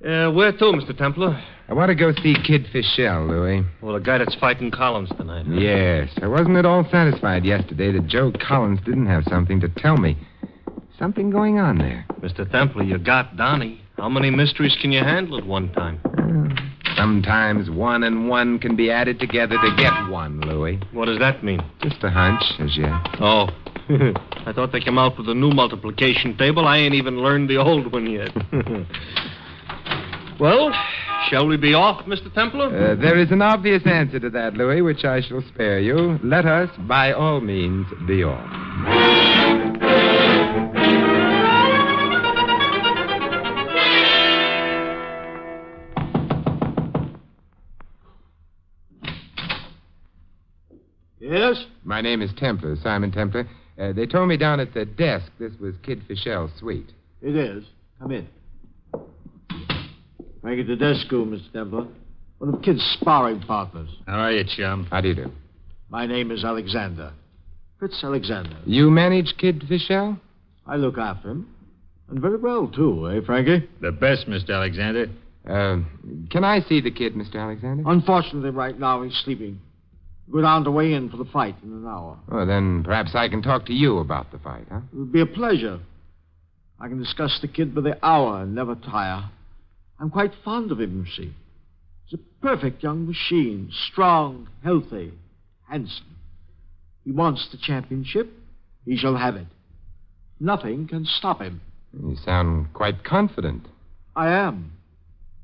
Where to, Mr. Templar? I want to go see Kid Fischel, Louis. Well, the guy that's fighting Collins tonight. Huh? Yes. I wasn't at all satisfied yesterday that Joe Collins didn't have something to tell me. Something going on there. Mr. Templar, you got Donnie. How many mysteries can you handle at one time? Sometimes one and one can be added together to get one, Louis. What does that mean? Just a hunch, as yet. Oh. I thought they came out with a new multiplication table. I ain't even learned the old one yet. Well, shall we be off, Mr. Templar? There is an obvious answer to that, Louis, which I shall spare you. Let us, by all means, be off. Yes? My name is Templar, Simon Templar. They told me down at the desk this was Kid Fischel's suite. It is. Come in. Make it the desk school, Mr. Templar. One of Kid's sparring partners. How are you, chum? How do you do? My name is Alexander. Fritz Alexander. You manage Kid Fischel? I look after him. And very well, too, eh, Frankie? The best, Mr. Alexander. Can I see the kid, Mr. Alexander? Unfortunately, right now, he's sleeping. Go down to weigh in for the fight in an hour. Oh, then perhaps I can talk to you about the fight, huh? It would be a pleasure. I can discuss the kid by the hour and never tire. I'm quite fond of him, you see. He's a perfect young machine. Strong, healthy, handsome. He wants the championship. He shall have it. Nothing can stop him. You sound quite confident. I am.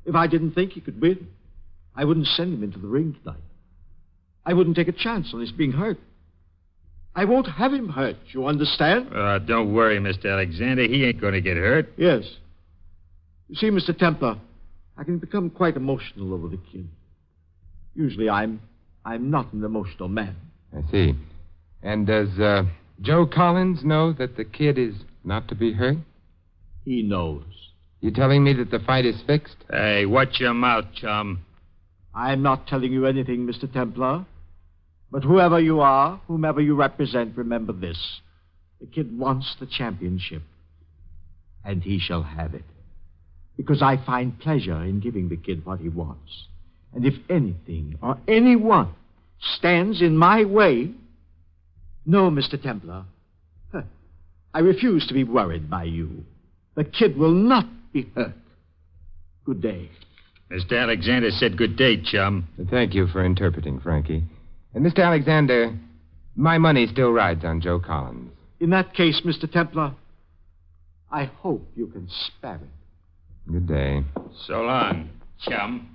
If I didn't think he could win, I wouldn't send him into the ring tonight. I wouldn't take a chance on his being hurt. I won't have him hurt, you understand? Don't worry, Mr. Alexander. He ain't going to get hurt. Yes. You see, Mr. Templar, I can become quite emotional over the kid. Usually I'm not an emotional man. I see. And does Joe Collins know that the kid is not to be hurt? He knows. You telling me that the fight is fixed? Hey, watch your mouth, chum. I'm not telling you anything, Mr. Templar. But whoever you are, whomever you represent, remember this. The kid wants the championship. And he shall have it. Because I find pleasure in giving the kid what he wants. And if anything or anyone stands in my way... No, Mr. Templar. I refuse to be worried by you. The kid will not be hurt. Good day. Mr. Alexander said good day, chum. Thank you for interpreting, Frankie. And Mr. Alexander, my money still rides on Joe Collins. In that case, Mr. Templar, I hope you can spare it. Good day. So long, chum.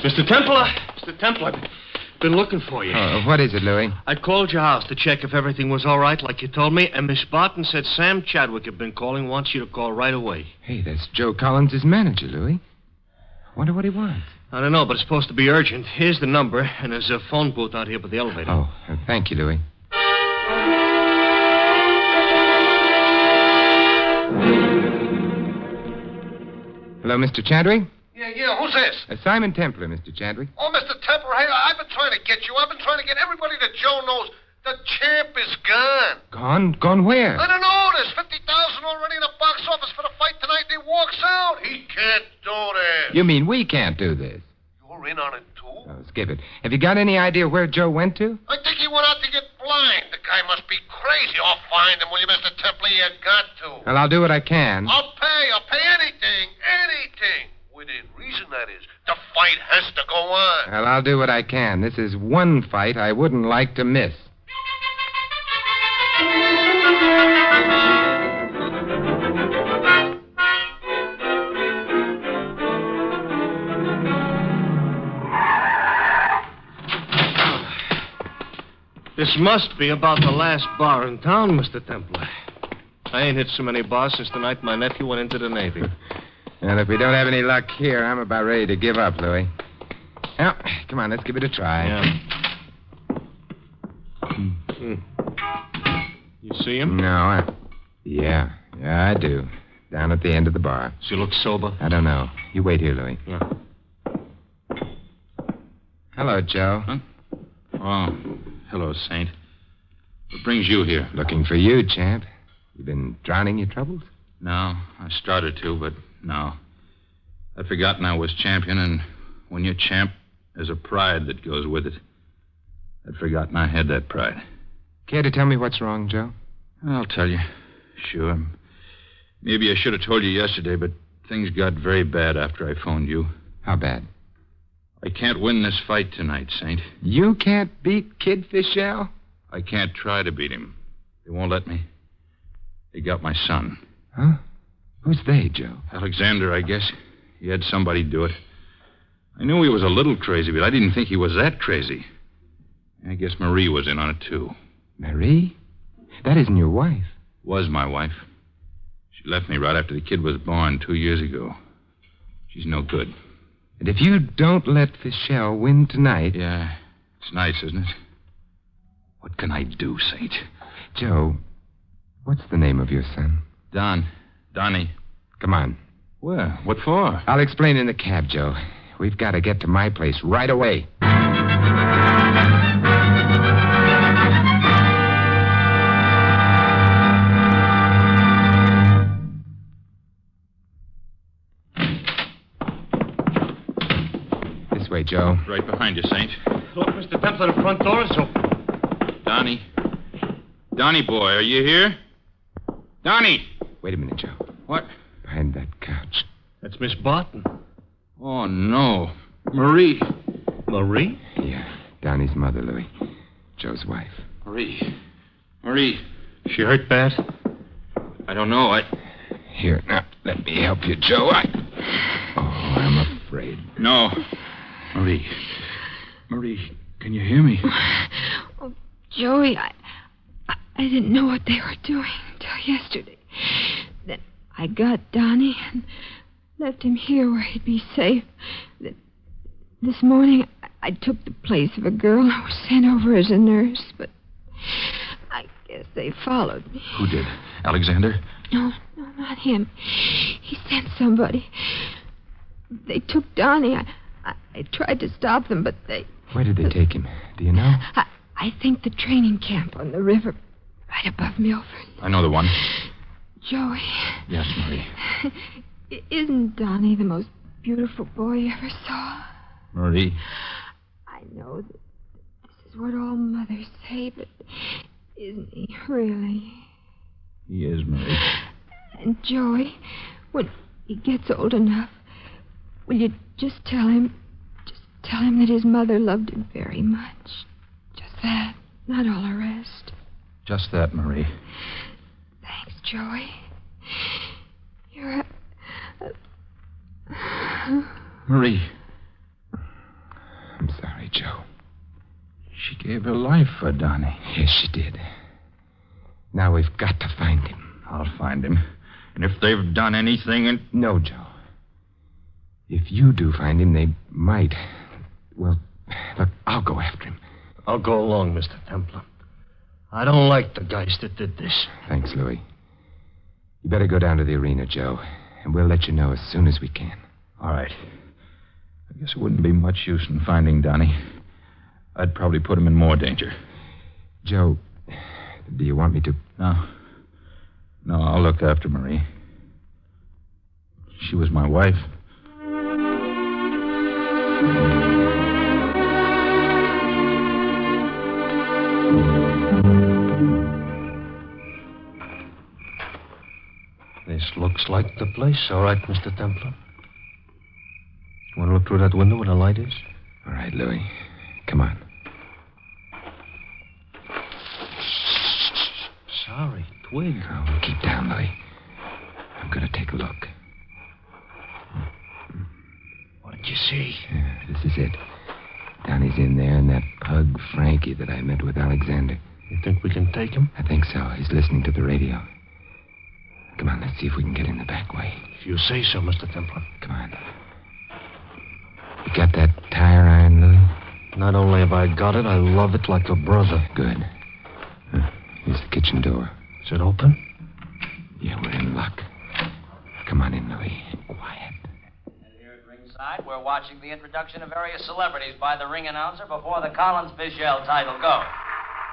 Mr. Templar! Mr. Templar, I've been looking for you. Oh, what is it, Louis? I called your house to check if everything was all right, like you told me, and Miss Barton said Sam Chadwick had been calling, wants you to call right away. Hey, that's Joe Collins' manager, Louis. Wonder what he wants. I don't know, but it's supposed to be urgent. Here's the number, and there's a phone booth out here by the elevator. Oh, thank you, Louis. Hello, Mr. Chadwick? Yeah, who's this? Simon Templar, Mr. Chadwick. Oh, Mr. Templar, hey, I've been trying to get you. I've been trying to get everybody that Joe knows. The champ is gone. Gone? Gone where? I don't know. There's $50,000 already in the box office for the fight tonight, and he walks out. He can't do this. You mean we can't do this? You're in on it, too? Oh, skip it. Have you got any idea where Joe went to? I think he went out to get blind. The guy must be crazy. I'll find him, will you, Mr. Templar? You got to. Well, I'll do what I can. I'll pay anything. Within reason, that is. The fight has to go on. Well, I'll do what I can. This is one fight I wouldn't like to miss. This must be about the last bar in town, Mr. Templar. I ain't hit so many bars since the night my nephew went into the Navy. And if we don't have any luck here, I'm about ready to give up, Louis. Well, come on, let's give it a try. Yeah. You see him? No, Yeah, I do. Down at the end of the bar. Does he look sober? I don't know. You wait here, Louis. Yeah. Hello, Joe. Huh? Oh, hello, Saint. What brings you here? Looking for you, champ. You been drowning your troubles? No, I started to, but no. I'd forgotten I was champion, and when you're champ, there's a pride that goes with it. I'd forgotten I had that pride. Care to tell me what's wrong, Joe? I'll tell you. Sure. Maybe I should have told you yesterday, but things got very bad after I phoned you. How bad? I can't win this fight tonight, Saint. You can't beat Kid Fischel? I can't try to beat him. They won't let me. They got my son. Huh? Who's they, Joe? Alexander, I guess. He had somebody do it. I knew he was a little crazy, but I didn't think he was that crazy. I guess Marie was in on it, too. Marie? That isn't your wife. Was my wife. She left me right after the kid was born 2 years ago. She's no good. And if you don't let Fischel win tonight... Yeah, it's nice, isn't it? What can I do, Saint? Joe, what's the name of your son? Donnie. Come on. Where? What for? I'll explain in the cab, Joe. We've got to get to my place right away. This way, Joe. Right behind you, Saint. Look, Mr. Templar, the front door is open. Donnie boy, are you here? Donnie! Wait a minute, Joe. What? Behind that couch. That's Miss Barton. Oh, no. Marie. Marie? Yeah, Donnie's mother, Louis. Joe's wife. Marie. She hurt bad? I don't know. Here, now, let me help you, Joe. I'm afraid. No. Marie, can you hear me? Oh, Joey, I didn't know what they were doing until yesterday. Then I got Donnie and left him here where he'd be safe. This morning, I took the place of a girl who was sent over as a nurse, but I guess they followed me. Who did? Alexander? No, not him. He sent somebody. They took Donnie. I tried to stop them, but they... Where did they take him? Do you know? I think the training camp on the river, right above Milford. I know the one. Joey. Yes, Marie. Isn't Donnie the most beautiful boy you ever saw? Marie. I know that this is what all mothers say, but isn't he really? He is, Marie. And Joey, when he gets old enough, will you just tell him that his mother loved him very much? Just that, not all the rest. Just that, Marie. Thanks, Joey. You're a... Marie. I'm sorry, Joe. She gave her life for Donnie. Yes, she did. Now we've got to find him. I'll find him. And if they've done anything... No, Joe. If you do find him, they might. Well, look, I'll go after him. I'll go along, Mr. Templar. I don't like the guys that did this. Thanks, Louis. You better go down to the arena, Joe, and we'll let you know as soon as we can. All right. I guess it wouldn't be much use in finding Donnie. I'd probably put him in more danger. Joe, do you want me to? No, I'll look after Marie. She was my wife. This looks like the place. All right, Mr. Templar. Want to look through that window where the light is? All right, Louis. Come on. Sorry, twig. Oh, keep down, Louis. I'm going to take a look. What did you see? Yeah, this is it. Donnie's in there, and that pug, Frankie, that I met with Alexander. You think we can take him? I think so. He's listening to the radio. Come on, let's see if we can get in the back way. If you say so, Mr. Templar. Come on. You got that tire iron, Louis? Not only have I got it, I love it like a brother. Good. Here's the kitchen door. Is it open? Yeah, we're in luck. Come on in, Louis. Quiet. And here at ringside, we're watching the introduction of various celebrities by the ring announcer before the Collins-Fischel title go.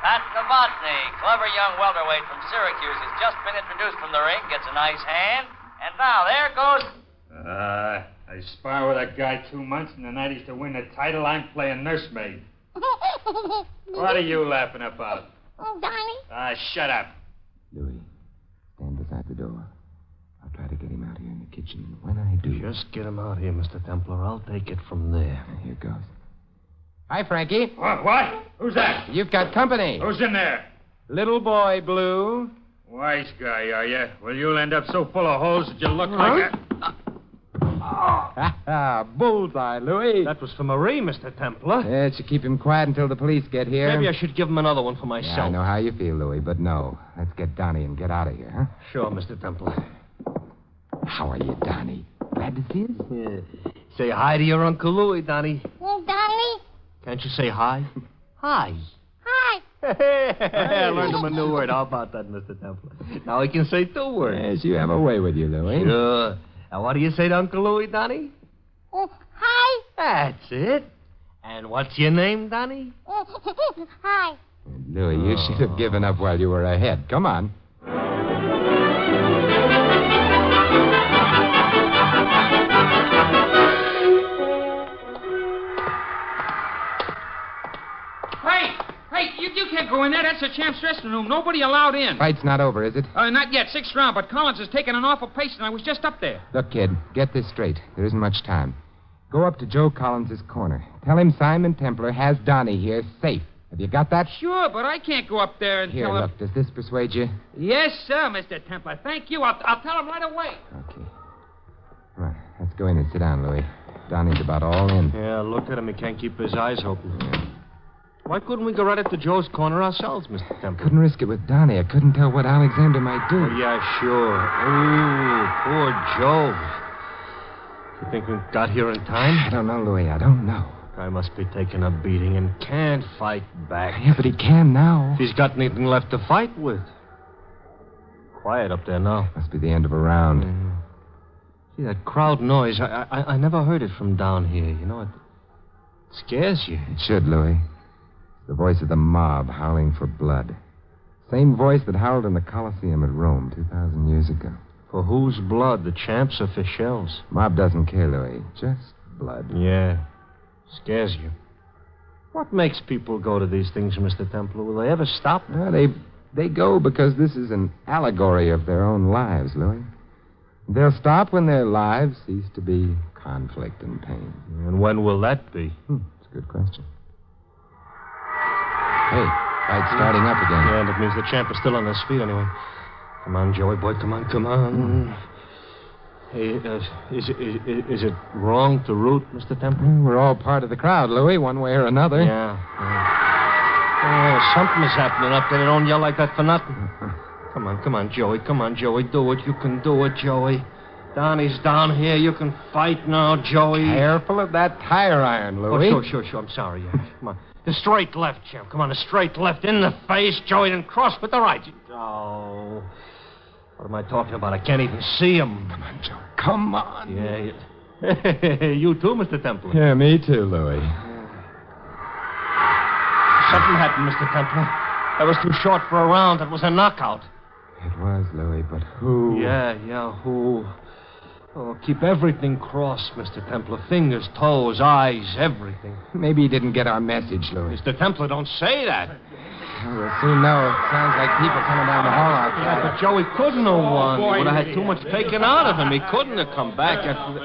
Pat Novotny, clever young welterweight from Syracuse, has just been introduced from the ring, gets a nice hand, and now there goes... I spar with a guy 2 months, and the night he's to win the title, I'm playing nursemaid. What are you laughing about? Donnie? Shut up. Louis, stand beside the door. I'll try to get him out here in the kitchen, and when I do... Just get him out here, Mr. Templar. I'll take it from there. Here goes. Hi, Frankie. What? Who's that? You've got company. Who's in there? Little boy, Blue. Wise guy, are you? Well, you'll end up so full of holes that you look like a... Bullseye, Louis. That was for Marie, Mr. Templar. Yeah, it should keep him quiet until the police get here. Maybe I should give him another one for myself. Yeah, I know how you feel, Louis, but no. Let's get Donnie and get out of here, huh? Sure, Mr. Templar. How are you, Donnie? Glad to see us? Yeah. Say hi to your Uncle Louis, Donnie. Donnie? Can't you say hi? Hi. Hi. I learned him a new word. How about that, Mr. Templar? Now he can say 2 words. Yes, you have a way with you, Louis. Sure. Now, what do you say to Uncle Louis, Donnie? Hi. That's it. And what's your name, Donnie? Hi. Louis, you should have given up while you were ahead. Come on. Hey, you can't go in there. That's the champ's dressing room. Nobody allowed in. Fight's not over, is it? Not yet. 6th round, but Collins has taken an awful pace, and I was just up there. Look, kid, get this straight. There isn't much time. Go up to Joe Collins' corner. Tell him Simon Templar has Donnie here safe. Have you got that? Sure, but I can't go up there and Here, tell him... look, does this persuade you? Yes, sir, Mr. Templar. Thank you. I'll tell him right away. Okay. Come on, let's go in and sit down, Louis. Donnie's about all in. Yeah, look at him. He can't keep his eyes open. Yeah. Why couldn't we go right up to Joe's corner ourselves, Mr. Templar? Couldn't risk it with Donnie. I couldn't tell what Alexander might do. Oh, yeah, sure. Ooh, poor Joe. You think we got here in time? I don't know, Louis. I don't know. guy must be taking a beating and can't fight back. Yeah, but he can now. If he's got anything left to fight with. Quiet up there now. Must be the end of a round. See, that crowd noise, I never heard it from down here. You know, it scares you. It should, Louis. It's the voice of the mob howling for blood. Same voice that howled in the Colosseum at Rome 2,000 years ago. For whose blood, the champs or Fichel's? Mob doesn't care, Louis. Just blood. Yeah. Scares you. What makes people go to these things, Mr. Templar? Will they ever stop? Well, they go because this is an allegory of their own lives, Louis. They'll stop when their lives cease to be conflict and pain. And when will that be? That's a good question. Hey, fight's starting up again. Yeah, that means the champ is still on his feet anyway. Come on, Joey boy, come on. Hey, is it wrong to root, Mr. Templar? We're all part of the crowd, Louis, one way or another. Yeah. Oh, something is happening up there. They don't yell like that for nothing. Come on, Joey. Come on, Joey. Do it. You can do it, Joey. Donnie's down here. You can fight now, Joey. Careful of that tire iron, Louis. Oh, sure. I'm sorry. Yeah. Come on. The straight left, champ. Come on, the straight left in the face, Joey, then cross with the right. Oh. What am I talking about? I can't even see him. Come on, Joe. Come on. Yeah. You too, Mr. Templar? Yeah, me too, Louis. Something happened, Mr. Templar. That was too short for a round. That was a knockout. It was, Louis, but who? Yeah, who? Oh, keep everything crossed, Mr. Templar. Fingers, toes, eyes, everything. Maybe he didn't get our message, Louis. Mr. Templar, don't say that. We'll soon know. It sounds like people coming down the hall outside. Yeah, but Joey couldn't have won. He would have had too much taken out of him. He couldn't have come back after the...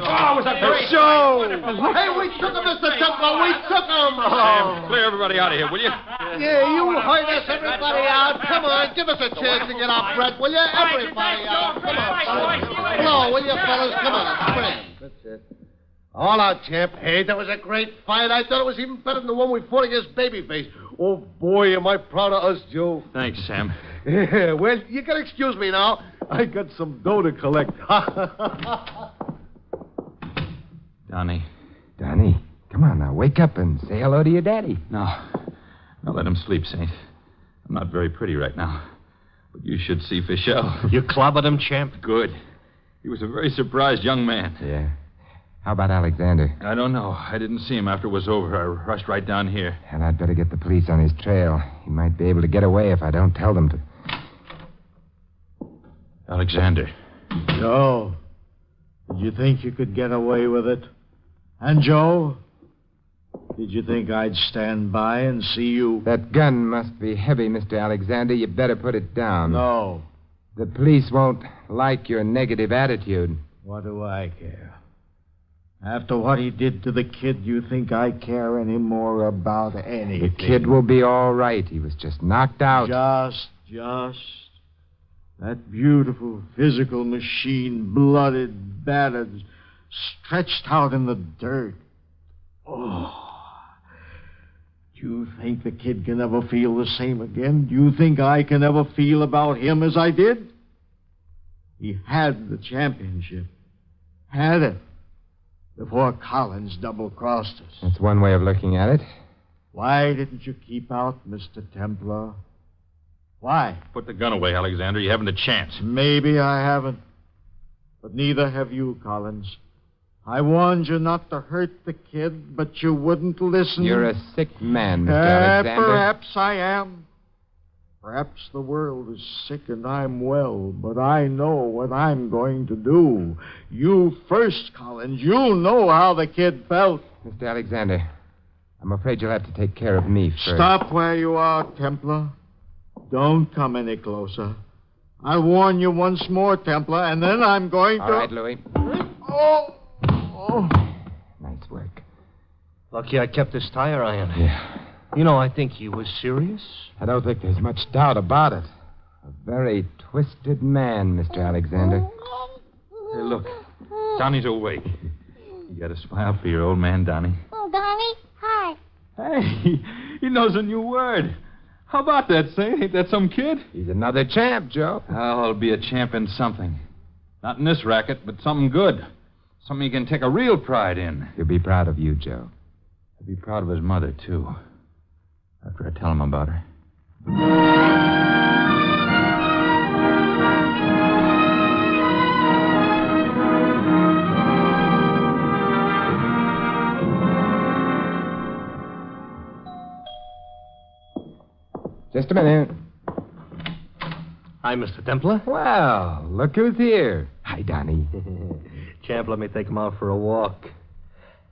Oh, was that great? Joe! Hey, we took him, Mr. Templar. We took him. Sam, clear everybody out of here, will you? Yeah, you heard us, everybody out. Come on, give us a chance to get our breath, will you? Everybody out. Come on. Blow, will you, fellas? Come on, spring. That's it. All out, champ. Hey, that was a great fight. I thought it was even better than the one we fought against Babyface. Oh, boy, am I proud of us, Joe. Thanks, Sam. Yeah, well, you can excuse me now. I got some dough to collect. Donnie. Donnie, come on now. Wake up and say hello to your daddy. No, let him sleep, Saint. I'm not very pretty right now. But you should see Fischel. You clobbered him, champ? Good. He was a very surprised young man. Yeah. How about Alexander? I don't know. I didn't see him after it was over. I rushed right down here. And I'd better get the police on his trail. He might be able to get away if I don't tell them to. Alexander. Joe, did you think you could get away with it? And Joe, did you think I'd stand by and see you? That gun must be heavy, Mr. Alexander. You better put it down. No. The police won't like your negative attitude. What do I care? After what he did to the kid, you think I care any more about anything? The kid will be all right. He was just knocked out. Just. That beautiful physical machine, blooded, battered, stretched out in the dirt. Oh. Do you think the kid can ever feel the same again? Do you think I can ever feel about him as I did? He had the championship. Had it. Before Collins double-crossed us. That's one way of looking at it. Why didn't you keep out Mr. Templar? Why? Put the gun away, Alexander. You haven't a chance. Maybe I haven't. But neither have you, Collins. I warned you not to hurt the kid, but you wouldn't listen. You're a sick man, Mr. Alexander. Perhaps I am. Perhaps the world is sick and I'm well, but I know what I'm going to do. You first, Collins. You know how the kid felt. Mr. Alexander, I'm afraid you'll have to take care of me first. Stop where you are, Templar. Don't come any closer. I'll warn you once more, Templar, and then I'm going to... All right, Louis. Oh! Nice work. Lucky I kept this tire iron. Yeah. You know, I think he was serious. I don't think there's much doubt about it. A very twisted man, Mr. Alexander. Hey, look. Donnie's awake. You got a smile for your old man, Donnie. Oh, Donnie, hi. Hey, he knows a new word. How about that, Saint? Ain't that some kid? He's another champ, Joe. Oh, he'll be a champ in something. Not in this racket, but something good. Something he can take a real pride in. He'll be proud of you, Joe. He'll be proud of his mother, too, after I tell him about her. Just a minute. Hi, Mr. Templar. Well, look who's here. Hi, Donnie. Champ, let me take him out for a walk.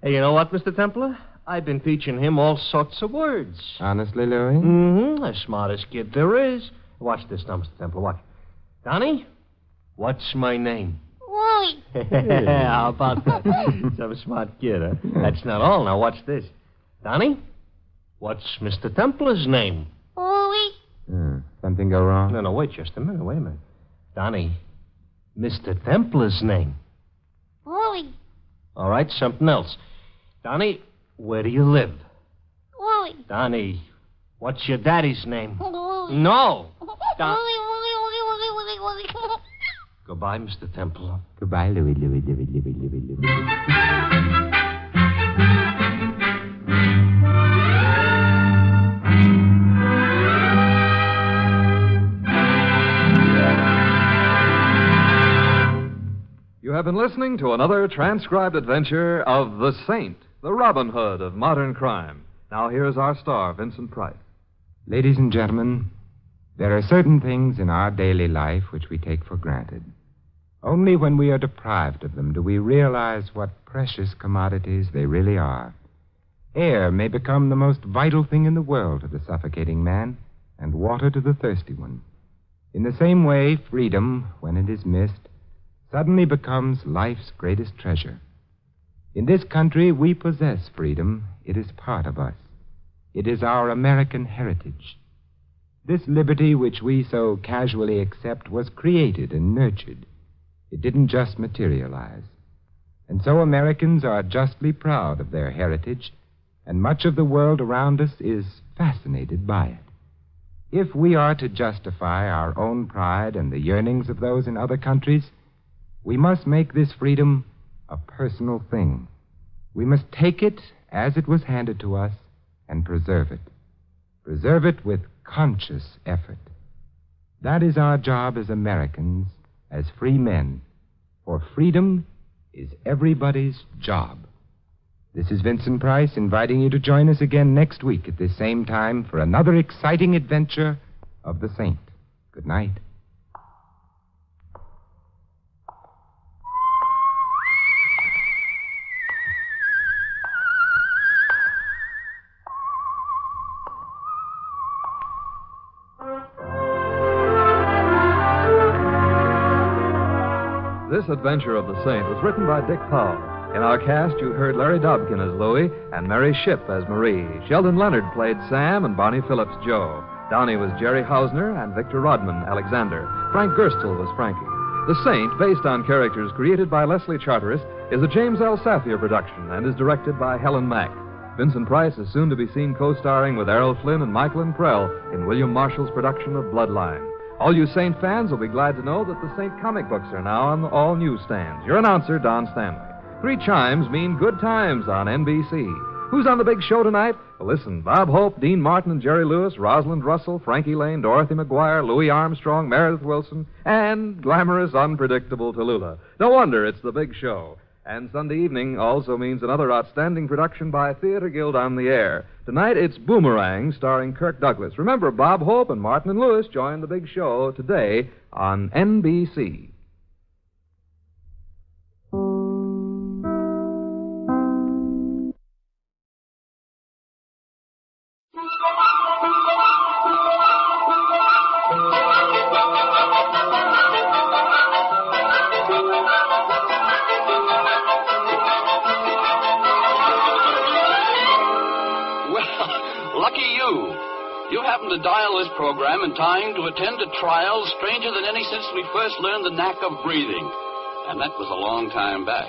Hey, you know what, Mr. Templar? I've been teaching him all sorts of words. Honestly, Louis? Mm-hmm. The smartest kid there is. Watch this now, Mr. Templar. Watch. Donnie, what's my name? Wally. How about that? Some smart kid, huh? That's not all. Now, watch this. Donnie, what's Mr. Templar's name? Wally. Something go wrong? No, wait just a minute. Wait a minute. Donnie, Mr. Templar's name. Wally. All right, something else. Donnie, where do you live? Wally. Donnie, what's your daddy's name? Wally. No. Wally. Goodbye, Mr. Templar. Goodbye, Louis. You have been listening to another transcribed adventure of the Saint, the Robin Hood of modern crime. Now here's our star, Vincent Price. Ladies and gentlemen, there are certain things in our daily life which we take for granted. Only when we are deprived of them do we realize what precious commodities they really are. Air may become the most vital thing in the world to the suffocating man, and water to the thirsty one. In the same way, freedom, when it is missed, suddenly becomes life's greatest treasure. In this country, we possess freedom. It is part of us. It is our American heritage. This liberty which we so casually accept was created and nurtured. It didn't just materialize. And so Americans are justly proud of their heritage, and much of the world around us is fascinated by it. If we are to justify our own pride and the yearnings of those in other countries, we must make this freedom a personal thing. We must take it as it was handed to us and preserve it. Preserve it with conscious effort. That is our job as Americans, as free men. For freedom is everybody's job. This is Vincent Price inviting you to join us again next week at this same time for another exciting adventure of the Saint. Good night. This adventure of the Saint was written by Dick Powell. In our cast, you heard Larry Dobkin as Louie and Mary Shipp as Marie. Sheldon Leonard played Sam and Barney Phillips Joe. Donnie was Jerry Hausner and Victor Rodman Alexander. Frank Gerstle was Frankie. The Saint, based on characters created by Leslie Charteris, is a James L. Safier production and is directed by Helen Mack. Vincent Price is soon to be seen co-starring with Errol Flynn and Michael Prell in William Marshall's production of Bloodline. All you Saint fans will be glad to know that the Saint comic books are now on all newsstands. Your announcer, Don Stanley. 3 chimes mean good times on NBC. Who's on the big show tonight? Well, listen, Bob Hope, Dean Martin and Jerry Lewis, Rosalind Russell, Frankie Lane, Dorothy McGuire, Louis Armstrong, Meredith Wilson, and glamorous, unpredictable Tallulah. No wonder it's the big show. And Sunday evening also means another outstanding production by Theater Guild on the Air. Tonight, it's Boomerang, starring Kirk Douglas. Remember, Bob Hope and Martin and Lewis join the big show today on NBC. You happened to dial this program in time to attend a trial stranger than any since we first learned the knack of breathing. And that was a long time back.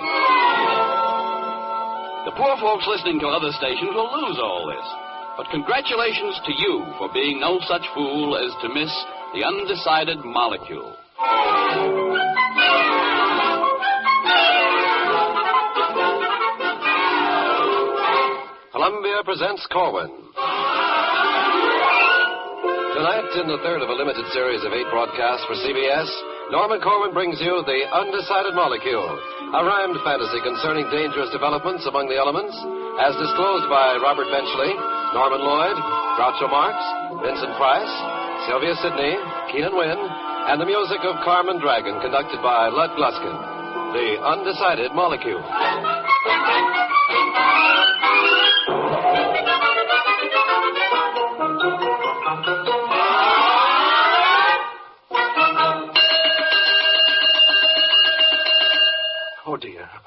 The poor folks listening to other stations will lose all this. But congratulations to you for being no such fool as to miss the undecided molecule. Columbia presents Corwin. Tonight, in the third of a limited series of 8 broadcasts for CBS, Norman Corwin brings you The Undecided Molecule, a rhymed fantasy concerning dangerous developments among the elements, as disclosed by Robert Benchley, Norman Lloyd, Groucho Marx, Vincent Price, Sylvia Sidney, Keenan Wynn, and the music of Carmen Dragon, conducted by Lud Gluskin. The Undecided Molecule.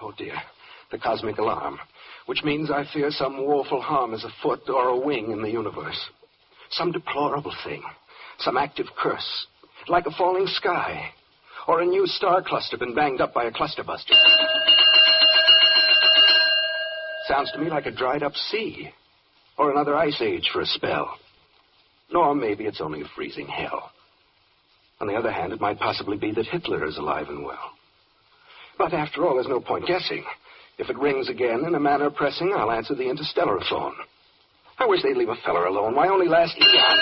Oh dear. The cosmic alarm, which means I fear some woeful harm is afoot or a wing in the universe. Some deplorable thing, some active curse, like a falling sky, or a new star cluster been banged up by a cluster buster. Sounds to me like a dried up sea, or another ice age for a spell. Nor maybe it's only a freezing hell. On the other hand, it might possibly be that Hitler is alive and well. But after all, there's no point guessing. If it rings again in a manner pressing, I'll answer the interstellar phone. I wish they'd leave a feller alone. Why, only last eon.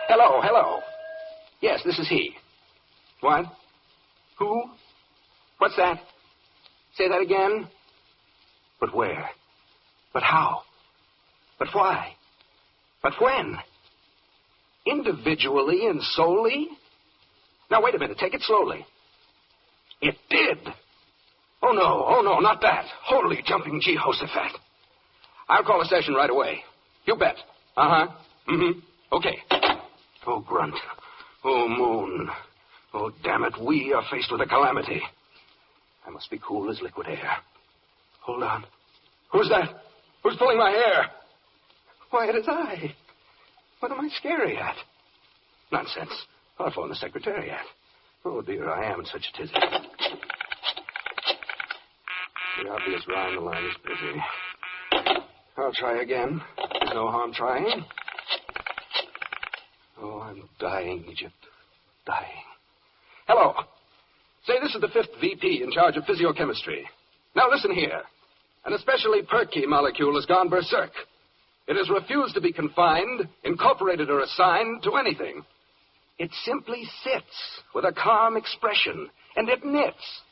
Hello. Yes, this is he. What? Who? What's that? Say that again? But where? But how? But why? But when? Individually and solely? Now, wait a minute. Take it slowly. It did. Oh, no, not that. Holy jumping Jehoshaphat. I'll call a session right away. You bet. Uh-huh. Mm-hmm. Okay. Oh, grunt. Oh, moon. Oh, damn it. We are faced with a calamity. I must be cool as liquid air. Hold on. Who's that? Who's pulling my hair? Why, it is I. What am I scary at? Nonsense. I'll phone the Secretariat. Oh, dear, I am in such a tizzy. The obvious round the line is busy. I'll try again. There's no harm trying. Oh, I'm dying, Egypt. Dying. Hello. Say, this is the 5th VP in charge of physiochemistry. Now, listen here. An especially perky molecule has gone berserk. It has refused to be confined, incorporated, or assigned to anything. It simply sits with a calm expression, and it knits.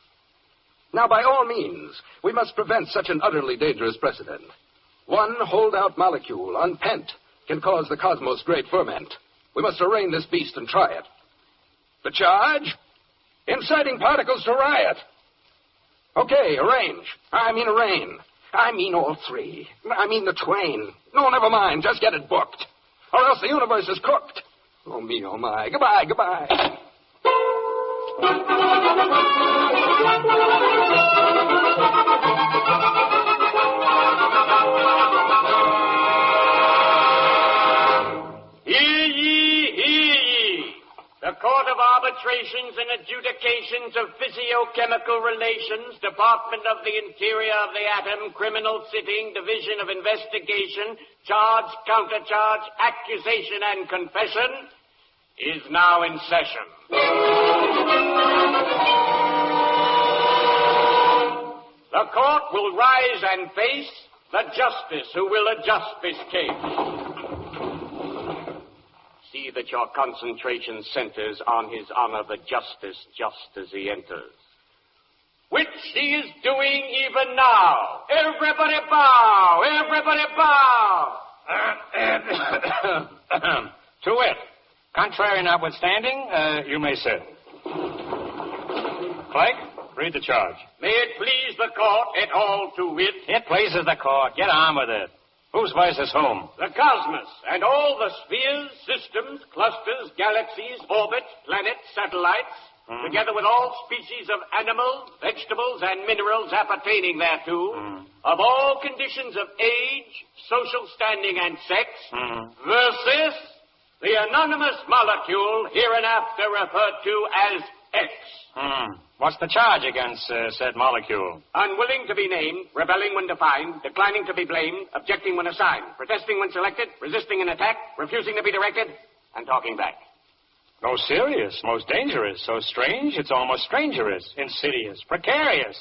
Now, by all means, we must prevent such an utterly dangerous precedent. One holdout molecule, unpent, can cause the cosmos' great ferment. We must arraign this beast and try it. The charge? Inciting particles to riot. Okay, arrange. I mean arraign. I mean all 3. I mean the twain. No, never mind. Just get it booked. Or else the universe is cooked. Oh, me, oh, my. Goodbye. Hear ye. The Court of Arbitrations and Adjudications of Physiochemical Relations, Department of the Interior of the Atom, Criminal Sitting, Division of Investigation, Charge, Countercharge, Accusation, and Confession is now in session. The court will rise and face the justice who will adjust this case. See that your concentration centers on His Honor the Justice just as he enters. Which he is doing even now. Everybody bow! Everybody bow! To it. Contrary notwithstanding, you may sit. Clegg, read the charge. May it please the court, et al. To wit. It pleases the court. Get on with it. Whose versus whom? The cosmos and all the spheres, systems, clusters, galaxies, orbits, planets, satellites, together with all species of animals, vegetables, and minerals appertaining thereto, of all conditions of age, social standing, and sex, versus the anonymous molecule hereinafter referred to as X. What's the charge against said molecule? Unwilling to be named, rebelling when defined, declining to be blamed, objecting when assigned, protesting when selected, resisting an attack, refusing to be directed, and talking back. Most serious, most dangerous, so strange it's almost strangerous, insidious, precarious,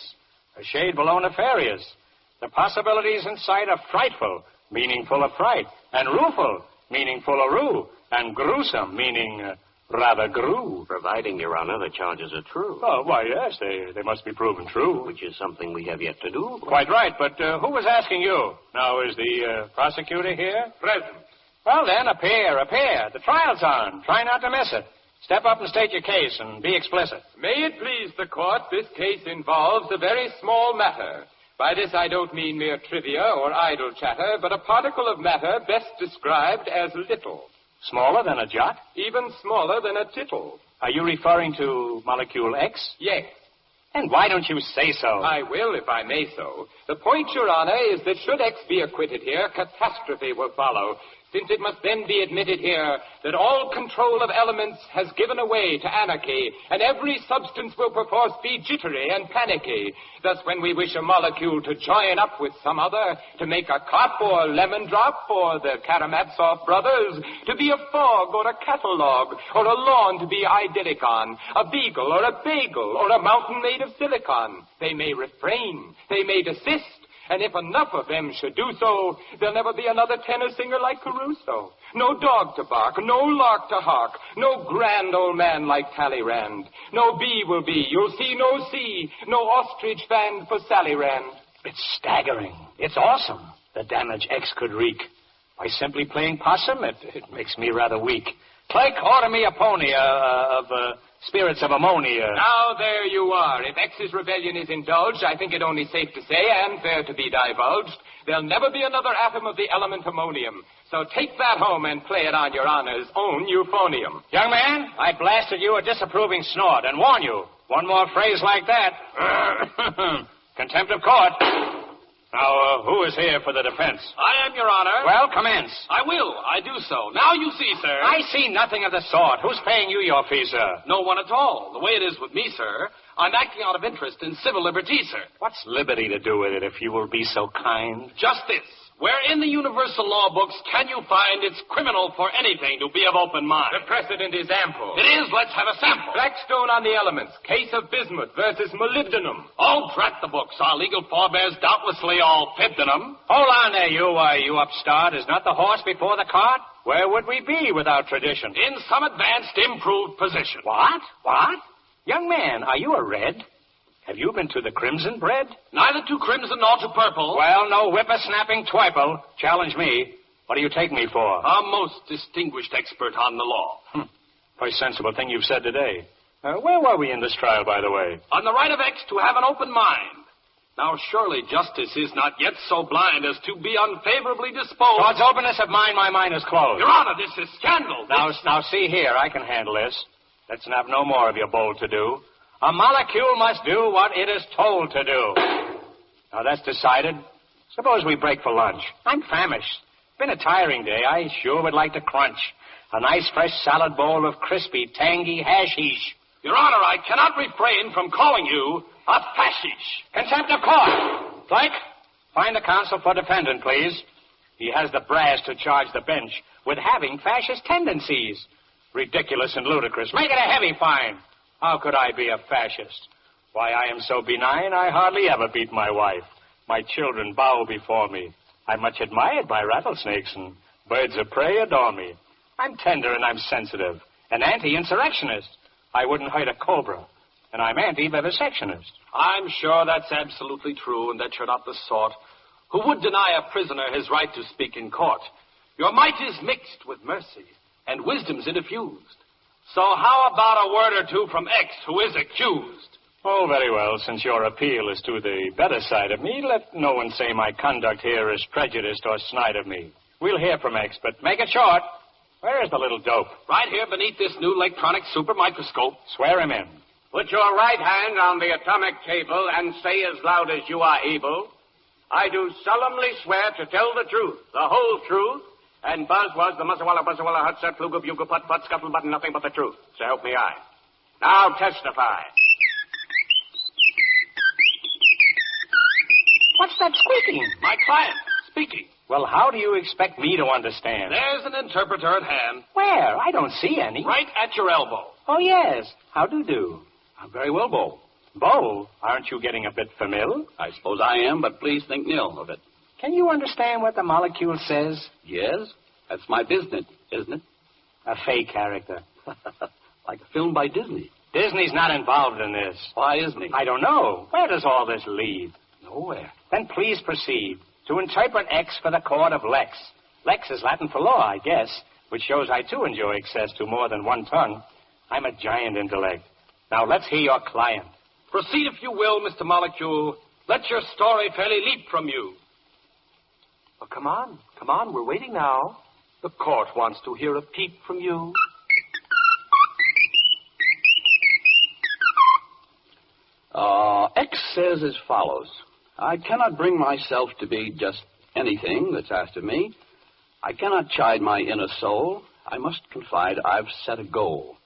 a shade below nefarious. The possibilities in sight are frightful, meaning full of fright, and rueful, meaning full of rue, and gruesome, meaning rather grew. Providing, Your Honor, the charges are true. Oh, why, yes, they must be proven true. Which is something we have yet to do. Quite right, but who was asking you? Now, is the prosecutor here? Present. Well, then, appear. The trial's on. Try not to miss it. Step up and state your case and be explicit. May it please the court, this case involves a very small matter. By this I don't mean mere trivia or idle chatter, but a particle of matter best described as little. Smaller than a jot? Even smaller than a tittle. Are you referring to molecule X? Yes. And why don't you say so? I will, if I may so. The point, Your Honor, is that should X be acquitted here, catastrophe will follow, since it must then be admitted here that all control of elements has given way to anarchy, and every substance will perforce be jittery and panicky. Thus, when we wish a molecule to join up with some other, to make a cop or lemon drop, or the Karamazov brothers, to be a fog or a catalogue, or a lawn to be idyllic on, a beagle or a bagel, or a mountain made of silicon, they may refrain, they may desist. And if enough of them should do so, there'll never be another tenor singer like Caruso. No dog to bark, no lark to hark, no grand old man like Talleyrand. No bee will be, you'll see no sea, no ostrich fan for Sally Rand. It's staggering. It's awesome, the damage X could wreak. By simply playing possum, it makes me rather weak. Clerk, order me a pony of spirits of ammonia. Now, there you are. If X's rebellion is indulged, I think it only safe to say, and fair to be divulged, there'll never be another atom of the element ammonium. So take that home and play it on Your Honor's own euphonium. Young man, I blasted you a disapproving snort and warn you, one more phrase like that. Contempt of court. Now, who is here for the defense? I am, Your Honor. Well, commence. I will. I do so. Now you see, sir. I see nothing of the sort. Who's paying you your fee, sir? No one at all. The way it is with me, sir, I'm acting out of interest in civil liberty, sir. What's liberty to do with it, if you will be so kind? Just this. Where in the universal law books can you find it's criminal for anything to be of open mind? The precedent is ample. It is. Let's have a sample. Blackstone on the elements. Case of bismuth versus molybdenum. Oh, drat the books. Our legal forebears doubtlessly all fibbed in them. Hold on there, you upstart. Is not the horse before the cart? Where would we be without tradition? In some advanced, improved position. What? Young man, are you a red? Have you been to the crimson bread? Neither to crimson nor to purple. Well, no whipper-snapping twiple. Challenge me. What do you take me for? A most distinguished expert on the law. Very sensible thing you've said today. Where were we in this trial, by the way? On the right of X to have an open mind. Now, surely justice is not yet so blind as to be unfavorably disposed. Towards openness of mind, my mind is closed. Your Honor, this is scandal. Now, see here. I can handle this. Let's have no more of your bold to-do. A molecule must do what it is told to do. Now, that's decided. Suppose we break for lunch. I'm famished. Been a tiring day. I sure would like to crunch. A nice fresh salad bowl of crispy, tangy hashish. Your Honor, I cannot refrain from calling you a fashish. Contempt of court. Blake, find the counsel for defendant, please. He has the brass to charge the bench with having fascist tendencies. Ridiculous and ludicrous. Make it a heavy fine. How could I be a fascist? Why, I am so benign, I hardly ever beat my wife. My children bow before me. I'm much admired by rattlesnakes, and birds of prey adore me. I'm tender and I'm sensitive. An anti-insurrectionist. I wouldn't hurt a cobra. And I'm anti-vivisectionist. I'm sure that's absolutely true, and that you're not the sort who would deny a prisoner his right to speak in court. Your might is mixed with mercy, and wisdom's interfused. So how about a word or two from X, who is accused? Oh, very well. Since your appeal is to the better side of me, let no one say my conduct here is prejudiced or snide of me. We'll hear from X, but make it short. Where is the little dope? Right here beneath this new electronic super microscope. Swear him in. Put your right hand on the atomic table and say as loud as you are able, I do solemnly swear to tell the truth, the whole truth, and Buzz was the Muzzawalla, Buzzawalla, Hutsa, Fluga, Buga, Putt, Putt, Scuttlebutt, and nothing but the truth. So help me I. Now testify. What's that squeaking? My client, speaking. Well, how do you expect me to understand? There's an interpreter at hand. Where? I don't see any. Right at your elbow. Oh, yes. How do? Very well, Bo. Bo, aren't you getting a bit familiar? I suppose I am, but please think nil of it. Can you understand what the molecule says? Yes? That's my business, isn't it? A fake character. Like a film by Disney. Disney's not involved in this. Why isn't he? I don't know. Where does all this lead? Nowhere. Then please proceed to interpret X for the court of Lex. Lex is Latin for law, I guess, which shows I, too, enjoy access to more than one tongue. I'm a giant intellect. Now, let's hear your client. Proceed, if you will, Mr. Molecule. Let your story fairly leap from you. Oh, come on. We're waiting now. The court wants to hear a peep from you. X says as follows. I cannot bring myself to be just anything that's asked of me. I cannot chide my inner soul. I must confide I've set a goal.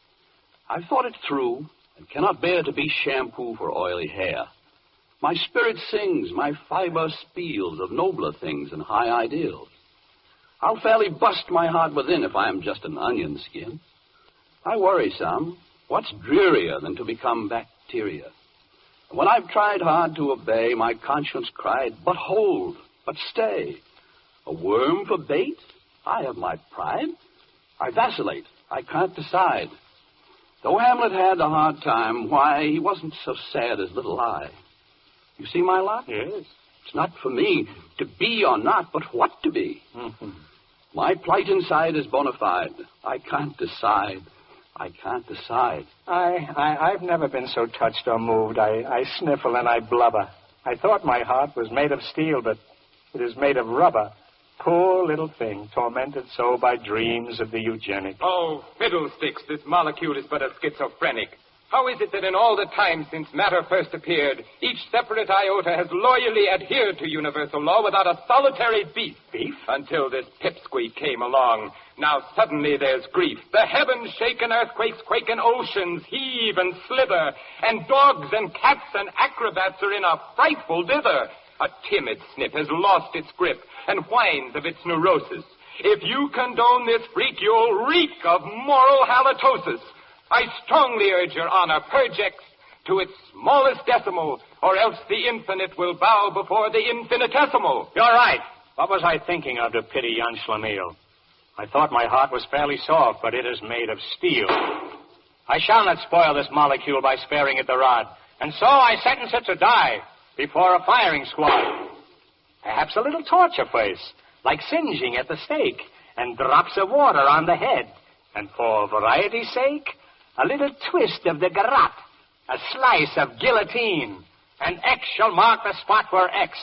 I've thought it through and cannot bear to be shampoo for oily hair. My spirit sings, my fiber spiels of nobler things and high ideals. I'll fairly bust my heart within if I am just an onion skin. I worry some. What's drearier than to become bacteria? When I've tried hard to obey, my conscience cried, but hold, but stay. A worm for bait? I have my pride. I vacillate. I can't decide. Though Hamlet had a hard time, why, he wasn't so sad as little I. You see my lot? Yes. It's not for me to be or not, but what to be. Mm-hmm. My plight inside is bona fide. I can't decide. I can't decide. I've never been so touched or moved. I sniffle and I blubber. I thought my heart was made of steel, but it is made of rubber. Poor little thing, tormented so by dreams of the eugenic. Oh, fiddlesticks, this molecule is but a schizophrenic. How is it that in all the time since matter first appeared, each separate iota has loyally adhered to universal law without a solitary beef? Beef? Until this pipsqueak came along. Now suddenly there's grief. The heavens shake and earthquakes quake and oceans heave and slither. And dogs and cats and acrobats are in a frightful dither. A timid snip has lost its grip and whines of its neurosis. If you condone this freak, you'll reek of moral halitosis. I strongly urge your honor, purge X to its smallest decimal, or else the infinite will bow before the infinitesimal. You're right. What was I thinking of to pity young Schlemiel? I thought my heart was fairly soft, but it is made of steel. I shall not spoil this molecule by sparing it the rod, and so I sentence it to die before a firing squad. Perhaps a little torture first, like singeing at the stake, and drops of water on the head. And for variety's sake, a little twist of the garrote, a slice of guillotine, and X shall mark the spot where X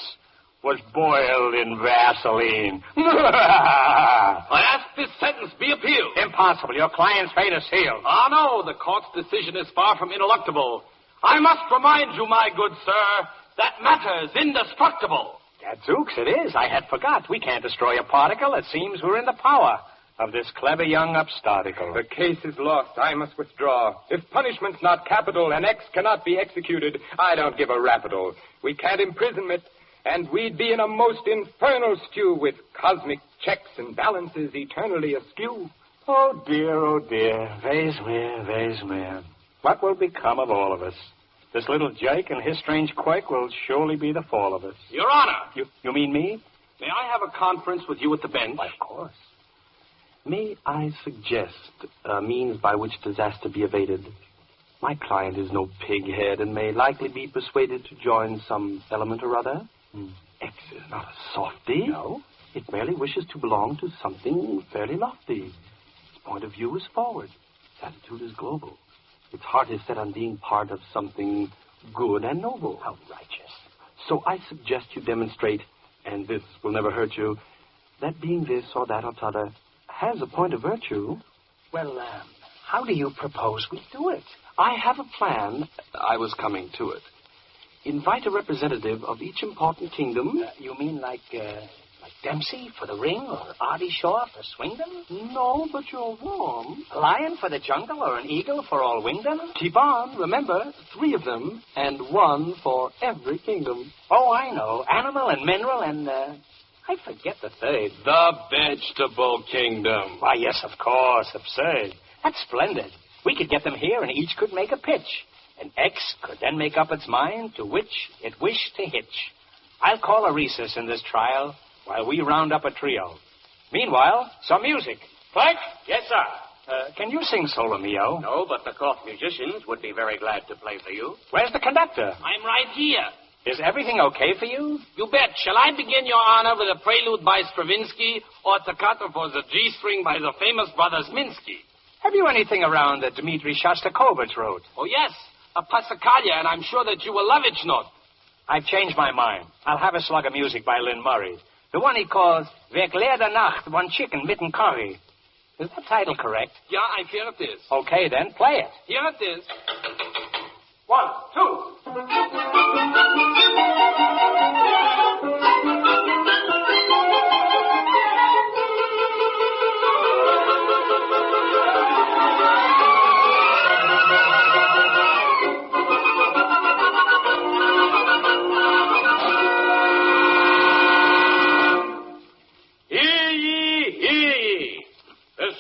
was boiled in Vaseline. I ask this sentence be appealed. Impossible. Your client's fate is sealed. Ah, no, the court's decision is far from ineluctable. I must remind you, my good sir, that matter's indestructible. Gadzooks, it is. I had forgot. We can't destroy a particle. It seems we're in the power of this clever young upstarticle. The case is lost. I must withdraw. If punishment's not capital and X cannot be executed, I don't give a rapital. We can't imprison it, and we'd be in a most infernal stew with cosmic checks and balances eternally askew. Oh, dear. Vaismere. What will become of all of us? This little Jake and his strange quake will surely be the fall of us. Your Honor! You mean me? May I have a conference with you at the bench? Why, of course. May I suggest a means by which disaster be evaded? My client is no pighead and may likely be persuaded to join some element or other. X is not a softy. No. It merely wishes to belong to something fairly lofty. Its point of view is forward. Its attitude is global. Its heart is set on being part of something good and noble. How righteous. So I suggest you demonstrate, and this will never hurt you, that being this or that or t'other has a point of virtue. Well, how do you propose we do it? I have a plan. I was coming to it. Invite a representative of each important kingdom. You mean like Dempsey for the ring, or Artie Shaw for swingdom? No, but you're warm. A lion for the jungle, or an eagle for all wingdom? Keep on. Remember, 3 of them, and 1 for every kingdom. Oh, I know. Animal and mineral and, I forget the third. The vegetable kingdom. Why, yes, of course. Absurd. That's splendid. We could get them here, and each could make a pitch. And X could then make up its mind to which it wished to hitch. I'll call a recess in this trial while we round up a trio. Meanwhile, some music. Clark? Yes, sir. Can you sing Solo Mio? No, but the court musicians would be very glad to play for you. Where's the conductor? I'm right here. Is everything okay for you? You bet. Shall I begin, Your Honor, with a prelude by Stravinsky or toccata for the G-string by the famous brothers Minsky? Have you anything around that Dmitri Shostakovich wrote? Oh, yes. A Passacaglia, and I'm sure that you will love it, Schnott. I've changed my mind. I'll have a slug of music by Lynn Murray. The one he calls Verklär der Nacht, one chicken mitten curry. Is that title correct? Yeah, I fear it is. Okay, then, play it. Here it is. 1, 2.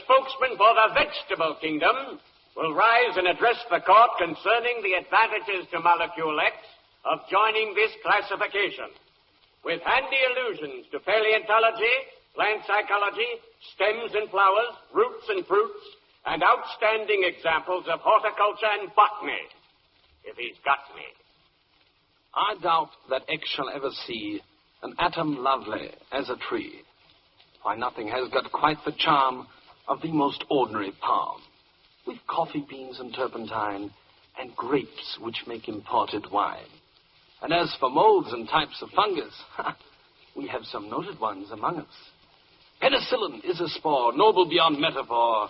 Spokesman for the vegetable kingdom will rise and address the court concerning the advantages to Molecule X of joining this classification. With handy allusions to paleontology, plant psychology, stems and flowers, roots and fruits, and outstanding examples of horticulture and botany, if he's got me. I doubt that X shall ever see an atom lovely as a tree, why nothing has got quite the charm of the most ordinary palm, with coffee beans and turpentine, and grapes which make imported wine. And as for molds and types of fungus, we have some noted ones among us. Penicillin is a spore, noble beyond metaphor.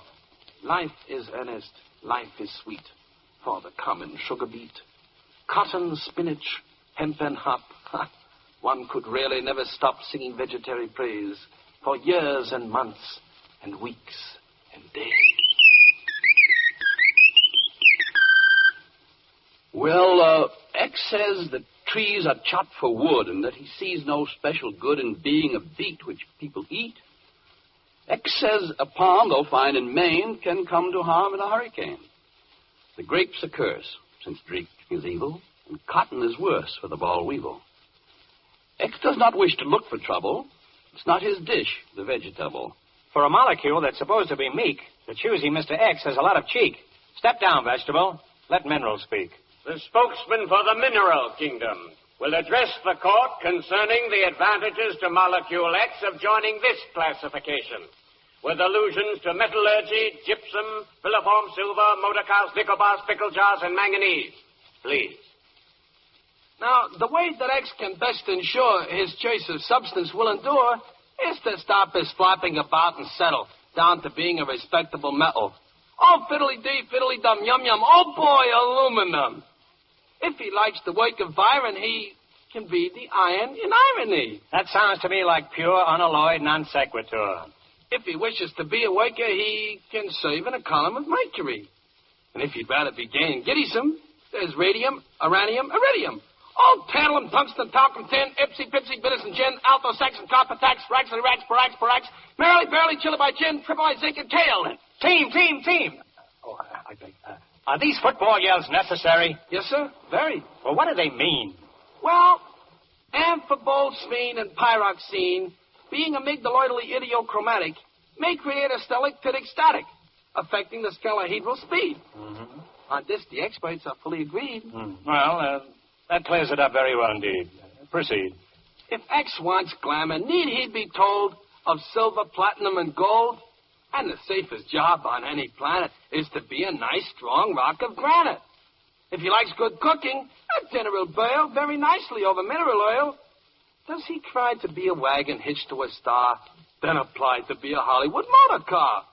Life is earnest, life is sweet, for the common sugar beet. Cotton, spinach, hemp and hop, one could really never stop singing vegetary praise for years and months and weeks and days. Well, X says that trees are chopped for wood and that he sees no special good in being a beet which people eat. X says a palm, though fine in Maine, can come to harm in a hurricane. The grape's a curse, since drink is evil, and cotton is worse for the boll weevil. X does not wish to look for trouble. It's not his dish, the vegetable. For a molecule that's supposed to be meek, the choosy Mr. X has a lot of cheek. Step down, vegetable. Let mineral speak. The spokesman for the mineral kingdom will address the court concerning the advantages to Molecule X of joining this classification, with allusions to metallurgy, gypsum, filiform silver, motor cars, nickel bars, pickle jars, and manganese. Please. Now, the way that X can best ensure his choice of substance will endure is to stop his flopping about and settle down to being a respectable metal. Oh, fiddly-dee, fiddly-dum, yum-yum, oh, boy, aluminum. If he likes the work of iron, he can be the iron in irony. That sounds to me like pure, unalloyed non sequitur. If he wishes to be a worker, he can serve in a column of mercury. And if he'd rather be gay and giddysome, there's radium, uranium, iridium. Oh, tantalum, tungsten, talcum, tin, ipsy, pipsy, bitterson, gin, alto, saxon, copper, tax, raxily, rax, parax, parax, merrily, barely, chili by gin, triple I, zinc, and kale. Team. Oh, I beg. Are these football yells necessary? Yes, sir. Very. Well, what do they mean? Well, amphibolsphene and pyroxene, being amygdaloidally idiochromatic, may create a stalactitic static, affecting the scalahedral speed. Mm-hmm. On this, the experts are fully agreed. Well, that clears it up very well indeed. Proceed. If X wants glamour, need he be told of silver, platinum, and gold? And the safest job on any planet is to be a nice, strong rock of granite. If he likes good cooking, a dinner will boil very nicely over mineral oil. Does he cry to be a wagon hitched to a star, then apply to be a Hollywood motor car?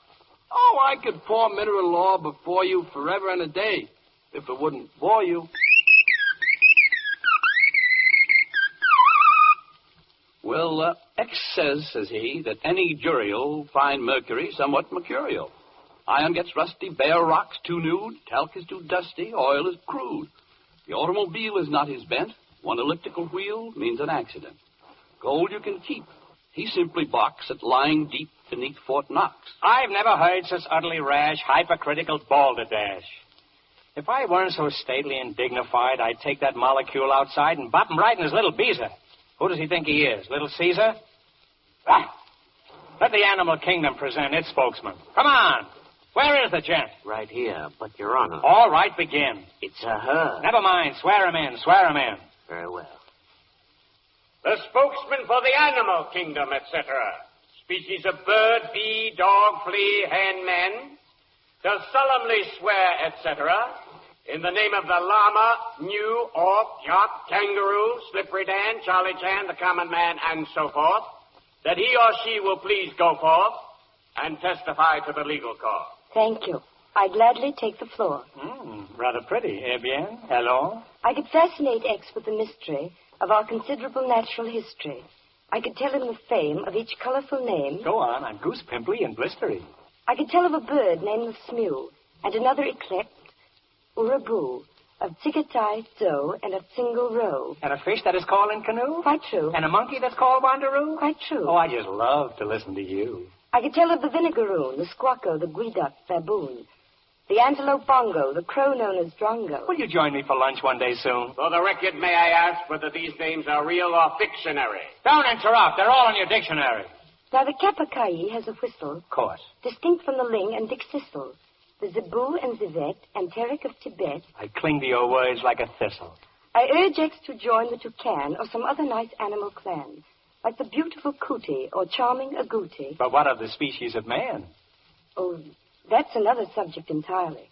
Oh, I could pour mineral oil before you forever and a day, if it wouldn't bore you. Well, X says he, that any jury'll find mercury somewhat mercurial. Iron gets rusty, bare rocks too nude, talc is too dusty, oil is crude. The automobile is not his bent. One elliptical wheel means an accident. Gold you can keep. He simply balks at lying deep beneath Fort Knox. I've never heard such utterly rash, hypercritical balderdash. If I weren't so stately and dignified, I'd take that molecule outside and bop him right in his little beezer. Who does he think he is, Little Caesar? Ah! Let the animal kingdom present its spokesman. Come on. Where is the gent? Right here, but, Your Honor. All right, begin. It's a her. Never mind. Swear him in. Swear him in. Very well. The spokesman for the animal kingdom, etc. Species of bird, bee, dog, flea, hen, man. Does solemnly swear, etc. In the name of the llama, gnu, orc, yak, kangaroo, slippery Dan, Charlie Chan, the common man, and so forth, that he or she will please go forth and testify to the legal court. Thank you. I gladly take the floor. Rather pretty. Eh bien? Hello? I could fascinate X with the mystery of our considerable natural history. I could tell him the fame of each colorful name. Go on. I'm goose pimply and blistery. I could tell of a bird named the smew, and another eclect, uraboo, of ticketai, doe, and a single row. And a fish that is called in canoe? Quite true. And a monkey that's called wanderoo? Quite true. Oh, I just love to listen to you. I could tell of the vinegaroon, the squacko, the guiduck, baboon, the antelope bongo, the crow known as drongo. Will you join me for lunch one day soon? For the record, may I ask whether these names are real or fictionary? Don't interrupt. They're all in your dictionary. Now, the capakai has a whistle. Of course. Distinct from the ling and dixistle. The zebu and zivet, anteric of Tibet. I cling to your words like a thistle. I urge X to join the toucan or some other nice animal clan, like the beautiful cootie or charming agouti. But what of the species of man? Oh, that's another subject entirely.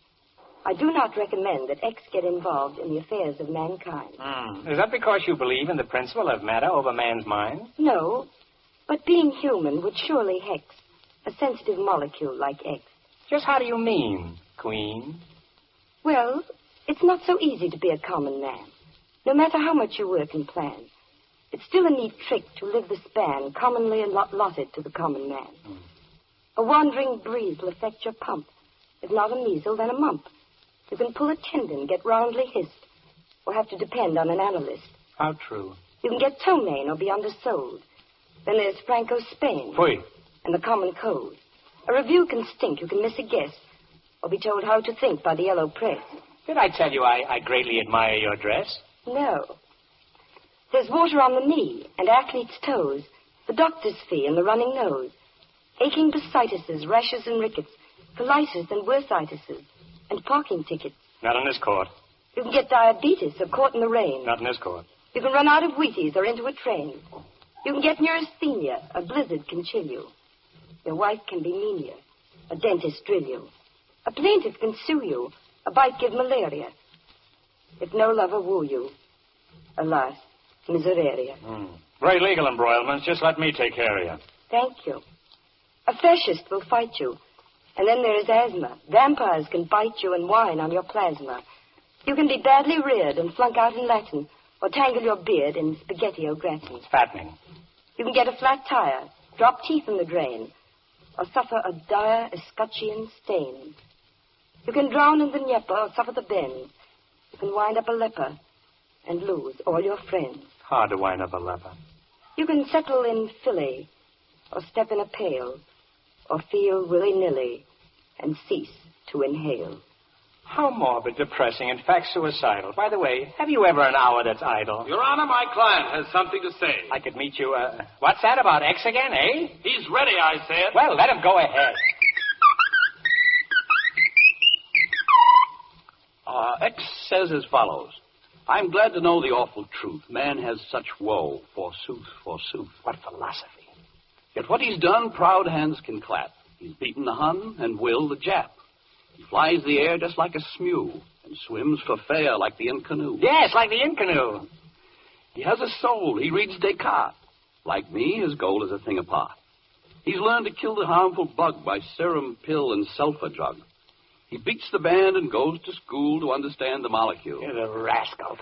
I do not recommend that X get involved in the affairs of mankind. Is that because you believe in the principle of matter over man's mind? No, but being human would surely hex a sensitive molecule like X. Just how do you mean, Queen? Well, it's not so easy to be a common man. No matter how much you work and plan, it's still a neat trick to live the span commonly allotted to the common man. A wandering breeze will affect your pump. If not a measle, then a mump. You can pull a tendon, get roundly hissed, or have to depend on an analyst. How true. You can get ptomaine or be undersold. Then there's Franco Spain. Fui. And the common cold. A review can stink. You can miss a guess, or be told how to think by the yellow press. Did I tell you I greatly admire your dress? No. There's water on the knee and athlete's toes, the doctor's fee and the running nose, aching bursitis, rashes and rickets, colitis and bursitis, and parking tickets. Not in this court. You can get diabetes or caught in the rain. Not in this court. You can run out of Wheaties or into a train. You can get neurasthenia. A blizzard can chill you. Your wife can be mean you. A dentist drill you. A plaintiff can sue you. A bite give malaria. If no lover woo you, alas, miseraria. Very legal embroilments. Just let me take care of you. Thank you. A fascist will fight you. And then there is asthma. Vampires can bite you and whine on your plasma. You can be badly reared and flunk out in Latin, or tangle your beard in spaghetti au gratin. Fattening. You can get a flat tire, drop teeth in the drain, or suffer a dire escutcheon stain. You can drown in the Dnieper or suffer the bend. You can wind up a leper and lose all your friends. Hard to wind up a leper. You can settle in Philly, or step in a pail, or feel willy-nilly and cease to inhale. How morbid, depressing, in fact suicidal. By the way, have you ever an hour that's idle? Your Honor, my client has something to say. I could meet you, what's that about X again, eh? He's ready, I said. Well, let him go ahead. X says as follows. I'm glad to know the awful truth. Man has such woe, forsooth, forsooth. What philosophy. Yet what he's done, proud hands can clap. He's beaten the Hun and Will the Jap. He flies the air just like a smew and swims for fair like the Incanoo. Yes, like the Incanoo. He has a soul. He reads Descartes. Like me, his goal is a thing apart. He's learned to kill the harmful bug by serum, pill, and sulfur drug. He beats the band and goes to school to understand the molecule. You're the rascal.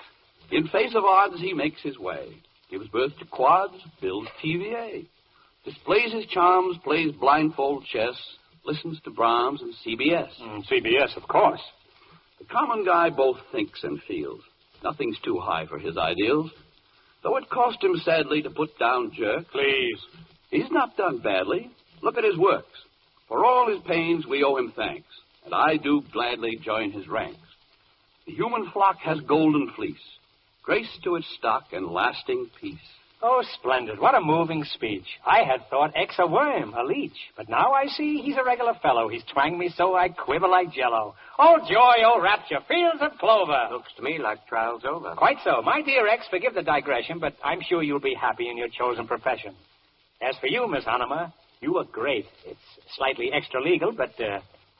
In face of odds, he makes his way. Gives birth to quads, builds TVA. Displays his charms, plays blindfold chess, listens to Brahms and CBS. CBS, of course. The common guy both thinks and feels. Nothing's too high for his ideals. Though it cost him sadly to put down jerks. Please. He's not done badly. Look at his works. For all his pains, we owe him thanks. And I do gladly join his ranks. The human flock has golden fleece, grace to its stock and lasting peace. Oh, splendid. What a moving speech. I had thought X a worm, a leech. But now I see he's a regular fellow. He's twanged me so I quiver like jello. Oh, joy, oh, rapture, fields of clover. Looks to me like trial's over. Quite so. My dear X, forgive the digression, but I'm sure you'll be happy in your chosen profession. As for you, Miss Hanema, you are great. It's slightly extra-legal, but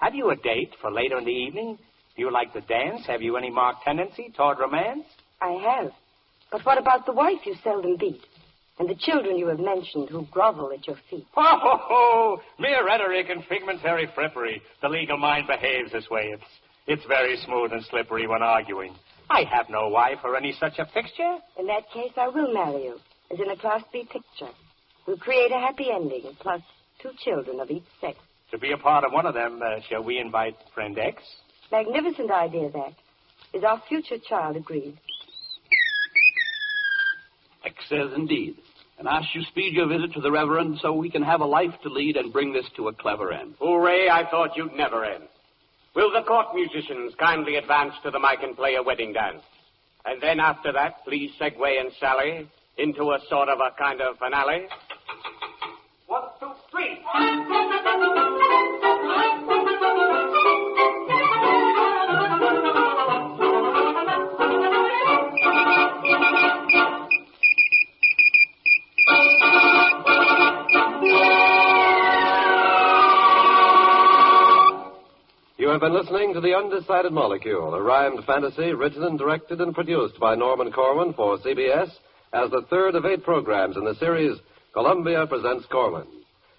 have you a date for later in the evening? Do you like to dance? Have you any marked tendency toward romance? I have. But what about the wife you seldom beat? And the children you have mentioned who grovel at your feet? Ho, ho, ho! Mere rhetoric and figmentary frippery. The legal mind behaves this way. It's very smooth and slippery when arguing. I have no wife or any such a fixture. In that case, I will marry you, as in a Class B picture. We'll create a happy ending, plus 2 children of each sex. To be a part of one of them, shall we invite friend X? Magnificent idea, that. Is our future child agreed? X says indeed, and asks you speed your visit to the Reverend so we can have a life to lead and bring this to a clever end. Hooray, I thought you'd never end. Will the court musicians kindly advance to the mic and play a wedding dance? And then after that, please segue and sally into a sort of a kind of finale. 1, 2, 3. You have been listening to The Undecided Molecule, a rhymed fantasy written and directed and produced by Norman Corwin for CBS as the third of 8 programs in the series Columbia Presents Corwin.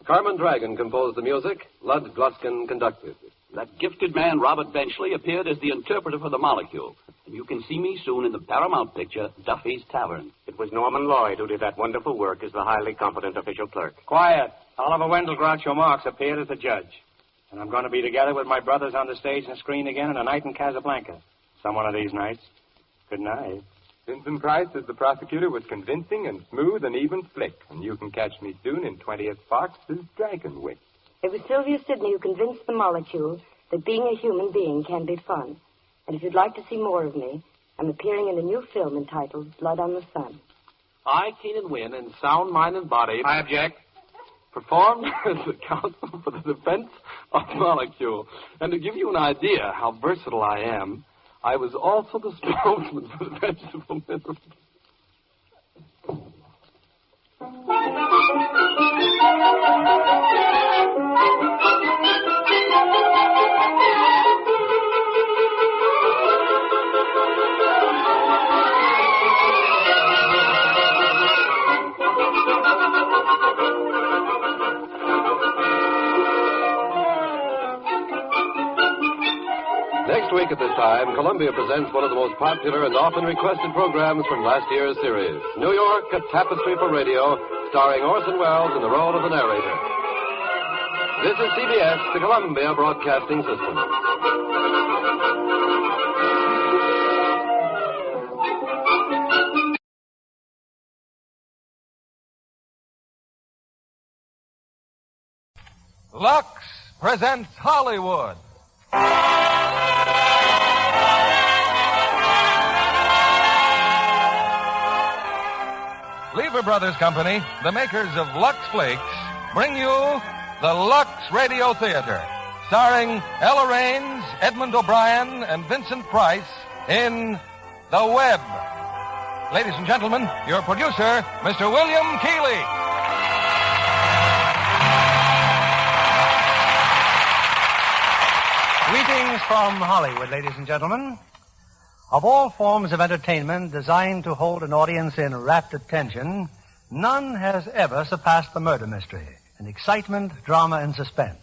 Carmen Dragon composed the music. Lud Gluskin conducted. That gifted man, Robert Benchley, appeared as the interpreter for the molecule. And you can see me soon in the Paramount picture, Duffy's Tavern. It was Norman Lloyd who did that wonderful work as the highly competent official clerk. Quiet. Oliver Wendell Groucho Marx appeared as the judge. And I'm going to be together with my brothers on the stage and screen again in A Night in Casablanca. Some one of these nights. Good night. Vincent Price as the prosecutor was convincing and smooth and even slick. And you can catch me soon in 20th Fox's Dragon Wit. It was Sylvia Sidney who convinced the molecule that being a human being can be fun. And if you'd like to see more of me, I'm appearing in a new film entitled Blood on the Sun. I, Keenan Wynn, in sound mind and body... I object. Performed as the counsel for the defense of Molecule. And to give you an idea how versatile I am, I was also the spokesman for the vegetable mineral. Next week at this time, Columbia presents one of the most popular and often requested programs from last year's series, New York, A Tapestry for Radio, starring Orson Welles in the role of the narrator. This is CBS, the Columbia Broadcasting System. Lux presents Hollywood. Lever Brothers Company, the makers of Lux Flakes, bring you the Lux Radio Theater, starring Ella Raines, Edmund O'Brien, and Vincent Price in The Web. Ladies and gentlemen, your producer, Mr. William Keighley. Greetings from Hollywood, ladies and gentlemen. Of all forms of entertainment designed to hold an audience in rapt attention, none has ever surpassed the murder mystery in excitement, drama, and suspense.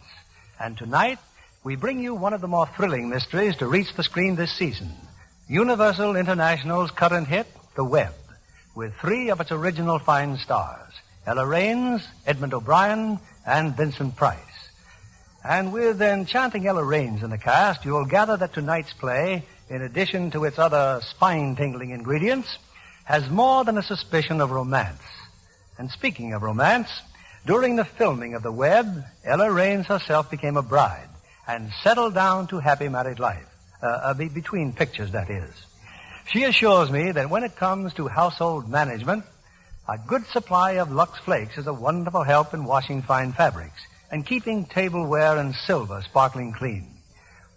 And tonight, we bring you one of the more thrilling mysteries to reach the screen this season, Universal International's current hit, The Web, with 3 of its original fine stars, Ella Raines, Edmund O'Brien, and Vincent Price. And with enchanting Ella Raines in the cast, you'll gather that tonight's play, in addition to its other spine-tingling ingredients, has more than a suspicion of romance. And speaking of romance, during the filming of The Web, Ella Raines herself became a bride and settled down to happy married life. between pictures, that is. She assures me that when it comes to household management, a good supply of Lux Flakes is a wonderful help in washing fine fabrics and keeping tableware and silver sparkling clean.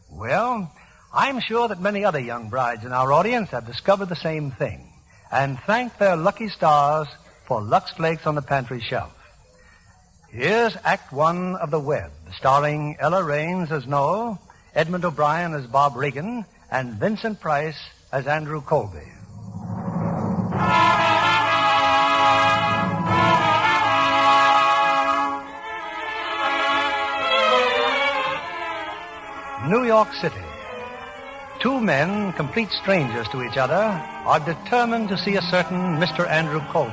Well, I'm sure that many other young brides in our audience have discovered the same thing and thank their lucky stars for Lux Flakes on the pantry shelf. Here's Act One of The Web, starring Ella Raines as Noel, Edmund O'Brien as Bob Regan, and Vincent Price as Andrew Colby. New York City. Two men, complete strangers to each other, are determined to see a certain Mr. Andrew Colby.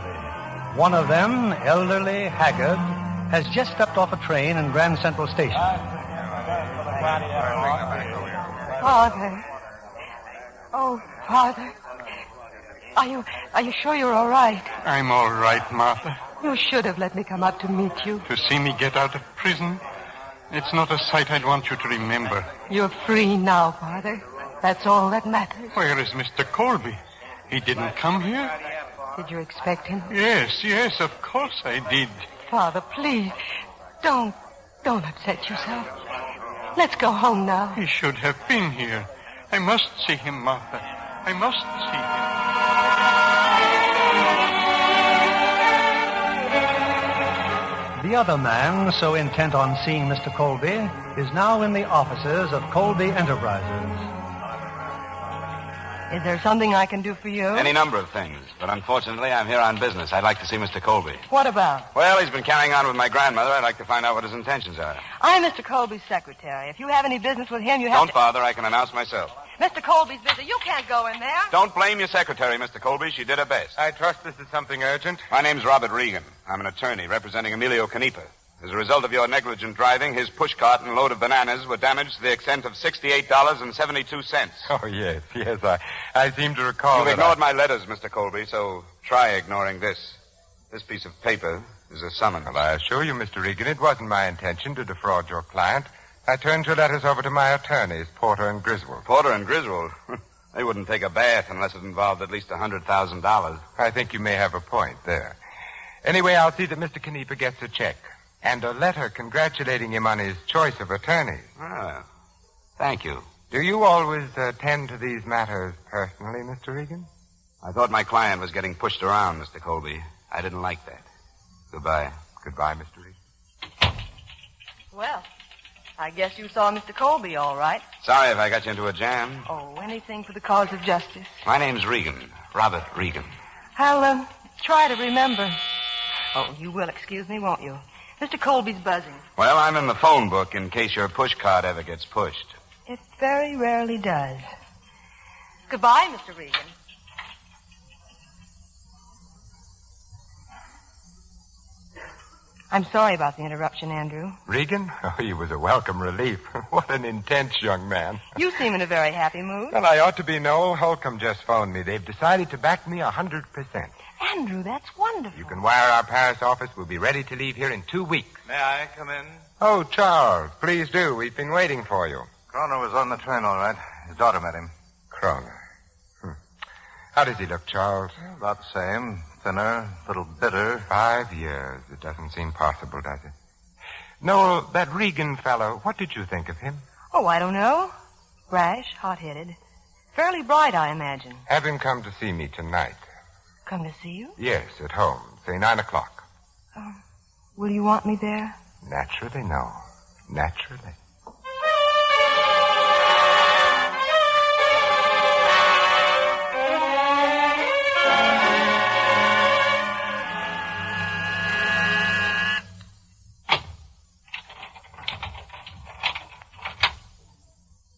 One of them, elderly, haggard, has just stepped off a train in Grand Central Station. Father. Oh, Father. Are you sure you're all right? I'm all right, Martha. You should have let me come up to meet you. To see me get out of prison? It's not a sight I'd want you to remember. You're free now, Father. That's all that matters. Where is Mr. Colby? He didn't come here? Did you expect him? Yes, of course I did. Father, please, don't upset yourself. Let's go home now. He should have been here. I must see him, Martha. I must see him. The other man, so intent on seeing Mr. Colby, is now in the offices of Colby Enterprises. Is there something I can do for you? Any number of things, but unfortunately I'm here on business. I'd like to see Mr. Colby. What about? Well, he's been carrying on with my grandmother. I'd like to find out what his intentions are. I'm Mr. Colby's secretary. If you have any business with him, you have Don't bother. I can announce myself. Mr. Colby's busy. You can't go in there. Don't blame your secretary, Mr. Colby. She did her best. I trust this is something urgent. My name's Robert Regan. I'm an attorney representing Emilio Canepa. As a result of your negligent driving, his pushcart and load of bananas were damaged to the extent of $68.72. Oh, yes. I seem to recall You've ignored my letters, Mr. Colby, so try ignoring this. This piece of paper is a summons. Well, I assure you, Mr. Regan, it wasn't my intention to defraud your client. I turned your letters over to my attorneys, Porter and Griswold. Porter and Griswold? They wouldn't take a bath unless it involved at least $100,000. I think you may have a point there. Anyway, I'll see that Mr. Canepa gets a check. And a letter congratulating him on his choice of attorneys. Ah, thank you. Do you always attend to these matters personally, Mr. Regan? I thought my client was getting pushed around, Mr. Colby. I didn't like that. Goodbye. Goodbye, Mr. Regan. Well, I guess you saw Mr. Colby all right. Sorry if I got you into a jam. Oh, anything for the cause of justice. My name's Regan. Robert Regan. I'll try to remember. Oh, you will excuse me, won't you? Mr. Colby's buzzing. Well, I'm in the phone book in case your pushcart ever gets pushed. It very rarely does. Goodbye, Mr. Regan. I'm sorry about the interruption, Andrew. Regan? Oh, he was a welcome relief. What an intense young man. You seem in a very happy mood. Well, I ought to be. Noel Holcomb just phoned me. They've decided to back me 100%. Andrew, that's wonderful. You can wire our Paris office. We'll be ready to leave here in 2 weeks. May I come in? Oh, Charles, please do. We've been waiting for you. Kroner was on the train, all right. His daughter met him. Kroner. How does he look, Charles? About the same. Thinner, a little bitter. 5 years. It doesn't seem possible, does it? Noel, that Regan fellow, what did you think of him? Oh, I don't know. Brash, hot-headed. Fairly bright, I imagine. Have him come to see me tonight. Come to see you? Yes, at home. Say 9 o'clock. Will you want me there? Naturally, no. Naturally.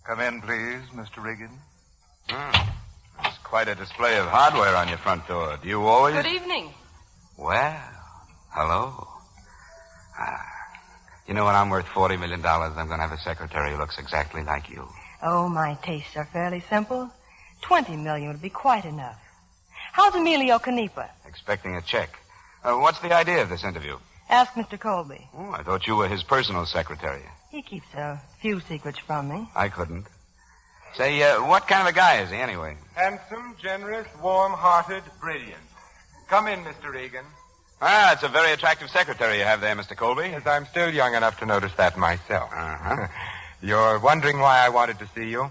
Come in, please, Mr. Regan. That's quite a display of hardware on your front door. Do you always... Good evening. Well, hello. You know, when I'm worth $40 million, I'm going to have a secretary who looks exactly like you. Oh, my tastes are fairly simple. $20 million would be quite enough. How's Emilio Canepa? Expecting a check. What's the idea of this interview? Ask Mr. Colby. Oh, I thought you were his personal secretary. He keeps a few secrets from me. I couldn't. Say, what kind of a guy is he, anyway? Handsome, generous, warm-hearted, brilliant. Come in, Mr. Regan. Ah, it's a very attractive secretary you have there, Mr. Colby. Yes, I'm still young enough to notice that myself. Uh-huh. You're wondering why I wanted to see you?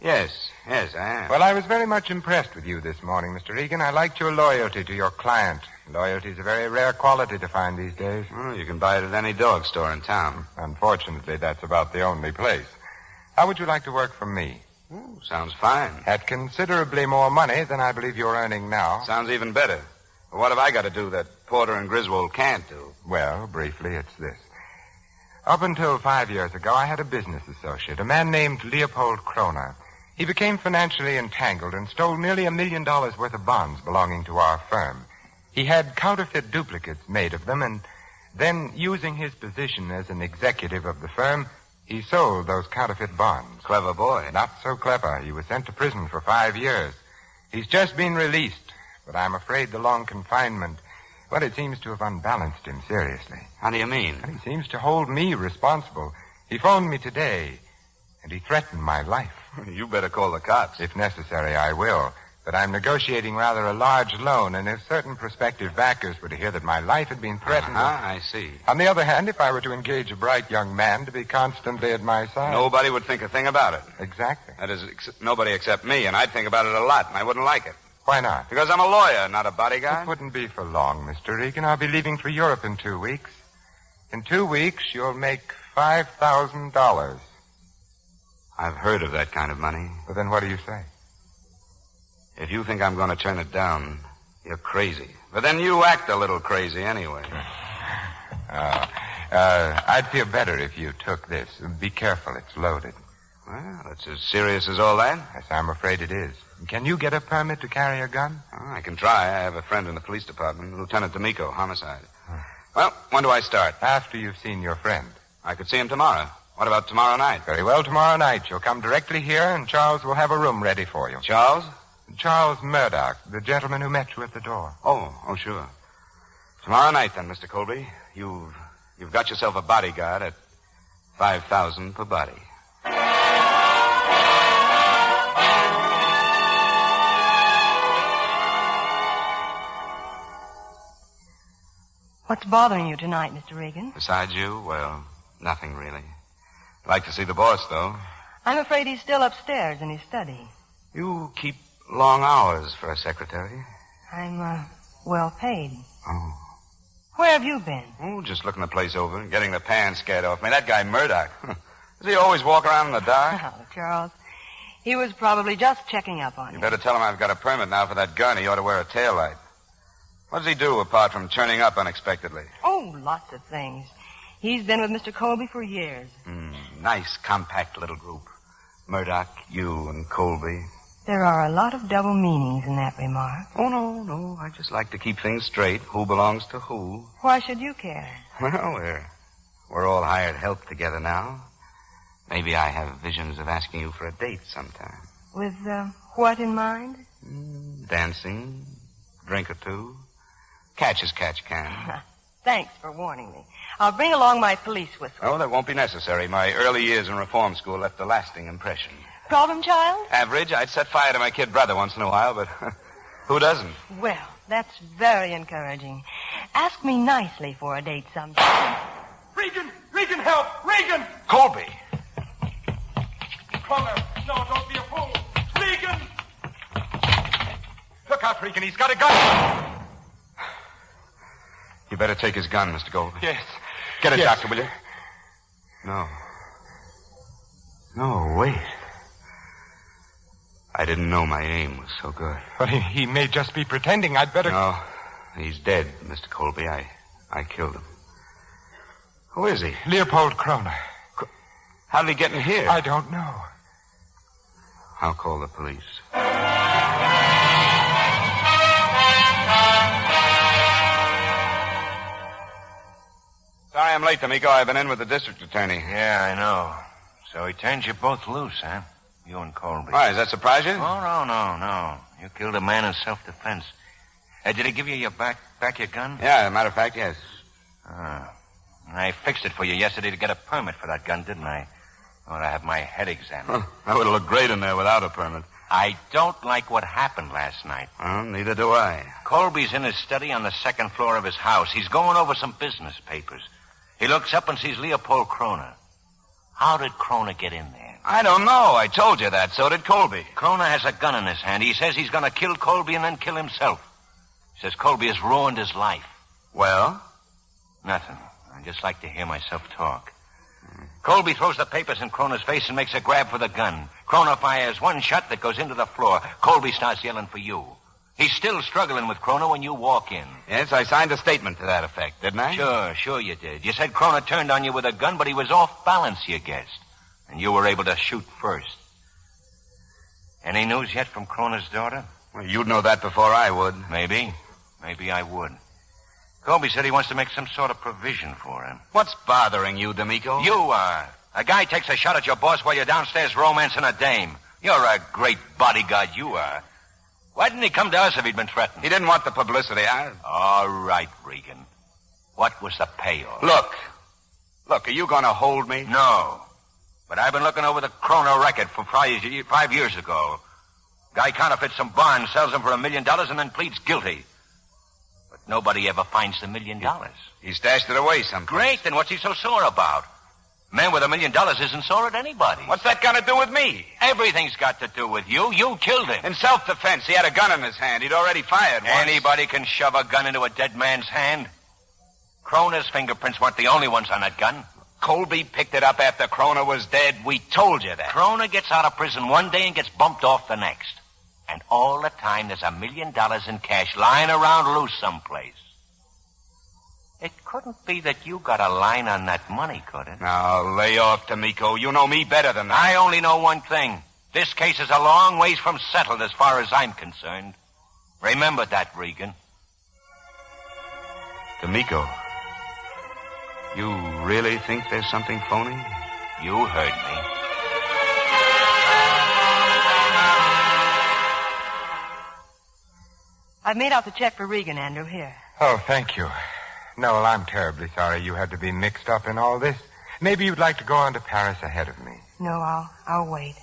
Yes, I am. Well, I was very much impressed with you this morning, Mr. Regan. I liked your loyalty to your client. Loyalty is a very rare quality to find these days. Well, you can buy it at any dog store in town. Unfortunately, that's about the only place. How would you like to work for me? Ooh, sounds fine. At considerably more money than I believe you're earning now. Sounds even better. But what have I got to do that Porter and Griswold can't do? Well, briefly, it's this. Up until 5 years ago, I had a business associate, a man named Leopold Kroner. He became financially entangled and stole nearly $1 million worth of bonds belonging to our firm. He had counterfeit duplicates made of them, and then, using his position as an executive of the firm, he sold those counterfeit bonds. Clever boy. Not so clever. He was sent to prison for 5 years. He's just been released, but I'm afraid the long confinement, well, it seems to have unbalanced him seriously. How do you mean? And he seems to hold me responsible. He phoned me today, and he threatened my life. You better call the cops. If necessary, I will. But I'm negotiating rather a large loan, and if certain prospective backers were to hear that my life had been threatened... I see. On the other hand, if I were to engage a bright young man to be constantly at my side... Nobody would think a thing about it. Exactly. That is, nobody except me, and I'd think about it a lot, and I wouldn't like it. Why not? Because I'm a lawyer, not a bodyguard. It wouldn't be for long, Mr. Regan. I'll be leaving for Europe in 2 weeks. In 2 weeks, you'll make $5,000. I've heard of that kind of money. Well, then what do you say? If you think I'm going to turn it down, you're crazy. But then you act a little crazy anyway. I'd feel better if you took this. Be careful, it's loaded. Well, it's as serious as all that? Yes, I'm afraid it is. Can you get a permit to carry a gun? Oh, I can try. I have a friend in the police department, Lieutenant D'Amico, homicide. Well, when do I start? After you've seen your friend. I could see him tomorrow. What about tomorrow night? Very well, tomorrow night. You'll come directly here, and Charles will have a room ready for you. Charles? Charles Murdoch, the gentleman who met you at the door. Oh, sure. Tomorrow night, then, Mr. Colby. You've got yourself a bodyguard at $5,000 per body. What's bothering you tonight, Mr. Regan? Besides you, well, nothing really. I'd like to see the boss, though. I'm afraid he's still upstairs in his study. You keep long hours for a secretary. I'm, well paid. Oh. Where have you been? Oh, just looking the place over, getting the pan scared off me. That guy Murdoch. Does he always walk around in the dark? Oh, Charles. He was probably just checking up on you. You better tell him I've got a permit now for that gun. He ought to wear a taillight. What does he do apart from turning up unexpectedly? Oh, lots of things. He's been with Mr. Colby for years. Nice, compact little group. Murdoch, you, and Colby. There are a lot of double meanings in that remark. Oh, no. I just like to keep things straight. Who belongs to who? Why should you care? Well, we're all hired help together now. Maybe I have visions of asking you for a date sometime. With, what in mind? Dancing, drink or two. Catch as catch can. Thanks for warning me. I'll bring along my police whistle. Oh, that won't be necessary. My early years in reform school left a lasting impression. Problem child? Average. I'd set fire to my kid brother once in a while, but who doesn't? Well, that's very encouraging. Ask me nicely for a date sometime. Regan, help! Regan! Colby! Kroner, no, don't be a fool. Regan! Look out, Regan, he's got a gun. You better take his gun, Mr. Colby. Yes. Get it, Yes. Doctor, will you? No, wait. I didn't know my aim was so good. But he may just be pretending. I'd better... No, he's dead, Mr. Colby. I killed him. Who is he? Leopold Kroner. How did he get in here? I don't know. I'll call the police. Sorry I'm late, D'Amico. I've been in with the district attorney. Yeah, I know. So he turned you both loose, huh? You and Colby. Why, does that surprise you? Oh, no. You killed a man in self-defense. Did he give you back your gun? Yeah, as a matter of fact, yes. I fixed it for you yesterday to get a permit for that gun, didn't I? I want to have my head examined. That would look great in there without a permit. I don't like what happened last night. Well, neither do I. Colby's in his study on the second floor of his house. He's going over some business papers. He looks up and sees Leopold Kroner. How did Kroner get in there? I don't know. I told you that. So did Colby. Kroner has a gun in his hand. He says he's going to kill Colby and then kill himself. He says Colby has ruined his life. Well? Nothing. I just like to hear myself talk. Colby throws the papers in Kroner's face and makes a grab for the gun. Kroner fires one shot that goes into the floor. Colby starts yelling for you. He's still struggling with Kroner when you walk in. Yes, I signed a statement to that effect, didn't I? Sure you did. You said Kroner turned on you with a gun, but he was off balance, you guessed. And you were able to shoot first. Any news yet from Kroner's daughter? Well, you'd know that before I would. Maybe. Maybe I would. Colby said he wants to make some sort of provision for him. What's bothering you, D'Amico? You are. A guy takes a shot at your boss while you're downstairs romancing a dame. You're a great bodyguard, you are. Why didn't he come to us if he'd been threatened? He didn't want the publicity. All right, Regan. What was the payoff? Look, are you going to hold me? No. But I've been looking over the Kroner record from 5 years ago. Guy counterfeits some bonds, sells them for $1 million, and then pleads guilty. But nobody ever finds the $1 million. He stashed it away someplace. Great, then what's he so sore about? A man with $1 million isn't sore at anybody. What's that got to do with me? Everything's got to do with you. You killed him. In self-defense, he had a gun in his hand. He'd already fired once. Anybody can shove a gun into a dead man's hand. Kroner's fingerprints weren't the only ones on that gun. Colby picked it up after Kroner was dead. We told you that. Kroner gets out of prison one day and gets bumped off the next. And all the time there's $1 million in cash lying around loose someplace. It couldn't be that you got a line on that money, could it? Now, lay off, D'Amico. You know me better than that. I only know one thing. This case is a long ways from settled as far as I'm concerned. Remember that, Regan. D'Amico, you really think there's something phony? You heard me. I've made out the check for Regan, Andrew. Here. Oh, thank you. Noel, I'm terribly sorry you had to be mixed up in all this. Maybe you'd like to go on to Paris ahead of me. No, I'll wait.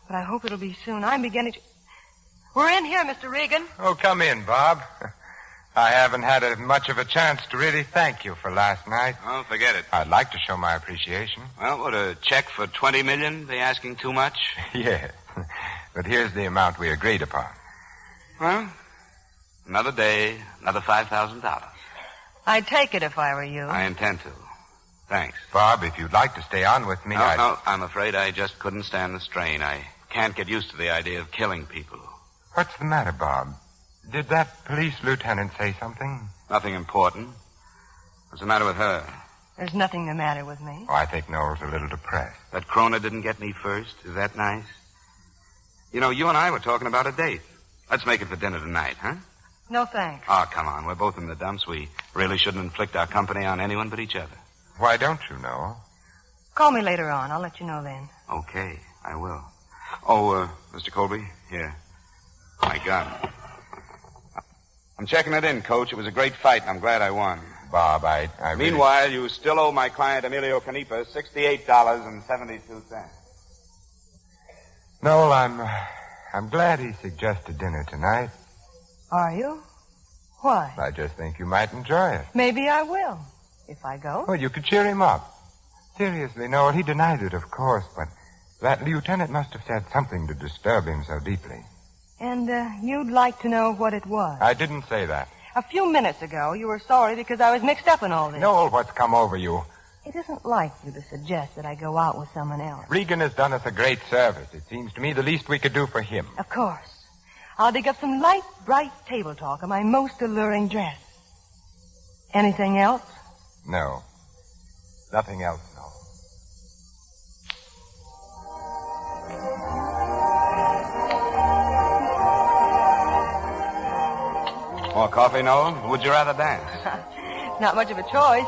But I hope it'll be soon. I'm beginning to... We're in here, Mr. Regan. Oh, come in, Bob. I haven't had much of a chance to really thank you for last night. Oh, forget it. I'd like to show my appreciation. Well, would a check for $20 million be asking too much? Yes. But here's the amount we agreed upon. Well, another day, another $5,000. I'd take it if I were you. I intend to. Thanks. Bob, if you'd like to stay on with me, No, I'm afraid I just couldn't stand the strain. I can't get used to the idea of killing people. What's the matter, Bob? Did that police lieutenant say something? Nothing important. What's the matter with her? There's nothing the matter with me. Oh, I think Noel's a little depressed. That Kroner didn't get me first. Is that nice? You know, you and I were talking about a date. Let's make it for dinner tonight, huh? No, thanks. Oh, come on. We're both in the dumps. We really shouldn't inflict our company on anyone but each other. Why don't you, Noel? Call me later on. I'll let you know then. Okay, I will. Oh, Mr. Colby, here. My gun. I'm checking it in, Coach. It was a great fight, and I'm glad I won. Bob, I really... Meanwhile, you still owe my client, Emilio Canepa, $68.72. Noel, I'm glad he suggested dinner tonight. Are you? Why? I just think you might enjoy it. Maybe I will, if I go. Well, you could cheer him up. Seriously, Noel, he denied it, of course, but that lieutenant must have said something to disturb him so deeply. And you'd like to know what it was? I didn't say that. A few minutes ago, you were sorry because I was mixed up in all this. Noel, what's come over you? It isn't like you to suggest that I go out with someone else. Regan has done us a great service. It seems to me the least we could do for him. Of course. I'll dig up some light, bright table talk in my most alluring dress. Anything else? No. Nothing else, no. More coffee, Noel? Would you rather dance? Not much of a choice.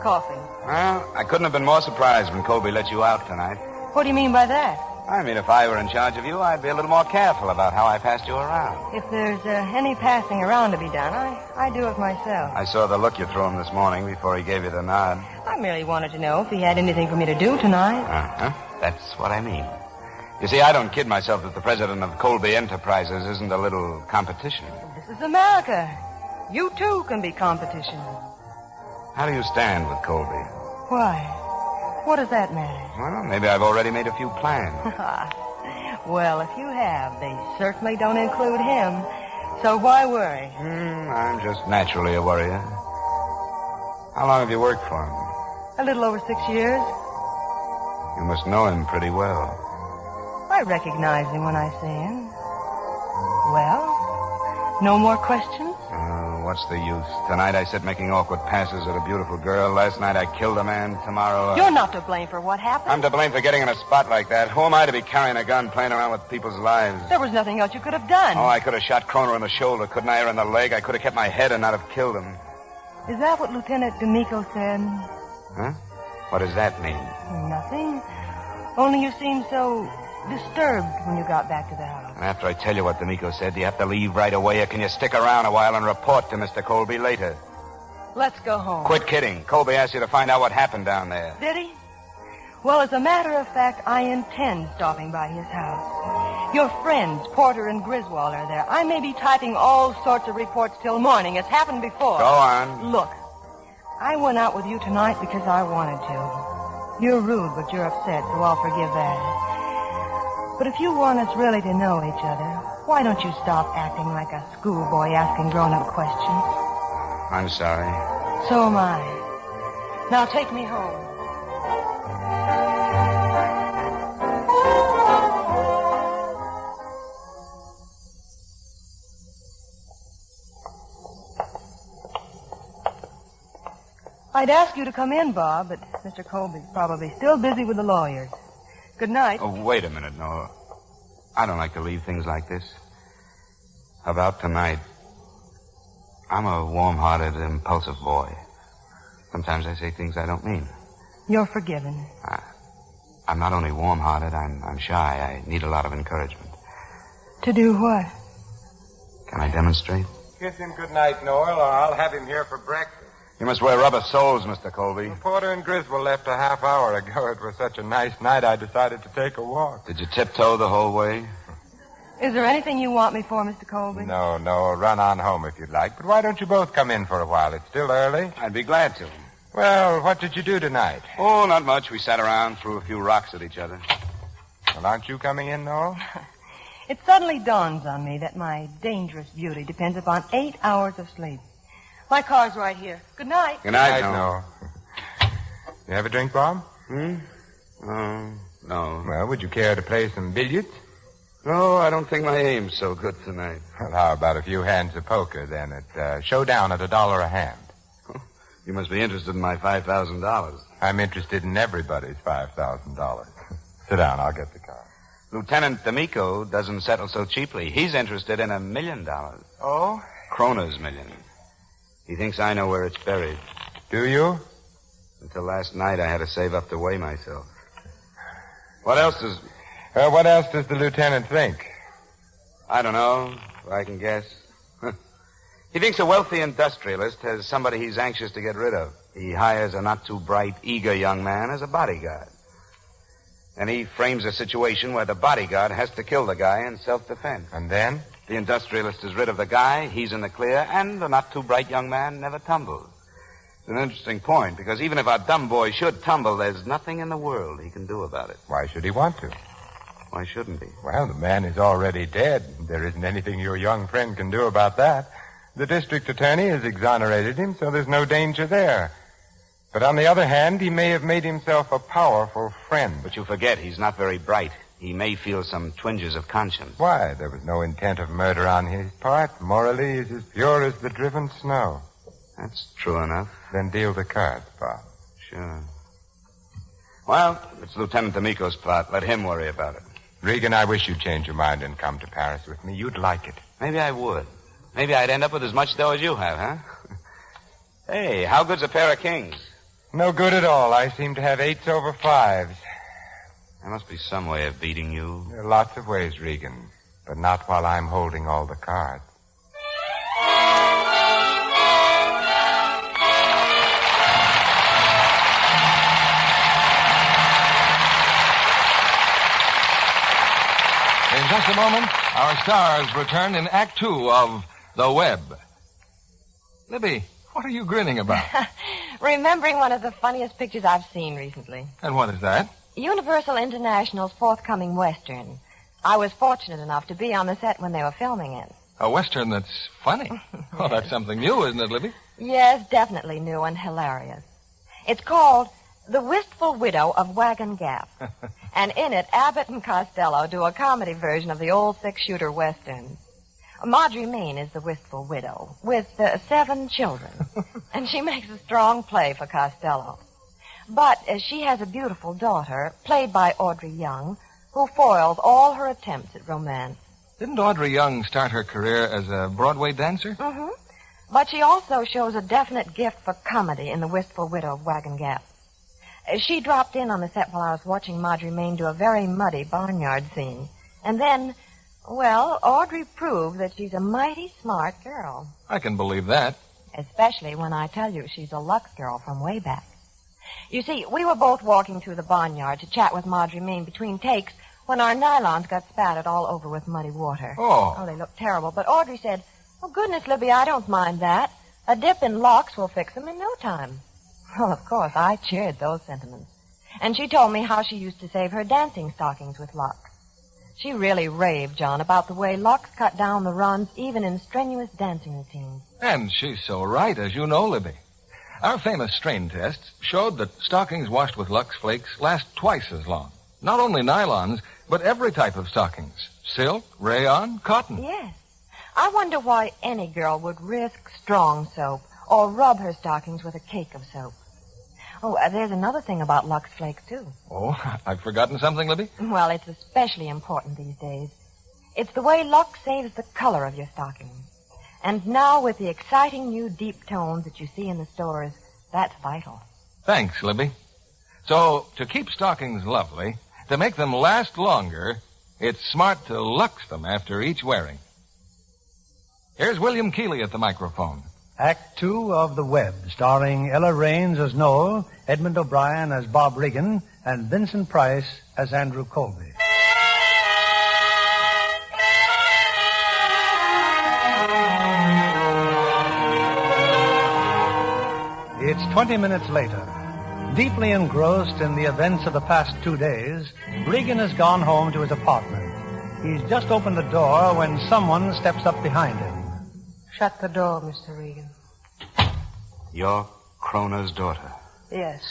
Coffee. Well, I couldn't have been more surprised when Colby let you out tonight. What do you mean by that? I mean, if I were in charge of you, I'd be a little more careful about how I passed you around. If there's any passing around to be done, I do it myself. I saw the look you threw him this morning before he gave you the nod. I merely wanted to know if he had anything for me to do tonight. Uh-huh. That's what I mean. You see, I don't kid myself that the president of Colby Enterprises isn't a little competition. This is America. You, too, can be competition. How do you stand with Colby? Why? What does that matter? Well, maybe I've already made a few plans. Well, if you have, they certainly don't include him. So why worry? I'm just naturally a worrier. How long have you worked for him? A little over 6 years. You must know him pretty well. I recognize him when I see him. Well, no more questions? What's the use? Tonight I sit making awkward passes at a beautiful girl. Last night I killed a man. Tomorrow... You're not to blame for what happened. I'm to blame for getting in a spot like that. Who am I to be carrying a gun, playing around with people's lives? There was nothing else you could have done. Oh, I could have shot Kroner in the shoulder, couldn't I, or in the leg? I could have kept my head and not have killed him. Is that what Lieutenant D'Amico said? Huh? What does that mean? Nothing. Only you seemed so disturbed when you got back to the house. After I tell you what D'Amico said, do you have to leave right away, or can you stick around a while and report to Mr. Colby later? Let's go home. Quit kidding. Colby asked you to find out what happened down there. Did he? Well, as a matter of fact, I intend stopping by his house. Your friends, Porter and Griswold, are there. I may be typing all sorts of reports till morning. It's happened before. Go on. Look, I went out with you tonight because I wanted to. You're rude, but you're upset, so I'll forgive that. But if you want us really to know each other, why don't you stop acting like a schoolboy asking grown-up questions? I'm sorry. So am I. Now take me home. I'd ask you to come in, Bob, but Mr. Colby's probably still busy with the lawyers. Good night. Oh, wait a minute, Noah. I don't like to leave things like this. About tonight, I'm a warm-hearted, impulsive boy. Sometimes I say things I don't mean. You're forgiven. I'm not only warm-hearted, I'm shy. I need a lot of encouragement. To do what? Can I demonstrate? Kiss him good night, Noel, or I'll have him here for breakfast. You must wear rubber soles, Mr. Colby. Porter and Griswold left a half hour ago. It was such a nice night, I decided to take a walk. Did you tiptoe the whole way? Is there anything you want me for, Mr. Colby? No. Run on home if you'd like. But why don't you both come in for a while? It's still early. I'd be glad to. Well, what did you do tonight? Oh, not much. We sat around, threw a few rocks at each other. Well, aren't you coming in, Noel? It suddenly dawns on me that my dangerous beauty depends upon 8 hours of sleep. My car's right here. Good night. Good night, Noel. You have a drink, Bob? No. Well, would you care to play some billiards? No, I don't think my aim's so good tonight. Well, how about a few hands of poker, then, at showdown at $1 a hand? You must be interested in my $5,000. I'm interested in everybody's $5,000. Sit down, I'll get the car. Lieutenant D'Amico doesn't settle so cheaply. He's interested in $1 million. Oh? Kroner's million. He thinks I know where it's buried. Do you? Until last night, I had to save up to weigh myself. What else does the lieutenant think? I don't know. I can guess. He thinks a wealthy industrialist has somebody he's anxious to get rid of. He hires a not-too-bright, eager young man as a bodyguard. And he frames a situation where the bodyguard has to kill the guy in self-defense. And then? The industrialist is rid of the guy, he's in the clear, and the not-too-bright young man never tumbles. It's an interesting point, because even if our dumb boy should tumble, there's nothing in the world he can do about it. Why should he want to? Why shouldn't he? Well, the man is already dead. There isn't anything your young friend can do about that. The district attorney has exonerated him, so there's no danger there. But on the other hand, he may have made himself a powerful friend. But you forget, he's not very bright. He may feel some twinges of conscience. Why? There was no intent of murder on his part. Morally, he's as pure as the driven snow. That's true enough. Then deal the cards, Bob. Sure. Well, it's Lieutenant D'Amico's plot. Let him worry about it. Regan, I wish you'd change your mind and come to Paris with me. You'd like it. Maybe I would. Maybe I'd end up with as much dough as you have, huh? Hey, how good's a pair of kings? No good at all. I seem to have 8s over 5s. There must be some way of beating you. There are lots of ways, Regan, but not while I'm holding all the cards. In just a moment, our stars return in Act 2 of The Web. Libby, what are you grinning about? Remembering one of the funniest pictures I've seen recently. And what is that? Universal International's forthcoming Western. I was fortunate enough to be on the set when they were filming it. A Western that's funny. Well, that's something new, isn't it, Libby? Yes, definitely new and hilarious. It's called The Wistful Widow of Wagon Gap. And in it, Abbott and Costello do a comedy version of the old six-shooter Western. Marjorie Main is the wistful widow with 7 children. And she makes a strong play for Costello. But she has a beautiful daughter, played by Audrey Young, who foils all her attempts at romance. Didn't Audrey Young start her career as a Broadway dancer? Mm-hmm. But she also shows a definite gift for comedy in The Wistful Widow of Wagon Gap. She dropped in on the set while I was watching Marjorie Main do a very muddy barnyard scene. And then, well, Audrey proved that she's a mighty smart girl. I can believe that. Especially when I tell you she's a Lux girl from way back. You see, we were both walking through the barnyard to chat with Marjorie Main between takes when our nylons got spattered all over with muddy water. Oh, they looked terrible. But Audrey said, "Oh, goodness, Libby, I don't mind that. A dip in Lux will fix them in no time." Well, of course, I cheered those sentiments. And she told me how she used to save her dancing stockings with Lux. She really raved, John, about the way Lux cut down the runs even in strenuous dancing routines. and she's so right, as you know, Libby. Our famous strain tests showed that stockings washed with Lux Flakes last twice as long. Not only nylons, but every type of stockings. Silk, rayon, cotton. Yes. I wonder why any girl would risk strong soap or rub her stockings with a cake of soap. Oh, there's another thing about Lux Flakes, too. Oh, I've forgotten something, Libby? Well, it's especially important these days. It's the way Lux saves the color of your stocking. And now, with the exciting new deep tones that you see in the stores, that's vital. Thanks, Libby. So, to keep stockings lovely, to make them last longer, it's smart to Lux them after each wearing. Here's William Keeley at the microphone. Act 2 of The Web, starring Ella Raines as Noel, Edmund O'Brien as Bob Regan, and Vincent Price as Andrew Colby. It's 20 minutes later. Deeply engrossed in the events of the past 2 days, Regan has gone home to his apartment. He's just opened the door when someone steps up behind him. Shut the door, Mr. Regan. You're Kroner's daughter. Yes.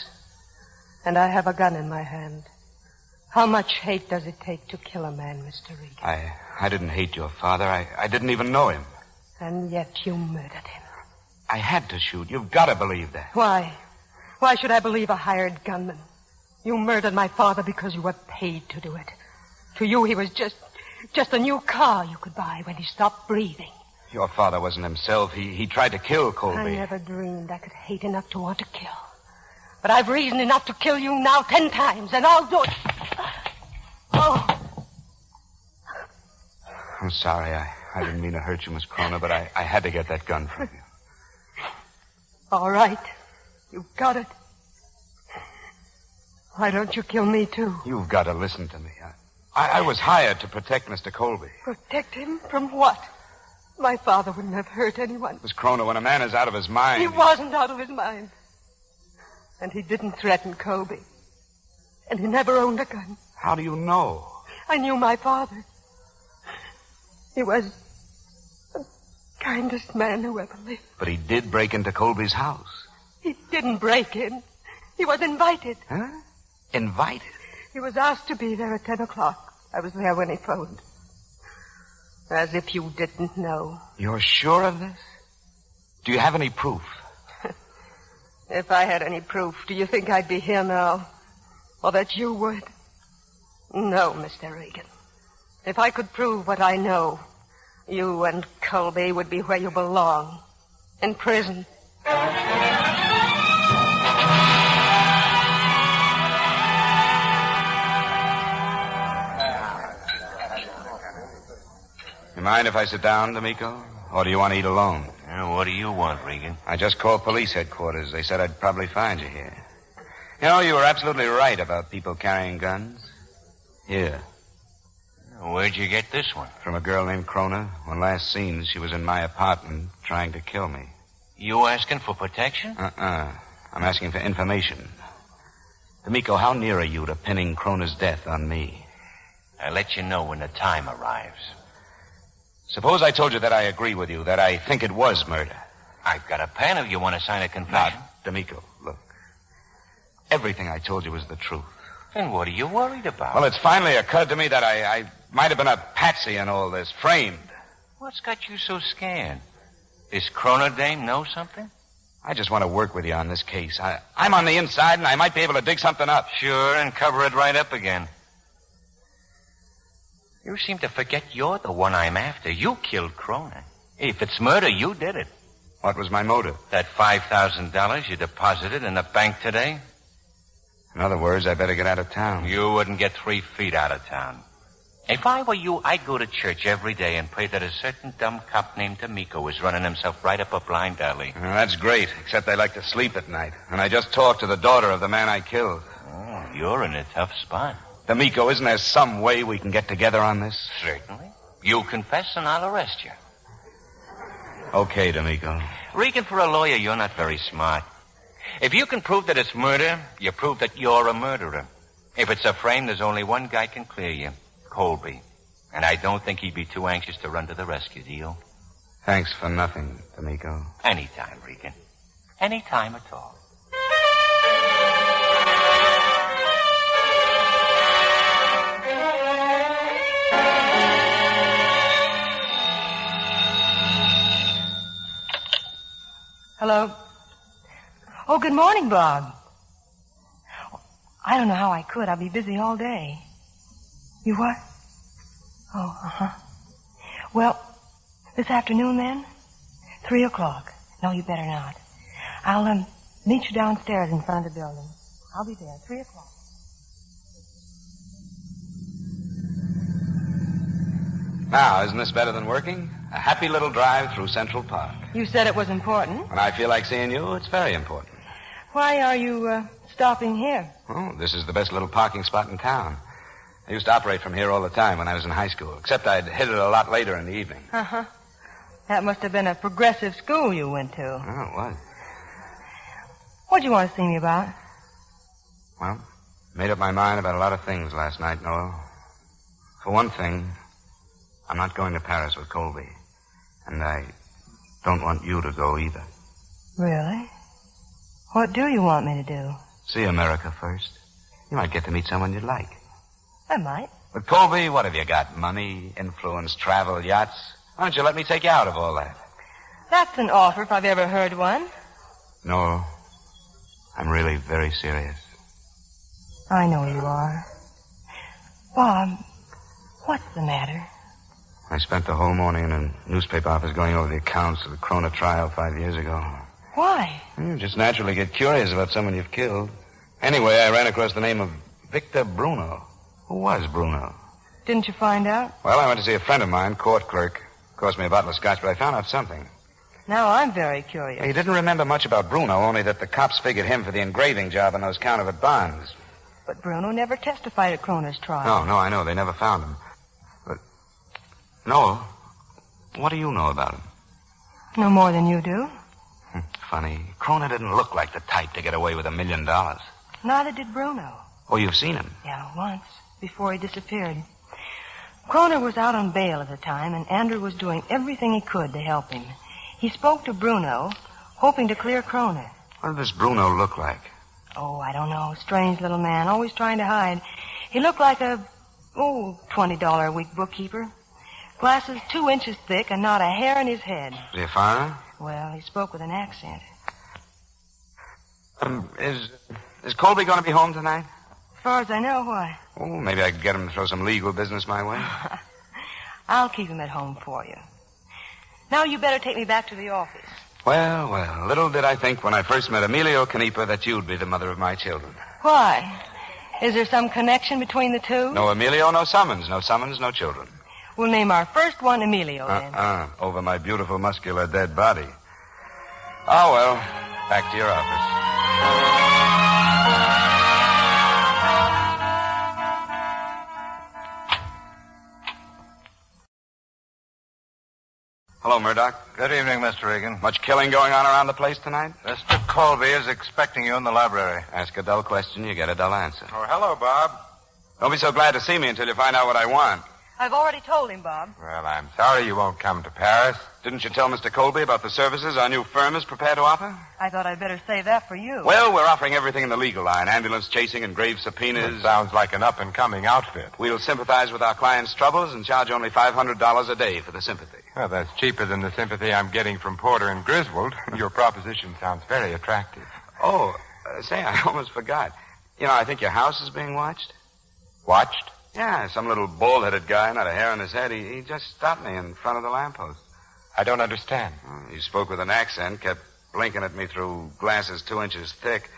And I have a gun in my hand. How much hate does it take to kill a man, Mr. Regan? I didn't hate your father. I didn't even know him. And yet you murdered him. I had to shoot. You've got to believe that. Why? Why should I believe a hired gunman? You murdered my father because you were paid to do it. To you, he was just a new car you could buy when he stopped breathing. Your father wasn't himself. He tried to kill Colby. I never dreamed I could hate enough to want to kill. But I've reason enough to kill you now 10 times, and I'll do it. Oh. I'm sorry. I didn't mean to hurt you, Miss Kroner, but I had to get that gun from you. All right. You've got it. Why don't you kill me, too? You've got to listen to me. I was hired to protect Mr. Colby. Protect him from what? My father wouldn't have hurt anyone. Miss Kroner, when a man is out of his mind... He wasn't out of his mind. And he didn't threaten Colby. And he never owned a gun. How do you know? I knew my father. He was the kindest man who ever lived. But he did break into Colby's house. He didn't break in. He was invited. Huh? Invited? He was asked to be there at 10 o'clock. I was there when he phoned. As if you didn't know. You're sure of this? Do you have any proof? If I had any proof, do you think I'd be here now? Or that you would? No, Mr. Regan. If I could prove what I know, you and Colby would be where you belong. In prison. You mind if I sit down, D'Amico? Or do you want to eat alone? What do you want, Regan? I just called police headquarters. They said I'd probably find you here. You know, you were absolutely right about people carrying guns. Here. Where'd you get this one? From a girl named Krona. When last seen, she was in my apartment trying to kill me. You asking for protection? I'm asking for information. D'Amico, how near are you to pinning Krona's death on me? I'll let you know when the time arrives. Suppose I told you that I agree with you, that I think it was murder. I've got a pen if you want to sign a confession. D'Amico, look. Everything I told you was the truth. And what are you worried about? Well, it's finally occurred to me that I might have been a patsy in all this, framed. What's got you so scared? This Krona dame know something? I just want to work with you on this case. I'm on the inside, and I might be able to dig something up. Sure, and cover it right up again. You seem to forget you're the one I'm after. You killed Krona. If it's murder, you did it. What was my motive? That $5,000 you deposited in the bank today? In other words, I better get out of town. You wouldn't get 3 feet out of town. If I were you, I'd go to church every day and pray that a certain dumb cop named D'Amico is running himself right up a blind alley. Well, that's great, except I like to sleep at night. And I just talked to the daughter of the man I killed. Oh, you're in a tough spot. D'Amico, isn't there some way we can get together on this? Certainly. You confess and I'll arrest you. Okay, D'Amico. Regan, for a lawyer, you're not very smart. If you can prove that it's murder, you prove that you're a murderer. If it's a frame, there's only one guy can clear you. Colby. And I don't think he'd be too anxious to run to the rescue, do you? Thanks for nothing, D'Amico. Anytime, Regan. Anytime at all. Hello? Oh, good morning, Bob. I don't know how I could. I'll be busy all day. You what? Oh, uh-huh. Well, this afternoon, then? 3 o'clock. No, you better not. I'll, meet you downstairs in front of the building. I'll be there, 3 o'clock. Now, isn't this better than working? A happy little drive through Central Park. You said it was important. When I feel like seeing you, it's very important. Why are you, stopping here? Oh, this is the best little parking spot in town. I used to operate from here all the time when I was in high school, except I'd hit it a lot later in the evening. Uh-huh. That must have been a progressive school you went to. Oh, it was. What'd you want to see me about? Well, made up my mind about a lot of things last night, Noel. For one thing, I'm not going to Paris with Colby. And I don't want you to go either. Really? What do you want me to do? See America first. You might get to meet someone you'd like. I might. But Colby, what have you got? Money, influence, travel, yachts? Why don't you let me take you out of all that? That's an offer if I've ever heard one. No, I'm really very serious. I know you are. Bob, what's the matter? I spent the whole morning in a newspaper office going over the accounts of the Krona trial 5 years ago. Why? You just naturally get curious about someone you've killed. Anyway, I ran across the name of Victor Bruno. Who was Bruno? Didn't you find out? Well, I went to see a friend of mine, court clerk. Cost me a bottle of scotch, but I found out something. Now I'm very curious. He didn't remember much about Bruno, only that the cops figured him for the engraving job on those counterfeit bonds. But Bruno never testified at Krona's trial. No, I know. They never found him. But, Noel, what do you know about him? No more than you do. Funny. Krona didn't look like the type to get away with $1 million. Neither did Bruno. Oh, you've seen him? Yeah, once, before he disappeared. Krona was out on bail at the time, and Andrew was doing everything he could to help him. He spoke to Bruno, hoping to clear Krona. What does Bruno look like? Oh, I don't know. Strange little man, always trying to hide. He looked like a, $20 a week bookkeeper. Glasses 2 inches thick and not a hair in his head. Is he a foreigner? Well, he spoke with an accent. Is Colby going to be home tonight? As far as I know, why? Oh, maybe I could get him to throw some legal business my way. I'll keep him at home for you. Now you better take me back to the office. Well, little did I think when I first met Emilio Canepa that you'd be the mother of my children. Why? Is there some connection between the two? No Emilio, no summons. No summons, no children. We'll name our first one Emilio, then. Over my beautiful, muscular, dead body. Oh, well, back to your office. Hello, Murdoch. Good evening, Mr. Regan. Much killing going on around the place tonight? Mr. Colby is expecting you in the library. Ask a dull question, you get a dull answer. Oh, hello, Bob. Don't be so glad to see me until you find out what I want. I've already told him, Bob. Well, I'm sorry you won't come to Paris. Didn't you tell Mr. Colby about the services our new firm is prepared to offer? I thought I'd better save that for you. Well, we're offering everything in the legal line. Ambulance chasing and grave subpoenas. It sounds like an up-and-coming outfit. We'll sympathize with our clients' troubles and charge only $500 a day for the sympathy. Well, that's cheaper than the sympathy I'm getting from Porter and Griswold. Your proposition sounds very attractive. Oh, say, I almost forgot. You know, I think your house is being watched. Watched? Yeah, some little bald-headed guy, not a hair on his head. He just stopped me in front of the lamppost. I don't understand. He spoke with an accent, kept blinking at me through glasses 2 inches thick.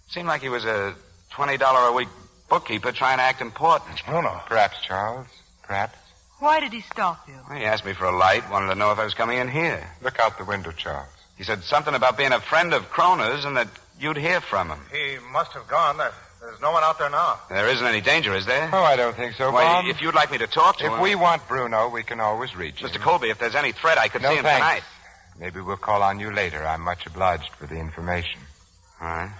Seemed like he was a $20 a week bookkeeper trying to act important. Oh, no. Perhaps, Charles. Perhaps. Why did he stop you? He asked me for a light, wanted to know if I was coming in here. Look out the window, Charles. He said something about being a friend of Kroner's and that you'd hear from him. He must have gone. There's no one out there now. There isn't any danger, is there? Oh, I don't think so, Why, Bob. if you'd like me to talk to him... If we want Bruno, we can always reach him. Mr. Colby, if there's any threat, I could see him thanks. tonight. Maybe we'll call on you later. I'm much obliged for the information. All right.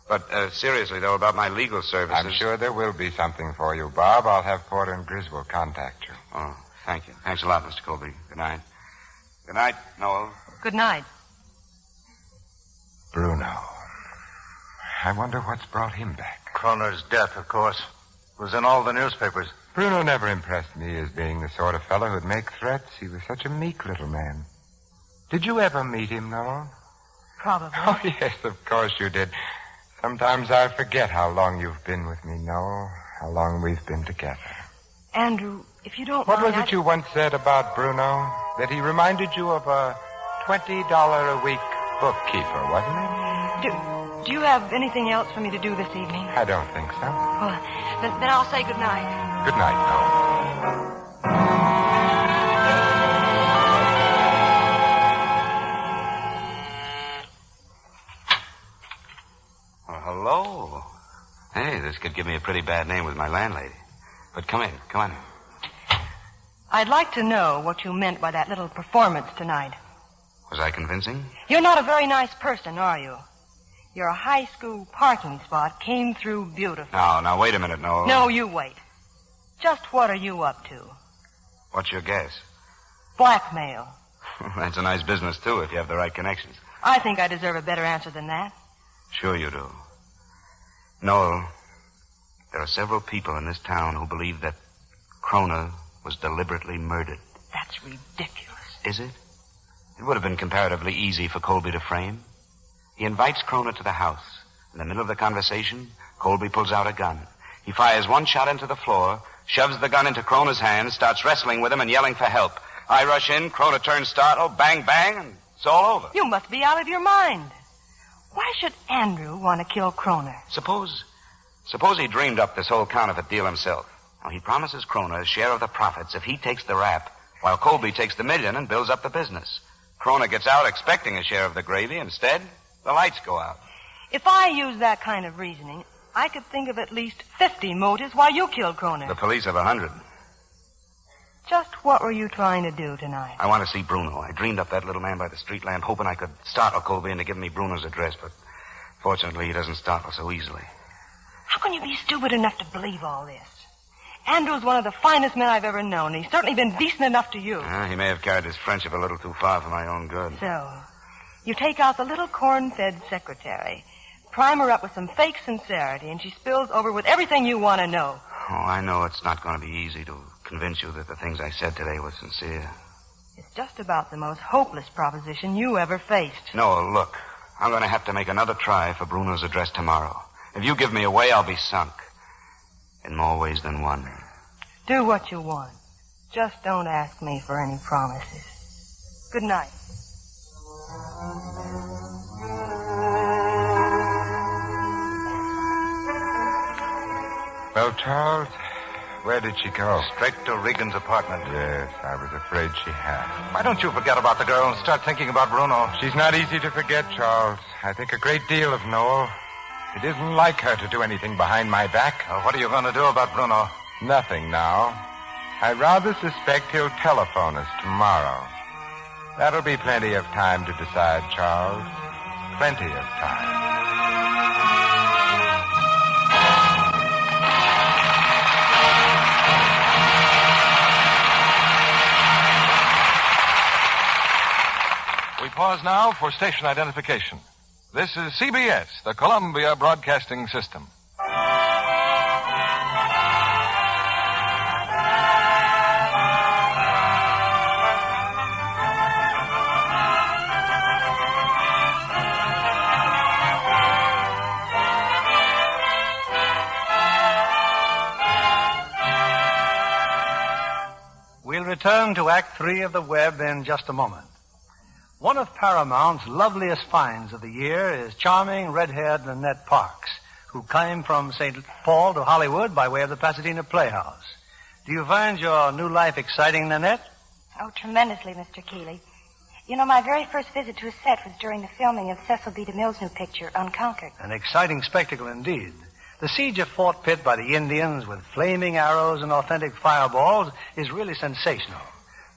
But seriously, though, about my legal services... I'm sure there will be something for you, Bob. I'll have Porter and Griswold contact you. Oh, thank you. Thanks a lot, Mr. Colby. Good night. Good night, Noel. Good night. Bruno. I wonder what's brought him back. Kroner's death, of course, was in all the newspapers. Bruno never impressed me as being the sort of fellow who'd make threats. He was such a meek little man. Did you ever meet him, Noel? Probably. Oh, yes, of course you did. Sometimes I forget how long you've been with me, Noel, how long we've been together. Andrew, if you don't What mind... was it you once said about Bruno? That he reminded you of a $20 a week bookkeeper, wasn't it? Do you have anything else for me to do this evening? I don't think so. Well, then I'll say good night. Good night, Noel. Well, hello. Hey, this could give me a pretty bad name with my landlady. But come in. Come on. I'd like to know what you meant by that little performance tonight. Was I convincing? You're not a very nice person, are you? Your high school parking spot came through beautifully. Now, wait a minute, Noel. No, you wait. Just what are you up to? What's your guess? Blackmail. That's a nice business, too, if you have the right connections. I think I deserve a better answer than that. Sure you do. Noel, there are several people in this town who believe that Kroner was deliberately murdered. That's ridiculous. Is it? It would have been comparatively easy for Colby to frame. He invites Kroner to the house. In the middle of the conversation, Colby pulls out a gun. He fires one shot into the floor, shoves the gun into Kroner's hands, starts wrestling with him and yelling for help. I rush in, Kroner turns startled, bang, bang, and it's all over. You must be out of your mind. Why should Andrew want to kill Kroner? Suppose he dreamed up this whole counterfeit deal himself. Now, he promises Kroner a share of the profits if he takes the rap, while Colby takes the $1 million and builds up the business. Kroner gets out expecting a share of the gravy. Instead, the lights go out. If I use that kind of reasoning, I could think of at least 50 motives why you killed Kroner. The police have 100. Just what were you trying to do tonight? I want to see Bruno. I dreamed up that little man by the street lamp, hoping I could startle Colby into giving me Bruno's address, but fortunately he doesn't startle so easily. How can you be stupid enough to believe all this? Andrew's one of the finest men I've ever known. He's certainly been decent enough to you. He may have carried his friendship a little too far for my own good. So, you take out the little corn-fed secretary, prime her up with some fake sincerity, and she spills over with everything you want to know. Oh, I know it's not going to be easy to convince you that the things I said today were sincere. It's just about the most hopeless proposition you ever faced. No, look, I'm going to have to make another try for Bruno's address tomorrow. If you give me away, I'll be sunk. In more ways than one. Do what you want. Just don't ask me for any promises. Good night. Well, Charles, Where did she go? Straight to Regan's apartment. Yes, I was afraid she had. Why don't you forget about the girl and start thinking about Bruno? She's not easy to forget, Charles. I think a great deal of Noel. It isn't like her to do anything behind my back. What are you going to do about Bruno? Nothing now. I rather suspect he'll telephone us tomorrow. That'll be plenty of time to decide, Charles. Plenty of time. We pause now for station identification. This is CBS, the Columbia Broadcasting System. We'll return to Act 3 of The Web in just a moment. One of Paramount's loveliest finds of the year is charming red-haired Nanette Parks, who came from St. Paul to Hollywood by way of the Pasadena Playhouse. Do you find your new life exciting, Nanette? Oh, tremendously, Mr. Keeley. You know, my very first visit to a set was during the filming of Cecil B. DeMille's new picture, Unconquered. An exciting spectacle indeed. The siege of Fort Pitt by the Indians with flaming arrows and authentic fireballs is really sensational.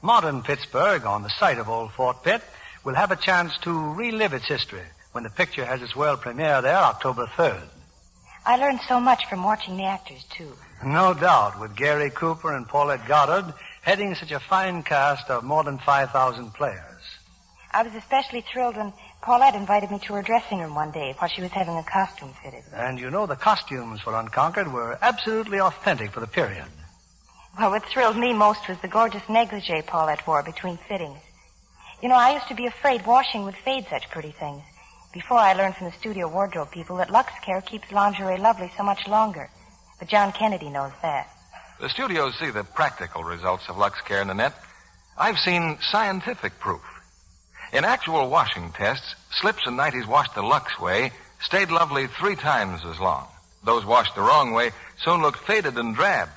Modern Pittsburgh, on the site of old Fort Pitt, will have a chance to relive its history when the picture has its world premiere there October 3rd. I learned so much from watching the actors, too. No doubt, with Gary Cooper and Paulette Goddard heading such a fine cast of more than 5,000 players. I was especially thrilled when Paulette invited me to her dressing room one day while she was having a costume fitted. And you know the costumes for Unconquered were absolutely authentic for the period. Well, what thrilled me most was the gorgeous negligee Paulette wore between fittings. You know, I used to be afraid washing would fade such pretty things before I learned from the studio wardrobe people that Lux Care keeps lingerie lovely so much longer. But John Kennedy knows that. The studios see the practical results of Lux Care, Nanette. I've seen scientific proof. In actual washing tests, slips and nighties washed the Lux way stayed lovely 3 times as long. Those washed the wrong way soon looked faded and drab.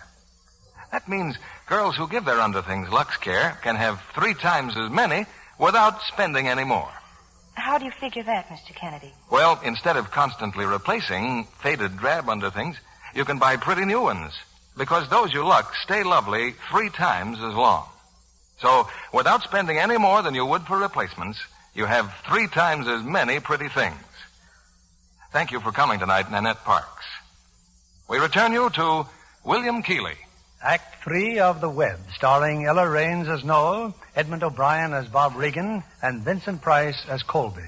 That means girls who give their underthings Lux Care can have 3 times as many without spending any more. How do you figure that, Mr. Kennedy? Well, instead of constantly replacing faded drab underthings, you can buy pretty new ones, because those you Lux stay lovely 3 times as long. So, without spending any more than you would for replacements, you have 3 times as many pretty things. Thank you for coming tonight, Nanette Parks. We return you to William Keeley. Act 3 of The Web, starring Ella Raines as Noel, Edmund O'Brien as Bob Regan, and Vincent Price as Colby.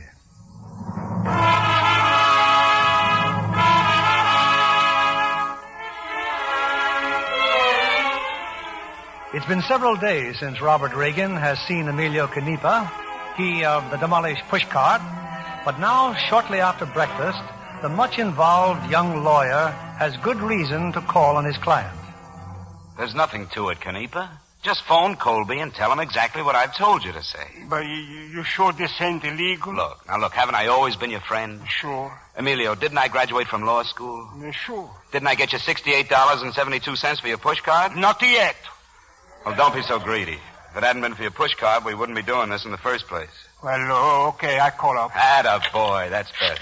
It's been several days since Robert Regan has seen Emilio Canepa, he of the demolished pushcart, but now, shortly after breakfast, the much-involved young lawyer has good reason to call on his client. There's nothing to it, Canepa. Just phone Colby and tell him exactly what I've told you to say. But you sure this ain't illegal? Look, haven't I always been your friend? Sure. Emilio, didn't I graduate from law school? Sure. Didn't I get you $68.72 for your pushcard? Not yet. Well, don't be so greedy. If it hadn't been for your pushcard, we wouldn't be doing this in the first place. Well, okay, I call up. Atta boy, that's better.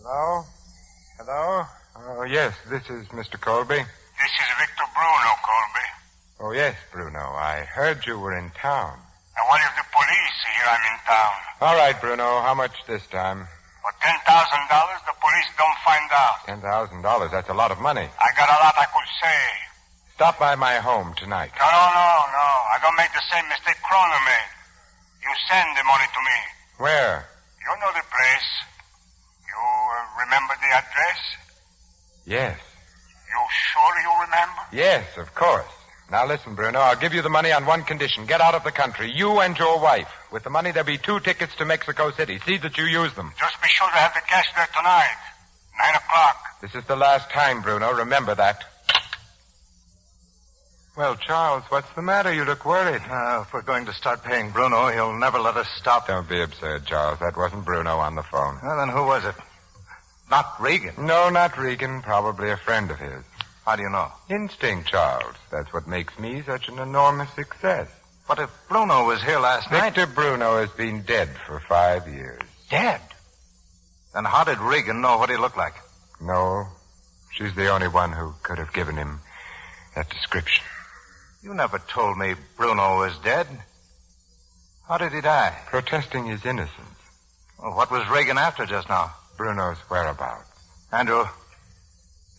Hello? Hello? Oh, yes, this is Mr. Colby. This is Victor Bruno, Colby. Oh, yes, Bruno. I heard you were in town. And what if the police hear I'm in town? All right, Bruno. How much this time? For $10,000, the police don't find out. $10,000. That's a lot of money. I got a lot I could say. Stop by my home tonight. No. I don't make the same mistake Kroner made. You send the money to me. Where? You know the place. You remember the address? Yes. You sure you remember? Yes, of course. Now listen, Bruno, I'll give you the money on one condition. Get out of the country, you and your wife. With the money, there'll be 2 tickets to Mexico City. See that you use them. Just be sure to have the cash there tonight. 9 o'clock. This is the last time, Bruno. Remember that. Well, Charles, what's the matter? You look worried. If we're going to start paying Bruno, he'll never let us stop. Don't be absurd, Charles. That wasn't Bruno on the phone. Well, then who was it? Not Regan? No, not Regan. Probably a friend of his. How do you know? Instinct, Charles. That's what makes me such an enormous success. But if Bruno was here last night... Victor Bruno has been dead for 5 years. Dead? Then how did Regan know what he looked like? No. She's the only one who could have given him that description. You never told me Bruno was dead. How did he die? Protesting his innocence. Well, what was Regan after just now? Bruno's whereabouts. Andrew,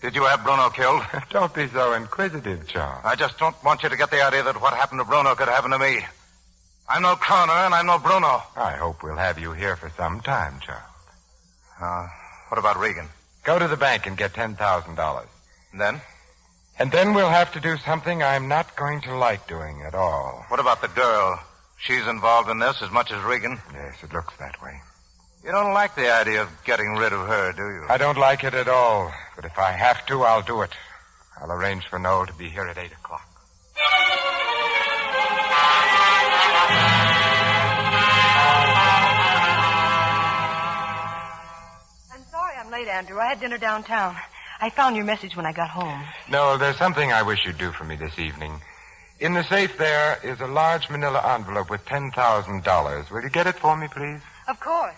did you have Bruno killed? Don't be so inquisitive, Charles. I just don't want you to get the idea that what happened to Bruno could happen to me. I'm no Kroner, and I'm no Bruno. I hope we'll have you here for some time, Charles. What about Regan? Go to the bank and get $10,000. And then? And then we'll have to do something I'm not going to like doing at all. What about the girl? She's involved in this as much as Regan? Yes, it looks that way. You don't like the idea of getting rid of her, do you? I don't like it at all. But if I have to, I'll do it. I'll arrange for Noel to be here at 8 o'clock. I'm sorry I'm late, Andrew. I had dinner downtown. I found your message when I got home. Noel, there's something I wish you'd do for me this evening. In the safe there is a large manila envelope with $10,000. Will you get it for me, please? Of course.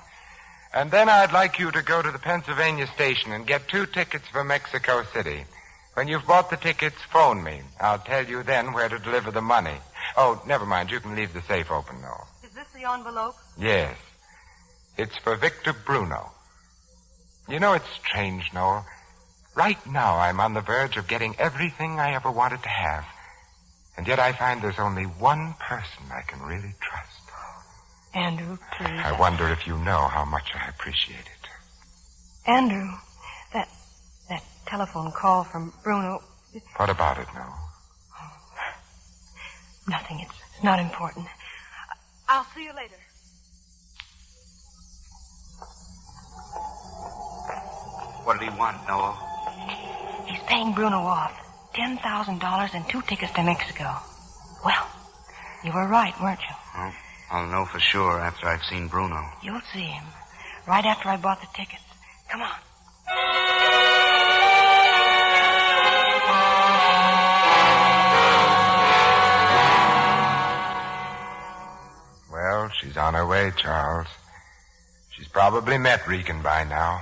And then I'd like you to go to the Pennsylvania station and get 2 tickets for Mexico City. When you've bought the tickets, phone me. I'll tell you then where to deliver the money. Oh, never mind. You can leave the safe open, Noel. Is this the envelope? Yes. It's for Victor Bruno. You know, it's strange, Noel. Right now, I'm on the verge of getting everything I ever wanted to have. And yet I find there's only one person I can really trust. Andrew, please. I wonder if you know how much I appreciate it. Andrew, that telephone call from Bruno... What about it, Noel? Nothing. It's not important. I'll see you later. What did he want, Noel? He's paying Bruno off. $10,000 and 2 tickets to Mexico. Well, you were right, weren't you? Well, I'll know for sure after I've seen Bruno. You'll see him. Right after I bought the tickets. Come on. Well, she's on her way, Charles. She's probably met Regan by now.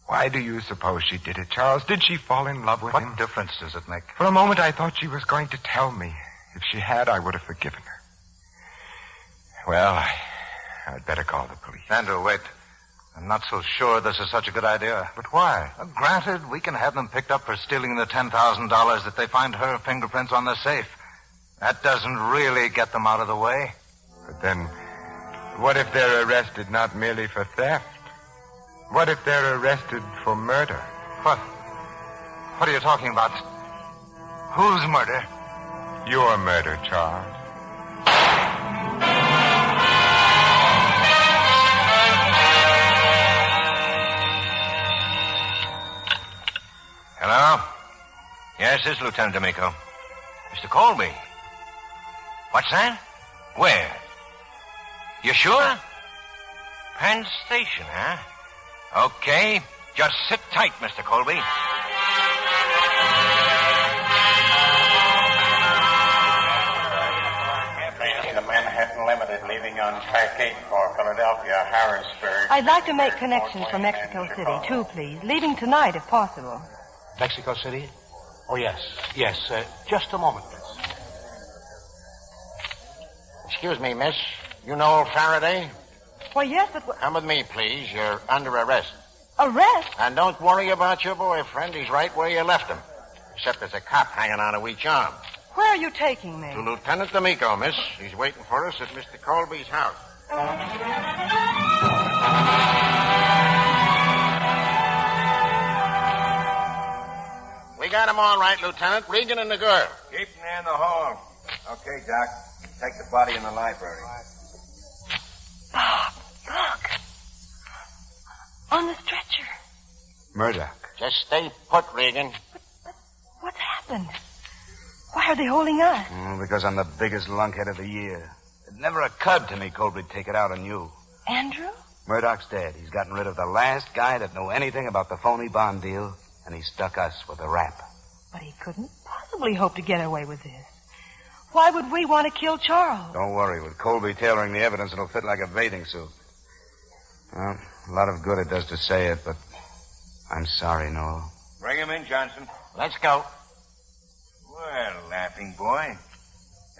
Why do you suppose she did it, Charles? Did she fall in love with him? What difference does it make? For a moment, I thought she was going to tell me. If she had, I would have forgiven her. Well, I'd better call the police. Andrew, wait. I'm not so sure this is such a good idea. But why? Granted, we can have them picked up for stealing the $10,000 if they find her fingerprints on the safe. That doesn't really get them out of the way. But then, what if they're arrested not merely for theft? What if they're arrested for murder? What? What are you talking about? Whose murder? Your murder, Charles. Hello? Yes, this is Lieutenant D'Amico. Mr. Colby. What's that? Where? You sure? Penn Station, huh? Okay. Just sit tight, Mr. Colby. The Manhattan Limited leaving on track 8 for Philadelphia, Harrisburg. I'd like to make connections for Mexico City, too, please. Leaving tonight, if possible. Mexico City? Oh, yes. Yes. Just a moment, miss. Excuse me, miss. You know Faraday? Well, yes, but... Come with me, please. You're under arrest. Arrest? And don't worry about your boyfriend. He's right where you left him. Except there's a cop hanging on to each arm. Where are you taking me? To Lieutenant D'Amico, miss. He's waiting for us at Mr. Colby's house. We got him all right, Lieutenant. Regan and the girl. Keep them there in the hall. Okay, Doc. Take the body in the library. Bob, look. On the stretcher. Murdoch. Just stay put, Regan. But what's happened? Why are they holding us? Because I'm the biggest lunkhead of the year. It never occurred to me Colby'd take it out on you. Andrew? Murdoch's dead. He's gotten rid of the last guy that knew anything about the phony bond deal, and he stuck us with a rap. But he couldn't possibly hope to get away with this. Why would we want to kill Charles? Don't worry. With Colby tailoring the evidence, it'll fit like a bathing suit. Well, a lot of good it does to say it, but I'm sorry, Noel. Bring him in, Johnson. Let's go. Well, laughing boy.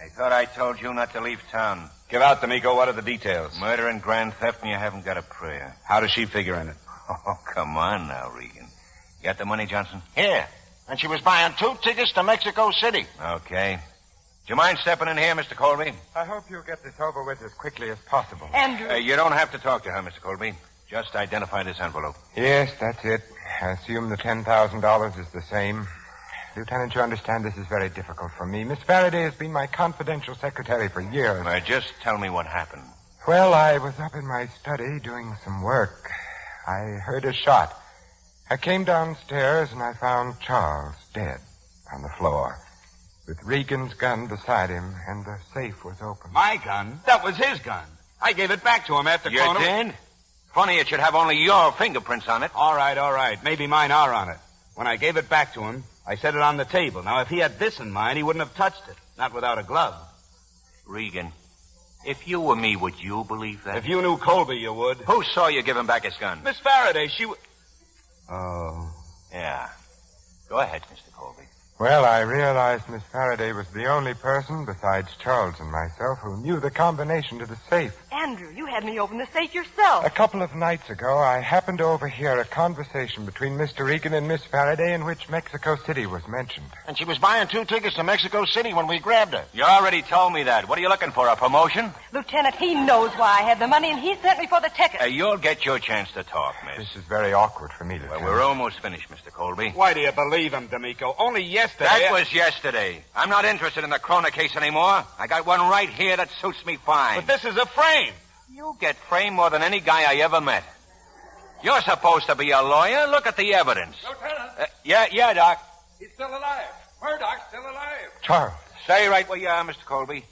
I thought I told you not to leave town. Give out, D'Amico. What are the details? Murder and grand theft, and you haven't got a prayer. How does she figure in it? Oh, come on now, Regan. You got the money, Johnson? Here. And she was buying 2 tickets to Mexico City. Okay. Do you mind stepping in here, Mr. Colby? I hope you'll get this over with as quickly as possible. Andrew. You don't have to talk to her, Mr. Colby. Just identify this envelope. Yes, that's it. I assume the $10,000 is the same. Lieutenant, you understand this is very difficult for me. Miss Faraday has been my confidential secretary for years. Just tell me what happened. Well, I was up in my study doing some work. I heard a shot. I came downstairs and I found Charles dead on the floor with Regan's gun beside him, and the safe was open. My gun? That was his gun. I gave it back to him after You did? Funny it should have only your fingerprints on it. All right. Maybe mine are on it. When I gave it back to him, I set it on the table. Now, if he had this in mind, he wouldn't have touched it. Not without a glove. Regan, if you were me, would you believe that? If you knew Colby, you would. Who saw you give him back his gun? Miss Faraday, she... Oh. Yeah. Go ahead, Mr. Colby. Well, I realized Miss Faraday was the only person besides Charles and myself who knew the combination to the safe. Andrew, you had me open the safe yourself. A couple of nights ago, I happened to overhear a conversation between Mr. Regan and Miss Faraday in which Mexico City was mentioned. And she was buying 2 tickets to Mexico City when we grabbed her. You already told me that. What are you looking for, a promotion? Lieutenant, he knows why I had the money, and he sent me for the ticket. You'll get your chance to talk, miss. This is very awkward for me, Lieutenant. Well, we're almost finished, Mr. Colby. Why do you believe him, D'Amico? Only yesterday... That was yesterday. I'm not interested in the Krona case anymore. I got one right here that suits me fine. But this is a frame. You get framed more than any guy I ever met. You're supposed to be a lawyer. Look at the evidence. Lieutenant. Yeah, Doc. He's still alive. Murdoch's still alive. Charles. Stay right where you are, Mr. Colby.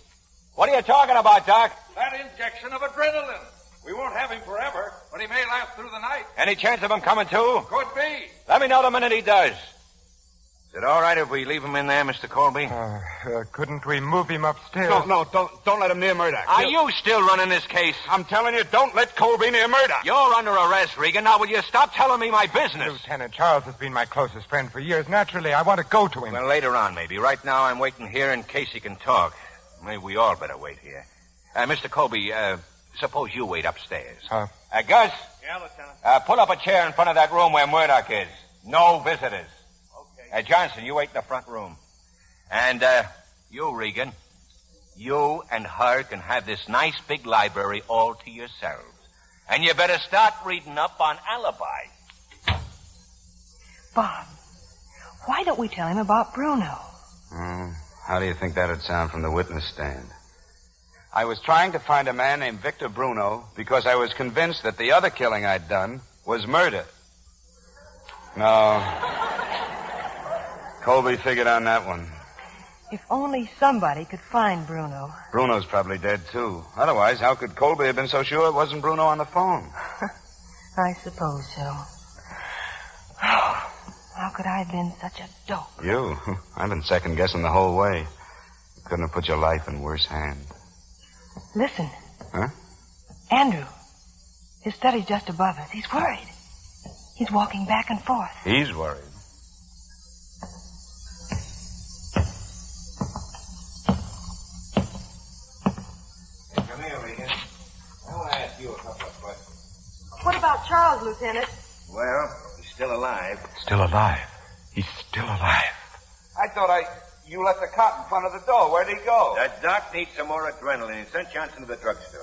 What are you talking about, Doc? That injection of adrenaline. We won't have him forever, but he may last through the night. Any chance of him coming to? Could be. Let me know the minute he does. Is it all right if we leave him in there, Mr. Colby? Couldn't we move him upstairs? No, don't let him near Murdoch. Are you still running this case? I'm telling you, don't let Colby near Murdoch. You're under arrest, Regan. Now, will you stop telling me my business? Lieutenant, Charles has been my closest friend for years. Naturally, I want to go to him. Well, later on, maybe. Right now, I'm waiting here in case he can talk. Maybe we all better wait here. Mr. Colby, suppose you wait upstairs. Uh, Gus? Yeah, Lieutenant. Pull up a chair in front of that room where Murdoch is. No visitors. Okay. Johnson, you wait in the front room. And, you, Regan, you and her can have this nice big library all to yourselves. And you better start reading up on alibi. Bob, why don't we tell him about Bruno? How do you think that'd sound from the witness stand? I was trying to find a man named Victor Bruno because I was convinced that the other killing I'd done was murder. No. Colby figured on that one. If only somebody could find Bruno. Bruno's probably dead, too. Otherwise, how could Colby have been so sure it wasn't Bruno on the phone? I suppose so. Oh, how could I have been such a dope? You? I've been second-guessing the whole way. You couldn't have put your life in worse hands. Listen. Huh? Andrew. His study's just above us. He's worried. He's walking back and forth. He's worried. Come here, Regan. I want to ask you a couple of questions. What about Charles, Lieutenant? Well, he's still alive. Still alive. He's still alive. I thought you left the cot in front of the door. Where'd he go? That doc needs some more adrenaline. He sent Johnson to the drugstore.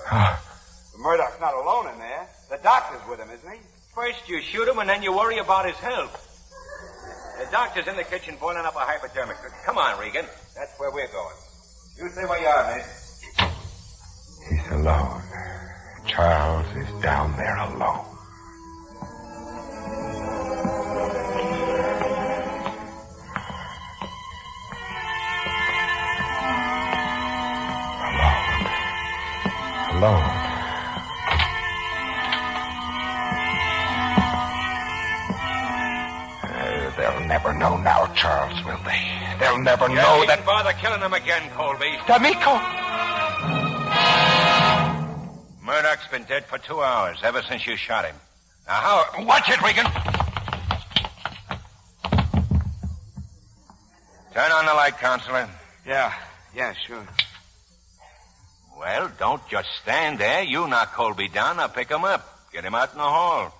Murdoch's not alone in there. The doctor's with him, isn't he? First you shoot him, and then you worry about his health. The doctor's in the kitchen boiling up a hypodermic. Come on, Regan. That's where we're going. You stay where you are, miss. He's alone. Charles is down there alone. Alone. They'll never know now, Charles, will they? They'll never know that... bother killing him again, Colby. D'Amico! Murdoch's been dead for 2 hours, ever since you shot him. Now, how... Watch it, Regan! Turn on the light, Counselor. Yeah, sure. Well, don't just stand there. You knock Colby down, I'll pick him up. Get him out in the hall.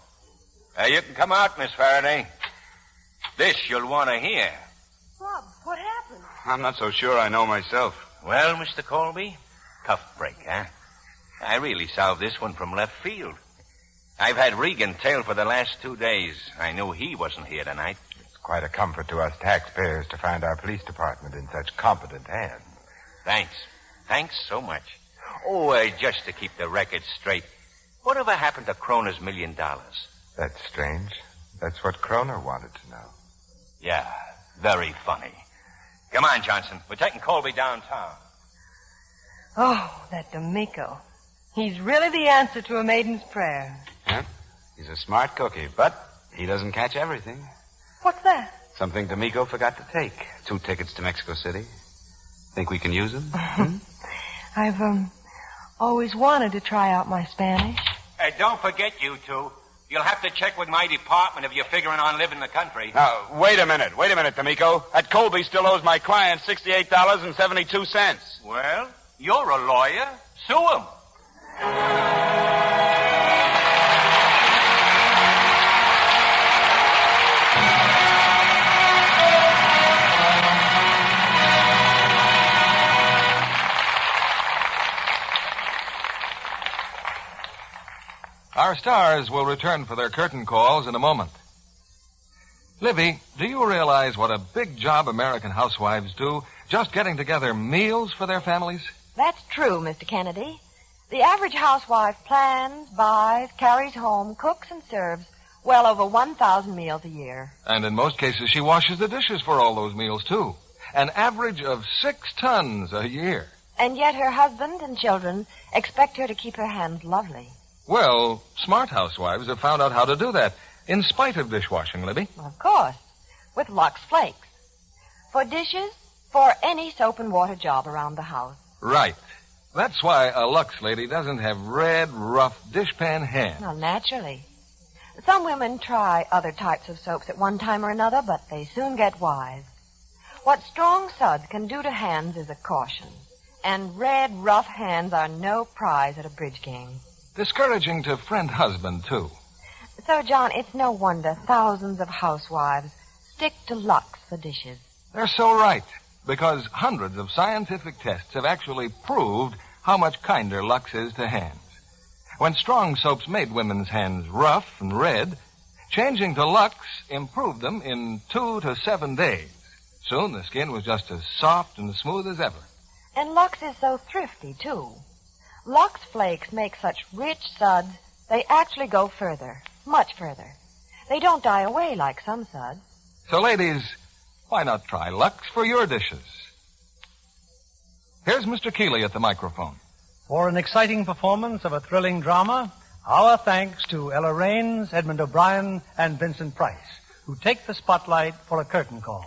You can come out, Miss Faraday. This you'll want to hear. Bob, what happened? I'm not so sure I know myself. Well, Mr. Colby, tough break, huh? I really solved this one from left field. I've had Regan tailed for the last 2 days. I knew he wasn't here tonight. It's quite a comfort to us taxpayers to find our police department in such competent hands. Thanks so much. Oh, just to keep the record straight, whatever happened to Kroner's $1 million? That's strange. That's what Kroner wanted to know. Yeah, very funny. Come on, Johnson. We're taking Colby downtown. Oh, that D'Amico. He's really the answer to a maiden's prayer. Yeah, he's a smart cookie, but he doesn't catch everything. What's that? Something D'Amico forgot to take. 2 tickets to Mexico City. Think we can use them? I've, always wanted to try out my Spanish. Don't forget, you two. You'll have to check with my department if you're figuring on living in the country. Now, wait a minute, D'Amico. That Colby still owes my client $68.72. Well, you're a lawyer. Sue him. Our stars will return for their curtain calls in a moment. Libby, do you realize what a big job American housewives do just getting together meals for their families? That's true, Mr. Kennedy. The average housewife plans, buys, carries home, cooks, and serves well over 1,000 meals a year. And in most cases, she washes the dishes for all those meals, too. An average of 6 tons a year. And yet her husband and children expect her to keep her hands lovely. Well, smart housewives have found out how to do that, in spite of dishwashing, Libby. Of course, with Lux Flakes. For dishes, for any soap and water job around the house. Right. That's why a Lux lady doesn't have red, rough dishpan hands. Well, naturally. Some women try other types of soaps at one time or another, but they soon get wise. What strong suds can do to hands is a caution. And red, rough hands are no prize at a bridge game. Discouraging to friend husband, too. So, John, it's no wonder thousands of housewives stick to Lux for dishes. They're so right, because hundreds of scientific tests have actually proved how much kinder Lux is to hands. When strong soaps made women's hands rough and red, changing to Lux improved them in 2 to 7 days. Soon the skin was just as soft and smooth as ever. And Lux is so thrifty, too. Lux Flakes make such rich suds, they actually go further, much further. They don't die away like some suds. So, ladies, why not try Lux for your dishes? Here's Mr. Keeley at the microphone. For an exciting performance of a thrilling drama, our thanks to Ella Raines, Edmund O'Brien, and Vincent Price, who take the spotlight for a curtain call.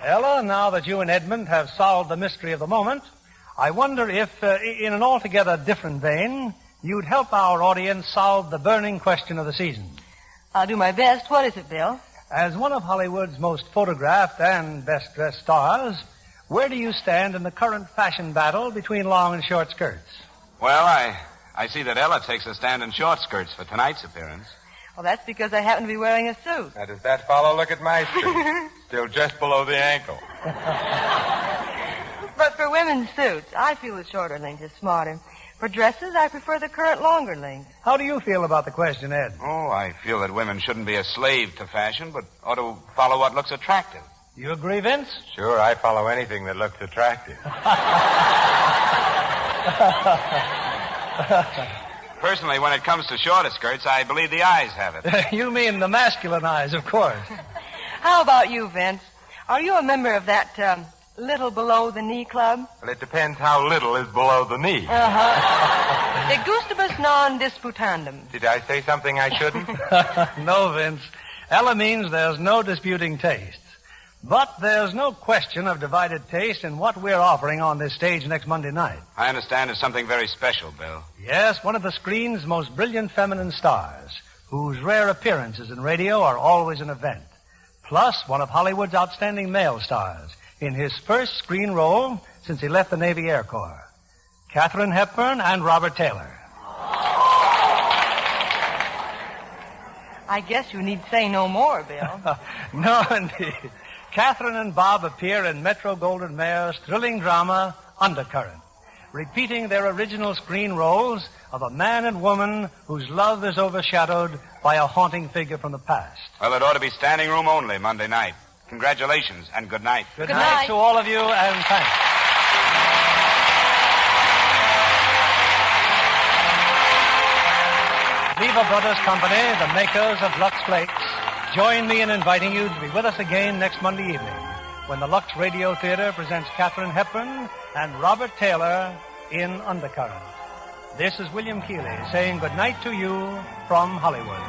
Ella, now that you and Edmund have solved the mystery of the moment, I wonder if, in an altogether different vein, you'd help our audience solve the burning question of the season. I'll do my best. What is it, Bill? As one of Hollywood's most photographed and best-dressed stars, where do you stand in the current fashion battle between long and short skirts? Well, I see that Ella takes a stand in short skirts for tonight's appearance. Well, that's because I happen to be wearing a suit. Now, does that fellow look at my suit? Still just below the ankle. But for women's suits, I feel the shorter length is smarter. For dresses, I prefer the current longer length. How do you feel about the question, Ed? Oh, I feel that women shouldn't be a slave to fashion, but ought to follow what looks attractive. You agree, Vince? Sure, I follow anything that looks attractive. Personally, when it comes to shorter skirts, I believe the eyes have it. You mean the masculine eyes, of course. How about you, Vince? Are you a member of that Little below the knee club? Well, it depends how little is below the knee. Uh-huh. De gustibus non disputandum. Did I say something I shouldn't? No, Vince. Ella means there's no disputing tastes. But there's no question of divided taste in what we're offering on this stage next Monday night. I understand it's something very special, Bill. Yes, one of the screen's most brilliant feminine stars, whose rare appearances in radio are always an event. Plus, one of Hollywood's outstanding male stars, in his first screen role since he left the Navy Air Corps. Katharine Hepburn and Robert Taylor. I guess you need say no more, Bill. No, indeed. Katharine and Bob appear in Metro-Goldwyn-Mayer's thrilling drama, Undercurrent, repeating their original screen roles of a man and woman whose love is overshadowed by a haunting figure from the past. Well, it ought to be standing room only Monday night. Congratulations and good night. Good night to all of you, and thanks. Viva Brothers Company, the makers of Lux Flakes, join me in inviting you to be with us again next Monday evening when the Lux Radio Theater presents Katharine Hepburn and Robert Taylor in Undercurrent. This is William Keeley saying good night to you from Hollywood.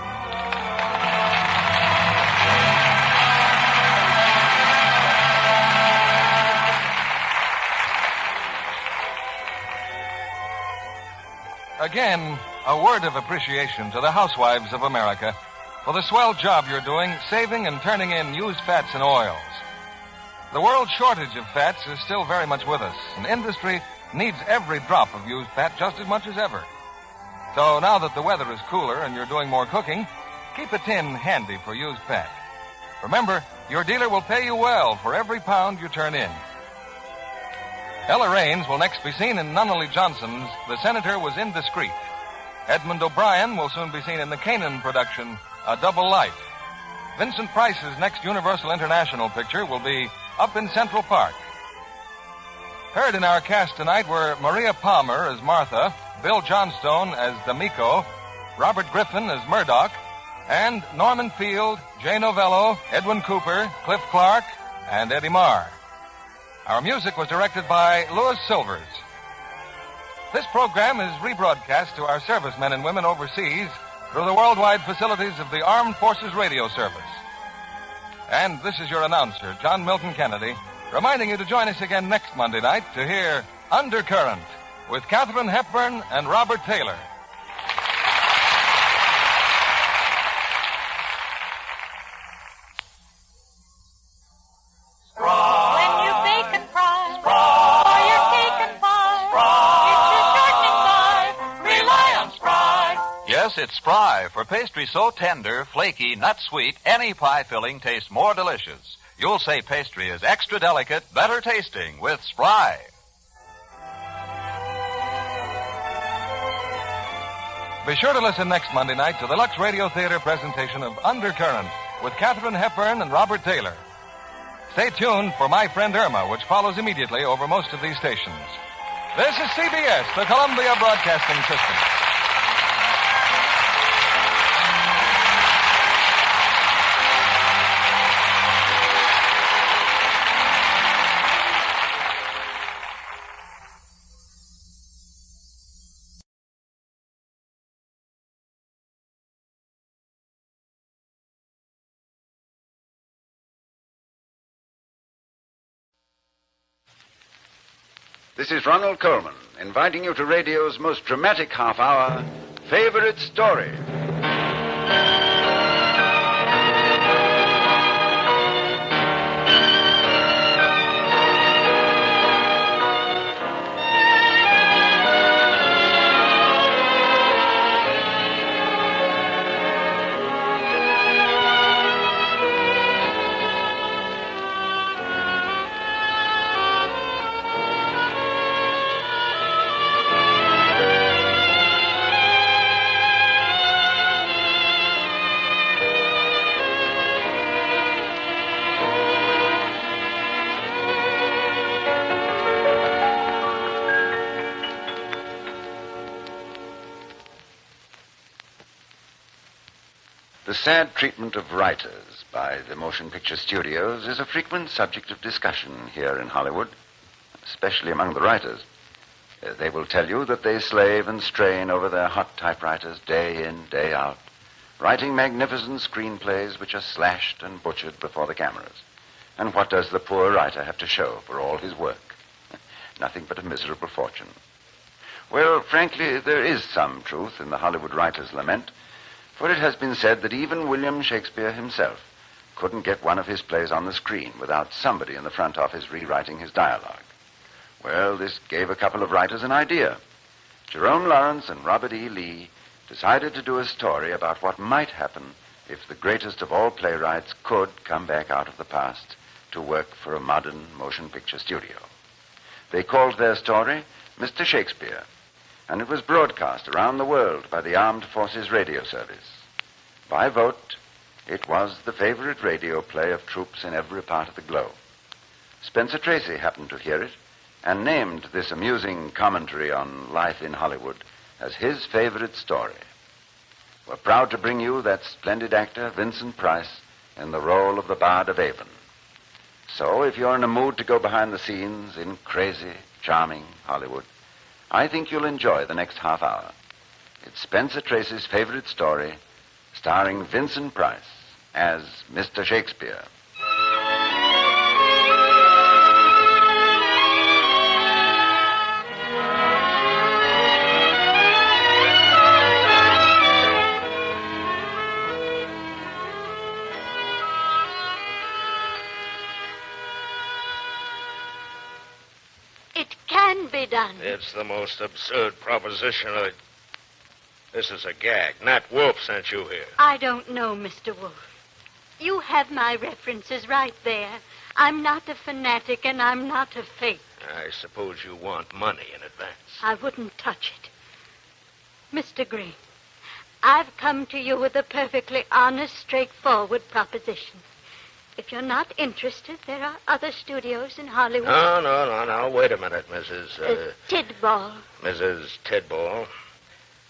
Again, a word of appreciation to the housewives of America for the swell job you're doing saving and turning in used fats and oils. The world shortage of fats is still very much with us, and industry needs every drop of used fat just as much as ever. So now that the weather is cooler and you're doing more cooking, keep a tin handy for used fat. Remember, your dealer will pay you well for every pound you turn in. Ella Raines will next be seen in Nunnally Johnson's The Senator Was Indiscreet. Edmund O'Brien will soon be seen in the Canaan production, A Double Life. Vincent Price's next Universal International picture will be Up in Central Park. Heard in our cast tonight were Maria Palmer as Martha, Bill Johnstone as D'Amico, Robert Griffin as Murdoch, and Norman Field, Jay Novello, Edwin Cooper, Cliff Clark, and Eddie Marr. Our music was directed by Louis Silvers. This program is rebroadcast to our servicemen and women overseas through the worldwide facilities of the Armed Forces Radio Service. And this is your announcer, John Milton Kennedy, reminding you to join us again next Monday night to hear Undercurrent with Katharine Hepburn and Robert Taylor. Yes, it's Spry. For pastry so tender, flaky, nut sweet, any pie filling tastes more delicious. You'll say pastry is extra delicate, better tasting with Spry. Be sure to listen next Monday night to the Lux Radio Theater presentation of Undercurrent with Katharine Hepburn and Robert Taylor. Stay tuned for My Friend Irma, which follows immediately over most of these stations. This is CBS, the Columbia Broadcasting System. This is Ronald Coleman, inviting you to radio's most dramatic half hour, Favorite Story. The sad treatment of writers by the motion picture studios is a frequent subject of discussion here in Hollywood, especially among the writers. They will tell you that they slave and strain over their hot typewriters day in, day out, writing magnificent screenplays which are slashed and butchered before the cameras. And what does the poor writer have to show for all his work? Nothing but a miserable fortune. Well, frankly, there is some truth in the Hollywood writer's lament, for it has been said that even William Shakespeare himself couldn't get one of his plays on the screen without somebody in the front office rewriting his dialogue. Well, this gave a couple of writers an idea. Jerome Lawrence and Robert E. Lee decided to do a story about what might happen if the greatest of all playwrights could come back out of the past to work for a modern motion picture studio. They called their story Mr. Shakespeare, and it was broadcast around the world by the Armed Forces Radio Service. By vote, it was the favorite radio play of troops in every part of the globe. Spencer Tracy happened to hear it and named this amusing commentary on life in Hollywood as his favorite story. We're proud to bring you that splendid actor, Vincent Price, in the role of the Bard of Avon. So, if you're in a mood to go behind the scenes in crazy, charming Hollywood, I think you'll enjoy the next half hour. It's Spencer Tracy's favorite story, starring Vincent Price as Mr. Shakespeare. Done. It's the most absurd proposition This is a gag. Nat Wolf sent you here. I don't know, Mr. Wolf. You have my references right there. I'm not a fanatic and I'm not a fake. I suppose you want money in advance. I wouldn't touch it. Mr. Green, I've come to you with a perfectly honest, straightforward proposition. If you're not interested, there are other studios in Hollywood. No. Wait a minute, Mrs. Tidball. Mrs. Tidball.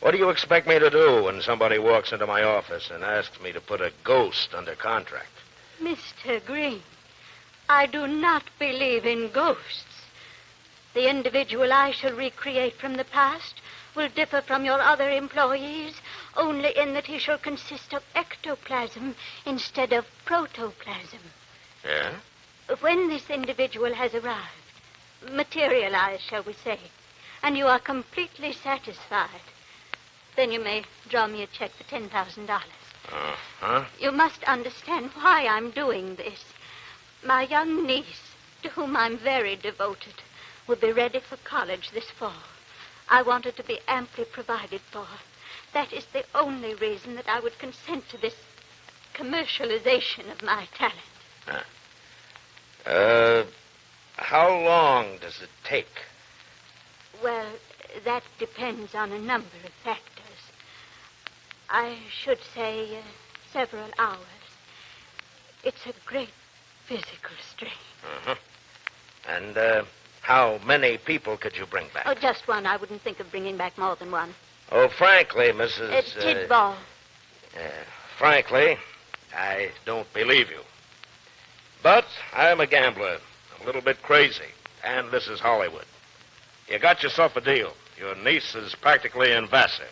What do you expect me to do when somebody walks into my office and asks me to put a ghost under contract? Mr. Green, I do not believe in ghosts. The individual I shall recreate from the past will differ from your other employees only in that he shall consist of ectoplasm instead of protoplasm. Yeah? When this individual has arrived, materialized, shall we say, and you are completely satisfied, then you may draw me a check for $10,000. Uh-huh. You must understand why I'm doing this. My young niece, to whom I'm very devoted, will be ready for college this fall. I want her to be amply provided for. That is the only reason that I would consent to this commercialization of my talent. How long does it take? Well, that depends on a number of factors. I should say several hours. It's a great physical strain. Uh-huh. And how many people could you bring back? Oh, just one. I wouldn't think of bringing back more than one. Oh, frankly, Mrs. Tidball. Frankly, I don't believe you. But I'm a gambler, a little bit crazy, and this is Hollywood. You got yourself a deal. Your niece is practically in Vassar.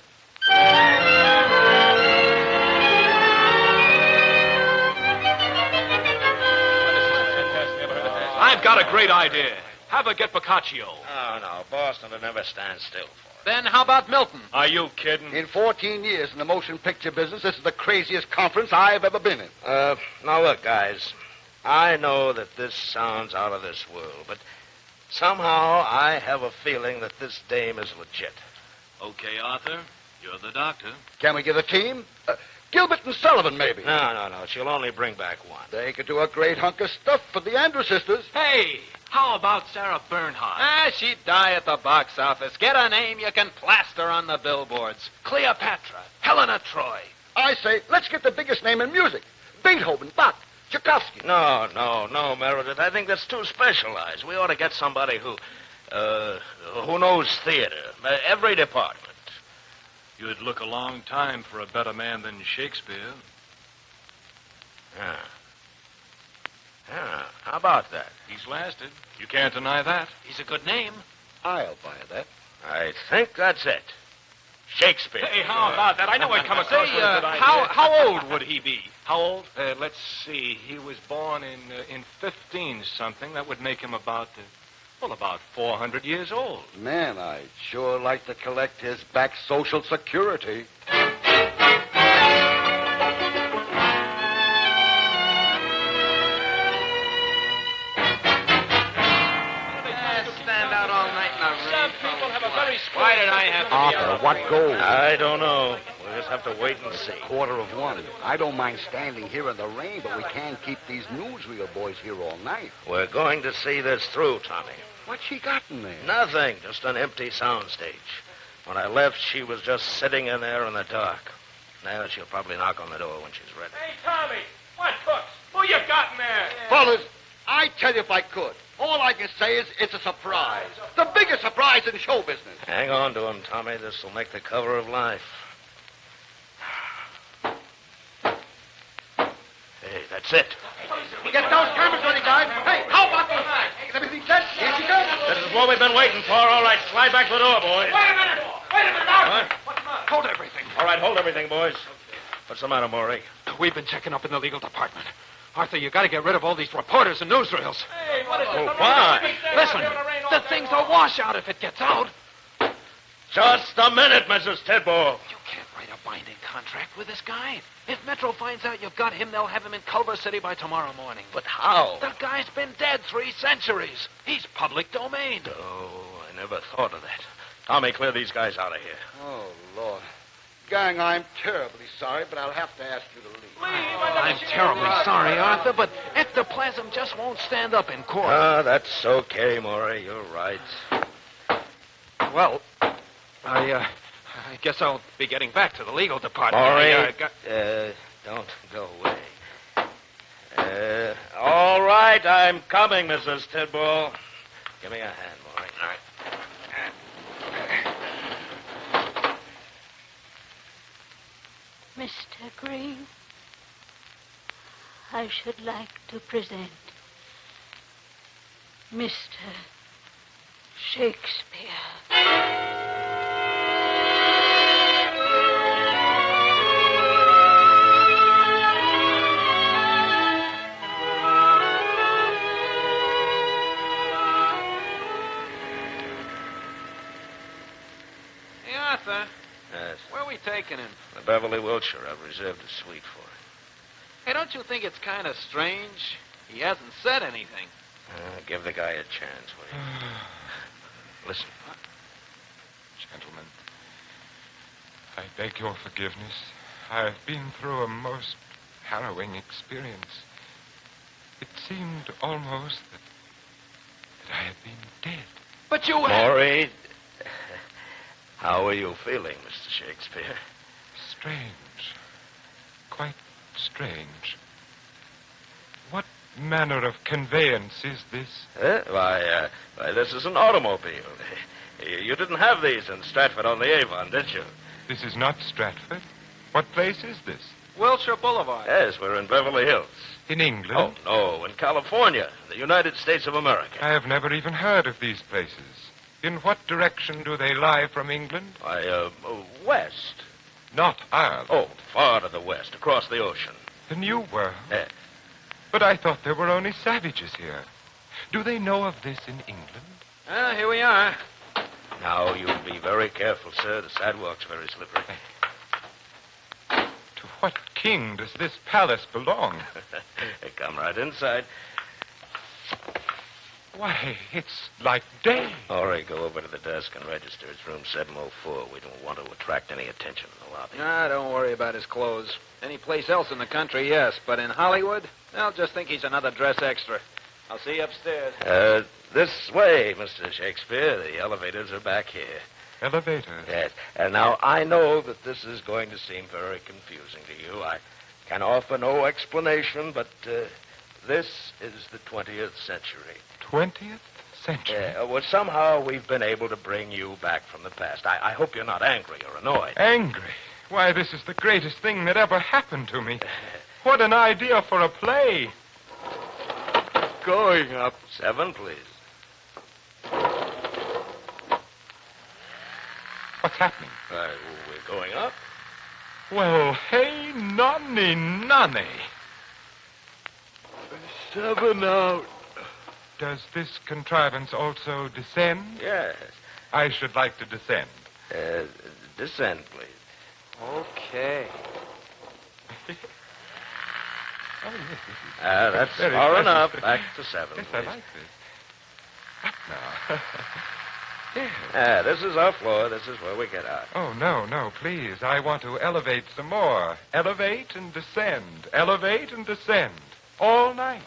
I've got a great idea. Have her get Boccaccio. Oh, no. Boston will never stand still for it. Then how about Milton? Are you kidding? In 14 years in the motion picture business, this is the craziest conference I've ever been in. Now, look, guys. I know that this sounds out of this world, but somehow I have a feeling that this dame is legit. Okay, Arthur. You're the doctor. Can we get a team? Gilbert and Sullivan, maybe. No. She'll only bring back one. They could do a great hunk of stuff for the Andrews sisters. Hey, how about Sarah Bernhardt? She'd die at the box office. Get a name you can plaster on the billboards. Cleopatra, Helena Troy. I say, let's get the biggest name in music. Beethoven, Bach, Tchaikovsky. No, Meredith. I think that's too specialized. We ought to get somebody who knows theater. Every department. You'd look a long time for a better man than Shakespeare. Yeah, how about that? He's lasted. You can't deny that. He's a good name. I'll buy that. I think that's it. Shakespeare. Hey, how about that? I know I'd come across with a good idea. How old would he be? How old? Let's see. He was born in 15-something. That would make him about 400 years old. Man, I'd sure like to collect his back Social Security. Stand out all night in the rain. Some people have a very Why did I have to Arthur, what gold? I don't know. We'll just have to wait and see. 1:15. I don't mind standing here in the rain, but we can't keep these newsreel boys here all night. We're going to see this through, Tommy. What's she got in there? Nothing, just an empty soundstage. When I left, she was just sitting in there in the dark. Now she'll probably knock on the door when she's ready. Hey, Tommy. What cooks? Who you got in there? Fellas, I'd tell you if I could. All I can say is it's a surprise. The biggest surprise in show business. Hang on to him, Tommy. This will make the cover of Life. Hey, that's it. Get those cameras ready, guys. Hey, how about the line? Is everything set? Here she comes. This is what we've been waiting for. All right, slide back to the door, boys. Wait a minute, Arthur. What? Hold everything. All right, hold everything, boys. What's the matter, Maury? We've been checking up in the legal department. Arthur, you got to get rid of all these reporters and newsreels. Hey, what is Oh, why? Listen, the thing's a washout if it gets out. Just a minute, Mrs. Tidball. You can't write a binding contract with this guy. If Metro finds out you've got him, they'll have him in Culver City by tomorrow morning. But how? The guy's been dead 3 centuries. He's public domain. Oh, I never thought of that. Tommy, clear these guys out of here. Oh, Lord. Gang, I'm terribly sorry, but I'll have to ask you to leave. I'm terribly sorry, Arthur, but ectoplasm just won't stand up in court. That's okay, Maury. You're right. Well, I guess I'll be getting back to the legal department. Maury, don't go away. All right, I'm coming, Mrs. Tidball. Give me a hand, Maury. All right. Mr. Green, I should like to present Mr. Shakespeare. Hey, Arthur. Yes. Where are we taking him? The Beverly Wilshire. I've reserved a suite for him. Hey, don't you think it's kind of strange? He hasn't said anything. Give the guy a chance, will you? Listen. Gentlemen, I beg your forgiveness. I've been through a most harrowing experience. It seemed almost that I had been dead. But you... Maury, how are you feeling, Mr. Shakespeare? Strange. Quite strange. What manner of conveyance is this? Why, this is an automobile. You didn't have these in Stratford-on-the-Avon, did you? This is not Stratford. What place is this? Wilshire Boulevard. Yes, we're in Beverly Hills. In England? Oh, no, in California, the United States of America. I have never even heard of these places. In what direction do they lie from England? Why, west. Not Ireland. Oh, far to the west, across the ocean. The New World? Yeah. But I thought there were only savages here. Do they know of this in England? Here we are. Now, you be very careful, sir. The sidewalk's very slippery. To what king does this palace belong? Come right inside. Why, it's like day. All right, go over to the desk and register. It's room 704. We don't want to attract any attention in the lobby. Don't worry about his clothes. Any place else in the country, yes. But in Hollywood, they'll just think he's another dress extra. I'll see you upstairs. This way, Mr. Shakespeare. The elevators are back here. Elevators? Yes. And now, I know that this is going to seem very confusing to you. I can offer no explanation, but this is the 20th century. 20th century? Well, somehow we've been able to bring you back from the past. I hope you're not angry or annoyed. Angry? Why, this is the greatest thing that ever happened to me. What an idea for a play. Going up. 7, please. What's happening? We're going up. Well, hey, nonny. 7 out. Does this contrivance also descend? Yes. I should like to descend. Descend, please. Okay. That's far enough. Back to 7, Yes, please. I like this. Up now. This is our floor. This is where we get out. Oh, no, please. I want to elevate some more. Elevate and descend. Elevate and descend. All night.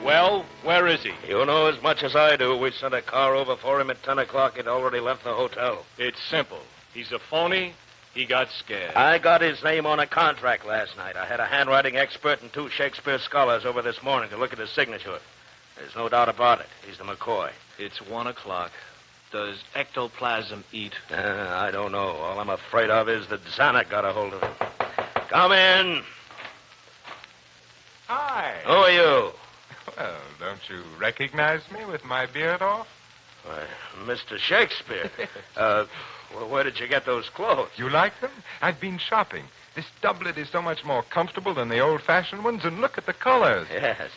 Well, where is he? You know as much as I do. We sent a car over for him at 10 o'clock. He'd already left the hotel. It's simple. He's a phony. He got scared. I got his name on a contract last night. I had a handwriting expert and 2 Shakespeare scholars over this morning to look at his signature. There's no doubt about it. He's the McCoy. It's 1 o'clock. Does ectoplasm eat? I don't know. All I'm afraid of is that Zanuck got a hold of him. Come in. Hi. Who are you? Well, don't you recognize me with my beard off? Why, Mr. Shakespeare. Well, where did you get those clothes? You like them? I've been shopping. This doublet is so much more comfortable than the old-fashioned ones, and look at the colors. Yes.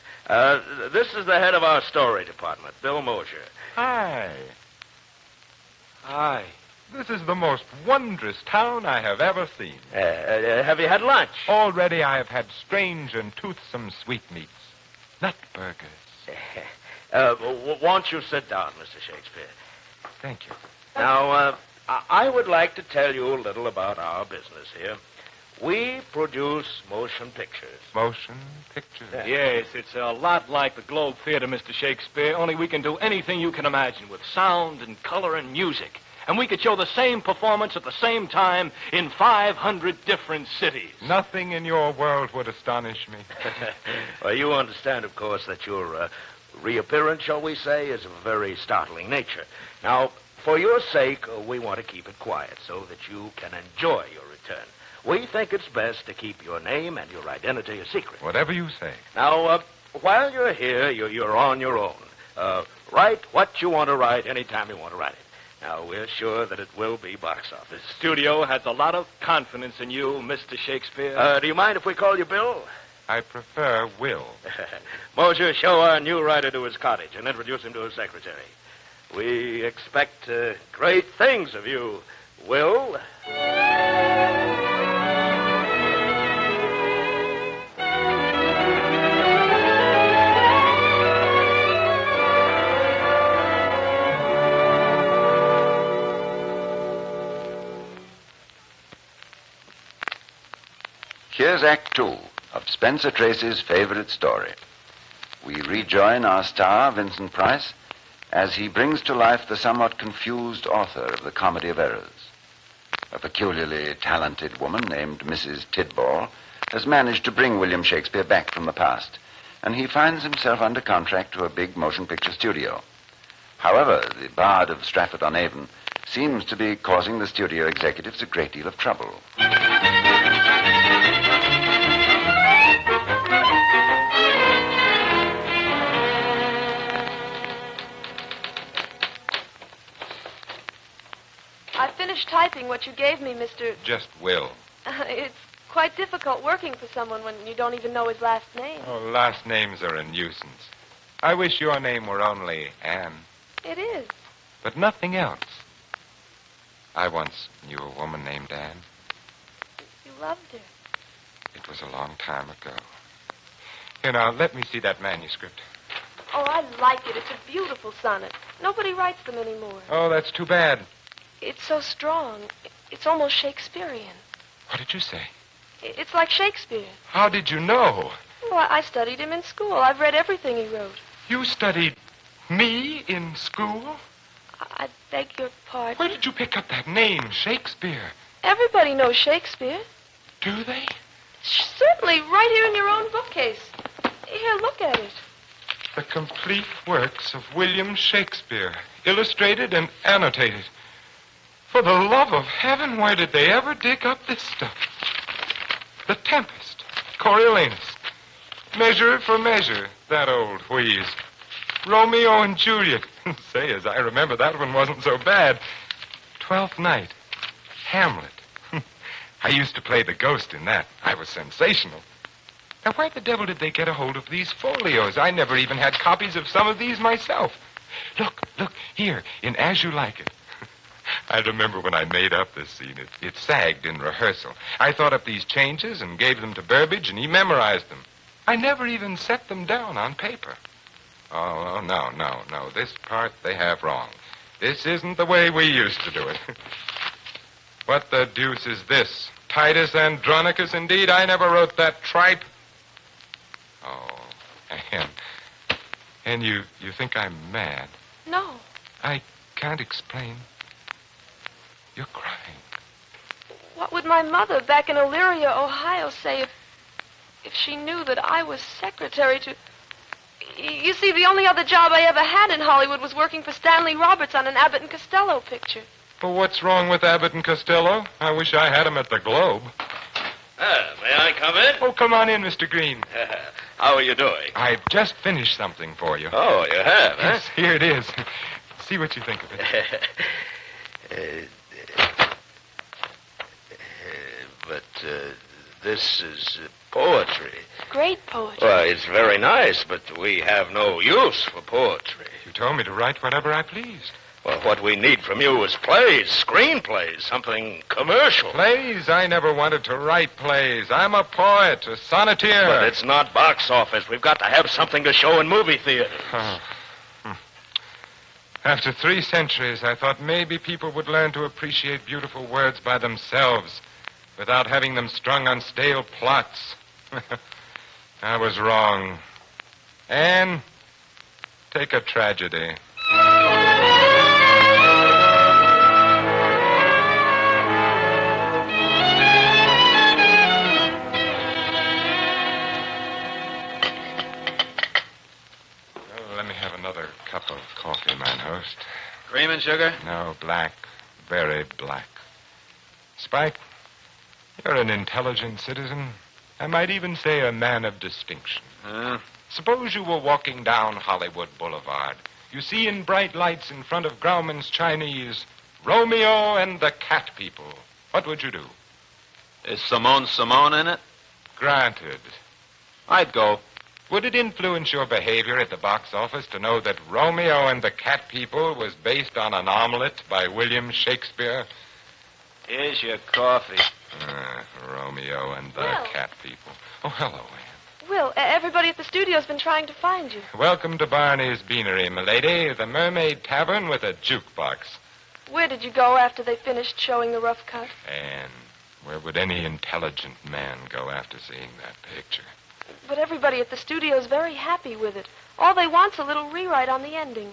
This is the head of our story department, Bill Mosher. Hi. Hi. This is the most wondrous town I have ever seen. Have you had lunch? Already I have had strange and toothsome sweetmeats. Nut burgers. Won't you sit down, Mr. Shakespeare? Thank you. Now, I would like to tell you a little about our business here. We produce motion pictures. Motion pictures? Yes, it's a lot like the Globe Theater, Mr. Shakespeare, only we can do anything you can imagine with sound and color and music. And we could show the same performance at the same time in 500 different cities. Nothing in your world would astonish me. Well, you understand, of course, that your reappearance, shall we say, is of a very startling nature. Now, for your sake, we want to keep it quiet so that you can enjoy your return. We think it's best to keep your name and your identity a secret. Whatever you say. Now, while you're here, you're on your own. Write what you want to write anytime you want to write it. Now, we're sure that it will be box office. The studio has a lot of confidence in you, Mr. Shakespeare. Do you mind if we call you Bill? I prefer Will. Mosher, show our new writer to his cottage and introduce him to his secretary. We expect great things of you, Will. Here's Act 2 of Spencer Tracy's favorite story. We rejoin our star, Vincent Price, as he brings to life the somewhat confused author of the Comedy of Errors. A peculiarly talented woman named Mrs. Tidball has managed to bring William Shakespeare back from the past, and he finds himself under contract to a big motion picture studio. However, the Bard of Stratford-on-Avon seems to be causing the studio executives a great deal of trouble. I finished typing what you gave me, Mr. Just Will. It's quite difficult working for someone when you don't even know his last name. Oh, last names are a nuisance. I wish your name were only Anne. It is. But nothing else. I once knew a woman named Anne. You loved her. It was a long time ago. Here, now, let me see that manuscript. Oh, I like it. It's a beautiful sonnet. Nobody writes them anymore. Oh, that's too bad. It's so strong. It's almost Shakespearean. What did you say? It's like Shakespeare. How did you know? Well, I studied him in school. I've read everything he wrote. You studied me in school? I beg your pardon. Where did you pick up that name, Shakespeare? Everybody knows Shakespeare. Do they? Certainly, right here in your own bookcase. Here, look at it. The complete works of William Shakespeare, illustrated and annotated. For the love of heaven, where did they ever dig up this stuff? The Tempest, Coriolanus, Measure for Measure, that old wheeze. Romeo and Juliet. Say, as I remember, that one wasn't so bad. Twelfth Night, Hamlet. I used to play the ghost in that. I was sensational. Now, where the devil did they get a hold of these folios? I never even had copies of some of these myself. Look, here, in As You Like It. I remember when I made up this scene. It sagged in rehearsal. I thought up these changes and gave them to Burbage, and he memorized them. I never even set them down on paper. Oh, no. This part they have wrong. This isn't the way we used to do it. What the deuce is this? Titus Andronicus, indeed? I never wrote that tripe. Oh, and you think I'm mad? No. I can't explain. You're crying. What would my mother back in Elyria, Ohio, say if she knew that I was secretary to... You see, the only other job I ever had in Hollywood was working for Stanley Roberts on an Abbott and Costello picture. Well, what's wrong with Abbott and Costello? I wish I had him at the Globe. May I come in? Oh, come on in, Mr. Green. How are you doing? I've just finished something for you. Oh, you have, huh? Yes, here it is. See what you think of it. But this is poetry. Great poetry. Well, it's very nice, but we have no use for poetry. You told me to write whatever I pleased. Well, what we need from you is plays, screenplays, something commercial. Plays? I never wanted to write plays. I'm a poet, a sonneteer. But it's not box office. We've got to have something to show in movie theaters. Oh. After 3 centuries, I thought maybe people would learn to appreciate beautiful words by themselves without having them strung on stale plots. I was wrong. Anne, take a tragedy. Let me have another cup of coffee, mine host. Cream and sugar? No, black. Very black. Spike, you're an intelligent citizen. I might even say a man of distinction. Suppose you were walking down Hollywood Boulevard. You see in bright lights in front of Grauman's Chinese, Romeo and the Cat People. What would you do? Is Simone in it? Granted. I'd go. Would it influence your behavior at the box office to know that Romeo and the Cat People was based on an omelet by William Shakespeare? Here's your coffee. Romeo and the Cat People. Oh, hello, Anne. Will, everybody at the studio's been trying to find you. Welcome to Barney's Beanery, milady, the Mermaid Tavern with a jukebox. Where did you go after they finished showing the rough cut? Anne, where would any intelligent man go after seeing that picture? But everybody at the studio's very happy with it. All they want's a little rewrite on the ending.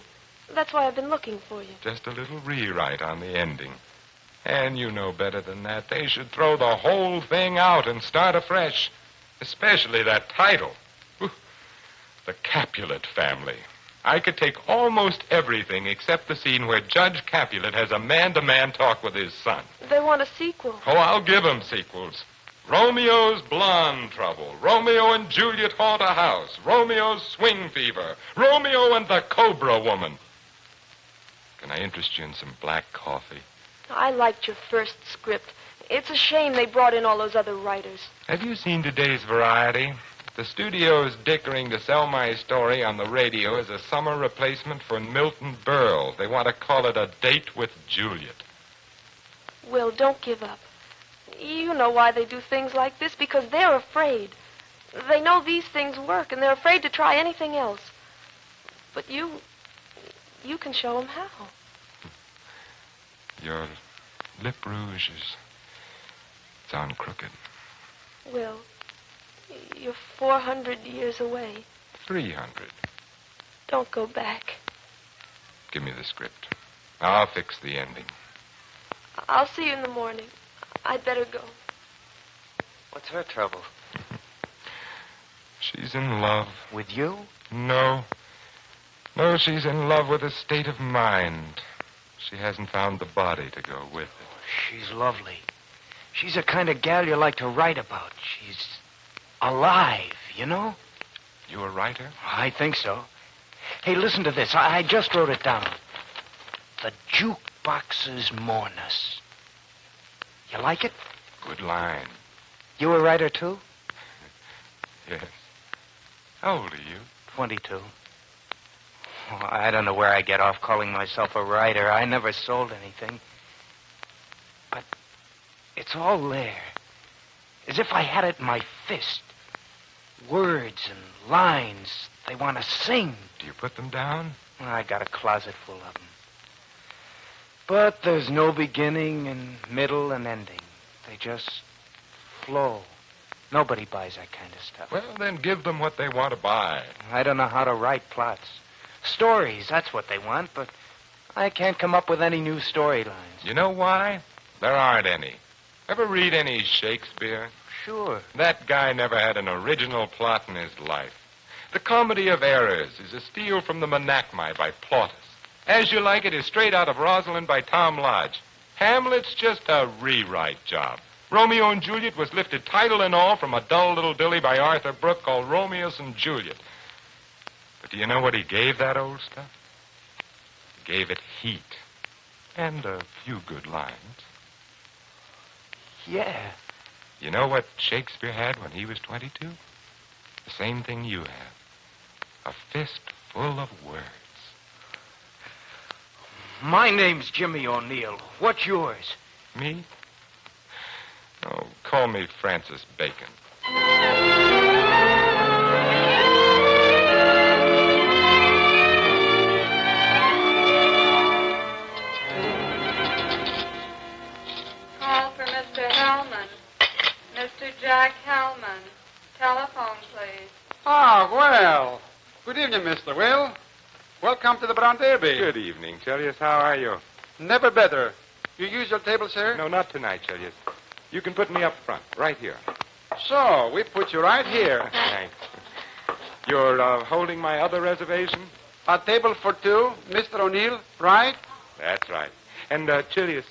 That's why I've been looking for you. Just a little rewrite on the ending. And you know better than that. They should throw the whole thing out and start afresh. Especially that title. The Capulet Family. I could take almost everything except the scene where Judge Capulet has a man-to-man talk with his son. They want a sequel. Oh, I'll give them sequels. Romeo's Blonde Trouble. Romeo and Juliet Haunt a House. Romeo's Swing Fever. Romeo and the Cobra Woman. Can I interest you in some black coffee? I liked your first script. It's a shame they brought in all those other writers. Have you seen today's Variety? The studio's dickering to sell my story on the radio as a summer replacement for Milton Berle. They want to call it A Date with Juliet. Will, don't give up. You know why they do things like this, because they're afraid. They know these things work, and they're afraid to try anything else. But you can show them how. Your lip rouge is... it's on crooked. Will, you're 400 years away. 300. Don't go back. Give me the script. I'll fix the ending. I'll see you in the morning. I'd better go. What's her trouble? She's in love. With you? No. No, she's in love with a state of mind. She hasn't found the body to go with it. She's lovely. She's the kind of gal you like to write about. She's alive, you know? You a writer? I think so. Hey, listen to this. I just wrote it down. The jukeboxes mourn us. You like it? Good line. You a writer, too? Yes. How old are you? 22. Oh, I don't know where I get off calling myself a writer. I never sold anything. But it's all there. As if I had it in my fist. Words and lines they want to sing. Do you put them down? I got a closet full of them. But there's no beginning and middle and ending. They just flow. Nobody buys that kind of stuff. Well, then give them what they want to buy. I don't know how to write plots. Stories, that's what they want, but I can't come up with any new storylines. You know why? There aren't any. Ever read any Shakespeare? Sure. That guy never had an original plot in his life. The Comedy of Errors is a steal from the Menachmi by Plautus. As You Like It is straight out of Rosalind by Tom Lodge. Hamlet's just a rewrite job. Romeo and Juliet was lifted title and all from a dull little dilly by Arthur Brooke called Romeos and Juliet. But do you know what he gave that old stuff? He gave it heat. And a few good lines. Yeah. You know what Shakespeare had when he was 22? The same thing you have. A fist full of words. My name's Jimmy O'Neill. What's yours? Me? Oh, call me Francis Bacon. Call for Mr. Hellman. Mr. Jack Hellman. Telephone, please. Ah, well. Good evening, Mr. Will. Welcome to the Brown Derby. Good evening, Chelius. How are you? Never better. You use your table, sir? No, not tonight, Chelius. You can put me up front, right here. So, we put you right here. Thanks. You're holding my other reservation? A table for two, Mr. O'Neill, right? That's right. And, Chelius,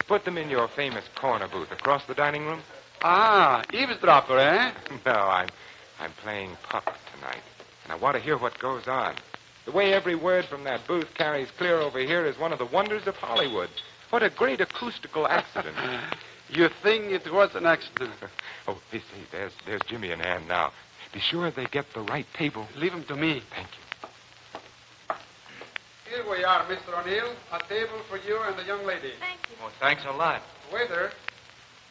put them in your famous corner booth across the dining room. Ah, eavesdropper, eh? No, I'm playing puck tonight, and I want to hear what goes on. The way every word from that booth carries clear over here is one of the wonders of Hollywood. What a great acoustical accident. You think it was an accident? Oh, see, there's Jimmy and Ann now. Be sure they get the right table. Leave them to me. Thank you. Here we are, Mr. O'Neill. A table for you and the young lady. Thank you. Oh, thanks a lot. Waiter,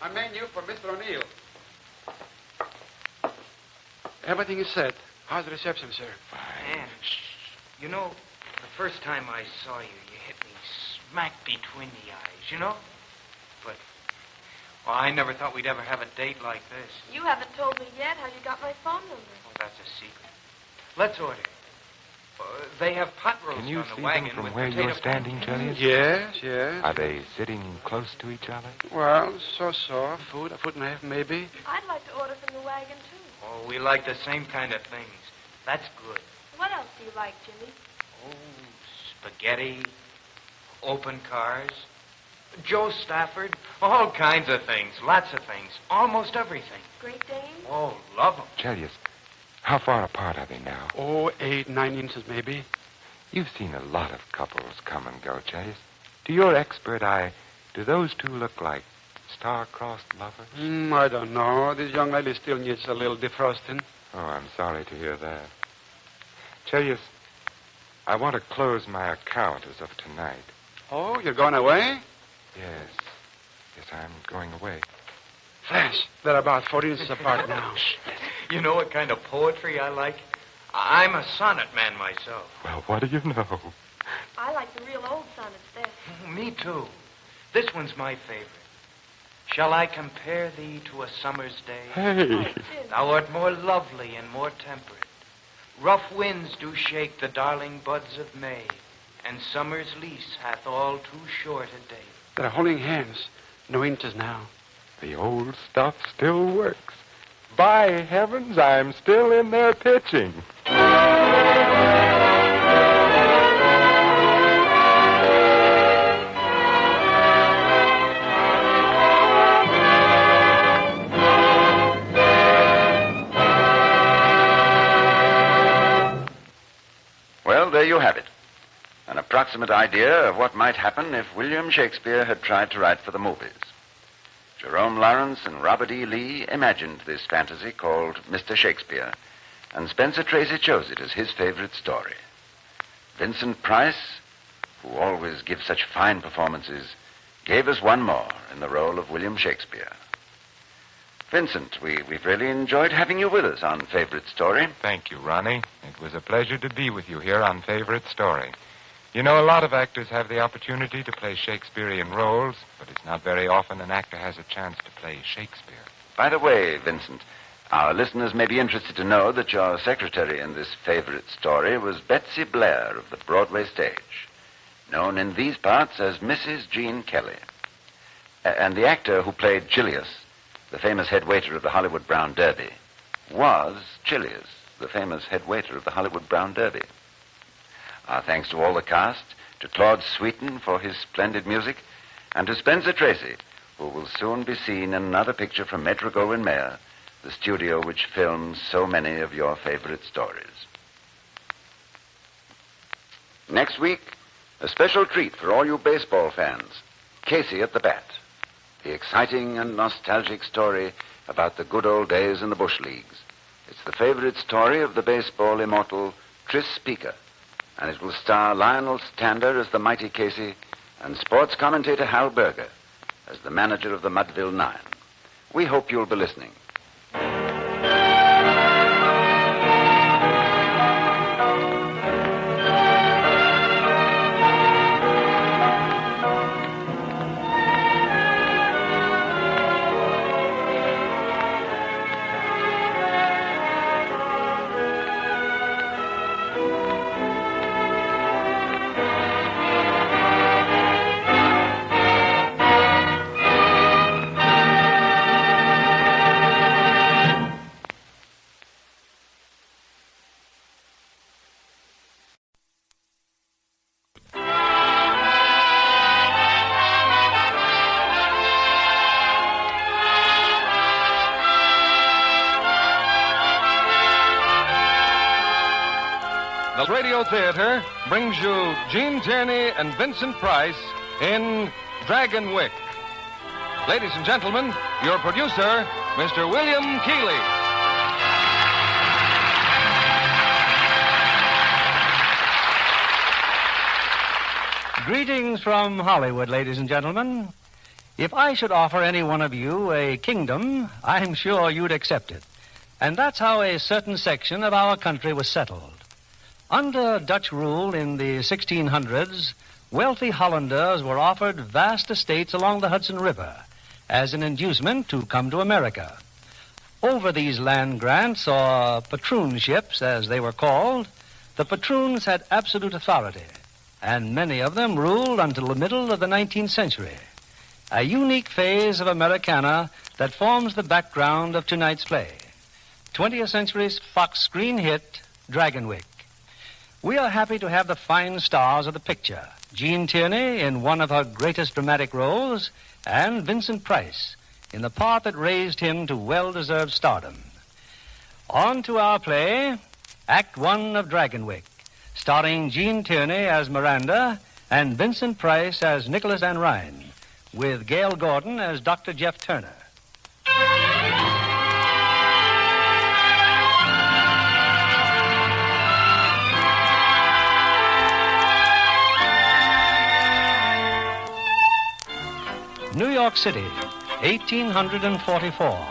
a menu for Mr. O'Neill. Everything is set. How's the reception, sir? Man, you know, the first time I saw you, you hit me smack between the eyes, you know? But, well, I never thought we'd ever have a date like this. You haven't told me yet how you got my phone number. Oh, that's a secret. Let's order. They have pot roast Can you on the see wagon them from with where potato you're standing, Chelius? Yes. Are they sitting close to each other? Well, so. A foot and a half, maybe. I'd like to order from the wagon, too. Oh, we like the same kind of things. That's good. What else do you like, Jimmy? Oh, spaghetti, open cars, Joe Stafford, all kinds of things, lots of things, almost everything. Great Dane? Oh, love them. Chelius, how far apart are they now? Oh, 8, 9 inches, maybe. You've seen a lot of couples come and go, Chelius. To your expert eye, do those two look like star-crossed lovers? I don't know. This young lady still needs a little defrosting. Oh, I'm sorry to hear that. Chelius, I want to close my account as of tonight. Oh, you're going away? Yes. Yes, I'm going away. Flash, they're about 4 inches apart now. You know what kind of poetry I like? I'm a sonnet man myself. Well, what do you know? I like the real old sonnets best. Me too. This one's my favorite. Shall I compare thee to a summer's day? Hey. Thou art more lovely and more temperate. Rough winds do shake the darling buds of May, and summer's lease hath all too short a day. They're holding hands. No inches now. The old stuff still works. By heavens, I'm still in there pitching. Well, there you have it. An approximate idea of what might happen if William Shakespeare had tried to write for the movies. Jerome Lawrence and Robert E. Lee imagined this fantasy called Mr. Shakespeare, and Spencer Tracy chose it as his favorite story. Vincent Price, who always gives such fine performances, gave us one more in the role of William Shakespeare. Vincent, we've really enjoyed having you with us on Favorite Story. Thank you, Ronnie. It was a pleasure to be with you here on Favorite Story. You know, a lot of actors have the opportunity to play Shakespearean roles, but it's not very often an actor has a chance to play Shakespeare. By the way, Vincent, our listeners may be interested to know that your secretary in this favorite story was Betsy Blair of the Broadway stage, known in these parts as Mrs. Jean Kelly. And the actor who played Chilius, the famous head waiter of the Hollywood Brown Derby, was Chilius, the famous head waiter of the Hollywood Brown Derby. Our thanks to all the cast, to Claude Sweeten for his splendid music, and to Spencer Tracy, who will soon be seen in another picture from Metro-Goldwyn-Mayer, the studio which films so many of your favorite stories. Next week, a special treat for all you baseball fans, Casey at the bat, the exciting and nostalgic story about the good old days in the Bush Leagues. It's the favorite story of the baseball immortal Tris Speaker, and it will star Lionel Stander as the mighty Casey and sports commentator Hal Berger as the manager of the Mudville Nine. We hope you'll be listening. The Radio Theater brings you Gene Tierney and Vincent Price in Dragon Wick. Ladies and gentlemen, your producer, Mr. William Keeley. Greetings from Hollywood, ladies and gentlemen. If I should offer any one of you a kingdom, I'm sure you'd accept it. And that's how a certain section of our country was settled. Under Dutch rule in the 1600s, wealthy Hollanders were offered vast estates along the Hudson River as an inducement to come to America. Over these land grants, or patroonships as they were called, the patroons had absolute authority, and many of them ruled until the middle of the 19th century, a unique phase of Americana that forms the background of tonight's play, 20th century's Fox screen hit, Dragon Wick. We are happy to have the fine stars of the picture, Gene Tierney in one of her greatest dramatic roles, and Vincent Price in the part that raised him to well-deserved stardom. On to our play, Act One of Dragon Wick, starring Gene Tierney as Miranda and Vincent Price as Nicholas and Rhine, with Gail Gordon as Dr. Jeff Turner. New York City, 1844.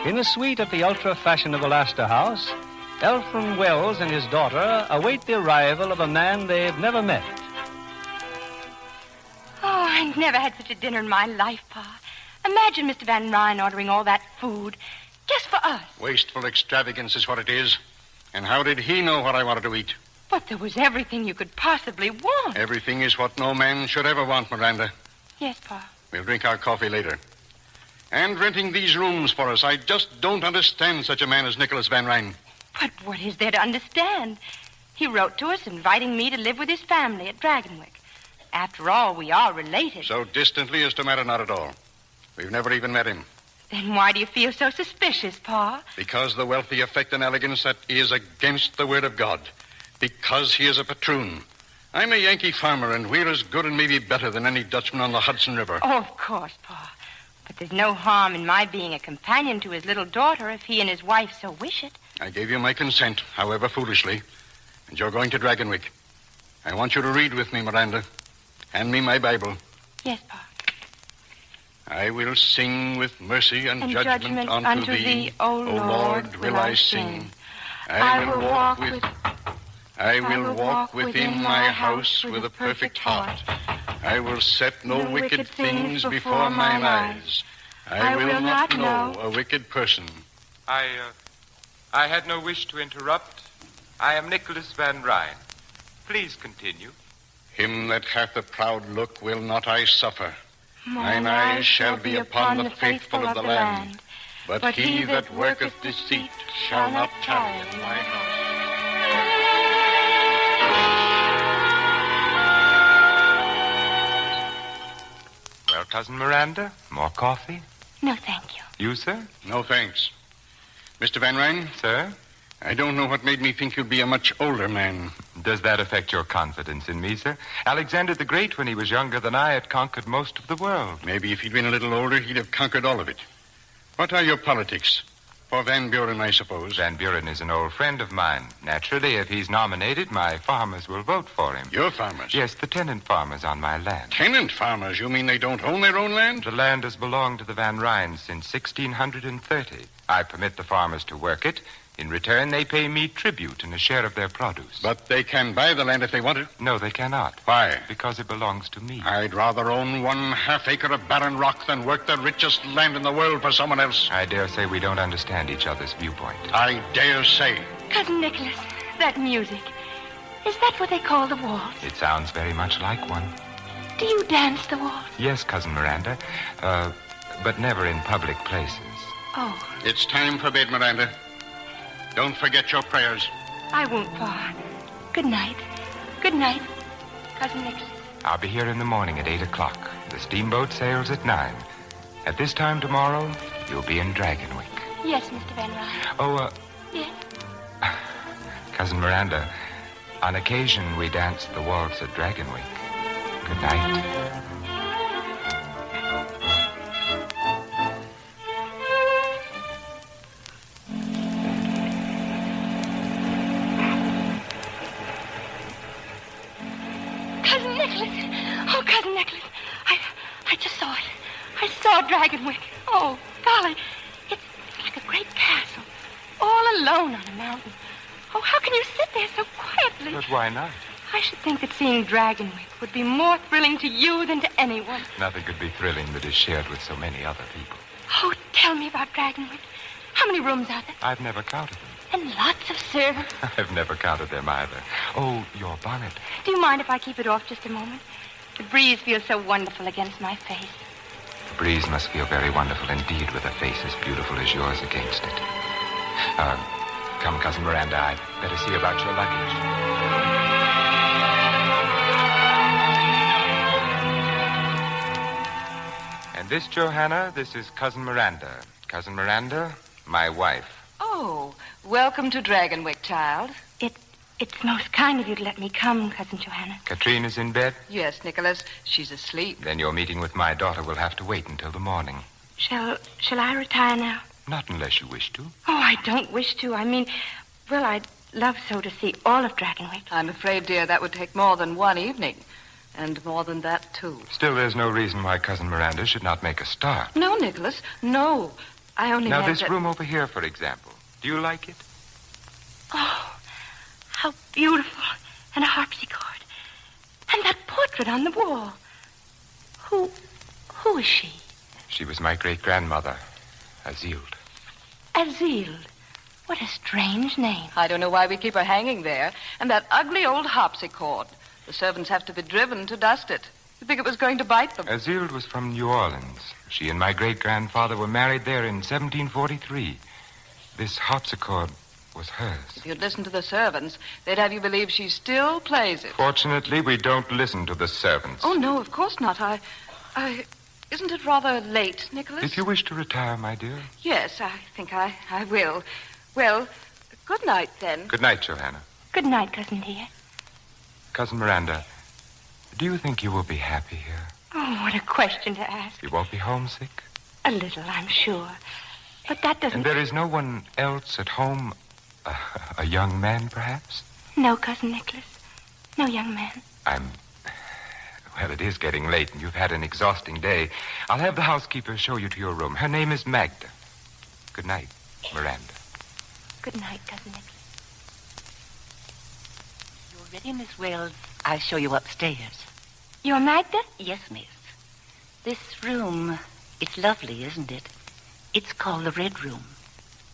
In a suite at the ultra-fashionable Astor House, Elfram Wells and his daughter await the arrival of a man they've never met. Oh, I never had such a dinner in my life, Pa. Imagine Mr. Van Ryn ordering all that food just for us. Wasteful extravagance is what it is. And how did he know what I wanted to eat? But there was everything you could possibly want. Everything is what no man should ever want, Miranda. Yes, Pa. We'll drink our coffee later. And renting these rooms for us. I just don't understand such a man as Nicholas Van Ryn. But what is there to understand? He wrote to us inviting me to live with his family at Dragonwick. After all, we are related. So distantly as to matter not at all. We've never even met him. Then why do you feel so suspicious, Pa? Because the wealthy effect and elegance that is against the word of God. Because he is a patroon. I'm a Yankee farmer, and we're as good and maybe better than any Dutchman on the Hudson River. Oh, of course, Pa. But there's no harm in my being a companion to his little daughter if he and his wife so wish it. I gave you my consent, however foolishly. And you're going to Dragonwick. I want you to read with me, Miranda. Hand me my Bible. Yes, Pa. I will sing with mercy and judgment unto thee, O Lord, will I sing. I will walk within my house with a perfect heart. I will set no wicked things before mine eyes. I will not know a wicked person. I had no wish to interrupt. I am Nicholas Van Ryn. Please continue. Him that hath a proud look will not I suffer. Mine eyes shall be upon the faithful of the land. But he that worketh deceit shall not tarry in my house. Well, Cousin Miranda, more coffee? No, thank you. You, sir? No, thanks. Mr. Van Ryn? Sir? I don't know what made me think you'd be a much older man. Does that affect your confidence in me, sir? Alexander the Great, when he was younger than I, had conquered most of the world. Maybe if he'd been a little older, he'd have conquered all of it. What are your politics? For Van Buren, I suppose. Van Buren is an old friend of mine. Naturally, if he's nominated, my farmers will vote for him. Your farmers? Yes, the tenant farmers on my land. Tenant farmers? You mean they don't own their own land? The land has belonged to the Van Ryns since 1630. I permit the farmers to work it. In return, they pay me tribute and a share of their produce. But they can buy the land if they want it? No, they cannot. Why? Because it belongs to me. I'd rather own 1/2 acre of barren rock than work the richest land in the world for someone else. I dare say we don't understand each other's viewpoint. I dare say. Cousin Nicholas, that music. Is that what they call the waltz? It sounds very much like one. Do you dance the waltz? Yes, Cousin Miranda. But never in public places. Oh. It's time for bed, Miranda. Don't forget your prayers. I won't, Pa. Good night. Good night, Cousin Nicholas. I'll be here in the morning at 8 o'clock. The steamboat sails at 9. At this time tomorrow, you'll be in Dragonwick. Yes, Mr. Van Ryn. Oh, Yes? Cousin Miranda, on occasion we dance the waltz at Dragonwick. Good night. Cousin Nicholas, I just saw it. I saw Dragonwick. Oh, golly, it's like a great castle, all alone on a mountain. Oh, how can you sit there so quietly? But why not? I should think that seeing Dragonwick would be more thrilling to you than to anyone. Nothing could be thrilling that is shared with so many other people. Oh, tell me about Dragonwick. How many rooms are there? I've never counted them. And lots of servants. I've never counted them either. Oh, your bonnet. Do you mind if I keep it off just a moment? The breeze feels so wonderful against my face. The breeze must feel very wonderful indeed with a face as beautiful as yours against it. Come, Cousin Miranda, I'd better see about your luggage. And this, Johanna, this is Cousin Miranda. Cousin Miranda, my wife. Oh, welcome to Dragonwick, child. It's most kind of you to let me come, Cousin Johanna. Katrine is in bed? Yes, Nicholas. She's asleep. Then your meeting with my daughter will have to wait until the morning. Shall I retire now? Not unless you wish to. Oh, I don't wish to. I mean, well, I'd love so to see all of Dragonwick. I'm afraid, dear, that would take more than one evening. And more than that, too. Still, there's no reason why Cousin Miranda should not make a start. No, Nicholas, no. I only Now, meant this that... room over here, for example. Do you like it? Oh, how beautiful. And a harpsichord. And that portrait on the wall. Who is she? She was my great-grandmother, Azild. Azild. What a strange name. I don't know why we keep her hanging there. And that ugly old harpsichord. The servants have to be driven to dust it. You think it was going to bite them? Azild was from New Orleans. She and my great-grandfather were married there in 1743. This harpsichord was hers. If you'd listen to the servants, they'd have you believe she still plays it. Fortunately, we don't listen to the servants. Oh, no, of course not. Isn't it rather late, Nicholas? If you wish to retire, my dear. Yes, I think I will. Well, good night, then. Good night, Johanna. Good night, Cousin dear. Cousin Miranda, do you think you will be happy here? Oh, what a question to ask. You won't be homesick? A little, I'm sure. But that doesn't... And there is no one else at home? A young man, perhaps? No, Cousin Nicholas. No young man. Well, it is getting late, and you've had an exhausting day. I'll have the housekeeper show you to your room. Her name is Magda. Good night, Miranda. Good night, Cousin Nicholas. You're ready, Miss Wells. I'll show you upstairs. You're Magda? Yes, miss. This room, it's lovely, isn't it? It's called the Red Room.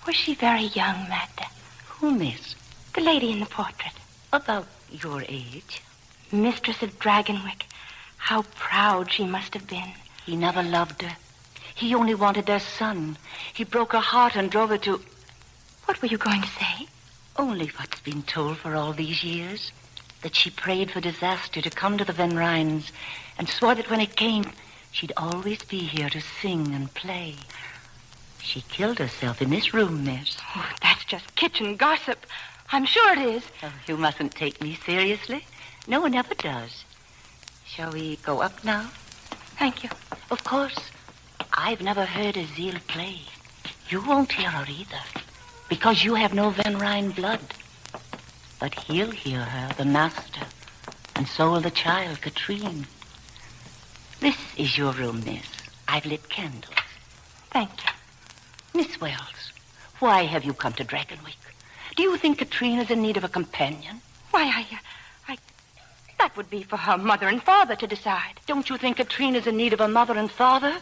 Was she very young, Magda? Who, miss? The lady in the portrait. About your age. Mistress of Dragonwick. How proud she must have been. He never loved her. He only wanted their son. He broke her heart and drove her to... What were you going to say? Only what's been told for all these years. That she prayed for disaster to come to the Van Ryns and swore that when it came, she'd always be here to sing and play. She killed herself in this room, miss. Oh, that's just kitchen gossip. I'm sure it is. Oh, you mustn't take me seriously. No one ever does. Shall we go up now? Thank you. Of course. I've never heard Azil play. You won't hear her either, because you have no Van Ryn blood. But he'll hear her, the master, and so will the child, Katrine. This is your room, miss. I've lit candles. Thank you. Miss Wells, why have you come to Dragonwick? Do you think Katrine is in need of a companion? Why, that would be for her mother and father to decide. Don't you think Katrine is in need of a mother and father?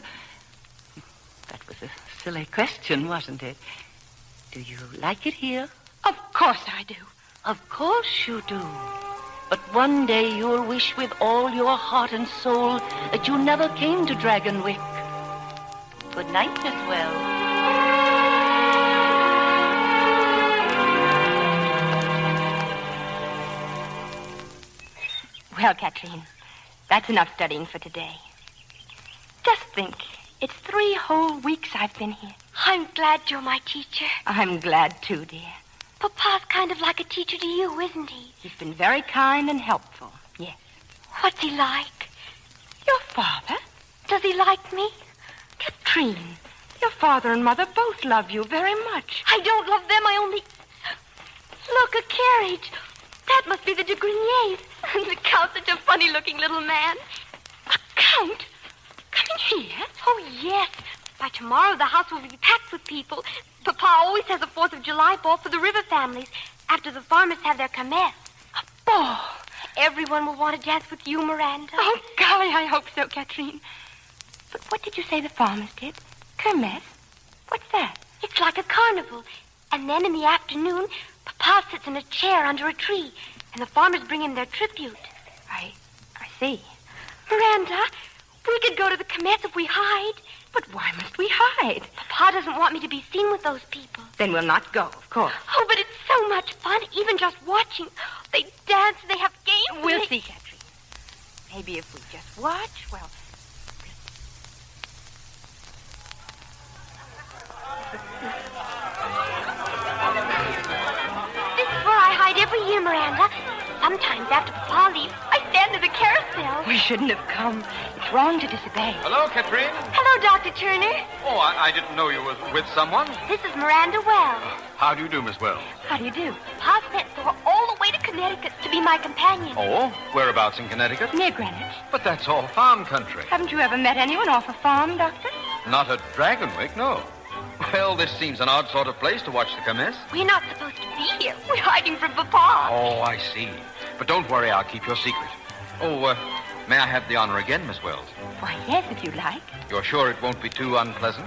That was a silly question, wasn't it? Do you like it here? Of course I do. Of course you do. But one day you'll wish with all your heart and soul that you never came to Dragonwick. Good night, Miss Wells. Well, Katrine, that's enough studying for today. Just think, it's 3 whole weeks I've been here. I'm glad you're my teacher. I'm glad, too, dear. Papa's kind of like a teacher to you, isn't he? He's been very kind and helpful, yes. What's he like? Your father? Does he like me? Katrine, your father and mother both love you very much. I don't love them, I only... Look, a carriage. That must be the de Grignier's. And the Count's such a funny-looking little man. A Count? Coming here? Oh, yes. By tomorrow, the house will be packed with people. Papa always has a 4th of July ball for the River families after the farmers have their kermesse. A ball? Everyone will want to dance with you, Miranda. Oh, golly, I hope so, Katrine. But what did you say the farmers did? Kermesse? What's that? It's like a carnival. And then in the afternoon, Papa sits in a chair under a tree, and the farmers bring him their tribute. I see. Miranda, we could go to the kermesse if we hide. But why must we hide? Papa doesn't want me to be seen with those people. Then we'll not go, of course. Oh, but it's so much fun, even just watching. They dance, they have games. We'll see, Katrine. Maybe if we just watch, well... This is where I hide every year, Miranda. Sometimes after Papa leaves, I stand in the carousel. We shouldn't have come. It's wrong to disobey. Hello, Katrine. Hello, Dr. Turner. Oh, I didn't know you were with someone. This is Miranda Wells. How do you do, Miss Wells? How do you do? Pa sent her all the way to Connecticut to be my companion. Oh, whereabouts in Connecticut? Near Greenwich. But that's all farm country. Haven't you ever met anyone off a farm, Doctor? Not at Dragonwick, no. Well, this seems an odd sort of place to watch the kermesse. We're not supposed to be here. We're hiding from Papa. Oh, I see. But don't worry, I'll keep your secret. Oh, may I have the honor again, Miss Wells? Why, yes, if you like. You're sure it won't be too unpleasant?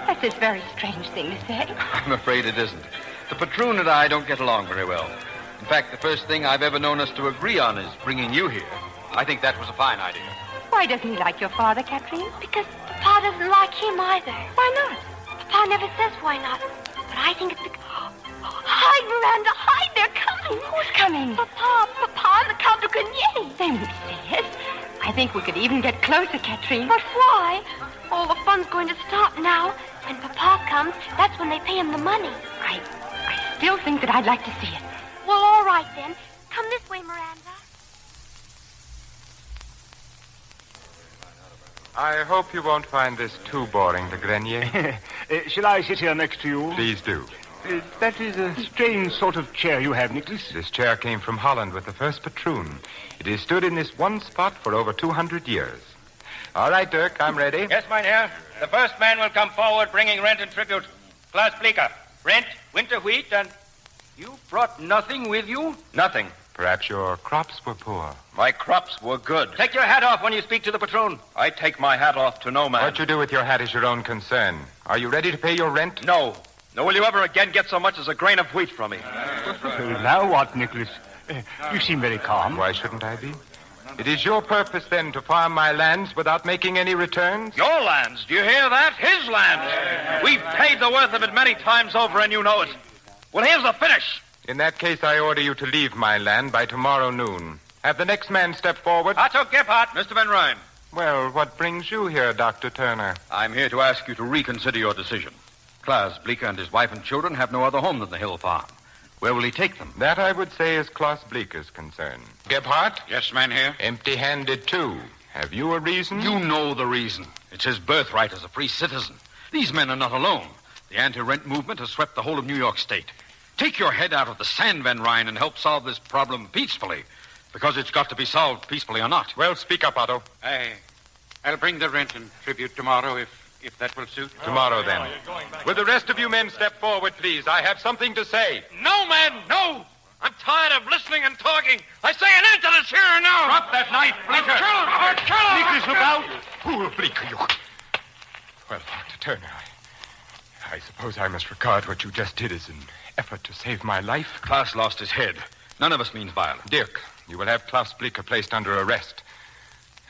That's a very strange thing to say. I'm afraid it isn't. The patroon and I don't get along very well. In fact, the first thing I've ever known us to agree on is bringing you here. I think that was a fine idea. Why doesn't he like your father, Katrine? Because Papa doesn't like him either. Why not? Papa never says why not. But I think it's the... Hide, Miranda, hide. They're coming. Who's coming? Papa, and the Count de Grenier. They won't see us. I think we could even get closer, Katrine. But why? All the fun's going to stop now. When Papa comes, that's when they pay him the money. I still think that I'd like to see it. Well, all right then. Come this way, Miranda. I hope you won't find this too boring, de Grenier. Shall I sit here next to you? Please do. That is a strange sort of chair you have, Nicholas. This chair came from Holland with the first patroon. It has stood in this one spot for over 200 years. All right, Dirk, I'm ready. Yes, mynheer. The first man will come forward bringing rent and tribute. Klaas Bleeker. Rent, winter wheat, and... You brought nothing with you? Nothing. Perhaps your crops were poor. My crops were good. Take your hat off when you speak to the patron. I take my hat off to no man. What you do with your hat is your own concern. Are you ready to pay your rent? No. Nor will you ever again get so much as a grain of wheat from me. Now what, Nicholas? You seem very calm. Why shouldn't I be? It is your purpose, then, to farm my lands without making any returns? Your lands? Do you hear that? His lands. We've paid the worth of it many times over, and you know it. Well, here's the finish. In that case, I order you to leave my land by tomorrow noon. Have the next man step forward. Otto Gebhardt. Mr. Van Ryn. Well, what brings you here, Dr. Turner? I'm here to ask you to reconsider your decision. Klaas Bleeker and his wife and children have no other home than the Hill Farm. Where will he take them? That, I would say, is Klaas Bleeker's concern. Gebhardt? Yes, mynheer? Empty-handed, too. Have you a reason? You know the reason. It's his birthright as a free citizen. These men are not alone. The anti-rent movement has swept the whole of New York State. Take your head out of the sand, Van Ryn, and help solve this problem peacefully. Because it's got to be solved peacefully or not. Well, speak up, Otto. I'll bring the rent and tribute tomorrow if that will suit. Tomorrow, then. Will the rest of you men step forward, please? I have something to say. No, man, no. I'm tired of listening and talking. I say an end to this here and now. Drop that knife, Bleeker. Kill him. Nicholas, look out. Fool, Bleeker, you... Well, Dr. Turner, I suppose I must regard what you just did as an effort to save my life. Klaas lost his head. None of us means violence. Dirk, you will have Klaas Bleeker placed under arrest.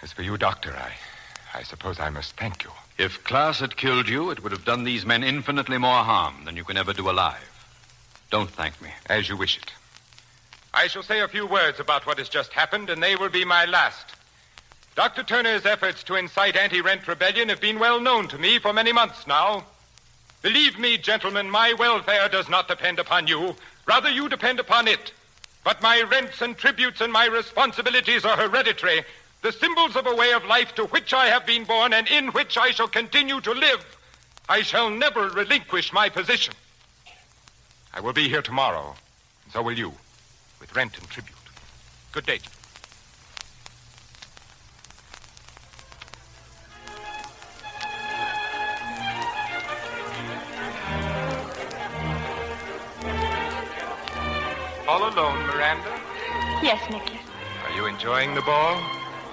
As for you, Doctor, I suppose I must thank you. If Klaas had killed you, it would have done these men infinitely more harm than you can ever do alive. Don't thank me. As you wish it. I shall say a few words about what has just happened, and they will be my last. Dr. Turner's efforts to incite anti-rent rebellion have been well known to me for many months now. Believe me, gentlemen, my welfare does not depend upon you. Rather, you depend upon it. But my rents and tributes and my responsibilities are hereditary, the symbols of a way of life to which I have been born and in which I shall continue to live. I shall never relinquish my position. I will be here tomorrow, and so will you, with rent and tribute. Good day. All alone, Miranda? Yes, Nicholas. Are you enjoying the ball?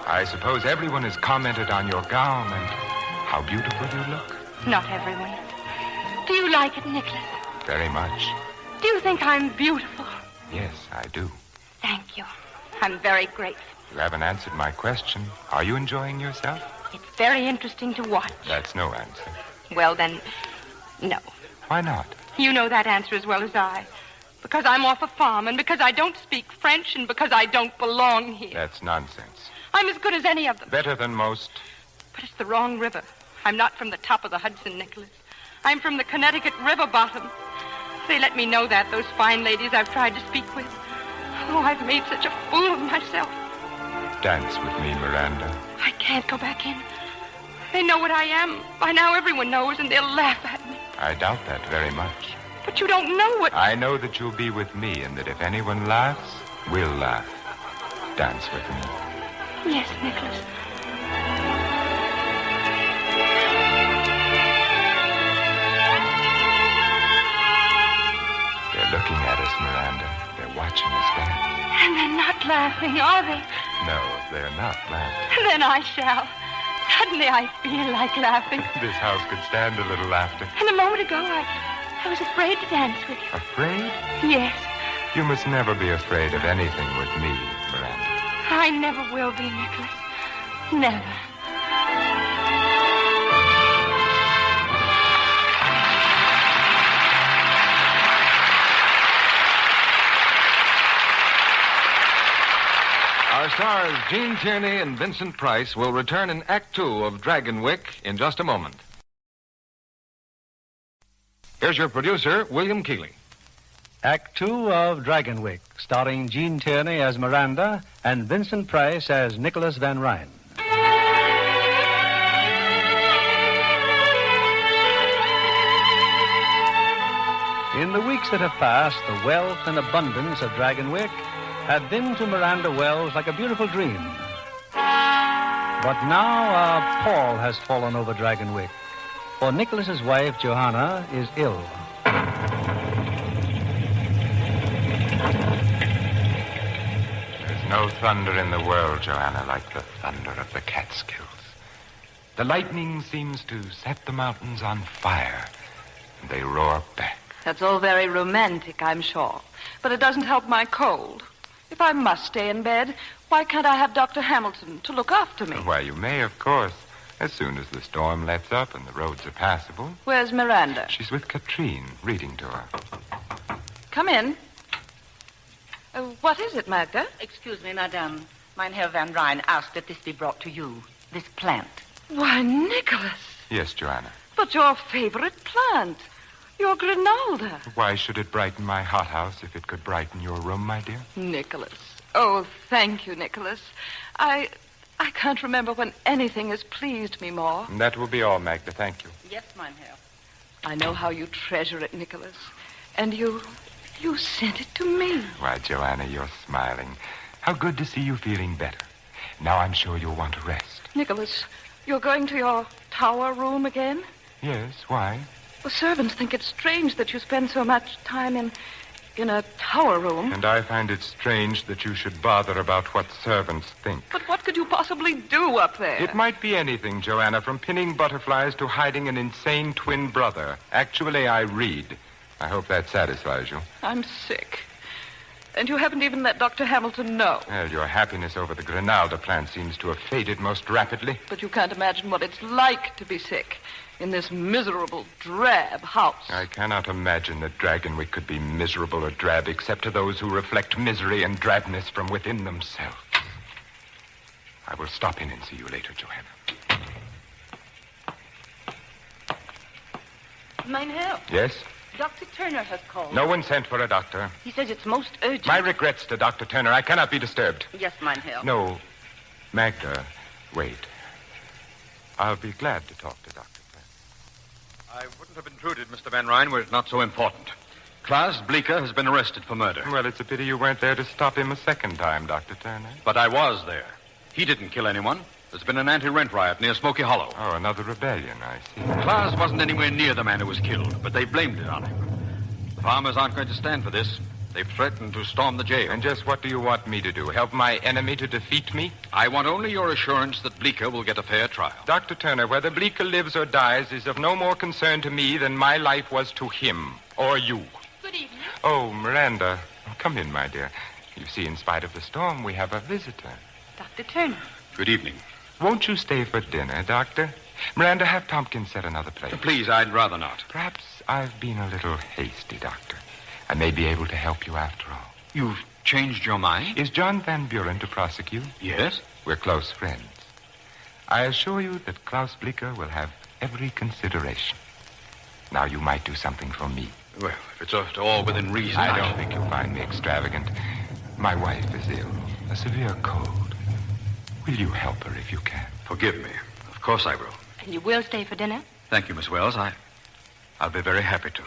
I suppose everyone has commented on your gown and how beautiful you look. Not everyone. Do you like it, Nicholas? Very much. Do you think I'm beautiful? Yes, I do. Thank you. I'm very grateful. You haven't answered my question. Are you enjoying yourself? It's very interesting to watch. That's no answer. Well, then, no. Why not? You know that answer as well as I. Because I'm off a farm, and because I don't speak French, and because I don't belong here. That's nonsense. I'm as good as any of them. Better than most. But it's the wrong river. I'm not from the top of the Hudson, Nicholas. I'm from the Connecticut river bottom. They let me know that, those fine ladies I've tried to speak with. Oh, I've made such a fool of myself. Dance with me, Miranda. I can't go back in. They know what I am. By now everyone knows, and they'll laugh at me. I doubt that very much. But you don't know what... I know that you'll be with me, and that if anyone laughs, we'll laugh. Dance with me. Yes, Nicholas. They're looking at us, Miranda. They're watching us dance. And they're not laughing, are they? No, they're not laughing. Then I shall. Suddenly I feel like laughing. This house could stand a little laughter. And a moment ago, I was afraid to dance with you. Afraid? Yes. You must never be afraid of anything with me, Miranda. I never will be, Nicholas. Never. Our stars, Gene Tierney and Vincent Price, will return in Act Two of Dragonwyck in just a moment. Here's your producer, William Keighley. Act Two of Dragonwyck, starring Gene Tierney as Miranda and Vincent Price as Nicholas Van Ryn. In the weeks that have passed, the wealth and abundance of Dragonwyck had been to Miranda Wells like a beautiful dream. But now a pall has fallen over Dragonwyck, for Nicholas's wife, Johanna, is ill. There's no thunder in the world, Johanna, like the thunder of the Catskills. The lightning seems to set the mountains on fire, and they roar back. That's all very romantic, I'm sure. But it doesn't help my cold. If I must stay in bed, why can't I have Dr. Hamilton to look after me? Why, you may, of course, as soon as the storm lets up and the roads are passable. Where's Miranda? She's with Katrine, reading to her. Come in. What is it, Magda? Excuse me, madame. Mein Herr Van Ryn asked that this be brought to you, this plant. Why, Nicholas. Yes, Johanna. But your favorite plant. Your Grinalda. Why should it brighten my hothouse if it could brighten your room, my dear? Nicholas. Oh, thank you, Nicholas. I can't remember when anything has pleased me more. That will be all, Magda. Thank you. Yes, mein Herr. I know how you treasure it, Nicholas. And you sent it to me. Why, Johanna, you're smiling. How good to see you feeling better. Now I'm sure you'll want to rest. Nicholas, you're going to your tower room again? Yes, why? The servants think it's strange that you spend so much time in a tower room. And I find it strange that you should bother about what servants think. But what could you possibly do up there? It might be anything, Johanna, from pinning butterflies to hiding an insane twin brother. Actually, I read. I hope that satisfies you. I'm sick. And you haven't even let Dr. Hamilton know. Well, your happiness over the Grinalda plant seems to have faded most rapidly. But you can't imagine what it's like to be sick in this miserable, drab house. I cannot imagine that Dragonwyck could be miserable or drab except to those who reflect misery and drabness from within themselves. I will stop in and see you later, Johanna. Mein Herr. Yes? Dr. Turner has called. No one sent for a doctor. He says it's most urgent. My regrets to Dr. Turner. I cannot be disturbed. Yes, mein Herr. No. Magda, wait. I'll be glad to talk to Dr. I wouldn't have intruded, Mr. Van Ryn, were it not so important. Klaus Bleeker has been arrested for murder. Well, it's a pity you weren't there to stop him a second time, Dr. Turner. But I was there. He didn't kill anyone. There's been an anti-rent riot near Smoky Hollow. Oh, another rebellion, I see. Klaus wasn't anywhere near the man who was killed, but they blamed it on him. The farmers aren't going to stand for this. They've threatened to storm the jail. And just what do you want me to do? Help my enemy to defeat me? I want only your assurance that Bleeker will get a fair trial. Dr. Turner, whether Bleeker lives or dies is of no more concern to me than my life was to him or you. Good evening. Oh, Miranda. Come in, my dear. You see, in spite of the storm, we have a visitor. Dr. Turner. Good evening. Won't you stay for dinner, Doctor? Miranda, have Tompkins set another plate. Please, I'd rather not. Perhaps I've been a little hasty, Doctor. I may be able to help you after all. You've changed your mind? Is John Van Buren to prosecute? Yes. We're close friends. I assure you that Klaus Bleeker will have every consideration. Now, you might do something for me. Well, if it's at all within reason, I don't think you'll find me extravagant. My wife is ill. A severe cold. Will you help her if you can? Forgive me. Of course I will. And you will stay for dinner? Thank you, Miss Wells. I'll be very happy to.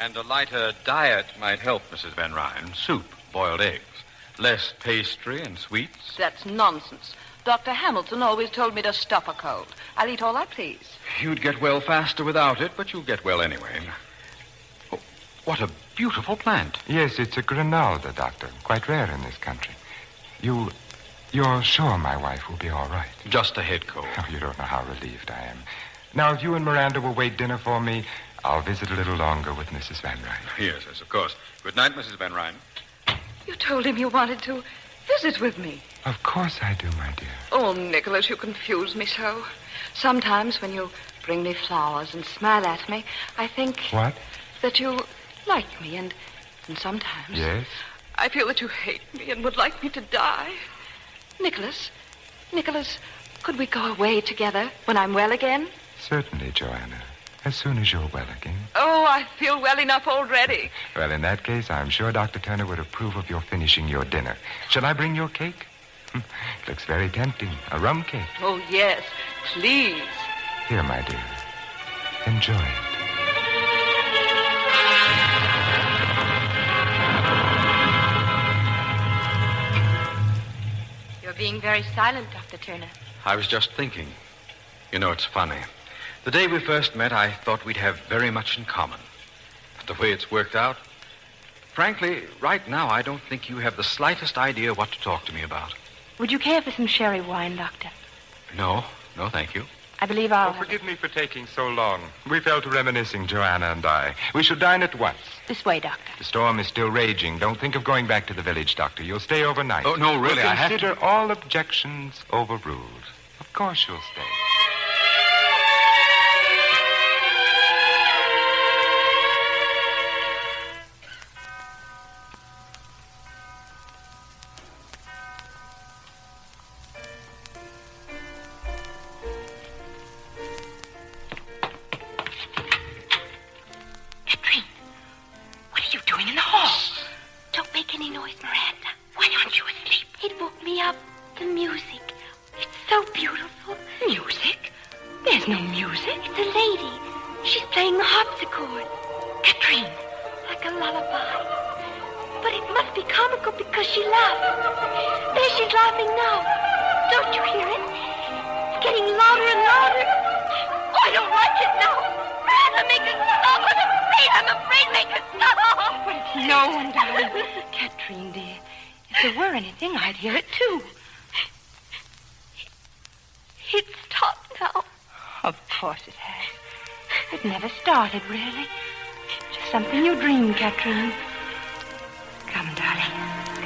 And a lighter diet might help, Mrs. Van Ryn. Soup, boiled eggs, less pastry and sweets. That's nonsense. Dr. Hamilton always told me to stuff a cold. I'll eat all I please. You'd get well faster without it, but you'll get well anyway. Oh, what a beautiful plant. Yes, it's a Grinalda, Doctor. Quite rare in this country. You're sure my wife will be all right? Just a head cold. Oh, you don't know how relieved I am. Now, if you and Miranda will wait dinner for me, I'll visit a little longer with Mrs. Van Ryn. Yes, of course. Good night, Mrs. Van Ryn. You told him you wanted to visit with me. Of course I do, my dear. Oh, Nicholas, you confuse me so. Sometimes when you bring me flowers and smile at me, I think... What? That you like me, and sometimes... Yes? I feel that you hate me and would like me to die. Nicholas, could we go away together when I'm well again? Certainly, Joanna. As soon as you're well again. Oh, I feel well enough already. Well, in that case, I'm sure Dr. Turner would approve of your finishing your dinner. Shall I bring your cake? Looks very tempting. A rum cake. Oh, yes. Please. Here, my dear. Enjoy it. You're being very silent, Dr. Turner. I was just thinking. You know, it's funny. The day we first met, I thought we'd have very much in common. But the way it's worked out, frankly, right now, I don't think you have the slightest idea what to talk to me about. Would you care for some sherry wine, Doctor? No, thank you. I believe I'll... Forgive me for taking so long. We fell to reminiscing, Joanna and I. We should dine at once. This way, Doctor. The storm is still raging. Don't think of going back to the village, Doctor. You'll stay overnight. Oh, no, really, I have to... Consider all objections overruled. Of course you'll stay. Really? Just something you dreamed, Catherine. Come, darling.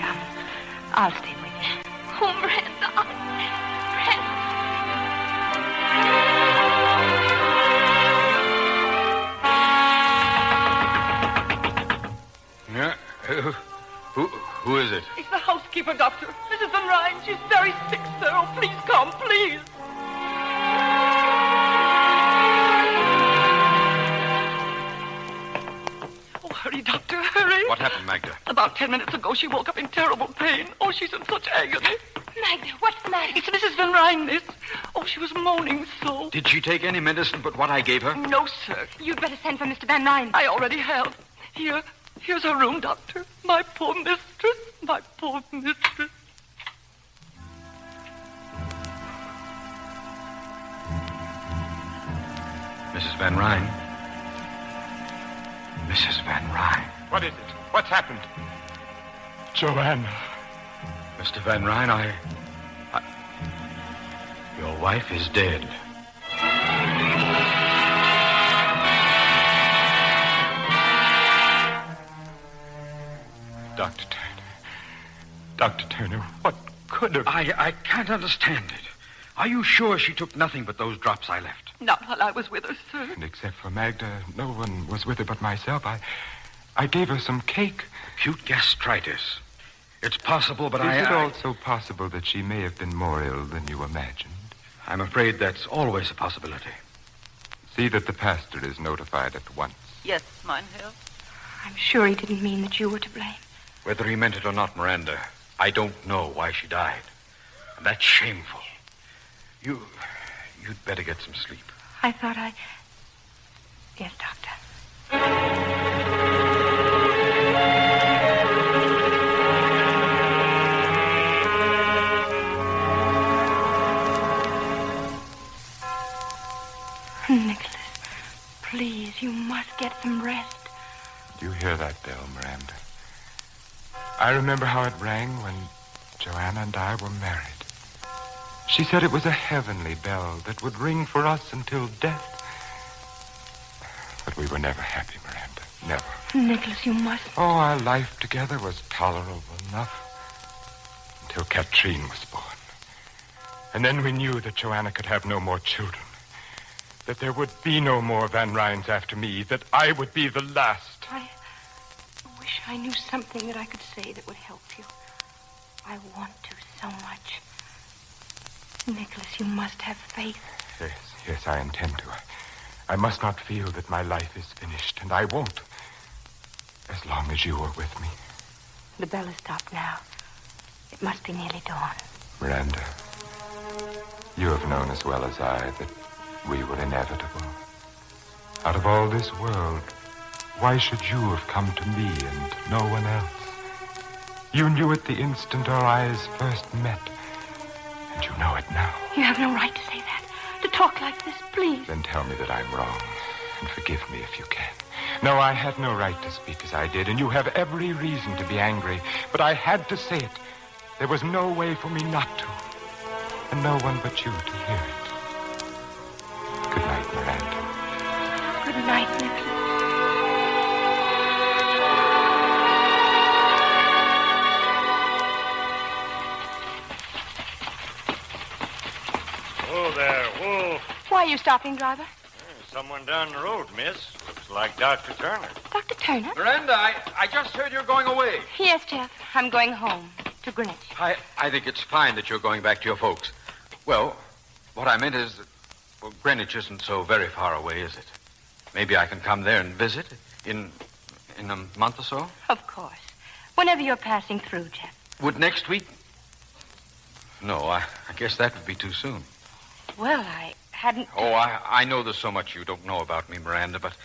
Come. I'll stay with you. Oh, Miranda. Yeah? Who is it? It's the housekeeper, Doctor. Mrs. Van Ryn. She's very sick, sir. Oh, please come, please. Hurry, Doctor, hurry. What happened, Magda? About 10 minutes ago, she woke up in terrible pain. Oh, she's in such agony. Magda, what's the matter? It's Mrs. Van Ryn, miss. Oh, she was moaning so. Did she take any medicine but what I gave her? No, sir. You'd better send for Mr. Van Ryn. I already have. Here's her room, Doctor. My poor mistress. My poor mistress. Mrs. Van Ryn. Mrs. Van Ryn. What is it? What's happened? Joanna. Mr. Van Ryn, I... Your wife is dead. Dr. Turner, what could have... I can't understand it. Are you sure she took nothing but those drops I left? Not while I was with her, sir. And except for Magda, no one was with her but myself. I gave her some cake. Acute gastritis. It's possible, but Is it also possible that she may have been more ill than you imagined? I'm afraid that's always a possibility. See that the pastor is notified at once. Yes, mein Herr. I'm sure he didn't mean that you were to blame. Whether he meant it or not, Miranda, I don't know why she died. And that's shameful. You'd better get some sleep. I thought I... Yes, Doctor. Nicholas, please, you must get some rest. Do you hear that bell, Miranda? I remember how it rang when Joanna and I were married. She said it was a heavenly bell that would ring for us until death. But we were never happy, Miranda. Never. Nicholas, you must... Oh, our life together was tolerable enough till Katrine was born. And then we knew that Joanna could have no more children. That there would be no more Van Ryns after me. That I would be the last. I wish I knew something that I could say that would help you. I want to so much. Nicholas, you must have faith. Yes, I intend to. I must not feel that my life is finished, and I won't. As long as you are with me. The bell has stopped now. It must be nearly dawn. Miranda, you have known as well as I that we were inevitable. Out of all this world, why should you have come to me and no one else? You knew it the instant our eyes first met, and you know it now. You have no right to say that, to talk like this, please. Then tell me that I'm wrong, and forgive me if you can. No, I had no right to speak as I did, and you have every reason to be angry, but I had to say it. There was no way for me not to, and no one but you to hear it. Good night, Miranda. Good night, Nicholas. Whoa there, whoa. Why are you stopping, driver? There's someone down the road, miss. Looks like Dr. Turner. Dr. Turner? Miranda, I just heard you're going away. Yes, Jeff. I'm going home to Greenwich. I think it's fine that you're going back to your folks. Well, what I meant is that, well, Greenwich isn't so very far away, is it? Maybe I can come there and visit in a month or so? Of course. Whenever you're passing through, Jeff. Would next week? No, I guess that would be too soon. Well, I hadn't... Oh, I know there's so much you don't know about me, Miranda, but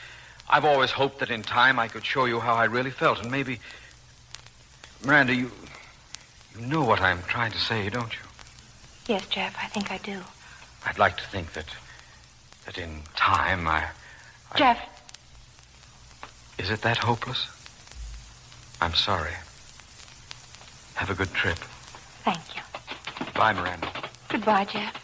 I've always hoped that in time I could show you how I really felt, and maybe... Miranda, you know what I'm trying to say, don't you? Yes, Jeff, I think I do. I'd like to think that in time I... Jeff. Is it that hopeless? I'm sorry. Have a good trip. Thank you. Bye, Miranda. Goodbye, Jeff.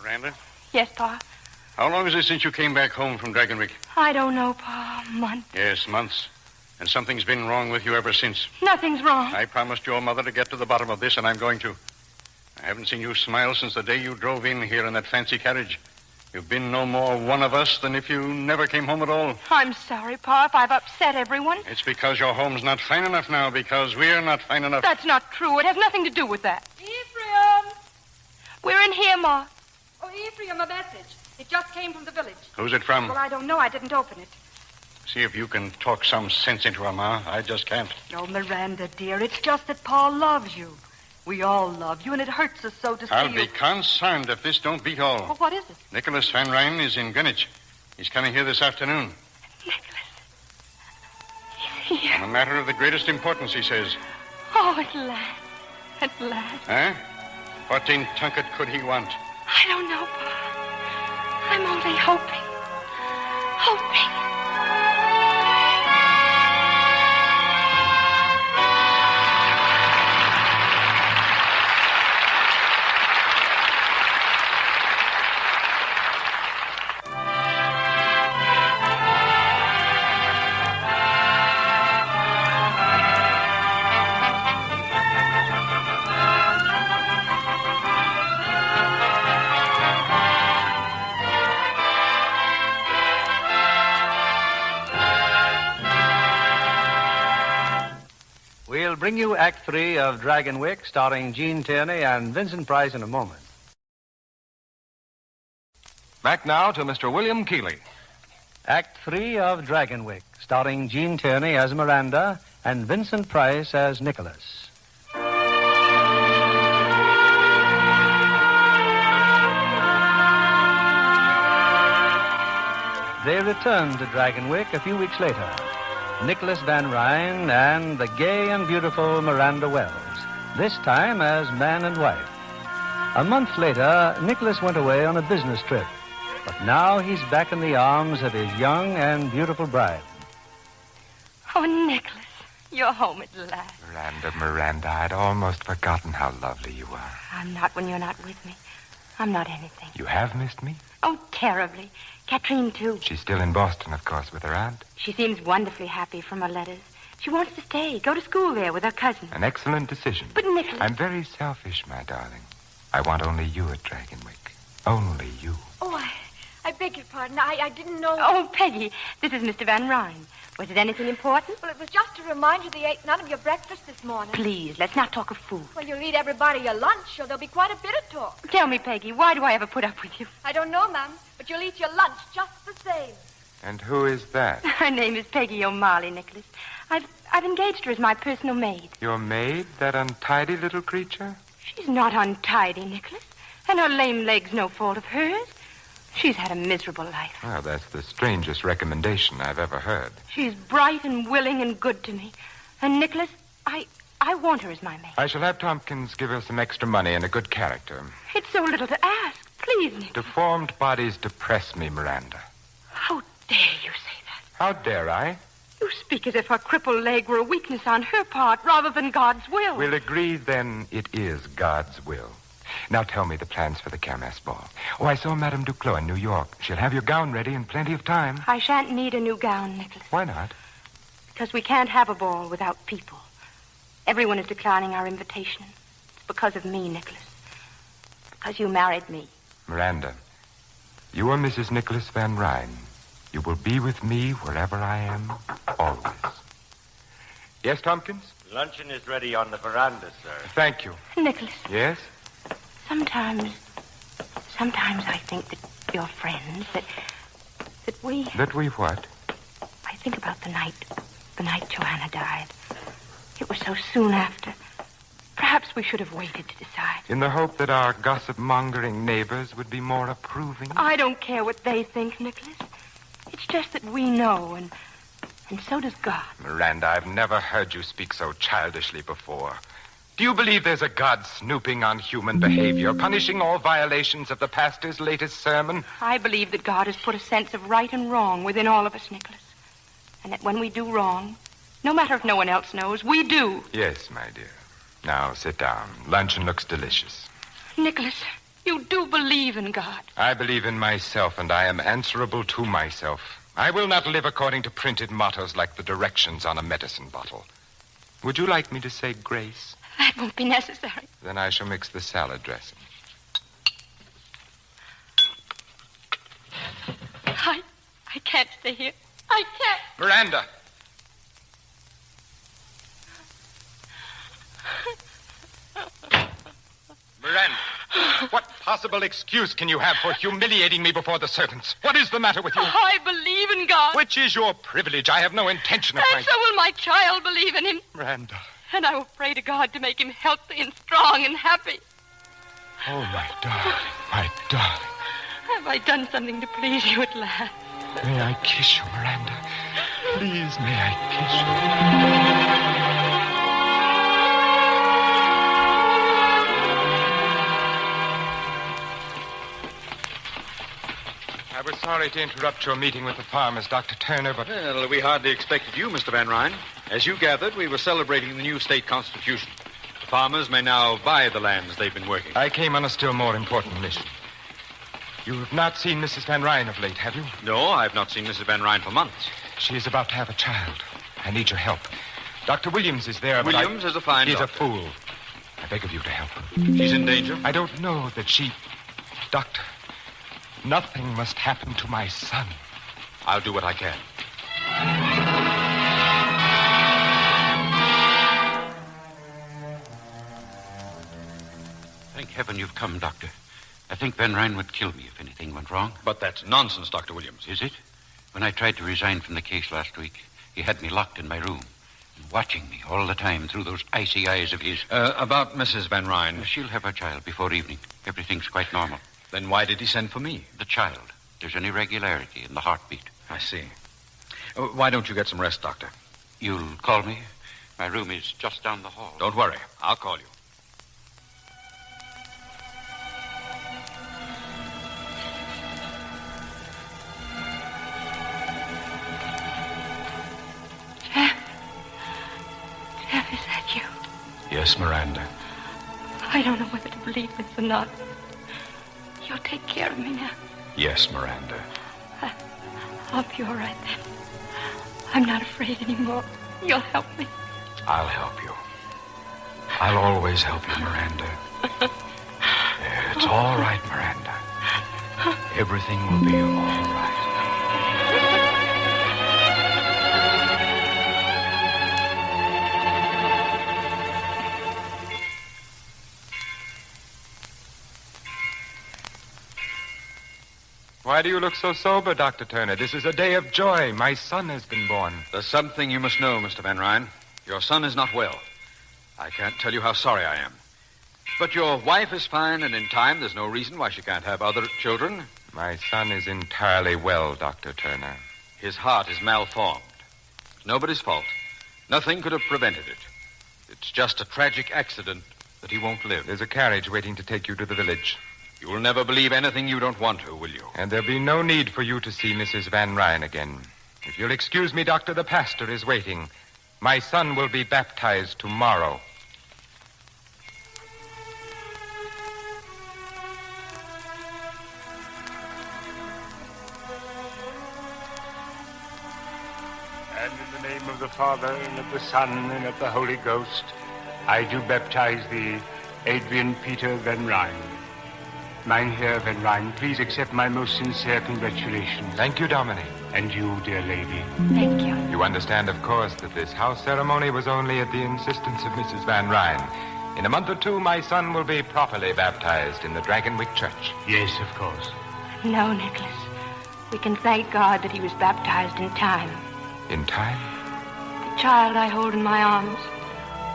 Miranda? Yes, Pa? How long is it since you came back home from Dragonwick? I don't know, Pa. Months. Yes, months. And something's been wrong with you ever since. Nothing's wrong. I promised your mother to get to the bottom of this, and I'm going to. I haven't seen you smile since the day you drove in here in that fancy carriage. You've been no more one of us than if you never came home at all. I'm sorry, Pa, if I've upset everyone. It's because your home's not fine enough now, because we're not fine enough. That's not true. It has nothing to do with that. Ephraim! We're in here, Ma. Oh, Ephraim, a message. It just came from the village. Who's it from? Well, I don't know. I didn't open it. See if you can talk some sense into her, Ma. I just can't. Oh, Miranda, dear, it's just that Pa loves you. We all love you, and it hurts us so to see I'll you... be concerned if this don't beat all. Well, what is it? Nicholas Van Ryn is in Greenwich. He's coming here this afternoon. Here. On a matter of the greatest importance, he says. Oh, at last. At last. Huh? What in Tunket could he want? I don't know, Pa. I'm only hoping. Hoping. We'll bring you Act 3 of Dragonwick, starring Gene Tierney and Vincent Price in a moment. Back now to Mr. William Keeley. Act 3 of Dragonwick, starring Gene Tierney as Miranda and Vincent Price as Nicholas. They returned to Dragonwick a few weeks later. Nicholas Van Ryn and the gay and beautiful Miranda Wells, this time as man and wife. A month later, Nicholas went away on a business trip, but now he's back in the arms of his young and beautiful bride. Oh, Nicholas, you're home at last. Miranda, I'd almost forgotten how lovely you are. I'm not when you're not with me. I'm not anything. You have missed me? Oh, terribly. Katrine, too. She's still in Boston, of course, with her aunt. She seems wonderfully happy from her letters. She wants to stay, go to school there with her cousin. An excellent decision. But, Nicholas... I'm very selfish, my darling. I want only you at Dragonwick. Only you. Oh, I beg your pardon. I didn't know... Oh, Peggy, this is Mr. Van Ryn. Was it anything important? Well, it was just to remind you that you ate none of your breakfast this morning. Please, let's not talk of food. Well, you'll eat everybody your lunch, or there'll be quite a bit of talk. Tell me, Peggy, why do I ever put up with you? I don't know, ma'am, but you'll eat your lunch just the same. And who is that? Her name is Peggy O'Malley, Nicholas. I've engaged her as my personal maid. Your maid? That untidy little creature? She's not untidy, Nicholas. And her lame leg's no fault of hers. She's had a miserable life. Well, that's the strangest recommendation I've ever heard. She's bright and willing and good to me. And, Nicholas, I want her as my maid. I shall have Tompkins give her some extra money and a good character. It's so little to ask. Please, Nicholas. Deformed bodies depress me, Miranda. How dare you say that? How dare I? You speak as if her crippled leg were a weakness on her part rather than God's will. We'll agree, then, it is God's will. Now tell me the plans for the Kermesse ball. Oh, I saw Madame Duclos in New York. She'll have your gown ready in plenty of time. I shan't need a new gown, Nicholas. Why not? Because we can't have a ball without people. Everyone is declining our invitation. It's because of me, Nicholas. Because you married me. Miranda, you are Mrs. Nicholas Van Ryn. You will be with me wherever I am, always. Yes, Tompkins? Luncheon is ready on the veranda, sir. Thank you. Nicholas. Yes? Sometimes I think that your friends, that we... That we what? I think about the night Joanna died. It was so soon after. Perhaps we should have waited to decide. In the hope that our gossip-mongering neighbors would be more approving? I don't care what they think, Nicholas. It's just that we know, and so does God. Miranda, I've never heard you speak so childishly before. Do you believe there's a God snooping on human behavior, punishing all violations of the pastor's latest sermon? I believe that God has put a sense of right and wrong within all of us, Nicholas. And that when we do wrong, no matter if no one else knows, we do. Yes, my dear. Now, sit down. Luncheon looks delicious. Nicholas, you do believe in God. I believe in myself, and I am answerable to myself. I will not live according to printed mottos like the directions on a medicine bottle. Would you like me to say grace? That won't be necessary. Then I shall mix the salad dressing. I can't stay here. I can't. Miranda! Miranda, what possible excuse can you have for humiliating me before the servants? What is the matter with you? I believe in God. Which is your privilege. I have no intention of And so will my child believe in him. Miranda. And I will pray to God to make him healthy and strong and happy. Oh, my darling, my darling. Have I done something to please you at last? May I kiss you, Miranda? Please, may I kiss you? I was sorry to interrupt your meeting with the farmers, Dr. Turner, but... Well, we hardly expected you, Mr. Van Ryn. As you gathered, we were celebrating the new state constitution. The farmers may now buy the lands they've been working. I came on a still more important mission. You have not seen Mrs. Van Ryn of late, have you? No, I've not seen Mrs. Van Ryn for months. She is about to have a child. I need your help. Dr. Williams is there, but Williams is a fine He's doctor. a fool. I beg of you to help. She's in danger? I don't know that she... Doctor, nothing must happen to my son. I'll do what I can. Thank heaven you've come, Doctor. I think Van Ryn would kill me if anything went wrong. But that's nonsense, Dr. Williams. Is it? When I tried to resign from the case last week, he had me locked in my room, watching me all the time through those icy eyes of his. About Mrs. Van Ryn. She'll have her child before evening. Everything's quite normal. Then why did he send for me? The child. There's an irregularity in the heartbeat. I see. Why don't you get some rest, Doctor? You'll call me? My room is just down the hall. Don't worry. I'll call you. Jeff, is that you? Yes, Miranda. I don't know whether to believe this or not. You'll take care of me now. Yes, Miranda. I'll be all right then. I'm not afraid anymore. You'll help me. I'll help you. I'll always help you, Miranda. It's all right, Miranda. Everything will be all right. Why do you look so sober, Dr. Turner? This is a day of joy. My son has been born. There's something you must know, Mr. Van Ryn. Your son is not well. I can't tell you how sorry I am. But your wife is fine, and in time, there's no reason why she can't have other children. My son is entirely well, Dr. Turner. His heart is malformed. It's nobody's fault. Nothing could have prevented it. It's just a tragic accident that he won't live. There's a carriage waiting to take you to the village. You will never believe anything you don't want to, will you? And there'll be no need for you to see Mrs. Van Ryn again. If you'll excuse me, Doctor, the pastor is waiting. My son will be baptized tomorrow. And in the name of the Father, and of the Son, and of the Holy Ghost, I do baptize thee, Adrian Peter Van Ryn. Mynheer Van Ryn, please accept my most sincere congratulations. Thank you, Dominic. And you, dear lady. Thank you. You understand, of course, that this house ceremony was only at the insistence of Mrs. Van Ryn. In a month or two, my son will be properly baptized in the Dragonwick Church. Yes, of course. No, Nicholas. We can thank God that he was baptized in time. In time? The child I hold in my arms,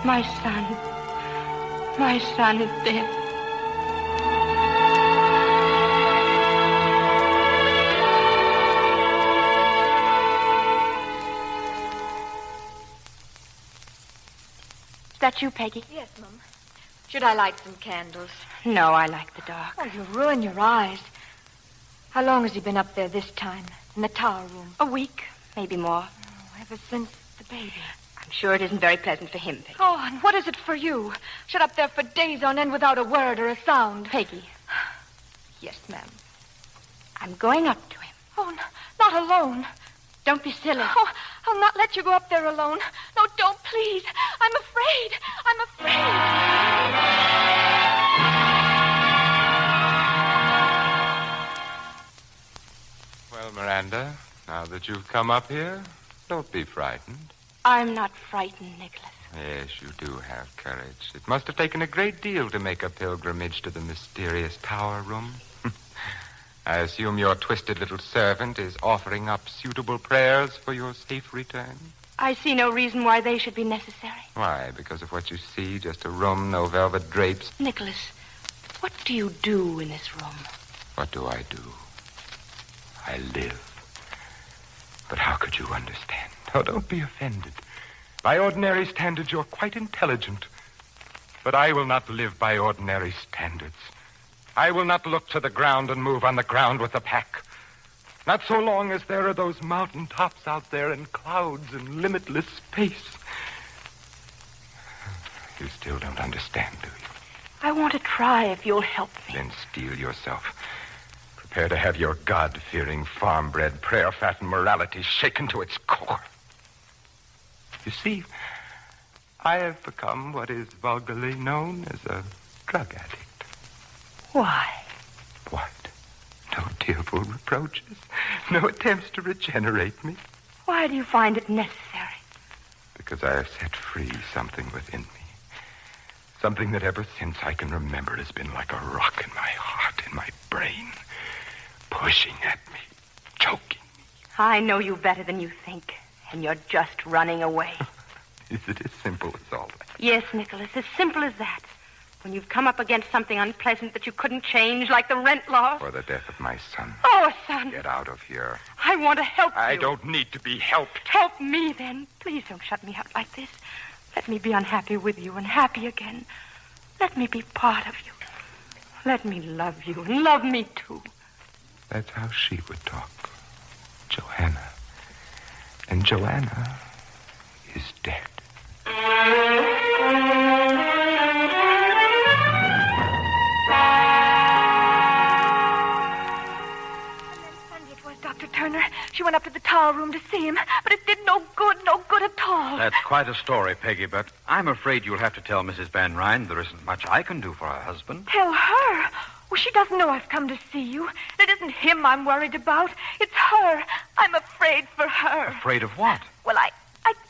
my son is dead. Is that you, Peggy? Yes, Mum. Should I light some candles? No, I like the dark. Oh, you'll ruin your eyes. How long has he been up there this time, in the tower room? A week, maybe more. Oh, ever since the baby. I'm sure it isn't very pleasant for him, Peggy. Oh, and what is it for you? Shut up there for days on end without a word or a sound. Peggy. Yes, ma'am. I'm going up to him. Oh, not alone. Don't be silly. Oh, I'll not let you go up there alone. No, don't, please. I'm afraid. I'm afraid. Well, Miranda, now that you've come up here, don't be frightened. I'm not frightened, Nicholas. Yes, you do have courage. It must have taken a great deal to make a pilgrimage to the mysterious tower room. I assume your twisted little servant is offering up suitable prayers for your safe return? I see no reason why they should be necessary. Why? Because of what you see? Just a room, no velvet drapes? Nicholas, what do you do in this room? What do? I live. But how could you understand? Oh, don't be offended. By ordinary standards, you're quite intelligent. But I will not live by ordinary standards. I will not look to the ground and move on the ground with the pack. Not so long as there are those mountain tops out there and clouds and limitless space. You still don't understand, do you? I want to try if you'll help me. Then steel yourself. Prepare to have your God-fearing, farm-bred, prayer-fattened morality shaken to its core. You see, I have become what is vulgarly known as a drug addict. Why? What? No tearful reproaches? No attempts to regenerate me? Why do you find it necessary? Because I have set free something within me. Something that ever since I can remember has been like a rock in my heart, in my brain. Pushing at me, choking me. I know you better than you think, and you're just running away. Is it as simple as all that? Yes, Nicholas, as simple as that. When you've come up against something unpleasant that you couldn't change, like the rent law. Or the death of my son. Oh, son. Get out of here. I want to help you. I don't need to be helped. Help me, then. Please don't shut me out like this. Let me be unhappy with you and happy again. Let me be part of you. Let me love you and love me, too. That's how she would talk. Joanna. And Joanna is dead. went up to the tower room to see him, but it did no good at all. That's quite a story, Peggy, but I'm afraid you'll have to tell Mrs. Van Ryn there isn't much I can do for her husband. Tell her? Well, she doesn't know I've come to see you. It isn't him I'm worried about. It's her. I'm afraid for her. Afraid of what? Well, I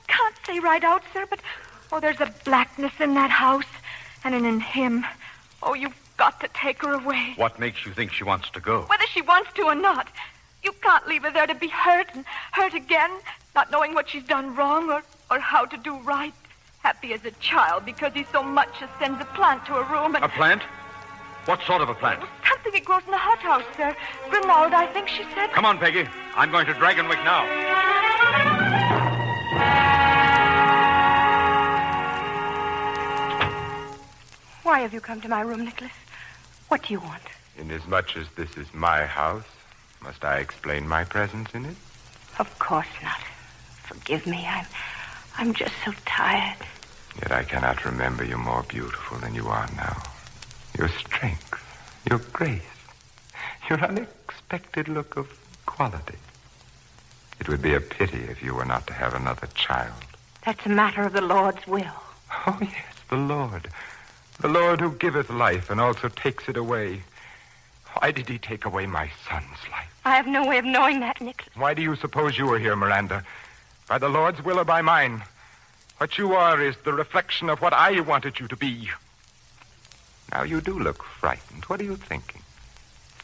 can't say right out, sir, but... Oh, there's a blackness in that house, and in him. Oh, you've got to take her away. What makes you think she wants to go? Whether she wants to or not. You can't leave her there to be hurt and hurt again, not knowing what she's done wrong or how to do right. Happy as a child because he so much as sends a plant to her room and... A plant? What sort of a plant? Something that grows in the hothouse, sir. Remodeled, I think she said. Come on, Peggy. I'm going to Dragonwick now. Why have you come to my room, Nicholas? What do you want? Inasmuch as this is my house, must I explain my presence in it? Of course not. Forgive me. I'm just so tired. Yet I cannot remember you more beautiful than you are now. Your strength, your grace, your unexpected look of quality. It would be a pity if you were not to have another child. That's a matter of the Lord's will. Oh, yes, the Lord. The Lord who giveth life and also takes it away. Why did he take away my son's life? I have no way of knowing that, Nicholas. Why do you suppose you are here, Miranda? By the Lord's will or by mine? What you are is the reflection of what I wanted you to be. Now, you do look frightened. What are you thinking?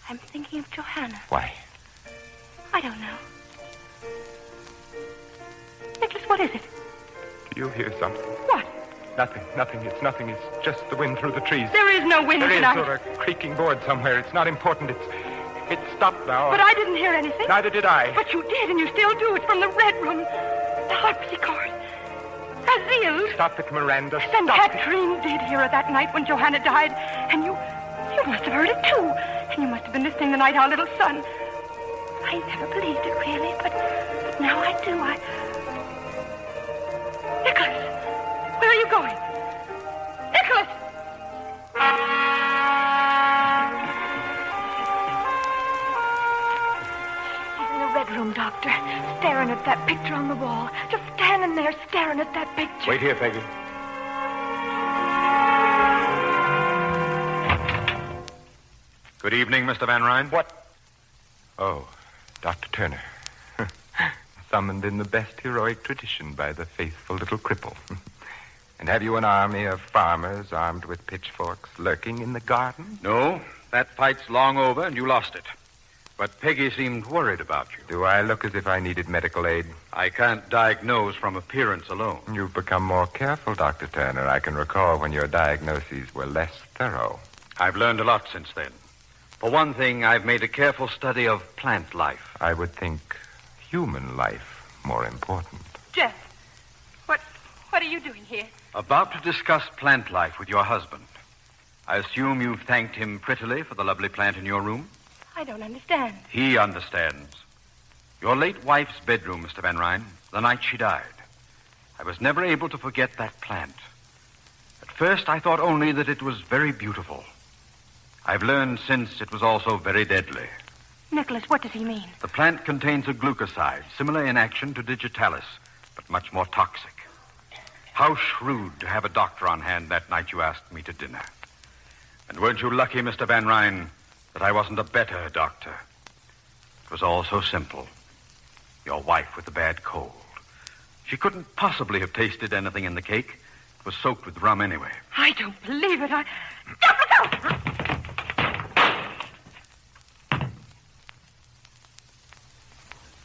I'm thinking of Johanna. Why? I don't know. Nicholas, what is it? Do you hear something? What? Nothing. It's nothing. It's just the wind through the trees. There is no wind tonight. There is, or a creaking board somewhere. It's not important. It's stopped now. But I didn't hear anything. Neither did I. But you did, and you still do. It's from the Red Room. The harpsichord. Azil. Stop it, Miranda. And Stop Catherine did hear it that night when Johanna died. And you must have heard it, too. And you must have been listening the night our little son... I never believed it, really, but now I do. Nicholas! Where are you going? Nicholas! He's in the Red Room, Doctor, staring at that picture on the wall. Just standing there staring at that picture. Wait here, Peggy. Good evening, Mr. Van Ryn. What? Oh, Dr. Turner. Summoned in the best heroic tradition by the faithful little cripple. And have you an army of farmers armed with pitchforks lurking in the garden? No, that fight's long over and you lost it. But Peggy seemed worried about you. Do I look as if I needed medical aid? I can't diagnose from appearance alone. You've become more careful, Dr. Turner. I can recall when your diagnoses were less thorough. I've learned a lot since then. For one thing, I've made a careful study of plant life. I would think human life more important. Jeff, what are you doing here? About to discuss plant life with your husband. I assume you've thanked him prettily for the lovely plant in your room? I don't understand. He understands. Your late wife's bedroom, Mr. Van Ryn, the night she died. I was never able to forget that plant. At first, I thought only that it was very beautiful. I've learned since it was also very deadly. Nicholas, what does he mean? The plant contains a glucoside, similar in action to digitalis, but much more toxic. How shrewd to have a doctor on hand that night you asked me to dinner. And weren't you lucky, Mr. Van Ryn, that I wasn't a better doctor? It was all so simple. Your wife with the bad cold. She couldn't possibly have tasted anything in the cake. It was soaked with rum anyway. I don't believe it.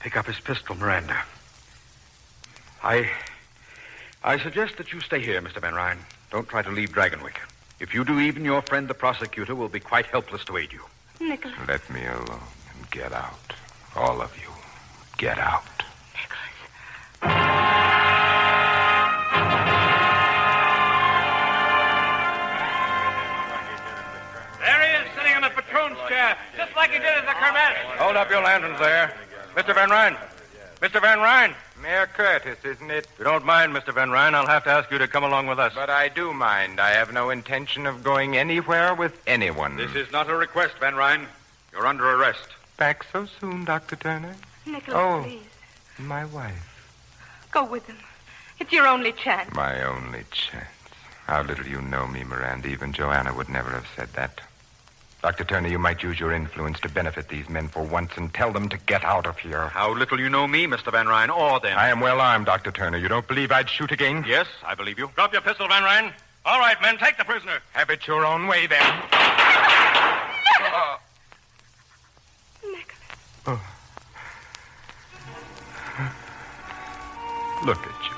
Pick up his pistol, Miranda. I suggest that you stay here, Mr. Van Ryn. Don't try to leave Dragonwick. If you do, even your friend, the prosecutor, will be quite helpless to aid you. Nicholas. Let me alone and get out. All of you. Get out. There he is, sitting in the patroon's chair, just like he did at the Kermesse. Hold up your lanterns there. Mr. Van Ryn. Mr. Van Ryn. Mayor Curtis, isn't it? If you don't mind, Mr. Van Ryn, I'll have to ask you to come along with us. But I do mind. I have no intention of going anywhere with anyone. This is not a request, Van Ryn. You're under arrest. Back so soon, Dr. Turner? Nicholas, please. My wife. Go with them. It's your only chance. My only chance. How little you know me, Miranda. Even Joanna would never have said that. Dr. Turner, you might use your influence to benefit these men for once and tell them to get out of here. How little you know me, Mr. Van Ryn, or them. I am well armed, Dr. Turner. You don't believe I'd shoot again? Yes, I believe you. Drop your pistol, Van Ryn. All right, men, take the prisoner. Have it your own way, then. Nicholas. Look at you.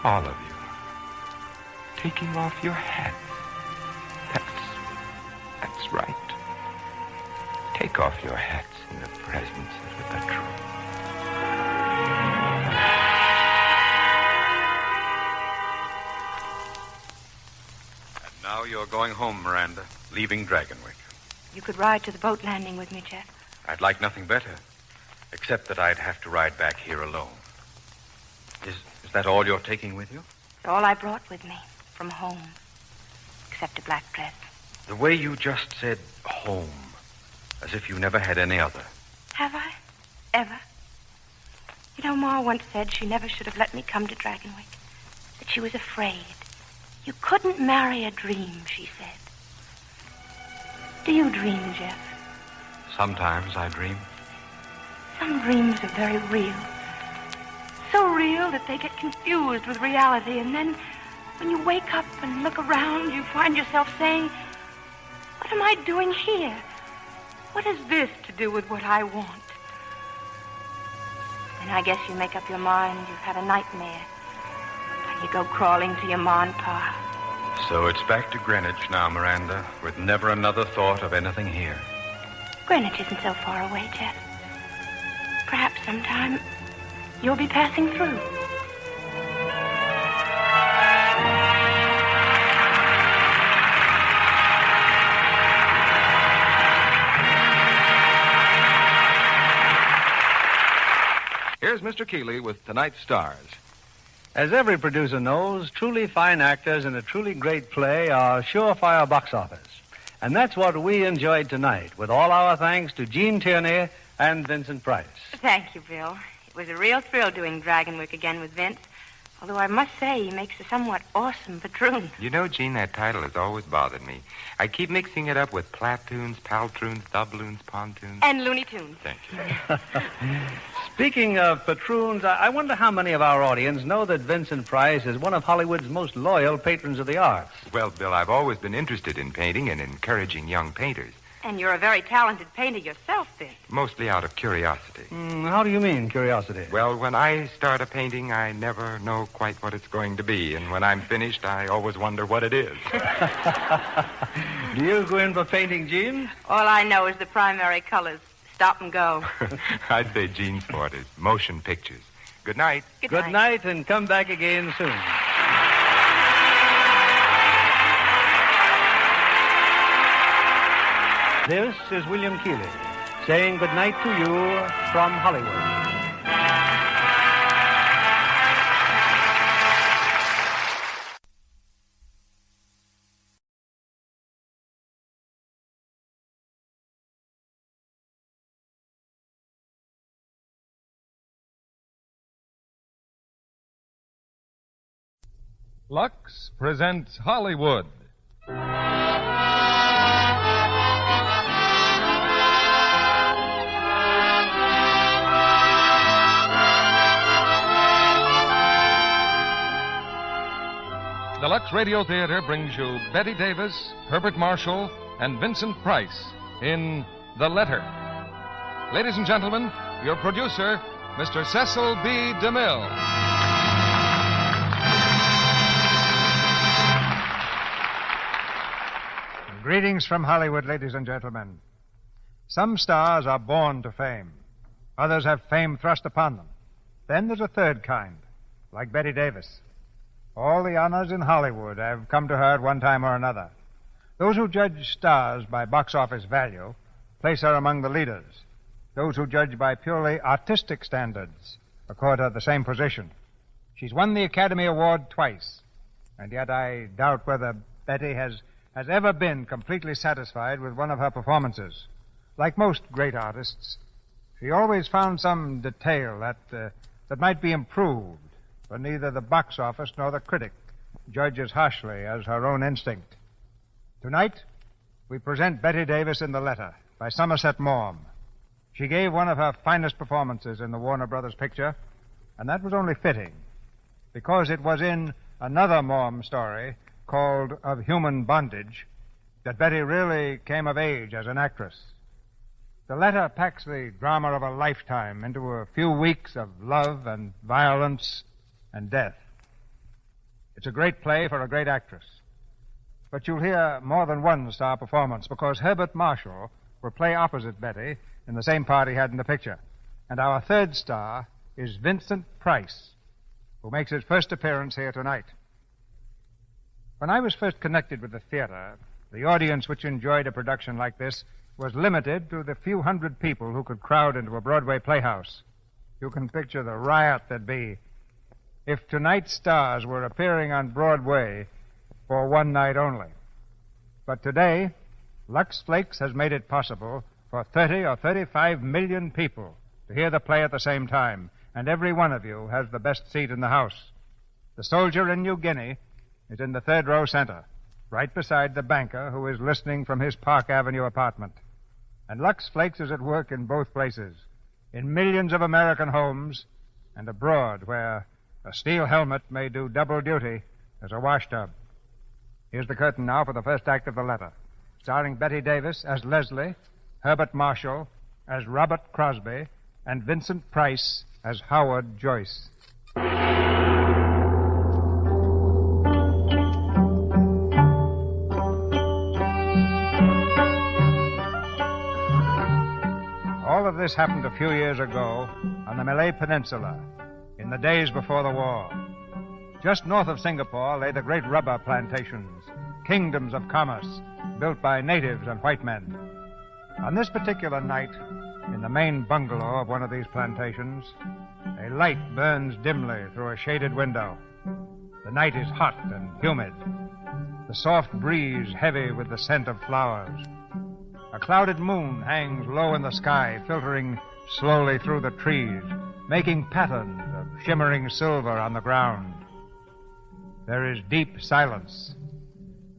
All of you. Taking off your hats. That's right. Take off your hats in the presence of the patron. And now you're going home, Miranda, leaving Dragonwick. You could ride to the boat landing with me, Jeff. I'd like nothing better, except that I'd have to ride back here alone. Is that all you're taking with you? It's all I brought with me from home, except a black dress. The way you just said home, as if you never had any other. Have I? Ever? You know, Ma once said she never should have let me come to Dragonwick. That she was afraid. You couldn't marry a dream, she said. Do you dream, Jeff? Sometimes I dream. Some dreams are very real. So real that they get confused with reality. And then, when you wake up and look around, you find yourself saying, what am I doing here? What has this to do with what I want? Then I guess you make up your mind you've had a nightmare. And you go crawling to your ma and pa. So it's back to Greenwich now, Miranda, with never another thought of anything here. Greenwich isn't so far away, Jeff. Perhaps sometime you'll be passing through. Here's Mr. Keeley with tonight's stars. As every producer knows, truly fine actors in a truly great play are surefire box office. And that's what we enjoyed tonight, with all our thanks to Gene Tierney and Vincent Price. Thank you, Bill. It was a real thrill doing Dragonwick again with Vince. Although I must say he makes a somewhat awesome patroon. You know, Gene, that title has always bothered me. I keep mixing it up with platoons, paltroons, doubloons, pontoons. And Looney Tunes. Thank you. Speaking of patroons, I wonder how many of our audience know that Vincent Price is one of Hollywood's most loyal patrons of the arts. Well, Bill, I've always been interested in painting and encouraging young painters. And you're a very talented painter yourself, Vince. Mostly out of curiosity. How do you mean, curiosity? Well, when I start a painting, I never know quite what it's going to be. And when I'm finished, I always wonder what it is. Do you go in for painting, Gene? All I know is the primary colors. Stop and go. I'd say Gene's sport is motion pictures. Good night. Good night, and come back again soon. This is William Keeley saying good night to you from Hollywood. Lux presents Hollywood. The Lux Radio Theater brings you Betty Davis, Herbert Marshall, and Vincent Price in The Letter. Ladies and gentlemen, your producer, Mr. Cecil B. DeMille. Greetings from Hollywood, ladies and gentlemen. Some stars are born to fame. Others have fame thrust upon them. Then there's a third kind, like Betty Davis. All the honors in Hollywood have come to her at one time or another. Those who judge stars by box office value place her among the leaders. Those who judge by purely artistic standards accord her the same position. She's won the Academy Award twice, and yet I doubt whether Betty has ever been completely satisfied with one of her performances. Like most great artists, She always found some detail that might be improved, but neither the box office nor the critic judge as harshly as her own instinct. Tonight, we present Betty Davis in the Letter by Somerset Maugham. She gave one of her finest performances in the Warner Brothers picture, and that was only fitting, because it was in another Maugham story called Of Human Bondage that Betty really came of age as an actress. The Letter packs the drama of a lifetime into a few weeks of love and violence and death. It's a great play for a great actress. But you'll hear more than one star performance, because Herbert Marshall will play opposite Betty in the same part he had in the picture. And our third star is Vincent Price, who makes his first appearance here tonight. When I was first connected with the theater, the audience which enjoyed a production like this was limited to the few hundred people who could crowd into a Broadway playhouse. You can picture the riot there'd be if tonight's stars were appearing on Broadway for one night only. But today, Lux Flakes has made it possible for 30 or 35 million people to hear the play at the same time, and every one of you has the best seat in the house. The soldier in New Guinea is in the third row center, right beside the banker who is listening from his Park Avenue apartment. And Lux Flakes is at work in both places, in millions of American homes and abroad, where a steel helmet may do double duty as a washtub. Here's the curtain now for the first act of The Letter, starring Betty Davis as Leslie, Herbert Marshall as Robert Crosby, and Vincent Price as Howard Joyce. All of this happened a few years ago on the Malay Peninsula, in the days before the war. Just north of Singapore lay the great rubber plantations, kingdoms of commerce, built by natives and white men. On this particular night, in the main bungalow of one of these plantations, a light burns dimly through a shaded window. The night is hot and humid, the soft breeze heavy with the scent of flowers. A clouded moon hangs low in the sky, filtering slowly through the trees, making patterns of shimmering silver on the ground. There is deep silence.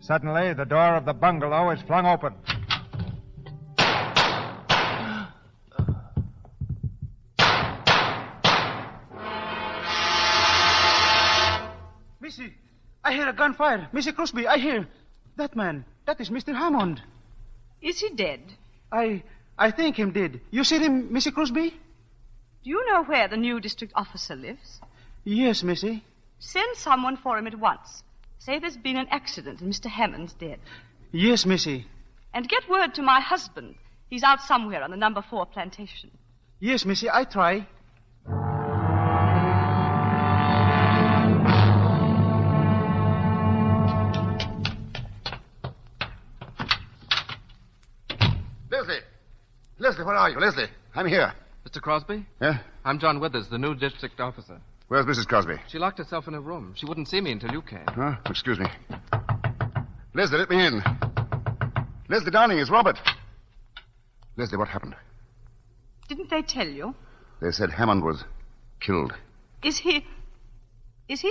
Suddenly, the door of the bungalow is flung open. Missy, I hear a gunfire. Missy Crosby, I hear. That man, that is Mr. Hammond. Is he dead? I think him dead. You see him, Missy Crosby? Do you know where the new district officer lives? Yes, Missy. Send someone for him at once. Say there's been an accident and Mr. Hammond's dead. Yes, Missy. And get word to my husband. He's out somewhere on the number 4 plantation. Yes, Missy, I try. Leslie, where are you? Leslie, I'm here. Mr. Crosby? Yeah? I'm John Withers, the new district officer. Where's Mrs. Crosby? She locked herself in her room. She wouldn't see me until you came. Huh? Excuse me. Leslie, let me in. Leslie, darling, it's Robert. Leslie, what happened? Didn't they tell you? They said Hammond was killed. Is he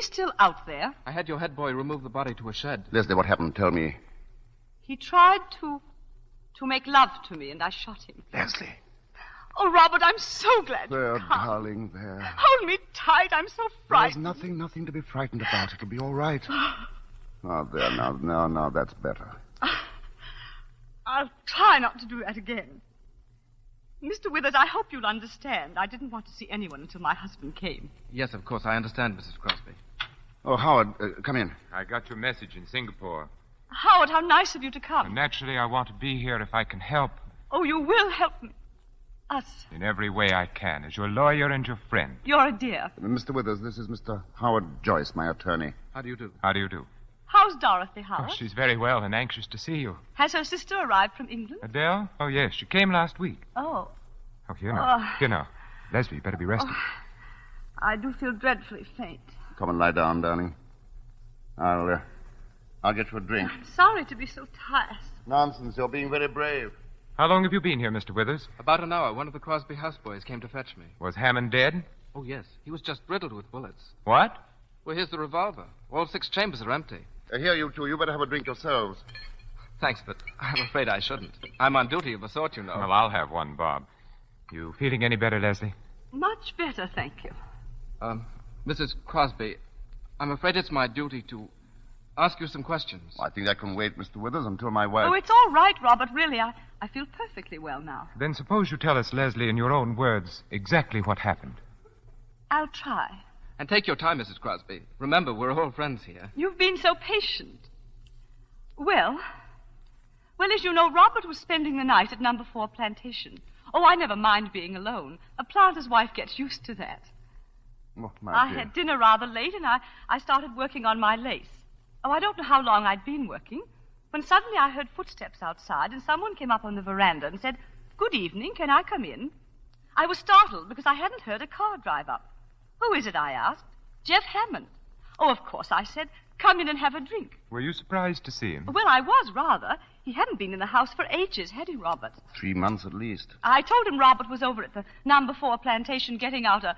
still out there? I had your head boy remove the body to a shed. Leslie, what happened? Tell me. He tried to make love to me, and I shot him. Leslie. Oh, Robert, I'm so glad There, you come. darling, there. Hold me tight. I'm so frightened. There's nothing to be frightened about. It'll be all right. Oh, there, now, that's better. I'll try not to do that again. Mr. Withers, I hope you'll understand. I didn't want to see anyone until my husband came. Yes, of course, I understand, Mrs. Crosby. Oh, Howard, come in. I got your message in Singapore. Howard, how nice of you to come. Naturally, I want to be here if I can help. Oh, you will help me. Us. In every way I can, as your lawyer and your friend. You're a dear. Mr. Withers, this is Mr. Howard Joyce, my attorney. How do you do? How do you do? How's Dorothy, Howard? Oh, she's very well and anxious to see you. Has her sister arrived from England? Adele? Oh, yes, she came last week. Oh. Oh, here now. Here now. Leslie, you better be rested. Oh, I do feel dreadfully faint. Come and lie down, darling. I'll get you a drink. I'm sorry to be so tiresome. Nonsense. You're being very brave. How long have you been here, Mr. Withers? About an hour. One of the Crosby houseboys came to fetch me. Was Hammond dead? Oh, yes. He was just riddled with bullets. What? Well, here's the revolver. All 6 chambers are empty. Here, you two. You better have a drink yourselves. Thanks, but I'm afraid I shouldn't. I'm on duty of a sort, you know. Well, I'll have one, Bob. You feeling any better, Leslie? Much better, thank you. Mrs. Crosby, I'm afraid it's my duty to ask you some questions. I think that can wait, Mr. Withers, until my wife... Oh, it's all right, Robert, really. I feel perfectly well now. Then suppose you tell us, Leslie, in your own words, exactly what happened. I'll try. And take your time, Mrs. Crosby. Remember, we're all friends here. You've been so patient. Well, as you know, Robert was spending the night at number 4 Plantation. Oh, I never mind being alone. A planter's wife gets used to that. Oh, I had dinner rather late, and I started working on my lace. Oh, I don't know how long I'd been working, when suddenly I heard footsteps outside, and someone came up on the veranda and said, "Good evening, can I come in?" I was startled because I hadn't heard a car drive up. "Who is it?" I asked. "Jeff Hammond." "Oh, of course," I said. "Come in and have a drink." Were you surprised to see him? Well, I was, rather. He hadn't been in the house for ages, had he, Robert? 3 months at least. I told him Robert was over at the number 4 Plantation getting out a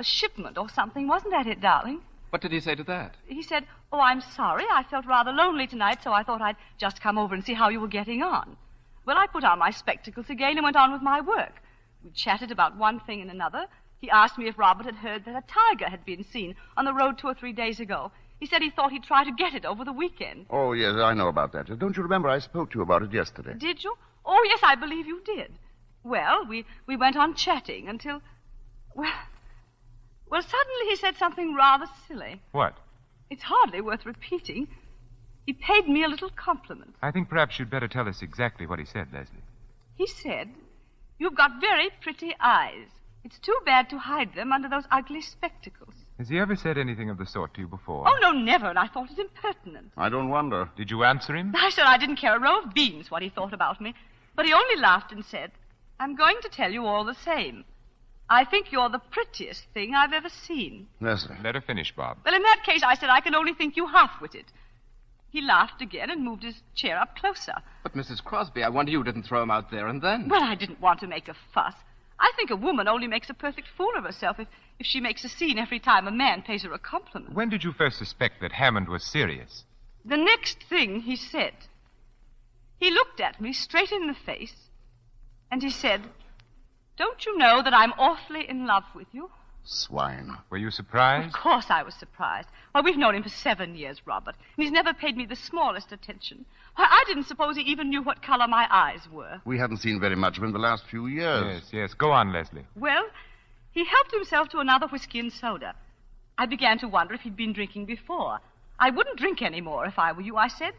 shipment or something. Wasn't that it, darling? What did he say to that? He said, "Oh, I'm sorry. I felt rather lonely tonight, so I thought I'd just come over and see how you were getting on." Well, I put on my spectacles again and went on with my work. We chatted about one thing and another. He asked me if Robert had heard that a tiger had been seen on the road 2 or 3 days ago. He said he thought he'd try to get it over the weekend. Oh, yes, I know about that. Don't you remember I spoke to you about it yesterday? Did you? Oh, yes, I believe you did. Well, we went on chatting until... Well, suddenly he said something rather silly. What? It's hardly worth repeating. He paid me a little compliment. I think perhaps you'd better tell us exactly what he said, Leslie. He said, "You've got very pretty eyes. It's too bad to hide them under those ugly spectacles." Has he ever said anything of the sort to you before? Oh, no, never, and I thought it impertinent. I don't wonder. Did you answer him? I said I didn't care a row of beans what he thought about me, but he only laughed and said, "I'm going to tell you all the same. I think you're the prettiest thing I've ever seen." Leslie. Let her finish, Bob. Well, in that case, I said, "I can only think you half-witted." He laughed again and moved his chair up closer. But, Mrs. Crosby, I wonder you didn't throw him out there and then. Well, I didn't want to make a fuss. I think a woman only makes a perfect fool of herself if she makes a scene every time a man pays her a compliment. When did you first suspect that Hammond was serious? The next thing he said. He looked at me straight in the face, and he said, "Don't you know that I'm awfully in love with you?" Swine. Were you surprised? Of course I was surprised. Well, we've known him for 7 years, Robert, and he's never paid me the smallest attention. Why, I didn't suppose he even knew what color my eyes were. We haven't seen very much of him the last few years. Yes. Go on, Leslie. Well, he helped himself to another whiskey and soda. I began to wonder if he'd been drinking before. "I wouldn't drink any more if I were you," I said.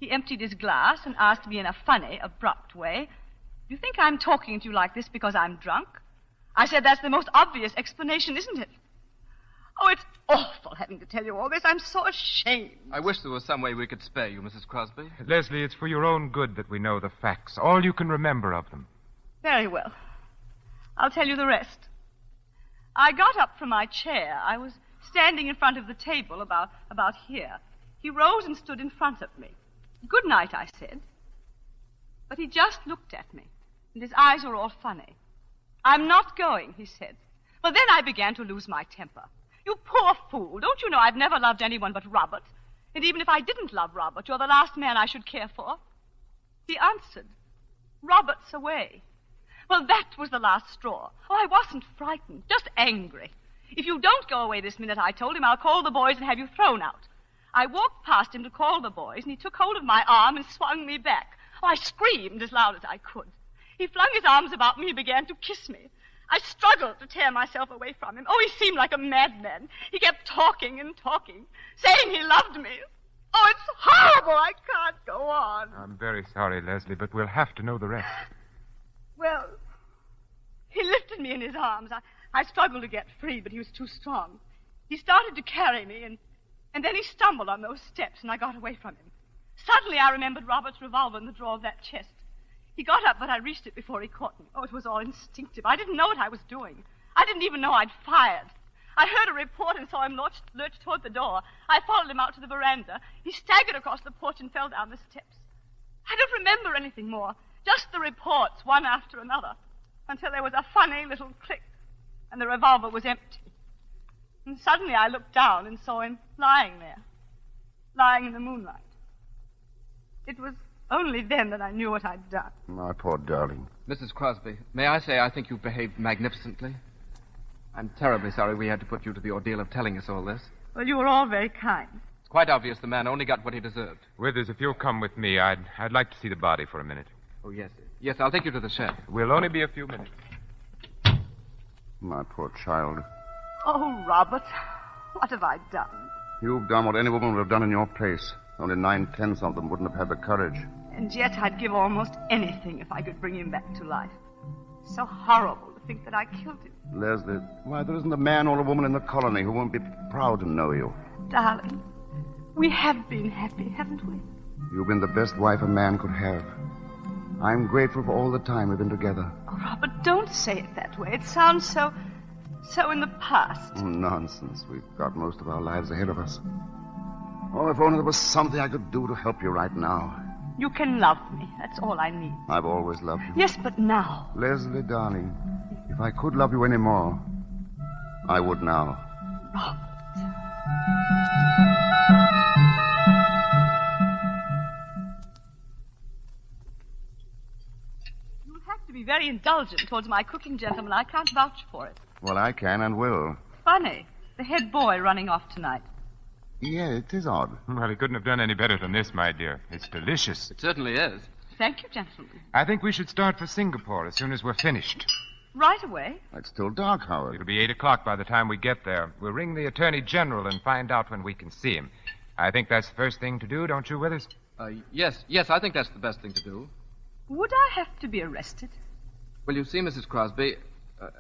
He emptied his glass and asked me in a funny, abrupt way, "You think I'm talking to you like this because I'm drunk?" I said, "That's the most obvious explanation, isn't it?" Oh, it's awful having to tell you all this. I'm so ashamed. I wish there was some way we could spare you, Mrs. Crosby. Leslie, it's for your own good that we know the facts, all you can remember of them. Very well. I'll tell you the rest. I got up from my chair. I was standing in front of the table about here. He rose and stood in front of me. "Good night," I said. But he just looked at me, and his eyes were all funny. "I'm not going," he said. Well, then I began to lose my temper. "You poor fool. Don't you know I've never loved anyone but Robert? And even if I didn't love Robert, you're the last man I should care for." He answered, "Robert's away." Well, that was the last straw. Oh, I wasn't frightened, just angry. "If you don't go away this minute," I told him, "I'll call the boys and have you thrown out." I walked past him to call the boys, and he took hold of my arm and swung me back. Oh, I screamed as loud as I could. He flung his arms about me and began to kiss me. I struggled to tear myself away from him. Oh, he seemed like a madman. He kept talking and talking, saying he loved me. Oh, it's horrible. I can't go on. I'm very sorry, Leslie, but we'll have to know the rest. Well, he lifted me in his arms. I struggled to get free, but he was too strong. He started to carry me, and then he stumbled on those steps, and I got away from him. Suddenly, I remembered Robert's revolver in the drawer of that chest. He got up, but I reached it before he caught me. Oh, it was all instinctive. I didn't know what I was doing. I didn't even know I'd fired. I heard a report and saw him lurch toward the door. I followed him out to the veranda. He staggered across the porch and fell down the steps. I don't remember anything more, Just the reports, one after another, until there was a funny little click, and the revolver was empty. And suddenly I looked down and saw him lying there, lying in the moonlight. It was only then that I knew what I'd done. My poor darling. Mrs. Crosby, may I say I think you've behaved magnificently? I'm terribly sorry we had to put you to the ordeal of telling us all this. Well, you were all very kind. It's quite obvious the man only got what he deserved. Withers, if you'll come with me, I'd like to see the body for a minute. Oh, yes. Yes, I'll take you to the shed. We'll only be a few minutes. My poor child. Oh, Robert, what have I done? You've done what any woman would have done in your place. Only 9/10 of them wouldn't have had the courage. And yet I'd give almost anything if I could bring him back to life. So horrible to think that I killed him. Leslie, why, there isn't a man or a woman in the colony who won't be proud to know you. Darling, we have been happy, haven't we? You've been the best wife a man could have. I'm grateful for all the time we've been together. Oh, Robert, don't say it that way. It sounds so in the past. Oh, nonsense. We've got most of our lives ahead of us. Oh, if only there was something I could do to help you right now. You can love me. That's all I need. I've always loved you. Yes, but now. Leslie, darling, if I could love you any more, I would now. Robert. You'll have to be very indulgent towards my cooking, gentlemen. I can't vouch for it. Well, I can and will. Funny. The head boy running off tonight. Yeah, it is odd. Well, he couldn't have done any better than this, my dear. It's delicious. It certainly is. Thank you, gentlemen. I think we should start for Singapore as soon as we're finished. Right away? It's still dark, Howard. It'll be 8 o'clock by the time we get there. We'll ring the Attorney General and find out when we can see him. I think that's the first thing to do, don't you, Withers? Yes, I think that's the best thing to do. Would I have to be arrested? Well, you see, Mrs. Crosby,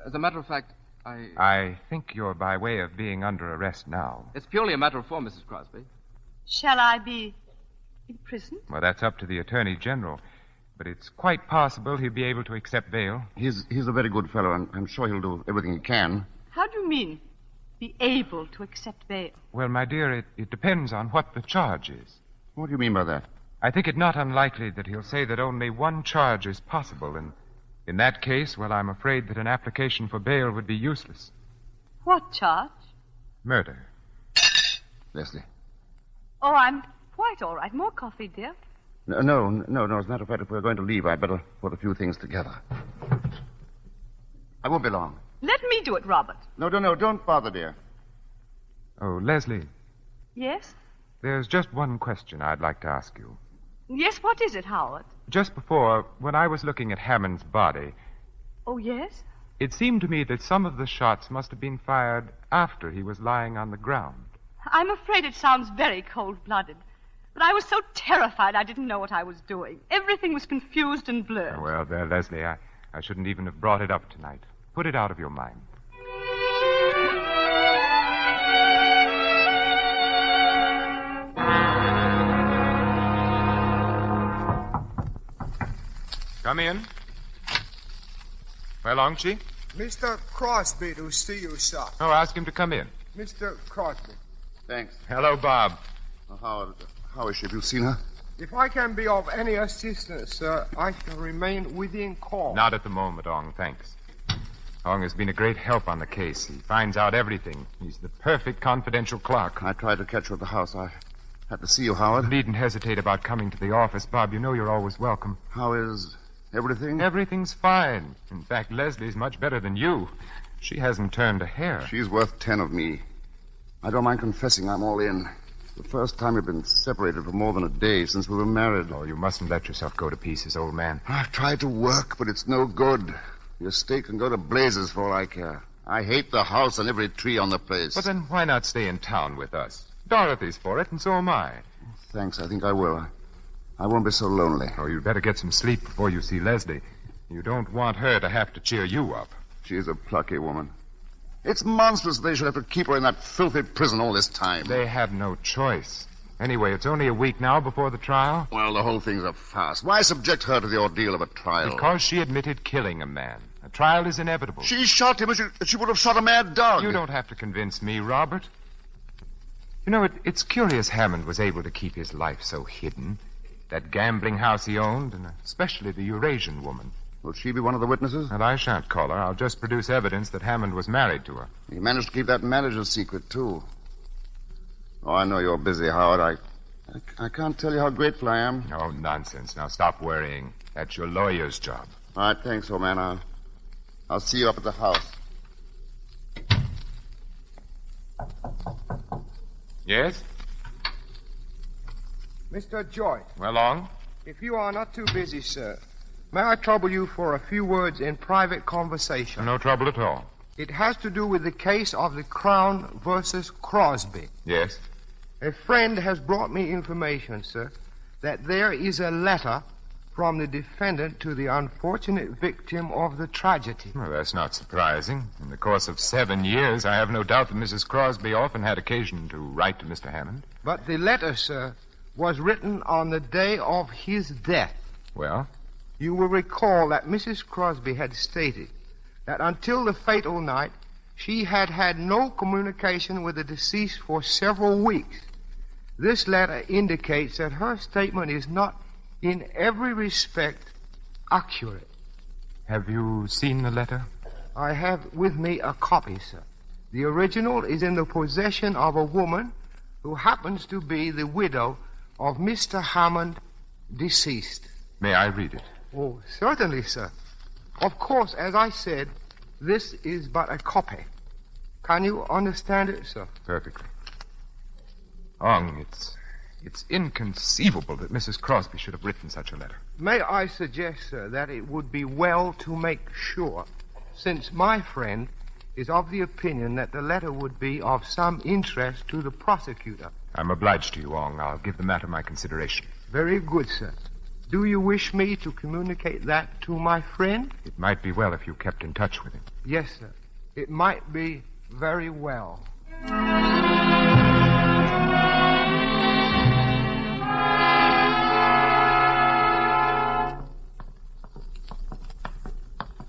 as a matter of fact, I think you're by way of being under arrest now. It's purely a matter of form, Mrs. Crosby. Shall I be imprisoned? Well, that's up to the Attorney General. But it's quite possible he'll be able to accept bail. He's a very good fellow, and I'm sure he'll do everything he can. How do you mean, be able to accept bail? Well, my dear, it depends on what the charge is. What do you mean by that? I think it not unlikely that he'll say that only one charge is possible, and in that case, well, I'm afraid that an application for bail would be useless. What charge? Murder. Leslie. Oh, I'm quite all right. More coffee, dear. No. As a matter of fact, if we're going to leave, I'd better put a few things together. I won't be long. Let me do it, Robert. No, don't bother, dear. Oh, Leslie. Yes? There's just one question I'd like to ask you. Yes, what is it, Howard? Just before, when I was looking at Hammond's body... Oh, yes? It seemed to me that some of the shots must have been fired after he was lying on the ground. I'm afraid it sounds very cold-blooded. But I was so terrified I didn't know what I was doing. Everything was confused and blurred. Well, there, Leslie, I shouldn't even have brought it up tonight. Put it out of your mind. Come in. Well, Longchi? Mr. Crosby to see you, sir. Oh, ask him to come in. Mr. Crosby. Thanks. Hello, Bob. How is she? Have you seen her? If I can be of any assistance, sir, I shall remain within call. Not at the moment, Ong, thanks. Ong has been a great help on the case. He finds out everything. He's the perfect confidential clerk. I tried to catch her at the house. I had to see you, Howard. Needn't hesitate about coming to the office, Bob. You know you're always welcome. How is everything? Everything's fine. In fact, Leslie's much better than you. She hasn't turned a hair. She's worth 10 of me. I don't mind confessing I'm all in. The first time we've been separated for more than a day since we were married. Oh, you mustn't let yourself go to pieces, old man. I've tried to work, but it's no good. The estate can go to blazes for all I care. I hate the house and every tree on the place. But then why not stay in town with us? Dorothy's for it, and so am I. Thanks, I think I will. I won't be so lonely. Oh, you'd better get some sleep before you see Leslie. You don't want her to have to cheer you up. She's a plucky woman. It's monstrous they should have to keep her in that filthy prison all this time. They have no choice. Anyway, it's only a week now before the trial. Well, the whole thing's a farce. Why subject her to the ordeal of a trial? Because she admitted killing a man. A trial is inevitable. She shot him as she would have shot a mad dog. You don't have to convince me, Robert. You know, it's curious Hammond was able to keep his life so hidden. that gambling house he owned, and especially the Eurasian woman. Will she be one of the witnesses? And I shan't call her. I'll just produce evidence that Hammond was married to her. He managed to keep that marriage a secret, too. Oh, I know you're busy, Howard. I can't tell you how grateful I am. Oh, nonsense. Now stop worrying. That's your lawyer's job. All right, thanks, old man. I'll see you up at the house. Yes? Mr. Joyce. Well, Long? If you are not too busy, sir, may I trouble you for a few words in private conversation? No trouble at all. It has to do with the case of the Crown versus Crosby. Yes? A friend has brought me information, sir, that there is a letter from the defendant to the unfortunate victim of the tragedy. Well, that's not surprising. In the course of 7 years, I have no doubt that Mrs. Crosby often had occasion to write to Mr. Hammond. But the letter, sir, was written on the day of his death. Well? You will recall that Mrs. Crosby had stated that until the fatal night, she had had no communication with the deceased for several weeks. This letter indicates that her statement is not in every respect accurate. Have you seen the letter? I have with me a copy, sir. The original is in the possession of a woman who happens to be the widow of Mr. Hammond, deceased. May I read it? Oh, certainly, sir. Of course, as I said, this is but a copy. Can you understand it, sir? Perfectly. Ong, it's inconceivable that Mrs. Crosby should have written such a letter. May I suggest, sir, that it would be well to make sure, since my friend is of the opinion that the letter would be of some interest to the prosecutor. I'm obliged to you, Ong. I'll give the matter my consideration. Very good, sir. Do you wish me to communicate that to my friend? It might be well if you kept in touch with him. Yes, sir. It might be very well.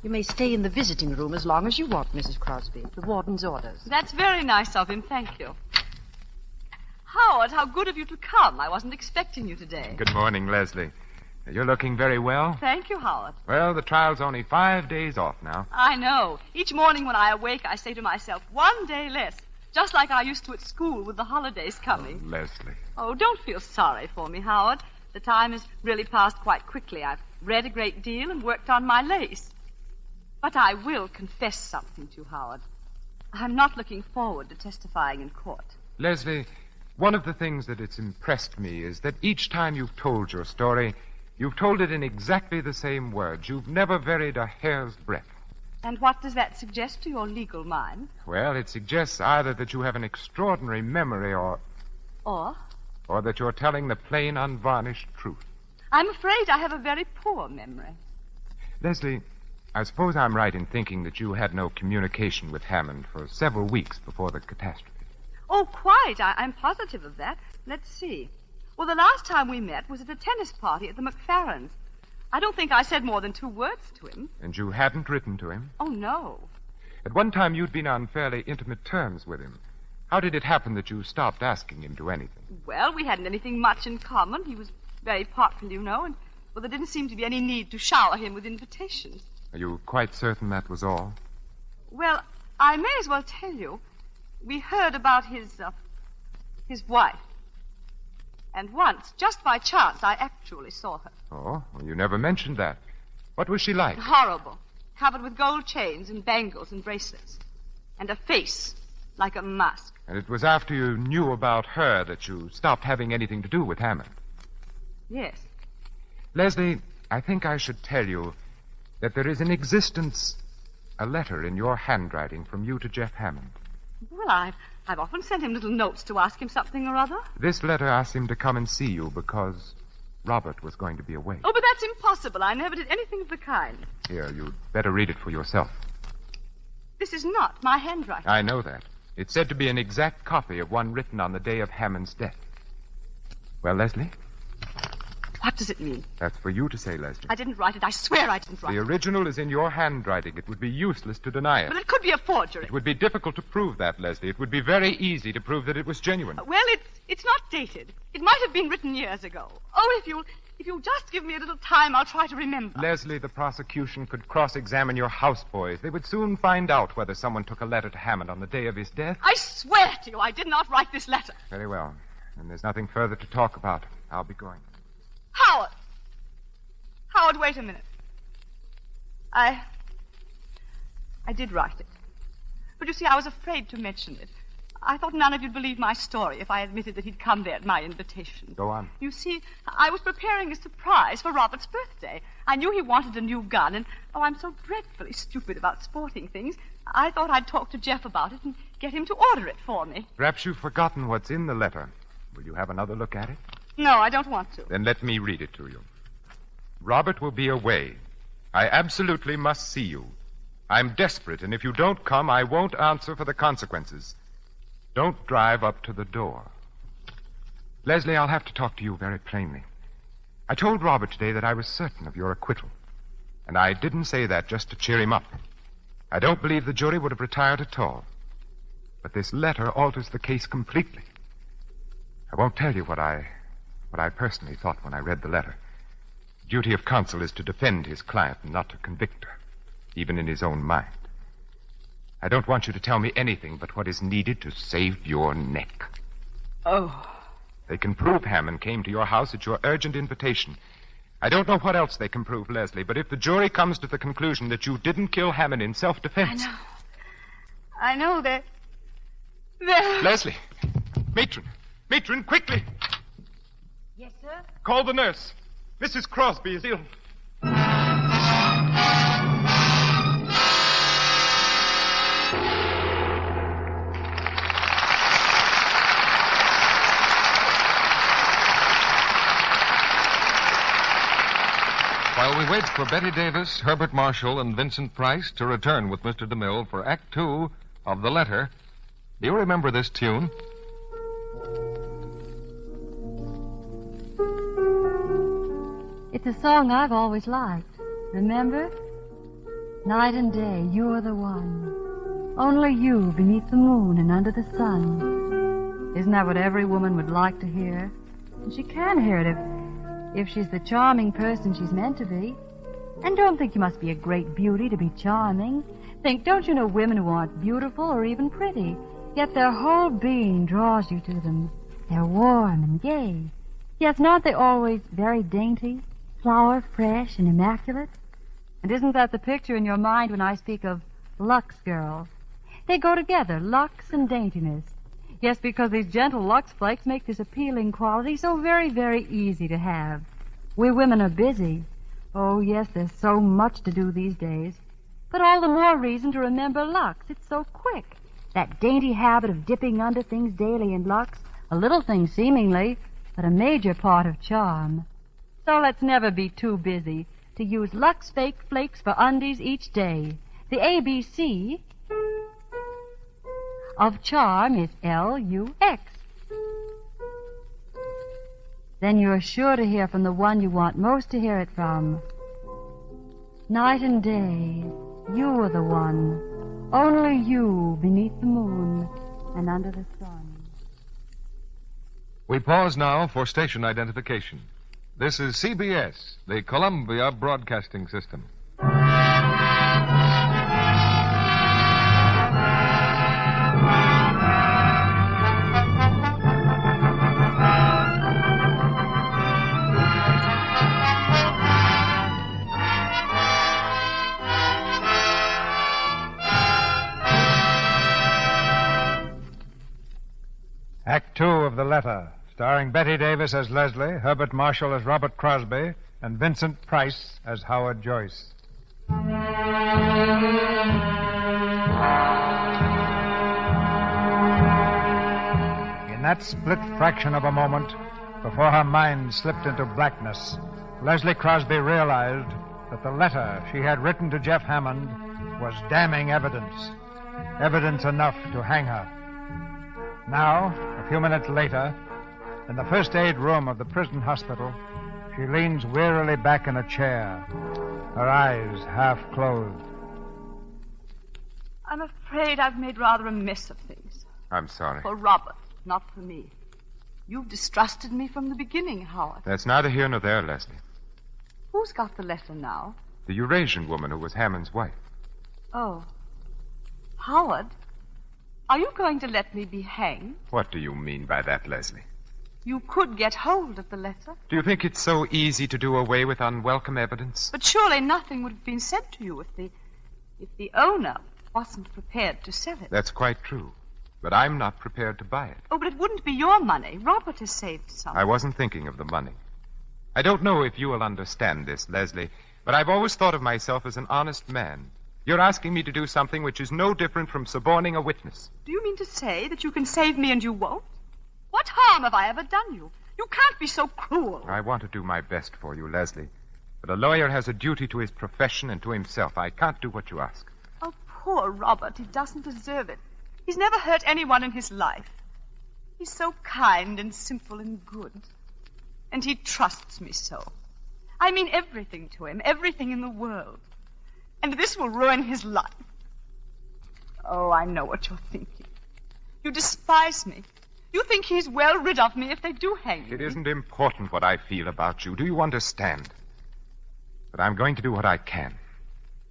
You may stay in the visiting room as long as you want, Mrs. Crosby. The warden's orders. That's very nice of him, thank you. Howard, how good of you to come. I wasn't expecting you today. Good morning, Leslie. You're looking very well. Thank you, Howard. Well, the trial's only 5 days off now. I know. Each morning when I awake, I say to myself, 1 day less. Just like I used to at school with the holidays coming. Oh, Leslie. Oh, don't feel sorry for me, Howard. The time has really passed quite quickly. I've read a great deal and worked on my lace. But I will confess something to you, Howard. I'm not looking forward to testifying in court. Leslie, one of the things that it's impressed me is that each time you've told your story, you've told it in exactly the same words. You've never varied a hair's breadth. And what does that suggest to your legal mind? Well, it suggests either that you have an extraordinary memory or that you're telling the plain, unvarnished truth. I'm afraid I have a very poor memory. Leslie, I suppose I'm right in thinking that you had no communication with Hammond for several weeks before the catastrophe. Oh, quite. I'm positive of that. Let's see. Well, the last time we met was at a tennis party at the McFarrens'. I don't think I said more than 2 words to him. And you hadn't written to him? Oh, no. At one time, you'd been on fairly intimate terms with him. How did it happen that you stopped asking him to anything? Well, we hadn't anything much in common. He was very popular, you know, and, well, there didn't seem to be any need to shower him with invitations. Are you quite certain that was all? Well, I may as well tell you. We heard about his wife. And once, just by chance, I actually saw her. Oh, well, you never mentioned that. What was she like? Horrible. Covered with gold chains and bangles and bracelets. And a face like a mask. And it was after you knew about her that you stopped having anything to do with Hammond. Yes. Leslie, I think I should tell you that there is in existence a letter in your handwriting from you to Jeff Hammond. Well, I've often sent him little notes to ask him something or other. This letter asked him to come and see you because Robert was going to be away. Oh, but that's impossible. I never did anything of the kind. Here, you'd better read it for yourself. This is not my handwriting. I know that. It's said to be an exact copy of one written on the day of Hammond's death. Well, Leslie? What does it mean? That's for you to say, Leslie. I didn't write it. I swear I didn't write The it. original is in your handwriting. It would be useless to deny it. But it could be a forgery. It would be difficult to prove that, Leslie. It would be very easy to prove that it was genuine. Well, it's not dated. It might have been written years ago. Oh, if you'll just give me a little time, I'll try to remember. Leslie, the prosecution could cross-examine your houseboys. They would soon find out whether someone took a letter to Hammond on the day of his death. I swear to you, I did not write this letter. Very well. And there's nothing further to talk about. I'll be going. Howard! Howard, wait a minute. I did write it. But you see, I was afraid to mention it. I thought none of you'd believe my story if I admitted that he'd come there at my invitation. Go on. You see, I was preparing a surprise for Robert's birthday. I knew he wanted a new gun, and, I'm so dreadfully stupid about sporting things. I thought I'd talk to Jeff about it and get him to order it for me. Perhaps you've forgotten what's in the letter. Will you have another look at it? No, I don't want to. Then let me read it to you. Robert will be away. I absolutely must see you. I'm desperate, and if you don't come, I won't answer for the consequences. Don't drive up to the door. Leslie, I'll have to talk to you very plainly. I told Robert today that I was certain of your acquittal. And I didn't say that just to cheer him up. I don't believe the jury would have retired at all. But this letter alters the case completely. I won't tell you what I personally thought when I read the letter. The duty of counsel is to defend his client and not to convict her, even in his own mind. I don't want you to tell me anything but what is needed to save your neck. Oh. They can prove Hammond came to your house at your urgent invitation. I don't know what else they can prove, Leslie, but if the jury comes to the conclusion that you didn't kill Hammond in self-defense... I know that... Leslie! Matron, quickly! Yes, sir? Call the nurse. Mrs. Crosby is ill. While we wait for Betty Davis, Herbert Marshall, and Vincent Price to return with Mr. DeMille for Act 2 of The Letter, do you remember this tune? It's a song I've always liked. Remember? Night and day, you're the one. Only you beneath the moon and under the sun. Isn't that what every woman would like to hear? And she can hear it if she's the charming person she's meant to be. And don't think you must be a great beauty to be charming. Don't you know women who aren't beautiful or even pretty, yet their whole being draws you to them. They're warm and gay. Yes, aren't they always very dainty, flower fresh and immaculate? And isn't that the picture in your mind when I speak of Lux girls? They go together, Lux and daintiness. Yes, because these gentle Lux flakes make this appealing quality so very, very easy to have. We women are busy. Oh, yes, there's so much to do these days. But all the more reason to remember Lux. It's so quick. That dainty habit of dipping under things daily in Lux, a little thing seemingly, but a major part of charm. So let's never be too busy to use Lux Fake Flakes for undies each day. The ABC of charm is Lux. Then you're sure to hear from the one you want most to hear it from. Night and day, you are the one. Only you beneath the moon and under the sun. We pause now for station identification. This is CBS, the Columbia Broadcasting System. Act 2 of The Letter, starring Betty Davis as Leslie, Herbert Marshall as Robert Crosby, and Vincent Price as Howard Joyce. In that split fraction of a moment, before her mind slipped into blackness, Leslie Crosby realized that the letter she had written to Jeff Hammond was damning evidence. Evidence enough to hang her. Now, a few minutes later, in the first aid room of the prison hospital, She leans wearily back in a chair, her eyes half closed. I'm afraid I've made rather a mess of things. I'm sorry. For Robert, not for me. You've distrusted me from the beginning, Howard. That's neither here nor there, Leslie. Who's got the letter now? The Eurasian woman who was Hammond's wife. Oh. Howard, are you going to let me be hanged? What do you mean by that, Leslie? You could get hold of the letter. Do you think it's so easy to do away with unwelcome evidence? But surely nothing would have been said to you if the owner wasn't prepared to sell it. That's quite true. But I'm not prepared to buy it. Oh, but it wouldn't be your money. Robert has saved some. I wasn't thinking of the money. I don't know if you will understand this, Leslie, but I've always thought of myself as an honest man. You're asking me to do something which is no different from suborning a witness. Do you mean to say that you can save me and you won't? What harm have I ever done you? You can't be so cruel. I want to do my best for you, Leslie. But a lawyer has a duty to his profession and to himself. I can't do what you ask. Oh, poor Robert. He doesn't deserve it. He's never hurt anyone in his life. He's so kind and simple and good. And he trusts me so. I mean everything to him, everything in the world. And this will ruin his life. Oh, I know what you're thinking. You despise me. You think he's well rid of me if they do hang me. It isn't important what I feel about you. Do you understand? But I'm going to do what I can.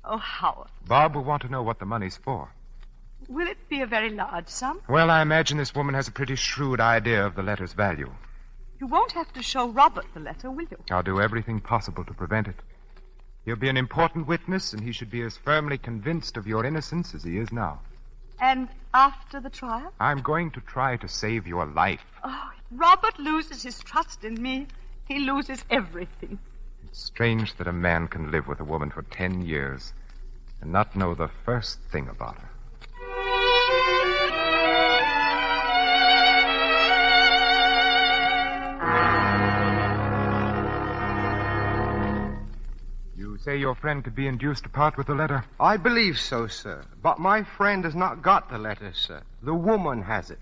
Oh, Howard. Bob will want to know what the money's for. Will it be a very large sum? Well, I imagine this woman has a pretty shrewd idea of the letter's value. You won't have to show Robert the letter, will you? I'll do everything possible to prevent it. He'll be an important witness, and he should be as firmly convinced of your innocence as he is now. And after the trial? I'm going to try to save your life. Oh, if Robert loses his trust in me, he loses everything. It's strange that a man can live with a woman for 10 years and not know the first thing about her. You say your friend could be induced to part with the letter? I believe so, sir. But my friend has not got the letter, sir. The woman has it.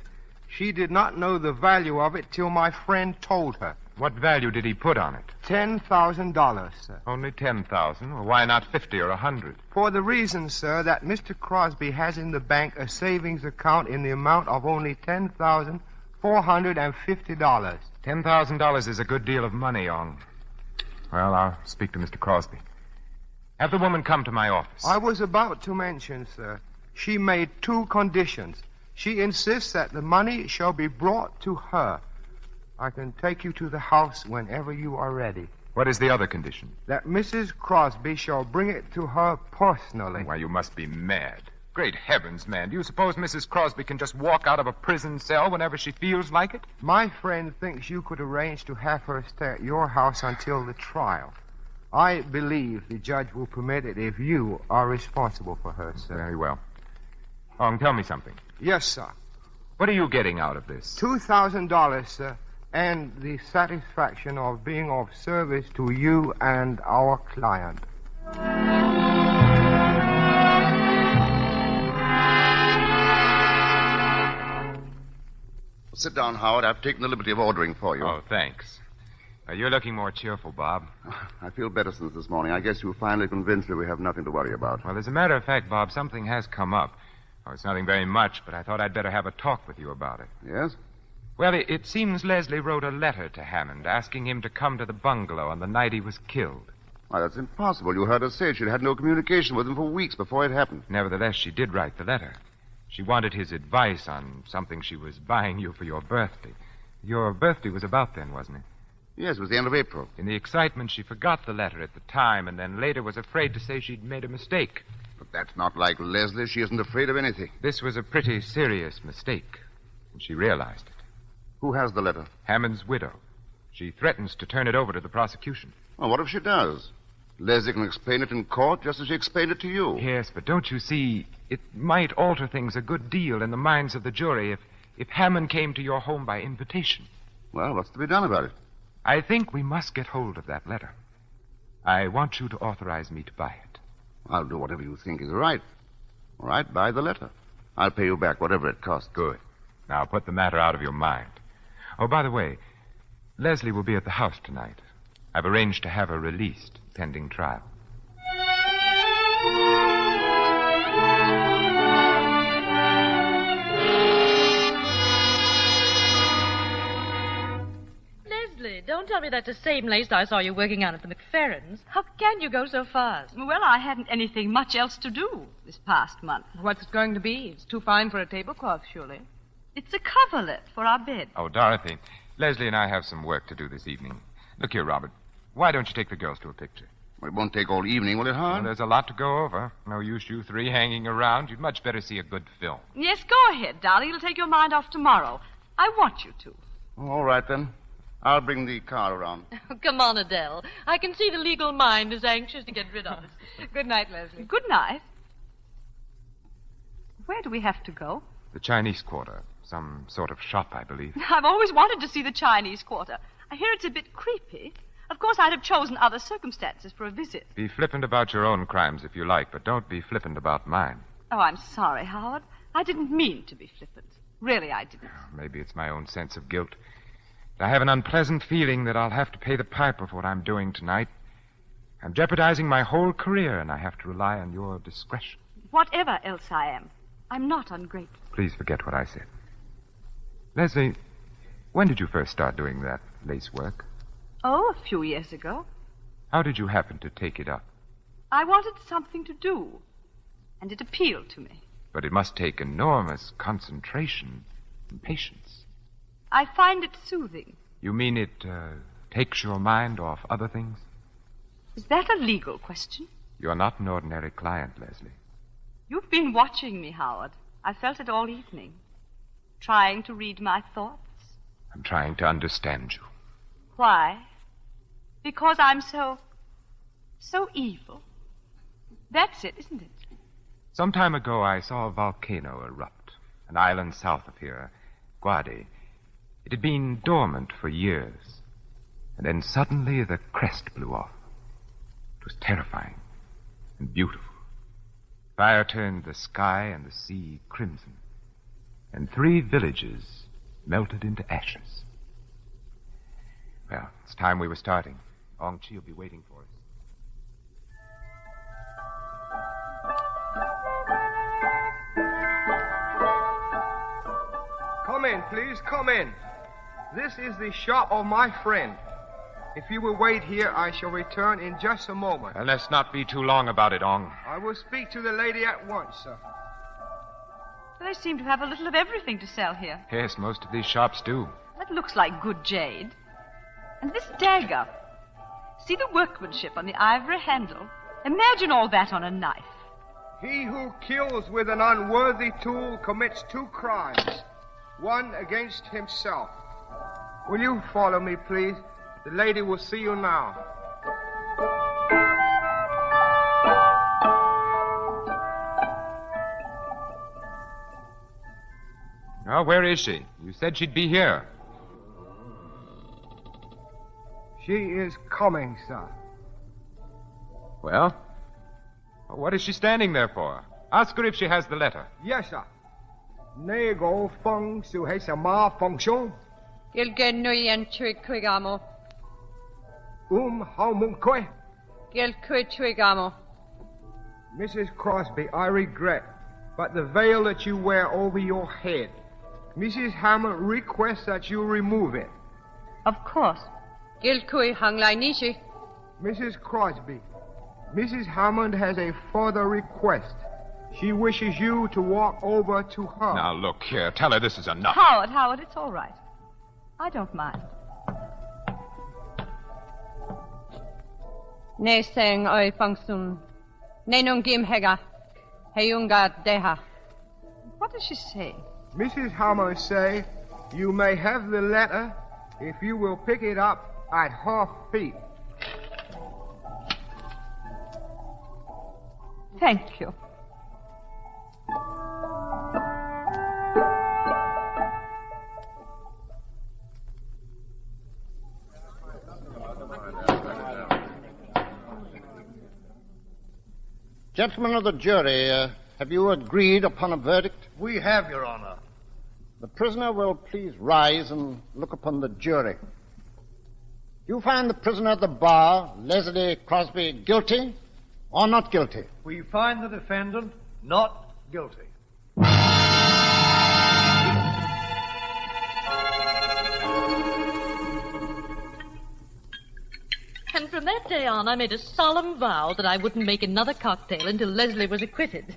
She did not know the value of it till my friend told her. What value did he put on it? $10,000, sir. Only 10,000? Well, why not 50 or 100? For the reason, sir, that Mr. Crosby has in the bank a savings account in the amount of only $10,450. $10,000 is a good deal of money, Ong. Well, I'll speak to Mr. Crosby. Have the woman come to my office. I was about to mention, sir. She made 2 conditions. She insists that the money shall be brought to her. I can take you to the house whenever you are ready. What is the other condition? That Mrs. Crosby shall bring it to her personally. Why, you must be mad. Great heavens, man. Do you suppose Mrs. Crosby can just walk out of a prison cell whenever she feels like it? My friend thinks you could arrange to have her stay at your house until the trial. I believe the judge will permit it if you are responsible for her, sir. Very well. Ong, tell me something. Yes, sir. What are you getting out of this? $2,000, sir, and the satisfaction of being of service to you and our client. Sit down, Howard. I've taken the liberty of ordering for you. Oh, thanks. You're looking more cheerful, Bob. I feel better since this morning. I guess you finally convinced me we have nothing to worry about. Well, as a matter of fact, Bob, something has come up. Oh, it's nothing very much, but I thought I'd better have a talk with you about it. Yes? Well, it seems Leslie wrote a letter to Hammond asking him to come to the bungalow on the night he was killed. Why, that's impossible. You heard her say she'd had no communication with him for weeks before it happened. Nevertheless, she did write the letter. She wanted his advice on something she was buying you for your birthday. Your birthday was about then, wasn't it? Yes, it was the end of April. In the excitement, she forgot the letter at the time and then later was afraid to say she'd made a mistake. But that's not like Leslie. She isn't afraid of anything. This was a pretty serious mistake, and she realized it. Who has the letter? Hammond's widow. She threatens to turn it over to the prosecution. Well, what if she does? Leslie can explain it in court just as she explained it to you. Yes, but don't you see, it might alter things a good deal in the minds of the jury if Hammond came to your home by invitation. Well, what's to be done about it? I think we must get hold of that letter. I want you to authorize me to buy it. I'll do whatever you think is right. All right, buy the letter. I'll pay you back whatever it costs. Good. Now put the matter out of your mind. Oh, by the way, Leslie will be at the house tonight. I've arranged to have her released pending trial. Leslie, don't tell me that's the same lace I saw you working on at the McFerrins. How can you go so fast? Well, I hadn't anything much else to do this past month. What's it going to be? It's too fine for a tablecloth, surely. It's a coverlet for our bed. Oh, Dorothy, Leslie and I have some work to do this evening. Look here, Robert. Why don't you take the girls to a picture? Well, it won't take all evening, will it, Hon? Well, there's a lot to go over. No use you three hanging around. You'd much better see a good film. Yes, go ahead, darling. It'll take your mind off tomorrow. I want you to. All right, then. I'll bring the car around. Come on, Adele. I can see the legal mind is anxious to get rid of us. Good night, Leslie. Good night. Where do we have to go? The Chinese Quarter. Some sort of shop, I believe. I've always wanted to see the Chinese Quarter. I hear it's a bit creepy. Of course, I'd have chosen other circumstances for a visit. Be flippant about your own crimes if you like, but don't be flippant about mine. Oh, I'm sorry, Howard. I didn't mean to be flippant. Really, I didn't. Maybe it's my own sense of guilt. I have an unpleasant feeling that I'll have to pay the piper for what I'm doing tonight. I'm jeopardizing my whole career, and I have to rely on your discretion. Whatever else I am, I'm not ungrateful. Please forget what I said. Leslie, when did you first start doing that lace work? Oh, a few years ago. How did you happen to take it up? I wanted something to do, and it appealed to me. But it must take enormous concentration and patience. I find it soothing. You mean it takes your mind off other things? Is that a legal question? You're not an ordinary client, Leslie. You've been watching me, Howard. I felt it all evening. Trying to read my thoughts. I'm trying to understand you. Why? Because I'm so evil. That's it, isn't it? Some time ago, I saw a volcano erupt. An island south of here, Guadi. It had been dormant for years. And then suddenly the crest blew off. It was terrifying and beautiful. Fire turned the sky and the sea crimson. And 3 villages melted into ashes. Well, it's time we were starting. Ong Chi will be waiting for us. Come in, please. Come in. This is the shop of my friend. If you will wait here, I shall return in just a moment. Well, let's not be too long about it, Ong. I will speak to the lady at once, sir. They seem to have a little of everything to sell here. Yes, most of these shops do. That looks like good jade. And this dagger. See the workmanship on the ivory handle? Imagine all that on a knife. He who kills with an unworthy tool commits 2 crimes. One against himself. Will you follow me, please? The lady will see you now. Oh, where is she? You said she'd be here. She is coming, sir. Well, what is she standing there for? Ask her if she has the letter. Yes, sir. 那個封是係什麼封信？ how munque? Mrs. Crosby, I regret, but the veil that you wear over your head, Mrs. Hammond requests that you remove it. Of course. Mrs. Crosby, Mrs. Hammond has a further request. She wishes you to walk over to her. Now, look here. Tell her this is enough. Howard, it's all right. I don't mind. Ne seng oi fangsun. Ne nung gim hega. Heyunga deha. What does she say? Mrs. Hammond say you may have the letter if you will pick it up at her feet. Thank you. Gentlemen of the jury, have you agreed upon a verdict? We have, Your Honor. The prisoner will please rise and look upon the jury. You find the prisoner at the bar, Leslie Crosby, guilty or not guilty? We find the defendant not guilty. And from that day on, I made a solemn vow that I wouldn't make another cocktail until Leslie was acquitted.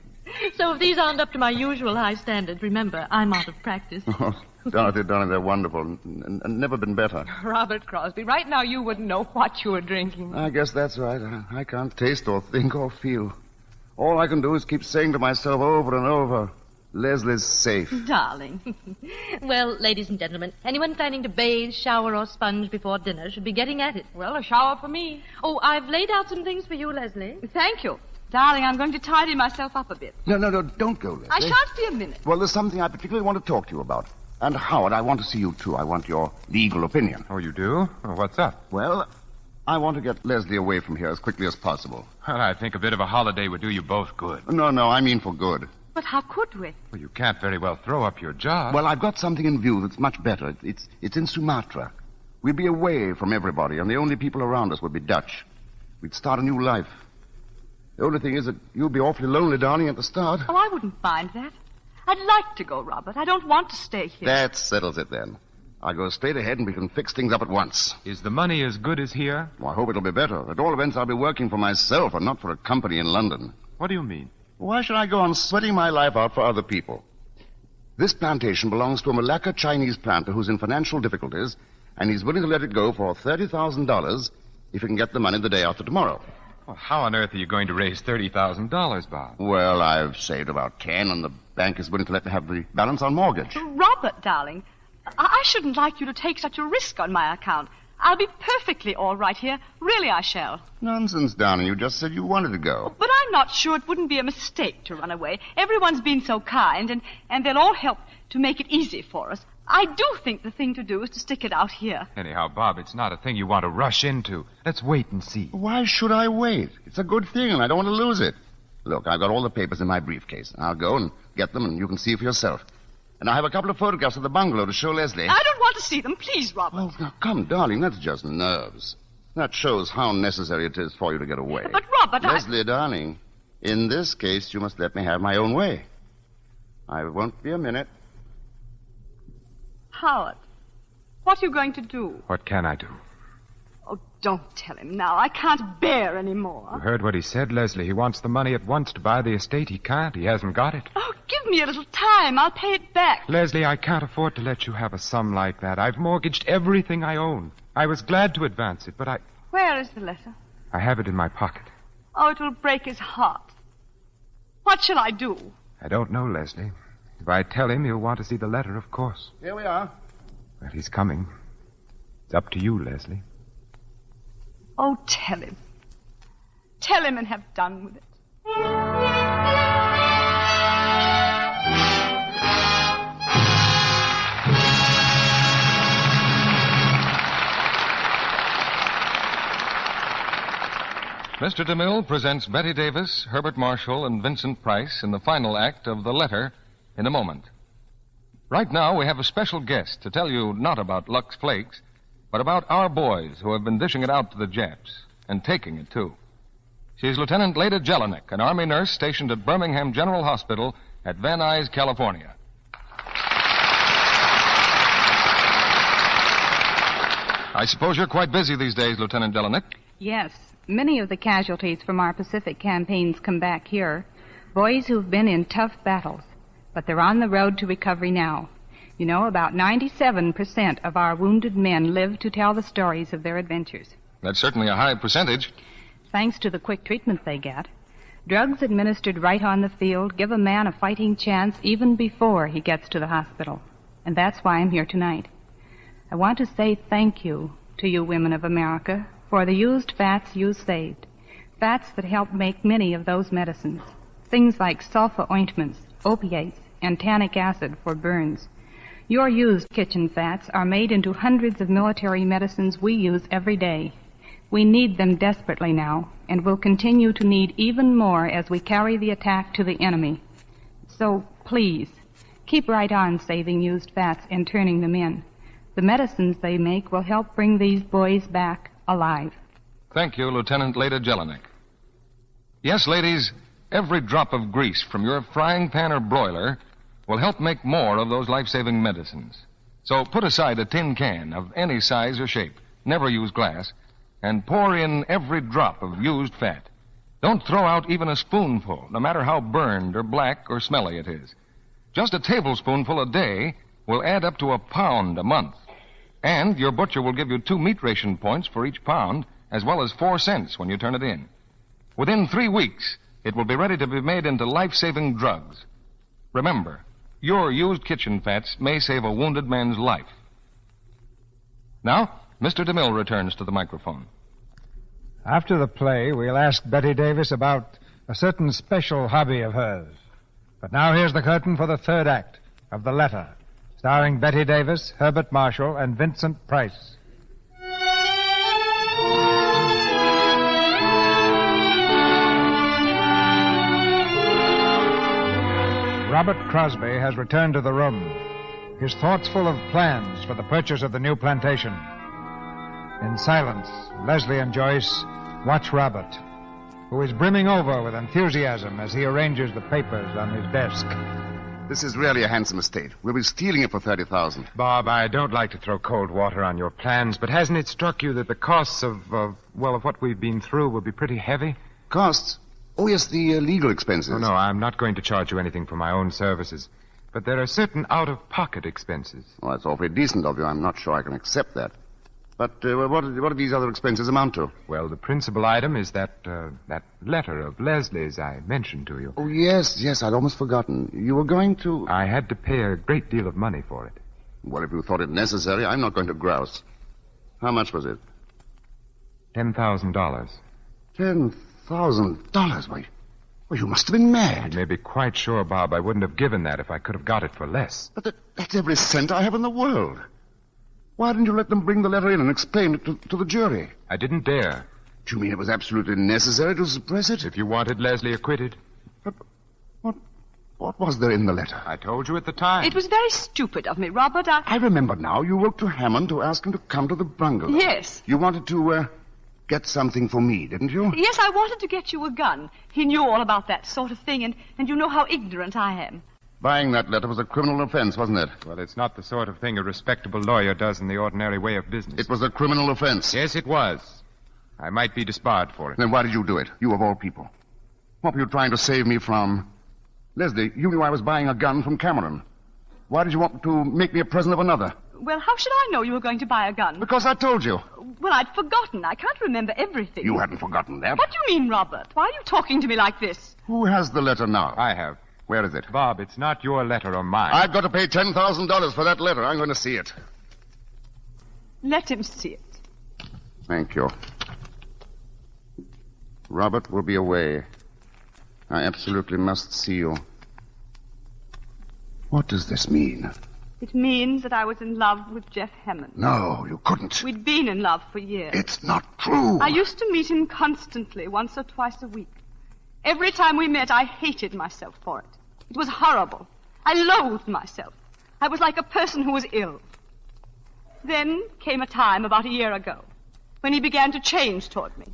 So if these aren't up to my usual high standards, remember, I'm out of practice. Oh, Dorothy, darling, they're wonderful and never been better. Robert Crosby, right now you wouldn't know what you were drinking. I guess that's right. I can't taste or think or feel. All I can do is keep saying to myself over and over, Leslie's safe. Darling. Well, ladies and gentlemen, anyone planning to bathe, shower, or sponge before dinner should be getting at it. Well, a shower for me. Oh, I've laid out some things for you, Leslie. Thank you. Darling, I'm going to tidy myself up a bit. No, don't go, Leslie. I shan't be a minute. Well, there's something I particularly want to talk to you about. And, Howard, I want to see you, too. I want your legal opinion. Oh, you do? Well, what's up? Well, I want to get Leslie away from here as quickly as possible. Well, I think a bit of a holiday would do you both good. No, I mean for good. But how could we? Well, you can't very well throw up your job. Well, I've got something in view that's much better. It's in Sumatra. We'd be away from everybody, and the only people around us would be Dutch. We'd start a new life. The only thing is that you'll be awfully lonely, darling, at the start. Oh, I wouldn't mind that. I'd like to go, Robert. I don't want to stay here. That settles it, then. I'll go straight ahead and we can fix things up at once. Is the money as good as here? Well, I hope it'll be better. At all events, I'll be working for myself and not for a company in London. What do you mean? Why should I go on sweating my life out for other people? This plantation belongs to a Malacca Chinese planter who's in financial difficulties, and he's willing to let it go for $30,000 if he can get the money the day after tomorrow. Well, how on earth are you going to raise $30,000, Bob? Well, I've saved about 10, and the bank is willing to let me have the balance on mortgage. Robert, darling, I shouldn't like you to take such a risk on my account. I'll be perfectly all right here. Really, I shall. Nonsense, darling. You just said you wanted to go. But I'm not sure it wouldn't be a mistake to run away. Everyone's been so kind, and they'll all help to make it easy for us. I do think the thing to do is to stick it out here. Anyhow, Bob, it's not a thing you want to rush into. Let's wait and see. Why should I wait? It's a good thing, and I don't want to lose it. Look, I've got all the papers in my briefcase. I'll go and get them, and you can see for yourself. And I have a couple of photographs of the bungalow to show Leslie. I don't want to see them. Please, Robert. Oh, now, come, darling. That's just nerves. That shows how necessary it is for you to get away. But, Robert, Leslie, darling, in this case, you must let me have my own way. I won't be a minute. Howard, what are you going to do? What can I do? Oh, don't tell him now. I can't bear any more. You heard what he said, Leslie. He wants the money at once to buy the estate. He can't. He hasn't got it. Oh, give me a little time. I'll pay it back. Leslie, I can't afford to let you have a sum like that. I've mortgaged everything I own. I was glad to advance it, but Where is the letter? I have it in my pocket. Oh, it will break his heart. What shall I do? I don't know, Leslie. If I tell him, he'll want to see the letter, of course. Here we are. Well, he's coming. It's up to you, Leslie. Oh, tell him. Tell him and have done with it. Mr. DeMille presents Betty Davis, Herbert Marshall, and Vincent Price in the final act of The Letter in a moment. Right now, we have a special guest to tell you not about Lux Flakes, but about our boys who have been dishing it out to the Japs, and taking it, too. She's Lieutenant Leda Jelinek, an Army nurse stationed at Birmingham General Hospital at Van Nuys, California. I suppose you're quite busy these days, Lieutenant Jelinek. Yes. Many of the casualties from our Pacific campaigns come back here. Boys who've been in tough battles. But they're on the road to recovery now. You know, about 97% of our wounded men live to tell the stories of their adventures. That's certainly a high percentage. Thanks to the quick treatment they get. Drugs administered right on the field give a man a fighting chance even before he gets to the hospital. And that's why I'm here tonight. I want to say thank you to you women of America for the used fats you saved. Fats that help make many of those medicines. Things like sulfa ointments, opiates, and tannic acid for burns. Your used kitchen fats are made into hundreds of military medicines we use every day. We need them desperately now, and will continue to need even more as we carry the attack to the enemy. So, please, keep right on saving used fats and turning them in. The medicines they make will help bring these boys back alive. Thank you, Lieutenant Leda Jelinek. Yes, ladies, every drop of grease from your frying pan or broiler will help make more of those life-saving medicines. So put aside a tin can of any size or shape, never use glass, and pour in every drop of used fat. Don't throw out even a spoonful, no matter how burned or black or smelly it is. Just a tablespoonful a day will add up to a pound a month. And your butcher will give you 2 meat ration points for each pound, as well as 4 cents when you turn it in. Within 3 weeks, it will be ready to be made into life-saving drugs. Remember, your used kitchen fats may save a wounded man's life. Now, Mr. DeMille returns to the microphone. After the play, we'll ask Betty Davis about a certain special hobby of hers. But now here's the curtain for the third act of The Letter, starring Betty Davis, Herbert Marshall, and Vincent Price. Robert Crosby has returned to the room, his thoughts full of plans for the purchase of the new plantation. In silence, Leslie and Joyce watch Robert, who is brimming over with enthusiasm as he arranges the papers on his desk. This is really a handsome estate. We'll be stealing it for $30,000. Bob, I don't like to throw cold water on your plans, but hasn't it struck you that the costs of what we've been through will be pretty heavy? Costs? Oh, yes, the legal expenses. Oh, no, I'm not going to charge you anything for my own services. But there are certain out-of-pocket expenses. Well, that's awfully decent of you. I'm not sure I can accept that. But what do these other expenses amount to? Well, the principal item is that letter of Leslie's I mentioned to you. Oh, yes, I'd almost forgotten. You were going to... I had to pay a great deal of money for it. Well, if you thought it necessary, I'm not going to grouse. How much was it? $10,000. $10,000? Why, well, you must have been mad. You may be quite sure, Bob, I wouldn't have given that if I could have got it for less. But that's every cent I have in the world. Why didn't you let them bring the letter in and explain it to the jury? I didn't dare. Do you mean it was absolutely necessary to suppress it? If you wanted Leslie acquitted. But what was there in the letter? I told you at the time. It was very stupid of me, Robert. I remember now. You wrote to Hammond to ask him to come to the bungalow. Yes. You wanted to, get something for me, didn't you? Yes, I wanted to get you a gun. He knew all about that sort of thing, and you know how ignorant I am. Buying that letter was a criminal offense, wasn't it? Well, it's not the sort of thing a respectable lawyer does in the ordinary way of business. It was a criminal offense. Yes, it was. I might be disbarred for it. Then why did you do it? You of all people. What were you trying to save me from? Leslie, you knew I was buying a gun from Cameron. Why did you want to make me a present of another? Well, how should I know you were going to buy a gun? Because I told you. Well, I'd forgotten. I can't remember everything. You hadn't forgotten that. What do you mean, Robert? Why are you talking to me like this? Who has the letter now? I have. Where is it? Bob, it's not your letter or mine. I've got to pay $10,000 for that letter. I'm going to see it. Let him see it. Thank you. Robert will be away. I absolutely must see you. What does this mean? It means that I was in love with Jeff Hammond. No, you couldn't. We'd been in love for years. It's not true. I used to meet him constantly, once or twice a week. Every time we met, I hated myself for it. It was horrible. I loathed myself. I was like a person who was ill. Then came a time about a year ago when he began to change toward me.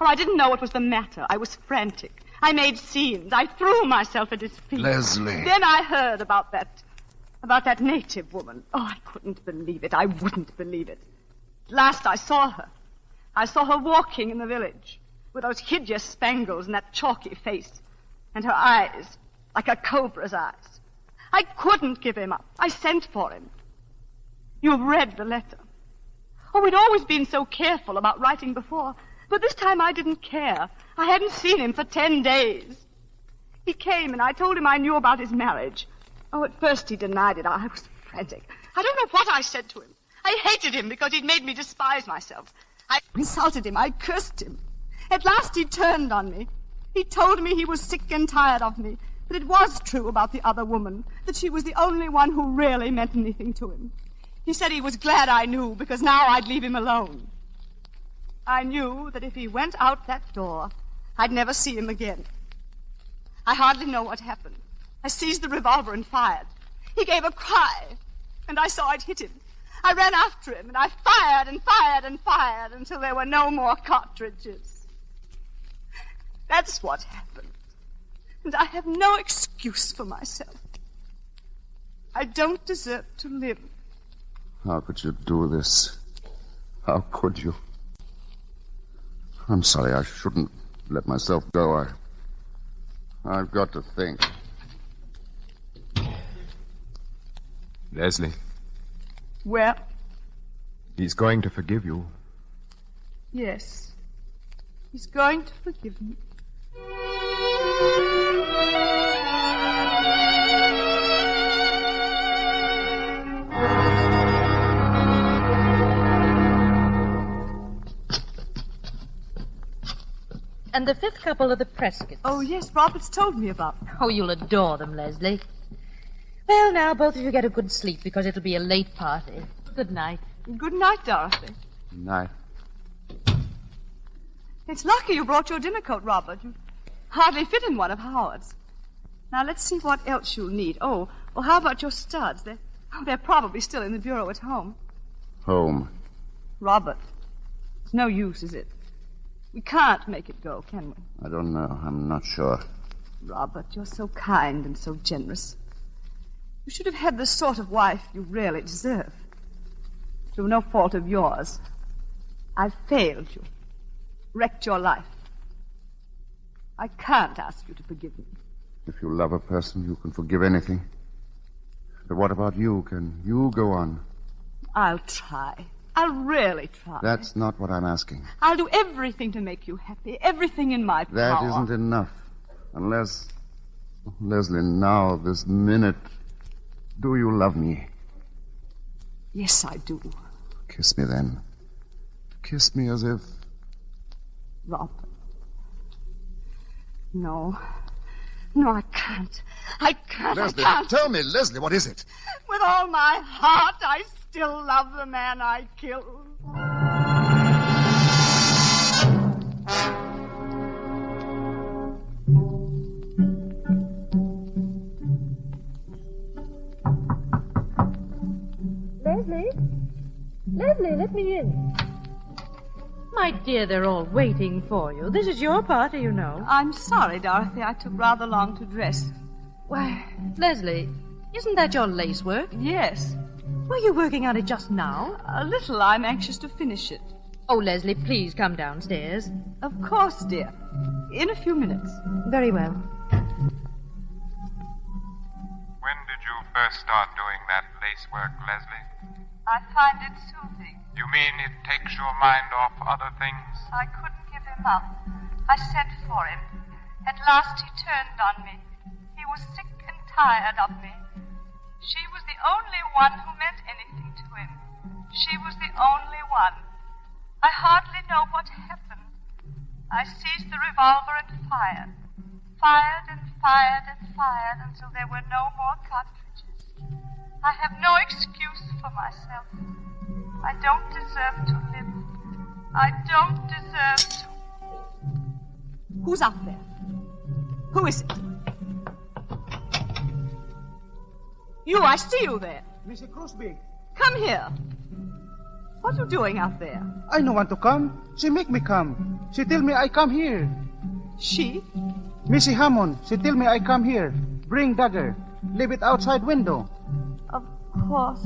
Oh, I didn't know what was the matter. I was frantic. I made scenes. I threw myself at his feet. Leslie. Then I heard about that native woman. Oh, I couldn't believe it. I wouldn't believe it. At last I saw her. I saw her walking in the village with those hideous spangles and that chalky face and her eyes like a cobra's eyes. I couldn't give him up. I sent for him. You've read the letter. Oh, we'd always been so careful about writing before, but this time I didn't care. I hadn't seen him for 10 days. He came and I told him I knew about his marriage. Oh, at first he denied it. I was frantic. I don't know what I said to him. I hated him because he'd made me despise myself. I insulted him. I cursed him. At last he turned on me. He told me he was sick and tired of me, that it was true about the other woman, that she was the only one who really meant anything to him. He said he was glad I knew, because now I'd leave him alone. I knew that if he went out that door, I'd never see him again. I hardly know what happened. I seized the revolver and fired. He gave a cry, and I saw it hit him. I ran after him, and I fired and fired and fired until there were no more cartridges. That's what happened. And I have no excuse for myself. I don't deserve to live. How could you do this? How could you? I'm sorry, I shouldn't let myself go. I've got to think. Leslie. Well? He's going to forgive you. Yes. He's going to forgive me. And the fifth couple are the Prescotts. Oh, yes, Robert's told me about them. Oh, you'll adore them, Leslie. Well, now, both of you get a good sleep because it'll be a late party. Good night. Good night, Dorothy. Night. It's lucky you brought your dinner coat, Robert. You hardly fit in one of Howard's. Now, let's see what else you'll need. Oh, well, how about your studs? They're probably still in the bureau at home. Home. Robert, it's no use, is it? We can't make it go, can we? I don't know. I'm not sure. Robert, you're so kind and so generous. You should have had the sort of wife you really deserve. Through no fault of yours. I've failed you. Wrecked your life. I can't ask you to forgive me. If you love a person, you can forgive anything. But what about you? Can you go on? I'll try. I'll really try. That's not what I'm asking. I'll do everything to make you happy. Everything in my power. That isn't enough. Unless... Leslie, now, this minute... Do you love me? Yes, I do. Kiss me, then. Kiss me as if... Robert. No. No, I can't. I can't. Leslie, I can't. tell me, Leslie, what is it? With all my heart, I still love the man I killed. Leslie, let me in. My dear, they're all waiting for you. This is your party, you know. I'm sorry, Dorothy. I took rather long to dress. Why, Leslie, isn't that your lace work? Yes. Were you working on it just now? A little. I'm anxious to finish it. Oh, Leslie, please come downstairs. Of course, dear. In a few minutes. Very well. When did you first start doing that lace work, Leslie? I find it soothing. You mean it takes your mind off other things? I couldn't give him up. I sent for him. At last he turned on me. He was sick and tired of me. She was the only one who meant anything to him. She was the only one. I hardly know what happened. I seized the revolver and fired. Fired and fired and fired until there were no more cartridges. I have no excuse for myself. I don't deserve to live. I don't deserve to... Who's up there? Who is it? You, I see you there. Mr. Crosby. Come here. What are you doing out there? I no want to come. She make me come. She tell me I come here. She? Missy Hammond. She tell me I come here. Bring dagger. Leave it outside window. Of course.